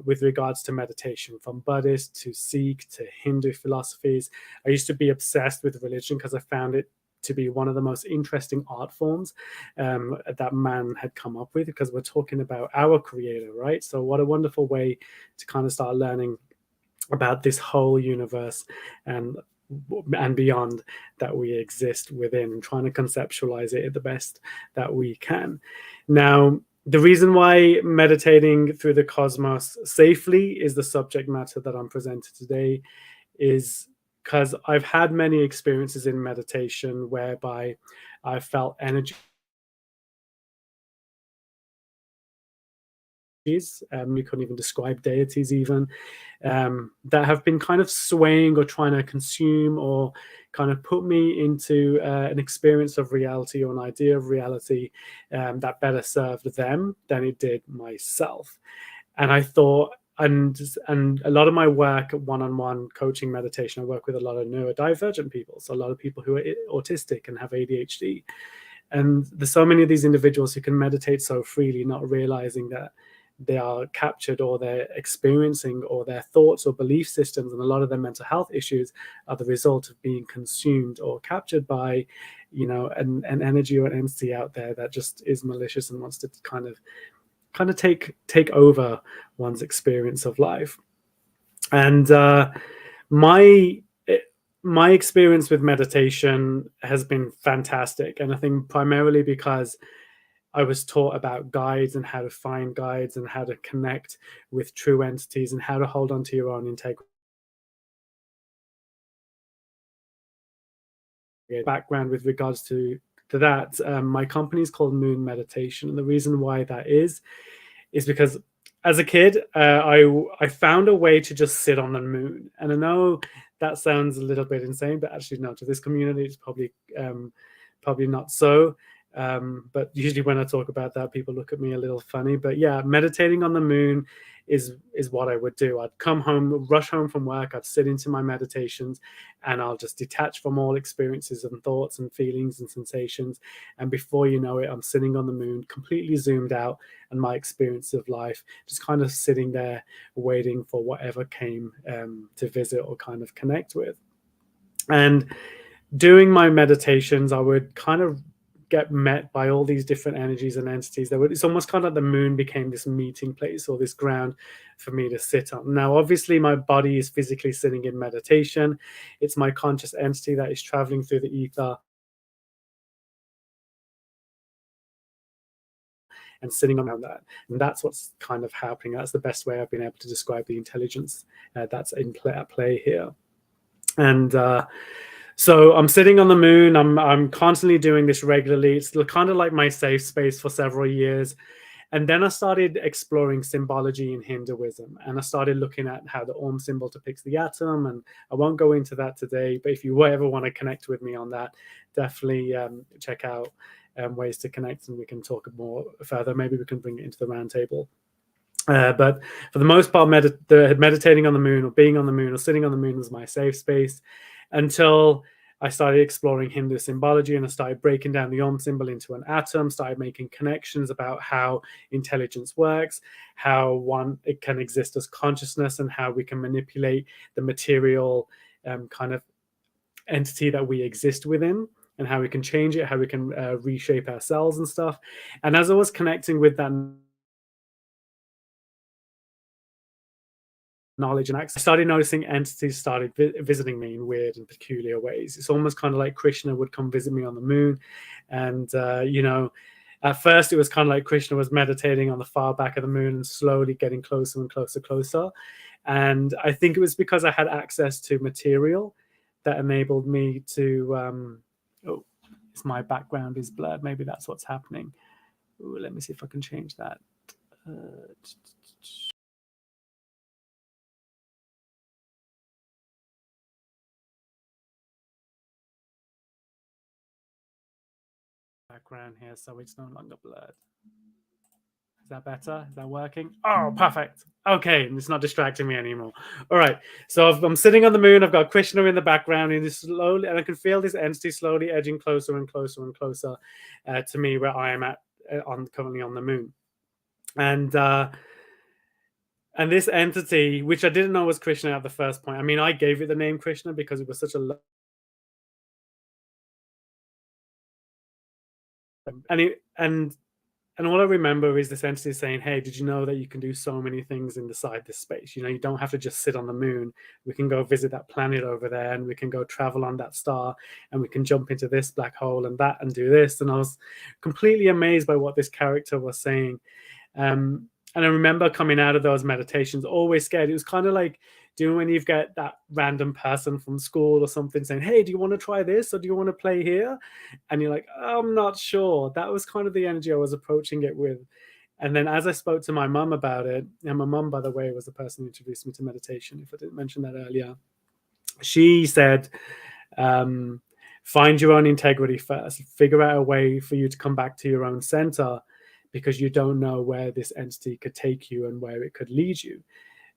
with regards to meditation, from Buddhist to Sikh to Hindu philosophies. I used to be obsessed with religion because I found it to be one of the most interesting art forms that man had come up with, because we're talking about our creator, right? So what a wonderful way to kind of start learning about this whole universe and beyond that we exist within, and trying to conceptualize it the best that we can. Now, the reason why meditating through the cosmos safely is the subject matter that I'm presenting today is because I've had many experiences in meditation whereby I felt energy. We couldn't even describe deities even, that have been kind of swaying or trying to consume or kind of put me into an experience of reality or an idea of reality that better served them than it did myself. And I thought, and a lot of my work, one-on-one coaching meditation, I work with a lot of neurodivergent people, so a lot of people who are autistic and have ADHD. And there's so many of these individuals who can meditate so freely, not realizing that they are captured, or they're experiencing, or their thoughts or belief systems and a lot of their mental health issues are the result of being consumed or captured by, an energy or an entity out there that just is malicious and wants to kind of take over one's experience of life. And my experience with meditation has been fantastic, and I think primarily because I was taught about guides and how to find guides and how to connect with true entities and how to hold on to your own integrity. Background with regards to that, my company is called Moon Meditation, and the reason why that is because as a kid, I found a way to just sit on the moon. And I know that sounds a little bit insane, but actually no, to this community, it's probably not so. But usually when I talk about that, people look at me a little funny. But yeah, meditating on the moon is what I would do. I'd come home, rush home from work, I'd sit into my meditations, and I'll just detach from all experiences and thoughts and feelings and sensations. And before you know it, I'm sitting on the moon, completely zoomed out, and my experience of life just kind of sitting there waiting for whatever came to visit or kind of connect with. And doing my meditations, I would kind of get met by all these different energies and entities. It's almost kind of like the moon became this meeting place or this ground for me to sit on. Now, obviously, my body is physically sitting in meditation. It's my conscious entity that is traveling through the ether and sitting around that. And that's what's kind of happening. That's the best way I've been able to describe the intelligence that's at play here. And so I'm sitting on the moon. I'm constantly doing this regularly. It's kind of like my safe space for several years. And then I started exploring symbology in Hinduism. And I started looking at how the Om symbol depicts the atom. And I won't go into that today. But if you ever want to connect with me on that, definitely check out ways to connect, and we can talk more further. Maybe we can bring it into the round table. But for the most part, meditating on the moon or being on the moon or sitting on the moon was my safe space, until I started exploring Hindu symbology, and I started breaking down the Om symbol into an atom, started making connections about how intelligence works, how it can exist as consciousness, and how we can manipulate the material kind of entity that we exist within, and how we can change it, how we can reshape our cells and stuff. And as I was connecting with that knowledge and access, I started noticing entities started visiting me in weird and peculiar ways. It's almost kind of like Krishna would come visit me on the moon. And, at first it was kind of like Krishna was meditating on the far back of the moon and slowly getting closer and closer. And I think it was because I had access to material that enabled me to, oh, my background is blurred. Maybe that's what's happening. Ooh, let me see if I can change that. Background here, so it's no longer blurred. Is that better? Is that working? Oh, perfect. Okay, and it's not distracting me anymore. All right, so I'm sitting on the moon. I've got Krishna in the background, and slowly, and I can feel this entity slowly edging closer and closer and closer to me, where I am at currently on the moon. And this entity, which I didn't know was Krishna at the first point. I mean, I gave it the name Krishna because it was such a and all I remember is this entity saying, hey, did you know that you can do so many things inside this space? You know, you don't have to just sit on the moon. We can go visit that planet over there, and we can go travel on that star, and we can jump into this black hole and that and do this. And I was completely amazed by what this character was saying. And I remember coming out of those meditations always scared. It was kind of like, when you get that random person from school or something saying, hey, do you want to try this, or do you want to play here? And you're like, I'm not sure. That was kind of the energy I was approaching it with. And then as I spoke to my mum about it, and my mum, by the way, was the person who introduced me to meditation, if I didn't mention that earlier, she said, find your own integrity first. Figure out a way for you to come back to your own center, because you don't know where this entity could take you and where it could lead you.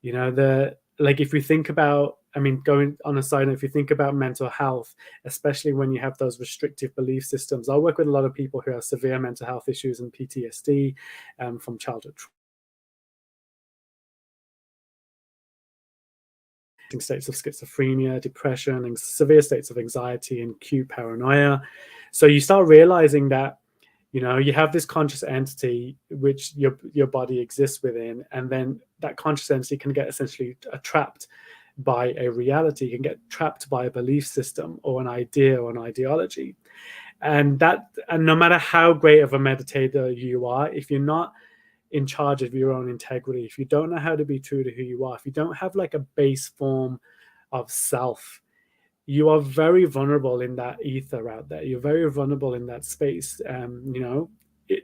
You know, if we think about, I mean, going on a side note, if you think about mental health, especially when you have those restrictive belief systems, I work with a lot of people who have severe mental health issues and PTSD from childhood states of schizophrenia, depression, and severe states of anxiety and acute paranoia. So you start realizing that, you know, you have this conscious entity which your body exists within, and then that conscious entity can get essentially trapped by a reality, can get trapped by a belief system or an idea or an ideology. And no matter how great of a meditator you are, if you're not in charge of your own integrity, if you don't know how to be true to who you are, if you don't have like a base form of self, you are very vulnerable in that ether out there. You're very vulnerable in that space. You know,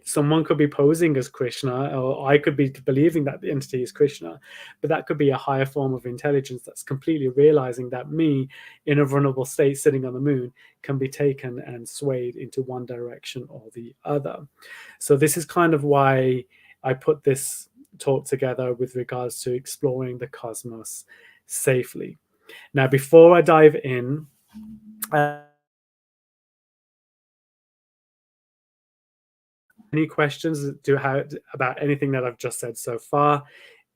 someone could be posing as Krishna, or I could be believing that the entity is Krishna, but that could be a higher form of intelligence that's completely realizing that me, in a vulnerable state sitting on the moon, can be taken and swayed into one direction or the other. So this is kind of why I put this talk together with regards to exploring the cosmos safely. Now, before I dive in, any questions about anything that I've just said so far?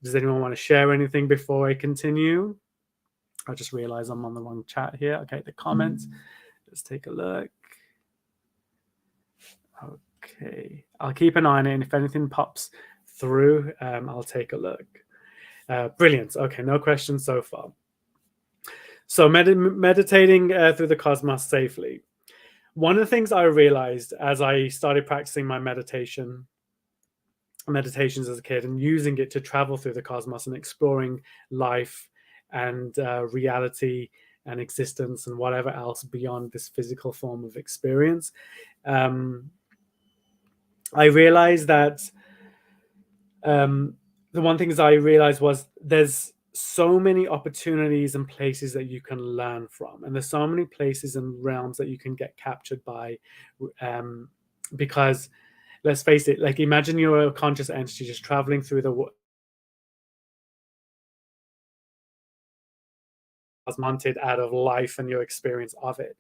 Does anyone want to share anything before I continue? I just realized I'm on the wrong chat here. Okay, the comments. Let's take a look. Okay, I'll keep an eye on it, and if anything pops through, I'll take a look. Brilliant. Okay, no questions so far. So meditating through the cosmos safely. One of the things I realized as I started practicing my meditations as a kid and using it to travel through the cosmos and exploring life and reality and existence and whatever else beyond this physical form of experience, I realized that the one thing I realized was there's so many opportunities and places that you can learn from, and there's so many places and realms that you can get captured by, because let's face it, like imagine you're a conscious entity just traveling through the wanted out of life and your experience of it,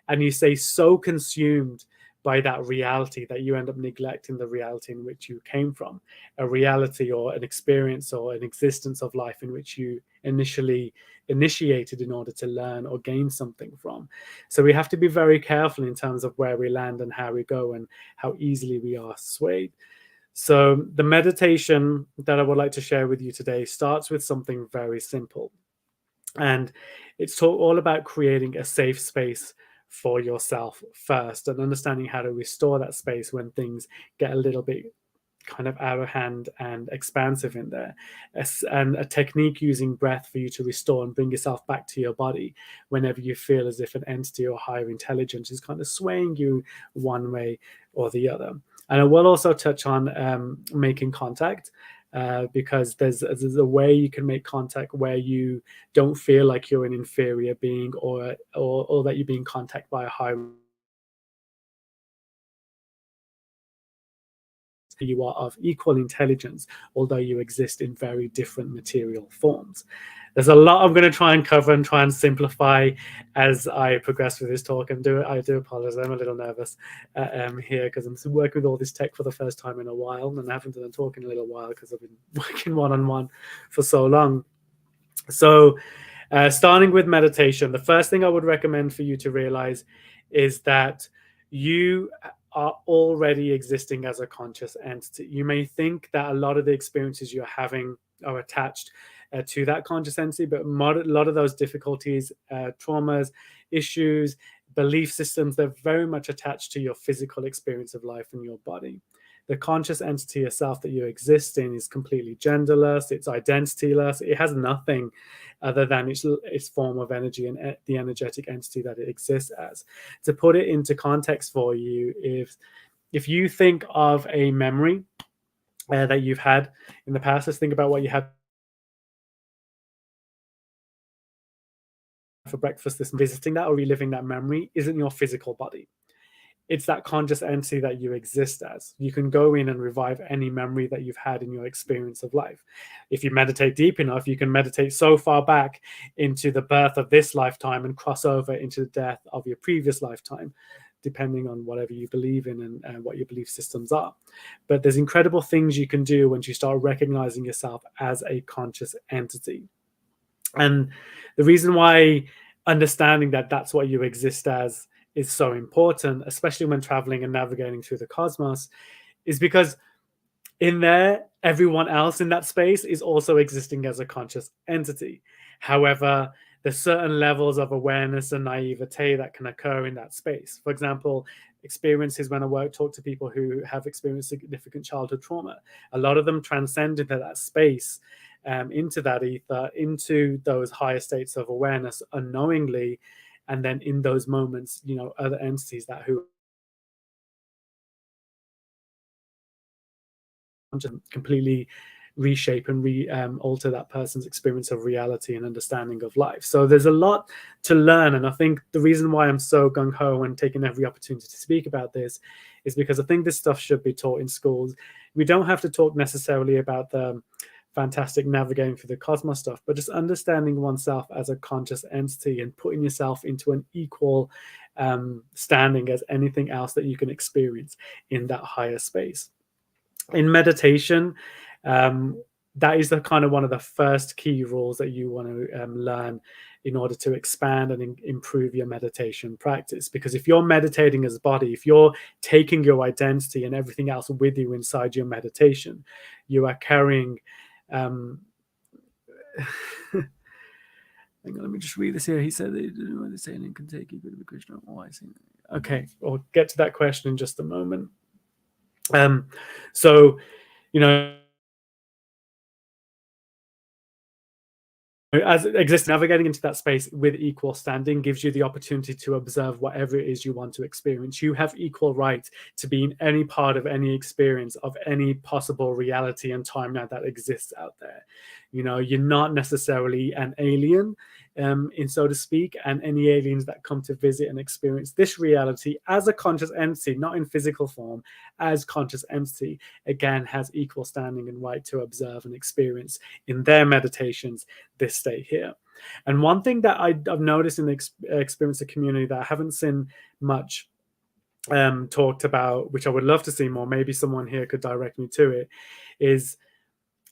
and you stay so consumed by that reality that you end up neglecting the reality in which you came from, a reality or an experience or an existence of life in which you initially initiated in order to learn or gain something from. So we have to be very careful in terms of where we land and how we go and how easily we are swayed. So the meditation that I would like to share with you today starts with something very simple. And it's all about creating a safe space for yourself first, and understanding how to restore that space when things get a little bit kind of out of hand and expansive in there, and a technique using breath for you to restore and bring yourself back to your body whenever you feel as if an entity or higher intelligence is kind of swaying you one way or the other. And I will also touch on making contact, because there's a way you can make contact where you don't feel like you're an inferior being, or that you're being contacted by a high. You are of equal intelligence, although you exist in very different material forms. There's a lot I'm going to try and cover and try and simplify as I progress with this talk. I do apologize. I'm a little nervous here because I'm working with all this tech for the first time in a while, and I haven't done a talk in a little while because I've been working one-on-one for so long. So starting with meditation, the first thing I would recommend for you to realize is that you are already existing as a conscious entity. You may think that a lot of the experiences you're having are attached to that conscious entity, but a lot of those difficulties, traumas, issues, belief systems, they're very much attached to your physical experience of life in your body. The conscious entity itself that you exist in is completely genderless, it's identityless, it has nothing other than its form of energy and the energetic entity that it exists as. To put it into context for you, if you think of a memory that you've had in the past, let's think about what you had for breakfast, this visiting that or reliving that memory isn't your physical body. It's that conscious entity that you exist as. You can go in and revive any memory that you've had in your experience of life. If you meditate deep enough, you can meditate so far back into the birth of this lifetime and cross over into the death of your previous lifetime, depending on whatever you believe in and what your belief systems are. But there's incredible things you can do once you start recognizing yourself as a conscious entity. And the reason why understanding that that's what you exist as is so important, especially when traveling and navigating through the cosmos, is because in there, everyone else in that space is also existing as a conscious entity. However, there's certain levels of awareness and naivete that can occur in that space. For example, experiences when I talk to people who have experienced significant childhood trauma, a lot of them transcend into that space, into that ether, into those higher states of awareness unknowingly. And then in those moments, other entities who completely reshape and alter that person's experience of reality and understanding of life. So there's a lot to learn. And I think the reason why I'm so gung-ho and taking every opportunity to speak about this is because I think this stuff should be taught in schools. We don't have to talk necessarily about the fantastic navigating through the cosmos stuff, but just understanding oneself as a conscious entity and putting yourself into an equal standing as anything else that you can experience in that higher space. In meditation, that is the kind of one of the first key rules that you want to learn in order to expand and improve your meditation practice. Because if you're meditating as a body, if you're taking your identity and everything else with you inside your meditation, you are carrying hang on, let me just read this here. He said they didn't want to say anything can take you good of a Krishna. Oh, I see. Okay, we'll get to that question in just a moment. So, as it exists, navigating into that space with equal standing gives you the opportunity to observe whatever it is you want to experience. You have equal right to be in any part of any experience of any possible reality and timeline that exists out there. You're not necessarily an alien, so to speak, and any aliens that come to visit and experience this reality as a conscious entity, not in physical form, as conscious entity, again, has equal standing and right to observe and experience in their meditations this state here. And one thing that I've noticed in the experiencer community that I haven't seen much talked about, which I would love to see more, maybe someone here could direct me to it, is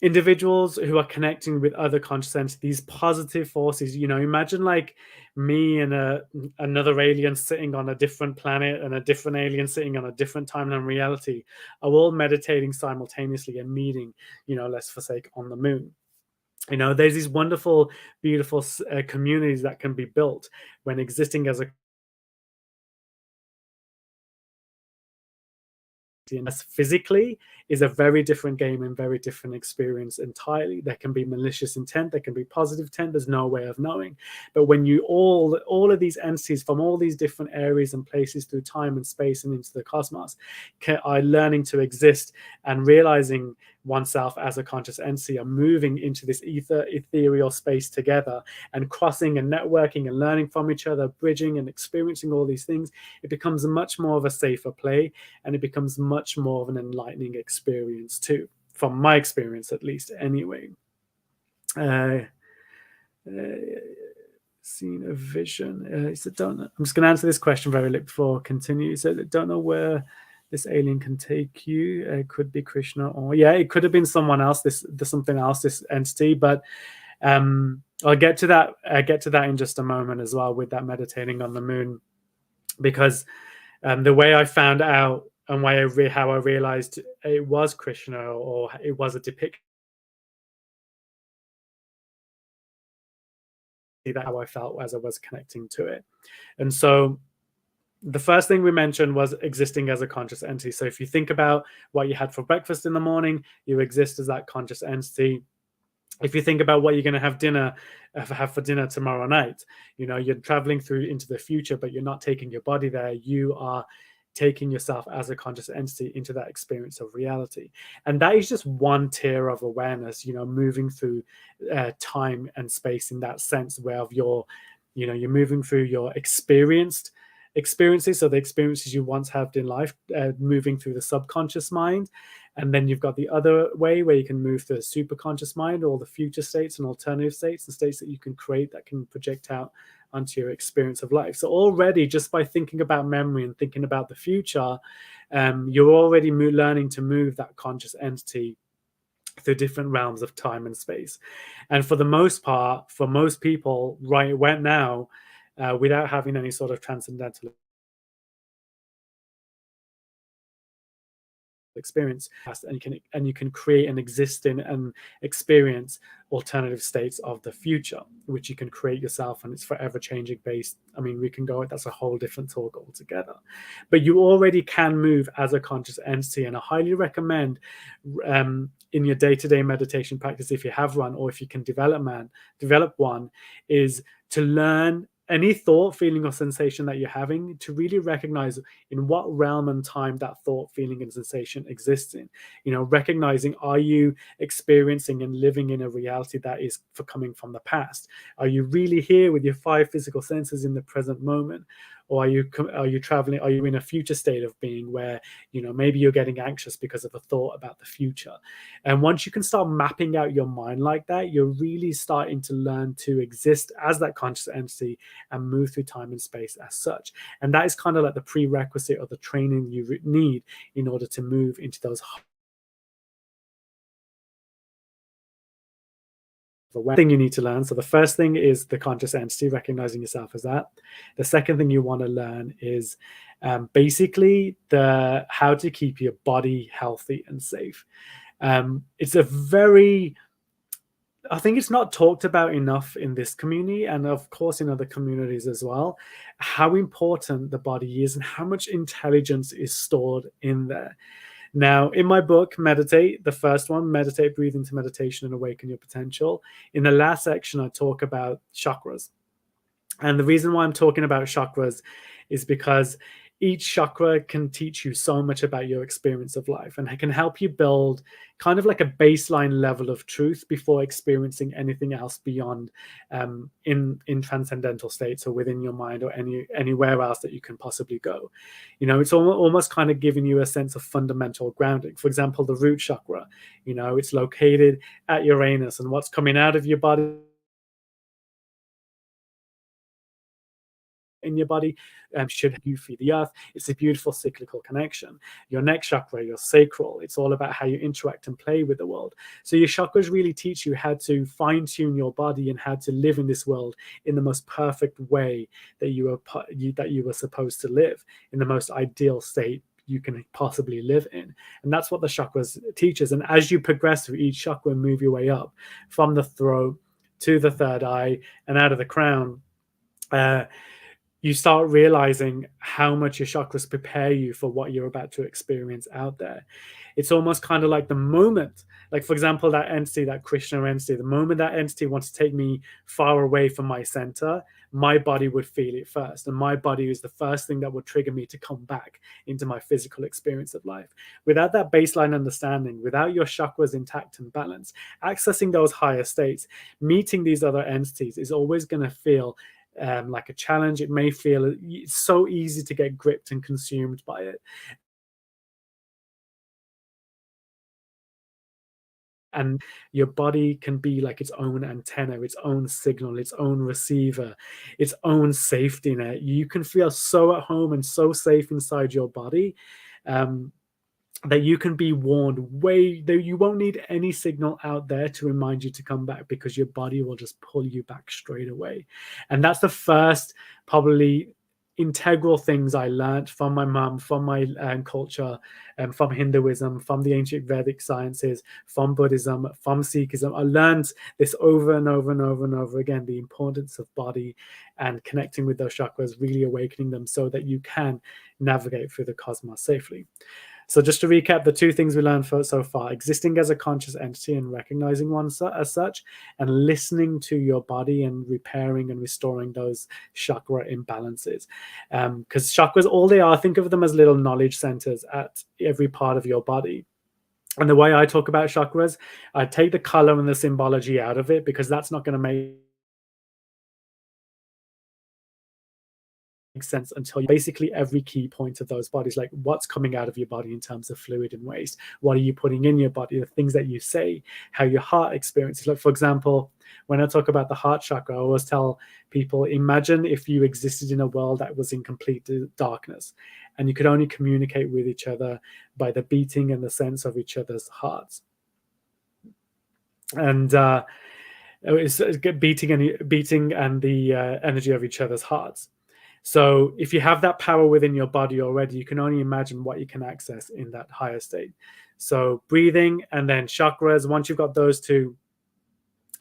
individuals who are connecting with other conscious entities, positive forces. Imagine like me and another alien sitting on a different planet and a different alien sitting on a different timeline reality are all meditating simultaneously and meeting, let's forsake, on the moon. There's these wonderful, beautiful communities that can be built when existing as a physically is a very different game and very different experience entirely. There can be malicious intent, there can be positive intent, there's no way of knowing. But when you all of these entities from all these different areas and places through time and space and into the cosmos are learning to exist and realizing oneself as a conscious entity, are moving into this ethereal space together and crossing and networking and learning from each other, bridging and experiencing all these things, it becomes much more of a safer play, and it becomes much more of an enlightening experience too, from my experience at least anyway. Seen a vision. So don't know. I'm just going to answer this question very late before I continue. So don't know where this alien can take you. It could be Krishna, or it could have been someone else. This entity. But I'll get to that. In just a moment as well, with that meditating on the moon, because the way I found out and how I realized it was Krishna, or it was a depiction. That how I felt as I was connecting to it. And so the first thing we mentioned was existing as a conscious entity. So if you think about what you had for breakfast in the morning, you exist as that conscious entity. If you think about what you're going to have for dinner tomorrow night, you're traveling through into the future, but you're not taking your body there. You are taking yourself as a conscious entity into that experience of reality. And that is just one tier of awareness, moving through time and space in that sense, where you're moving through your experiences. So the experiences you once had in life, moving through the subconscious mind. And then you've got the other way where you can move through the superconscious mind, or the future states and alternative states and states that you can create that can project out onto your experience of life. So already, just by thinking about memory and thinking about the future, you're already learning to move that conscious entity through different realms of time and space. And for the most part, for most people right now, without having any sort of transcendental experience, and you can create and exist in and experience alternative states of the future, which you can create yourself, and it's forever changing based. I mean, that's a whole different talk altogether. But you already can move as a conscious entity, and I highly recommend in your day-to-day meditation practice, if you have one, or if you can develop one, is to learn any thought, feeling, or sensation that you're having, to really recognize in what realm and time that thought, feeling, and sensation exists in. Recognizing, are you experiencing and living in a reality that is coming from the past? Are you really here with your 5 physical senses in the present moment? Or are you traveling? Are you in a future state of being where, maybe you're getting anxious because of a thought about the future? And once you can start mapping out your mind like that, you're really starting to learn to exist as that conscious entity and move through time and space as such. And that is kind of like the prerequisite or the training you need in order to move into those. One thing you need to learn. So the first thing is the conscious entity, recognizing yourself as that. The second thing you want to learn is basically how to keep your body healthy and safe. It's I think it's not talked about enough in this community, and of course in other communities as well, how important the body is and how much intelligence is stored in there. Now, in my book, Meditate, the first one, Meditate, Breathe into Meditation and Awaken Your Potential, in the last section, I talk about chakras. And the reason why I'm talking about chakras is because each chakra can teach you so much about your experience of life, and it can help you build kind of like a baseline level of truth before experiencing anything else beyond in transcendental states or within your mind or anywhere else that you can possibly go. It's almost kind of giving you a sense of fundamental grounding. For example, the root chakra, it's located at Uranus, and what's coming out of your body in your body should you feed the earth. It's a beautiful cyclical connection. Your next chakra, your sacral, it's all about how you interact and play with the world. So your chakras really teach you how to fine-tune your body and how to live in this world in the most perfect way that you were supposed to live, in the most ideal state you can possibly live in. And that's what the chakras teaches. And as you progress through each chakra and move your way up from the throat to the third eye and out of the crown, you start realizing how much your chakras prepare you for what you're about to experience out there. It's almost kind of like the moment, like for example, that entity, that Krishna entity, the moment that entity wants to take me far away from my center, my body would feel it first. And my body is the first thing that would trigger me to come back into my physical experience of life. Without that baseline understanding, without your chakras intact and balanced, accessing those higher states, meeting these other entities is always going to feel like a challenge. It may feel it's so easy to get gripped and consumed by it. And your body can be like its own antenna, its own signal, its own receiver, its own safety net. You can feel so at home and so safe inside your body that you can be warned that you won't need any signal out there to remind you to come back, because your body will just pull you back straight away. And that's the first probably integral things I learned from my mom, from my culture, from Hinduism, from the ancient Vedic sciences, from Buddhism, from Sikhism. I learned this over and over and over and over again, the importance of body and connecting with those chakras, really awakening them so that you can navigate through the cosmos safely. So just to recap, the two things we learned so far: existing as a conscious entity and recognizing one as such, and listening to your body and repairing and restoring those chakra imbalances. Because chakras, all they are, think of them as little knowledge centers at every part of your body. And the way I talk about chakras, I take the color and the symbology out of it, because that's not going to make sense until basically every key point of those bodies, like what's coming out of your body in terms of fluid and waste, what are you putting in your body, the things that you say, how your heart experiences. Like, for example, when I talk about the heart chakra, I always tell people, imagine if you existed in a world that was in complete darkness and you could only communicate with each other by the beating and the sense of each other's hearts. And it's beating and the energy of each other's hearts. So if you have that power within your body already, you can only imagine what you can access in that higher state. So breathing and then chakras, once you've got those two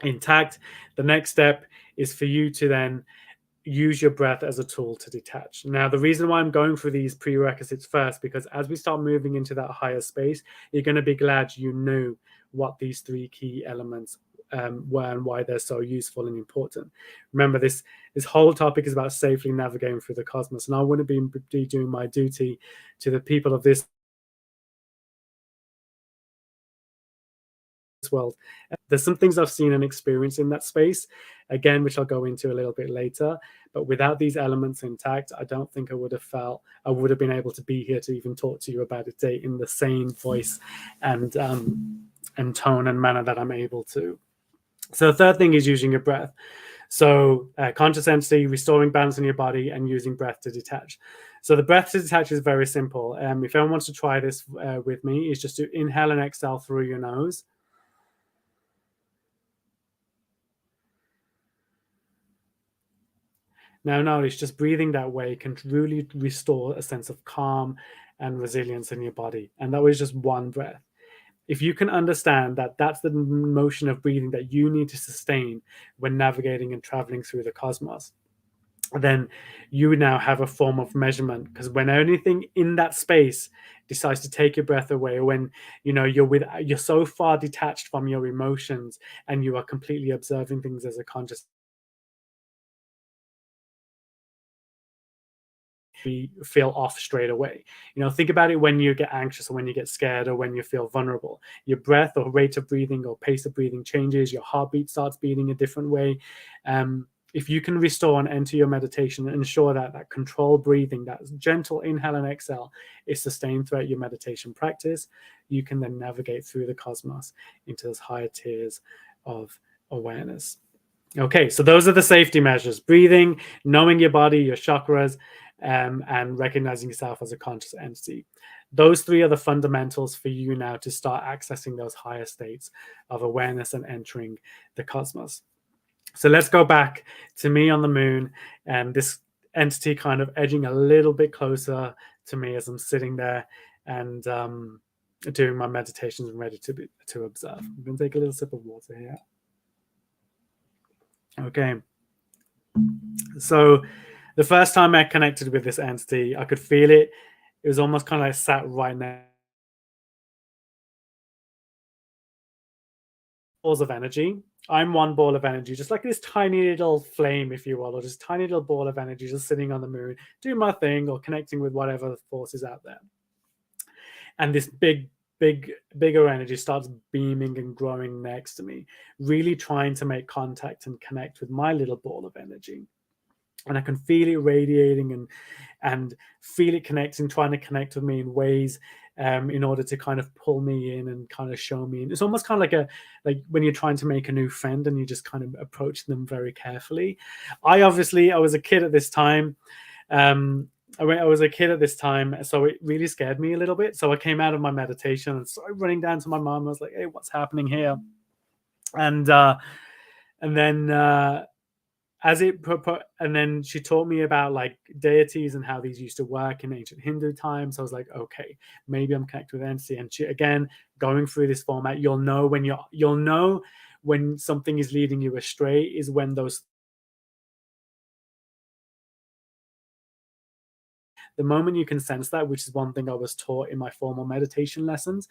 intact, the next step is for you to then use your breath as a tool to detach. Now, the reason why I'm going through these prerequisites first, because as we start moving into that higher space, you're going to be glad you knew what these three key elements were and why they're so useful and important. Remember, this whole topic is about safely navigating through the cosmos, and I wouldn't be doing my duty to the people of this world. There's some things I've seen and experienced in that space, again, which I'll go into a little bit later. But without these elements intact, I don't think I would have been able to be here to even talk to you about it today in the same voice and tone and manner that I'm able to. So the third thing is using your breath. So conscious entity, restoring balance in your body, and using breath to detach. So the breath to detach is very simple. If anyone wants to try this with me, is just to inhale and exhale through your nose. Now notice, just breathing that way can really restore a sense of calm and resilience in your body. And that was just one breath. If you can understand that that's the motion of breathing that you need to sustain when navigating and traveling through the cosmos, then you now have a form of measurement. Because when anything in that space decides to take your breath away, or when you're so far detached from your emotions and you are completely observing things as a conscious, feel off straight away. Think about it when you get anxious or when you get scared or when you feel vulnerable. Your breath or rate of breathing or pace of breathing changes. Your heartbeat starts beating a different way. If you can restore and enter your meditation and ensure that controlled breathing, that gentle inhale and exhale, is sustained throughout your meditation practice, you can then navigate through the cosmos into those higher tiers of awareness. Okay, so those are the safety measures: breathing, knowing your body, your chakras, and recognizing yourself as a conscious entity. Those three are the fundamentals for you now to start accessing those higher states of awareness and entering the cosmos. So let's go back to me on the moon, and this entity kind of edging a little bit closer to me as I'm sitting there and doing my meditations and ready to observe. I'm going to take a little sip of water here. Okay. So the first time I connected with this entity, I could feel it. It was almost kind of like sat right now. Balls of energy. I'm one ball of energy, just like this tiny little flame, if you will, or just tiny little ball of energy just sitting on the moon, doing my thing or connecting with whatever force is out there. And this bigger energy starts beaming and growing next to me, really trying to make contact and connect with my little ball of energy. And I can feel it radiating and feel it connecting, trying to connect with me in ways in order to kind of pull me in and kind of show me. And it's almost kind of like when you're trying to make a new friend and you just kind of approach them very carefully. I was a kid at this time. I was a kid at this time, so it really scared me a little bit. So I came out of my meditation and started running down to my mom. I was like, "Hey, what's happening here?" And then and then she taught me about like deities and how these used to work in ancient Hindu times. I was like, okay, maybe I'm connected with entity. And she, again, going through this format, you'll know when something is leading you astray is when the moment you can sense that, which is one thing I was taught in my formal meditation lessons,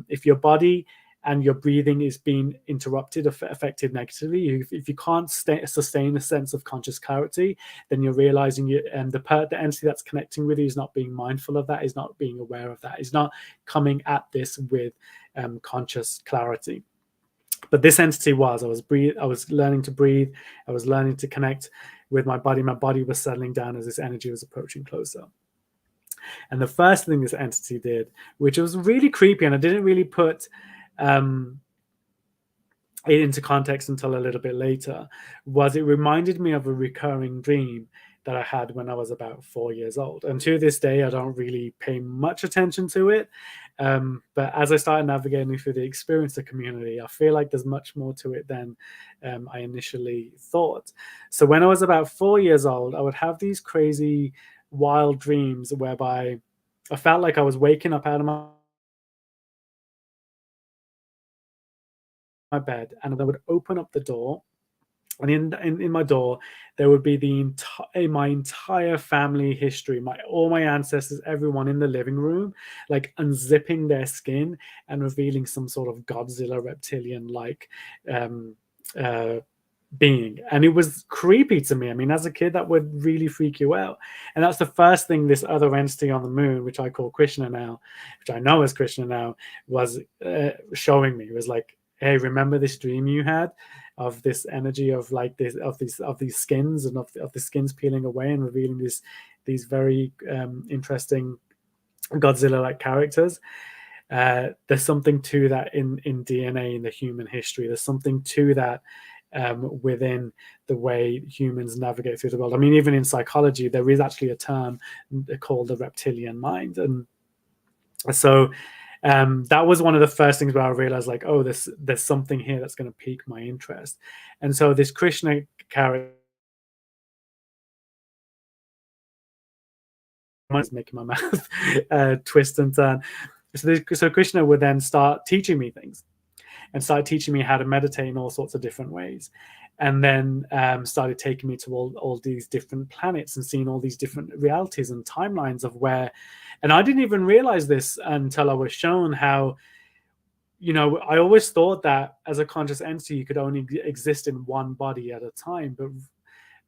if your body and your breathing is being interrupted, affected negatively, if you can't sustain a sense of conscious clarity, then you're realizing the entity that's connecting with you is not being mindful of that, is not being aware of that, is not coming at this with conscious clarity. But this entity was. I was learning to breathe. I was learning to connect with my body. My body was settling down as this energy was approaching closer. And the first thing this entity did, which was really creepy, and I didn't really put it into context until a little bit later, was it reminded me of a recurring dream that I had when I was about 4 years old. And to this day, I don't really pay much attention to it. But as I started navigating through the experiencer community, I feel like there's much more to it than I initially thought. So when I was about 4 years old, I would have these crazy, wild dreams whereby I felt like I was waking up out of my bed, and I would open up the door, and in my door there would be my entire family history, all my ancestors, everyone in the living room, like unzipping their skin and revealing some sort of Godzilla reptilian like being. And it was creepy to me. I mean, as a kid, that would really freak you out. And that's the first thing this other entity on the moon, which I call Krishna now, which I know as Krishna now, was showing me. It was like, hey, remember this dream you had of this energy of like this of these skins and of the skins peeling away and revealing these very interesting Godzilla-like characters. There's something to that in DNA in the human history. There's something to that within the way humans navigate through the world. I mean, even in psychology, there is actually a term called the reptilian mind, and so. That was one of the first things where I realized, like, oh, there's something here that's going to pique my interest. And so this Krishna character is making my mouth twist and turn. So Krishna would then start teaching me things and started teaching me how to meditate in all sorts of different ways. And then started taking me to all these different planets and seeing all these different realities and timelines of where, and I didn't even realize this until I was shown how, I always thought that as a conscious entity, you could only exist in one body at a time.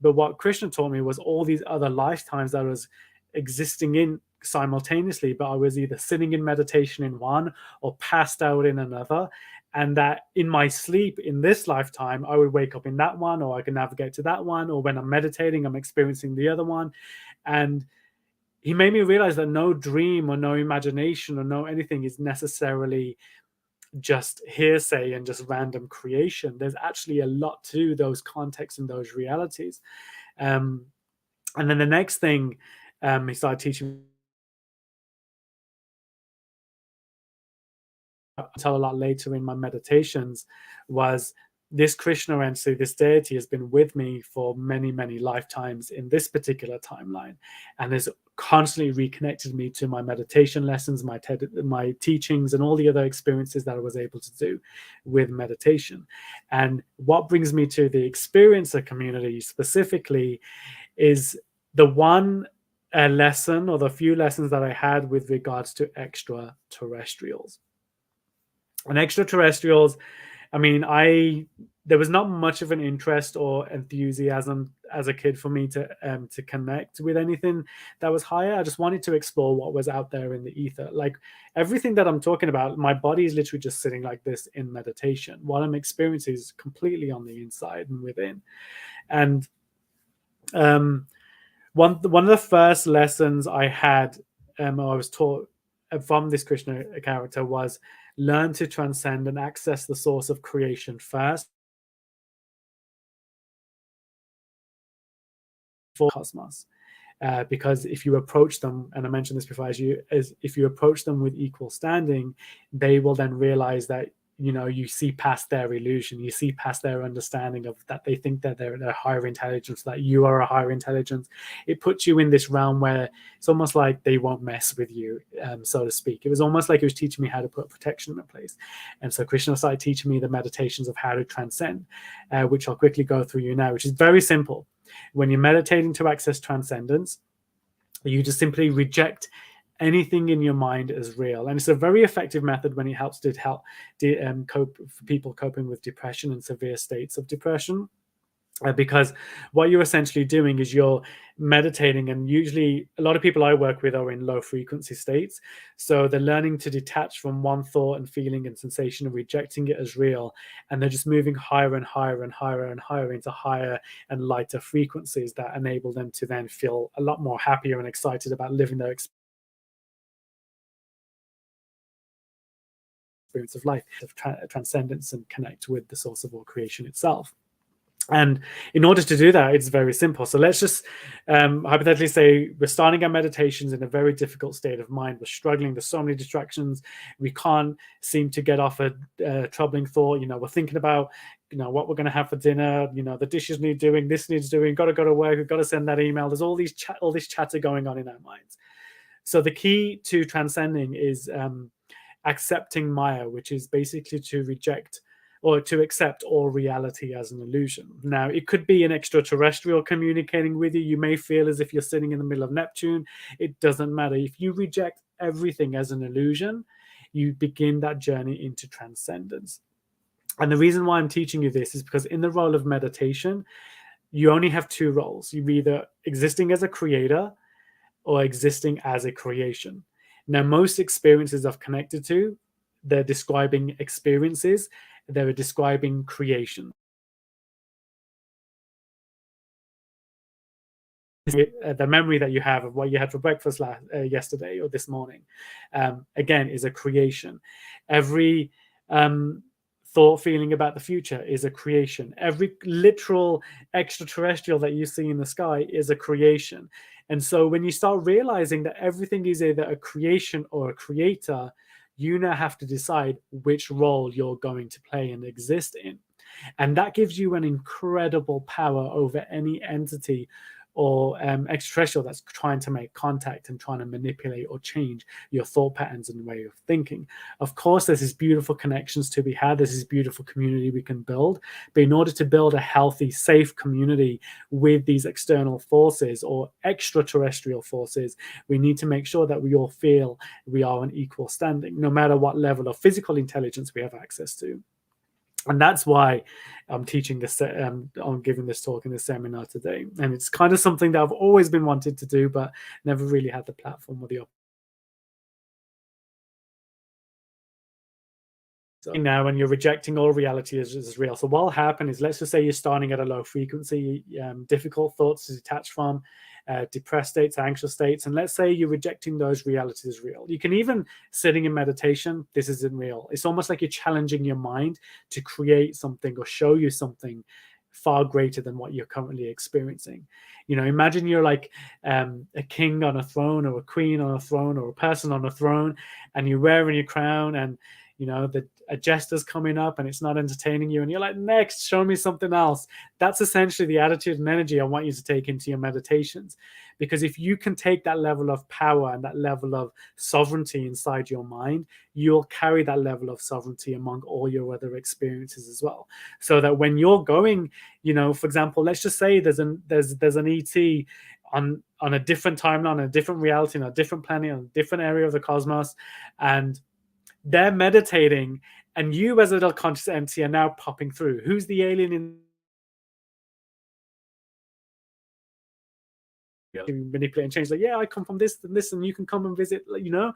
But what Krishna taught me was all these other lifetimes that I was existing in simultaneously, but I was either sitting in meditation in one or passed out in another. And that in my sleep in this lifetime, I would wake up in that one, or I can navigate to that one, or when I'm meditating, I'm experiencing the other one. And he made me realize that no dream or no imagination or no anything is necessarily just hearsay and just random creation. There's actually a lot to those contexts and those realities. And then the next thing he started teaching me until a lot later in my meditations was this Krishna entity, this deity has been with me for many, many lifetimes in this particular timeline, and has constantly reconnected me to my meditation lessons, my teachings, and all the other experiences that I was able to do with meditation. And what brings me to the experiencer community specifically is the one lesson, or the few lessons that I had with regards to extraterrestrials. And extraterrestrials, I mean, there was not much of an interest or enthusiasm as a kid for me to connect with anything that was higher. I just wanted to explore what was out there in the ether. Like everything that I'm talking about, my body is literally just sitting like this in meditation. What I'm experiencing is completely on the inside and within. And one of the first lessons I had, I was taught from this Krishna character, was learn to transcend and access the source of creation first for cosmos. Because if you approach them, and I mentioned this before, if you approach them with equal standing, they will then realize that, you know, you see past their illusion, you see past their understanding of that they think that they're higher intelligence, that you are a higher intelligence. It puts you in this realm where it's almost like they won't mess with you, so to speak. It was almost like it was teaching me how to put protection in place. And so Krishna started teaching me the meditations of how to transcend, which I'll quickly go through you now, which is very simple. When you're meditating to access transcendence, you just simply reject anything in your mind as real. And it's a very effective method when it helps to cope for people coping with depression and severe states of depression. Because what you're essentially doing is you're meditating, and usually a lot of people I work with are in low frequency states. So they're learning to detach from one thought and feeling and sensation and rejecting it as real. And they're just moving higher and higher and higher and higher into higher and lighter frequencies that enable them to then feel a lot more happier and excited about living their experience of life, of transcendence, and connect with the source of all creation itself. And in order to do that, it's very simple. So let's just hypothetically say we're starting our meditations in a very difficult state of mind. We're struggling. There's so many distractions. We can't seem to get off a troubling thought. You know, we're thinking about, you know, what we're going to have for dinner. You know, the dishes need doing, this needs doing, got to go to work, we've got to send that email. There's all this chatter going on in our minds. So the key to transcending is accepting Maya, which is basically to reject or to accept all reality as an illusion. Now, it could be an extraterrestrial communicating with you. You may feel as if you're sitting in the middle of Neptune. It doesn't matter. If you reject everything as an illusion, you begin that journey into transcendence. And the reason why I'm teaching you this is because in the role of meditation, you only have two roles. You're either existing as a creator or existing as a creation. Now, most experiences I've connected to, they're describing experiences. They were describing creation. The memory that you have of what you had for breakfast yesterday or this morning, again, is a creation. Every thought, feeling about the future is a creation. Every literal extraterrestrial that you see in the sky is a creation. And so when you start realizing that everything is either a creation or a creator, you now have to decide which role you're going to play and exist in. And that gives you an incredible power over any entity or extraterrestrial that's trying to make contact and trying to manipulate or change your thought patterns and way of thinking. Of course, there's these beautiful connections to be had. There's this beautiful community we can build. But in order to build a healthy, safe community with these external forces or extraterrestrial forces, we need to make sure that we all feel we are on equal standing, no matter what level of physical intelligence we have access to. And that's why I'm teaching this, I'm giving this talk in this seminar today. And it's kind of something that I've always been wanted to do, but never really had the platform or the opportunity. So now when you're rejecting all reality as real. So what will happen is, let's just say you're starting at a low frequency, difficult thoughts to detach from, depressed states, anxious states. And let's say you're rejecting those realities as real. You can even, sitting in meditation, this isn't real. It's almost like you're challenging your mind to create something or show you something far greater than what you're currently experiencing. You know, imagine you're like a king on a throne, or a queen on a throne, or a person on a throne, and you're wearing your crown, and you know, a jester's coming up and it's not entertaining you, and you're like, next, show me something else. That's essentially the attitude and energy I want you to take into your meditations. Because if you can take that level of power and that level of sovereignty inside your mind, you'll carry that level of sovereignty among all your other experiences as well. So that when you're going, you know, for example, let's just say there's an ET on a different timeline, on a different reality, on a different planet, on a different area of the cosmos, and they're meditating, and you as a little conscious entity are now popping through. Who's the alien in manipulate and change? Like, yeah, I come from this and this, and you can come and visit, you know.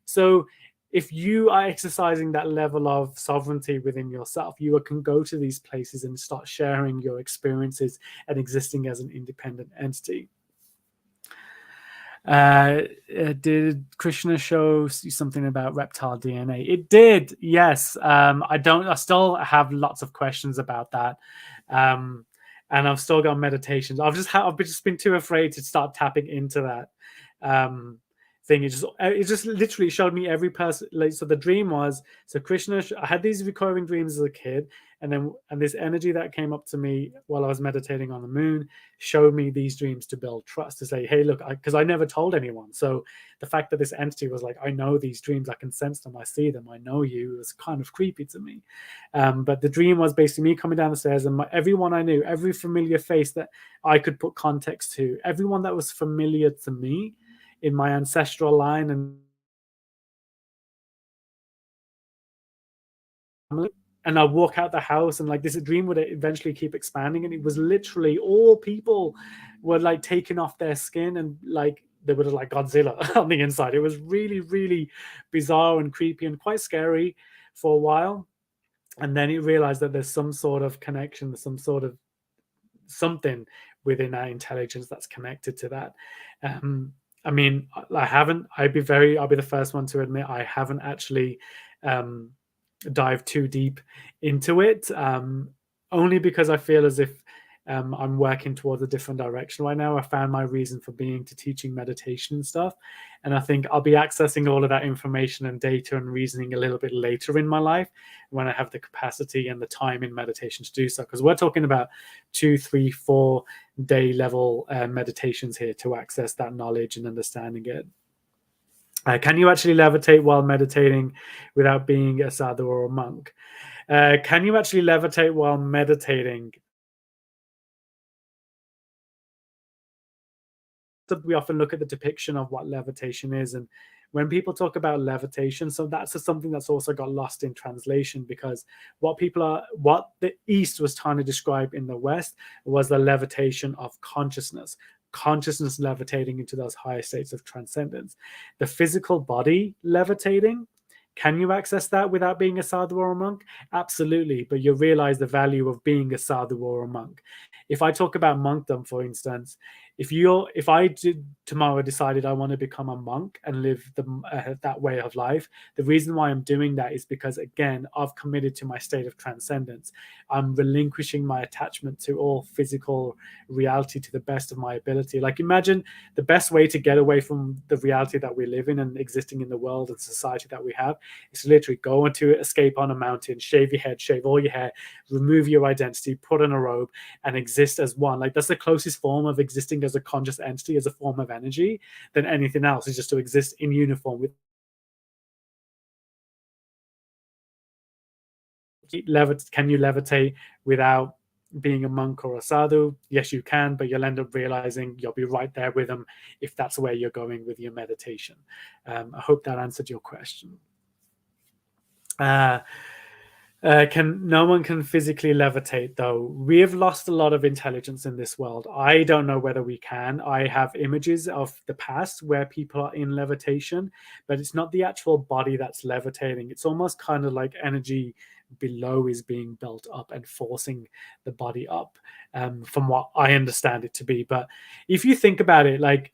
So if you are exercising that level of sovereignty within yourself, you can go to these places and start sharing your experiences and existing as an independent entity. Did Krishna show something about reptile DNA? It did, yes. I still have lots of questions about that. And I've still got meditations. I've just been too afraid to start tapping into that thing. It just literally showed me every person. Like, so the dream was, so Krishna, I had these recurring dreams as a kid, and this energy that came up to me while I was meditating on the moon showed me these dreams to build trust, to say, hey, look, because I never told anyone. So the fact that this entity was like, I know these dreams, I can sense them, I see them, I know you, it was kind of creepy to me. But the dream was basically me coming down the stairs, and everyone I knew, every familiar face that I could put context to, everyone that was familiar to me in my ancestral line and I walk out the house, and like this dream would eventually keep expanding, and it was literally all people were like taking off their skin, and like they were like Godzilla on the inside. It was really, really bizarre and creepy and quite scary for a while. And then it realized that there's some sort of connection, some sort of something within our intelligence that's connected to that. I mean, I'll be the first one to admit I haven't actually dive too deep into it, only because I feel as if I'm working towards a different direction right now. I found my reason for being to teaching meditation and stuff, and I think I'll be accessing all of that information and data and reasoning a little bit later in my life when I have the capacity and the time in meditation to do so, because we're talking about 2, 3, 4 day level meditations here to access that knowledge and understanding it. Can you actually levitate while meditating without being a sadhu or a monk? Can you actually levitate while meditating? We often look at the depiction of what levitation is, and when people talk about levitation, so that's something that's also got lost in translation, because what the East was trying to describe in the West was the levitation of consciousness levitating into those higher states of transcendence. The physical body levitating, can you access that without being a sadhu or a monk? Absolutely, but you realize the value of being a sadhu or a monk. If I talk about monkdom, for instance, if I did tomorrow decided I want to become a monk and live that way of life, the reason why I'm doing that is because, again, I've committed to my state of transcendence. I'm relinquishing my attachment to all physical reality to the best of my ability. Like, imagine the best way to get away from the reality that we live in and existing in the world and society that we have is to literally go into escape on a mountain, shave your head, shave all your hair, remove your identity, put on a robe, and exist as one. Like, that's the closest form of existing as a conscious entity, as a form of energy, than anything else, is just to exist in uniform with. Can you levitate without being a monk or a sadhu? Yes, you can, but you'll end up realizing you'll be right there with them if that's where you're going with your meditation. I hope that answered your question. No one can physically levitate, though. We have lost a lot of intelligence in this world. I don't know whether we can. I have images of the past where people are in levitation, but it's not the actual body that's levitating. It's almost kind of like energy below is being built up and forcing the body up, from what I understand it to be. But if you think about it, like,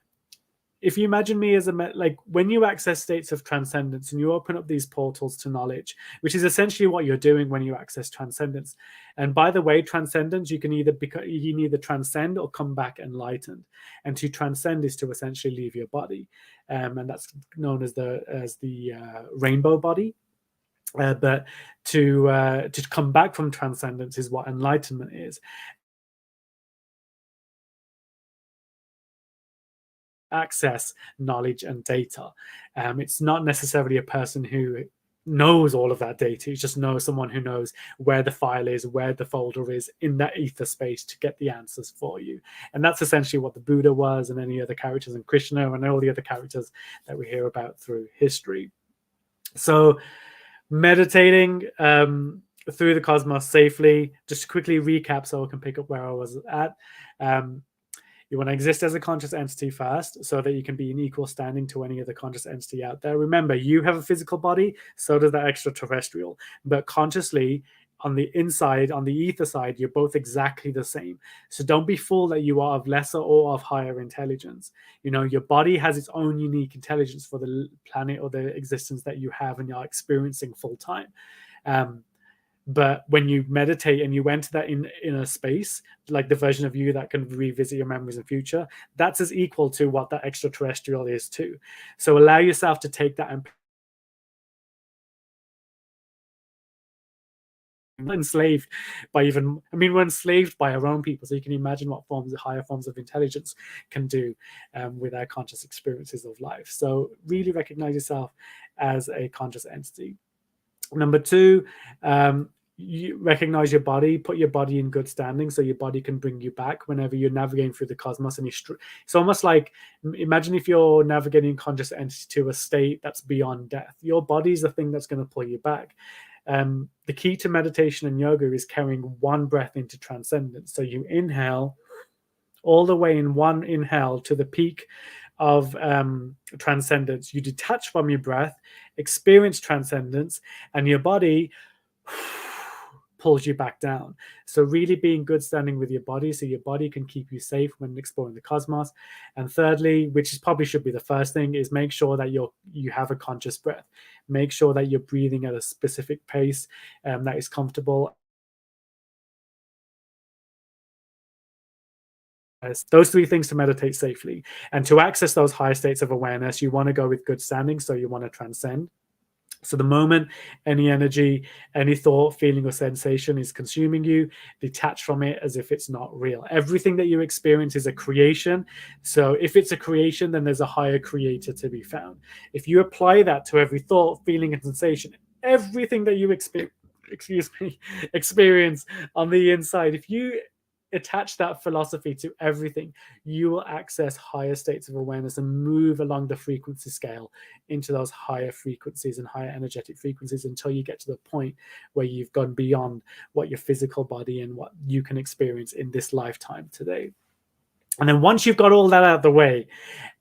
if you imagine me as like when you access states of transcendence and you open up these portals to knowledge, which is essentially what you're doing when you access transcendence. And by the way, transcendence, you can either transcend or come back enlightened. And to transcend is to essentially leave your body, and that's known as the rainbow body. But to come back from transcendence is what enlightenment is. Access knowledge and data. It's not necessarily a person who knows all of that data. You just know someone who knows where the file is, where the folder is in that ether space to get the answers for you. And that's essentially what the Buddha was, and any other characters, and Krishna, and all the other characters that we hear about through history. So meditating through the cosmos safely, just to quickly recap so I can pick up where I was at. You want to exist as a conscious entity first, so that you can be in equal standing to any other conscious entity out there. Remember, you have a physical body, so does that extraterrestrial. But consciously, on the inside, on the ether side, you're both exactly the same. So don't be fooled that you are of lesser or of higher intelligence. You know, your body has its own unique intelligence for the planet or the existence that you have and you're experiencing full time. But when you meditate and you enter that inner space, like the version of you that can revisit your memories in future, that's as equal to what that extraterrestrial is too. So allow yourself to take that and enslaved by we're enslaved by our own people. So you can imagine what higher forms of intelligence can do with our conscious experiences of life. So really recognize yourself as a conscious entity. Number two, you recognize your body, put your body in good standing so your body can bring you back whenever you're navigating through the cosmos. And it's almost like, imagine if you're navigating conscious entity to a state that's beyond death. Your body is the thing that's going to pull you back. The key to meditation and yoga is carrying one breath into transcendence. So you inhale all the way in one inhale to the peak of transcendence. You detach from your breath, experience transcendence, and your body pulls you back down. So really being good standing with your body so your body can keep you safe when exploring the cosmos. And thirdly, which is probably should be the first thing, is make sure that you have a conscious breath. Make sure that you're breathing at a specific pace that is comfortable. Those three things to meditate safely. And to access those higher states of awareness, you want to go with good standing, so you want to transcend. So the moment any energy, any thought, feeling, or sensation is consuming you, detach from it as if it's not real. Everything that you experience is a creation. So if it's a creation, then there's a higher creator to be found. If you apply that to every thought, feeling, and sensation, everything that you experience on the inside, if you attach that philosophy to everything, you will access higher states of awareness and move along the frequency scale into those higher frequencies and higher energetic frequencies until you get to the point where you've gone beyond what your physical body and what you can experience in this lifetime today. And then once you've got all that out of the way,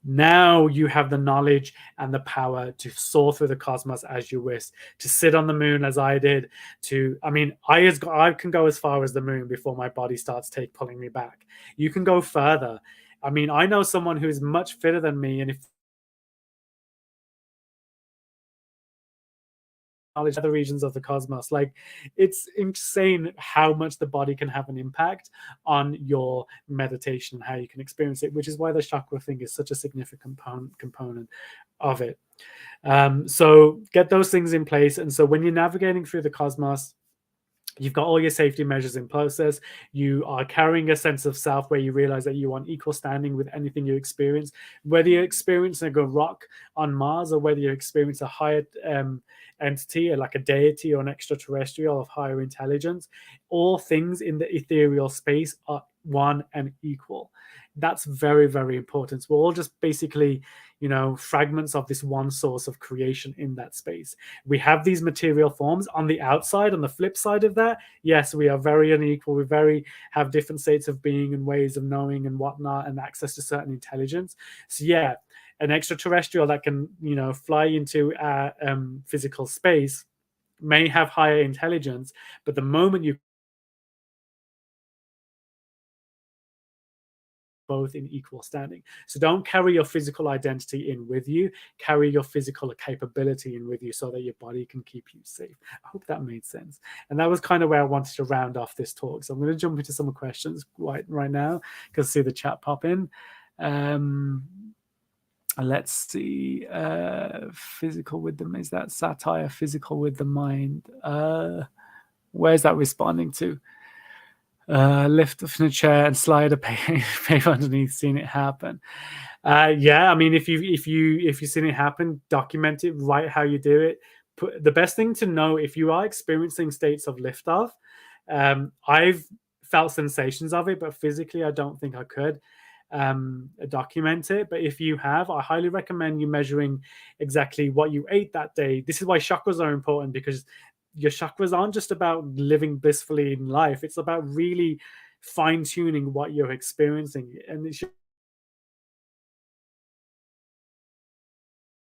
now you have the knowledge and the power to soar through the cosmos as you wish, to sit on the moon as I did, I can go as far as the moon before my body starts pulling me back. You can go further. I mean, I know someone who is much fitter than me, and if knowledge other regions of the cosmos, like, it's insane how much the body can have an impact on your meditation, how you can experience it, which is why the chakra thing is such a significant component of it. So get those things in place. And so when you're navigating through the cosmos, you've got all your safety measures in process. You are carrying a sense of self where you realize that you are on equal standing with anything you experience, whether you're experiencing a rock on Mars or whether you experience a higher entity, like a deity or an extraterrestrial of higher intelligence. All things in the ethereal space are one and equal. That's very, very important. We're all just basically, fragments of this one source of creation in that space. We have these material forms on the outside. On the flip side of that, yes, we are very unequal. We have different states of being and ways of knowing and whatnot, and access to certain intelligence. So yeah, an extraterrestrial that can, fly into our physical space may have higher intelligence, but the moment you both in equal standing. So don't carry your physical identity in with you, carry your physical capability in with you so that your body can keep you safe. I hope that made sense. And that was kind of where I wanted to round off this talk. So I'm going to jump into some questions right now because I see the chat pop in. Let's see. Physical with them. Is that satire? Physical with the mind. Where's that responding to? Lift from the chair and slide a paper underneath, seen it happen. Yeah, I mean, if you've seen it happen, document it, write how you do it, the best thing to know if you are experiencing states of liftoff. I've felt sensations of it, but physically I don't think I could document it. But if you have, I highly recommend you measuring exactly what you ate that day. This is why chakras are important, because your chakras aren't just about living blissfully in life. It's about really fine-tuning what you're experiencing. And it's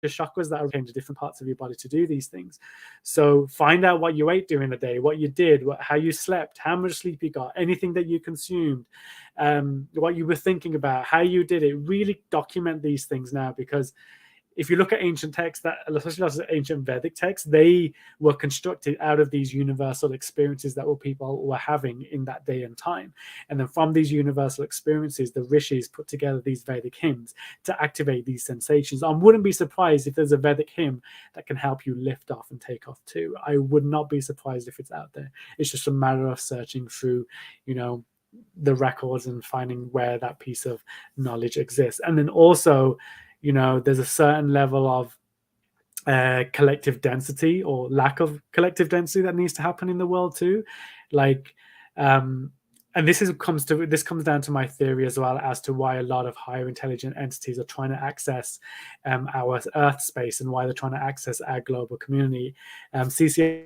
the chakras that are into different parts of your body to do these things. So find out what you ate during the day, what you did, how you slept, how much sleep you got, anything that you consumed, what you were thinking about, how you did it. Really document these things now, because if you look at ancient texts, especially ancient Vedic texts, they were constructed out of these universal experiences that people were having in that day and time. And then from these universal experiences, the rishis put together these Vedic hymns to activate these sensations. I wouldn't be surprised if there's a Vedic hymn that can help you lift off and take off too. I would not be surprised if it's out there. It's just a matter of searching through, the records and finding where that piece of knowledge exists. And then also, there's a certain level of collective density or lack of collective density that needs to happen in the world too. And this comes down to my theory as well as to why a lot of higher intelligent entities are trying to access our Earth space, and why they're trying to access our global community. CCA,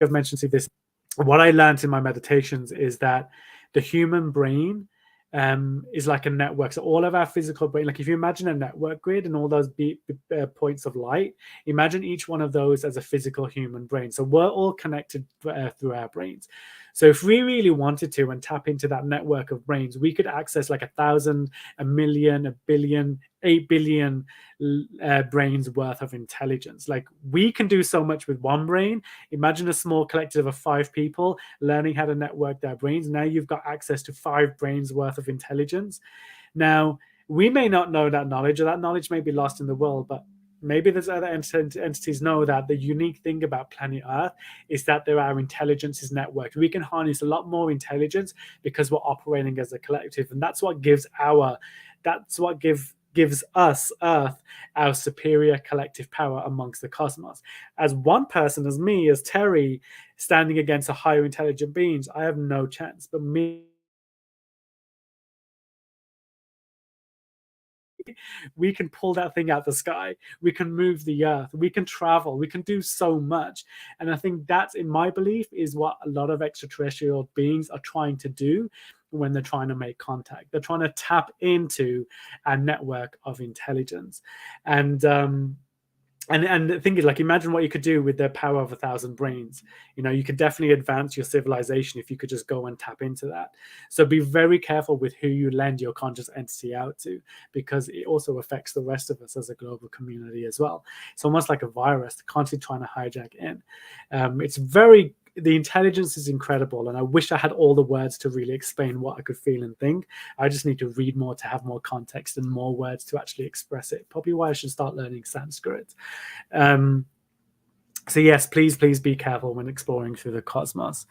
I've mentioned this. What I learned in my meditations is that the human brain is like a network. So all of our physical brain, like if you imagine a network grid and all those points of light, imagine each one of those as a physical human brain. So we're all connected through our brains. So if we really wanted to and tap into that network of brains, we could access like 1,000, 1,000,000, 1,000,000,000, 8,000,000,000 brains worth of intelligence. Like we can do so much with one brain. Imagine a small collective of 5 people learning how to network their brains. Now you've got access to 5 brains worth of intelligence. Now, we may not know that knowledge, or that knowledge may be lost in the world, but maybe there's other entities know that the unique thing about planet Earth is that there are intelligences networked. We can harness a lot more intelligence because we're operating as a collective, and that's what gives us, Earth, our superior collective power amongst the cosmos. As one person, as me, as Terry, standing against a higher intelligent beings, I have no chance. But we can pull that thing out the sky. We can move the Earth. We can travel. We can do so much. And I think that's, in my belief, is what a lot of extraterrestrial beings are trying to do when they're trying to make contact. They're trying to tap into a network of intelligence. And the thing is, like, imagine what you could do with the power of 1,000 brains. You could definitely advance your civilization if you could just go and tap into that. So be very careful with who you lend your conscious entity out to, because it also affects the rest of us as a global community as well. It's almost like a virus, constantly trying to hijack in. The intelligence is incredible, and I wish I had all the words to really explain what I could feel and think. I just need to read more to have more context and more words to actually express it. Probably why I should start learning Sanskrit. So yes, please be careful when exploring through the cosmos.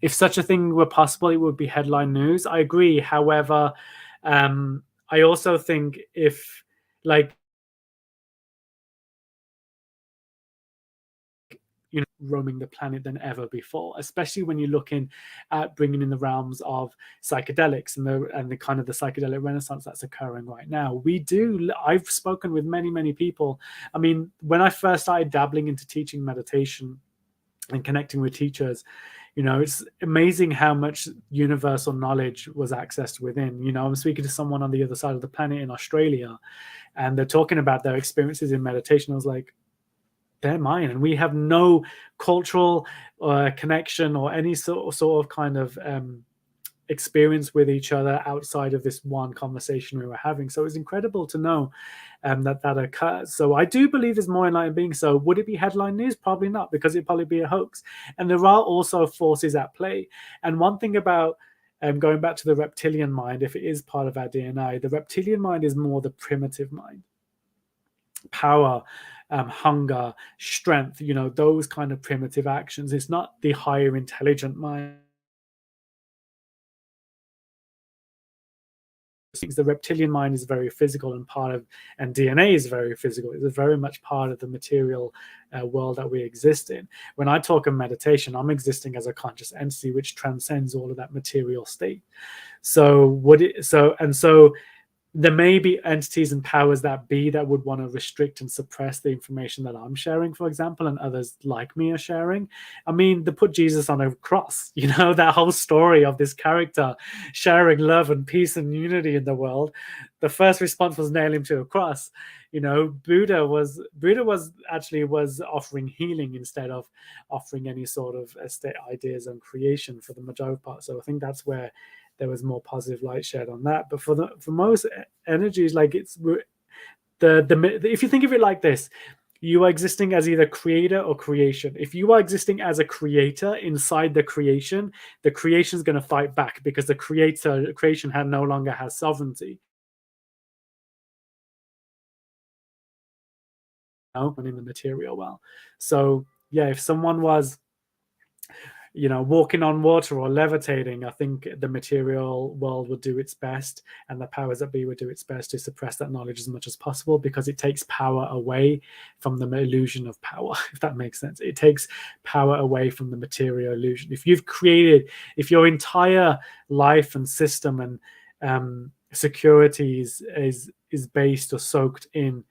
If such a thing were possible, it would be headline news. I agree. However, I also think if, like, roaming the planet than ever before, especially when you're looking at bringing in the realms of psychedelics and the kind of the psychedelic renaissance that's occurring right now. I've spoken with many people. I mean, when I first started dabbling into teaching meditation and connecting with teachers, it's amazing how much universal knowledge was accessed within. I'm speaking to someone on the other side of the planet in Australia, and they're talking about their experiences in meditation. I was like, they're mine, and we have no cultural connection or any sort of kind of experience with each other outside of this one conversation we were having. So it's incredible to know that occurs. So I do believe there's more enlightened beings. So would it be headline news? Probably not, because it'd probably be a hoax. And there are also forces at play. And one thing about going back to the reptilian mind, if it is part of our DNA, the reptilian mind is more the primitive mind. Power, hunger, strength, those kind of primitive actions. It's not the higher intelligent mind. the reptilian mind is very physical and DNA is very physical. It's very much part of the material world that we exist in. When I talk of meditation, I'm existing as a conscious entity which transcends all of that material state. So there may be entities and powers that be that would want to restrict and suppress the information that I'm sharing, for example, and others like me are sharing. I mean, they put Jesus on a cross, that whole story of this character sharing love and peace and unity in the world. The first response was nail him to a cross. Buddha was offering healing instead of offering any sort of ideas on creation for the majority part. So I think that's where there was more positive light shed on that. But for most energies, like it's if you think of it like this, you are existing as either creator or creation. If you are existing as a creator inside the creation is going to fight back because the creation no longer has sovereignty. And in the material world. So yeah, if someone was walking on water or levitating, I think the material world would do its best, and the powers that be would do its best to suppress that knowledge as much as possible, because it takes power away from the illusion of power, if that makes sense. It takes power away from the material illusion. If your entire life and system and security is based or soaked in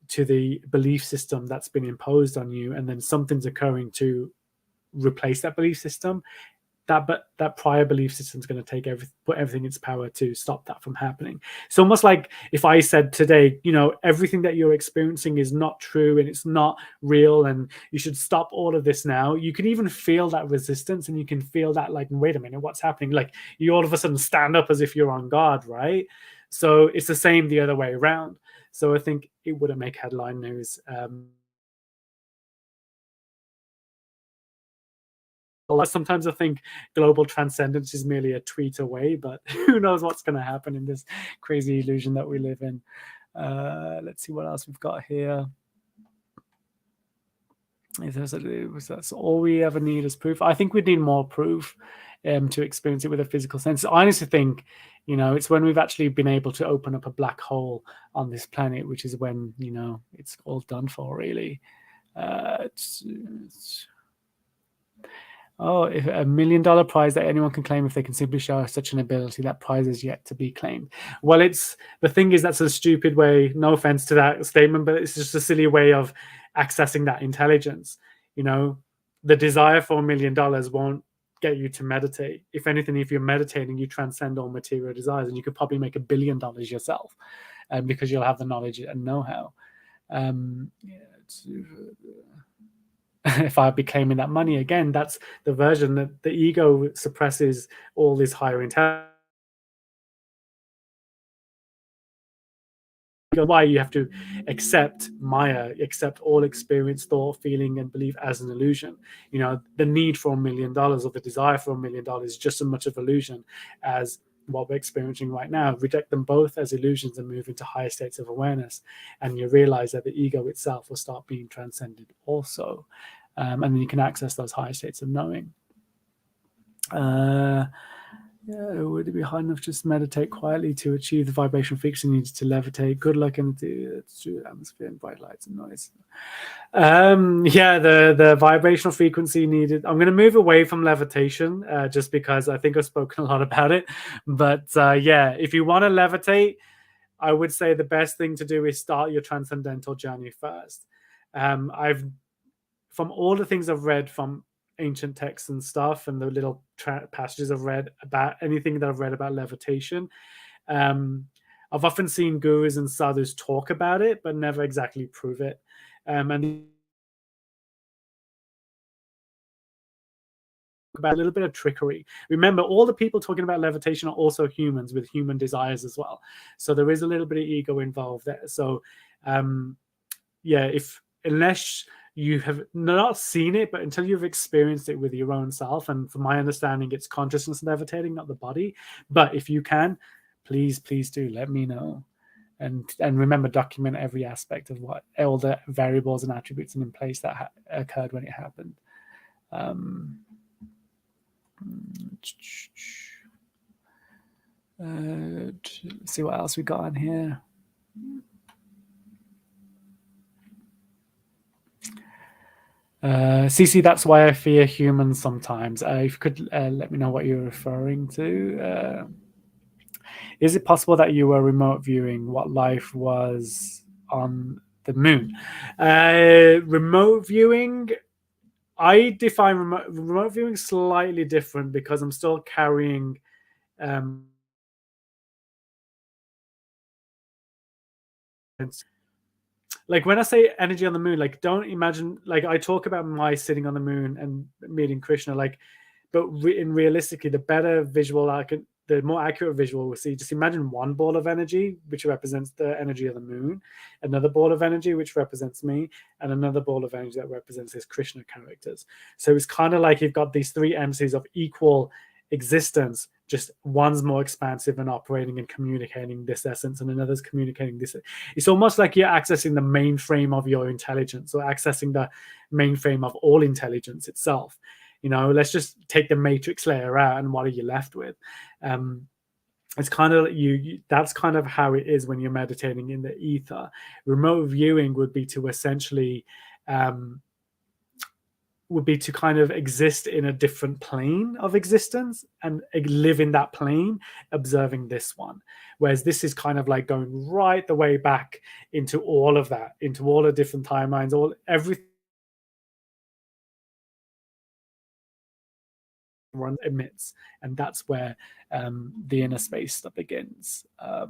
to the belief system that's been imposed on you, and then something's occurring to replace that belief system, that prior belief system is going to put everything in its power to stop that from happening. It's almost like if I said today, everything that you're experiencing is not true and it's not real and you should stop all of this now. You can even feel that resistance, and you can feel that, like, wait a minute, what's happening? Like, you all of a sudden stand up as if you're on guard, right? So it's the same the other way around. So I think it wouldn't make headline news. Sometimes I think global transcendence is merely a tweet away, but who knows what's going to happen in this crazy illusion that we live in. Let's see what else we've got here. That's all we ever need is proof. I think we'd need more proof to experience it with a physical sense. I honestly think, it's when we've actually been able to open up a black hole on this planet, which is when, it's all done for, really. If $1 million prize that anyone can claim if they can simply show such an ability, that prize is yet to be claimed. Well, the thing is, that's a stupid way, no offense to that statement, but it's just a silly way of accessing that intelligence. The desire for $1 million won't get you to meditate. If anything, if you're meditating, you transcend all material desires, and you could probably make $1 billion yourself, because you'll have the knowledge and know-how. If I'd be claiming that money again, that's the version that the ego suppresses all this higher intelligence. Why you have to accept Maya, accept all experience, thought, feeling, and belief as an illusion. The need for $1 million or the desire for $1 million is just as much of illusion as what we're experiencing right now. Reject them both as illusions and move into higher states of awareness, and you realize that the ego itself will start being transcended also, and then you can access those higher states of knowing. Would it be hard enough just meditate quietly to achieve the vibrational frequency needed to levitate? Good luck in the atmosphere and bright lights and noise. The vibrational frequency needed. I'm going to move away from levitation just because I think I've spoken a lot about it. But if you want to levitate, I would say the best thing to do is start your transcendental journey first. From all the things I've read from ancient texts and stuff, and the little passages I've read about anything that I've read about levitation, I've often seen gurus and sadhus talk about it, but never exactly prove it. And about a little bit of trickery. Remember, all the people talking about levitation are also humans with human desires as well. So there is a little bit of ego involved there. So unless you have not seen it, but until you've experienced it with your own self, and from my understanding, it's consciousness levitating, not the body. But if you can, please do let me know. And remember, document every aspect of what all the variables and attributes in place that occurred when it happened. Let's see what else we got on here. CC, that's why I fear humans sometimes. If you could let me know what you're referring to. Is it possible that you were remote viewing what life was on the moon? Remote viewing, I define remote viewing slightly different because I'm still carrying like when I say energy on the moon, like don't imagine, like I talk about my sitting on the moon and meeting Krishna, like, but realistically, the better visual the more accurate visual we'll see, just imagine one ball of energy, which represents the energy of the moon, another ball of energy, which represents me, and another ball of energy that represents his Krishna characters. So it's kind of like you've got these three entities of equal existence, just one's more expansive and operating and communicating this essence, and another's communicating this. It's almost like you're accessing the mainframe of your intelligence, or accessing the mainframe of all intelligence itself. You know, let's just take the matrix layer out, and what are you left with? It's kind of that's kind of how it is when you're meditating in the ether. Remote viewing would be to essentially kind of exist in a different plane of existence and live in that plane, observing this one. Whereas this is kind of like going right the way back into all of that, into all the different timelines, everything one emits, and that's where the inner space that begins. You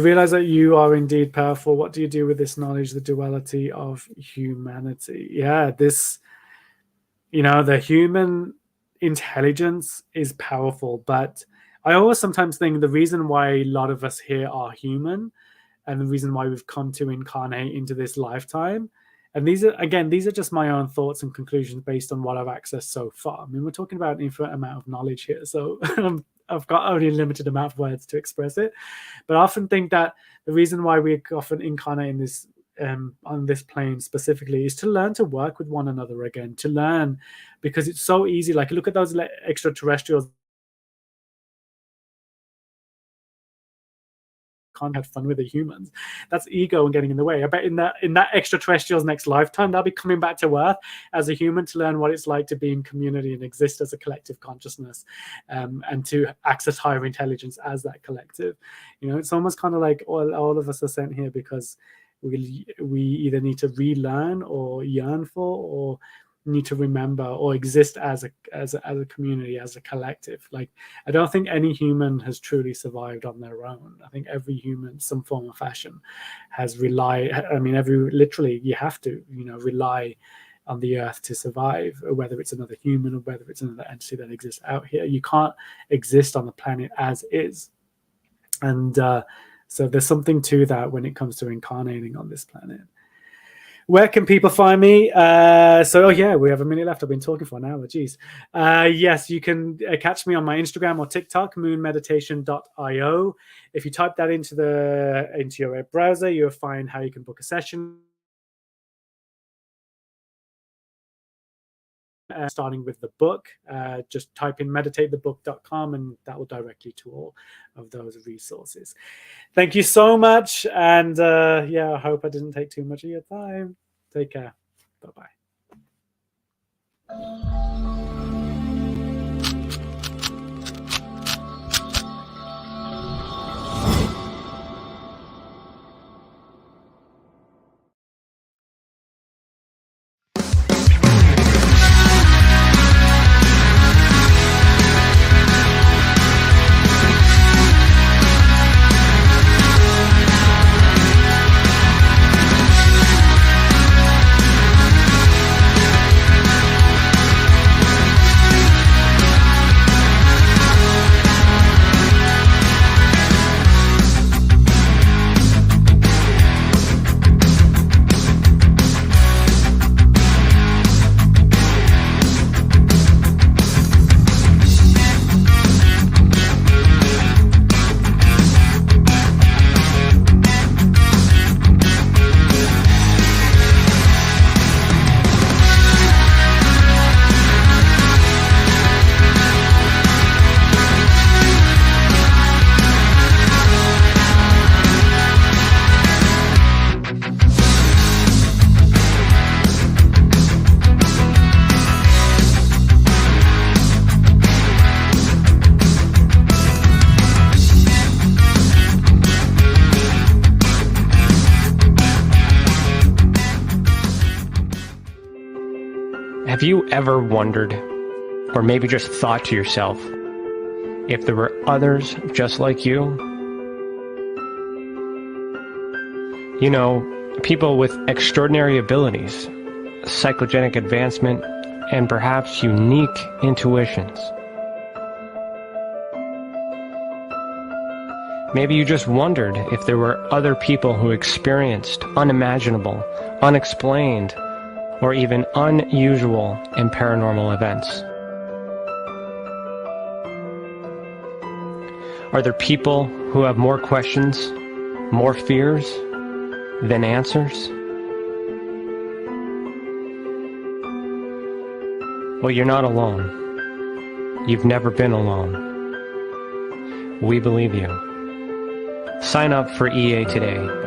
realize that you are indeed powerful. What do you do with this knowledge, the duality of humanity? This, the human intelligence is powerful, but I always sometimes think the reason why a lot of us here are human, and the reason why we've come to incarnate into this lifetime, and these are just my own thoughts and conclusions based on what I've accessed so far. I mean, we're talking about an infinite amount of knowledge here, so I've got only a limited amount of words to express it. But I often think that the reason why we often incarnate in this on this plane specifically is to learn to work with one another again, to learn, because it's so easy. Like, look at those extraterrestrials. Can't have fun with the humans. That's ego and getting in the way. I bet in that extraterrestrial's next lifetime, they'll be coming back to Earth as a human to learn what it's like to be in community and exist as a collective consciousness, and to access higher intelligence as that collective. It's almost kind of like all of us are sent here because we either need to relearn or yearn for, or need to remember, or exist as a community, as a collective. Like, I don't think any human has truly survived on their own. I think every human, some form of fashion, has literally you have to rely on the earth to survive, whether it's another human or whether it's another entity that exists out here. You can't exist on the planet as is. And so there's something to that when it comes to incarnating on this planet. Where can people find me? We have a minute left. I've been talking for an hour. Jeez. Yes, you can catch me on my Instagram or TikTok, moonmeditation.io. If you type that into your web browser, you'll find how you can book a session. Starting with the book, just type in meditatethebook.com and that will direct you to all of those resources. Thank you so much, and I hope I didn't take too much of your time. Take care. Bye-bye. Have you ever wondered, or maybe just thought to yourself, if there were others just like you? You know, people with extraordinary abilities, psychogenic advancement, and perhaps unique intuitions. Maybe you just wondered if there were other people who experienced unimaginable, unexplained, or even unusual and paranormal events. Are there people who have more questions, more fears than answers? Well, you're not alone. You've never been alone. We believe you. Sign up for EA today.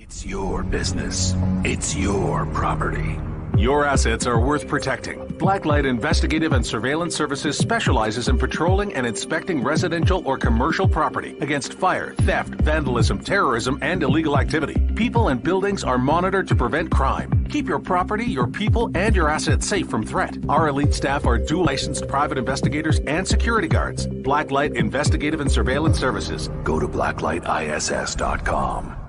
It's your business. It's your property. Your assets are worth protecting. Blacklight Investigative and Surveillance Services specializes in patrolling and inspecting residential or commercial property against fire, theft, vandalism, terrorism, and illegal activity. People and buildings are monitored to prevent crime. Keep your property, your people, and your assets safe from threat. Our elite staff are dual licensed private investigators and security guards. Blacklight Investigative and Surveillance Services. Go to blacklightiss.com.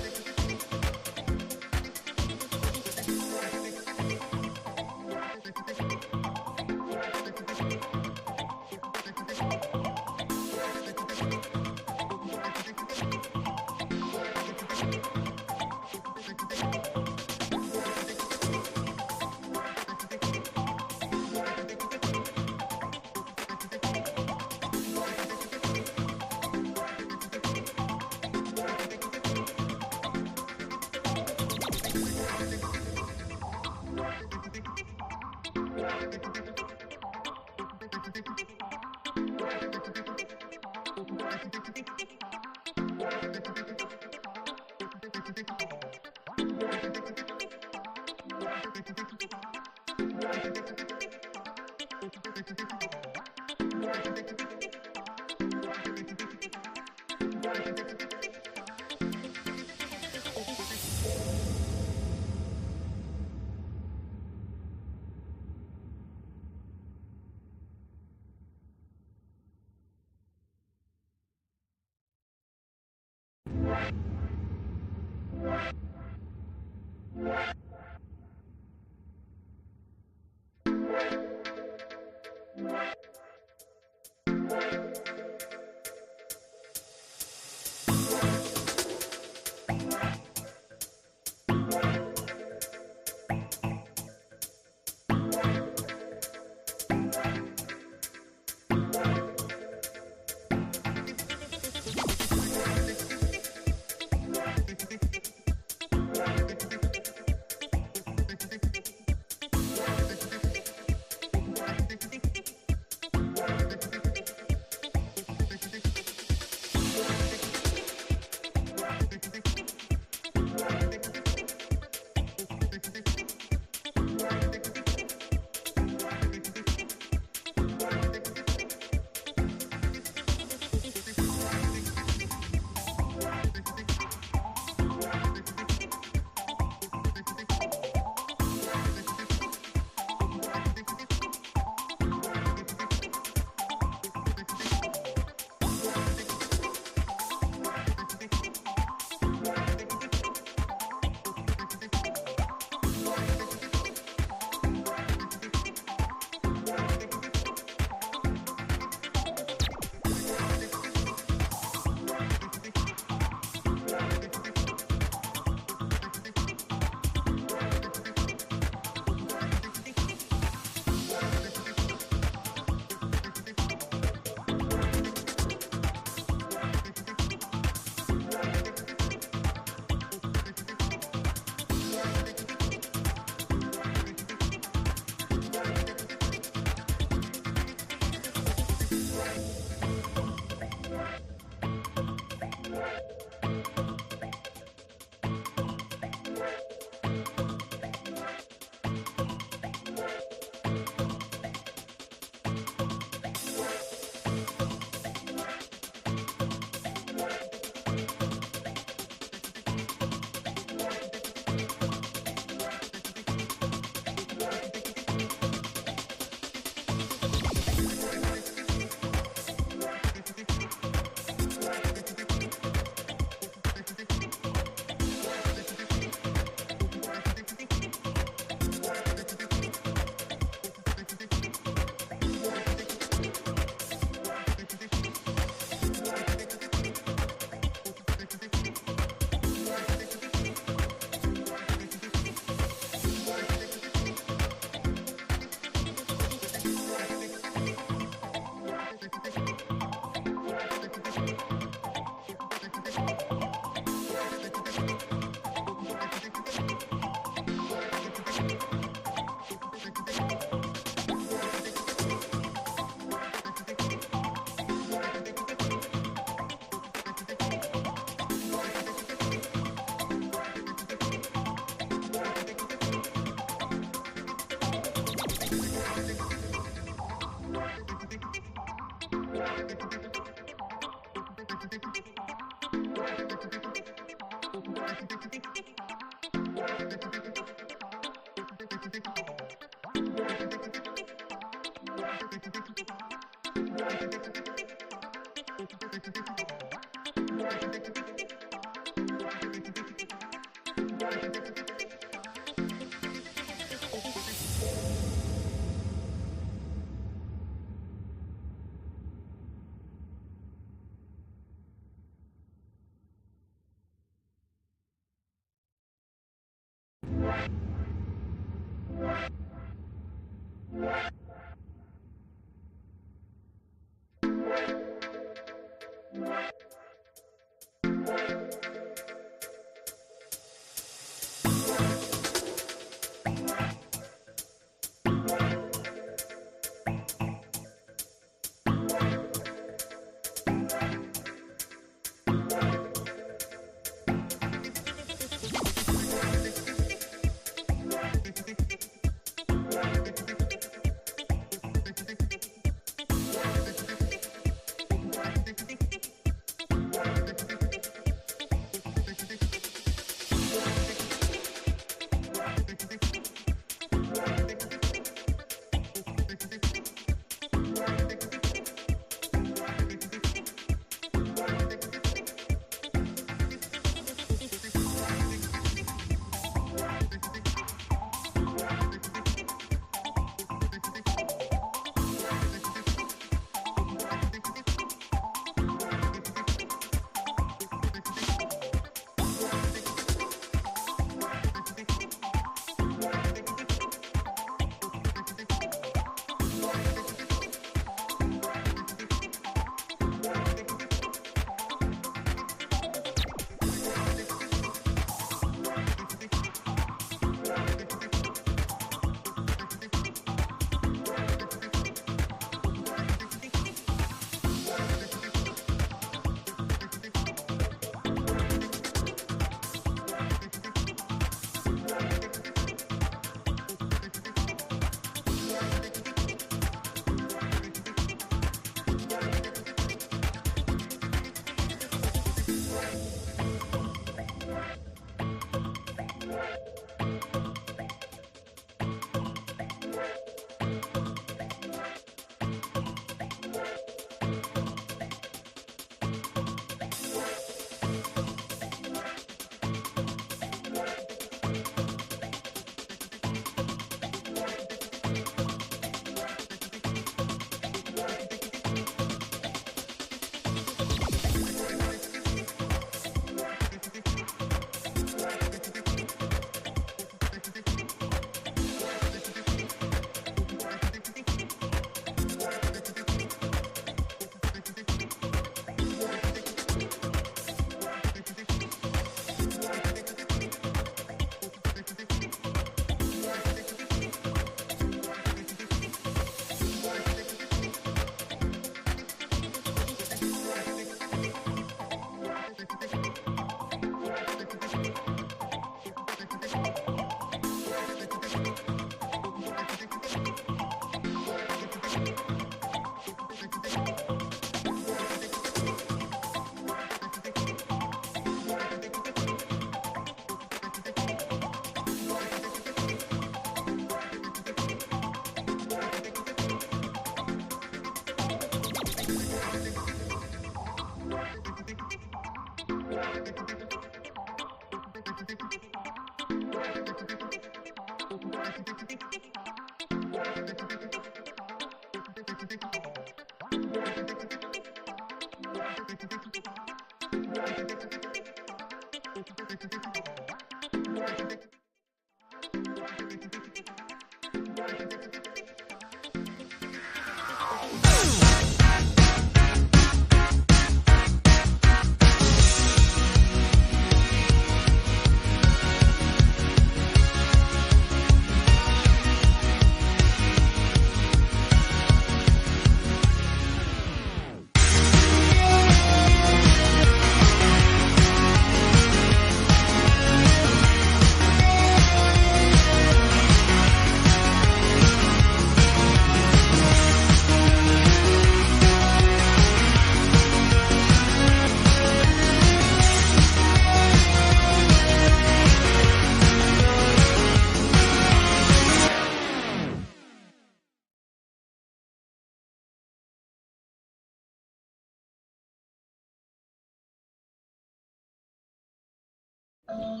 Hello.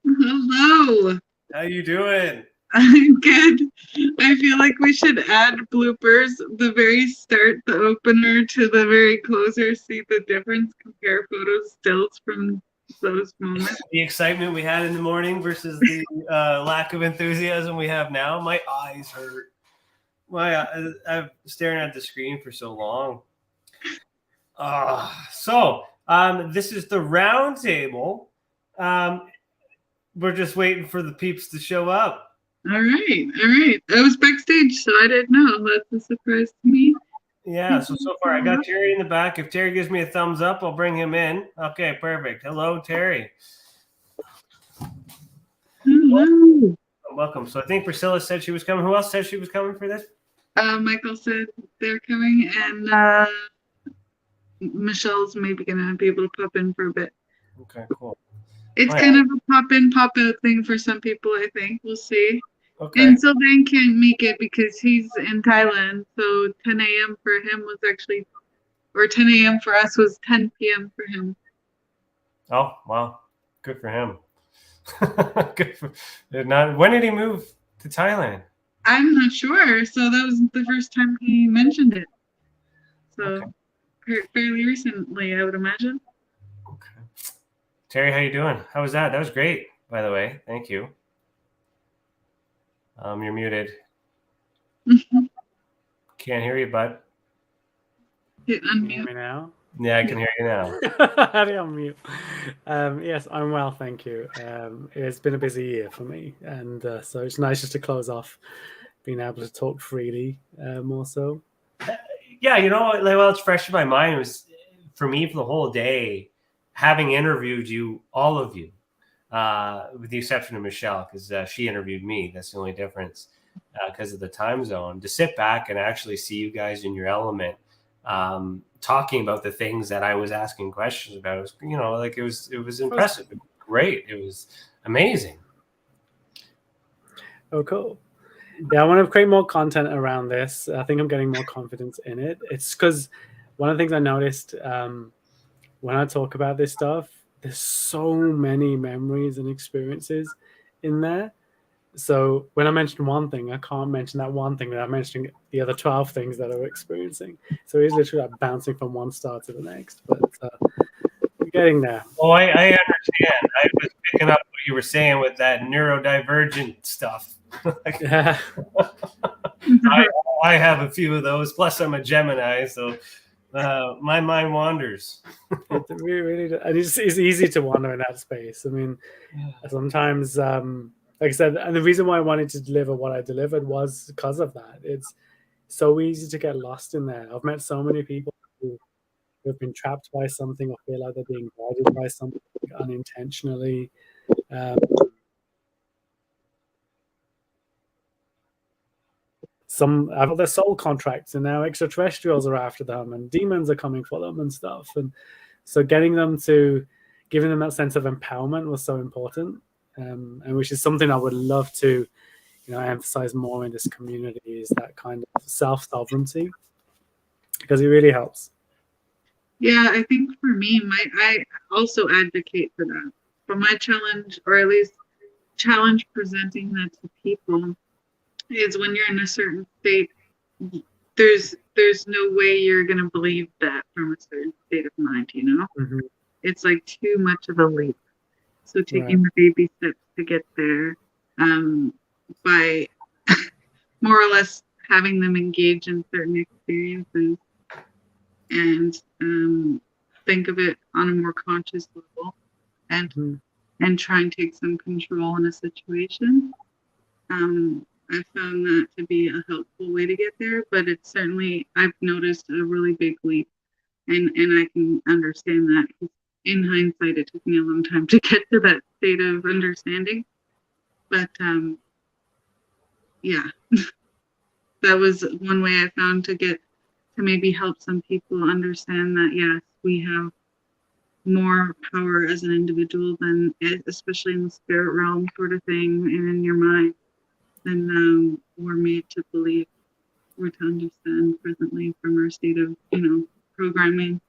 Hello. How you doing? I'm good. I feel like we should add bloopers, the very start, the opener, to the very closer, see the difference, compare photos, stills from those moments. The excitement we had in the morning versus the lack of enthusiasm we have now. My eyes hurt. I'm staring at the screen for so long. This is the round table. We're just waiting for the peeps to show up. All right. I was backstage, so I didn't know. That's a surprise to me. Yeah, so far I got Terry in the back. If Terry gives me a thumbs up, I'll bring him in. Okay, perfect. Hello, Terry. Hello. Welcome. So I think Priscilla said she was coming. Who else said she was coming for this? Michael said they're coming, and Michelle's maybe gonna be able to pop in for a bit. Okay, cool. It's kind of a pop in, pop out thing for some people, I think. We'll see. Okay. And Sylvain can't make it because he's in Thailand. So 10 a.m. for him was actually, or 10 a.m. for us was 10 p.m. for him. Oh, wow. Good for him. When did he move to Thailand? I'm not sure. So that was the first time he mentioned it. So fairly recently, I would imagine. Terry, how you doing? How was that? That was great, by the way. Thank you. You're muted. Can't hear you, bud. Hit Can you hear unmute. me now? Yeah, I can hear you now. How do you unmute? Yes, I'm well, thank you. It's been a busy year for me, and so it's nice just to close off being able to talk freely more so. Yeah, you know, well, it's fresh in my mind. It was, for me, for the whole day, having interviewed you, all of you, with the exception of Michelle, because she interviewed me. That's the only difference because of the time zone. To sit back and actually see you guys in your element, talking about the things that I was asking questions about, was, you know, like it was impressive. It was great. It was amazing. Oh, cool. Yeah, I want to create more content around this. I think I'm getting more confidence in it. It's because one of the things I noticed when I talk about this stuff, there's so many memories and experiences in there. So when I mention one thing, I can't mention that one thing without mentioning the other 12 things that I'm experiencing. So it's literally like bouncing from one star to the next. But we're getting there. Oh, I understand. I was picking up what you were saying with that neurodivergent stuff. Yeah. I have a few of those. Plus, I'm a Gemini, so my mind wanders. It really, and it's easy to wander in that space. I mean, sometimes, like I said, and the reason why I wanted to deliver what I delivered was because of that. It's so easy to get lost in there. I've met so many people who have been trapped by something or feel like they're being guided by something unintentionally. Some have their soul contracts, and now extraterrestrials are after them, and demons are coming for them and stuff. And so, giving them that sense of empowerment was so important, and which is something I would love to, emphasize more in this community, is that kind of self-sovereignty, because it really helps. Yeah, I think for me, I also advocate for that. For my challenge, or at least challenge presenting that to people, is when you're in a certain state, there's no way you're going to believe that from a certain state of mind, Mm-hmm. It's like too much of a leap. So taking the baby steps to get there, by more or less having them engage in certain experiences and think of it on a more conscious level, and try and take some control in a situation. I found that to be a helpful way to get there, but it's certainly, I've noticed a really big leap, and I can understand that. In hindsight, it took me a long time to get to that state of understanding, but yeah, that was one way I found to maybe help some people understand that, yes, we have more power as an individual than especially in the spirit realm sort of thing and in your mind than we're made to believe or to understand presently from our state of, programming.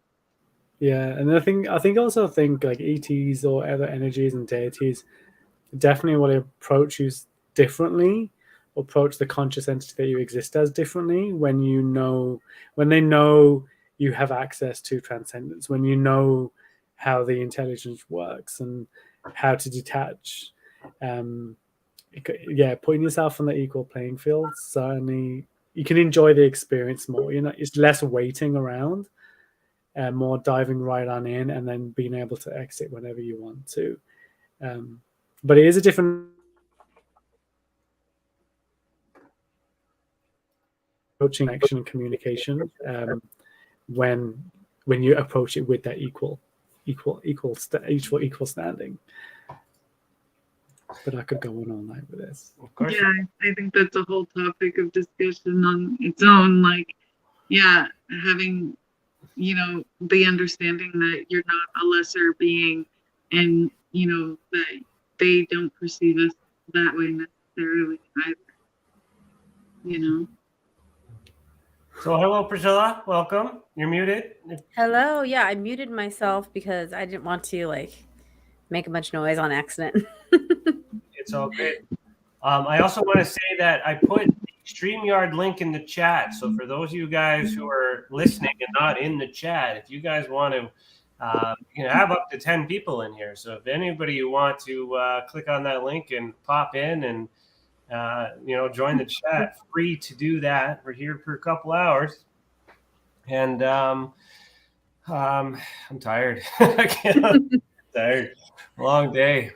Yeah, and I think like ETs or other energies and deities definitely want to approach you differently, approach the conscious entity that you exist as differently when they know you have access to transcendence, when you know how the intelligence works and how to detach. Putting yourself on the equal playing field, certainly you can enjoy the experience more. It's less waiting around and more diving right on in and then being able to exit whenever you want to. But it is a different approaching action and communication when you approach it with that equal standing. But I could go on all night with this. Yeah, I think that's a whole topic of discussion on its own. Like, yeah, having, the understanding that you're not a lesser being and, that they don't perceive us that way necessarily either, So hello, Priscilla. Welcome. You're muted. Hello. Yeah, I muted myself because I didn't want to make a bunch of noise on accident. It's all good. I also want to say that I put the StreamYard link in the chat. So for those of you guys who are listening and not in the chat, if you guys want to, have up to 10 people in here. So if anybody you want to click on that link and pop in and join the chat, free to do that. We're here for a couple hours, and I'm tired. I'm tired. Long day.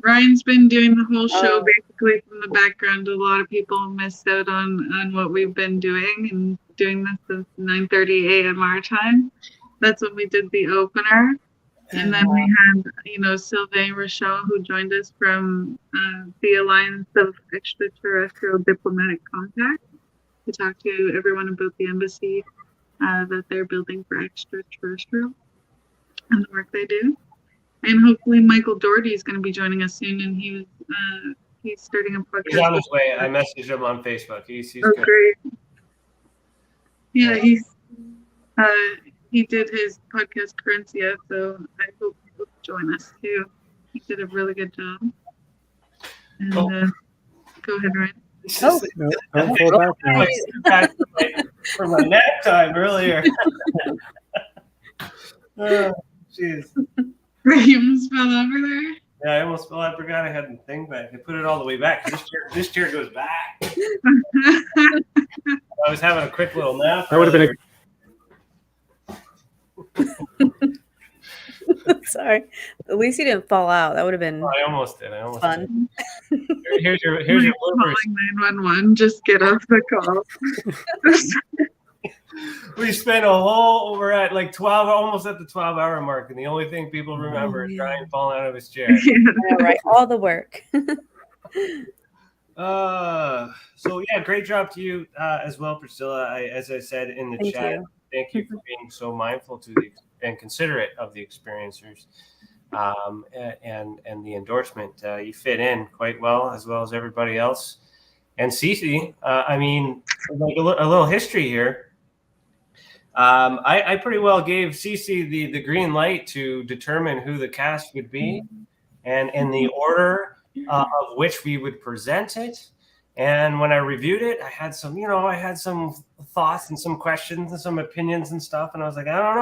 Ryan's been doing the whole show basically from the background. A lot of people missed out on what we've been doing and doing this since 9:30 a.m. our time. That's when we did the opener. And then we had, Sylvain Rochelle, who joined us from the Alliance of Extraterrestrial Diplomatic Contact to talk to everyone about the embassy that they're building for extraterrestrial and the work they do. And hopefully Michael Doherty is going to be joining us soon, and he's starting a podcast. He's on his way. I messaged him on Facebook. He's good. Great. Yeah, he did his podcast Currencia, so I hope he'll join us too. He did a really good job. And go ahead, Ryan. For my nap time earlier. Jeez. You almost fell over there? Yeah, I almost fell. I forgot I had the thing back. I put it all the way back. This chair goes back. I was having a quick little nap. That would have been Sorry. At least you didn't fall out. That would have been I almost did. Fun. Here's your bloopers. 911. Just get off the call. We spent we're at 12, almost at the 12-hour mark, and the only thing people remember is Ryan falling out of his chair. Yeah, right. All the work. So yeah, great job to you as well, Priscilla. As I said in the chat, thank you for being so mindful and considerate of the experiencers, and the endorsement. You fit in quite well as everybody else. And Cece, a little history here. I pretty well gave Cece the green light to determine who the cast would be, and in the order of which we would present it. And when I reviewed it, I had some thoughts and some questions and some opinions and stuff. And I was like, I don't know.